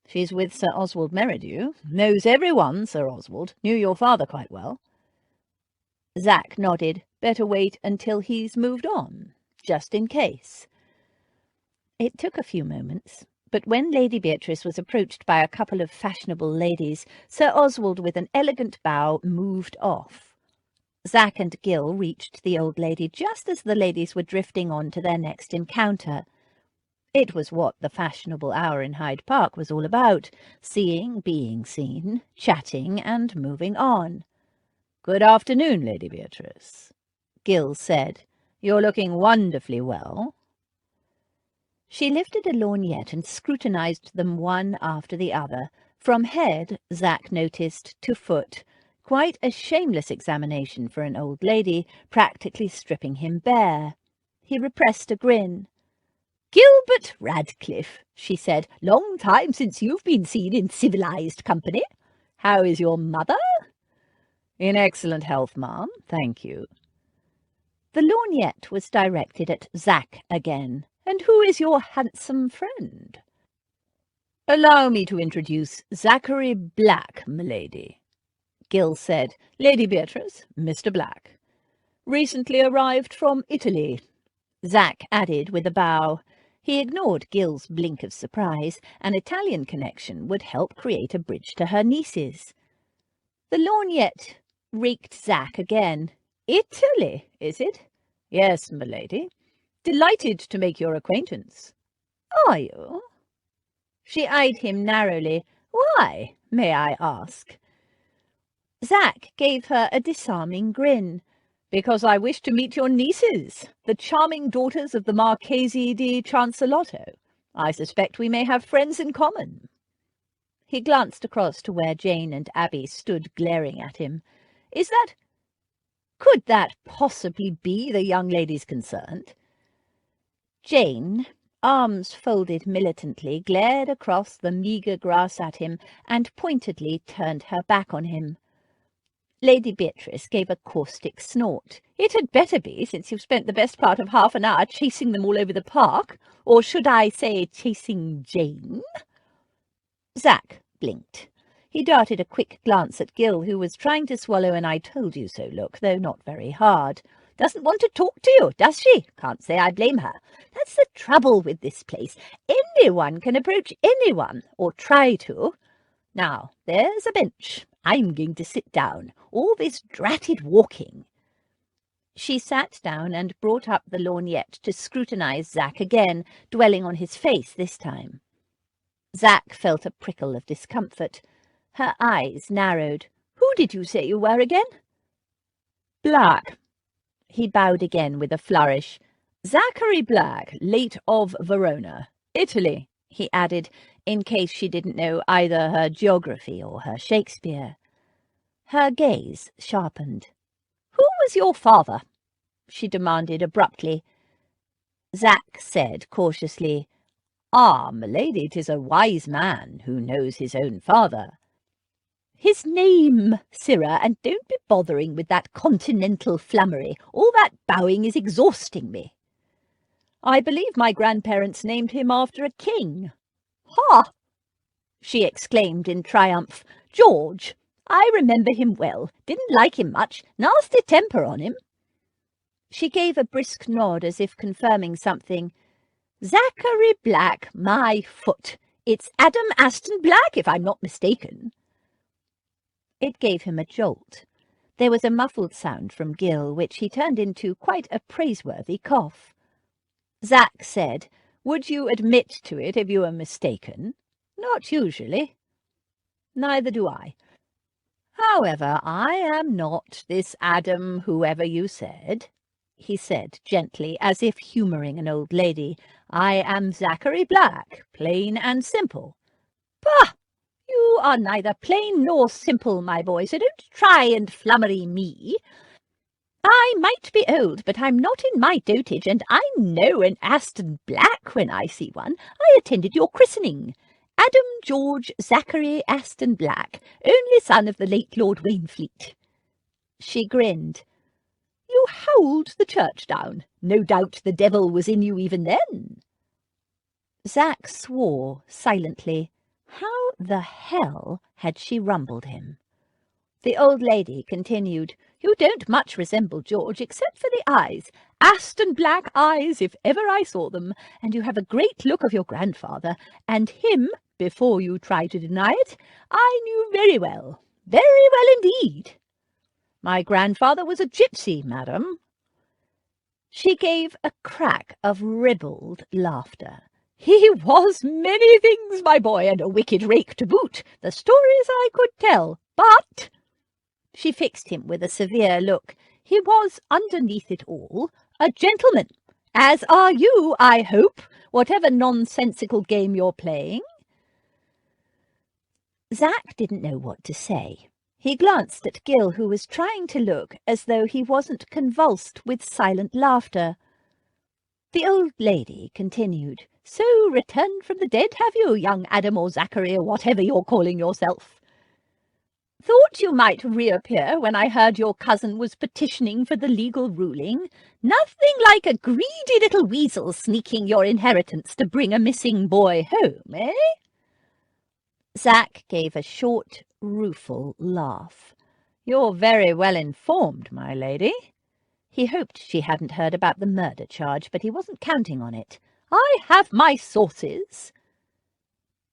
"She's with Sir Oswald Merridew. Knows everyone, Sir Oswald. Knew your father quite well." Zach nodded. "Better wait until he's moved on, just in case." It took a few moments, but when Lady Beatrice was approached by a couple of fashionable ladies, Sir Oswald, with an elegant bow, moved off. Zach and Gil reached the old lady just as the ladies were drifting on to their next encounter. It was what the fashionable hour in Hyde Park was all about, seeing, being seen, chatting and moving on. "Good afternoon, Lady Beatrice," Gil said. "You're looking wonderfully well." She lifted a lorgnette and scrutinized them one after the other, from head, Zach noticed, to foot. Quite a shameless examination for an old lady, practically stripping him bare. He repressed a grin. "Gilbert Radcliffe," she said. "Long time since you've been seen in civilized company. How is your mother?" "In excellent health, ma'am, thank you." The lorgnette was directed at Zach again. "And who is your handsome friend?" "Allow me to introduce Zachary Black, m'lady," Gil said. "Lady Beatrice, Mr. Black. Recently arrived from Italy," Zach added with a bow. He ignored Gil's blink of surprise. An Italian connection would help create a bridge to her nieces. The lorgnette raked Zach again. "Italy, is it?" "Yes, m'lady. Delighted to make your acquaintance." "Are you?" She eyed him narrowly. "Why, may I ask?" Zach gave her a disarming grin. "Because I wish to meet your nieces, the charming daughters of the Marchese di Chancelotto. I suspect we may have friends in common." He glanced across to where Jane and Abby stood glaring at him. Could that possibly be the young ladies concerned? Jane, arms folded militantly, glared across the meagre grass at him and pointedly turned her back on him. Lady Beatrice gave a caustic snort. "It had better be, since you've spent the best part of half an hour chasing them all over the park. Or should I say chasing Jane?" Zach blinked. He darted a quick glance at Gil, who was trying to swallow an I-told-you-so look, though not very hard. "Doesn't want to talk to you, does she? Can't say I blame her. That's the trouble with this place. Anyone can approach anyone, or try to. Now, there's a bench. I'm going to sit down. All this dratted walking." She sat down and brought up the lorgnette to scrutinize Zach again, dwelling on his face this time. Zach felt a prickle of discomfort. Her eyes narrowed. "Who did you say you were again?" "Black." He bowed again with a flourish. "Zachary Black, late of Verona. Italy," he added, in case she didn't know either her geography or her Shakespeare. Her gaze sharpened. "Who was your father?" she demanded abruptly. Zach said cautiously, "Ah, m'lady, 'tis a wise man who knows his own father." "His name, sirrah, and don't be bothering with that continental flummery. All that bowing is exhausting me." "I believe my grandparents named him after a king." "Ha!" she exclaimed in triumph. "George. I remember him well. Didn't like him much. Nasty temper on him." She gave a brisk nod as if confirming something. "Zachary Black, my foot. It's Adam Aston Black, if I'm not mistaken." It gave him a jolt. There was a muffled sound from Gil, which he turned into quite a praiseworthy cough. Zach said, Would you admit to it if you were mistaken? Not usually. Neither do I. However, I am not this Adam whoever you said, he said gently, as if humouring an old lady. I am Zachary Black, plain and simple. Bah! You are neither plain nor simple, my boy, so don't try and flummery me. I might be old, but I'm not in my dotage, and I know an Aston Black when I see one. I attended your christening. Adam George Zachary Aston Black, only son of the late Lord Wainfleet. She grinned. You howled the church down. No doubt the devil was in you even then. Zack swore silently. How the hell had she rumbled him? The old lady continued. You don't much resemble George, except for the eyes. Aston Black eyes, if ever I saw them, and you have a great look of your grandfather, and him, before you try to deny it, I knew very well indeed. My grandfather was a gipsy, madam. She gave a crack of ribald laughter. He was many things, my boy, and a wicked rake to boot. The stories I could tell, but... She fixed him with a severe look. He was, underneath it all, a gentleman, as are you, I hope, whatever nonsensical game you're playing. Zack didn't know what to say. He glanced at Gil, who was trying to look as though he wasn't convulsed with silent laughter. The old lady continued. So returned from the dead, have you, young Adam or Zachary, or whatever you're calling yourself? Thought you might reappear when I heard your cousin was petitioning for the legal ruling. Nothing like a greedy little weasel sneaking your inheritance to bring a missing boy home, eh? Zack gave a short, rueful laugh. You're very well informed, my lady. He hoped she hadn't heard about the murder charge, but he wasn't counting on it. I have my sources.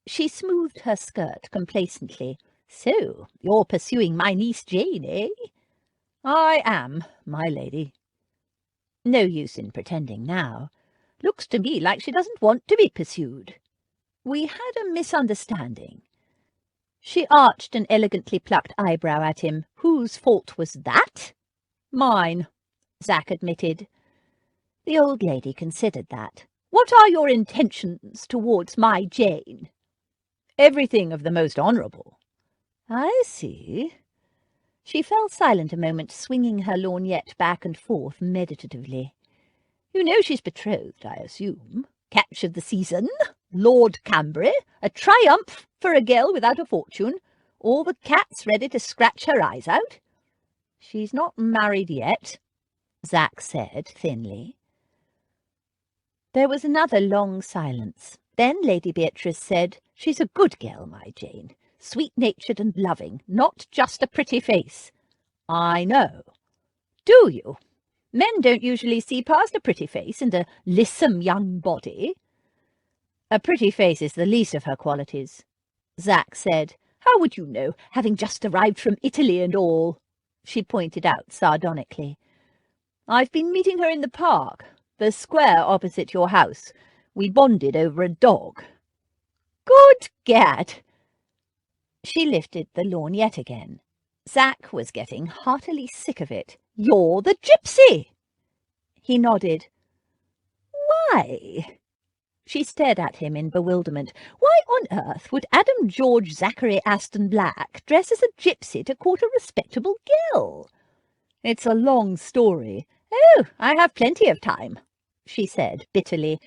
She smoothed her skirt complacently. So, you're pursuing my niece Jane, eh? I am, my lady. No use in pretending now. Looks to me like she doesn't want to be pursued. We had a misunderstanding. She arched an elegantly plucked eyebrow at him. Whose fault was that? Mine, Zack admitted. The old lady considered that. What are your intentions towards my Jane? Everything of the most honourable. I see. She fell silent a moment, swinging her lorgnette back and forth meditatively. You know she's betrothed, I assume. Catch of the season, Lord Cambry, a triumph for a girl without a fortune, all the cats ready to scratch her eyes out. She's not married yet, Zack said thinly. There was another long silence. Then Lady Beatrice said, She's a good girl, my Jane. Sweet-natured and loving, not just a pretty face. I know. Do you? Men don't usually see past a pretty face and a lissom young body. A pretty face is the least of her qualities, Zack said. How would you know, having just arrived from Italy and all? She pointed out sardonically. I've been meeting her in the park, the square opposite your house. We bonded over a dog. Good gad! She lifted the lorgnette again. Zack was getting heartily sick of it. You're the gypsy! He nodded. Why? She stared at him in bewilderment. Why on earth would Adam George Zachary Aston Black dress as a gypsy to court a respectable girl? It's a long story. Oh, I have plenty of time, she said bitterly.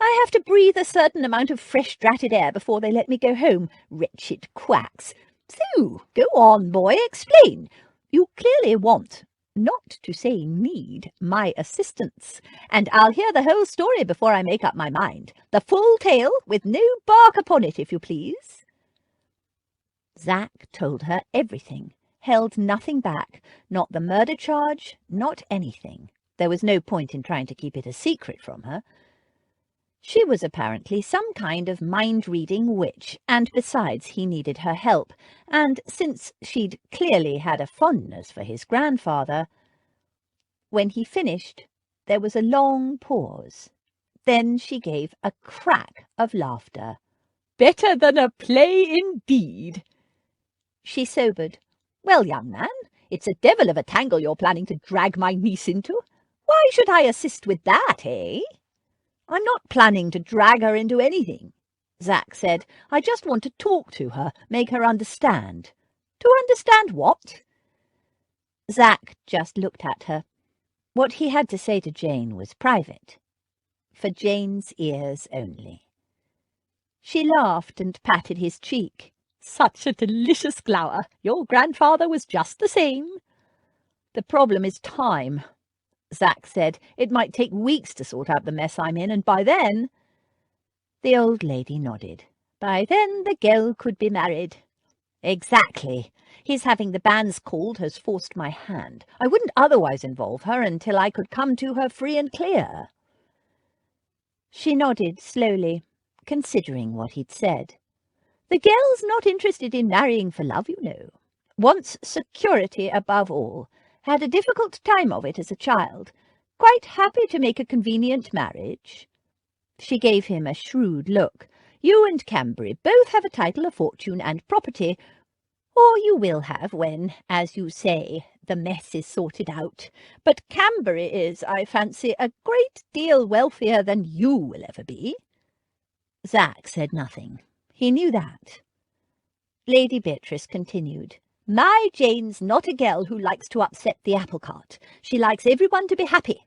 I have to breathe a certain amount of fresh dratted air before they let me go home, wretched quacks. So, go on, boy, explain. You clearly want, not to say need, my assistance, and I'll hear the whole story before I make up my mind. The full tale, with no bark upon it, if you please. Zack told her everything, held nothing back, not the murder charge, not anything. There was no point in trying to keep it a secret from her. She was apparently some kind of mind-reading witch, and besides he needed her help, and since she'd clearly had a fondness for his grandfather. When he finished, there was a long pause. Then she gave a crack of laughter. "Better than a play indeed." She sobered. "Well, young man, it's a devil of a tangle you're planning to drag my niece into. Why should I assist with that, eh?" "I'm not planning to drag her into anything," Zach said. "I just want to talk to her, make her understand." "To understand what?" Zach just looked at her. What he had to say to Jane was private, for Jane's ears only. She laughed and patted his cheek. "Such a delicious glower. Your grandfather was just the same." "The problem is time," Zach said. "It might take weeks to sort out the mess I'm in, and by then—" The old lady nodded. "By then the girl could be married." "Exactly. His having the banns called has forced my hand. I wouldn't otherwise involve her until I could come to her free and clear." She nodded slowly, considering what he'd said. "The girl's not interested in marrying for love, you know. Wants security above all. Had a difficult time of it as a child. Quite happy to make a convenient marriage." She gave him a shrewd look. "You and Cambury both have a title, a fortune and property, or you will have when, as you say, the mess is sorted out. But Cambury is, I fancy, a great deal wealthier than you will ever be." Zach said nothing. He knew that. Lady Beatrice continued. "My Jane's not a girl who likes to upset the apple cart. She likes everyone to be happy.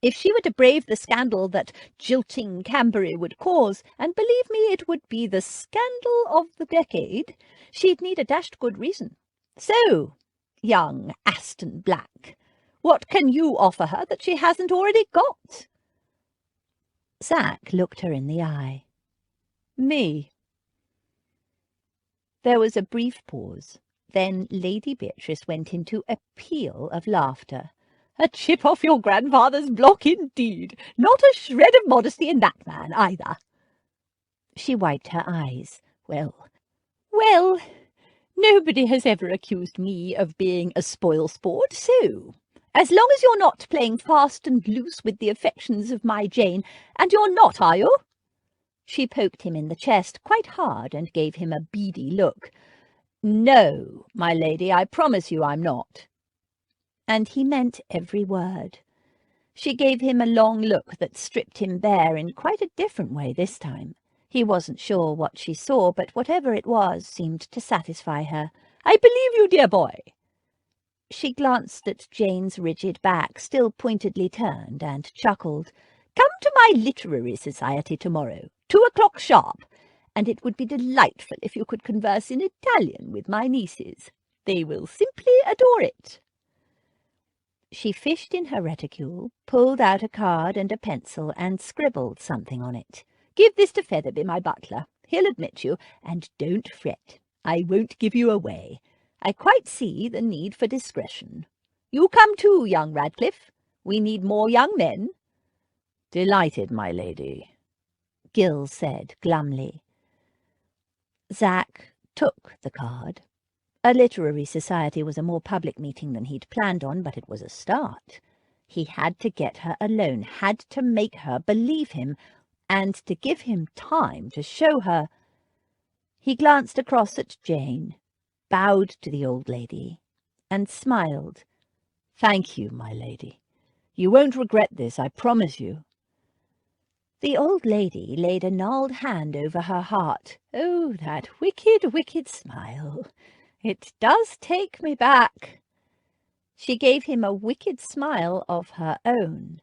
If she were to brave the scandal that jilting Cambury would cause, and believe me, it would be the scandal of the decade, she'd need a dashed good reason. So, young Aston Black, what can you offer her that she hasn't already got?" Zach looked her in the eye. "Me." There was a brief pause. Then Lady Beatrice went into a peal of laughter. "A chip off your grandfather's block indeed. Not a shred of modesty in that man either." She wiped her eyes. Well, nobody has ever accused me of being a spoil-sport, so as long as you're not playing fast and loose with the affections of my Jane, and you're not, are you?" She poked him in the chest quite hard and gave him a beady look. "No, my lady, I promise you I'm not." And he meant every word. She gave him a long look that stripped him bare in quite a different way this time. He wasn't sure what she saw, but whatever it was seemed to satisfy her. "I believe you, dear boy." She glanced at Jane's rigid back, still pointedly turned, and chuckled. "Come to my literary society tomorrow, 2 o'clock sharp, and it would be delightful if you could converse in Italian with my nieces. They will simply adore it." She fished in her reticule, pulled out a card and a pencil, and scribbled something on it. "Give this to Featherby, my butler. He'll admit you, and don't fret. I won't give you away. I quite see the need for discretion. You come too, young Radcliffe. We need more young men." "Delighted, my lady," Gill said glumly. Zach took the card. A literary society was a more public meeting than he'd planned on, but it was a start. He had to get her alone, had to make her believe him, and to give him time to show her. He glanced across at Jane, bowed to the old lady, and smiled. "Thank you, my lady. You won't regret this, I promise you." The old lady laid a gnarled hand over her heart. "Oh, that wicked, wicked smile. It does take me back." She gave him a wicked smile of her own.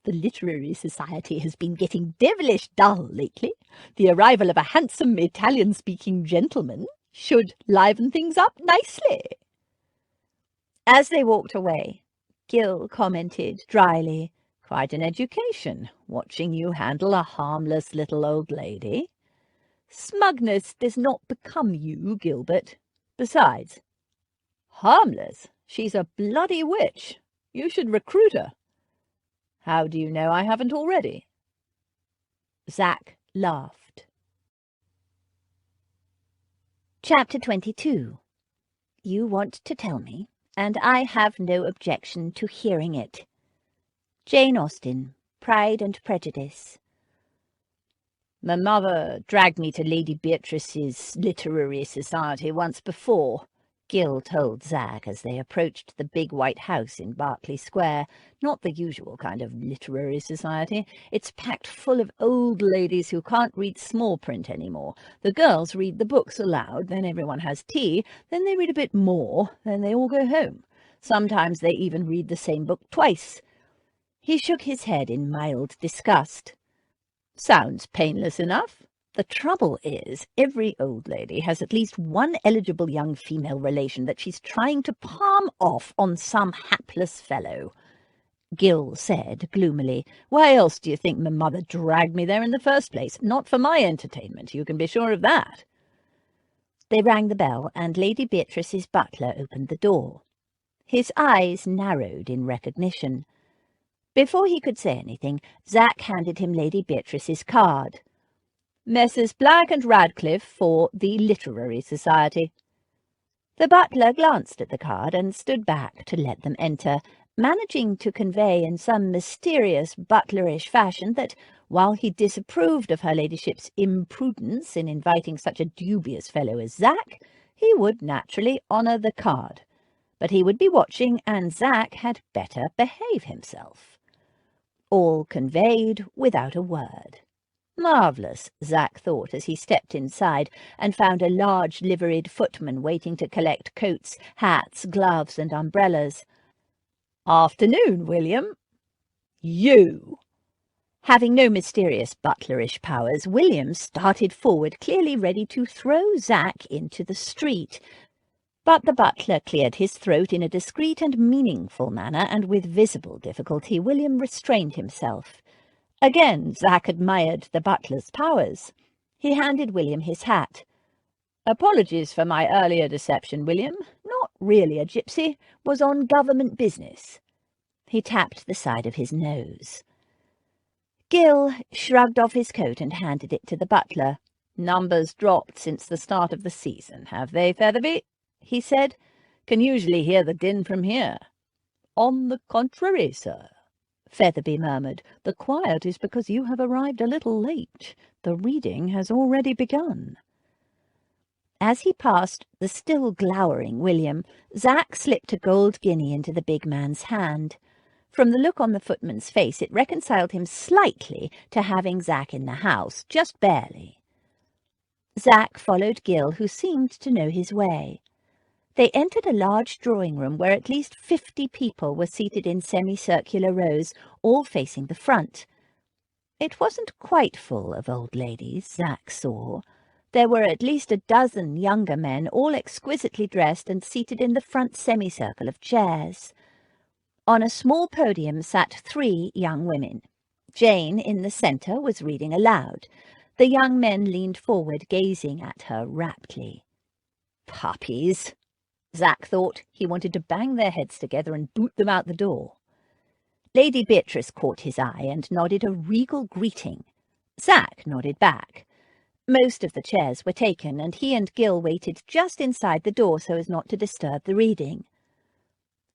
"The literary society has been getting devilish dull lately. The arrival of a handsome Italian-speaking gentleman should liven things up nicely." As they walked away, Gill commented dryly, "Quite an education, watching you handle a harmless little old lady." "Smugness does not become you, Gilbert. Besides, harmless? She's a bloody witch. You should recruit her." "How do you know I haven't already?" Zach laughed. Chapter 22. You want to tell me, and I have no objection to hearing it. Jane Austen, Pride and Prejudice. My mother dragged me to Lady Beatrice's literary society once before, Gil told Zach as they approached the big white house in Berkeley Square. Not the usual kind of literary society. It's packed full of old ladies who can't read small print anymore. The girls read the books aloud, then everyone has tea, then they read a bit more, then they all go home. Sometimes they even read the same book twice. He shook his head in mild disgust. Sounds painless enough. The trouble is, every old lady has at least one eligible young female relation that she's trying to palm off on some hapless fellow. Gil said gloomily, "Why else do you think my mother dragged me there in the first place? Not for my entertainment, you can be sure of that." They rang the bell, and Lady Beatrice's butler opened the door. His eyes narrowed in recognition. Before he could say anything, Zach handed him Lady Beatrice's card. "Messrs. Black and Radcliffe for the Literary Society." The butler glanced at the card and stood back to let them enter, managing to convey in some mysterious butlerish fashion that, while he disapproved of her ladyship's imprudence in inviting such a dubious fellow as Zach, he would naturally honour the card. But he would be watching, and Zach had better behave himself. All conveyed without a word. Marvellous, Zach thought as he stepped inside and found a large liveried footman waiting to collect coats, hats, gloves and umbrellas. "Afternoon, William." "You!" Having no mysterious butlerish powers, William started forward, clearly ready to throw Zach into the street. But the butler cleared his throat in a discreet and meaningful manner, and with visible difficulty William restrained himself. Again Zach admired the butler's powers. He handed William his hat. "Apologies for my earlier deception, William. Not really a gypsy. Was on government business." He tapped the side of his nose. Gil shrugged off his coat and handed it to the butler. "Numbers dropped since the start of the season, have they, Featherby?" he said. "Can usually hear the din from here." "On the contrary, sir," Featherby murmured. "The quiet is because you have arrived a little late. The reading has already begun." As he passed the still glowering William, Zach slipped a gold guinea into the big man's hand. From the look on the footman's face, it reconciled him slightly to having Zach in the house, just barely. Zach followed Gil, who seemed to know his way. They entered a large drawing-room where at least 50 people were seated in semicircular rows, all facing the front. It wasn't quite full of old ladies, Zach saw. There were at least a dozen younger men, all exquisitely dressed and seated in the front semicircle of chairs. On a small podium sat 3 young women. Jane, in the centre, was reading aloud. The young men leaned forward, gazing at her raptly. "Puppies," Zach thought. He wanted to bang their heads together and boot them out the door. Lady Beatrice caught his eye and nodded a regal greeting. Zach nodded back. Most of the chairs were taken, and he and Gil waited just inside the door so as not to disturb the reading.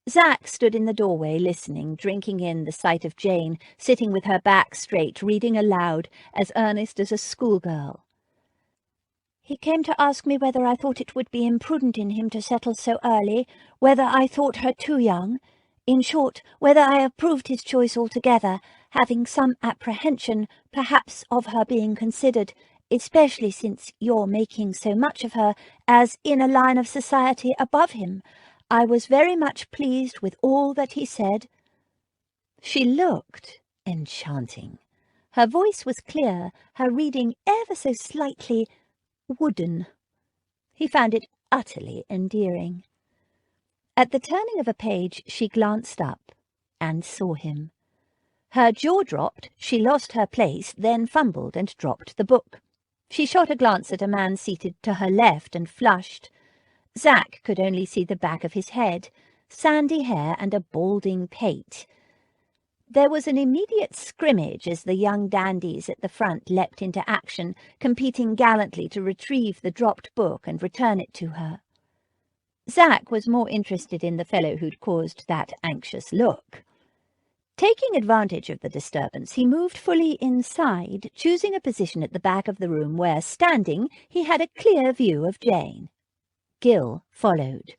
Zach stood in the doorway listening, drinking in the sight of Jane, sitting with her back straight, reading aloud, as earnest as a schoolgirl. "He came to ask me whether I thought it would be imprudent in him to settle so early, whether I thought her too young. In short, whether I approved his choice altogether, having some apprehension, perhaps, of her being considered, especially since you're making so much of her, as in a line of society above him. I was very much pleased with all that he said." She looked enchanting. Her voice was clear, her reading ever so slightly wooden. He found it utterly endearing. At the turning of a page, she glanced up and saw him. Her jaw dropped, she lost her place, then fumbled and dropped the book. She shot a glance at a man seated to her left and flushed. Zach could only see the back of his head, sandy hair and a balding pate. There was an immediate scrimmage as the young dandies at the front leapt into action, competing gallantly to retrieve the dropped book and return it to her. Zach was more interested in the fellow who'd caused that anxious look. Taking advantage of the disturbance, he moved fully inside, choosing a position at the back of the room where, standing, he had a clear view of Jane. Gil followed.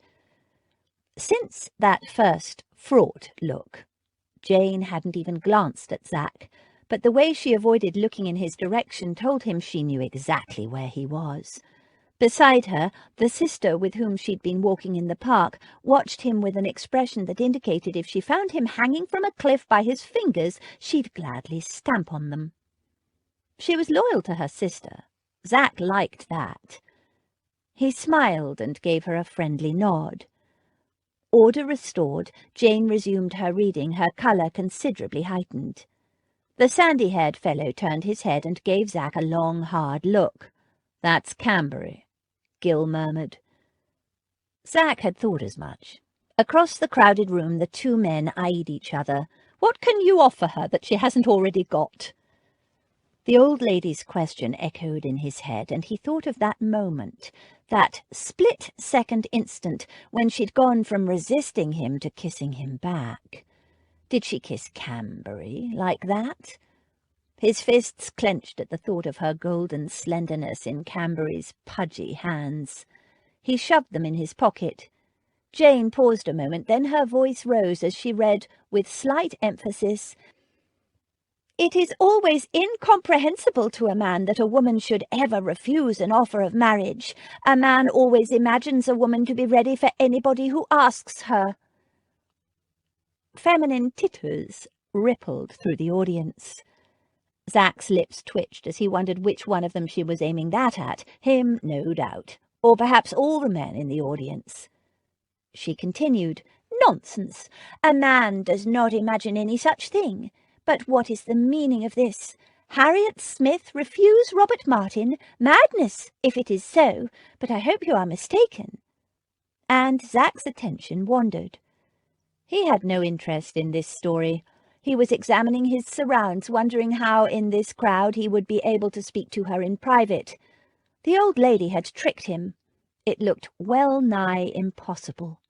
Since that first fraught look, Jane hadn't even glanced at Zach, but the way she avoided looking in his direction told him she knew exactly where he was. Beside her, the sister with whom she'd been walking in the park watched him with an expression that indicated if she found him hanging from a cliff by his fingers, she'd gladly stamp on them. She was loyal to her sister. Zach liked that. He smiled and gave her a friendly nod. Order restored, Jane resumed her reading, her colour considerably heightened. The sandy-haired fellow turned his head and gave Zach a long, hard look. "That's Camberry," Gil murmured. Zach had thought as much. Across the crowded room the two men eyed each other. "What can you offer her that she hasn't already got?" The old lady's question echoed in his head, and he thought of that moment, that split-second instant when she'd gone from resisting him to kissing him back. Did she kiss Camberry like that? His fists clenched at the thought of her golden slenderness in Camberry's pudgy hands. He shoved them in his pocket. Jane paused a moment, then her voice rose as she read, with slight emphasis, "It is always incomprehensible to a man that a woman should ever refuse an offer of marriage. A man always imagines a woman to be ready for anybody who asks her." Feminine titters rippled through the audience. Zach's lips twitched as he wondered which one of them she was aiming that at. Him, no doubt. Or perhaps all the men in the audience. She continued, "Nonsense! A man does not imagine any such thing. But what is the meaning of this? Harriet Smith refuse Robert Martin? Madness, if it is so, but I hope you are mistaken." And Zach's attention wandered. He had no interest in this story. He was examining his surrounds, wondering how in this crowd he would be able to speak to her in private. The old lady had tricked him. It looked well-nigh impossible.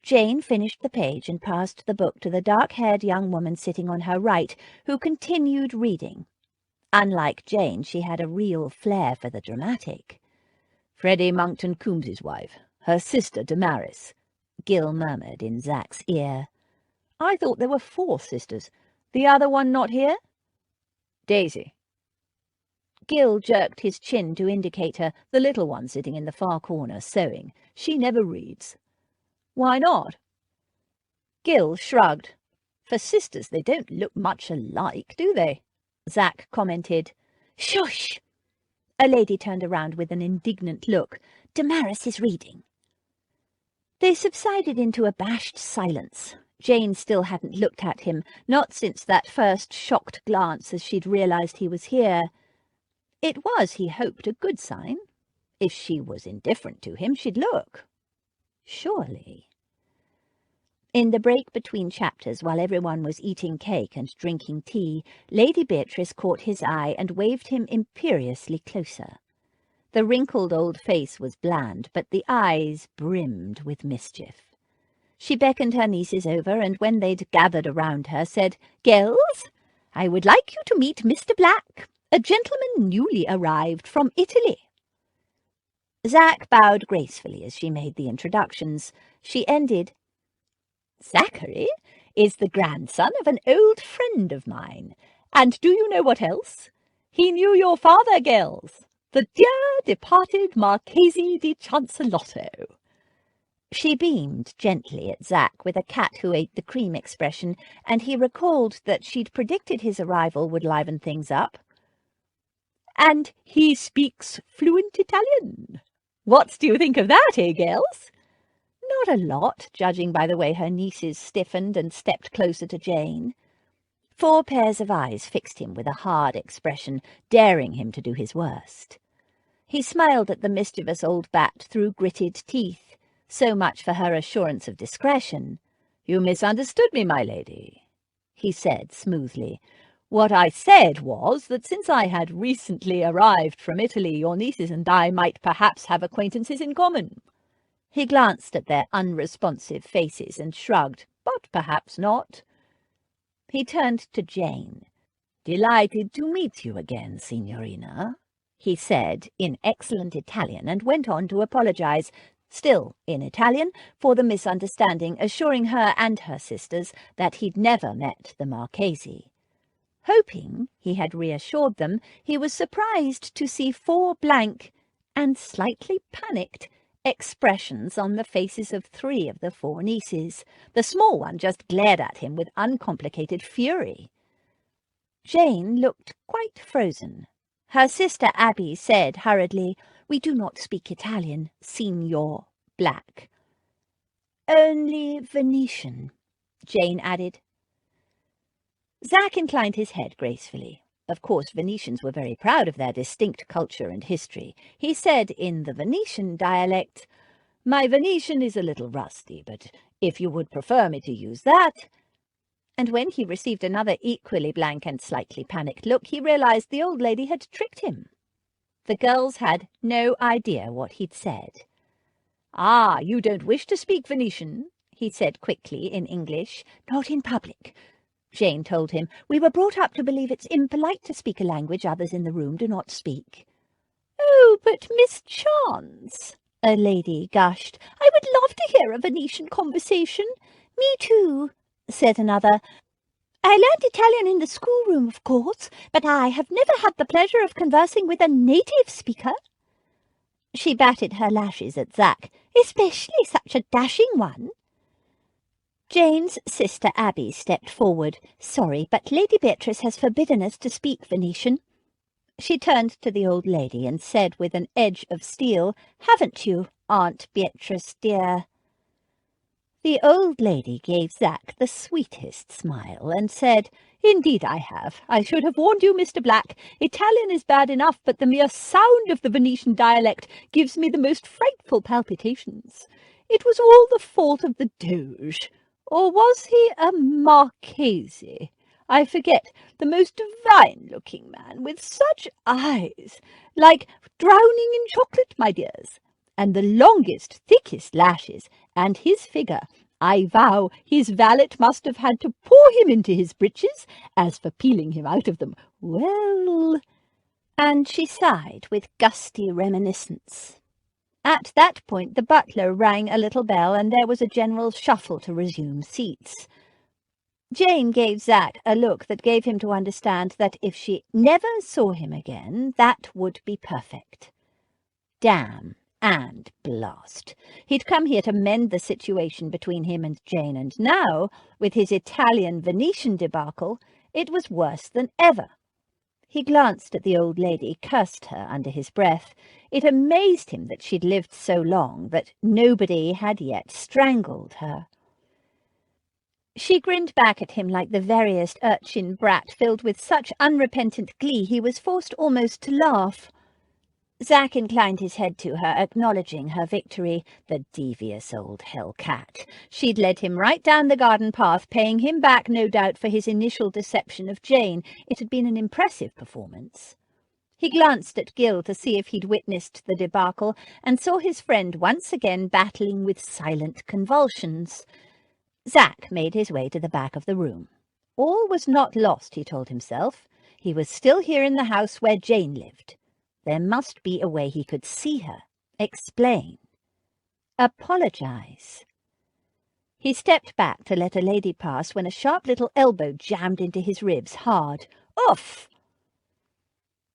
Jane finished the page and passed the book to the dark-haired young woman sitting on her right, who continued reading. Unlike Jane, she had a real flair for the dramatic. "Freddie Monkton Coombs's wife, her sister Damaris," Gil murmured in Zach's ear. "I thought there were 4 sisters. The other one not here?" "Daisy." Gil jerked his chin to indicate her, the little one sitting in the far corner, sewing. "She never reads." "Why not?" Gil shrugged. "For sisters, they don't look much alike, do they?" Zach commented. "Shush!" A lady turned around with an indignant look. "Damaris is reading." They subsided into abashed silence. Jane still hadn't looked at him, not since that first shocked glance as she'd realized he was here. It was, he hoped, a good sign. If she was indifferent to him, she'd look. Surely. In the break between chapters, while everyone was eating cake and drinking tea, Lady Beatrice caught his eye and waved him imperiously closer. The wrinkled old face was bland, but the eyes brimmed with mischief. She beckoned her nieces over, and when they'd gathered around her, said, "Girls, I would like you to meet Mr. Black, a gentleman newly arrived from Italy." Zach bowed gracefully as she made the introductions. She ended, "Zachary is the grandson of an old friend of mine. And do you know what else? He knew your father, girls, the dear departed Marchese di Chancelotto." She beamed gently at Zach with a cat-who-ate-the-cream expression, and he recalled that she'd predicted his arrival would liven things up. "And he speaks fluent Italian. What do you think of that, girls?" Not a lot, judging by the way her nieces stiffened and stepped closer to Jane. 4 pairs of eyes fixed him with a hard expression, daring him to do his worst. He smiled at the mischievous old bat through gritted teeth. So much for her assurance of discretion. "You misunderstood me, my lady," he said smoothly. "What I said was that since I had recently arrived from Italy, your nieces and I might perhaps have acquaintances in common." He glanced at their unresponsive faces and shrugged, "But perhaps not." He turned to Jane. "Delighted to meet you again, signorina," he said in excellent Italian, and went on to apologize, still in Italian, for the misunderstanding, assuring her and her sisters that he'd never met the Marchese. Hoping he had reassured them, he was surprised to see 4 blank and slightly panicked expressions on the faces of 3 of the 4 nieces. The small one just glared at him with uncomplicated fury. Jane looked quite frozen. Her sister Abby said hurriedly, "We do not speak Italian, Signor Black." "Only Venetian," Jane added. Zach inclined his head gracefully. Of course, Venetians were very proud of their distinct culture and history. He said in the Venetian dialect, "My Venetian is a little rusty, but if you would prefer me to use that—" And when he received another equally blank and slightly panicked look, he realized the old lady had tricked him. The girls had no idea what he'd said. "Ah, you don't wish to speak Venetian?" he said quickly in English. "Not in public," Jane told him. "We were brought up to believe it's impolite to speak a language others in the room do not speak." "Oh, but Miss Chance," a lady gushed, "I would love to hear a Venetian conversation." "Me too," said another. "I learned Italian in the schoolroom, of course, but I have never had the pleasure of conversing with a native speaker." She batted her lashes at Zach, "Especially such a dashing one." Jane's sister Abby stepped forward. "Sorry, but Lady Beatrice has forbidden us to speak Venetian." She turned to the old lady and said with an edge of steel, "Haven't you, Aunt Beatrice, dear?" The old lady gave Zach the sweetest smile and said, "Indeed I have. I should have warned you, Mr. Black. Italian is bad enough, but the mere sound of the Venetian dialect gives me the most frightful palpitations. It was all the fault of the Doge. Or was he a Marchese? I forget, the most divine-looking man, with such eyes, like drowning in chocolate, my dears, and the longest, thickest lashes, and his figure. I vow his valet must have had to pour him into his breeches. As for peeling him out of them, well—" And she sighed with gusty reminiscence. At that point the butler rang a little bell, and there was a general shuffle to resume seats. Jane gave Zach a look that gave him to understand that if she never saw him again, that would be perfect. Damn and blast! He'd come here to mend the situation between him and Jane, and now, with his Italian-Venetian debacle, it was worse than ever. He glanced at the old lady, cursed her under his breath. It amazed him that she'd lived so long, that nobody had yet strangled her. She grinned back at him like the veriest urchin brat, filled with such unrepentant glee he was forced almost to laugh. Zach inclined his head to her, acknowledging her victory. The devious old hell-cat. She'd led him right down the garden path, paying him back, no doubt, for his initial deception of Jane. It had been an impressive performance. He glanced at Gil to see if he'd witnessed the debacle, and saw his friend once again battling with silent convulsions. Zach made his way to the back of the room. All was not lost, he told himself. He was still here in the house where Jane lived. There must be a way he could see her, explain, apologize. He stepped back to let a lady pass when a sharp little elbow jammed into his ribs hard. "Off!"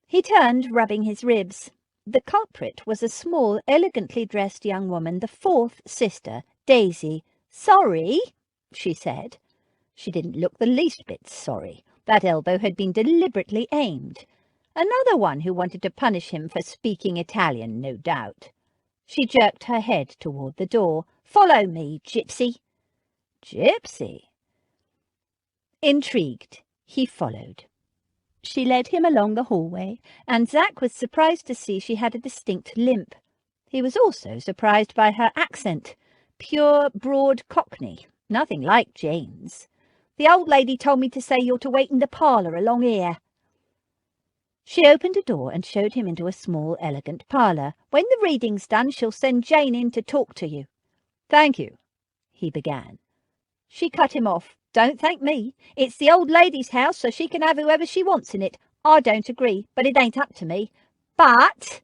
He turned, rubbing his ribs. The culprit was a small, elegantly dressed young woman, the 4th sister, Daisy. "Sorry," she said. She didn't look the least bit sorry. That elbow had been deliberately aimed. Another one who wanted to punish him for speaking Italian, no doubt. She jerked her head toward the door. "Follow me, gypsy." Gypsy? Intrigued, he followed. She led him along the hallway, and Zach was surprised to see she had a distinct limp. He was also surprised by her accent. Pure, broad Cockney, nothing like Jane's. "The old lady told me to say you're to wait in the parlour along here." She opened a door and showed him into a small, elegant parlour. "When the reading's done, she'll send Jane in to talk to you." "Thank you," he began. She cut him off. Don't thank me. It's the old lady's house, so she can have whoever she wants in it. I don't agree, but it ain't up to me. But,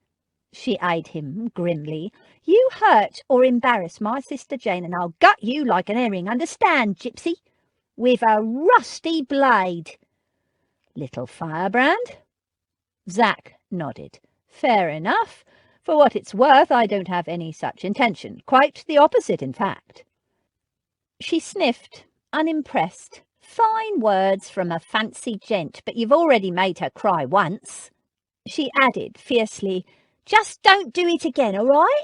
she eyed him grimly, you hurt or embarrass my sister Jane, and I'll gut you like an herring, understand, gypsy? With a rusty blade. Little firebrand? Zack nodded. Fair enough. For what it's worth, I don't have any such intention. Quite the opposite, in fact. She sniffed, unimpressed. Fine words from a fancy gent, but you've already made her cry once. She added fiercely, just don't do it again, all right?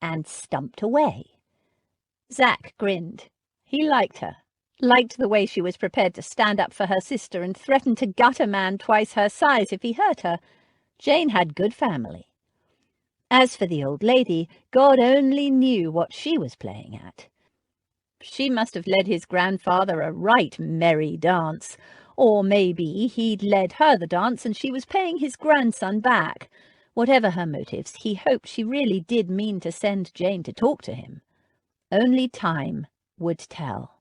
And stumped away. Zack grinned. He liked her. Liked the way she was prepared to stand up for her sister and threaten to gut a man twice her size if he hurt her. Jane had good family. As for the old lady, God only knew what she was playing at. She must have led his grandfather a right merry dance, or maybe he'd led her the dance and she was paying his grandson back. Whatever her motives, he hoped she really did mean to send Jane to talk to him. Only time would tell.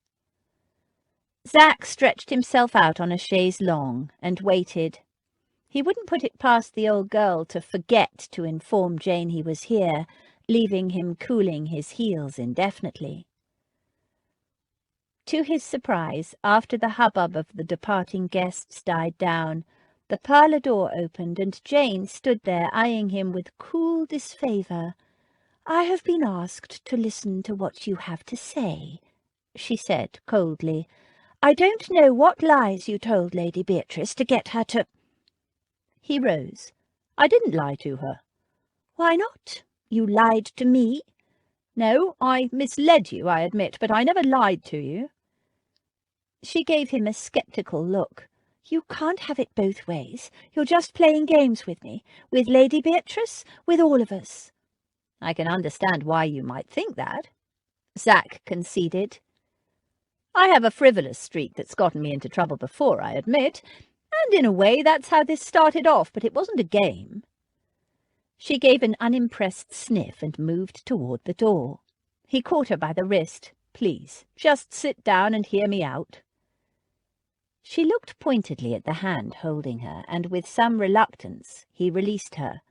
Zack stretched himself out on a chaise longue and waited. He wouldn't put it past the old girl to forget to inform Jane he was here, leaving him cooling his heels indefinitely. To his surprise, after the hubbub of the departing guests died down, the parlour door opened and Jane stood there eyeing him with cool disfavour. "I have been asked to listen to what you have to say," she said coldly. "I don't know what lies you told Lady Beatrice to get her to—" He rose. "I didn't lie to her." "Why not? You lied to me." "No, I misled you, I admit, but I never lied to you." She gave him a sceptical look. "You can't have it both ways. You're just playing games with me, with Lady Beatrice, with all of us." "I can understand why you might think that," Zack conceded. "I have a frivolous streak that's gotten me into trouble before, I admit, and in a way that's how this started off, but it wasn't a game." She gave an unimpressed sniff and moved toward the door. He caught her by the wrist. "Please, just sit down and hear me out." She looked pointedly at the hand holding her, and with some reluctance he released her.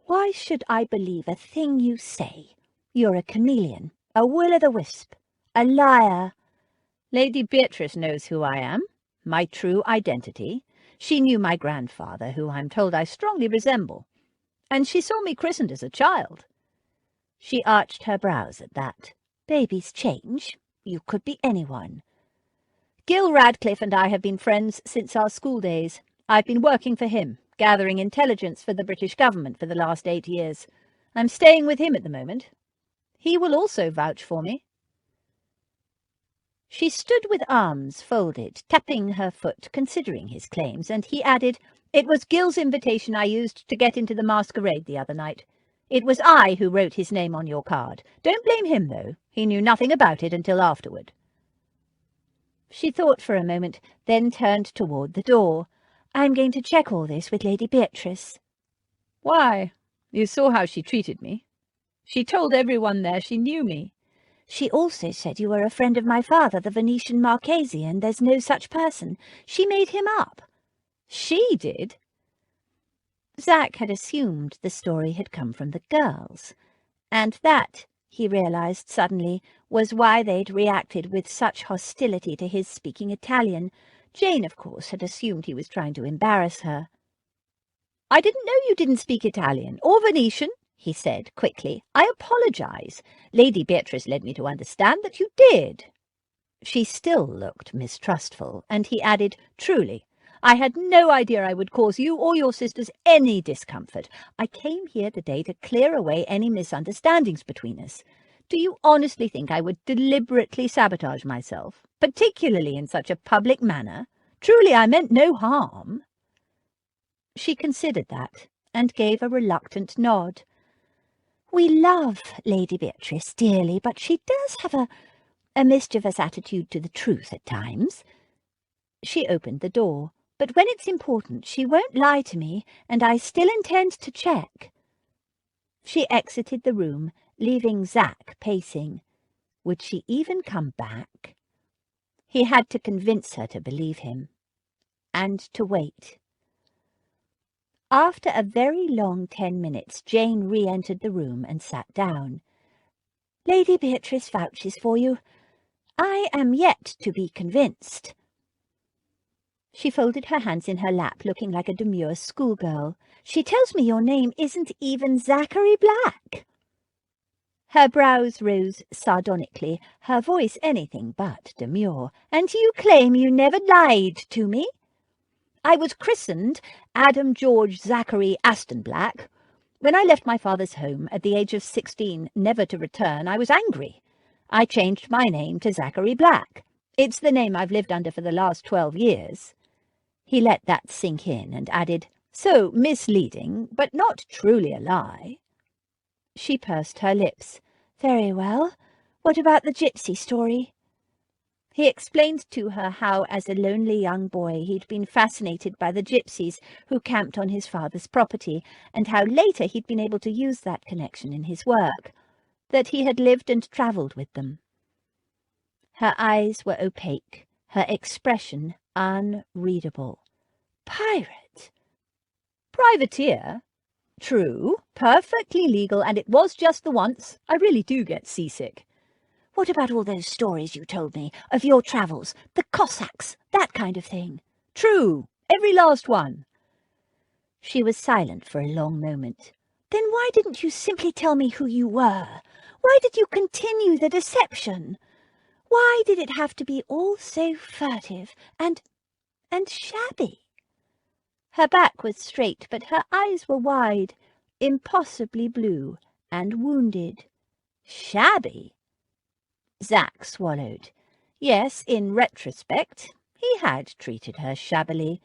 "Why should I believe a thing you say? You're a chameleon, a will-o'-the-wisp, a liar." "Lady Beatrice knows who I am, my true identity. She knew my grandfather, who I'm told I strongly resemble, and she saw me christened as a child." She arched her brows at that. "Babies change. You could be anyone." "Gil Radcliffe and I have been friends since our school days. I've been working for him, gathering intelligence for the British government for the last 8 years. I'm staying with him at the moment. He will also vouch for me." She stood with arms folded, tapping her foot, considering his claims, and he added, "It was Gil's invitation I used to get into the masquerade the other night. It was I who wrote his name on your card. Don't blame him, though. He knew nothing about it until afterward." She thought for a moment, then turned toward the door. "I'm going to check all this with Lady Beatrice." "Why? You saw how she treated me. She told everyone there she knew me." "She also said you were a friend of my father, the Venetian Marchese, and there's no such person. She made him up." "She did?" Zack had assumed the story had come from the girls, and that, he realized suddenly, was why they'd reacted with such hostility to his speaking Italian. Jane, of course, had assumed he was trying to embarrass her. "I didn't know you didn't speak Italian, or Venetian," he said quickly. "I apologize. Lady Beatrice led me to understand that you did." She still looked mistrustful, and he added, "Truly, I had no idea I would cause you or your sisters any discomfort. I came here today to clear away any misunderstandings between us. Do you honestly think I would deliberately sabotage myself, particularly in such a public manner? Truly, I meant no harm." She considered that, and gave a reluctant nod. "We love Lady Beatrice dearly, but she does have a mischievous attitude to the truth at times." She opened the door. "But when it's important, she won't lie to me, and I still intend to check." She exited the room, leaving Zack pacing. Would she even come back? He had to convince her to believe him, and to wait. After a very long 10 minutes, Jane re-entered the room and sat down. "Lady Beatrice vouches for you. I am yet to be convinced." She folded her hands in her lap, looking like a demure schoolgirl. "She tells me your name isn't even Zachary Black." Her brows rose sardonically, her voice anything but demure. "And you claim you never lied to me?" "I was christened Adam George Zachary Aston Black. When I left my father's home at the age of 16, never to return, I was angry. I changed my name to Zachary Black. It's the name I've lived under for the last 12 years. He let that sink in and added, "So misleading, but not truly a lie." She pursed her lips. "Very well. What about the gypsy story?" He explained to her how, as a lonely young boy, he'd been fascinated by the gypsies who camped on his father's property, and how later he'd been able to use that connection in his work, that he had lived and travelled with them. Her eyes were opaque, her expression unreadable. "Pirate?" "Privateer. True, perfectly legal, and it was just the once. I really do get seasick." "What about all those stories you told me, of your travels, the Cossacks, that kind of thing?" "True, every last one." She was silent for a long moment. "Then why didn't you simply tell me who you were? Why did you continue the deception? Why did it have to be all so furtive and shabby?" Her back was straight, but her eyes were wide, impossibly blue, and wounded. "Shabby?" Zach swallowed. Yes, in retrospect, he had treated her shabbily.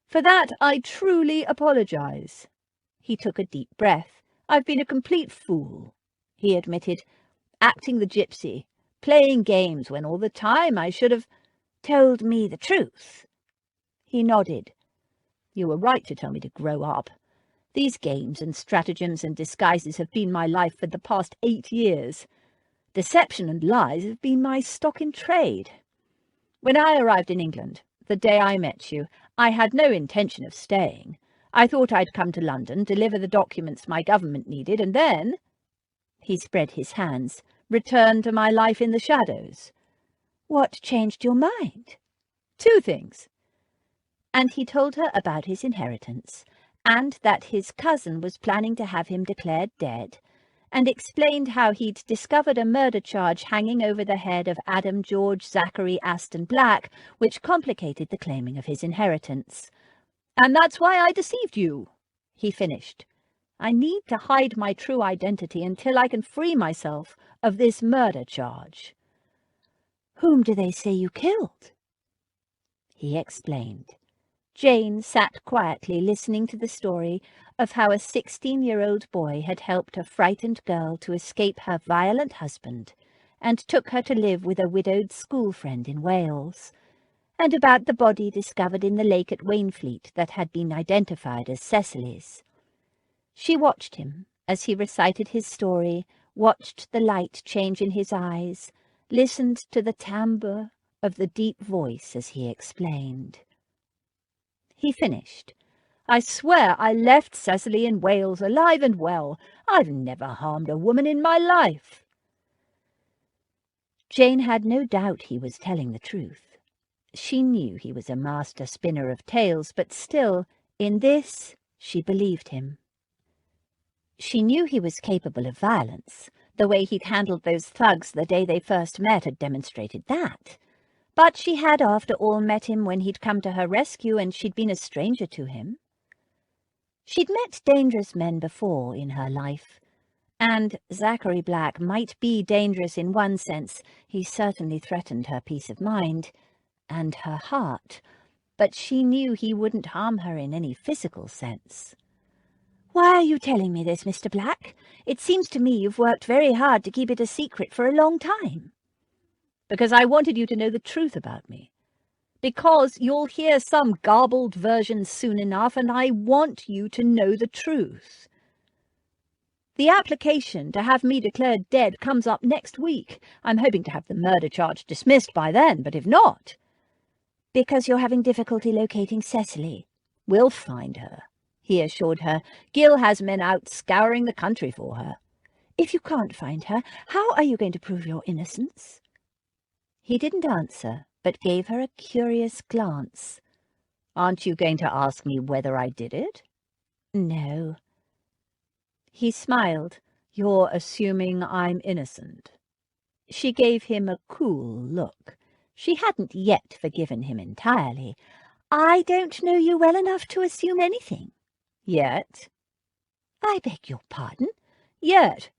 "For that I truly apologize." He took a deep breath. "I've been a complete fool," he admitted, "acting the gypsy, playing games when all the time I should have told me the truth." He nodded. "You were right to tell me to grow up. These games and stratagems and disguises have been my life for the past 8 years. Deception and lies have been my stock in trade. When I arrived in England, the day I met you, I had no intention of staying. I thought I'd come to London, deliver the documents my government needed, and then," he spread his hands, "return to my life in the shadows." "What changed your mind?" "2 things." And he told her about his inheritance, and that his cousin was planning to have him declared dead, and explained how he'd discovered a murder charge hanging over the head of Adam George Zachary Aston Black, which complicated the claiming of his inheritance. "And that's why I deceived you," he finished. "I need to hide my true identity until I can free myself of this murder charge." "Whom do they say you killed?" He explained. Jane sat quietly listening to the story of how a 16-year-old boy had helped a frightened girl to escape her violent husband and took her to live with a widowed school friend in Wales, and about the body discovered in the lake at Wainfleet that had been identified as Cecily's. She watched him as he recited his story, watched the light change in his eyes, listened to the timbre of the deep voice as he explained. He finished. "I swear I left Cecily in Wales alive and well. I've never harmed a woman in my life." Jane had no doubt he was telling the truth. She knew he was a master spinner of tales, but still, in this, she believed him. She knew he was capable of violence. The way he'd handled those thugs the day they first met had demonstrated that. But she had, after all, met him when he'd come to her rescue, and she'd been a stranger to him. She'd met dangerous men before in her life, and Zachary Black might be dangerous in one sense. He certainly threatened her peace of mind and her heart, but she knew he wouldn't harm her in any physical sense. "Why are you telling me this, Mr. Black? It seems to me you've worked very hard to keep it a secret for a long time." "Because I wanted you to know the truth about me. Because you'll hear some garbled version soon enough, and I want you to know the truth." The application to have me declared dead comes up next week. I'm hoping to have the murder charge dismissed by then, but if not—" "Because you're having difficulty locating Cecily." "We'll find her," he assured her. "Gil has men out scouring the country for her." "If you can't find her, how are you going to prove your innocence?" He didn't answer, but gave her a curious glance. "Aren't you going to ask me whether I did it?" "No." He smiled. "You're assuming I'm innocent." She gave him a cool look. She hadn't yet forgiven him entirely. "I don't know you well enough to assume anything." "Yet?" "I beg your pardon?" "Yet.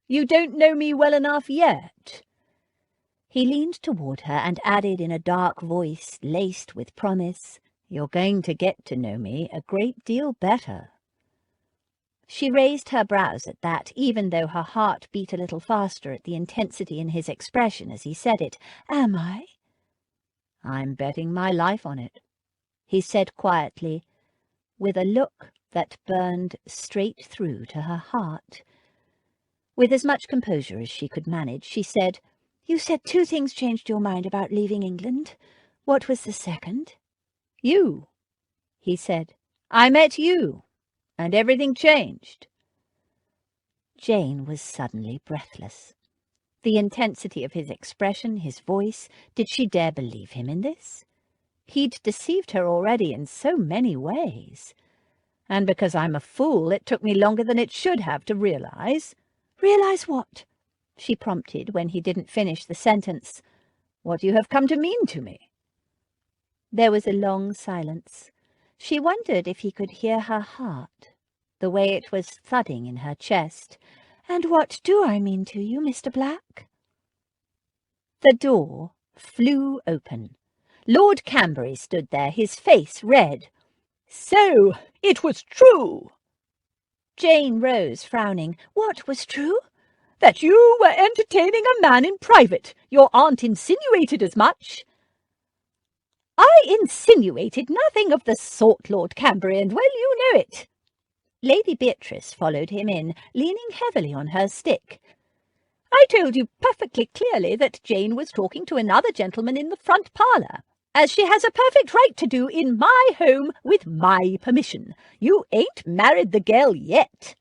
You don't know me well enough yet." He leaned toward her and added in a dark voice laced with promise, "You're going to get to know me a great deal better." She raised her brows at that, even though her heart beat a little faster at the intensity in his expression as he said it. "Am I?" "I'm betting my life on it," he said quietly, with a look that burned straight through to her heart. With as much composure as she could manage, she said, "You said 2 things changed your mind about leaving England. What was the second?" "You," he said. "I met you, and everything changed." Jane was suddenly breathless. The intensity of his expression, his voice, did she dare believe him in this? He'd deceived her already in so many ways. "And because I'm a fool, it took me longer than it should have to realize." "Realize what?" she prompted when he didn't finish the sentence. "What you have come to mean to me." There was a long silence. She wondered if he could hear her heart, the way it was thudding in her chest. "And what do I mean to you, Mr. Black?" The door flew open. Lord Camberry stood there, his face red. "So it was true!" Jane rose, frowning. "What was true?" "That you were entertaining a man in private. Your aunt insinuated as much." "I insinuated nothing of the sort, Lord Camberry, and well you know it." Lady Beatrice followed him in, leaning heavily on her stick. "I told you perfectly clearly that Jane was talking to another gentleman in the front parlour, as she has a perfect right to do in my home with my permission. You ain't married the girl yet."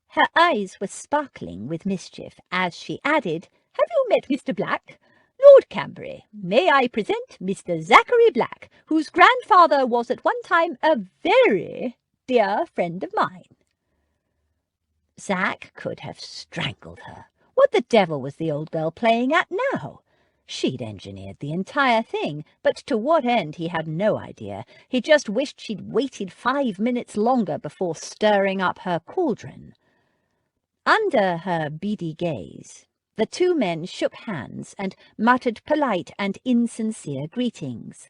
Her eyes were sparkling with mischief as she added, "Have you met Mr. Black? Lord Camberry, may I present Mr. Zachary Black, whose grandfather was at one time a very dear friend of mine." Zach could have strangled her. What the devil was the old girl playing at now? She'd engineered the entire thing, but to what end he had no idea. He just wished she'd waited 5 minutes longer before stirring up her cauldron. Under her beady gaze, the 2 men shook hands and muttered polite and insincere greetings.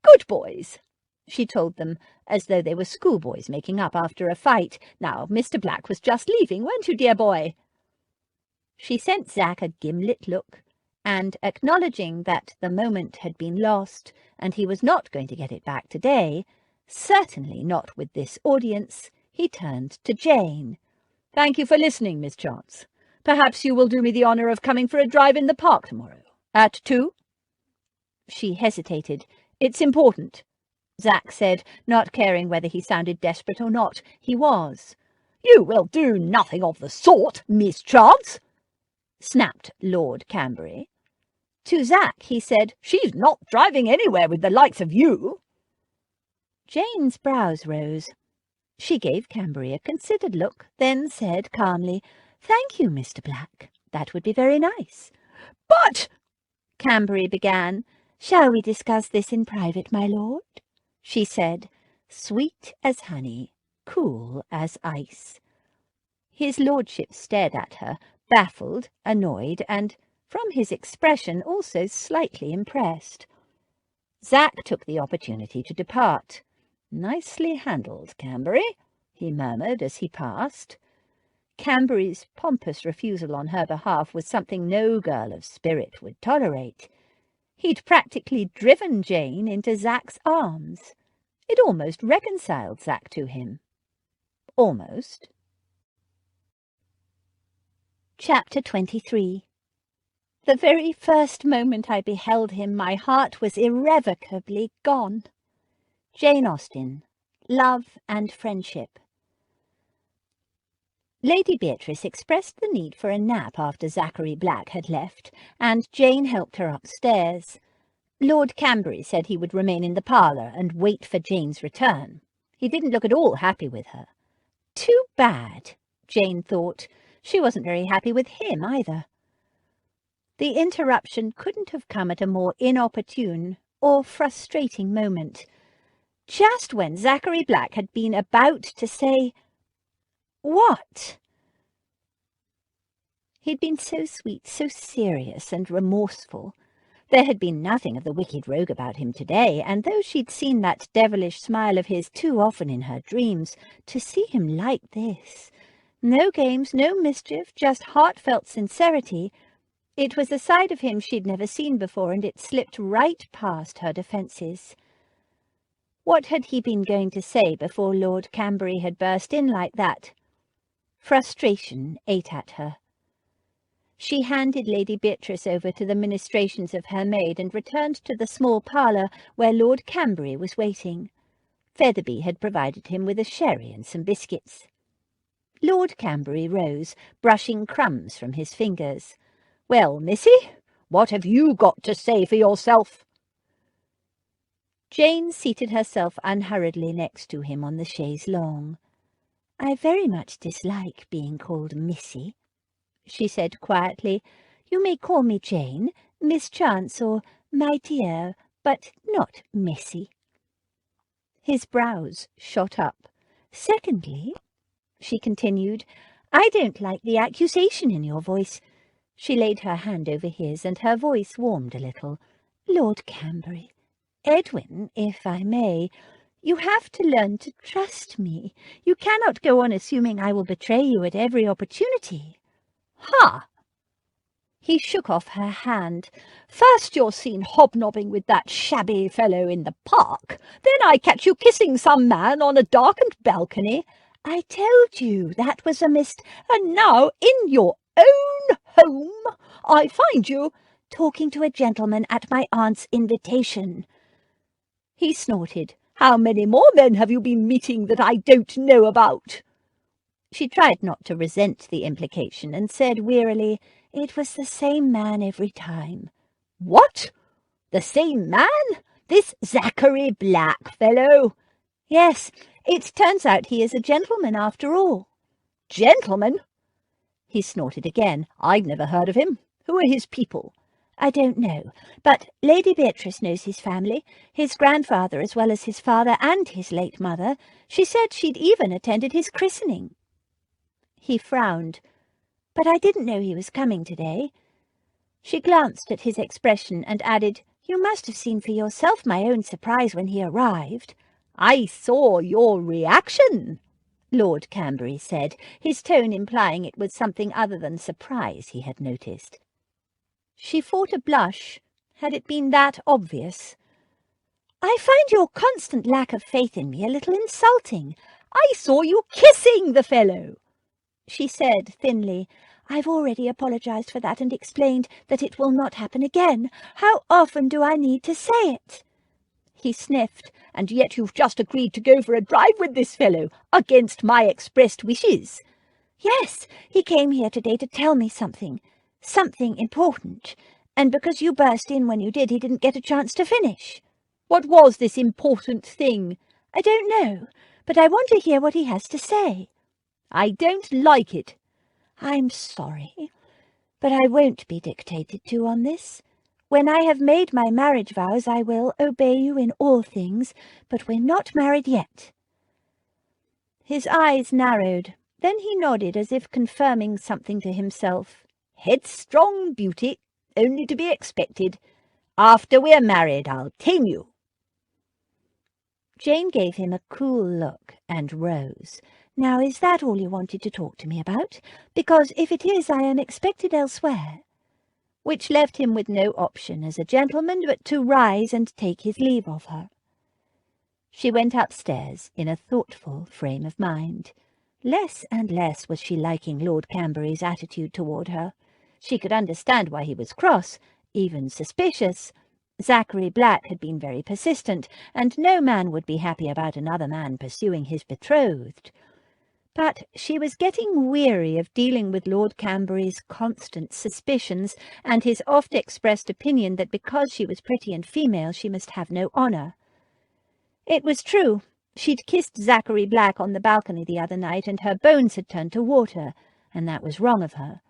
"Good boys," she told them, as though they were schoolboys making up after a fight. "Now, Mr. Black was just leaving, weren't you, dear boy?" She sent Zach a gimlet look, and acknowledging that the moment had been lost and he was not going to get it back today, certainly not with this audience, he turned to Jane. "Thank you for listening, Miss Chance. Perhaps you will do me the honour of coming for a drive in the park tomorrow, at 2? She hesitated. "It's important," Zach said, not caring whether he sounded desperate or not. He was. "You will do nothing of the sort, Miss Chance," snapped Lord Camberry. To Zach he said, "She's not driving anywhere with the likes of you." Jane's brows rose. She gave Camberry a considered look, then said calmly, "Thank you, Mr. Black. That would be very nice." "But—" Camberry began. "Shall we discuss this in private, my lord?" she said, sweet as honey, cool as ice. His lordship stared at her, baffled, annoyed, and, from his expression, also slightly impressed. Zach took the opportunity to depart. "Nicely handled, Camberry," he murmured as he passed. Camberry's pompous refusal on her behalf was something no girl of spirit would tolerate. He'd practically driven Jane into Zach's arms. It almost reconciled Zach to him. Almost. Chapter 23. The very first moment I beheld him, my heart was irrevocably gone. Jane Austen, Love and Friendship. Lady Beatrice expressed the need for a nap after Zachary Black had left, and Jane helped her upstairs. Lord Cambury said he would remain in the parlour and wait for Jane's return. He didn't look at all happy with her. Too bad, Jane thought. She wasn't very happy with him either. The interruption couldn't have come at a more inopportune or frustrating moment. Just when Zachary Black had been about to say, "What?" He'd been so sweet, so serious and remorseful. There had been nothing of the wicked rogue about him today, and though she'd seen that devilish smile of his too often in her dreams, to see him like this, no games, no mischief, just heartfelt sincerity, it was a side of him she'd never seen before, and it slipped right past her defences. What had he been going to say before Lord Cambury had burst in like that? Frustration ate at her. She handed Lady Beatrice over to the ministrations of her maid and returned to the small parlour where Lord Cambury was waiting. Featherby had provided him with a sherry and some biscuits. Lord Cambury rose, brushing crumbs from his fingers. "Well, missy, what have you got to say for yourself?" Jane seated herself unhurriedly next to him on the chaise longue. "I very much dislike being called Missy," she said quietly. "You may call me Jane, Miss Chance, or my dear, but not Missy." His brows shot up. "Secondly," she continued, "I don't like the accusation in your voice." She laid her hand over his, and her voice warmed a little. "Lord Cambury, Edwin, if I may, you have to learn to trust me. You cannot go on assuming I will betray you at every opportunity." "Ha!" He shook off her hand. "First you're seen hobnobbing with that shabby fellow in the park, then I catch you kissing some man on a darkened balcony." "I told you that was a mist. "And now in your own home I find you talking to a gentleman at my aunt's invitation." He snorted. "How many more men have you been meeting that I don't know about?" She tried not to resent the implication and said wearily, "It was the same man every time." "What? The same man? This Zachary Black fellow?" "Yes, it turns out he is a gentleman after all." "Gentleman?" He snorted again. "I've never heard of him. Who are his people?" "I don't know, but Lady Beatrice knows his family, his grandfather as well as his father and his late mother. She said she'd even attended his christening." He frowned. "But I didn't know he was coming today." She glanced at his expression and added, "You must have seen for yourself my own surprise when he arrived." "I saw your reaction," Lord Cambury said, his tone implying it was something other than surprise he had noticed. She fought a blush. Had it been that obvious? "I find your constant lack of faith in me a little insulting." "I saw you kissing the fellow," she said thinly. "I've already apologized for that and explained that it will not happen again. How often do I need to say it?" He sniffed. "And yet you've just agreed to go for a drive with this fellow, against my expressed wishes." "Yes, he came here today to tell me something important, and because you burst in when you did, he didn't get a chance to finish." "What was this important thing?" "I don't know, but I want to hear what he has to say." "I don't like it." "I'm sorry, but I won't be dictated to on this. When I have made my marriage vows, I will obey you in all things, but we're not married yet." His eyes narrowed. Then he nodded as if confirming something to himself. "Headstrong beauty, only to be expected. After we're married, I'll tame you." Jane gave him a cool look and rose. "Now, is that all you wanted to talk to me about? Because if it is, I am expected elsewhere." Which left him with no option as a gentleman but to rise and take his leave of her. She went upstairs in a thoughtful frame of mind. Less and less was she liking Lord Camberry's attitude toward her. She could understand why he was cross, even suspicious. Zachary Black had been very persistent, and no man would be happy about another man pursuing his betrothed. But she was getting weary of dealing with Lord Camberry's constant suspicions and his oft-expressed opinion that because she was pretty and female she must have no honour. It was true. She'd kissed Zachary Black on the balcony the other night, and her bones had turned to water, and that was wrong of her.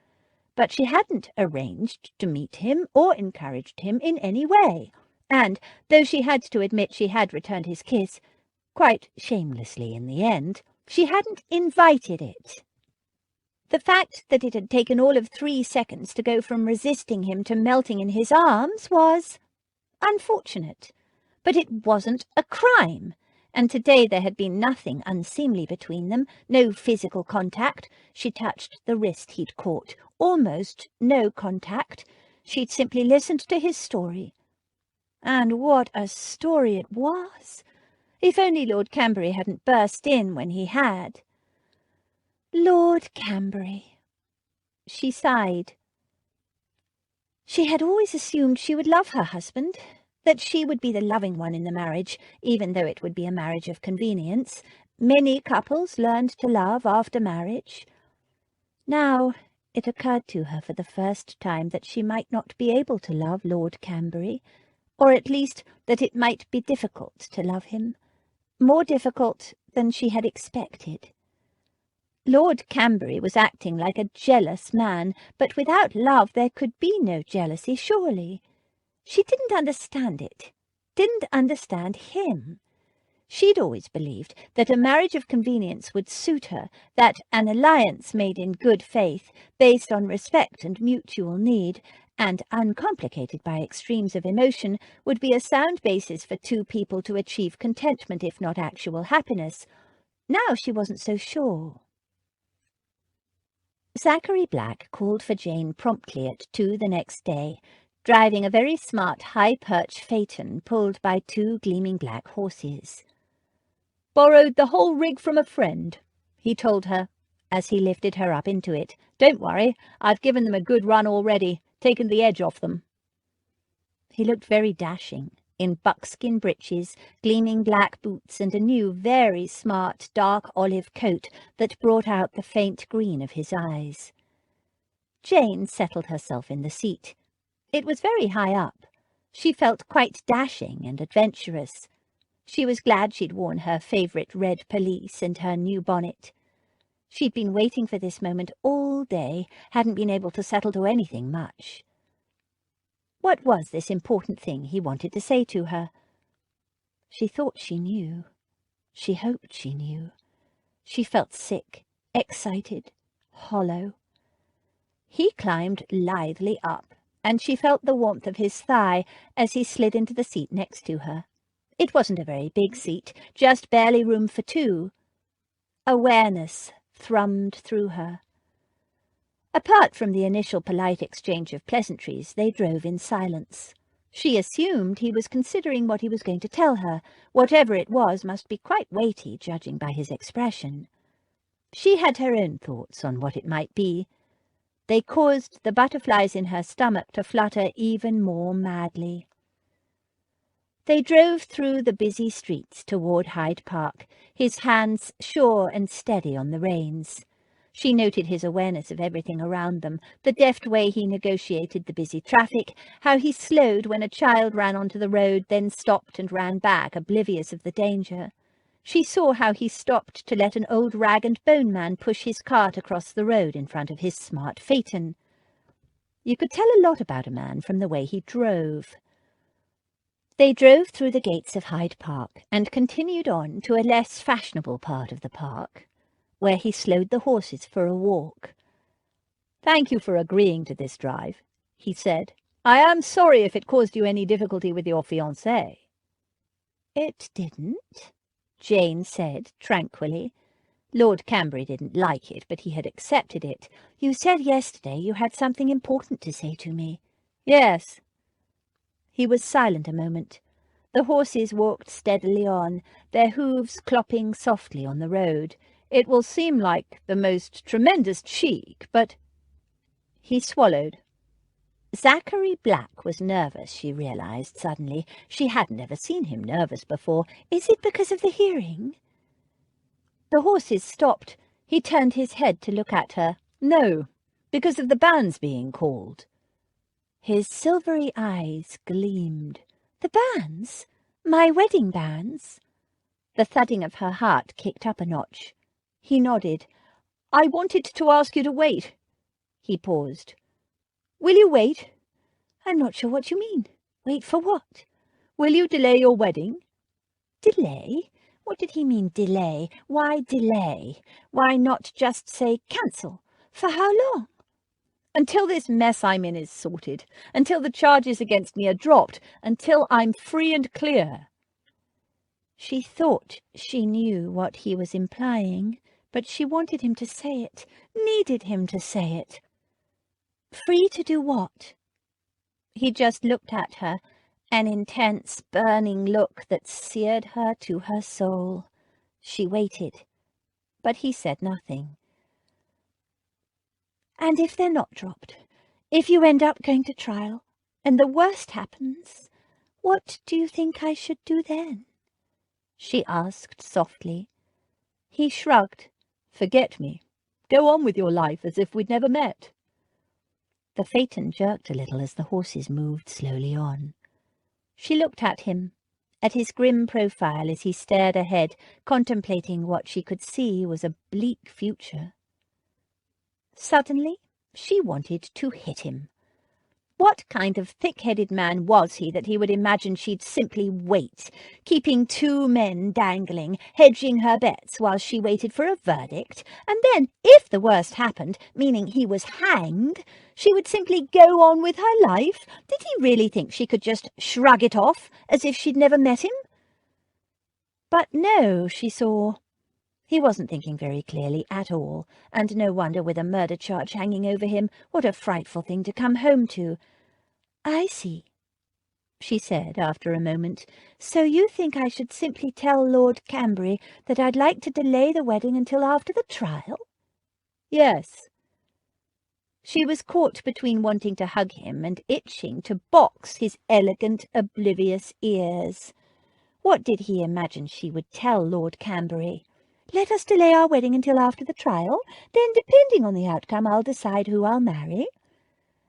But she hadn't arranged to meet him or encouraged him in any way, and, though she had to admit she had returned his kiss, quite shamelessly in the end, she hadn't invited it. The fact that it had taken all of 3 seconds to go from resisting him to melting in his arms was unfortunate, but it wasn't a crime. And today there had been nothing unseemly between them, no physical contact. She touched the wrist he'd caught, almost no contact. She'd simply listened to his story. And what a story it was! If only Lord Camberry hadn't burst in when he had. Lord Camberry. She sighed. She had always assumed she would love her husband, that she would be the loving one in the marriage, even though it would be a marriage of convenience. Many couples learned to love after marriage. Now it occurred to her for the first time that she might not be able to love Lord Camberry, or at least that it might be difficult to love him, more difficult than she had expected. Lord Camberry was acting like a jealous man, but without love there could be no jealousy, surely. She didn't understand it, didn't understand him. She'd always believed that a marriage of convenience would suit her, that an alliance made in good faith, based on respect and mutual need, and uncomplicated by extremes of emotion, would be a sound basis for 2 people to achieve contentment, if not actual happiness. Now she wasn't so sure. Zachary Black called for Jane promptly at 2 the next day, driving a very smart high-perch phaeton pulled by 2 gleaming black horses. "Borrowed the whole rig from a friend," he told her, as he lifted her up into it. "Don't worry, I've given them a good run already, taken the edge off them." He looked very dashing, in buckskin breeches, gleaming black boots, and a new, very smart, dark olive coat that brought out the faint green of his eyes. Jane settled herself in the seat. It was very high up. She felt quite dashing and adventurous. She was glad she'd worn her favourite red pelisse and her new bonnet. She'd been waiting for this moment all day, hadn't been able to settle to anything much. What was this important thing he wanted to say to her? She thought she knew. She hoped she knew. She felt sick, excited, hollow. He climbed lithely up, and she felt the warmth of his thigh as he slid into the seat next to her. It wasn't a very big seat, just barely room for 2. Awareness thrummed through her. Apart from the initial polite exchange of pleasantries, they drove in silence. She assumed he was considering what he was going to tell her. Whatever it was must be quite weighty, judging by his expression. She had her own thoughts on what it might be. They caused the butterflies in her stomach to flutter even more madly. They drove through the busy streets toward Hyde Park, his hands sure and steady on the reins. She noted his awareness of everything around them, the deft way he negotiated the busy traffic, how he slowed when a child ran onto the road, then stopped and ran back, oblivious of the danger. She saw how he stopped to let an old rag-and-bone man push his cart across the road in front of his smart phaeton. You could tell a lot about a man from the way he drove. They drove through the gates of Hyde Park and continued on to a less fashionable part of the park, where he slowed the horses for a walk. "Thank you for agreeing to this drive," he said. "I am sorry if it caused you any difficulty with your fiancé." "It didn't," Jane said tranquilly. Lord Camberry didn't like it, but he had accepted it. "You said yesterday you had something important to say to me." "Yes." He was silent a moment. The horses walked steadily on, their hooves clopping softly on the road. It will seem like the most tremendous cheek, but—" He swallowed. Zachary Black was nervous, she realized suddenly. She hadn't ever seen him nervous before. Is it because of the hearing? The horses stopped. He turned his head to look at her. "No, because of the banns being called." His silvery eyes gleamed. The banns? My wedding banns? The thudding of her heart kicked up a notch. He nodded. "I wanted to ask you to wait." He paused. "Will you wait?" I'm not sure what you mean. Wait for what? Will you delay your wedding? Delay? What did he mean, delay? Why delay? Why not just say cancel? For how long? Until this mess I'm in is sorted. Until the charges against me are dropped. Until I'm free and clear. She thought she knew what he was implying, but she wanted him to say it, needed him to say it. Free to do what? He just looked at her, an intense, burning look that seared her to her soul. She waited, but he said nothing. And if they're not dropped, if you end up going to trial, and the worst happens, what do you think I should do then? She asked softly. He shrugged. Forget me. Go on with your life as if we'd never met. The phaeton jerked a little as the horses moved slowly on. She looked at him, at his grim profile as he stared ahead, contemplating what she could see was a bleak future. Suddenly, she wanted to hit him. What kind of thick-headed man was he that he would imagine she'd simply wait, keeping two men dangling, hedging her bets while she waited for a verdict, and then, if the worst happened, meaning he was hanged, she would simply go on with her life? Did he really think she could just shrug it off, as if she'd never met him? But no, she saw. He wasn't thinking very clearly at all, and no wonder with a murder charge hanging over him. What a frightful thing to come home to. I see, she said after a moment. So you think I should simply tell Lord Cambury that I'd like to delay the wedding until after the trial? Yes. She was caught between wanting to hug him and itching to box his elegant, oblivious ears. What did he imagine she would tell Lord Cambury? Let us delay our wedding until after the trial. Then, depending on the outcome, I'll decide who I'll marry.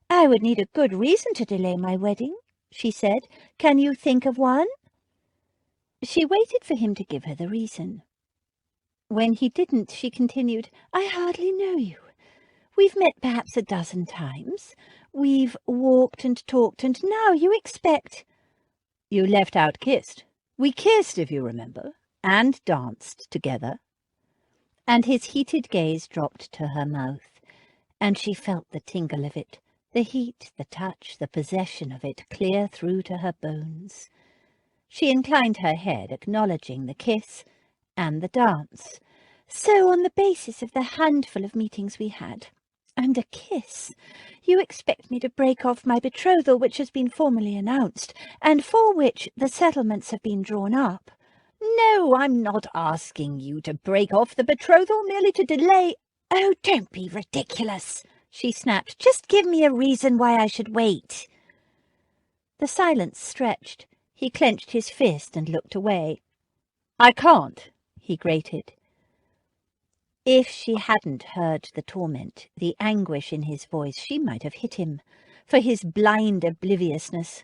I would need a good reason to delay my wedding, she said. Can you think of one? She waited for him to give her the reason. When he didn't, she continued, I hardly know you. We've met perhaps a dozen times. We've walked and talked, and now you expect— You left out kissed. We kissed, if you remember, and danced together. And his heated gaze dropped to her mouth, and she felt the tingle of it, the heat, the touch, the possession of it clear through to her bones. She inclined her head, acknowledging the kiss and the dance. So on the basis of the handful of meetings we had, and a kiss, you expect me to break off my betrothal, which has been formally announced, and for which the settlements have been drawn up? No, I'm not asking you to break off the betrothal, merely to delay— Oh, don't be ridiculous, she snapped. Just give me a reason why I should wait. The silence stretched. He clenched his fist and looked away. I can't, he grated. If she hadn't heard the torment, the anguish in his voice, she might have hit him for his blind obliviousness.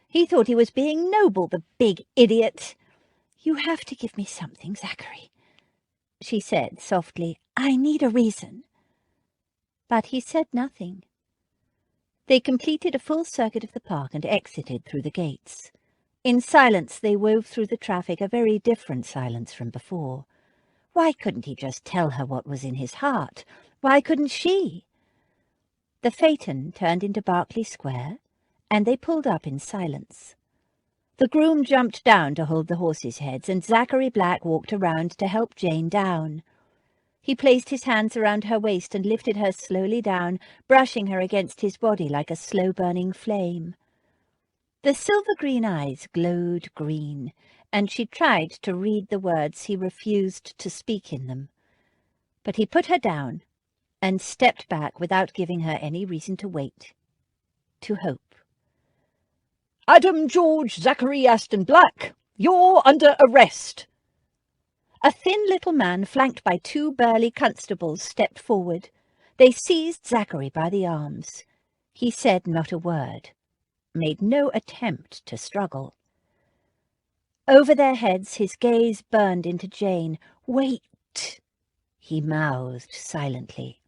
He thought he was being noble, the big idiot. You have to give me something, Zachary, she said softly. I need a reason. But he said nothing. They completed a full circuit of the park and exited through the gates. In silence they wove through the traffic, a very different silence from before. Why couldn't he just tell her what was in his heart? Why couldn't she? The phaeton turned into Berkeley Square, and they pulled up in silence. The groom jumped down to hold the horses' heads, and Zachary Black walked around to help Jane down. He placed his hands around her waist and lifted her slowly down, brushing her against his body like a slow-burning flame. The silver-green eyes glowed green, and she tried to read the words he refused to speak in them. But he put her down and stepped back without giving her any reason to wait, to hope. "Adam George Zachary Aston Black, you're under arrest." A thin little man, flanked by 2 burly constables, stepped forward. They seized Zachary by the arms. He said not a word, made no attempt to struggle. Over their heads his gaze burned into Jane. "Wait," he mouthed silently.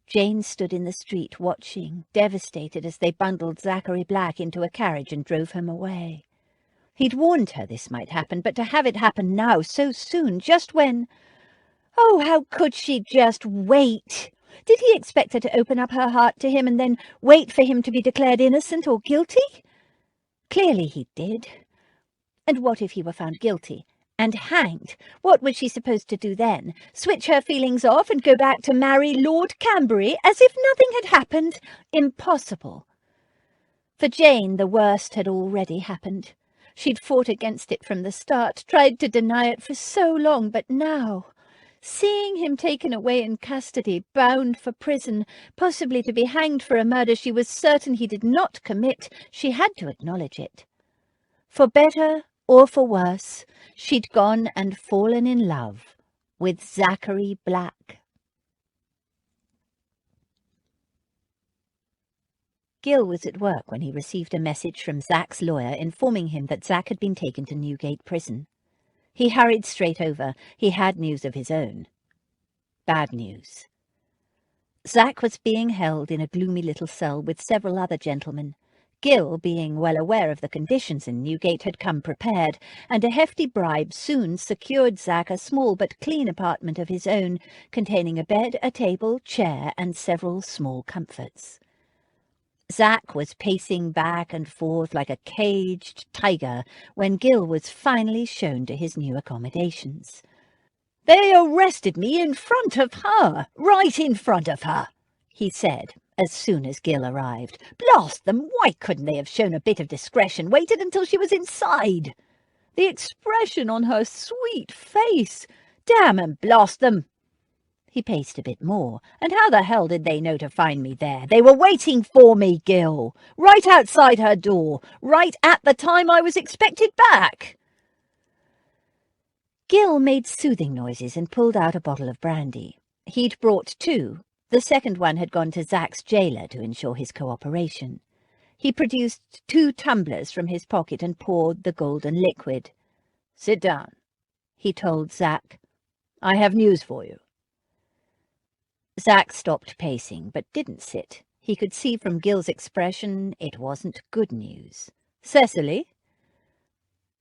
Jane stood in the street watching, devastated, as they bundled Zachary Black into a carriage and drove him away. He'd warned her this might happen, but to have it happen now, so soon, just when... Oh, how could she just wait? Did he expect her to open up her heart to him and then wait for him to be declared innocent or guilty? Clearly he did. And what if he were found guilty and hanged? What was she supposed to do then? Switch her feelings off and go back to marry Lord Cambury as if nothing had happened? Impossible. For Jane, the worst had already happened. She'd fought against it from the start, tried to deny it for so long, but now, seeing him taken away in custody, bound for prison, possibly to be hanged for a murder she was certain he did not commit, she had to acknowledge it. For better or for worse, she'd gone and fallen in love with Zachary Black. Gil was at work when he received a message from Zach's lawyer informing him that Zach had been taken to Newgate Prison. He hurried straight over. He had news of his own. Bad news. Zach was being held in a gloomy little cell with several other gentlemen. Gil, being well aware of the conditions in Newgate, had come prepared, and a hefty bribe soon secured Zach a small but clean apartment of his own, containing a bed, a table, chair, and several small comforts. Zach was pacing back and forth like a caged tiger when Gil was finally shown to his new accommodations. "They arrested me in front of her, right in front of her," he said, as soon as Gil arrived. "Blast them, why couldn't they have shown a bit of discretion, waited until she was inside? The expression on her sweet face! Damn and blast them!" He paced a bit more. "And how the hell did they know to find me there? They were waiting for me, Gil, right outside her door, right at the time I was expected back." Gil made soothing noises and pulled out a bottle of brandy. He'd brought 2. The second one had gone to Zach's jailer to ensure his cooperation. He produced 2 tumblers from his pocket and poured the golden liquid. "Sit down," he told Zach. "I have news for you." Zach stopped pacing, but didn't sit. He could see from Gil's expression it wasn't good news. "Cecily?"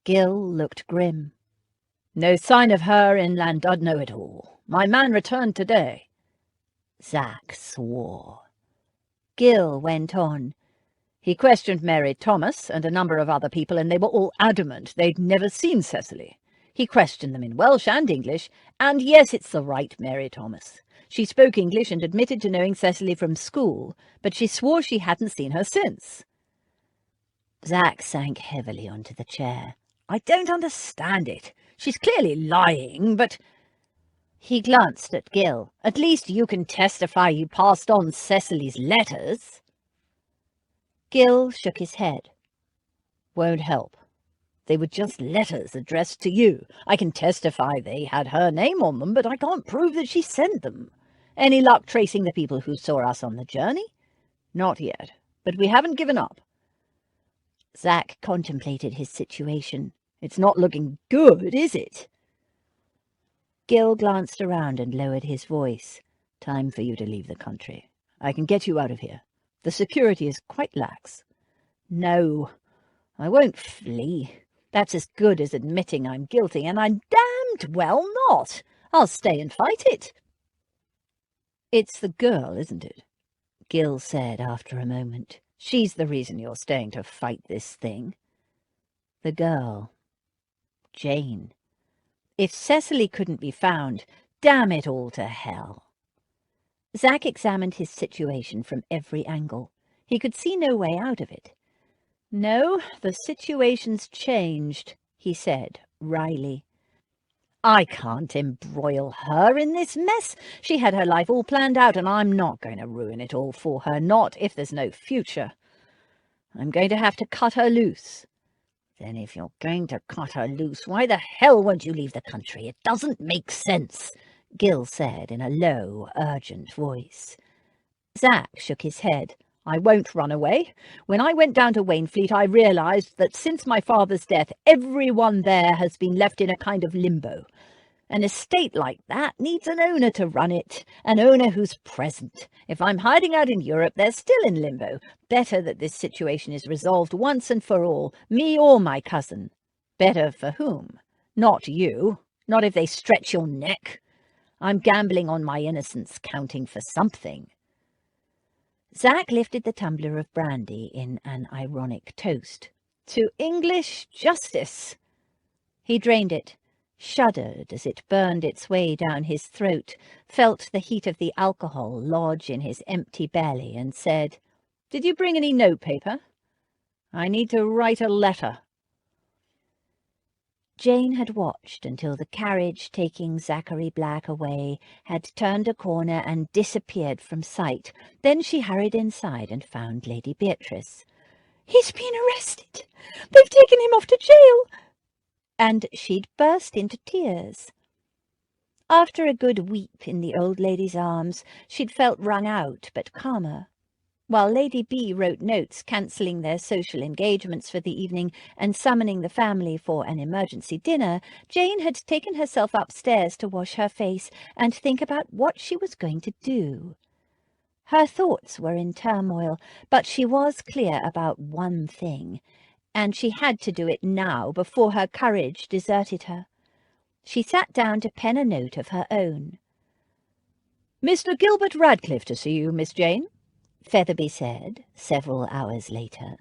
Gil looked grim. "No sign of her in Llandudno at all. My man returned today." Zach swore. Gil went on. "He questioned Mary Thomas and a number of other people, and they were all adamant they'd never seen Cecily. He questioned them in Welsh and English, and yes, it's the right Mary Thomas. She spoke English and admitted to knowing Cecily from school, but she swore she hadn't seen her since." Zach sank heavily onto the chair. "I don't understand it. She's clearly lying, but—" He glanced at Gil. "At least you can testify you passed on Cecily's letters." Gil shook his head. "Won't help. They were just letters addressed to you. I can testify they had her name on them, but I can't prove that she sent them. Any luck tracing the people who saw us on the journey?" "Not yet, but we haven't given up." Zach contemplated his situation. "It's not looking good, is it?" Gil glanced around and lowered his voice. "Time for you to leave the country. I can get you out of here. The security is quite lax." "No, I won't flee. That's as good as admitting I'm guilty, and I'm damned well not. I'll stay and fight it." "It's the girl, isn't it?" Gil said after a moment. "She's the reason you're staying to fight this thing." The girl. Jane. If Cecily couldn't be found, damn it all to hell. Zach examined his situation from every angle. He could see no way out of it. "No, the situation's changed," he said wryly. I can't embroil her in this mess. She had her life all planned out, and I'm not going to ruin it all for her, not if there's no future. I'm going to have to cut her loose. Then if you're going to cut her loose, why the hell won't you leave the country? It doesn't make sense, Gil said in a low, urgent voice. Zach shook his head. I won't run away. When I went down to Wainfleet, I realised that since my father's death, everyone there has been left in a kind of limbo. An estate like that needs an owner to run it, an owner who's present. If I'm hiding out in Europe, they're still in limbo. Better that this situation is resolved once and for all, me or my cousin. Better for whom? Not you. Not if they stretch your neck. I'm gambling on my innocence counting for something. Zach lifted the tumbler of brandy in an ironic toast. To English justice. He drained it, shuddered as it burned its way down his throat, felt the heat of the alcohol lodge in his empty belly, and said, "Did you bring any notepaper? I need to write a letter." Jane had watched until the carriage taking Zachary Black away had turned a corner and disappeared from sight. Then she hurried inside and found Lady Beatrice. "He's been arrested. They've taken him off to jail." And she'd burst into tears. After a good weep in the old lady's arms, she'd felt wrung out but calmer. While Lady B wrote notes cancelling their social engagements for the evening and summoning the family for an emergency dinner, Jane had taken herself upstairs to wash her face and think about what she was going to do. Her thoughts were in turmoil, but she was clear about one thing, and she had to do it now before her courage deserted her. She sat down to pen a note of her own. "Mr. Gilbert Radcliffe to see you, Miss Jane," Featherby said, several hours later.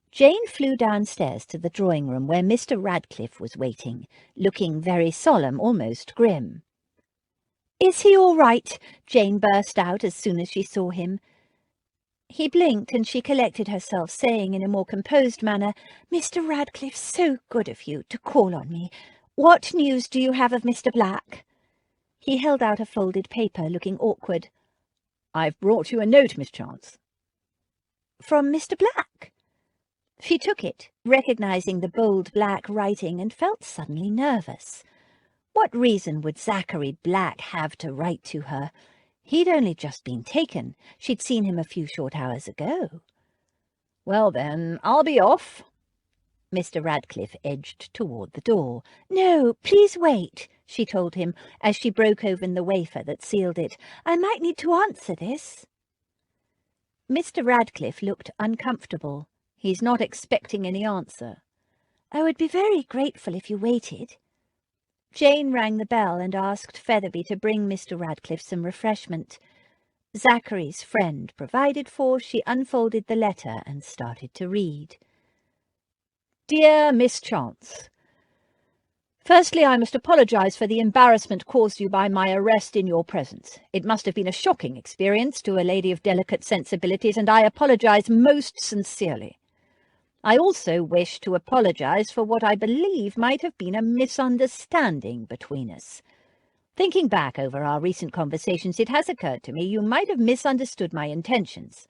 Jane flew downstairs to the drawing-room where Mr. Radcliffe was waiting, looking very solemn, almost grim. "Is he all right?" Jane burst out as soon as she saw him. He blinked and she collected herself, saying in a more composed manner, "Mr. Radcliffe, so good of you to call on me. What news do you have of Mr. Black?" He held out a folded paper, looking awkward. "I've brought you a note, Miss Chance." "From Mr. Black?" She took it, recognising the bold black writing, and felt suddenly nervous. What reason would Zachary Black have to write to her? He'd only just been taken. She'd seen him a few short hours ago. "Well then, I'll be off." Mr. Radcliffe edged toward the door. "No, please wait," she told him, as she broke open the wafer that sealed it. "I might need to answer this." Mr. Radcliffe looked uncomfortable. He's not expecting any answer. "I would be very grateful if you waited." Jane rang the bell and asked Featherby to bring Mr. Radcliffe some refreshment. Zachary's friend provided for, she unfolded the letter and started to read. "Dear Miss Chance, firstly, I must apologise for the embarrassment caused you by my arrest in your presence. It must have been a shocking experience to a lady of delicate sensibilities, and I apologise most sincerely. I also wish to apologise for what I believe might have been a misunderstanding between us. Thinking back over our recent conversations, it has occurred to me you might have misunderstood my intentions.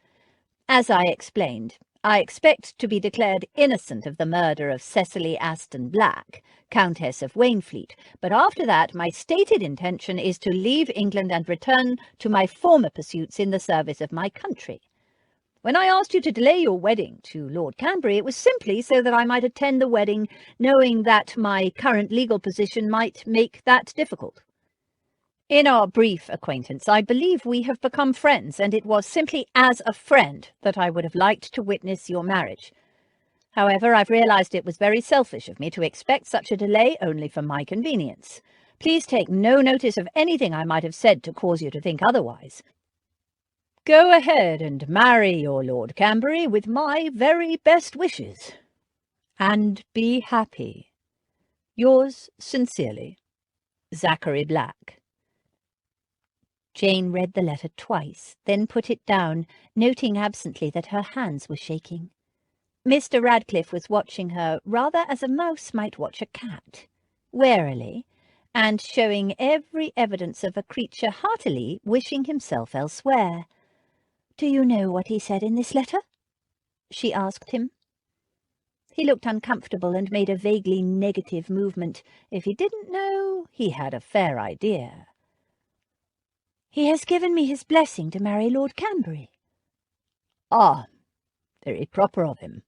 As I explained, I expect to be declared innocent of the murder of Cecily Aston Black, Countess of Wainfleet, but after that my stated intention is to leave England and return to my former pursuits in the service of my country. When I asked you to delay your wedding to Lord Canbury, it was simply so that I might attend the wedding, knowing that my current legal position might make that difficult. In our brief acquaintance, I believe we have become friends, and it was simply as a friend that I would have liked to witness your marriage. However, I've realised it was very selfish of me to expect such a delay only for my convenience. Please take no notice of anything I might have said to cause you to think otherwise. Go ahead and marry your Lord Canbury with my very best wishes. And be happy. Yours sincerely, Zachary Black." Jane read the letter twice, then put it down, noting absently that her hands were shaking. Mr. Radcliffe was watching her rather as a mouse might watch a cat. warily, and showing every evidence of a creature heartily wishing himself elsewhere. "Do you know what he said in this letter?" she asked him. He looked uncomfortable and made a vaguely negative movement. If he didn't know, he had a fair idea. "He has given me his blessing to marry Lord Cambury." "Ah, very proper of him,"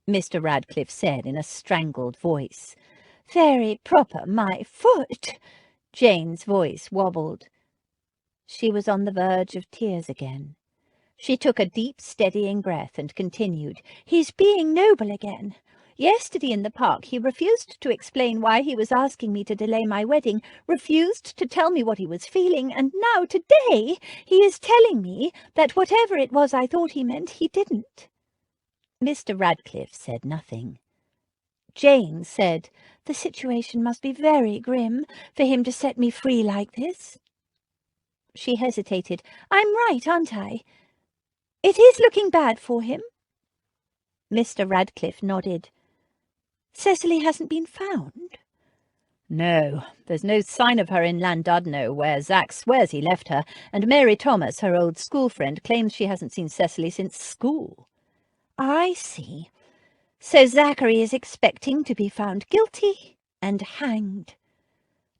Mr. Radcliffe said in a strangled voice. "Very proper, my foot!" Jane's voice wobbled. She was on the verge of tears again. She took a deep, steadying breath and continued. "He's being noble again. Yesterday in the park he refused to explain why he was asking me to delay my wedding, refused to tell me what he was feeling, and now today he is telling me that whatever it was I thought he meant, he didn't." Mr. Radcliffe said nothing. Jane said, "The situation must be very grim for him to set me free like this." She hesitated. "I'm right, aren't I? It is looking bad for him?" Mr. Radcliffe nodded. "Cecily hasn't been found?" "No, there's no sign of her in Llandudno, where Zach swears he left her, and Mary Thomas, her old school friend, claims she hasn't seen Cecily since school." "I see. So Zachary is expecting to be found guilty and hanged."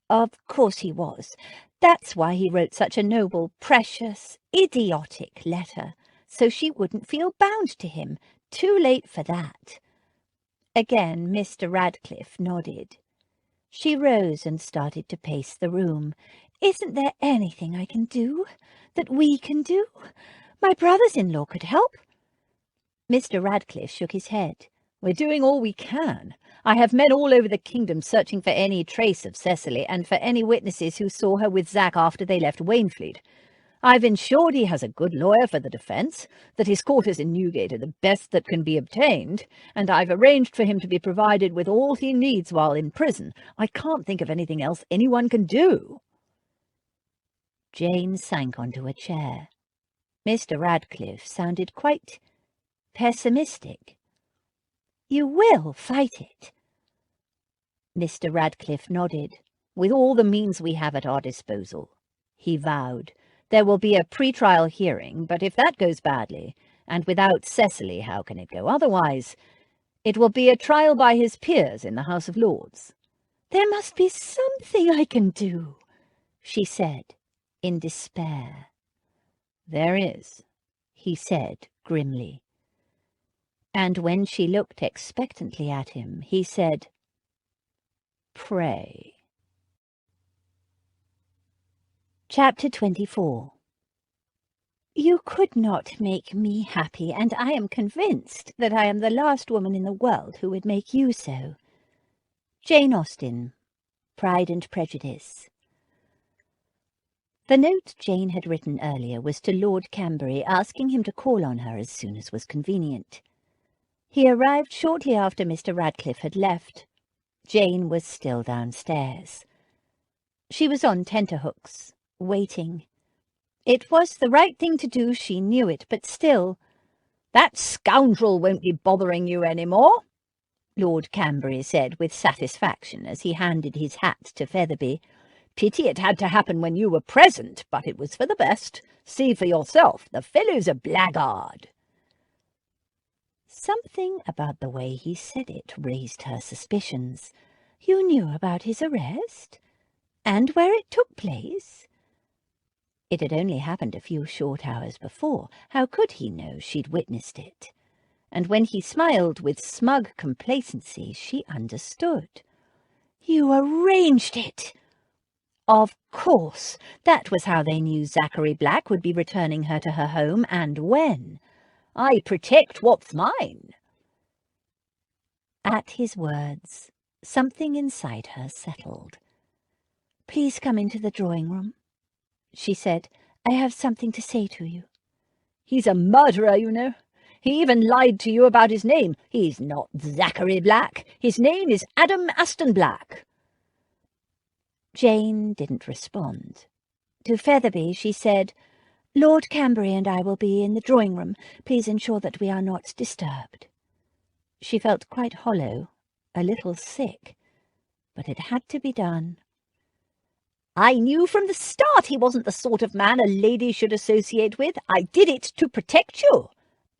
"Of course he was. That's why he wrote such a noble, precious, idiotic letter, so she wouldn't feel bound to him. Too late for that." Again Mr. Radcliffe nodded. She rose and started to pace the room. "Isn't there anything I can do? That we can do? My brothers-in-law could help." Mr. Radcliffe shook his head. "We're doing all we can. I have men all over the kingdom searching for any trace of Cecily and for any witnesses who saw her with Zach after they left Waynfleet. I've ensured he has a good lawyer for the defence, that his quarters in Newgate are the best that can be obtained, and I've arranged for him to be provided with all he needs while in prison. I can't think of anything else anyone can do." Jane sank onto a chair. Mr. Radcliffe sounded quite pessimistic. "You will fight it?" Mr. Radcliffe nodded. "With all the means we have at our disposal," he vowed. "There will be a pre-trial hearing, but if that goes badly, and without Cecily, how can it go otherwise? It will be a trial by his peers in the House of Lords." "There must be something I can do," she said, in despair. "There is," he said grimly. And when she looked expectantly at him, he said, "Pray." Chapter 24. "You could not make me happy, and I am convinced that I am the last woman in the world who would make you so." Jane Austen, Pride and Prejudice. The note Jane had written earlier was to Lord Cambury, asking him to call on her as soon as was convenient. He arrived shortly after Mr. Radcliffe had left. Jane was still downstairs. She was on tenterhooks, waiting. It was the right thing to do, she knew it, but still— "That scoundrel won't be bothering you any more," Lord Cambury said with satisfaction as he handed his hat to Featherby. "Pity it had to happen when you were present, but it was for the best. See for yourself, the fellow's a blackguard." Something about the way he said it raised her suspicions. "You knew about his arrest? And where it took place?" It had only happened a few short hours before. How could he know she'd witnessed it? And when he smiled with smug complacency, she understood. "You arranged it!" Of course, that was how they knew Zachary Black would be returning her to her home, and when. "I protect what's mine." At his words, something inside her settled. "Please come into the drawing-room," she said. "I have something to say to you." "He's a murderer, you know. He even lied to you about his name. He's not Zachary Black. His name is Adam Aston Black." Jane didn't respond. To Featherby she said, "Lord Cambury and I will be in the drawing-room. Please ensure that we are not disturbed." She felt quite hollow, a little sick. but it had to be done. "I knew from the start he wasn't the sort of man a lady should associate with. I did it to protect you,"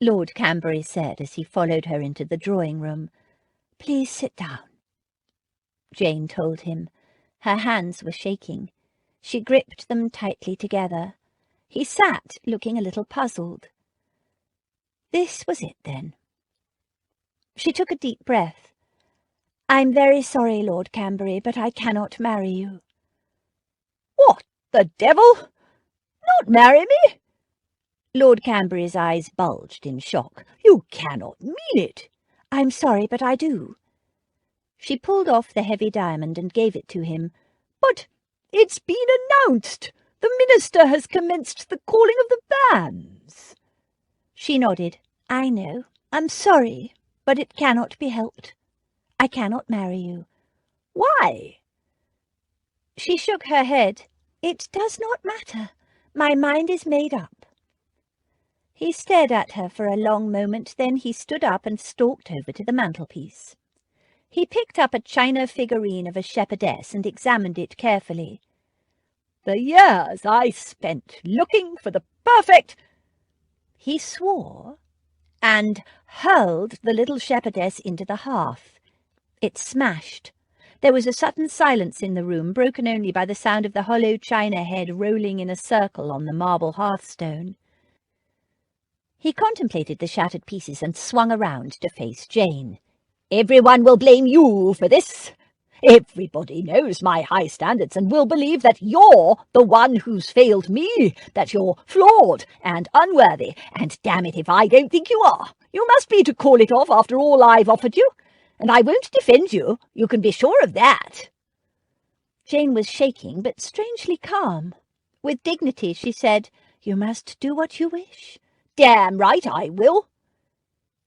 Lord Camberry said as he followed her into the drawing-room. "Please sit down," Jane told him. Her hands were shaking. She gripped them tightly together. He sat, looking a little puzzled. This was it, then. She took a deep breath. "I'm very sorry, Lord Camberry, but I cannot marry you." "What the devil? Not marry me?" Lord Camberry's eyes bulged in shock. "You cannot mean it." "I'm sorry, but I do." She pulled off the heavy diamond and gave it to him. "But it's been announced. The minister has commenced the calling of the banns." She nodded. "I know. I'm sorry, but it cannot be helped. I cannot marry you." "Why?" She shook her head. "It does not matter. My mind is made up." He stared at her for a long moment, then he stood up and stalked over to the mantelpiece. He picked up a china figurine of a shepherdess and examined it carefully. "The years I spent looking for the perfect—" He swore and hurled the little shepherdess into the hearth. It smashed. There was a sudden silence in the room, broken only by the sound of the hollow china head rolling in a circle on the marble hearthstone. He contemplated the shattered pieces and swung around to face Jane. "Everyone will blame you for this. Everybody knows my high standards and will believe that you're the one who's failed me, that you're flawed and unworthy, and damn it if I don't think you are. You must be to call it off after all I've offered you, and I won't defend you, you can be sure of that." Jane was shaking, but strangely calm. With dignity she said, "You must do what you wish." "Damn right I will."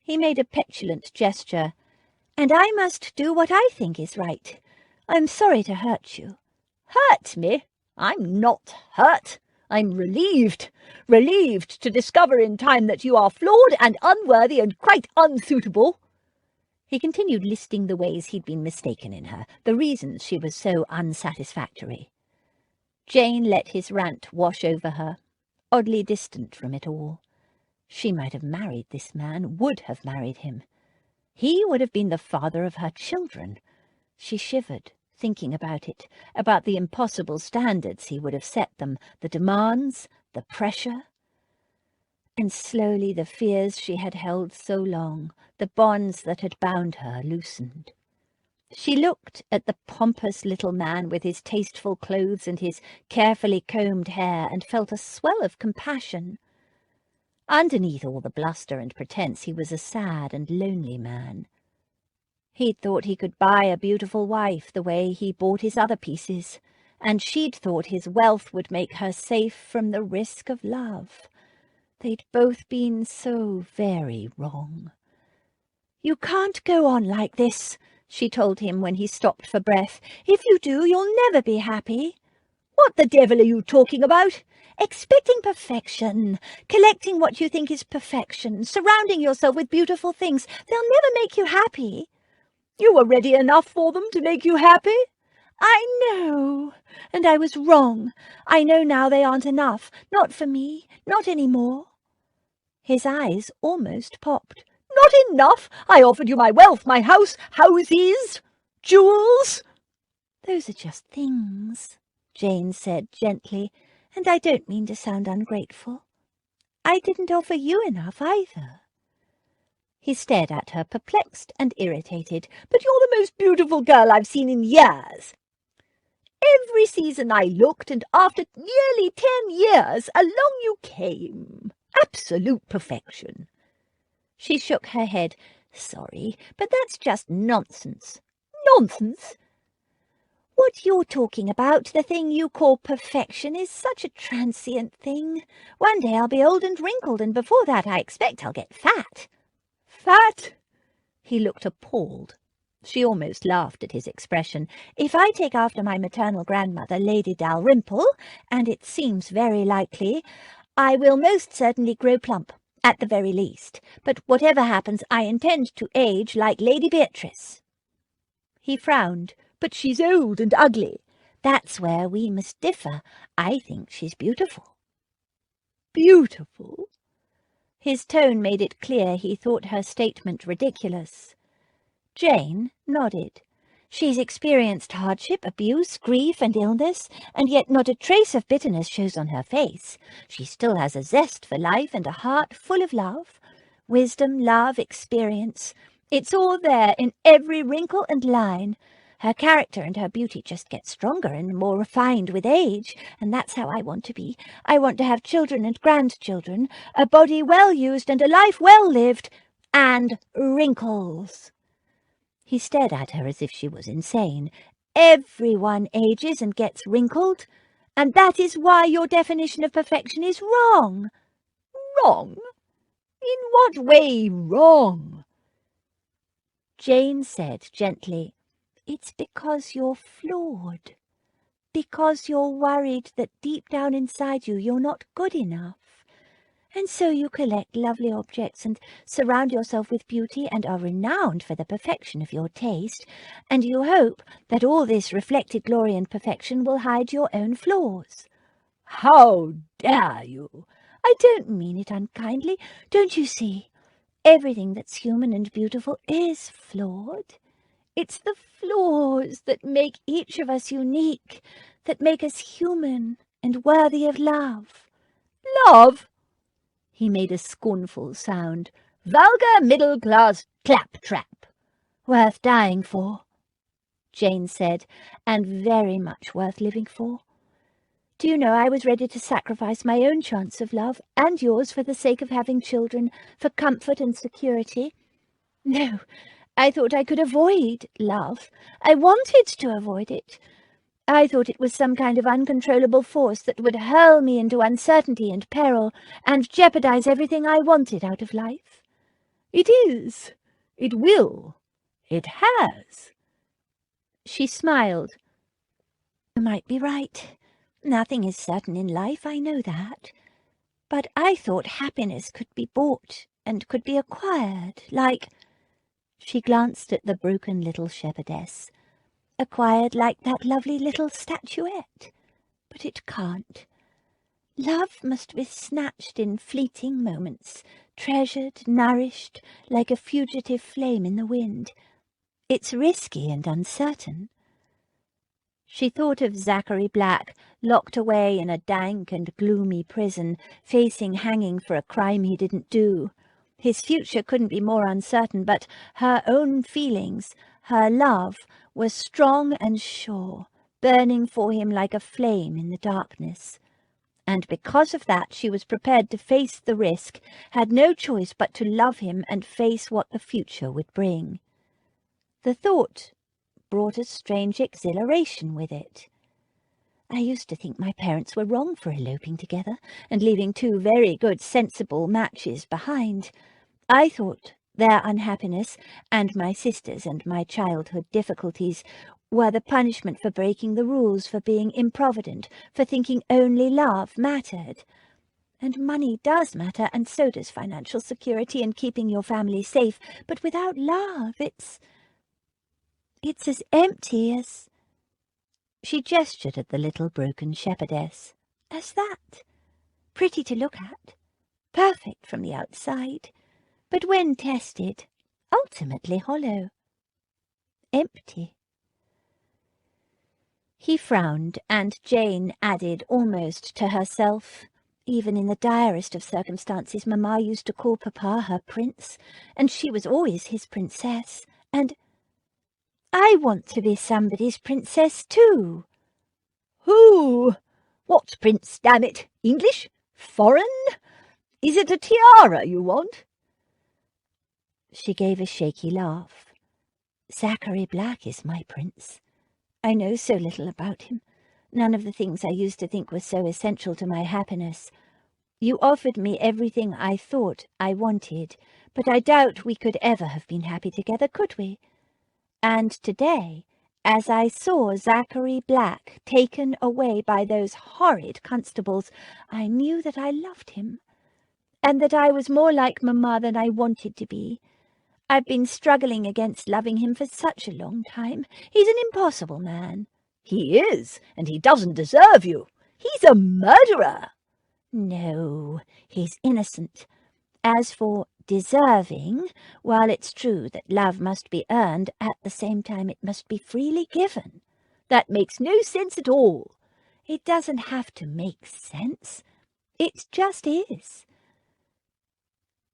He made a petulant gesture. "And I must do what I think is right. I'm sorry to hurt you." "Hurt me? I'm not hurt. I'm relieved. Relieved to discover in time that you are flawed and unworthy and quite unsuitable." He continued listing the ways he'd been mistaken in her, the reasons she was so unsatisfactory. Jane let his rant wash over her, oddly distant from it all. She might have married this man, would have married him. He would have been the father of her children. She shivered, thinking about it, about the impossible standards he would have set them, the demands, the pressure. And slowly the fears she had held so long, the bonds that had bound her, loosened. She looked at the pompous little man with his tasteful clothes and his carefully combed hair and felt a swell of compassion. Underneath all the bluster and pretense, he was a sad and lonely man. He'd thought he could buy a beautiful wife the way he bought his other pieces, and she'd thought his wealth would make her safe from the risk of love. They'd both been so very wrong. "You can't go on like this," she told him when he stopped for breath. "If you do, you'll never be happy." "What the devil are you talking about?" "Expecting perfection, collecting what you think is perfection, surrounding yourself with beautiful things. They'll never make you happy." "You were ready enough for them to make you happy." "I know, and I was wrong. I know now they aren't enough. Not for me, not any more." His eyes almost popped. "Not enough? I offered you my wealth, my house, houses, jewels." "Those are just things," Jane said gently, "and I don't mean to sound ungrateful. I didn't offer you enough either." He stared at her, perplexed and irritated. "But you're the most beautiful girl I've seen in years. Every season I looked, and after nearly 10 years, along you came. Absolute perfection." She shook her head. "Sorry, but that's just nonsense." "Nonsense?" "What you're talking about, the thing you call perfection, is such a transient thing. One day I'll be old and wrinkled, and before that I expect I'll get fat." "Fat?" He looked appalled. She almost laughed at his expression. "If I take after my maternal grandmother, Lady Dalrymple, and it seems very likely, I will most certainly grow plump, at the very least. But whatever happens, I intend to age like Lady Beatrice." He frowned. But she's old and ugly. That's where we must differ. I think she's beautiful. Beautiful? His tone made it clear he thought her statement ridiculous. Jane nodded. She's experienced hardship, abuse, grief and illness, and yet not a trace of bitterness shows on her face. She still has a zest for life and a heart full of love. Wisdom, love, experience. It's all there in every wrinkle and line. Her character and her beauty just get stronger and more refined with age, and that's how I want to be. I want to have children and grandchildren, a body well used and a life well lived, and wrinkles. He stared at her as if she was insane. Everyone ages and gets wrinkled, and that is why your definition of perfection is wrong. Wrong? In what way wrong? Jane said gently, It's because you're flawed. Because you're worried that deep down inside you're not good enough. And so you collect lovely objects and surround yourself with beauty and are renowned for the perfection of your taste, and you hope that all this reflected glory and perfection will hide your own flaws. How dare you? I don't mean it unkindly. Don't you see? Everything that's human and beautiful is flawed. It's the flaws that make each of us unique, that make us human and worthy of love. Love? He made a scornful sound. Vulgar middle-class claptrap. Worth dying for, Jane said, and very much worth living for. Do you know, I was ready to sacrifice my own chance of love and yours for the sake of having children, for comfort and security. No, I thought I could avoid love. I wanted to avoid it. I thought it was some kind of uncontrollable force that would hurl me into uncertainty and peril and jeopardize everything I wanted out of life. It is. It will. It has. She smiled. You might be right. Nothing is certain in life, I know that. But I thought happiness could be bought and could be acquired, like— She glanced at the broken little shepherdess. Acquired like that lovely little statuette. But it can't. Love must be snatched in fleeting moments, treasured, nourished, like a fugitive flame in the wind. It's risky and uncertain. She thought of Zachary Black, locked away in a dank and gloomy prison, facing hanging for a crime he didn't do. His future couldn't be more uncertain, but her own feelings, her love, was strong and sure, burning for him like a flame in the darkness. And because of that she was prepared to face the risk, had no choice but to love him and face what the future would bring. The thought brought a strange exhilaration with it. I used to think my parents were wrong for eloping together and leaving two very good, sensible matches behind. I thought their unhappiness and my sister's and my childhood difficulties were the punishment for breaking the rules, for being improvident, for thinking only love mattered. And money does matter, and so does financial security and keeping your family safe, but without love it's as empty as— She gestured at the little broken shepherdess. As that. Pretty to look at, perfect from the outside, but when tested, ultimately hollow. Empty. He frowned, and Jane added almost to herself, even in the direst of circumstances, Mamma used to call Papa her prince, and she was always his princess, and I want to be somebody's princess too. Who? What prince, damn it? English? Foreign? Is it a tiara you want? She gave a shaky laugh. Zachary Black is my prince. I know so little about him. None of the things I used to think were so essential to my happiness. You offered me everything I thought I wanted, but I doubt we could ever have been happy together, could we? And today, as I saw Zachary Black taken away by those horrid constables, I knew that I loved him, and that I was more like Mamma than I wanted to be. I've been struggling against loving him for such a long time. He's an impossible man." "He is, and he doesn't deserve you. He's a murderer." "No, he's innocent. As for deserving, while it's true that love must be earned, at the same time it must be freely given." "That makes no sense at all." "It doesn't have to make sense. It just is."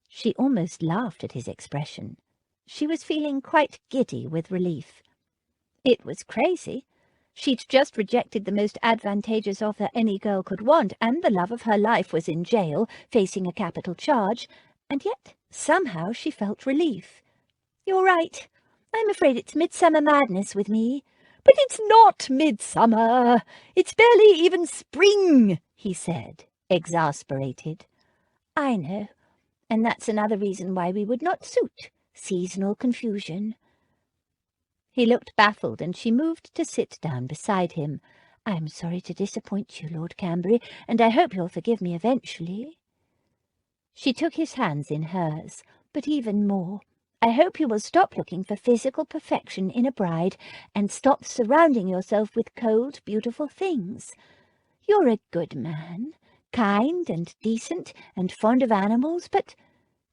She almost laughed at his expression. She was feeling quite giddy with relief. It was crazy. She'd just rejected the most advantageous offer any girl could want, and the love of her life was in jail, facing a capital charge, and yet somehow she felt relief. "You're right. I'm afraid it's midsummer madness with me." "But it's not midsummer. It's barely even spring," he said, exasperated. "I know, and that's another reason why we would not suit. Seasonal confusion." He looked baffled, and she moved to sit down beside him. "I'm sorry to disappoint you, Lord Cambury, and I hope you'll forgive me eventually." She took his hands in hers, but even more, "I hope you will stop looking for physical perfection in a bride and stop surrounding yourself with cold, beautiful things. You're a good man, kind and decent and fond of animals, but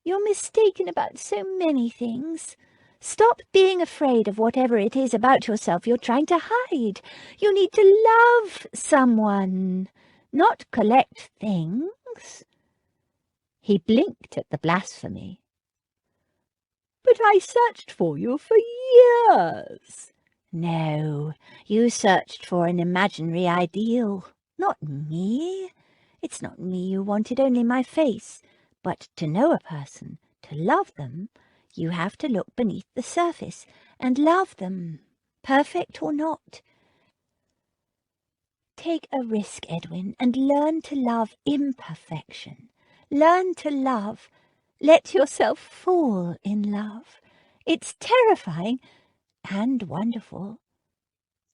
you're mistaken about so many things. Stop being afraid of whatever it is about yourself you're trying to hide. You need to love someone, not collect things." He blinked at the blasphemy. "But I searched for you for years." "No, you searched for an imaginary ideal, not me. It's not me you wanted, only my face. But to know a person, to love them, you have to look beneath the surface and love them, perfect or not. Take a risk, Edwin, and learn to love imperfection. Learn to love. Let yourself fall in love. It's terrifying and wonderful."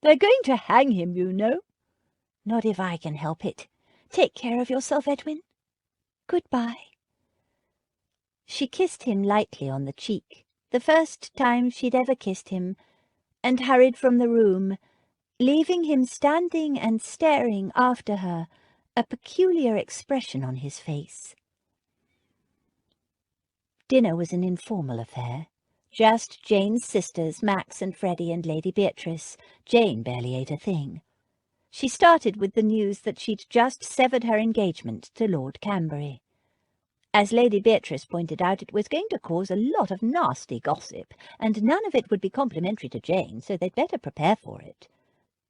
"They're going to hang him, you know." "Not if I can help it. Take care of yourself, Edwin. Goodbye." She kissed him lightly on the cheek, the first time she'd ever kissed him, and hurried from the room, leaving him standing and staring after her, a peculiar expression on his face. Dinner was an informal affair. Just Jane's sisters, Max and Freddie and Lady Beatrice. Jane barely ate a thing. She started with the news that she'd just severed her engagement to Lord Cambury. As Lady Beatrice pointed out, it was going to cause a lot of nasty gossip, and none of it would be complimentary to Jane, so they'd better prepare for it.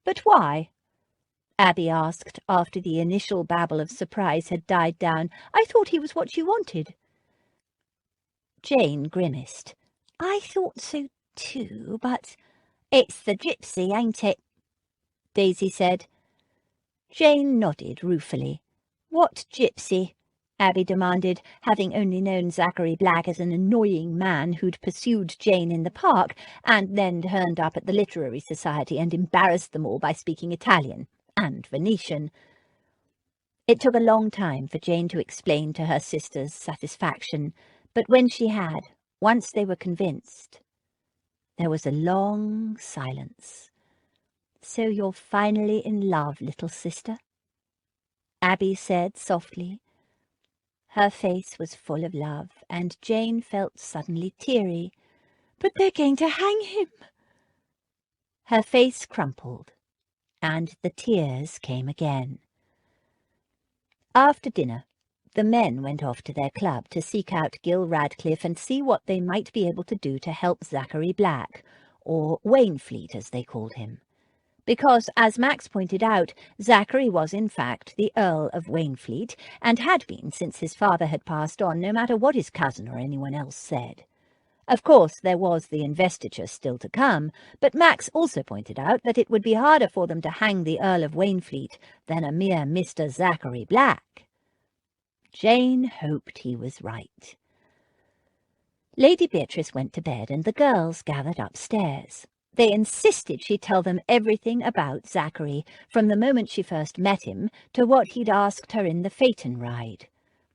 "But why?" Abby asked, after the initial babble of surprise had died down. "I thought he was what you wanted." Jane grimaced. "I thought so too, but—" "It's the gypsy, ain't it?" Daisy said. Jane nodded ruefully. "What gypsy?" Abby demanded, having only known Zachary Black as an annoying man who'd pursued Jane in the park and then turned up at the Literary Society and embarrassed them all by speaking Italian and Venetian. It took a long time for Jane to explain to her sister's satisfaction, but when she had, once they were convinced, there was a long silence. "So you're finally in love, little sister?" Abby said softly. Her face was full of love, and Jane felt suddenly teary. "But they're going to hang him!" Her face crumpled, and the tears came again. After dinner, the men went off to their club to seek out Gil Radcliffe and see what they might be able to do to help Zachary Black, or Wainfleet as they called him. Because, as Max pointed out, Zachary was in fact the Earl of Wainfleet, and had been since his father had passed on, no matter what his cousin or anyone else said. Of course, there was the investiture still to come, but Max also pointed out that it would be harder for them to hang the Earl of Wainfleet than a mere Mr. Zachary Black. Jane hoped he was right. Lady Beatrice went to bed, and the girls gathered upstairs. They insisted she tell them everything about Zachary, from the moment she first met him to what he'd asked her in the phaeton ride.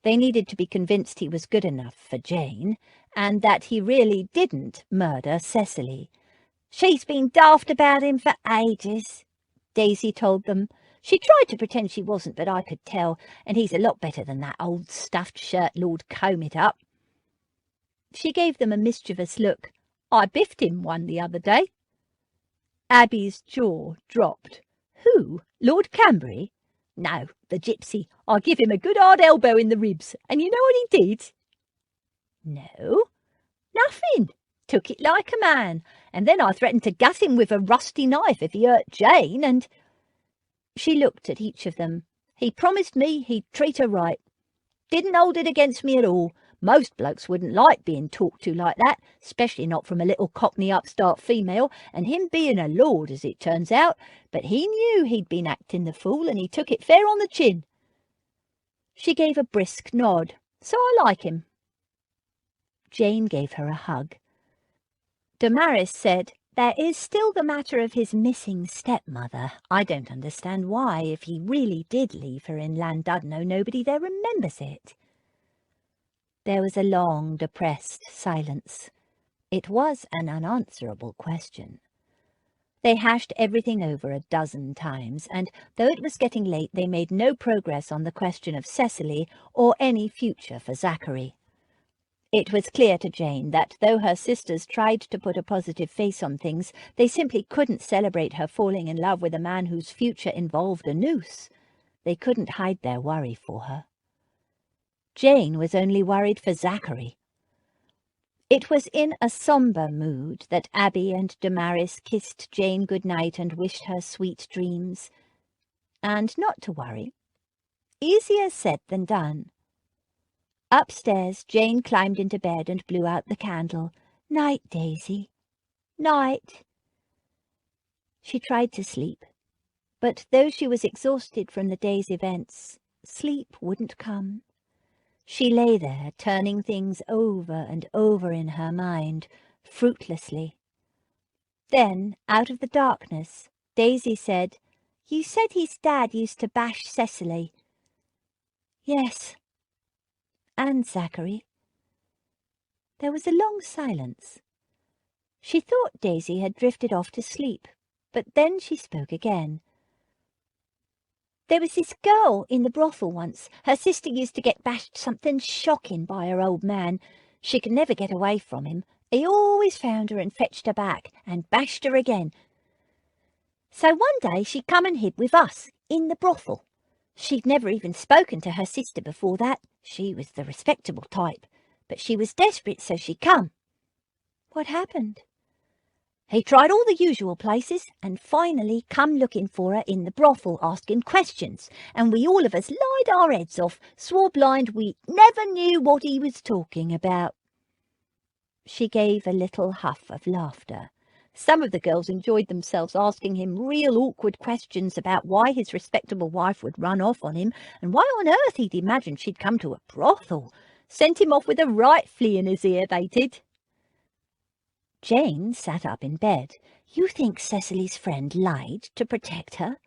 They needed to be convinced he was good enough for Jane, and that he really didn't murder Cecily. "She's been daft about him for ages," Daisy told them. "She tried to pretend she wasn't, but I could tell, and he's a lot better than that old stuffed shirt Lord Comb-it-up." She gave them a mischievous look. "I biffed him one the other day." Abby's jaw dropped. "Who? Lord Cambury?" "No, the gypsy. I give him a good hard elbow in the ribs, and you know what he did?" "No." "Nothing. Took it like a man, and then I threatened to gut him with a rusty knife if he hurt Jane, and—" She looked at each of them. "He promised me he'd treat her right. Didn't hold it against me at all. Most blokes wouldn't like being talked to like that, especially not from a little cockney upstart female, and him being a lord, as it turns out. But he knew he'd been acting the fool, and he took it fair on the chin." She gave a brisk nod. "So I like him." Jane gave her a hug. Damaris said, "There is still the matter of his missing stepmother. I don't understand why, if he really did leave her in Llandudno, nobody there remembers it." There was a long, depressed silence. It was an unanswerable question. They hashed everything over a dozen times, and though it was getting late, they made no progress on the question of Cecily or any future for Zachary. It was clear to Jane that, though her sisters tried to put a positive face on things, they simply couldn't celebrate her falling in love with a man whose future involved a noose. They couldn't hide their worry for her. Jane was only worried for Zachary. It was in a sombre mood that Abby and Damaris kissed Jane good-night and wished her sweet dreams. And not to worry. Easier said than done. Upstairs, Jane climbed into bed and blew out the candle. "Night, Daisy. Night." She tried to sleep, but though she was exhausted from the day's events, sleep wouldn't come. She lay there, turning things over and over in her mind, fruitlessly. Then, out of the darkness, Daisy said, "You said his dad used to bash Cecily." "Yes. And Zachary." There was a long silence. She thought Daisy had drifted off to sleep, but then she spoke again. "There was this girl in the brothel once. Her sister used to get bashed something shocking by her old man. She could never get away from him. He always found her and fetched her back, and bashed her again. So one day she come and hid with us, in the brothel. She'd never even spoken to her sister before that. She was the respectable type. But she was desperate, so she come." "What happened?" "He tried all the usual places, and finally come looking for her in the brothel, asking questions, and we all of us lied our heads off, swore blind we never knew what he was talking about." She gave a little huff of laughter. Some of the girls enjoyed themselves asking him real awkward questions about why his respectable wife would run off on him, and why on earth he'd imagined she'd come to a brothel. Sent him off with a right flea in his ear, they did. Jane sat up in bed. "You think Cecily's friend lied to protect her?"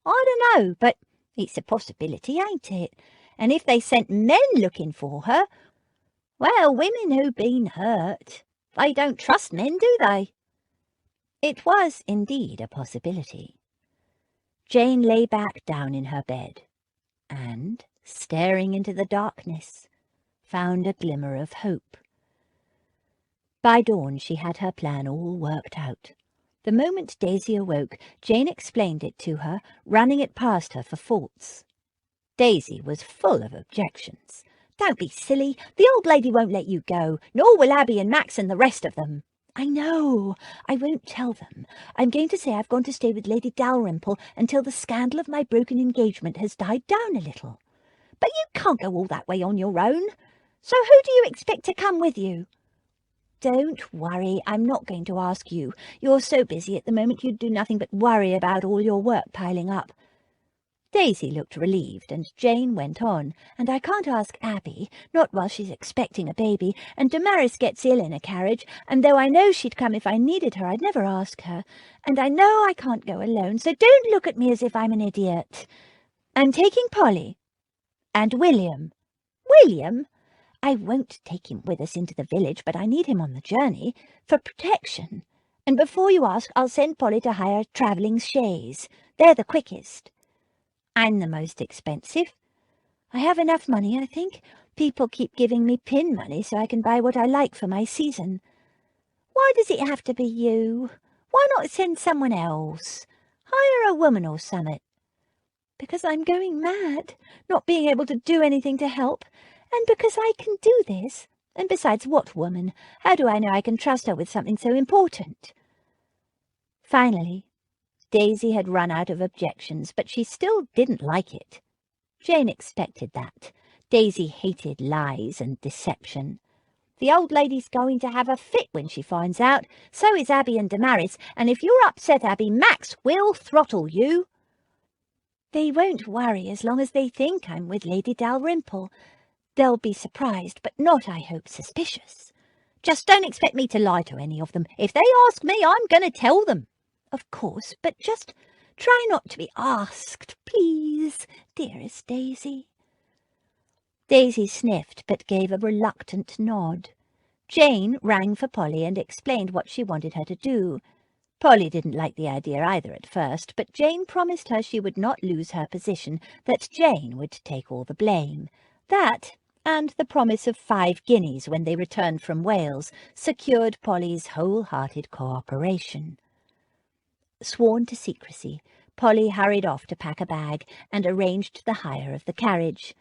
"I don't know, but it's a possibility, ain't it? And if they sent men looking for her, well, women who've been hurt, they don't trust men, do they?" It was indeed a possibility. Jane lay back down in her bed and, staring into the darkness, found a glimmer of hope. By dawn she had her plan all worked out. The moment Daisy awoke, Jane explained it to her, running it past her for faults. Daisy was full of objections. "Don't be silly. The old lady won't let you go, nor will Abby and Max and the rest of them." "I know. I won't tell them. I'm going to say I've gone to stay with Lady Dalrymple until the scandal of my broken engagement has died down a little." "But you can't go all that way on your own. So who do you expect to come with you?" "Don't worry, I'm not going to ask you. You're so busy at the moment you'd do nothing but worry about all your work piling up." Daisy looked relieved, and Jane went on. "And I can't ask Abby, not while she's expecting a baby, and Damaris gets ill in a carriage, and though I know she'd come if I needed her, I'd never ask her. And I know I can't go alone, so don't look at me as if I'm an idiot. I'm taking Polly. And William." William? I won't take him with us into the village, but I need him on the journey, for protection. And before you ask, I'll send Polly to hire a travelling chaise. They're the quickest. I'm the most expensive. I have enough money, I think. People keep giving me pin money so I can buy what I like for my season. Why does it have to be you? Why not send someone else? Hire a woman or summit. Because I'm going mad, not being able to do anything to help, and because I can do this. And besides, what woman? How do I know I can trust her with something so important? Finally, Daisy had run out of objections, but she still didn't like it. Jane expected that. Daisy hated lies and deception. The old lady's going to have a fit when she finds out. So is Abby and Damaris, and if you're upset, Abby, Max will throttle you. They won't worry as long as they think I'm with Lady Dalrymple. They'll be surprised, but not, I hope, suspicious. Just don't expect me to lie to any of them. If they ask me, I'm going to tell them. Of course, but just try not to be asked, please, dearest Daisy. Daisy sniffed, but gave a reluctant nod. Jane rang for Polly and explained what she wanted her to do. Polly didn't like the idea either at first, but Jane promised her she would not lose her position, that Jane would take all the blame. That, and the promise of 5 guineas when they returned from Wales, secured Polly's whole-hearted cooperation. Sworn to secrecy, Polly hurried off to pack a bag and arranged the hire of the carriage.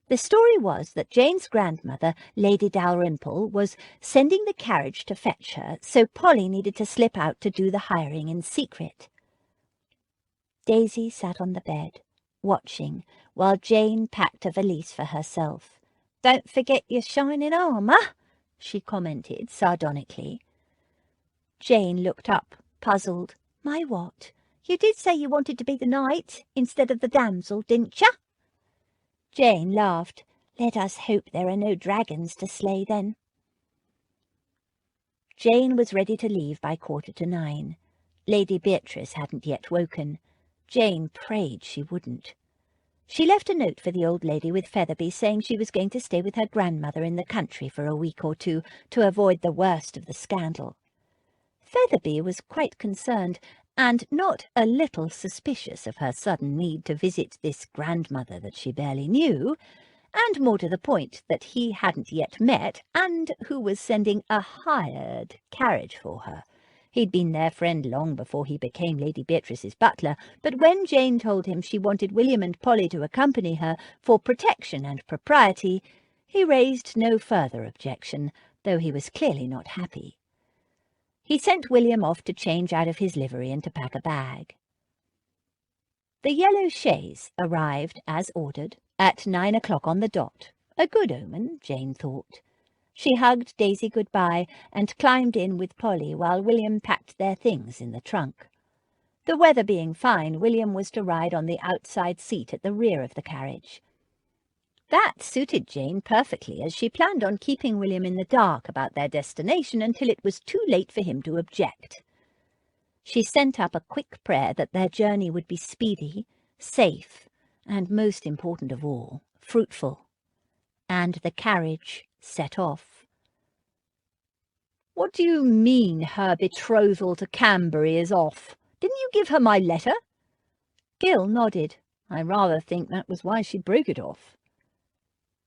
The story was that Jane's grandmother, Lady Dalrymple, was sending the carriage to fetch her, so Polly needed to slip out to do the hiring in secret. Daisy sat on the bed, watching, while Jane packed a valise for herself. "Don't forget your shining armour," she commented sardonically. Jane looked up, puzzled. "My what? You did say you wanted to be the knight instead of the damsel, didn't you?" Jane laughed. "Let us hope there are no dragons to slay then." Jane was ready to leave by 9:15. Lady Beatrice hadn't yet woken. Jane prayed she wouldn't. She left a note for the old lady with Featherby saying she was going to stay with her grandmother in the country for a week or two to avoid the worst of the scandal. Featherby was quite concerned, and not a little suspicious of her sudden need to visit this grandmother that she barely knew, and more to the point that he hadn't yet met, and who was sending a hired carriage for her. He'd been their friend long before he became Lady Beatrice's butler, but when Jane told him she wanted William and Polly to accompany her for protection and propriety, he raised no further objection, though he was clearly not happy. He sent William off to change out of his livery and to pack a bag. The yellow chaise arrived, as ordered, at 9 o'clock on the dot. A good omen, Jane thought. She hugged Daisy good-bye and climbed in with Polly while William packed their things in the trunk. The weather being fine, William was to ride on the outside seat at the rear of the carriage. That suited Jane perfectly, as she planned on keeping William in the dark about their destination until it was too late for him to object. She sent up a quick prayer that their journey would be speedy, safe, and, most important of all, fruitful. And the carriage set off. "What do you mean her betrothal to Cambury is off? Didn't you give her my letter?" Gil nodded. "I rather think that was why she broke it off."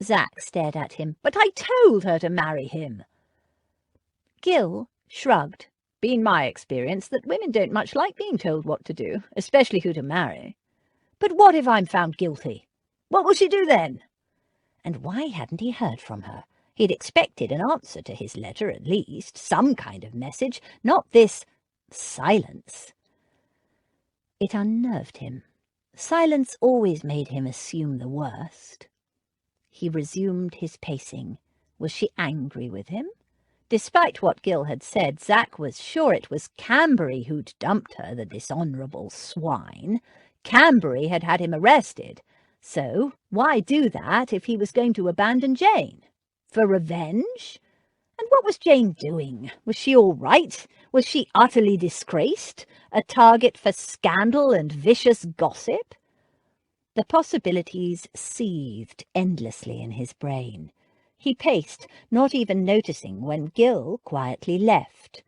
Zach stared at him. "But I told her to marry him." Gil shrugged. "Been my experience that women don't much like being told what to do, especially who to marry. But what if I'm found guilty? What will she do then?" And why hadn't he heard from her? He'd expected an answer to his letter, at least, some kind of message, not this silence. It unnerved him. Silence always made him assume the worst. He resumed his pacing. Was she angry with him? Despite what Gil had said, Zach was sure it was Cambury who'd dumped her, the dishonourable swine. Cambury had had him arrested. So why do that if he was going to abandon Jane? For revenge? And what was Jane doing? Was she all right? Was she utterly disgraced? A target for scandal and vicious gossip? The possibilities seethed endlessly in his brain. He paced, not even noticing when Gil quietly left.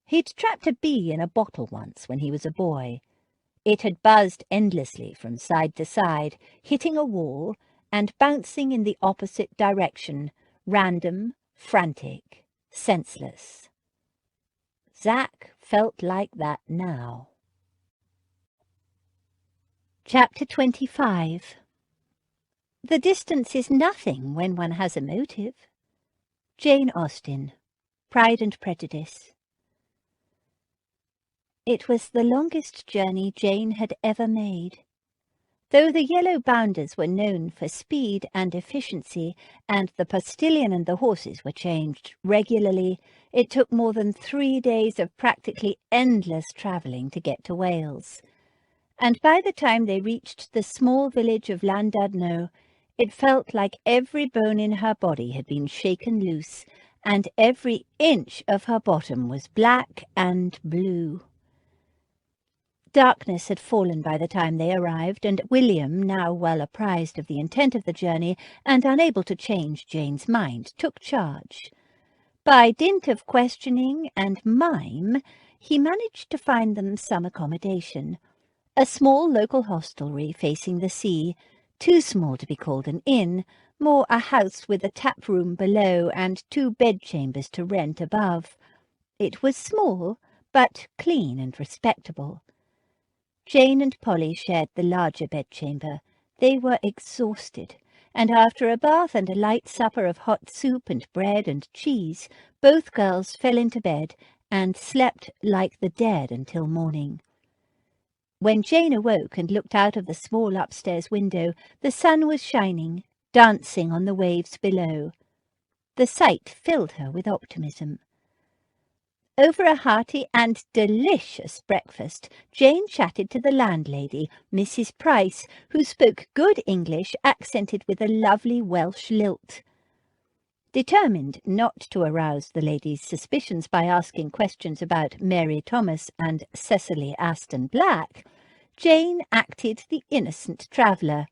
He'd trapped a bee in a bottle once when he was a boy. It had buzzed endlessly from side to side, hitting a wall and bouncing in the opposite direction, random, frantic, senseless. Zach felt like that now. Chapter 25. The distance is nothing when one has a motive. Jane Austen, Pride and Prejudice. It was the longest journey Jane had ever made. Though the yellow bounders were known for speed and efficiency, and the postilion and the horses were changed regularly, it took more than 3 days of practically endless travelling to get to Wales. And by the time they reached the small village of Llandudno, it felt like every bone in her body had been shaken loose, and every inch of her bottom was black and blue. Darkness had fallen by the time they arrived, and William, now well apprised of the intent of the journey, and unable to change Jane's mind, took charge. By dint of questioning and mime, he managed to find them some accommodation. A small local hostelry facing the sea, too small to be called an inn, more a house with a tap-room below and 2 bedchambers to rent above. It was small, but clean and respectable. Jane and Polly shared the larger bedchamber. They were exhausted, and after a bath and a light supper of hot soup and bread and cheese, both girls fell into bed and slept like the dead until morning. When Jane awoke and looked out of the small upstairs window, the sun was shining, dancing on the waves below. The sight filled her with optimism. Over a hearty and delicious breakfast, Jane chatted to the landlady, Mrs. Price, who spoke good English accented with a lovely Welsh lilt. Determined not to arouse the lady's suspicions by asking questions about Mary Thomas and Cecily Aston Black, Jane acted the innocent traveller.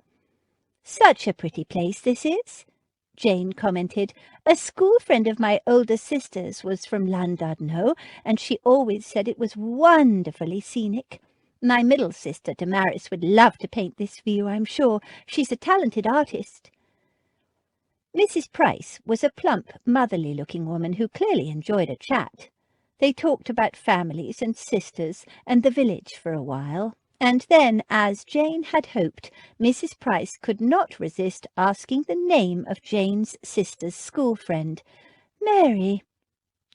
"Such a pretty place this is," Jane commented. "A school friend of my older sister's was from Llandudno, and she always said it was wonderfully scenic. My middle sister, Damaris, would love to paint this view, I'm sure. She's a talented artist." Mrs. Price was a plump, motherly-looking woman who clearly enjoyed a chat. They talked about families and sisters and the village for a while. And then, as Jane had hoped, Mrs. Price could not resist asking the name of Jane's sister's school friend. "Mary,"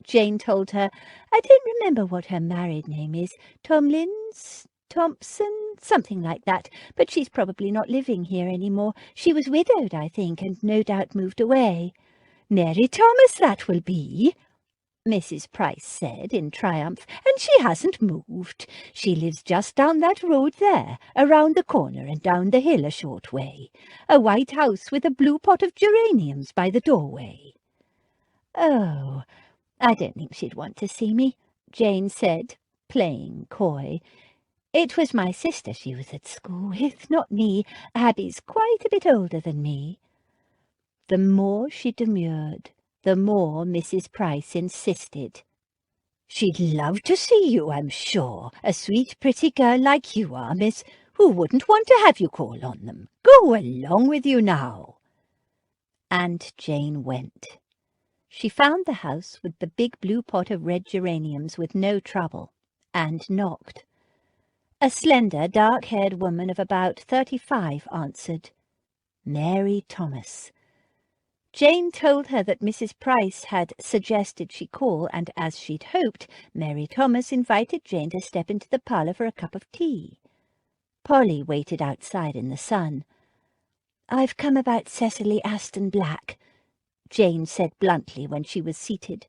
Jane told her. "I don't remember what her married name is. Tomlins, Thompson, something like that. But she's probably not living here any more. She was widowed, I think, and no doubt moved away." "Mary Thomas, that will be," Mrs. Price said in triumph, "and she hasn't moved. She lives just down that road there, around the corner and down the hill a short way. A white house with a blue pot of geraniums by the doorway." "Oh, I don't think she'd want to see me," Jane said, playing coy. "It was my sister she was at school with, not me. Abby's quite a bit older than me." The more she demurred, the more Mrs. Price insisted. "She'd love to see you, I'm sure. A sweet, pretty girl like you are, miss. Who wouldn't want to have you call on them? Go along with you now." And Jane went. She found the house with the big blue pot of red geraniums with no trouble, and knocked. A slender, dark-haired woman of about 35 answered. Mary Thomas. Jane told her that Mrs. Price had suggested she call, and as she'd hoped, Mary Thomas invited Jane to step into the parlour for a cup of tea. Polly waited outside in the sun. "I've come about Cecily Aston Black," Jane said bluntly when she was seated.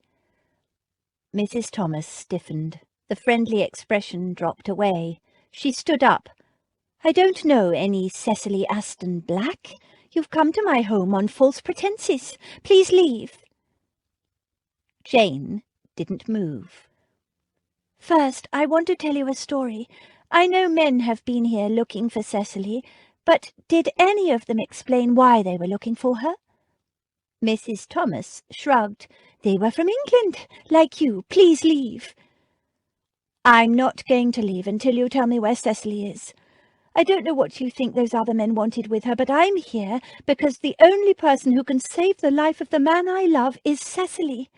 Mrs. Thomas stiffened. The friendly expression dropped away. She stood up. "I don't know any Cecily Aston Black. You've come to my home on false pretences. Please leave." Jane didn't move. "First, I want to tell you a story. I know men have been here looking for Cecily, but did any of them explain why they were looking for her?" Mrs. Thomas shrugged. "They were from England, like you. Please leave." "I'm not going to leave until you tell me where Cecily is. I don't know what you think those other men wanted with her, but I'm here because the only person who can save the life of the man I love is Cecily.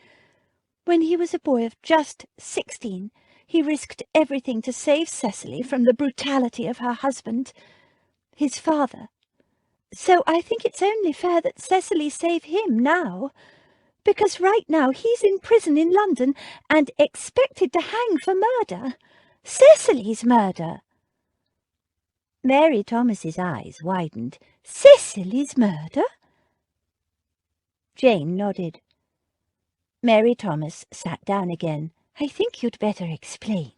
When he was a boy of just 16, he risked everything to save Cecily from the brutality of her husband, his father. So I think it's only fair that Cecily save him now, because right now he's in prison in London and expected to hang for murder. Cecily's murder." Mary Thomas's eyes widened. "Cecily's murder?" Jane nodded. Mary Thomas sat down again. "I think you'd better explain."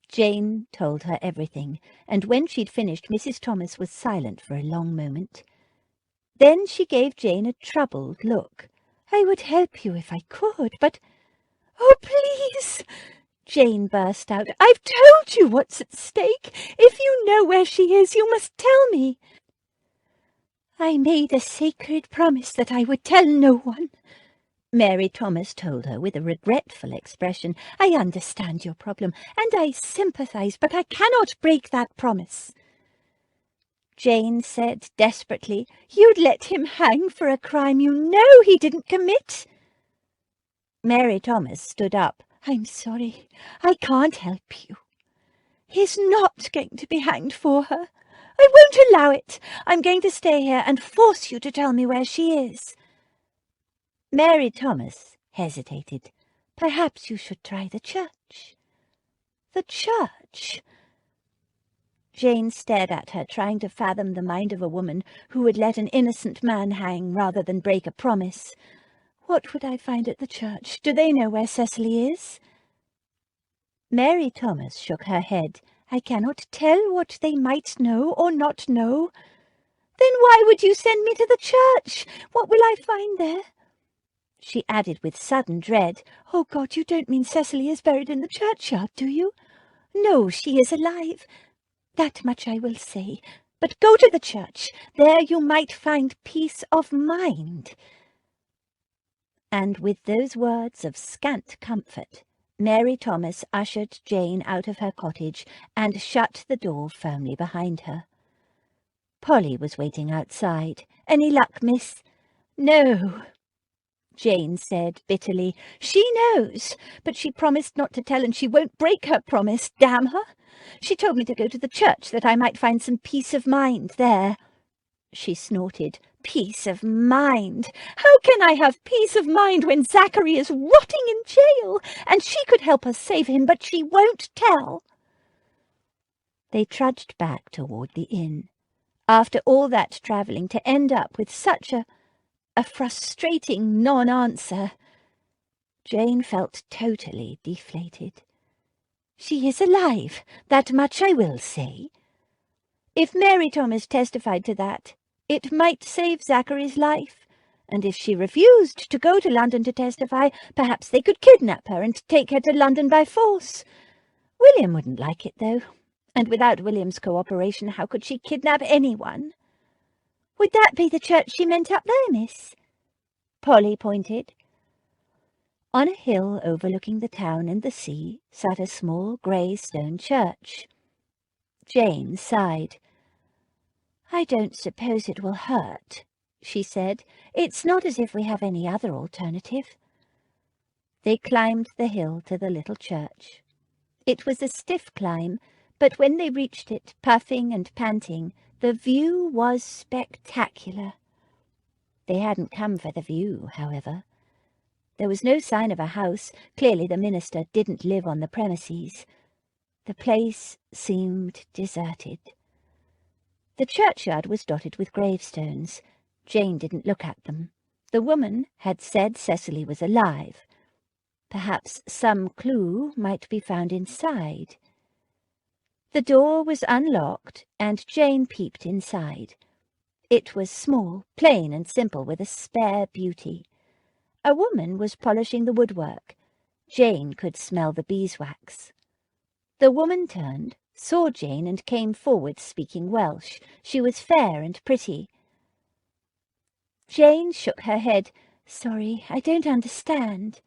Jane told her everything, and when she'd finished, Mrs. Thomas was silent for a long moment. Then she gave Jane a troubled look. "I would help you if I could, but—" "Oh, please!" Jane burst out. "I've told you what's at stake. If you know where she is, you must tell me." "I made a sacred promise that I would tell no one," Mary Thomas told her with a regretful expression. "I understand your problem, and I sympathize, but I cannot break that promise." Jane said desperately, "You'd let him hang for a crime you know he didn't commit." Mary Thomas stood up. "I'm sorry. I can't help you. He's not going to be hanged for her. I won't allow it. I'm going to stay here and force you to tell me where she is." Mary Thomas hesitated. "Perhaps you should try the church." "The church?" Jane stared at her, trying to fathom the mind of a woman who would let an innocent man hang rather than break a promise. "What would I find at the church? Do they know where Cecily is?" Mary Thomas shook her head. "I cannot tell what they might know or not know." "Then why would you send me to the church? What will I find there?" She added with sudden dread, "Oh, God, you don't mean Cecily is buried in the churchyard, do you?" "No, she is alive. That much I will say. But go to the church. There you might find peace of mind." And with those words of scant comfort, Mary Thomas ushered Jane out of her cottage and shut the door firmly behind her. Polly was waiting outside. "Any luck, miss?" "No," Jane said bitterly. "She knows, but she promised not to tell, and she won't break her promise, damn her. She told me to go to the church that I might find some peace of mind there." She snorted. "Peace of mind? How can I have peace of mind when Zachary is rotting in jail, and she could help us save him, but she won't tell?" They trudged back toward the inn. After all that travelling, to end up with such a frustrating non-answer. Jane felt totally deflated. "She is alive, that much I will say. If Mary Thomas testified to that, it might save Zachary's life, and if she refused to go to London to testify, perhaps they could kidnap her and take her to London by force. William wouldn't like it, though, and without William's cooperation, how could she kidnap anyone?" "Would that be the church she meant up there, miss?" Polly pointed. On a hill overlooking the town and the sea sat a small grey stone church. Jane sighed. "I don't suppose it will hurt," she said. "It's not as if we have any other alternative." They climbed the hill to the little church. It was a stiff climb, but when they reached it, puffing and panting, the view was spectacular. They hadn't come for the view, however. There was no sign of a house. Clearly the minister didn't live on the premises. The place seemed deserted. The churchyard was dotted with gravestones. Jane didn't look at them. The woman had said Cecily was alive. Perhaps some clue might be found inside. The door was unlocked, and Jane peeped inside. It was small, plain and simple, with a spare beauty. A woman was polishing the woodwork. Jane could smell the beeswax. The woman turned, saw Jane, and came forward speaking Welsh. She was fair and pretty. Jane shook her head. "Sorry, I don't understand."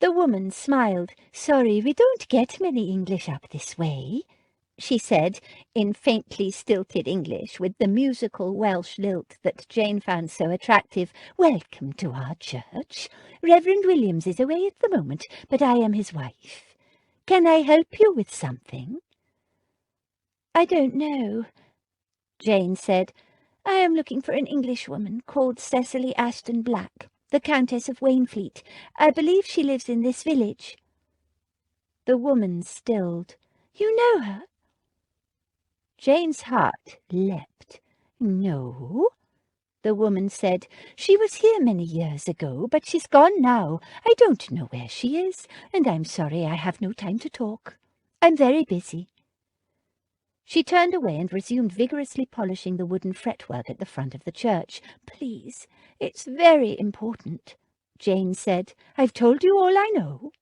The woman smiled. "Sorry, we don't get many English up this way," she said, in faintly stilted English, with the musical Welsh lilt that Jane found so attractive. "Welcome to our church. Reverend Williams is away at the moment, but I am his wife. Can I help you with something?" "I don't know," Jane said. "I am looking for an Englishwoman called Cecily Ashton Black, the Countess of Wainfleet. I believe she lives in this village." The woman stilled. "You know her?" Jane's heart leapt. "No," the woman said. "She was here many years ago, but she's gone now. I don't know where she is, and I'm sorry I have no time to talk. I'm very busy." She turned away and resumed vigorously polishing the wooden fretwork at the front of the church. "Please, it's very important," Jane said. "I've told you all I know."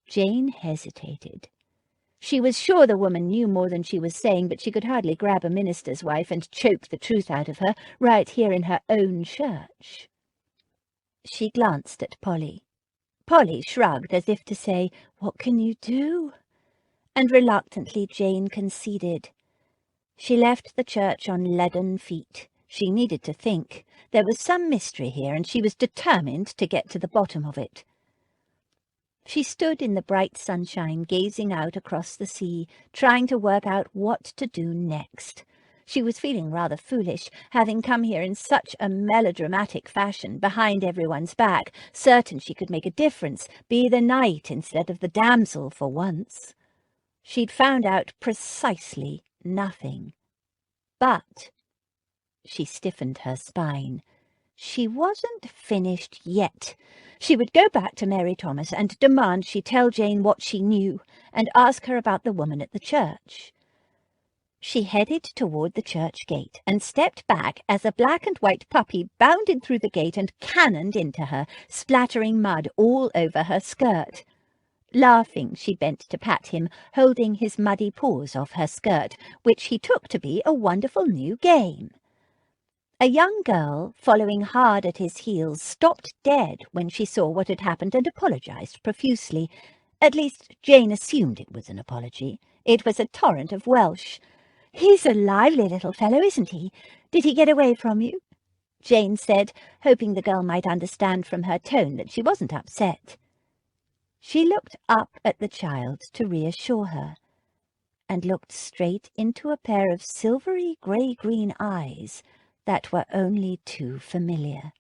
Jane hesitated. She was sure the woman knew more than she was saying, but she could hardly grab a minister's wife and choke the truth out of her right here in her own church. She glanced at Polly. Polly shrugged as if to say, "What can you do?" And reluctantly Jane conceded. She left the church on leaden feet. She needed to think. There was some mystery here, and she was determined to get to the bottom of it. She stood in the bright sunshine, gazing out across the sea, trying to work out what to do next. She was feeling rather foolish, having come here in such a melodramatic fashion, behind everyone's back, certain she could make a difference, be the knight instead of the damsel for once. She'd found out precisely nothing. But she stiffened her spine. She wasn't finished yet. She would go back to Mary Thomas and demand she tell Jane what she knew, and ask her about the woman at the church. She headed toward the church gate and stepped back as a black and white puppy bounded through the gate and cannoned into her, splattering mud all over her skirt. Laughing, she bent to pat him, holding his muddy paws off her skirt, which he took to be a wonderful new game. A young girl, following hard at his heels, stopped dead when she saw what had happened and apologized profusely. At least Jane assumed it was an apology. It was a torrent of Welsh. "He's a lively little fellow, isn't he? Did he get away from you?" Jane said, hoping the girl might understand from her tone that she wasn't upset. She looked up at the child to reassure her, and looked straight into a pair of silvery grey-green eyes that were only too familiar.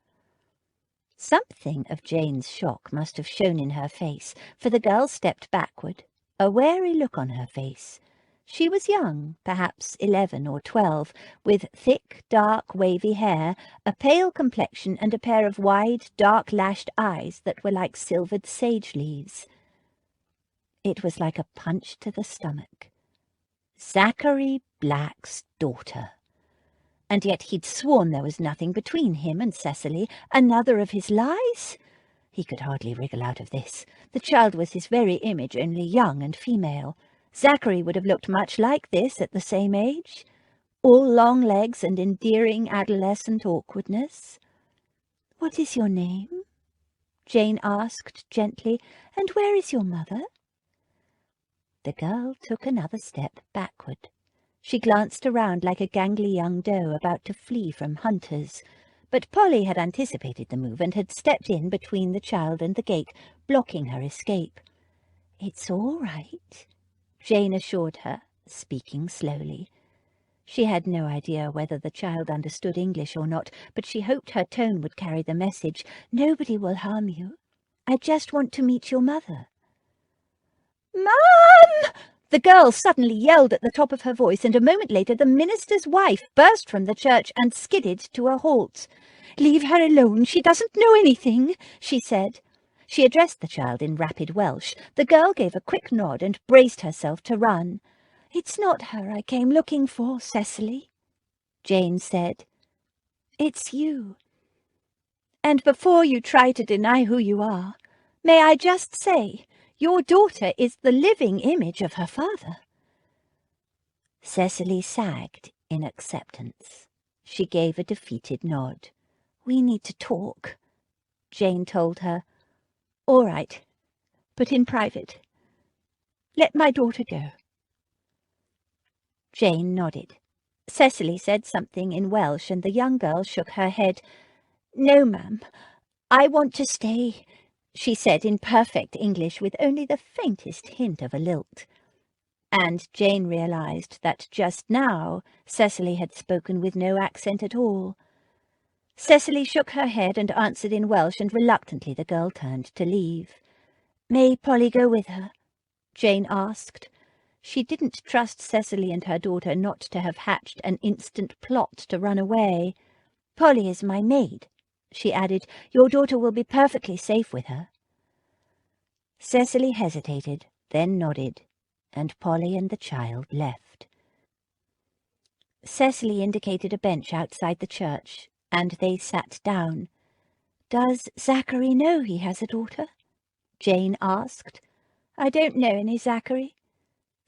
Something of Jane's shock must have shown in her face, for the girl stepped backward, a wary look on her face. She was young, perhaps 11 or 12, with thick, dark, wavy hair, a pale complexion, and a pair of wide, dark-lashed eyes that were like silvered sage leaves. It was like a punch to the stomach. Zachary Black's daughter. And yet he'd sworn there was nothing between him and Cecily. Another of his lies? He could hardly wriggle out of this. The child was his very image, only young and female. Zachary would have looked much like this at the same age. All long legs and endearing adolescent awkwardness. "What is your name?" Jane asked gently. "And where is your mother?" The girl took another step backward. She glanced around like a gangly young doe about to flee from hunters. But Polly had anticipated the move and had stepped in between the child and the gate, blocking her escape. "It's all right," Jane assured her, speaking slowly. She had no idea whether the child understood English or not, but she hoped her tone would carry the message. "Nobody will harm you. I just want to meet your mother." "Mum!" The girl suddenly yelled at the top of her voice, and a moment later the minister's wife burst from the church and skidded to a halt. "Leave her alone. She doesn't know anything," she said. She addressed the child in rapid Welsh. The girl gave a quick nod and braced herself to run. "It's not her I came looking for, Cecily," Jane said. "It's you. And before you try to deny who you are, may I just say, Your daughter is the living image of her father." Cecily sagged in acceptance. She gave a defeated nod. "We need to talk," Jane told her. "All right, but in private. Let my daughter go." Jane nodded. Cecily said something in Welsh, and the young girl shook her head. "No, ma'am, I want to stay," she said in perfect English with only the faintest hint of a lilt. And Jane realized that just now Cecily had spoken with no accent at all. Cecily shook her head and answered in Welsh, and reluctantly the girl turned to leave. "May Polly go with her?" Jane asked. She didn't trust Cecily and her daughter not to have hatched an instant plot to run away. "Polly is my maid," she added. "Your daughter will be perfectly safe with her." Cecily hesitated, then nodded, and Polly and the child left. Cecily indicated a bench outside the church, and they sat down. "Does Zachary know he has a daughter?" Jane asked. "I don't know any Zachary."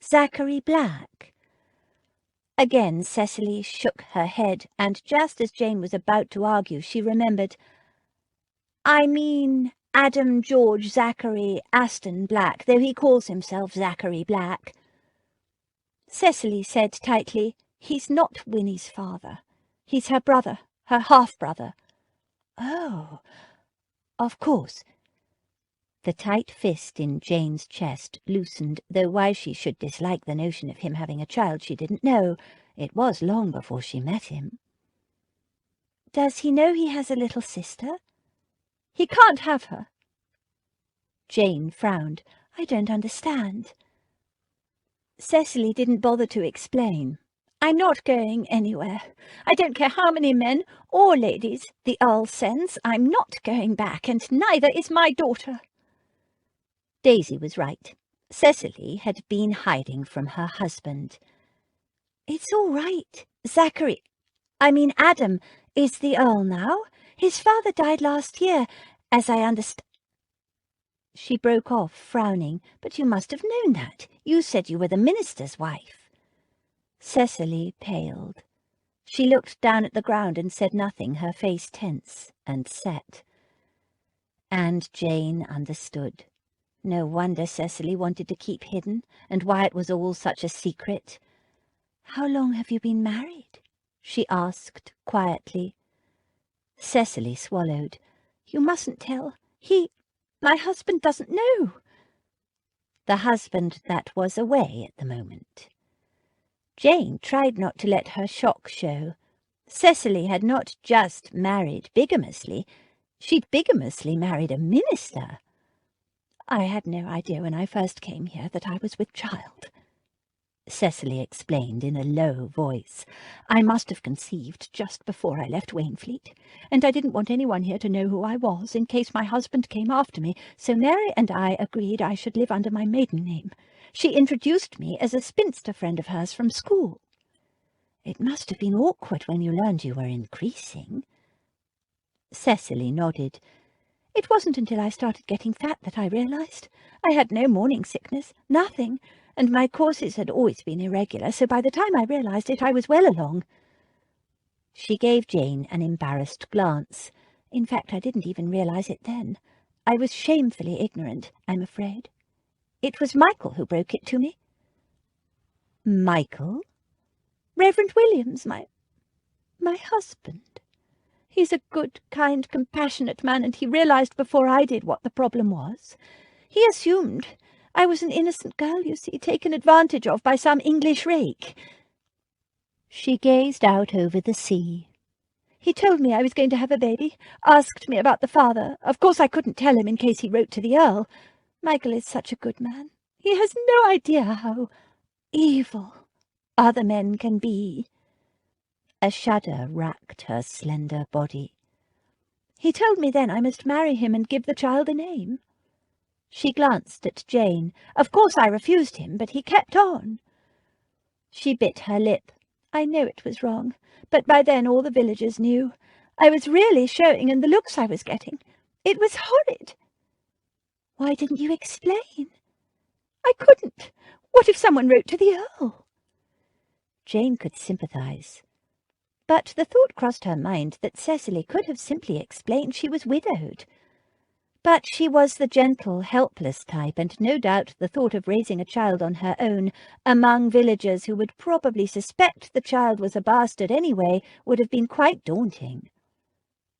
"Zachary Black?" Again Cecily shook her head, and just as Jane was about to argue, she remembered. "I mean Adam George Zachary Aston Black, though he calls himself Zachary Black." Cecily said tightly, "He's not Winnie's father. He's her brother, her half-brother." "Oh, of course." The tight fist in Jane's chest loosened, though why she should dislike the notion of him having a child she didn't know. It was long before she met him. "Does he know he has a little sister?" "He can't have her." Jane frowned. "I don't understand." Cecily didn't bother to explain. "I'm not going anywhere. I don't care how many men or ladies the Earl sends. I'm not going back, and neither is my daughter." Daisy was right. Cecily had been hiding from her husband. "It's all right. Adam is the Earl now. His father died last year, as I understand." She broke off, frowning. "But you must have known that. You said you were the minister's wife." Cecily paled. She looked down at the ground and said nothing, her face tense and set. And Jane understood. No wonder Cecily wanted to keep hidden, and why it was all such a secret. "How long have you been married?" she asked quietly. Cecily swallowed. "You mustn't tell. My husband doesn't know." The husband that was away at the moment. Jane tried not to let her shock show. Cecily had not just married bigamously. She'd bigamously married a minister. "I had no idea when I first came here that I was with child," Cecily explained in a low voice. "I must have conceived just before I left Wainfleet, and I didn't want anyone here to know who I was in case my husband came after me, so Mary and I agreed I should live under my maiden name. She introduced me as a spinster friend of hers from school." "It must have been awkward when you learned you were increasing." Cecily nodded. "It wasn't until I started getting fat that I realized. I had no morning sickness, nothing, and my courses had always been irregular, so by the time I realized it, I was well along." She gave Jane an embarrassed glance. "In fact, I didn't even realize it then. I was shamefully ignorant, I'm afraid. It was Michael who broke it to me." "Michael?" "Reverend Williams, my husband. He's a good, kind, compassionate man, and he realized before I did what the problem was. He assumed I was an innocent girl, you see, taken advantage of by some English rake." She gazed out over the sea. "He told me I was going to have a baby, asked me about the father. Of course I couldn't tell him in case he wrote to the Earl. Michael is such a good man. He has no idea how evil other men can be." A shudder racked her slender body. "He told me then I must marry him and give the child a name." She glanced at Jane. "Of course I refused him, but he kept on." She bit her lip. "I know it was wrong, but by then all the villagers knew. I was really showing in the looks I was getting. It was horrid." "Why didn't you explain?" I couldn't. What if someone wrote to the Earl? Jane could sympathise, but the thought crossed her mind that Cecily could have simply explained she was widowed. But she was the gentle, helpless type, and no doubt the thought of raising a child on her own, among villagers who would probably suspect the child was a bastard anyway, would have been quite daunting.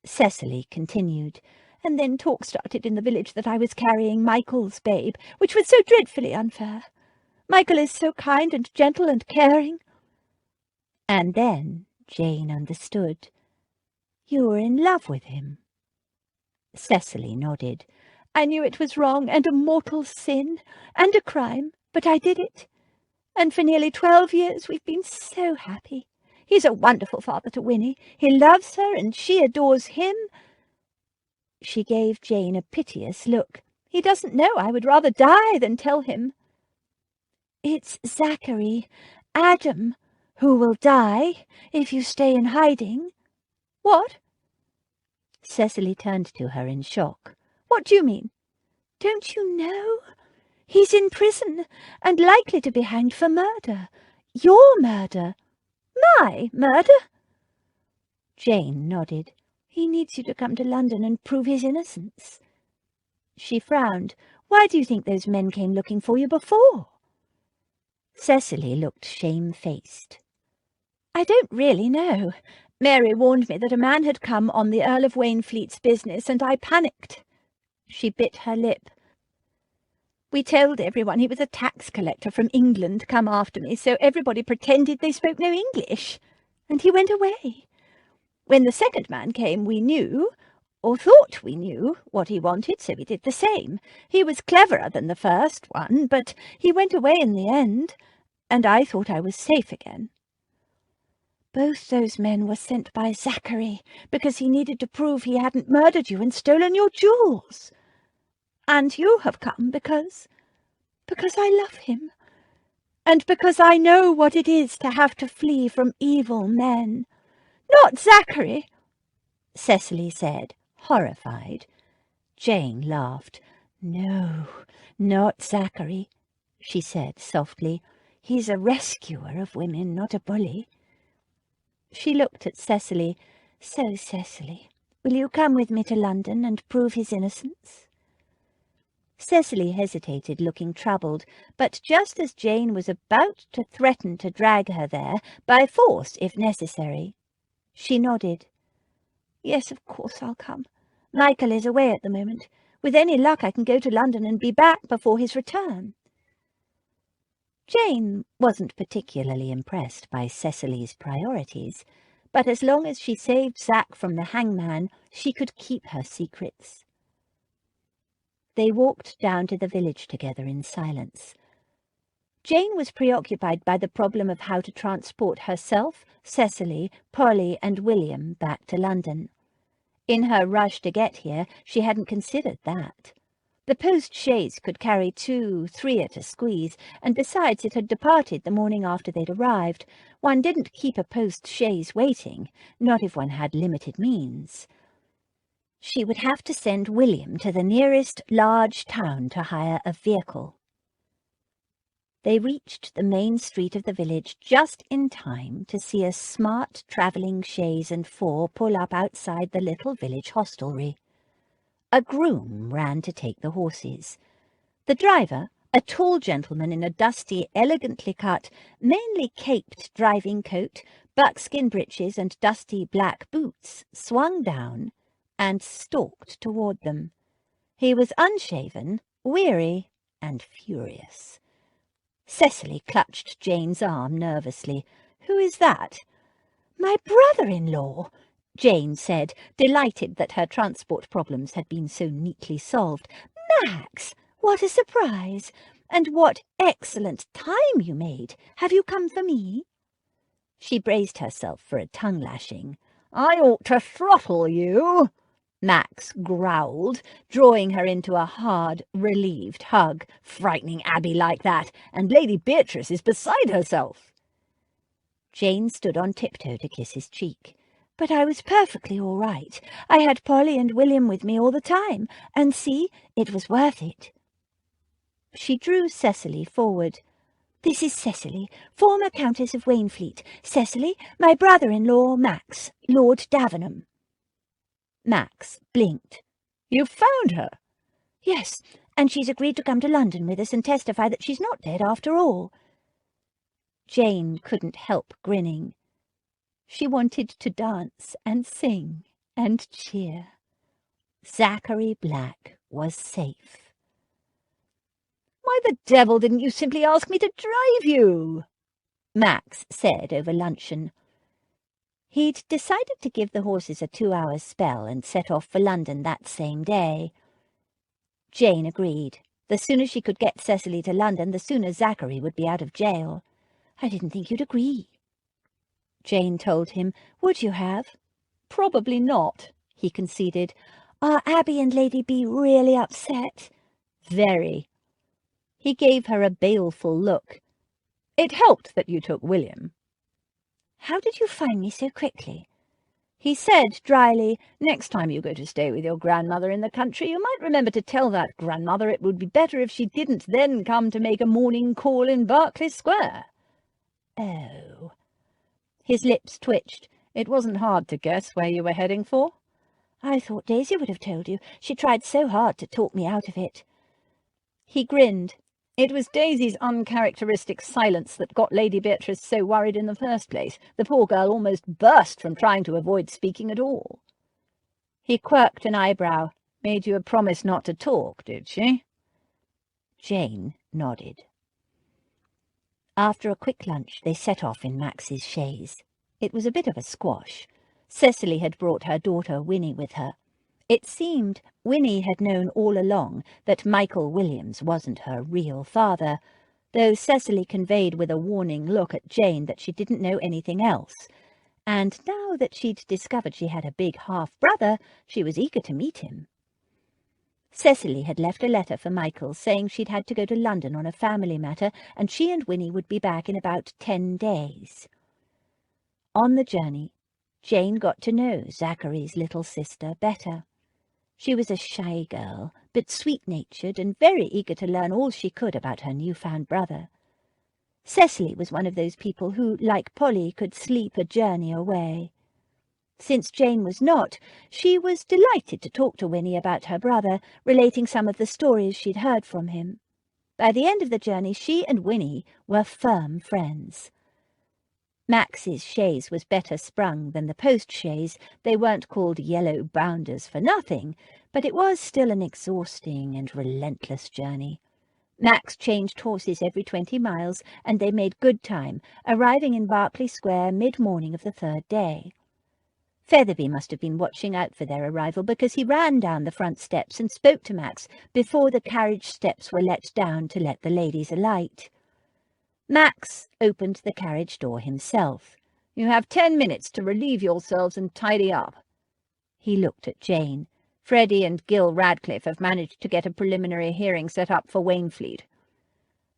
Cecily continued, And then talk started in the village that I was carrying Michael's babe, which was so dreadfully unfair. Michael is so kind and gentle and caring. And then Jane understood. You were in love with him. Cecily nodded. I knew it was wrong and a mortal sin and a crime, but I did it. And for nearly 12 years we've been so happy. He's a wonderful father to Winnie. He loves her and she adores him. She gave Jane a piteous look. He doesn't know I would rather die than tell him. It's Zachary, Adam, who will die if you stay in hiding. What? Cecily turned to her in shock. What do you mean? Don't you know? He's in prison and likely to be hanged for murder. Your murder. My murder? Jane nodded. He needs you to come to London and prove his innocence. She frowned. Why do you think those men came looking for you before? Cecily looked shamefaced. I don't really know. Mary warned me that a man had come on the Earl of Waynfleet's business, and I panicked. She bit her lip. We told everyone he was a tax collector from England come after me, so everybody pretended they spoke no English, and he went away. When the second man came, we knew, or thought we knew, what he wanted, so we did the same. He was cleverer than the first one, but he went away in the end, and I thought I was safe again. Both those men were sent by Zachary, because he needed to prove he hadn't murdered you and stolen your jewels. And you have come because I love him, and because I know what it is to have to flee from evil men. Not Zachary, Cecily said, horrified. Jane laughed. No, not Zachary, she said softly. He's a rescuer of women, not a bully. She looked at Cecily. So, Cecily, will you come with me to London and prove his innocence? Cecily hesitated, looking troubled, but just as Jane was about to threaten to drag her there, by force if necessary, she nodded. Yes, of course I'll come. Michael is away at the moment. With any luck I can go to London and be back before his return. Jane wasn't particularly impressed by Cecily's priorities, but as long as she saved Zack from the hangman, she could keep her secrets. They walked down to the village together in silence. Jane was preoccupied by the problem of how to transport herself, Cecily, Polly, and William back to London. In her rush to get here, she hadn't considered that. The post-chaise could carry 2, 3 at a squeeze, and besides it had departed the morning after they'd arrived. One didn't keep a post-chaise waiting, not if one had limited means. She would have to send William to the nearest large town to hire a vehicle. They reached the main street of the village just in time to see a smart travelling chaise and 4 pull up outside the little village hostelry. A groom ran to take the horses. The driver, a tall gentleman in a dusty, elegantly cut, mainly caped driving coat, buckskin breeches and dusty black boots, swung down and stalked toward them. He was unshaven, weary, and furious. Cecily clutched Jane's arm nervously. "Who is that?" "My brother-in-law," Jane said, delighted that her transport problems had been so neatly solved. "Max, what a surprise! And what excellent time you made! Have you come for me?" She braced herself for a tongue-lashing. "I ought to throttle you," Max growled, drawing her into a hard, relieved hug. "Frightening Abby like that, and Lady Beatrice is beside herself." Jane stood on tiptoe to kiss his cheek. "But I was perfectly all right. I had Polly and William with me all the time, and see, it was worth it." She drew Cecily forward. "This is Cecily, former Countess of Wainfleet. Cecily, my brother-in-law, Max, Lord Davenham." Max blinked. "You found her?" "Yes, and she's agreed to come to London with us and testify that she's not dead after all." Jane couldn't help grinning. She wanted to dance and sing and cheer. Zachary Black was safe. "Why the devil didn't you simply ask me to drive you?" Max said over luncheon. He'd decided to give the horses a 2-hour spell and set off for London that same day. Jane agreed. The sooner she could get Cecily to London, the sooner Zachary would be out of jail. "I didn't think you'd agree," Jane told him. "Would you have?" "Probably not," he conceded. "Are Abby and Lady B really upset?" "Very." He gave her a baleful look. "It helped that you took William." "How did you find me so quickly?" He said dryly, "Next time you go to stay with your grandmother in the country, you might remember to tell that grandmother it would be better if she didn't then come to make a morning call in Berkeley Square." "Oh." His lips twitched. "It wasn't hard to guess where you were heading for." "I thought Daisy would have told you. She tried so hard to talk me out of it." He grinned. "It was Daisy's uncharacteristic silence that got Lady Beatrice so worried in the first place. The poor girl almost burst from trying to avoid speaking at all." He quirked an eyebrow. "Made you a promise not to talk, did she?" Jane nodded. After a quick lunch, they set off in Max's chaise. It was a bit of a squash. Cecily had brought her daughter Winnie with her. It seemed Winnie had known all along that Michael Williams wasn't her real father, though Cecily conveyed with a warning look at Jane that she didn't know anything else, and now that she'd discovered she had a big half-brother, she was eager to meet him. Cecily had left a letter for Michael saying she'd had to go to London on a family matter, and she and Winnie would be back in about 10 days. On the journey, Jane got to know Zachary's little sister better. She was a shy girl, but sweet-natured and very eager to learn all she could about her newfound brother. Cecily was one of those people who, like Polly, could sleep a journey away. Since Jane was not, she was delighted to talk to Winnie about her brother, relating some of the stories she'd heard from him. By the end of the journey, she and Winnie were firm friends. Max's chaise was better sprung than the post-chaise. They weren't called yellow bounders for nothing, but it was still an exhausting and relentless journey. Max changed horses every 20 miles, and they made good time, arriving in Berkeley Square mid-morning of the 3rd day. Featherby must have been watching out for their arrival, because he ran down the front steps and spoke to Max before the carriage steps were let down to let the ladies alight. Max opened the carriage door himself. "You have 10 minutes to relieve yourselves and tidy up." He looked at Jane. "Freddie and Gil Radcliffe have managed to get a preliminary hearing set up for Wainfleet.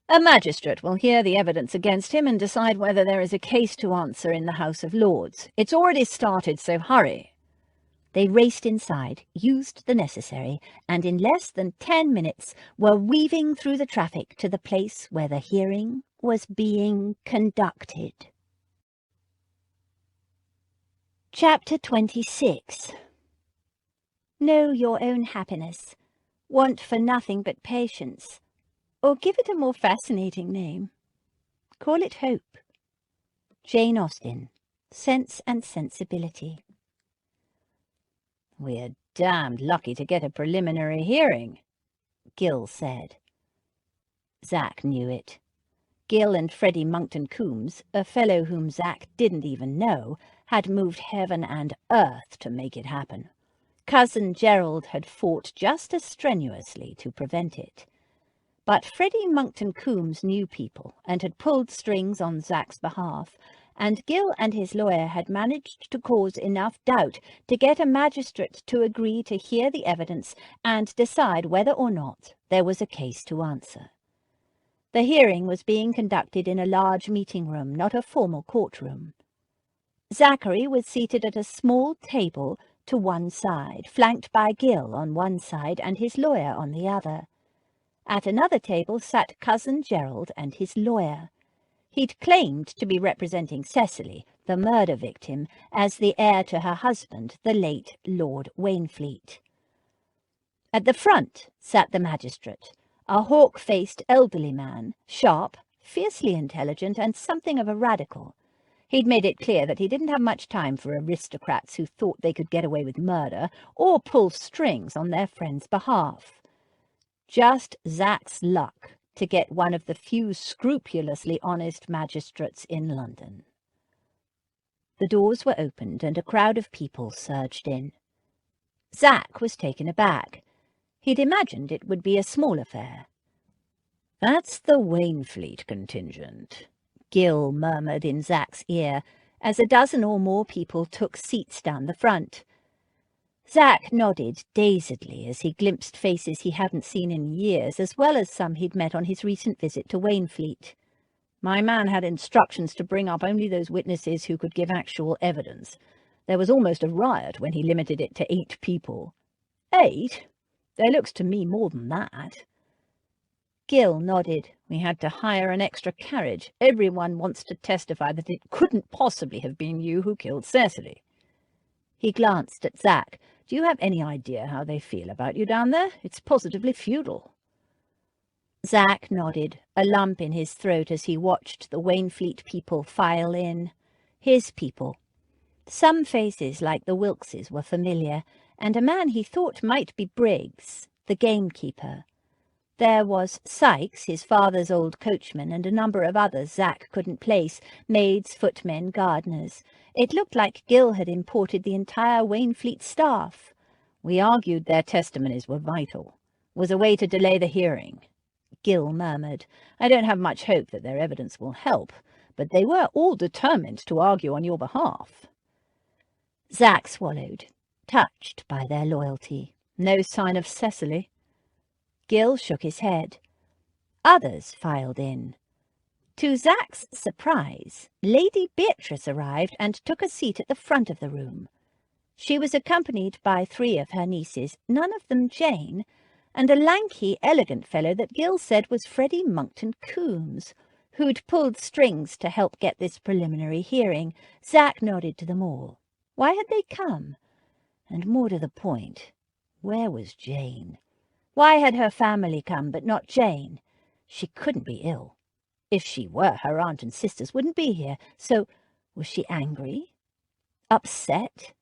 A magistrate will hear the evidence against him and decide whether there is a case to answer in the House of Lords. It's already started, so hurry." They raced inside, used the necessary, and in less than 10 minutes were weaving through the traffic to the place where the hearing was being conducted. Chapter 26. Know your own happiness. Want for nothing but patience. Or give it a more fascinating name. Call it hope. Jane Austen, Sense and Sensibility. "We're damned lucky to get a preliminary hearing," Gil said. Zach knew it. Gil and Freddie Monckton Coombs, a fellow whom Zach didn't even know, had moved heaven and earth to make it happen. Cousin Gerald had fought just as strenuously to prevent it. But Freddie Monckton Coombs knew people and had pulled strings on Zach's behalf, and Gil and his lawyer had managed to cause enough doubt to get a magistrate to agree to hear the evidence and decide whether or not there was a case to answer. The hearing was being conducted in a large meeting room, not a formal courtroom. Zachary was seated at a small table to one side, flanked by Gil on one side and his lawyer on the other. At another table sat Cousin Gerald and his lawyer. He'd claimed to be representing Cecily, the murder victim, as the heir to her husband, the late Lord Wainfleet. At the front sat the magistrate, a hawk-faced elderly man, sharp, fiercely intelligent, and something of a radical. He'd made it clear that he didn't have much time for aristocrats who thought they could get away with murder or pull strings on their friend's behalf. Just Zach's luck to get one of the few scrupulously honest magistrates in London. The doors were opened and a crowd of people surged in. Zach was taken aback. He'd imagined it would be a small affair. "That's the Wainfleet contingent," Gill murmured in Zach's ear, as a dozen or more people took seats down the front. Zach nodded dazedly as he glimpsed faces he hadn't seen in years, as well as some he'd met on his recent visit to Wainfleet. "My man had instructions to bring up only those witnesses who could give actual evidence. There was almost a riot when he limited it to 8 people. 8? There looks to me more than that." Gill nodded. "We had to hire an extra carriage. Everyone wants to testify that it couldn't possibly have been you who killed Cecily." He glanced at Zach. "Do you have any idea how they feel about you down there? It's positively feudal." Zach nodded, a lump in his throat as he watched the Wainfleet people file in. His people. Some faces like the Wilkses were familiar, and a man he thought might be Briggs, the gamekeeper. There was Sykes, his father's old coachman, and a number of others Zach couldn't place, maids, footmen, gardeners. It looked like Gill had imported the entire Wainfleet staff. "We argued their testimonies were vital. Was a way to delay the hearing," Gill murmured. "I don't have much hope that their evidence will help, but they were all determined to argue on your behalf." Zach swallowed, touched by their loyalty. "No sign of Cecily?" Gill shook his head. Others filed in. To Zach's surprise, Lady Beatrice arrived and took a seat at the front of the room. She was accompanied by 3 of her nieces, none of them Jane, and a lanky, elegant fellow that Gill said was Freddie Monckton Coombs, who'd pulled strings to help get this preliminary hearing. Zach nodded to them all. Why had they come? And more to the point, where was Jane? Why had her family come, but not Jane? She couldn't be ill. If she were, her aunt and sisters wouldn't be here. So, was she angry? Upset?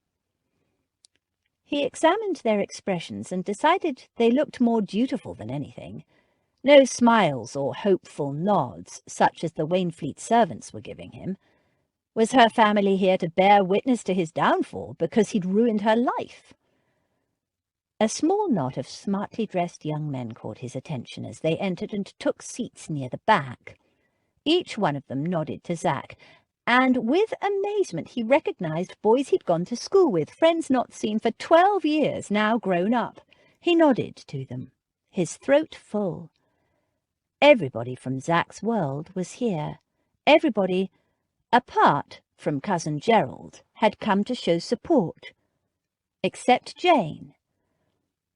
He examined their expressions and decided they looked more dutiful than anything. No smiles or hopeful nods, such as the Wainfleet servants were giving him. Was her family here to bear witness to his downfall because he'd ruined her life? A small knot of smartly dressed young men caught his attention as they entered and took seats near the back. Each one of them nodded to Zach, and with amazement he recognized boys he'd gone to school with, friends not seen for 12 years, now grown up. He nodded to them, his throat full. Everybody from Zach's world was here. Everybody, apart from Cousin Gerald, had come to show support. Except Jane.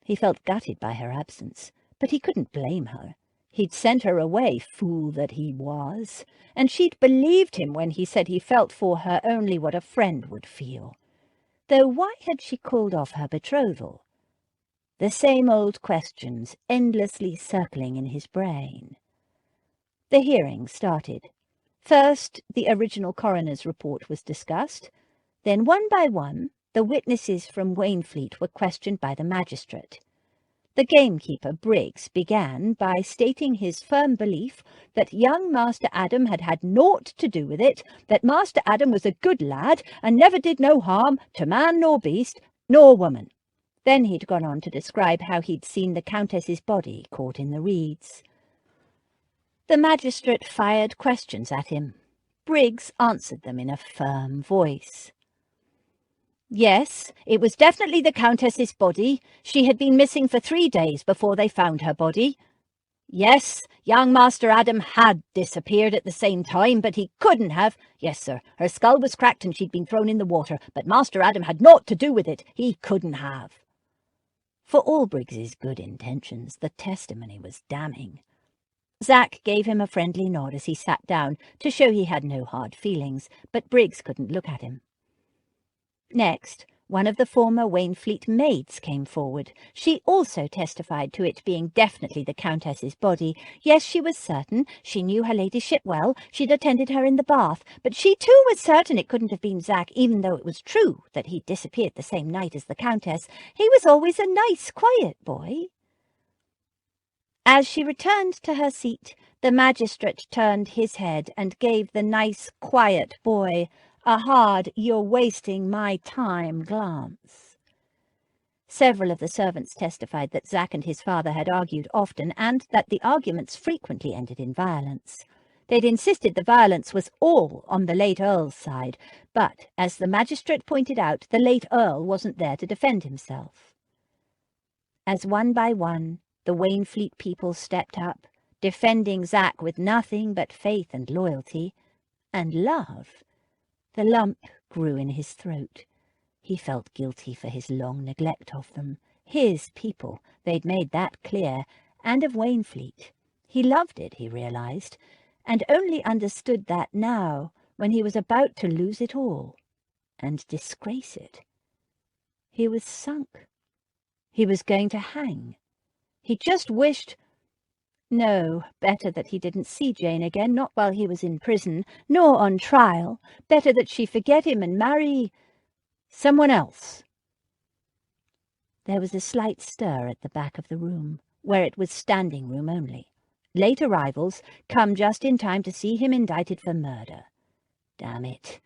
He felt gutted by her absence, but he couldn't blame her. He'd sent her away, fool that he was, and she'd believed him when he said he felt for her only what a friend would feel. Though why had she called off her betrothal? The same old questions endlessly circling in his brain. The hearing started. First, the original coroner's report was discussed. Then, one by one, the witnesses from Wainfleet were questioned by the magistrate. The gamekeeper, Briggs, began by stating his firm belief that young Master Adam had had naught to do with it, that Master Adam was a good lad and never did no harm to man nor beast nor woman. Then he'd gone on to describe how he'd seen the Countess's body caught in the reeds. The magistrate fired questions at him. Briggs answered them in a firm voice. Yes, it was definitely the Countess's body. She had been missing for 3 days before they found her body. Yes, young Master Adam had disappeared at the same time, but he couldn't have. Yes, sir, her skull was cracked and she'd been thrown in the water, but Master Adam had naught to do with it. He couldn't have. For all Briggs's good intentions, the testimony was damning. Zach gave him a friendly nod as he sat down to show he had no hard feelings, but Briggs couldn't look at him. Next, one of the former Wainfleet maids came forward. She also testified to it being definitely the Countess's body. Yes, she was certain. She knew her ladyship well. She'd attended her in the bath. But she too was certain it couldn't have been Zach, even though it was true that he'd disappeared the same night as the Countess. He was always a nice, quiet boy. As she returned to her seat, the magistrate turned his head and gave the nice, quiet boy a hard, "you're wasting my time" glance. Several of the servants testified that Zach and his father had argued often and that the arguments frequently ended in violence. They'd insisted the violence was all on the late Earl's side, but, as the magistrate pointed out, the late Earl wasn't there to defend himself. As one by one the Wainfleet people stepped up, defending Zach with nothing but faith and loyalty and love, the lump grew in his throat. He felt guilty for his long neglect of them. His people, they'd made that clear, and of Wainfleet. He loved it, he realized, and only understood that now, when he was about to lose it all and disgrace it. He was sunk. He was going to hang. He just wished... No, better that he didn't see Jane again, not while he was in prison, nor on trial. Better that she forget him and marry someone else. There was a slight stir at the back of the room, where it was standing room only. Late arrivals come just in time to see him indicted for murder. Damn it.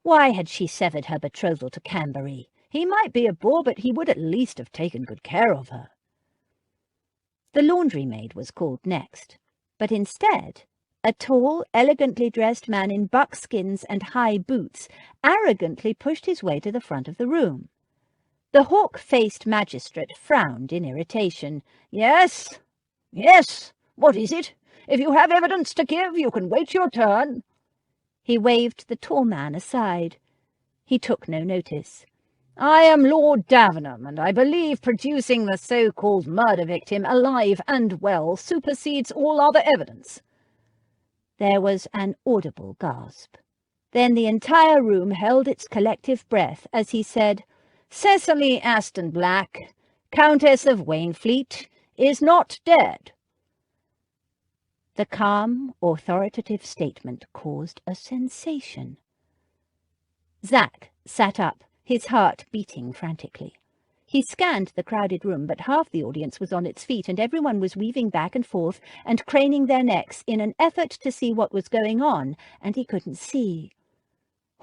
Why had she severed her betrothal to Camberry? He might be a bore, but he would at least have taken good care of her. The laundry maid was called next, but instead a tall, elegantly dressed man in buckskins and high boots arrogantly pushed his way to the front of the room. The hawk-faced magistrate frowned in irritation. "Yes, yes, what is it? If you have evidence to give, you can wait your turn." He waved the tall man aside. He took no notice. "I am Lord Davenham, and I believe producing the so-called murder victim alive and well supersedes all other evidence." There was an audible gasp. Then the entire room held its collective breath as he said, "Cecily Aston Black, Countess of Wainfleet, is not dead." The calm, authoritative statement caused a sensation. Zach sat up, his heart beating frantically. He scanned the crowded room, but half the audience was on its feet, and everyone was weaving back and forth and craning their necks in an effort to see what was going on, and he couldn't see.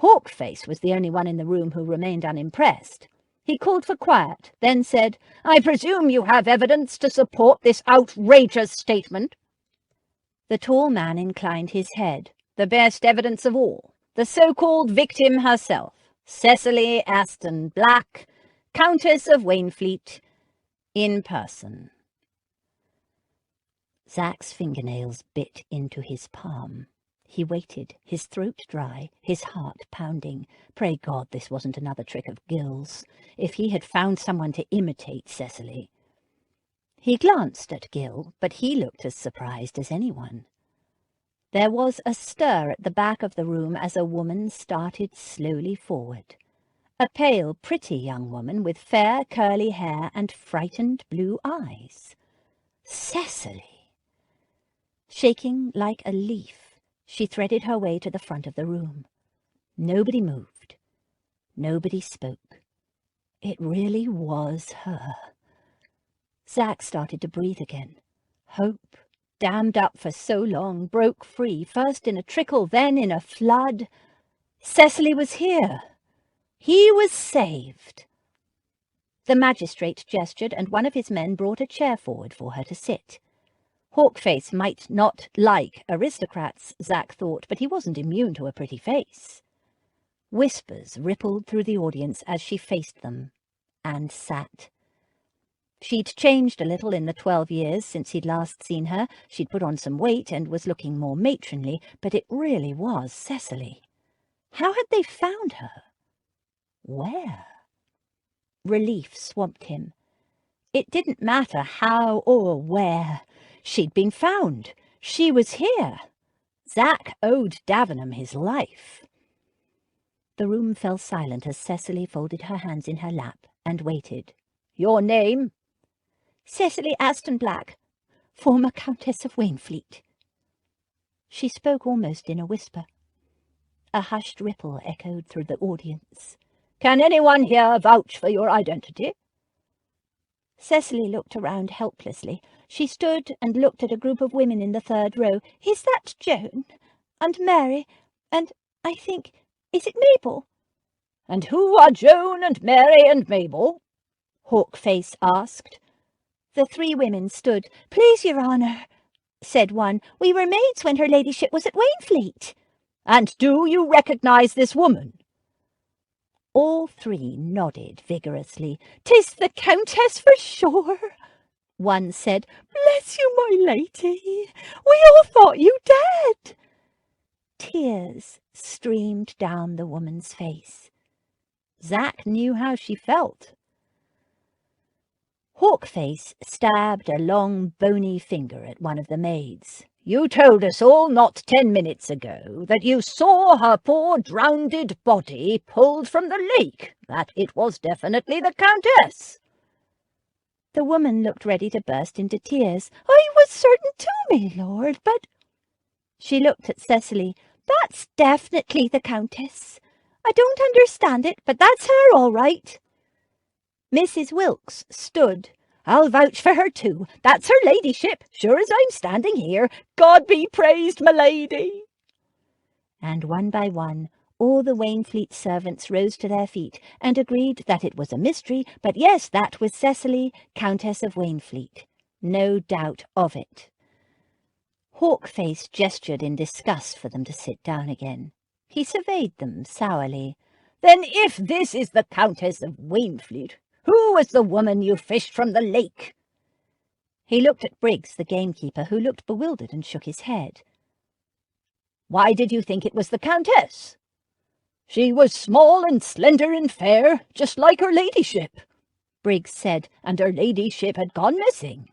Hawkface was the only one in the room who remained unimpressed. He called for quiet, then said, "I presume you have evidence to support this outrageous statement?" The tall man inclined his head. "The best evidence of all. The so-called victim herself, Cecily Aston Black, Countess of Wainfleet, in person." Zach's fingernails bit into his palm. He waited, his throat dry, his heart pounding. Pray God this wasn't another trick of Gil's. If he had found someone to imitate Cecily. He glanced at Gil, but he looked as surprised as anyone. There was a stir at the back of the room as a woman started slowly forward. A pale, pretty young woman with fair, curly hair and frightened blue eyes. Cecily! Shaking like a leaf, she threaded her way to the front of the room. Nobody moved. Nobody spoke. It really was her. Zach started to breathe again. Hope, dammed up for so long, broke free, first in a trickle, then in a flood. Cecily was here. He was saved. The magistrate gestured, and one of his men brought a chair forward for her to sit. Hawkface might not like aristocrats, Zach thought, but he wasn't immune to a pretty face. Whispers rippled through the audience as she faced them, and sat. She'd changed a little in the 12 years since he'd last seen her. She'd put on some weight and was looking more matronly, but it really was Cecily. How had they found her? Where? Relief swamped him. It didn't matter how or where she'd been found. She was here. Zach owed Davenham his life. The room fell silent as Cecily folded her hands in her lap and waited. "Your name?" "Cecily Aston Black, former Countess of Wainfleet." She spoke almost in a whisper. A hushed ripple echoed through the audience. "Can anyone here vouch for your identity?" Cecily looked around helplessly. She stood and looked at a group of women in the third row. "Is that Joan? And Mary? And, I think, is it Mabel?" "And who are Joan and Mary and Mabel?" Hawkface asked. The three women stood. "Please, your honour," said one, "we were maids when her ladyship was at Wainfleet." "And do you recognise this woman?" All three nodded vigorously. "'Tis the Countess for sure," one said. "Bless you, my lady, we all thought you dead." Tears streamed down the woman's face. Zach knew how she felt. Hawkface stabbed a long, bony finger at one of the maids. "You told us all not 10 minutes ago that you saw her poor drowned body pulled from the lake, that it was definitely the Countess." The woman looked ready to burst into tears. "I was certain too, my lord, but—" She looked at Cecily. "That's definitely the Countess. I don't understand it, but that's her all right." Mrs. Wilkes stood. "I'll vouch for her too. That's her ladyship, sure as I'm standing here. God be praised, my lady." And one by one, all the Wainfleet servants rose to their feet and agreed that it was a mystery, but yes, that was Cecily, Countess of Wainfleet. No doubt of it. Hawkface gestured in disgust for them to sit down again. He surveyed them sourly. "Then if this is the Countess of Wainfleet, who was the woman you fished from the lake?" He looked at Briggs, the gamekeeper, who looked bewildered and shook his head. "Why did you think it was the Countess?" "She was small and slender and fair, just like her ladyship," Briggs said, "and her ladyship had gone missing."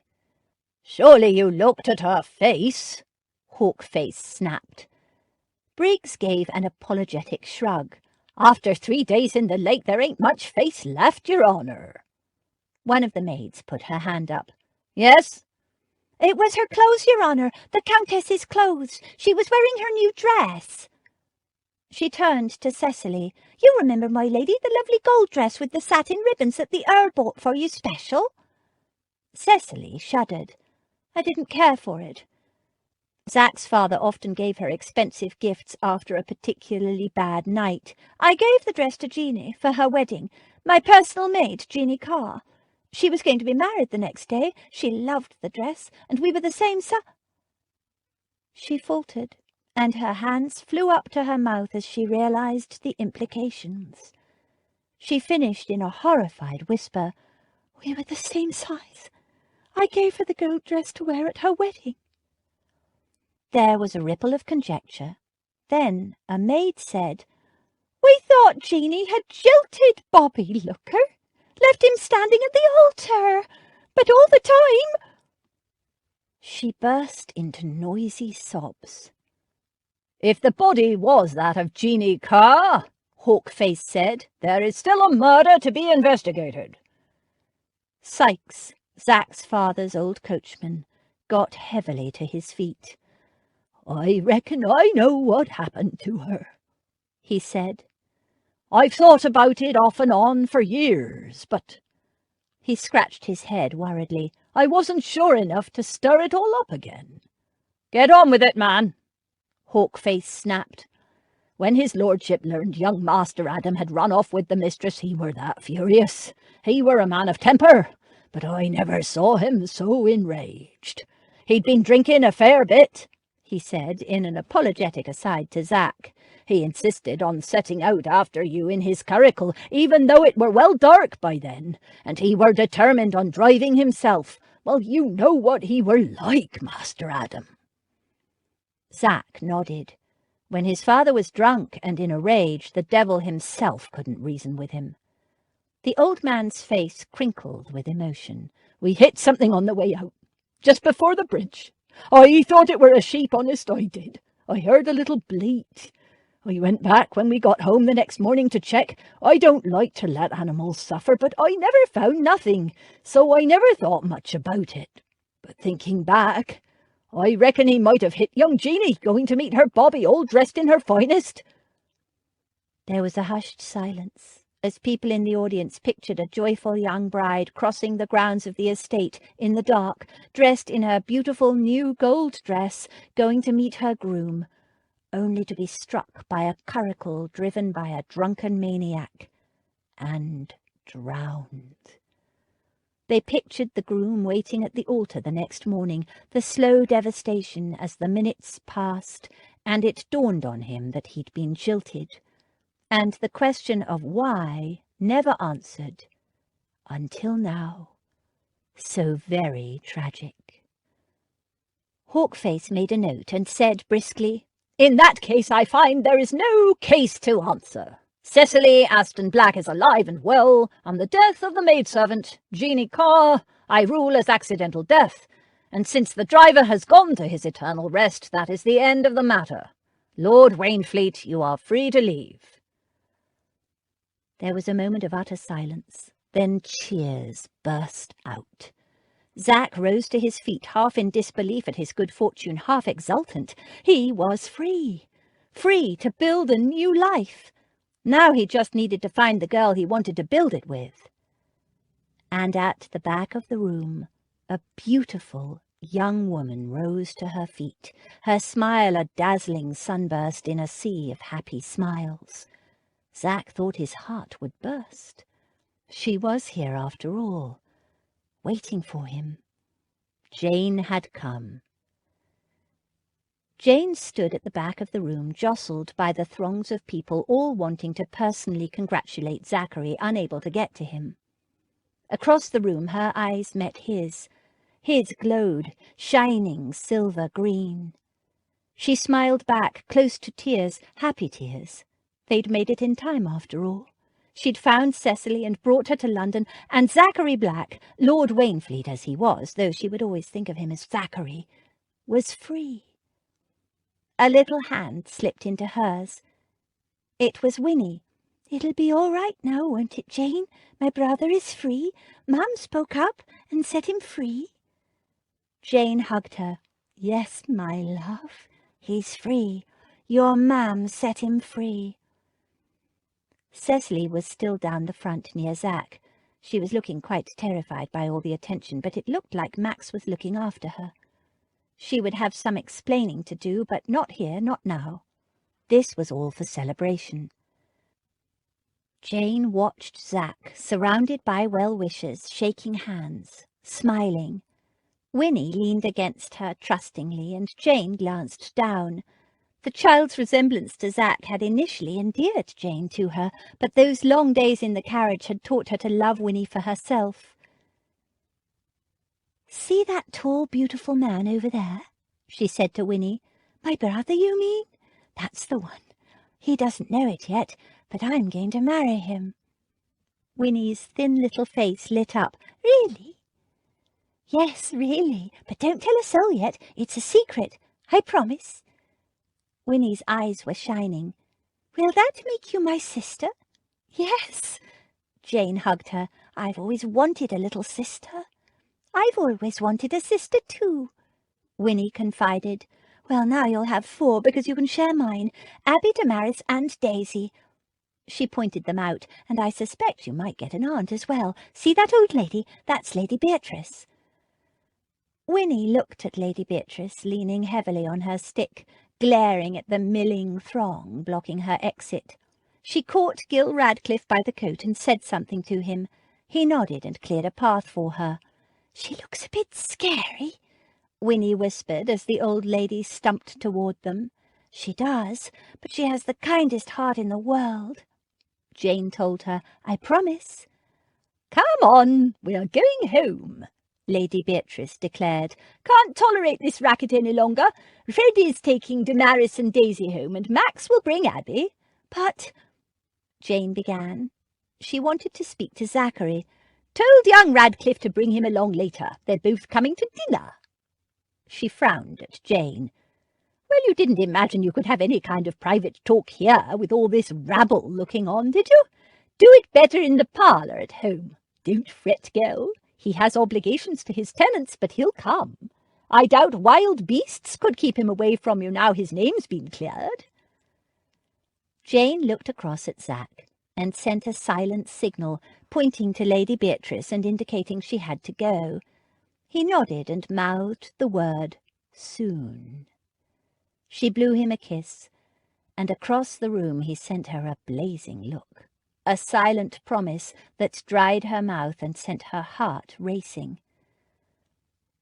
"Surely you looked at her face," Hawkface snapped. Briggs gave an apologetic shrug. "After 3 days in the lake there ain't much face left, your honour." One of the maids put her hand up. "Yes?" "It was her clothes, your honour, the Countess's clothes. She was wearing her new dress." She turned to Cecily. "You remember, my lady, the lovely gold dress with the satin ribbons that the Earl bought for you special?" Cecily shuddered. "I didn't care for it." Zach's father often gave her expensive gifts after a particularly bad night. "I gave the dress to Jeanie for her wedding, my personal maid, Jeanie Carr. She was going to be married the next day. She loved the dress, and we were the same She faltered, and her hands flew up to her mouth as she realized the implications. She finished in a horrified whisper. "We were the same size. I gave her the gold dress to wear at her wedding." There was a ripple of conjecture. Then a maid said, "We thought Jeanie had jilted Bobby Looker, left him standing at the altar, but all the time—" She burst into noisy sobs. "If the body was that of Jeanie Carr," Hawkface said, "there is still a murder to be investigated." Sykes, Zach's father's old coachman, got heavily to his feet. "I reckon I know what happened to her," he said. "I've thought about it off and on for years, but—" He scratched his head worriedly. "I wasn't sure enough to stir it all up again." "Get on with it, man," Hawkface snapped. "When his lordship learned young Master Adam had run off with the mistress, he were that furious. He were a man of temper, but I never saw him so enraged. He'd been drinking a fair bit," he said in an apologetic aside to Zach. "He insisted on setting out after you in his curricle, even though it were well dark by then, and he were determined on driving himself. Well, you know what he were like, Master Adam." Zach nodded. When his father was drunk and in a rage, the devil himself couldn't reason with him. The old man's face crinkled with emotion. We hit something on the way out, just before the bridge. I thought it were a sheep, honest I did. I heard a little bleat. I went back when we got home the next morning to check. I don't like to let animals suffer, but I never found nothing, so I never thought much about it. But thinking back, I reckon he might have hit young Jeanie going to meet her Bobby all dressed in her finest." There was a hushed silence, as people in the audience pictured a joyful young bride crossing the grounds of the estate in the dark, dressed in her beautiful new gold dress, going to meet her groom, only to be struck by a curricle driven by a drunken maniac, and drowned. They pictured the groom waiting at the altar the next morning, the slow devastation as the minutes passed, and it dawned on him that he'd been jilted, and the question of why never answered, until now. So very tragic. Hawkface made a note and said briskly, "In that case, I find there is no case to answer. Cecily Aston Black is alive and well. On the death of the maidservant, Jeanie Carr, I rule as accidental death, and since the driver has gone to his eternal rest, that is the end of the matter. Lord Wainfleet, you are free to leave." There was a moment of utter silence. Then cheers burst out. Zach rose to his feet, half in disbelief at his good fortune, half exultant. He was free. Free to build a new life. Now he just needed to find the girl he wanted to build it with. And at the back of the room, a beautiful young woman rose to her feet, her smile a dazzling sunburst in a sea of happy smiles. Zach thought his heart would burst. She was here after all, waiting for him. Jane had come. Jane stood at the back of the room, jostled by the throngs of people, all wanting to personally congratulate Zachary, unable to get to him. Across the room her eyes met his. His glowed, shining silver green. She smiled back, close to tears, happy tears. They'd made it in time, after all. She'd found Cecily and brought her to London, and Zachary Black, Lord Wainfleet as he was, though she would always think of him as Zachary, was free. A little hand slipped into hers. It was Winnie. "It'll be all right now, won't it, Jane? My brother is free. Mum spoke up and set him free." Jane hugged her. "Yes, my love, he's free. Your mam set him free." Cecily was still down the front near Zach. She was looking quite terrified by all the attention, but it looked like Max was looking after her. She would have some explaining to do, but not here, not now. This was all for celebration. Jane watched Zach, surrounded by well-wishers, shaking hands, smiling. Winnie leaned against her trustingly, and Jane glanced down. The child's resemblance to Zach had initially endeared Jane to her, but those long days in the carriage had taught her to love Winnie for herself. "See that tall, beautiful man over there?" she said to Winnie. "My brother, you mean? That's the one. He doesn't know it yet, but I'm going to marry him." Winnie's thin little face lit up. "Really?" "Yes, really. But don't tell a soul yet. It's a secret. I promise." Winnie's eyes were shining. "Will that make you my sister?" "Yes." Jane hugged her. "I've always wanted a little sister." "I've always wanted a sister too," Winnie confided. "Well, now you'll have 4 because you can share mine. Abby, Damaris and Daisy." She pointed them out, "and I suspect you might get an aunt as well. See that old lady? That's Lady Beatrice." Winnie looked at Lady Beatrice, leaning heavily on her stick, glaring at the milling throng blocking her exit. She caught Gil Radcliffe by the coat and said something to him. He nodded and cleared a path for her. "She looks a bit scary," Winnie whispered as the old lady stumped toward them. "She does, but she has the kindest heart in the world," Jane told her. "I promise." "Come on, we are going home," Lady Beatrice declared. "Can't tolerate this racket any longer. Freddie is taking Damaris and Daisy home, and Max will bring Abby." "But—" Jane began. She wanted to speak to Zachary, Told young Radcliffe to bring him along later. They're both coming to dinner." She frowned at Jane. "Well, you didn't imagine you could have any kind of private talk here with all this rabble looking on, did you? Do it better in the parlour at home. Don't fret, girl. He has obligations to his tenants, but he'll come. I doubt wild beasts could keep him away from you now his name's been cleared." Jane looked across at Zac and sent a silent signal, pointing to Lady Beatrice and indicating she had to go. He nodded and mouthed the word, "soon." She blew him a kiss, and across the room he sent her a blazing look, a silent promise that dried her mouth and sent her heart racing.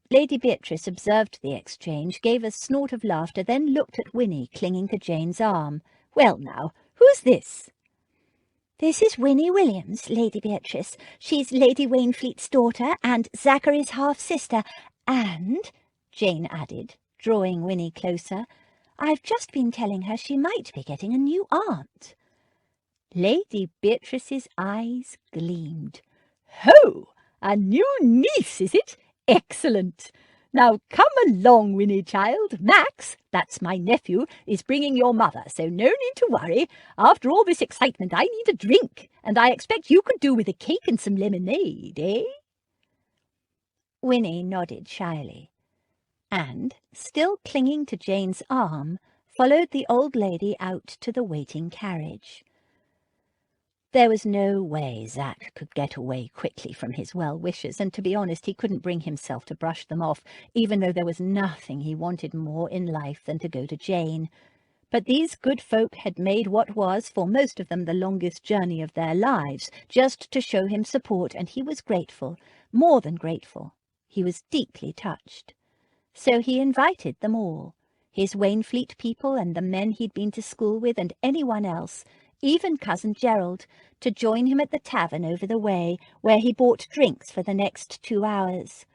Lady Beatrice observed the exchange, gave a snort of laughter, then looked at Winnie clinging to Jane's arm. "Well now, who's this?" "This is Winnie Williams, Lady Beatrice. She's Lady Wainfleet's daughter and Zachary's half-sister, and," Jane added, drawing Winnie closer, "I've just been telling her she might be getting a new aunt." Lady Beatrice's eyes gleamed. "Ho! A new niece, is it? Excellent! Now come along, Winnie, child. Max, that's my nephew, is bringing your mother, so no need to worry. After all this excitement, I need a drink, and I expect you could do with a cake and some lemonade, eh?" Winnie nodded shyly, and, still clinging to Jane's arm, followed the old lady out to the waiting carriage. There was no way Zac could get away quickly from his well-wishers, and to be honest, he couldn't bring himself to brush them off, even though there was nothing he wanted more in life than to go to Jane. But these good folk had made what was, for most of them, the longest journey of their lives, just to show him support, and he was grateful, more than grateful. He was deeply touched. So he invited them all, his Wainfleet people and the men he'd been to school with and anyone else, even Cousin Gerald, to join him at the tavern over the way, where he bought drinks for the next 2 hours.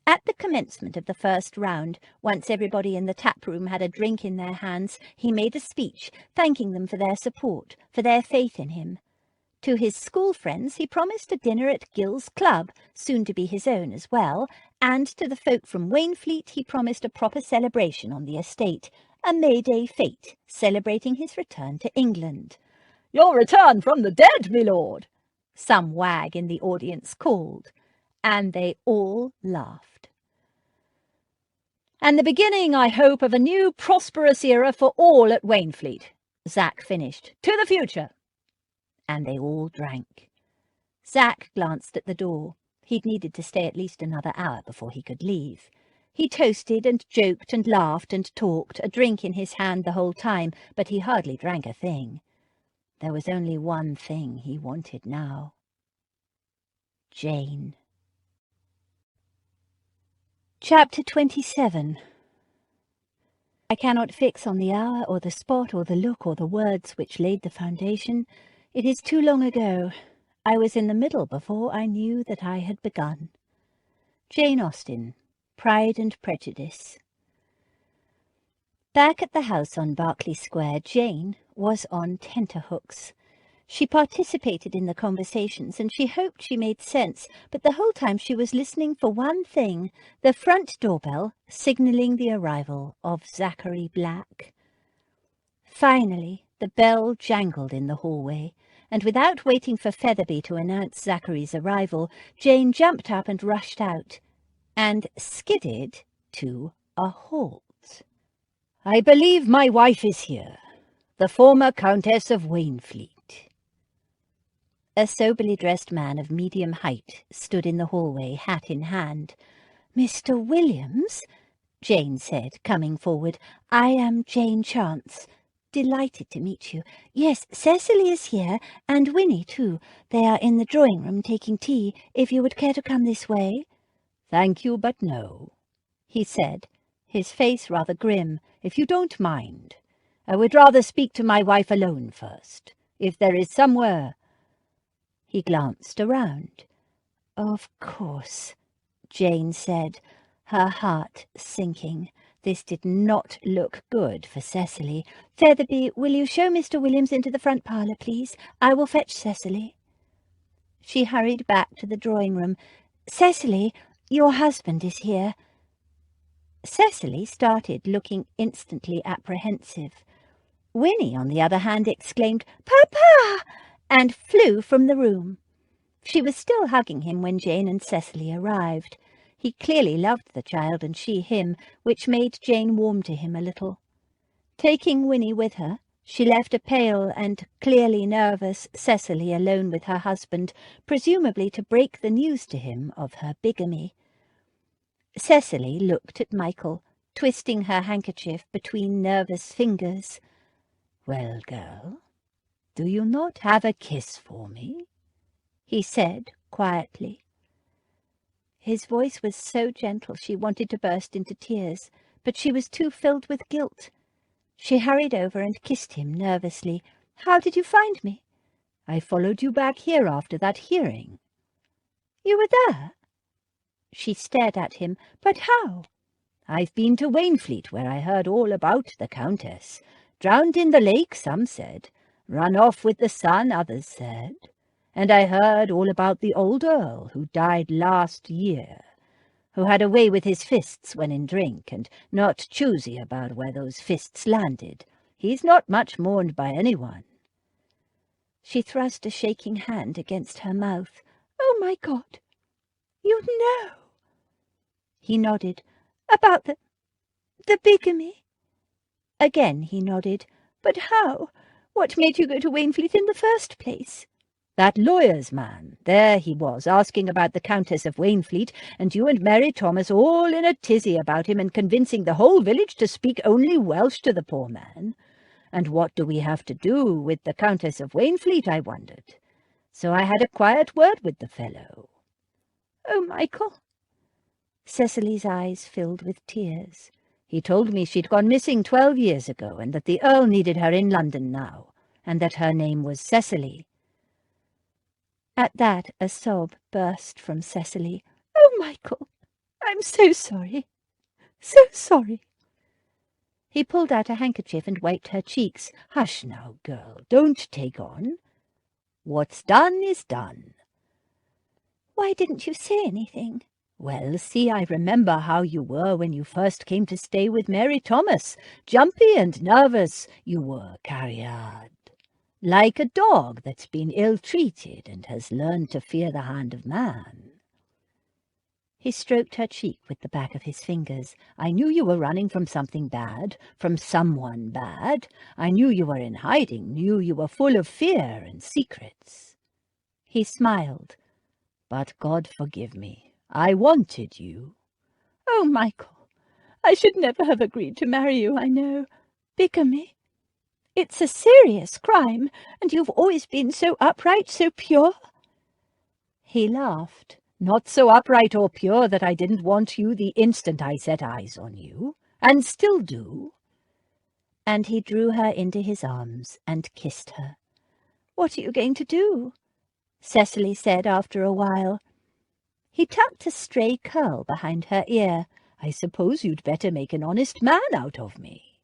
At the commencement of the first round, once everybody in the tap-room had a drink in their hands, he made a speech, thanking them for their support, for their faith in him. To his school friends he promised a dinner at Gill's Club, soon to be his own as well, and to the folk from Wainfleet he promised a proper celebration on the estate, a May Day fete, celebrating his return to England. "Your return from the dead, my lord," some wag in the audience called, and they all laughed. "And the beginning, I hope, of a new prosperous era for all at Wainfleet," Zac finished. "To the future." And they all drank. Zac glanced at the door. He'd needed to stay at least another hour before he could leave. He toasted and joked and laughed and talked, a drink in his hand the whole time, but he hardly drank a thing. There was only one thing he wanted now. Jane. Chapter 27. I cannot fix on the hour or the spot or the look or the words which laid the foundation. It is too long ago. I was in the middle before I knew that I had begun. Jane Austen, Pride and Prejudice. Back at the house on Berkeley Square, Jane was on tenterhooks. She participated in the conversations, and she hoped she made sense, but the whole time she was listening for one thing, the front doorbell signalling the arrival of Zachary Black. Finally, the bell jangled in the hallway, and without waiting for Featherby to announce Zachary's arrival, Jane jumped up and rushed out, and skidded to a halt. "I believe my wife is here, the former Countess of Wainfleet." A soberly dressed man of medium height stood in the hallway, hat in hand. "Mr. Williams," Jane said, coming forward, "I am Jane Chance. Delighted to meet you. Yes, Cecily is here, and Winnie too. They are in the drawing-room taking tea, if you would care to come this way." "Thank you, but no," he said, his face rather grim. "If you don't mind, I would rather speak to my wife alone first, if there is somewhere—" He glanced around. "Of course," Jane said, her heart sinking. This did not look good for Cecily. "Featherby, will you show Mr. Williams into the front parlour, please? I will fetch Cecily." She hurried back to the drawing-room. "Cecily, your husband is here." Cecily started, looking instantly apprehensive. Winnie, on the other hand, exclaimed, "Papa!" and flew from the room. She was still hugging him when Jane and Cecily arrived. He clearly loved the child and she him, which made Jane warm to him a little. Taking Winnie with her, she left a pale and clearly nervous Cecily alone with her husband, presumably to break the news to him of her bigamy. Cecily looked at Michael, twisting her handkerchief between nervous fingers. "Well, girl, do you not have a kiss for me?" he said quietly. His voice was so gentle she wanted to burst into tears, but she was too filled with guilt. She hurried over and kissed him nervously. "How did you find me?" "I followed you back here after that hearing." "You were there?" She stared at him. "But how?" "I've been to Wainfleet, where I heard all about the Countess. Drowned in the lake, some said. Run off with the sun, others said. And I heard all about the old Earl, who died last year, who had a way with his fists when in drink, and not choosy about where those fists landed. He's not much mourned by anyone." She thrust a shaking hand against her mouth. "Oh, my God! You know!" He nodded. "About the bigamy?" Again he nodded. "But how? What made you go to Wainfleet in the first place?" "That lawyer's man. There he was, asking about the Countess of Wainfleet, and you and Mary Thomas all in a tizzy about him and convincing the whole village to speak only Welsh to the poor man. And what do we have to do with the Countess of Wainfleet, I wondered. So I had a quiet word with the fellow." "Oh, Michael!" Cecily's eyes filled with tears. "He told me she'd gone missing 12 years ago, and that the Earl needed her in London now, and that her name was Cecily." At that a sob burst from Cecily. "Oh, Michael, I'm so sorry, so sorry." He pulled out a handkerchief and wiped her cheeks. "Hush now, girl, don't take on. What's done is done." "Why didn't you say anything?" "Well, see, I remember how you were when you first came to stay with Mary Thomas. Jumpy and nervous you were, Cariad. Like a dog that's been ill-treated and has learned to fear the hand of man." He stroked her cheek with the back of his fingers. "I knew you were running from something bad, from someone bad. I knew you were in hiding, knew you were full of fear and secrets." He smiled. "But God forgive me, I wanted you." "Oh, Michael, I should never have agreed to marry you, I know. Bigamy. It's a serious crime, and you've always been so upright, so pure." He laughed. "Not so upright or pure that I didn't want you the instant I set eyes on you, and still do." And he drew her into his arms and kissed her. "What are you going to do?" Cecily said after a while. He tucked a stray curl behind her ear. "I suppose you'd better make an honest man out of me."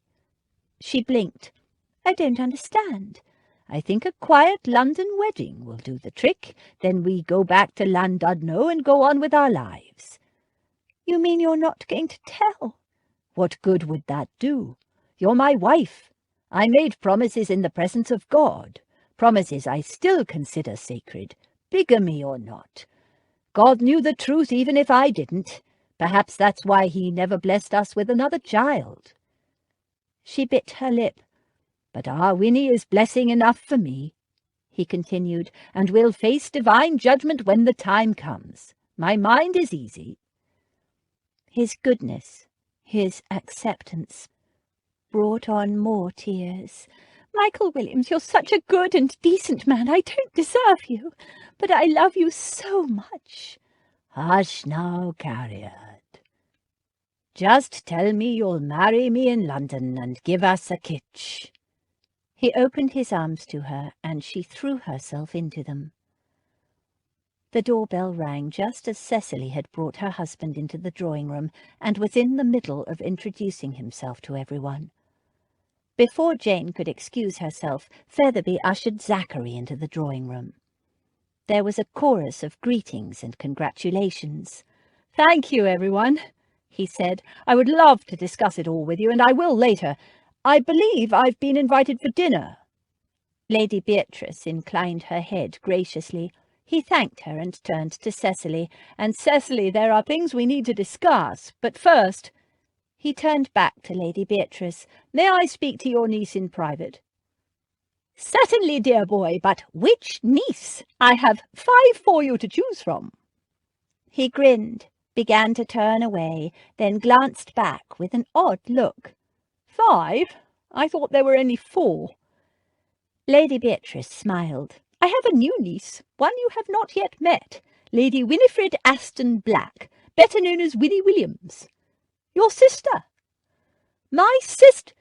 She blinked. "I don't understand." "I think a quiet London wedding will do the trick. Then we go back to Llandudno and go on with our lives." "You mean you're not going to tell?" "What good would that do? You're my wife. I made promises in the presence of God, promises I still consider sacred, bigamy or not. God knew the truth even if I didn't. Perhaps that's why he never blessed us with another child." She bit her lip. "But our Winnie is blessing enough for me," he continued, "and we'll face divine judgment when the time comes. My mind is easy." His goodness, his acceptance, brought on more tears. "Michael Williams, you're such a good and decent man. I don't deserve you, but I love you so much." "Hush now, Cariad. Just tell me you'll marry me in London and give us a kitch." He opened his arms to her, and she threw herself into them. The doorbell rang just as Cecily had brought her husband into the drawing-room and was in the middle of introducing himself to everyone. Before Jane could excuse herself, Featherby ushered Zachary into the drawing-room. There was a chorus of greetings and congratulations. "Thank you, everyone," he said. "I would love to discuss it all with you, and I will later. I believe I've been invited for dinner." Lady Beatrice inclined her head graciously. He thanked her and turned to Cecily. "And Cecily, there are things we need to discuss, but first—" He turned back to Lady Beatrice. "May I speak to your niece in private?" "Certainly, dear boy, but which niece? "I have 5 for you to choose from." He grinned, began to turn away, then glanced back with an odd look. 5? I thought there were only 4. Lady Beatrice smiled. "I have a new niece, one you have not yet met, Lady Winifred Aston Black, better known as Winnie Williams. Your sister." "My sister—"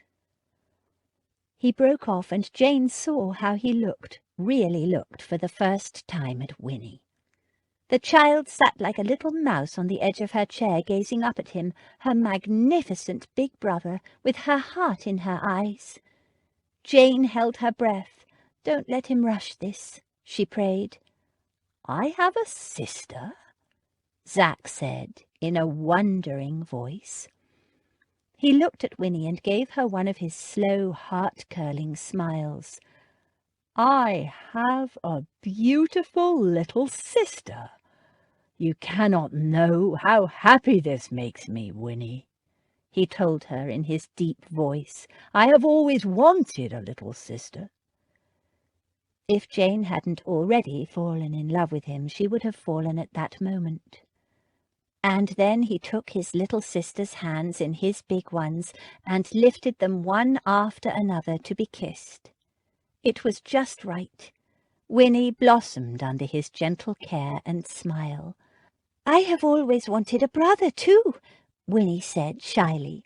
He broke off, and Jane saw how he looked, really looked for the first time at Winnie. The child sat like a little mouse on the edge of her chair, gazing up at him, her magnificent big brother, with her heart in her eyes. Jane held her breath. "Don't let him rush this," she prayed. "I have a sister?" Zach said in a wondering voice. He looked at Winnie and gave her one of his slow, heart-curling smiles. "I have a beautiful little sister. You cannot know how happy this makes me, Winnie," he told her in his deep voice. "I have always wanted a little sister." If Jane hadn't already fallen in love with him, she would have fallen at that moment. And then he took his little sister's hands in his big ones and lifted them one after another to be kissed. It was just right. Winnie blossomed under his gentle care and smile. "I have always wanted a brother, too," Winnie said shyly.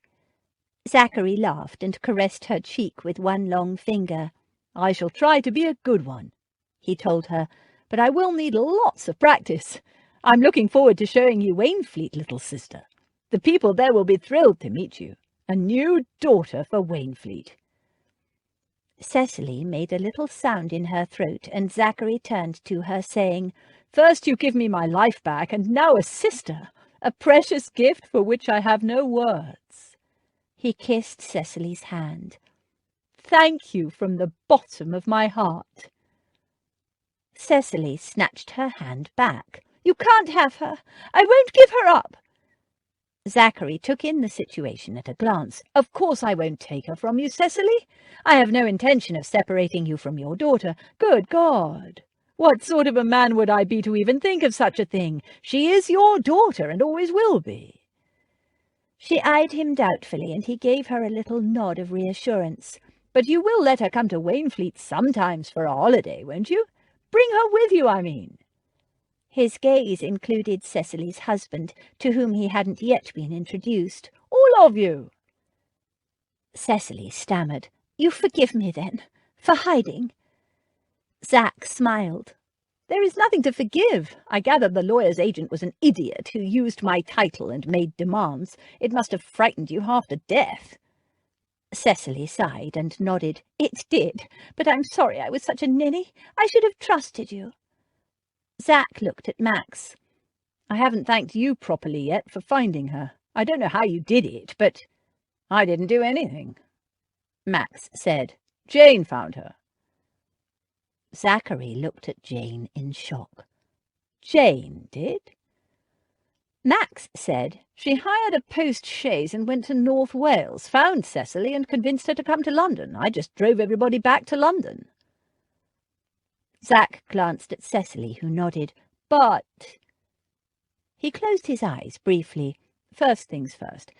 Zachary laughed and caressed her cheek with one long finger. "I shall try to be a good one," he told her, "but I will need lots of practice. I'm looking forward to showing you Wainfleet, little sister. The people there will be thrilled to meet you. A new daughter for Wainfleet." Cecily made a little sound in her throat, and Zachary turned to her, saying, "First you give me my life back, and now a sister, a precious gift for which I have no words." He kissed Cecily's hand. "Thank you from the bottom of my heart." Cecily snatched her hand back. "You can't have her. I won't give her up." Zachary took in the situation at a glance. "Of course I won't take her from you, Cecily. I have no intention of separating you from your daughter. Good God! What sort of a man would I be to even think of such a thing? She is your daughter and always will be." She eyed him doubtfully, and he gave her a little nod of reassurance. "But you will let her come to Wainfleet sometimes for a holiday, won't you? Bring her with you, I mean." His gaze included Cecily's husband, to whom he hadn't yet been introduced. "All of you." Cecily stammered. "You forgive me, then, for hiding?" Zach smiled. "There is nothing to forgive. I gather the lawyer's agent was an idiot who used my title and made demands. It must have frightened you half to death." Cecily sighed and nodded. "It did, but I'm sorry I was such a ninny. I should have trusted you." Zach looked at Max. "I haven't thanked you properly yet for finding her. I don't know how you did it, but—" "I didn't do anything," Max said. "Jane found her." Zachary looked at Jane in shock. "Jane did?" "Max said she hired a post-chaise and went to North Wales, found Cecily and convinced her to come to London. I just drove everybody back to London." Zach glanced at Cecily, who nodded. "But—" He closed his eyes briefly. "First things first.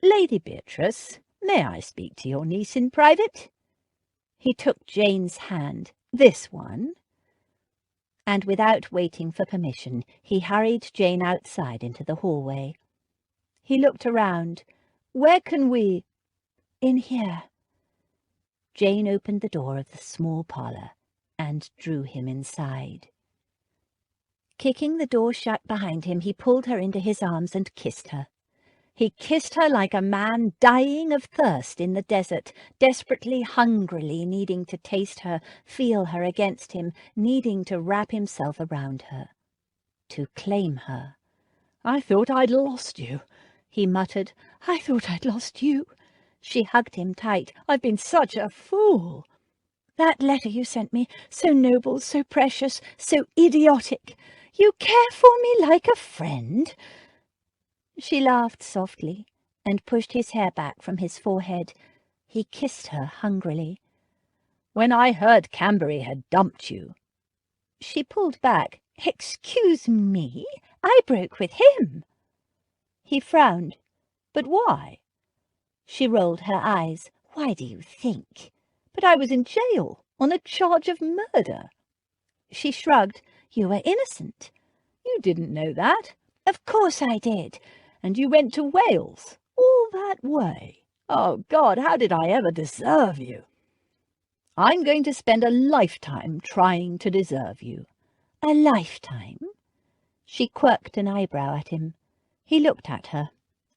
Lady Beatrice, may I speak to your niece in private?" He took Jane's hand. "This one?" And without waiting for permission, he hurried Jane outside into the hallway. He looked around. "Where can we—" "In here." Jane opened the door of the small parlour and drew him inside. Kicking the door shut behind him, he pulled her into his arms and kissed her. He kissed her like a man dying of thirst in the desert, desperately, hungrily needing to taste her, feel her against him, needing to wrap himself around her, to claim her. "I thought I'd lost you," he muttered. "I thought I'd lost you." She hugged him tight. "I've been such a fool." "That letter you sent me, so noble, so precious, so idiotic. You care for me like a friend." She laughed softly and pushed his hair back from his forehead. He kissed her hungrily. "When I heard Cambury had dumped you—" She pulled back. "Excuse me, I broke with him." He frowned. "But why?" She rolled her eyes. "Why do you think?" "But I was in jail on a charge of murder." She shrugged. "You were innocent." "You didn't know that." "Of course I did." "And you went to Wales all that way. Oh, God, how did I ever deserve you?" "I'm going to spend a lifetime trying to deserve you." "A lifetime?" She quirked an eyebrow at him. He looked at her,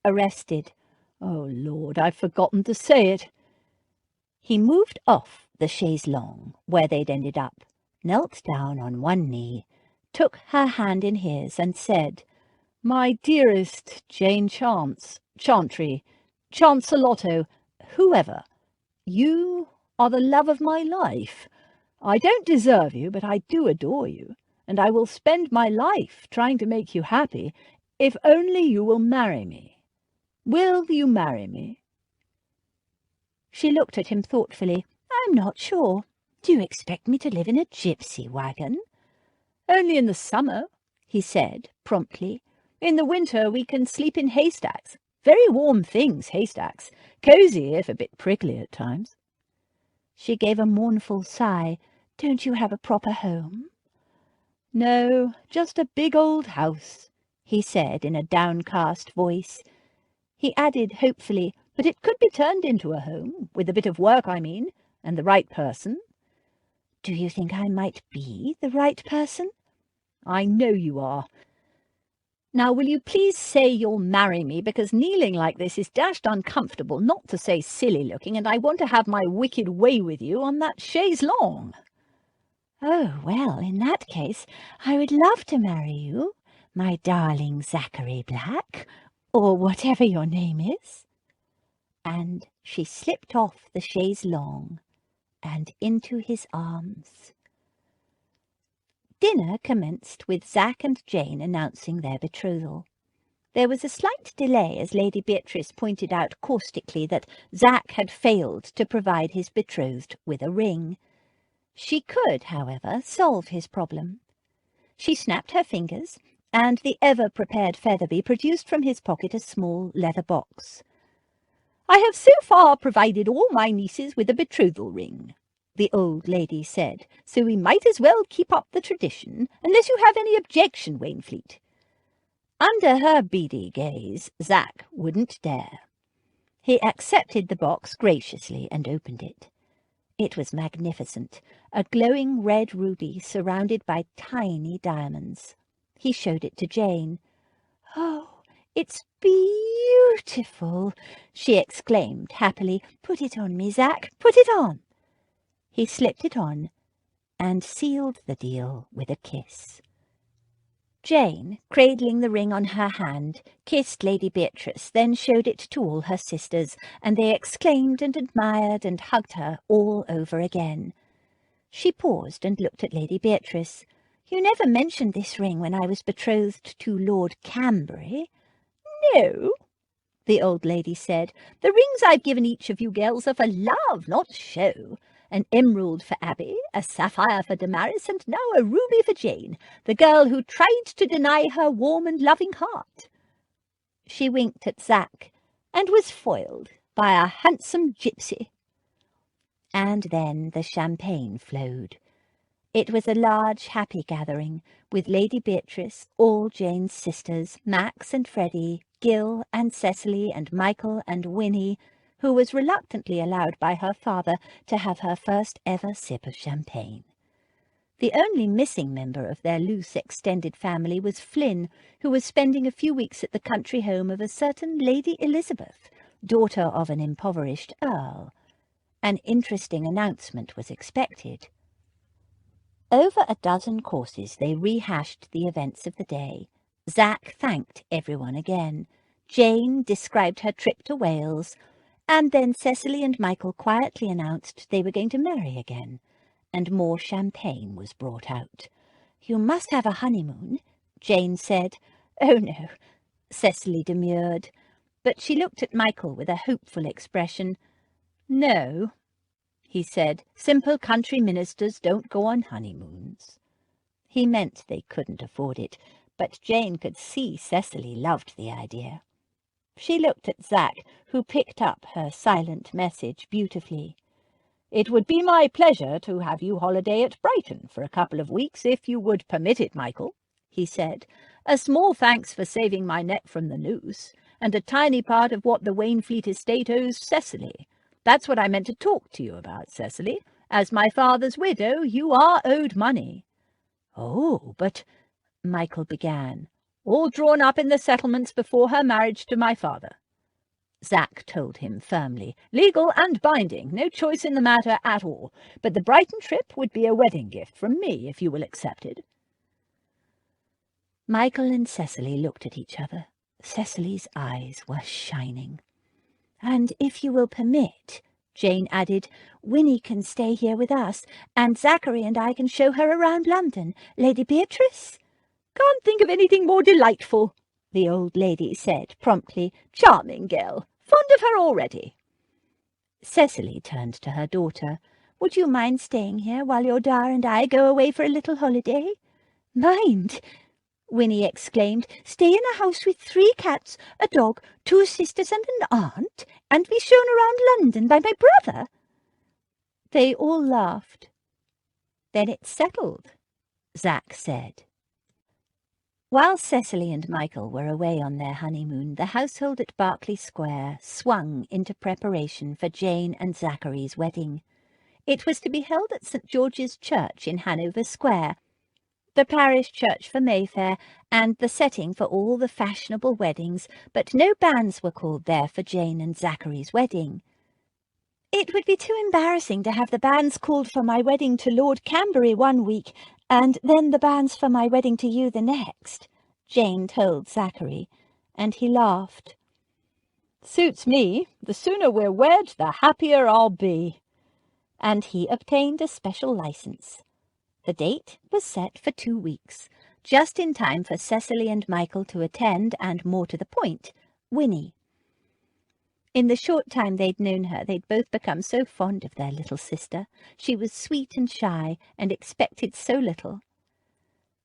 arrested. "Oh, Lord, I've forgotten to say it." He moved off the chaise longue where they'd ended up, knelt down on one knee, took her hand in his and said, "My dearest Jane Chantry, Chancelotto, whoever, you are the love of my life. I don't deserve you, but I do adore you, and I will spend my life trying to make you happy if only you will marry me. Will you marry me?" She looked at him thoughtfully. "I'm not sure. Do you expect me to live in a gypsy wagon?" "Only in the summer," he said promptly. "In the winter we can sleep in haystacks. Very warm things, haystacks. Cosy, if a bit prickly at times." She gave a mournful sigh. "Don't you have a proper home?" "No, just a big old house," he said in a downcast voice. He added hopefully, "But it could be turned into a home, with a bit of work, I mean, and the right person." "Do you think I might be the right person?" "I know you are. Now, will you please say you'll marry me, because kneeling like this is dashed uncomfortable, not to say silly-looking, and I want to have my wicked way with you on that chaise longue." "Oh, well, in that case, I would love to marry you, my darling Zachary Black, or whatever your name is." And she slipped off the chaise longue and into his arms. Dinner commenced with Zac and Jane announcing their betrothal. There was a slight delay as Lady Beatrice pointed out caustically that Zac had failed to provide his betrothed with a ring. She could, however, solve his problem. She snapped her fingers, and the ever-prepared Featherby produced from his pocket a small leather box. "I have so far provided all my nieces with a betrothal ring," the old lady said, "so we might as well keep up the tradition, unless you have any objection, Wainfleet." Under her beady gaze, Zac wouldn't dare. He accepted the box graciously and opened it. It was magnificent, a glowing red ruby surrounded by tiny diamonds. He showed it to Jane. "Oh, it's beautiful," she exclaimed happily. "Put it on me, Zac, put it on." He slipped it on and sealed the deal with a kiss. Jane, cradling the ring on her hand, kissed Lady Beatrice, then showed it to all her sisters, and they exclaimed and admired and hugged her all over again. She paused and looked at Lady Beatrice. "You never mentioned this ring when I was betrothed to Lord Cambury." "No," the old lady said. "The rings I've given each of you girls are for love, not show. An emerald for Abby, a sapphire for Damaris, and now a ruby for Jane, the girl who tried to deny her warm and loving heart." She winked at Zac, and was foiled by a handsome gypsy. And then the champagne flowed. It was a large, happy gathering, with Lady Beatrice, all Jane's sisters, Max and Freddie, Gil and Cecily and Michael and Winnie, who was reluctantly allowed by her father to have her first ever sip of champagne. The only missing member of their loose extended family was Flynn, who was spending a few weeks at the country home of a certain Lady Elizabeth, daughter of an impoverished earl. An interesting announcement was expected. Over a dozen courses they rehashed the events of the day. Zach thanked everyone again. Jane described her trip to Wales, and then Cecily and Michael quietly announced they were going to marry again, and more champagne was brought out. "You must have a honeymoon," Jane said. "Oh, no," Cecily demurred, but she looked at Michael with a hopeful expression. "No," he said, "simple country ministers don't go on honeymoons." He meant they couldn't afford it, but Jane could see Cecily loved the idea. She looked at Zach, who picked up her silent message beautifully. "It would be my pleasure to have you holiday at Brighton for a couple of weeks, if you would permit it, Michael," he said. "A small thanks for saving my neck from the noose, and a tiny part of what the Wainfleet estate owes Cecily. That's what I meant to talk to you about, Cecily. As my father's widow, you are owed money." "Oh, but—" Michael began. "All drawn up in the settlements before her marriage to my father," Zach told him firmly. "Legal and binding, no choice in the matter at all. But the Brighton trip would be a wedding gift from me, if you will accept it." Michael and Cecily looked at each other. Cecily's eyes were shining. "And if you will permit," Jane added, "Winnie can stay here with us, and Zachary and I can show her around London. Lady Beatrice?" "Can't think of anything more delightful," the old lady said promptly. "Charming girl. Fond of her already." Cecily turned to her daughter. "Would you mind staying here while your Da and I go away for a little holiday?" "Mind?" Winnie exclaimed. "Stay in a house with 3 cats, a dog, 2 sisters and an aunt, and be shown around London by my brother?" They all laughed. "Then it's settled," Zach said. While Cecily and Michael were away on their honeymoon, the household at Berkeley Square swung into preparation for Jane and Zachary's wedding. It was to be held at St. George's Church in Hanover Square, the parish church for Mayfair, and the setting for all the fashionable weddings, but no banns were called there for Jane and Zachary's wedding. "It would be too embarrassing to have the banns called for my wedding to Lord Cambury one week, and then the banns for my wedding to you the next," Jane told Zachary, and he laughed. "Suits me. The sooner we're wed, the happier I'll be." And he obtained a special license. The date was set for 2 weeks, just in time for Cecily and Michael to attend, and, more to the point, Winnie. In the short time they'd known her, they'd both become so fond of their little sister. She was sweet and shy, and expected so little.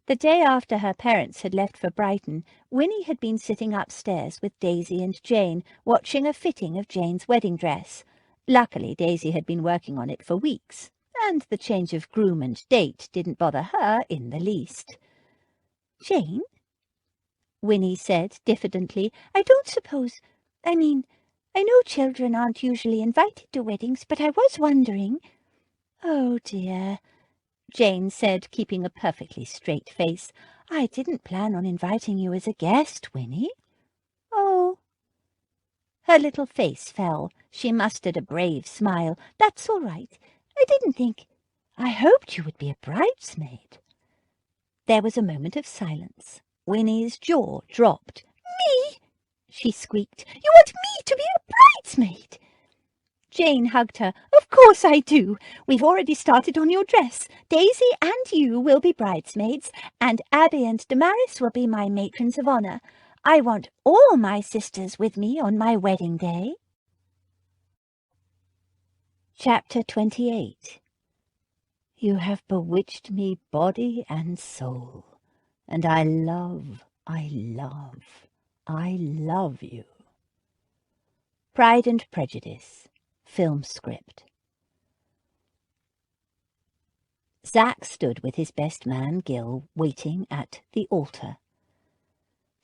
The day after her parents had left for Brighton, Winnie had been sitting upstairs with Daisy and Jane, watching a fitting of Jane's wedding dress. Luckily, Daisy had been working on it for weeks, and the change of groom and date didn't bother her in the least. "Jane," Winnie said diffidently, "I know children aren't usually invited to weddings, but I was wondering—" "Oh, dear," Jane said, keeping a perfectly straight face. "I didn't plan on inviting you as a guest, Winnie." "Oh." Her little face fell. She mustered a brave smile. "That's all right. I didn't think— I hoped you would be a bridesmaid." There was a moment of silence. Winnie's jaw dropped. "Me?" she squeaked. "You want me to be a bridesmaid?" Jane hugged her. "Of course I do. We've already started on your dress. Daisy and you will be bridesmaids, and Abby and Damaris will be my matrons of honour. I want all my sisters with me on my wedding day." Chapter 28. You have bewitched me body and soul, and I love you. Pride and Prejudice, film script. Zach stood with his best man, Gil, waiting at the altar.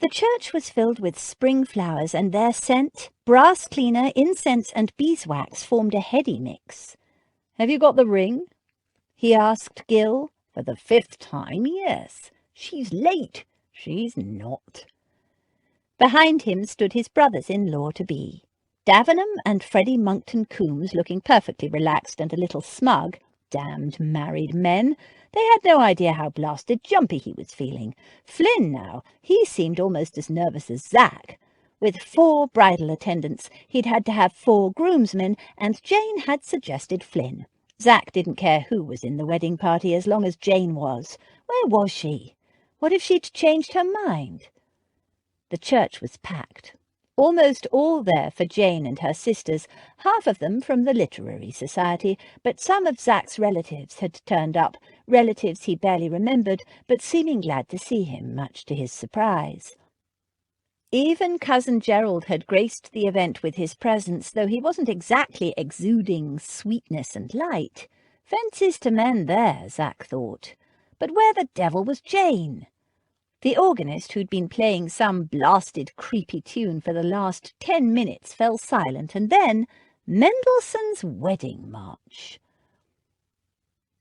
The church was filled with spring flowers, and their scent, brass cleaner, incense, and beeswax formed a heady mix. "Have you got the ring?" he asked Gil, For the 5th time, yes. She's late. She's not. Behind him stood his brothers-in-law-to-be, Davenham and Freddie Monckton Coombs, looking perfectly relaxed and a little smug. Damned married men! They had no idea how blasted jumpy he was feeling. Flynn, now, he seemed almost as nervous as Zack. With 4 bridal attendants, he'd had to have 4 groomsmen, and Jane had suggested Flynn. Zack didn't care who was in the wedding party as long as Jane was. Where was she? What if she'd changed her mind? The church was packed. Almost all there for Jane and her sisters, half of them from the Literary Society, but some of Zack's relatives had turned up, relatives he barely remembered, but seeming glad to see him, much to his surprise. Even Cousin Gerald had graced the event with his presence, though he wasn't exactly exuding sweetness and light. Fences to mend there, Zack thought. But where the devil was Jane? The organist, who'd been playing some blasted creepy tune for the last 10 minutes, fell silent, and then Mendelssohn's Wedding March.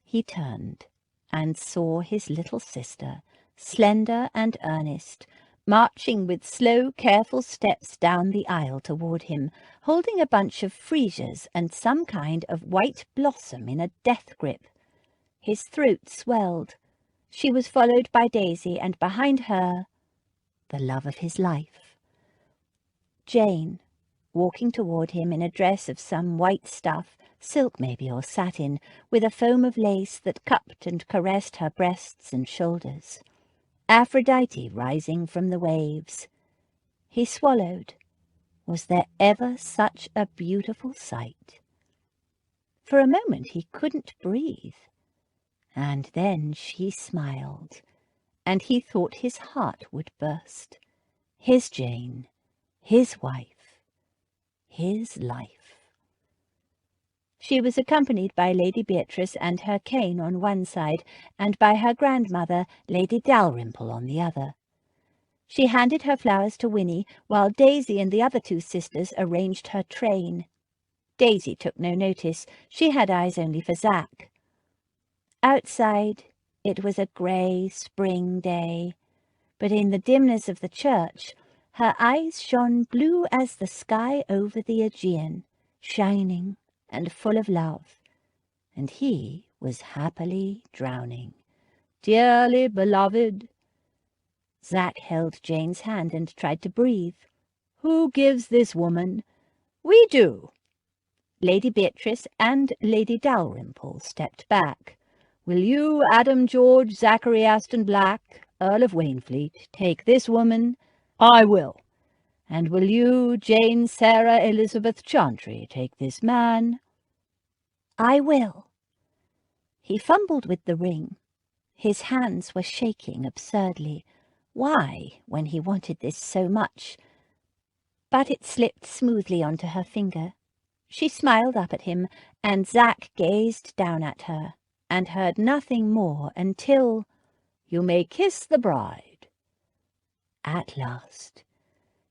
He turned and saw his little sister, slender and earnest, marching with slow, careful steps down the aisle toward him, holding a bunch of freesias and some kind of white blossom in a death grip. His throat swelled. She was followed by Daisy, and behind her, the love of his life. Jane, walking toward him in a dress of some white stuff, silk maybe or satin, with a foam of lace that cupped and caressed her breasts and shoulders. Aphrodite rising from the waves. He swallowed. Was there ever such a beautiful sight? For a moment he couldn't breathe. And then she smiled, and he thought his heart would burst. His Jane, his wife, his life. She was accompanied by Lady Beatrice and her cane on one side, and by her grandmother, Lady Dalrymple, on the other. She handed her flowers to Winnie, while Daisy and the other 2 sisters arranged her train. Daisy took no notice. She had eyes only for Zack. Outside, it was a grey spring day, but in the dimness of the church, her eyes shone blue as the sky over the Aegean, shining and full of love, and he was happily drowning. Dearly beloved. Zack held Jane's hand and tried to breathe. Who gives this woman? We do. Lady Beatrice and Lady Dalrymple stepped back. Will you, Adam George Zachary Aston Black, Earl of Waynfleet, take this woman? I will. And will you, Jane Sarah Elizabeth Chantry, take this man? I will. He fumbled with the ring. His hands were shaking absurdly. Why, when he wanted this so much? But it slipped smoothly onto her finger. She smiled up at him, and Zack gazed down at her, and heard nothing more until, "You may kiss the bride." At last.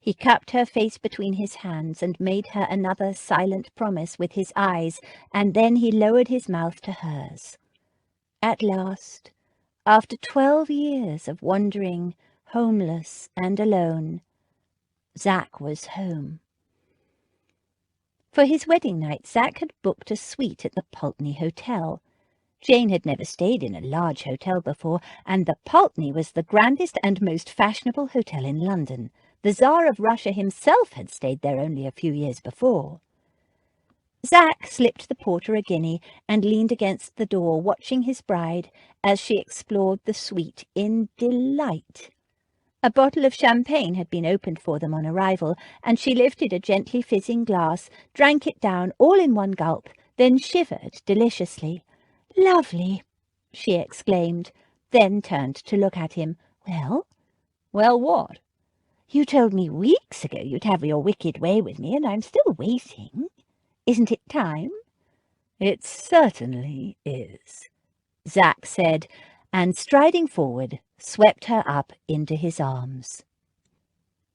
He cupped her face between his hands and made her another silent promise with his eyes, and then he lowered his mouth to hers. At last, after 12 years of wandering, homeless and alone, Zack was home. For his wedding night, Zack had booked a suite at the Pulteney Hotel. Jane had never stayed in a large hotel before, and the Pulteney was the grandest and most fashionable hotel in London. The Tsar of Russia himself had stayed there only a few years before. Zack slipped the porter a guinea and leaned against the door, watching his bride as she explored the suite in delight. A bottle of champagne had been opened for them on arrival, and she lifted a gently fizzing glass, drank it down all in one gulp, then shivered deliciously. "Lovely!" she exclaimed, then turned to look at him. "Well?" "Well, what?" "You told me weeks ago you'd have your wicked way with me, and I'm still waiting. Isn't it time?" "It certainly is," Zack said, and striding forward, swept her up into his arms.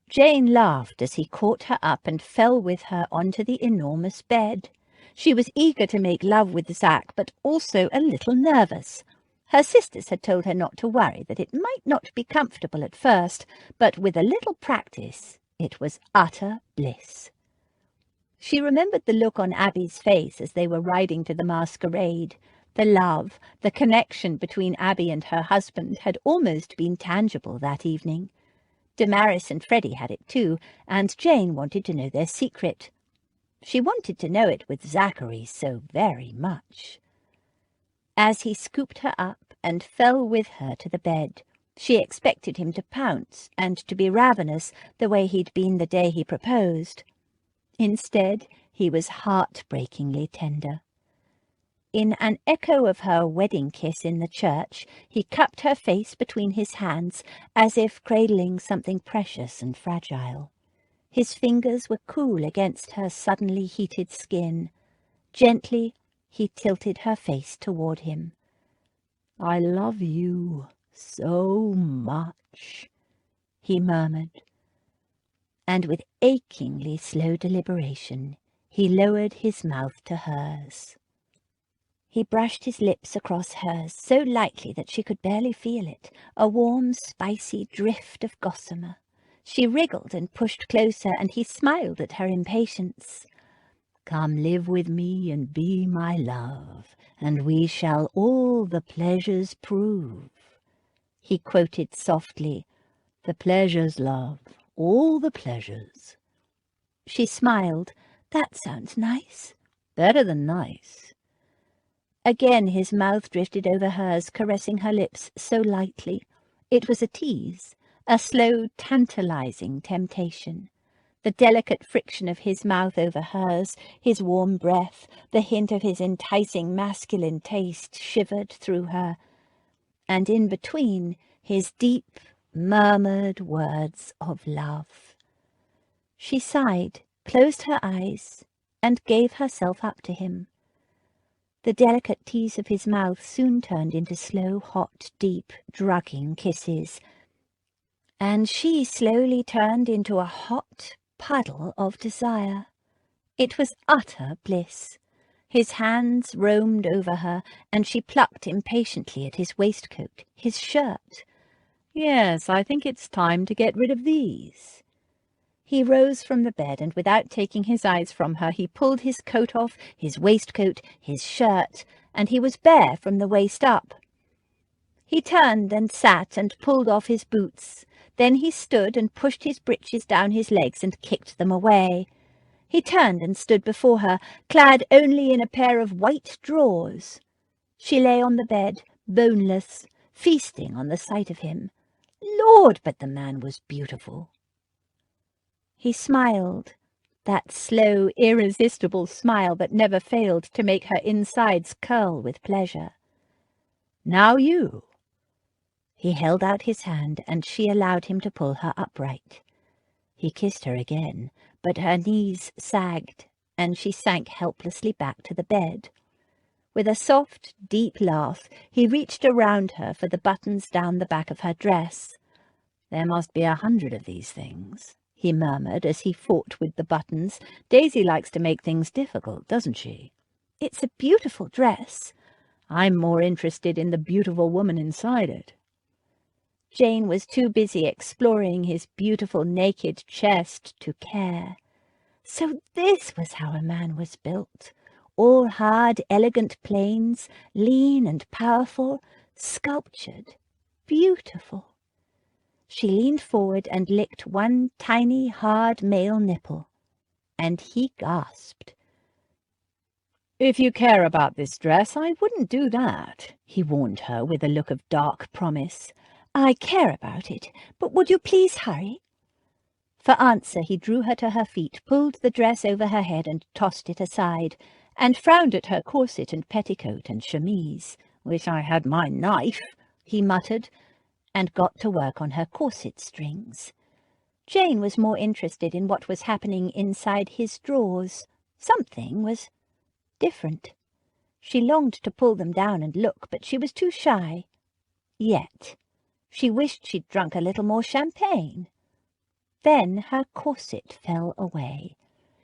Jane laughed as he caught her up and fell with her onto the enormous bed. She was eager to make love with Zack, but also a little nervous. Her sisters had told her not to worry, that it might not be comfortable at first, but with a little practice it was utter bliss. She remembered the look on Abby's face as they were riding to the masquerade. The love, the connection between Abby and her husband had almost been tangible that evening. Damaris and Freddie had it too, and Jane wanted to know their secret. She wanted to know it with Zachary so very much. As he scooped her up and fell with her to the bed, she expected him to pounce and to be ravenous the way he'd been the day he proposed. Instead, he was heartbreakingly tender. In an echo of her wedding kiss in the church, he cupped her face between his hands as if cradling something precious and fragile. His fingers were cool against her suddenly heated skin. Gently, he tilted her face toward him. "I love you so much," he murmured. And with achingly slow deliberation, he lowered his mouth to hers. He brushed his lips across hers so lightly that she could barely feel it, a warm, spicy drift of gossamer. She wriggled and pushed closer, and he smiled at her impatience. "Come live with me and be my love, and we shall all the pleasures prove," he quoted softly. "The pleasures, love, all the pleasures." She smiled. "That sounds nice." "Better than nice." Again his mouth drifted over hers, caressing her lips so lightly. It was a tease, a slow, tantalizing temptation. The delicate friction of his mouth over hers, his warm breath, the hint of his enticing masculine taste shivered through her, and in between his deep, murmured words of love. She sighed, closed her eyes, and gave herself up to him. The delicate tease of his mouth soon turned into slow, hot, deep, drugging kisses, and she slowly turned into a hot puddle of desire. It was utter bliss. His hands roamed over her, and she plucked impatiently at his waistcoat, his shirt. "Yes, I think it's time to get rid of these." He rose from the bed, and without taking his eyes from her, he pulled his coat off, his waistcoat, his shirt, and he was bare from the waist up. He turned and sat and pulled off his boots. Then he stood and pushed his breeches down his legs and kicked them away. He turned and stood before her, clad only in a pair of white drawers. She lay on the bed, boneless, feasting on the sight of him. Lord, but the man was beautiful. He smiled, that slow, irresistible smile that never failed to make her insides curl with pleasure. "Now you." He held out his hand, and she allowed him to pull her upright. He kissed her again, but her knees sagged, and she sank helplessly back to the bed. With a soft, deep laugh, he reached around her for the buttons down the back of her dress. "There must be 100 of these things," he murmured as he fought with the buttons. "Daisy likes to make things difficult, doesn't she?" "It's a beautiful dress." "I'm more interested in the beautiful woman inside it." Jane was too busy exploring his beautiful naked chest to care. So this was how a man was built. All hard, elegant planes, lean and powerful, sculptured, beautiful. She leaned forward and licked one tiny, hard male nipple, and he gasped. "If you care about this dress, I wouldn't do that," he warned her with a look of dark promise. "I care about it, but would you please hurry?" For answer, he drew her to her feet, pulled the dress over her head and tossed it aside, and frowned at her corset and petticoat and chemise. "Wish I had my knife," he muttered, and got to work on her corset strings. Jane was more interested in what was happening inside his drawers. Something was different. She longed to pull them down and look, but she was too shy. Yet she wished she'd drunk a little more champagne. Then her corset fell away.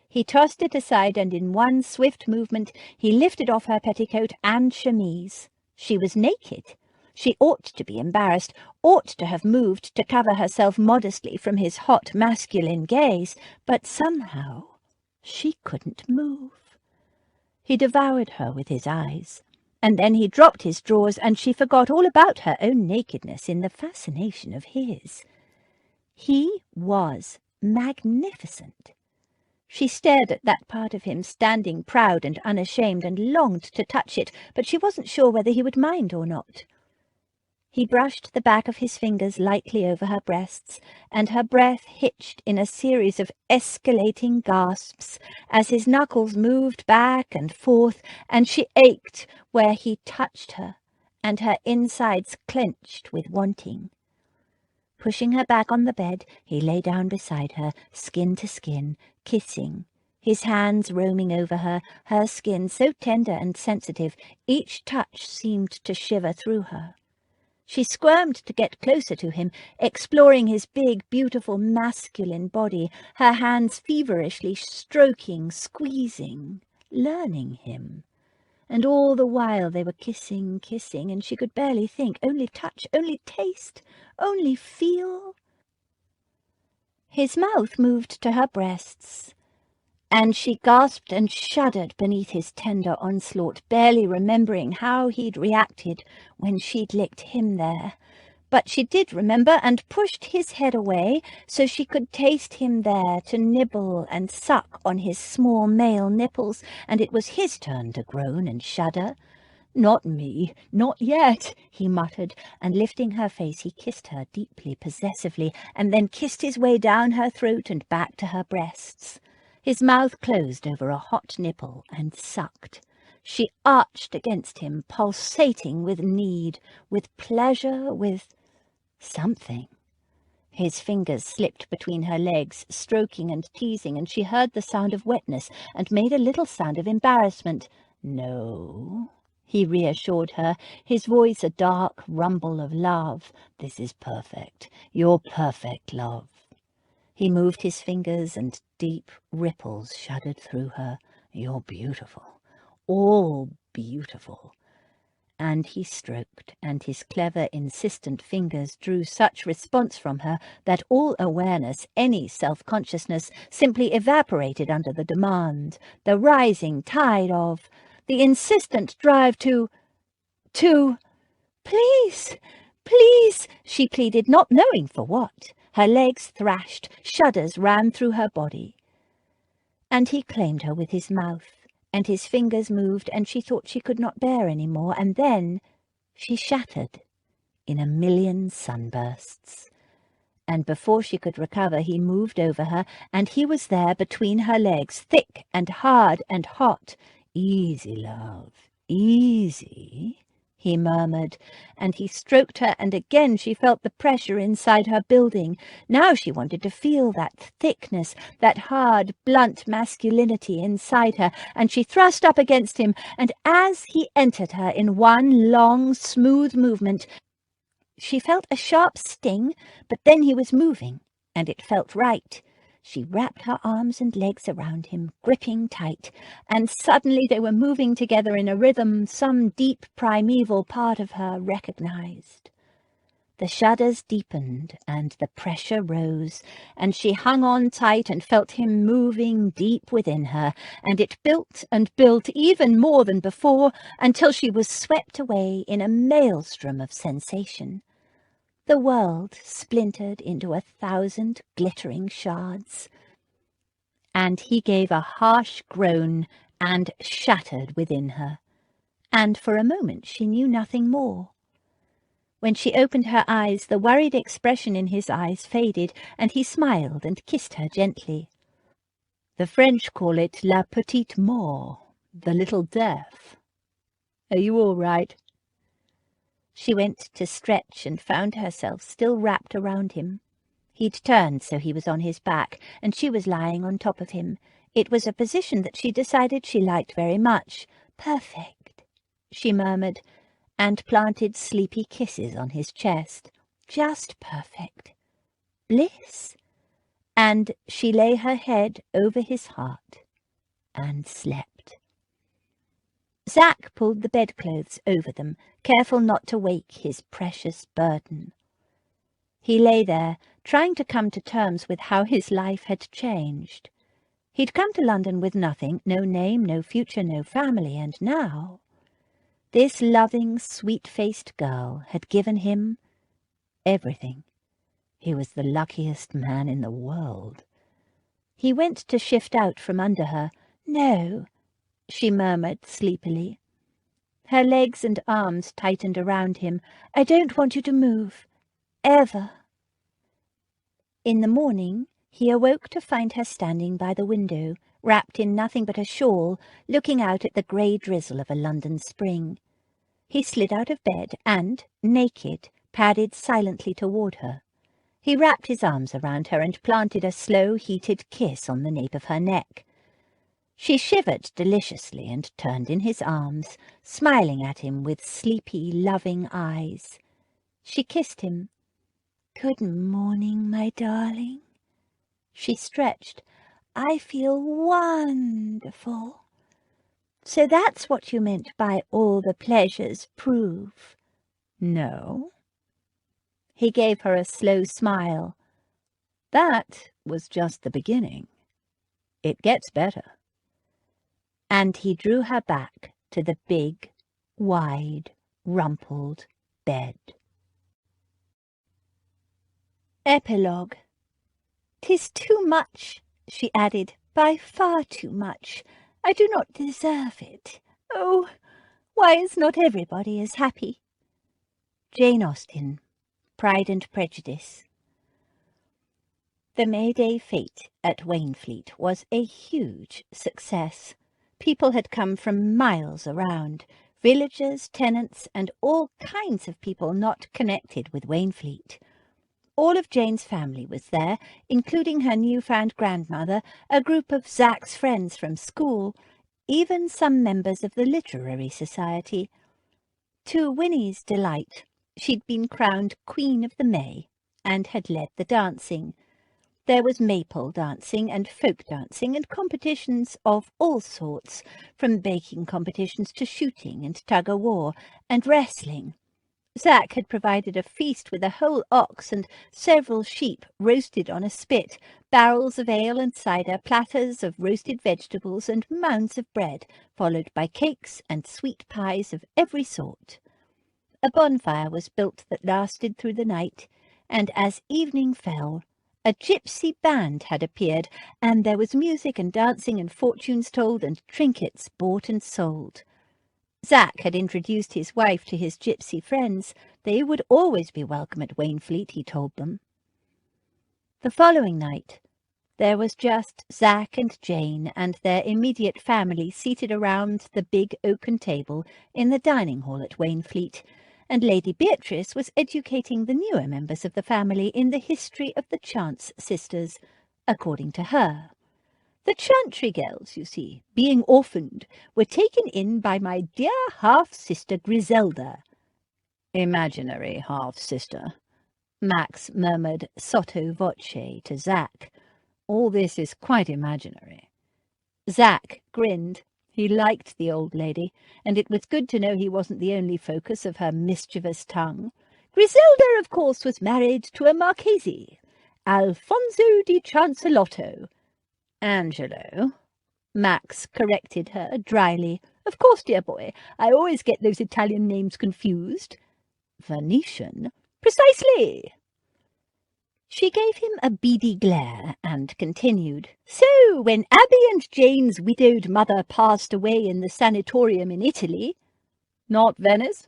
He tossed it aside, and in one swift movement he lifted off her petticoat and chemise. She was naked. She ought to be embarrassed, ought to have moved to cover herself modestly from his hot masculine gaze, but somehow she couldn't move. He devoured her with his eyes, and then he dropped his drawers, and she forgot all about her own nakedness in the fascination of his. He was magnificent. She stared at that part of him, standing proud and unashamed, and longed to touch it, but she wasn't sure whether he would mind or not. He brushed the back of his fingers lightly over her breasts, and her breath hitched in a series of escalating gasps as his knuckles moved back and forth, and she ached where he touched her, and her insides clenched with wanting. Pushing her back on the bed, he lay down beside her, skin to skin, kissing, his hands roaming over her, her skin so tender and sensitive, each touch seemed to shiver through her. She squirmed to get closer to him, exploring his big, beautiful, masculine body, her hands feverishly stroking, squeezing, learning him. And all the while they were kissing, kissing, and she could barely think, only touch, only taste, only feel. His mouth moved to her breasts, and she gasped and shuddered beneath his tender onslaught, barely remembering how he'd reacted when she'd licked him there. But she did remember, and pushed his head away so she could taste him there, to nibble and suck on his small male nipples, and it was his turn to groan and shudder. "Not me, not yet," he muttered, and lifting her face he kissed her deeply, possessively, and then kissed his way down her throat and back to her breasts. His mouth closed over a hot nipple and sucked. She arched against him, pulsating with need, with pleasure, with something. His fingers slipped between her legs, stroking and teasing, and she heard the sound of wetness and made a little sound of embarrassment. "No," he reassured her, his voice a dark rumble of love. "This is perfect. You're perfect, love." He moved his fingers, and deep ripples shuddered through her. "You're beautiful, all beautiful." And he stroked, and his clever, insistent fingers drew such response from her that all awareness, any self-consciousness, simply evaporated under the demand, the rising tide of, the insistent drive to, "Please, please," she pleaded, not knowing for what. Her legs thrashed, shudders ran through her body. And he claimed her with his mouth, and his fingers moved, and she thought she could not bear any more, and then she shattered in a million sunbursts. And before she could recover, he moved over her, and he was there between her legs, thick and hard and hot. "Easy, love, easy," he murmured, and he stroked her, and again she felt the pressure inside her building. Now she wanted to feel that thickness, that hard, blunt masculinity inside her, and she thrust up against him, and as he entered her in one long, smooth movement, she felt a sharp sting, but then he was moving, and it felt right. She wrapped her arms and legs around him, gripping tight, and suddenly they were moving together in a rhythm some deep primeval part of her recognized. The shudders deepened, and the pressure rose, and she hung on tight and felt him moving deep within her, and it built and built even more than before, until she was swept away in a maelstrom of sensation. The world splintered into 1,000 glittering shards, and he gave a harsh groan and shattered within her, and for a moment she knew nothing more. When she opened her eyes, the worried expression in his eyes faded, and he smiled and kissed her gently. "The French call it la petite mort, the little death. Are you all right?" She went to stretch and found herself still wrapped around him. He'd turned so he was on his back, and she was lying on top of him. It was a position that she decided she liked very much. "Perfect," she murmured, and planted sleepy kisses on his chest. "Just perfect. Bliss." And she lay her head over his heart and slept. Zack pulled the bedclothes over them, careful not to wake his precious burden. He lay there, trying to come to terms with how his life had changed. He'd come to London with nothing, no name, no future, no family, and now this loving, sweet-faced girl had given him everything. He was the luckiest man in the world. He went to shift out from under her. "No," she murmured sleepily. Her legs and arms tightened around him. "I don't want you to move. Ever." In the morning, he awoke to find her standing by the window, wrapped in nothing but a shawl, looking out at the grey drizzle of a London spring. He slid out of bed and, naked, padded silently toward her. He wrapped his arms around her and planted a slow, heated kiss on the nape of her neck. She shivered deliciously and turned in his arms, smiling at him with sleepy, loving eyes. She kissed him. "Good morning, my darling." She stretched. "I feel wonderful. So that's what you meant by all the pleasures prove." "No." He gave her a slow smile. "That was just the beginning. It gets better." And he drew her back to the big, wide, rumpled bed. Epilogue. "'Tis too much," she added, "by far too much. I do not deserve it. Oh, why is not everybody as happy?" Jane Austen, Pride and Prejudice. The May Day fete at Wainfleet was a huge success. People had come from miles around, villagers, tenants, and all kinds of people not connected with Wainfleet. All of Jane's family was there, including her newfound grandmother, a group of Zack's friends from school, even some members of the Literary Society. To Winnie's delight, she'd been crowned Queen of the May and had led the dancing. There was maypole dancing and folk dancing and competitions of all sorts, from baking competitions to shooting and tug-o'-war and wrestling. Zack had provided a feast with a whole ox and several sheep roasted on a spit, barrels of ale and cider, platters of roasted vegetables, and mounds of bread, followed by cakes and sweet pies of every sort. A bonfire was built that lasted through the night, and as evening fell, a gypsy band had appeared, and there was music and dancing and fortunes told and trinkets bought and sold. Zack had introduced his wife to his gypsy friends. They would always be welcome at Wainfleet, he told them. The following night, there was just Zack and Jane and their immediate family seated around the big oaken table in the dining hall at Wainfleet, and Lady Beatrice was educating the newer members of the family in the history of the Chance sisters, according to her. "The Chantry girls, you see, being orphaned, were taken in by my dear half-sister Griselda." "Imaginary half-sister," Max murmured sotto voce to Zack. "All this is quite imaginary." Zack grinned. He liked the old lady, and it was good to know he wasn't the only focus of her mischievous tongue. "Griselda, of course, was married to a Marchese, Alfonso di Chancelotto." "Angelo," Max corrected her dryly. "Of course, dear boy, I always get those Italian names confused." "Venetian?" "Precisely." She gave him a beady glare and continued. "So, when Abby and Jane's widowed mother passed away in the sanatorium in Italy—" "Not Venice?"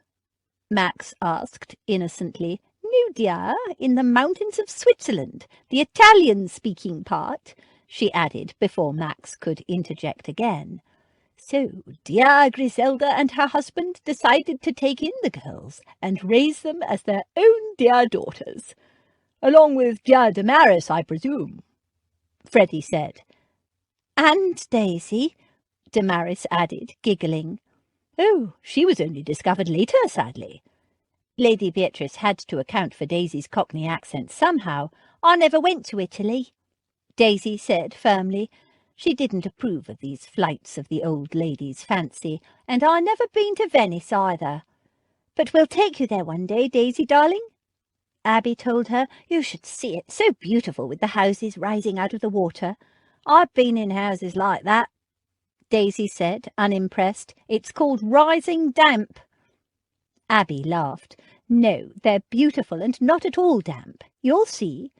Max asked innocently. "No, dear, in the mountains of Switzerland, the Italian-speaking part," she added before Max could interject again. "So dear Griselda and her husband decided to take in the girls and raise them as their own dear daughters. Along with dear Damaris, I presume," Freddie said. "And Daisy," Damaris added, giggling. "Oh, she was only discovered later, sadly." Lady Beatrice had to account for Daisy's Cockney accent somehow. "I never went to Italy," Daisy said firmly. She didn't approve of these flights of the old lady's fancy, and I never been to Venice either. But we'll take you there one day, Daisy darling. Abby told her. You should see it, so beautiful with the houses rising out of the water. I've been in houses like that, Daisy said, unimpressed. It's called rising damp. Abby laughed. No, they're beautiful and not at all damp. You'll see.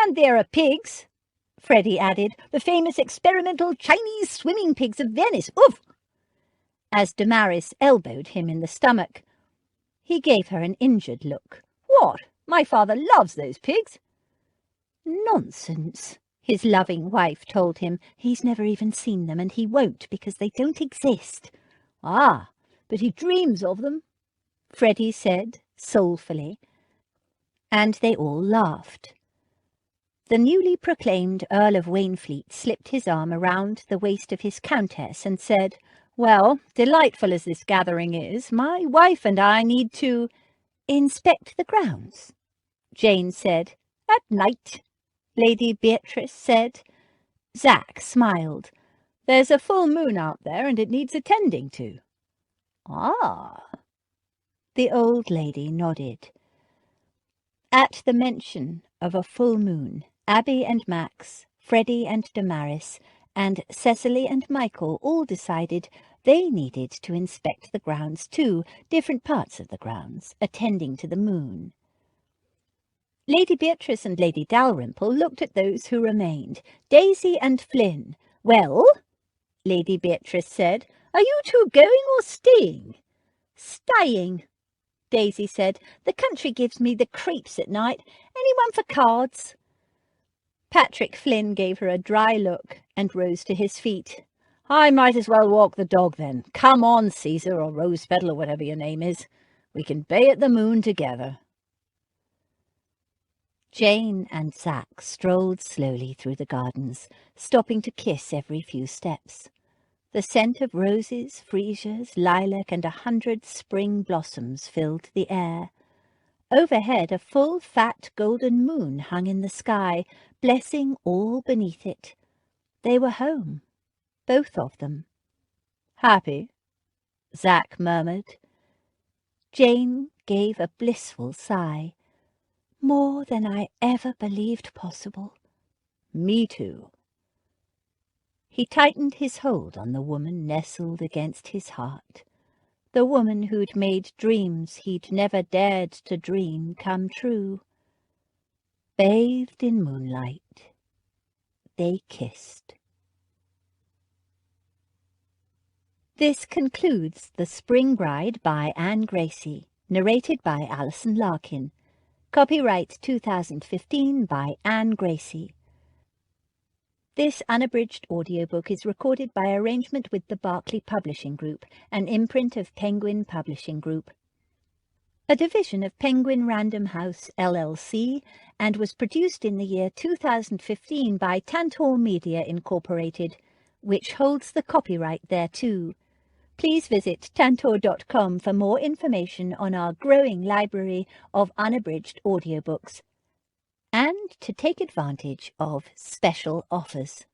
And there are pigs, Freddie added, the famous experimental Chinese swimming pigs of Venice. Oof! As Damaris elbowed him in the stomach. He gave her an injured look. What? My father loves those pigs. Nonsense, his loving wife told him. He's never even seen them, and he won't because they don't exist. Ah, but he dreams of them, Freddie said soulfully, and they all laughed. The newly proclaimed Earl of Wainfleet slipped his arm around the waist of his countess and said, Well, delightful as this gathering is, my wife and I need to inspect the grounds, Jane said. At night, Lady Beatrice said. Zack smiled. There's a full moon out there and it needs attending to. Ah. The old lady nodded. At the mention of a full moon, Abby and Max, Freddie and Damaris, and Cecily and Michael all decided they needed to inspect the grounds too, different parts of the grounds, attending to the moon. Lady Beatrice and Lady Dalrymple looked at those who remained, Daisy and Flynn. Well, Lady Beatrice said, are you two going or staying? Staying, Daisy said. The country gives me the creeps at night. Anyone for cards? Patrick Flynn gave her a dry look and rose to his feet. I might as well walk the dog then. Come on, Caesar, or Rosepetal, or whatever your name is. We can bay at the moon together. Jane and Zack strolled slowly through the gardens, stopping to kiss every few steps. The scent of roses, freesias, lilac, and 100 spring blossoms filled the air. Overhead a full, fat, golden moon hung in the sky, blessing all beneath it. They were home, both of them. Happy, Zack murmured. Jane gave a blissful sigh. More than I ever believed possible. Me too. He tightened his hold on the woman nestled against his heart, the woman who'd made dreams he'd never dared to dream come true. Bathed in moonlight, they kissed. This concludes The Spring Bride by Anne Gracie, narrated by Alison Larkin. Copyright 2015 by Anne Gracie. This unabridged audiobook is recorded by arrangement with the Barclay Publishing Group, an imprint of Penguin Publishing Group, a division of Penguin Random House LLC, and was produced in the year 2015 by Tantor Media Incorporated, which holds the copyright thereto. Please visit tantor.com for more information on our growing library of unabridged audiobooks and to take advantage of special offers.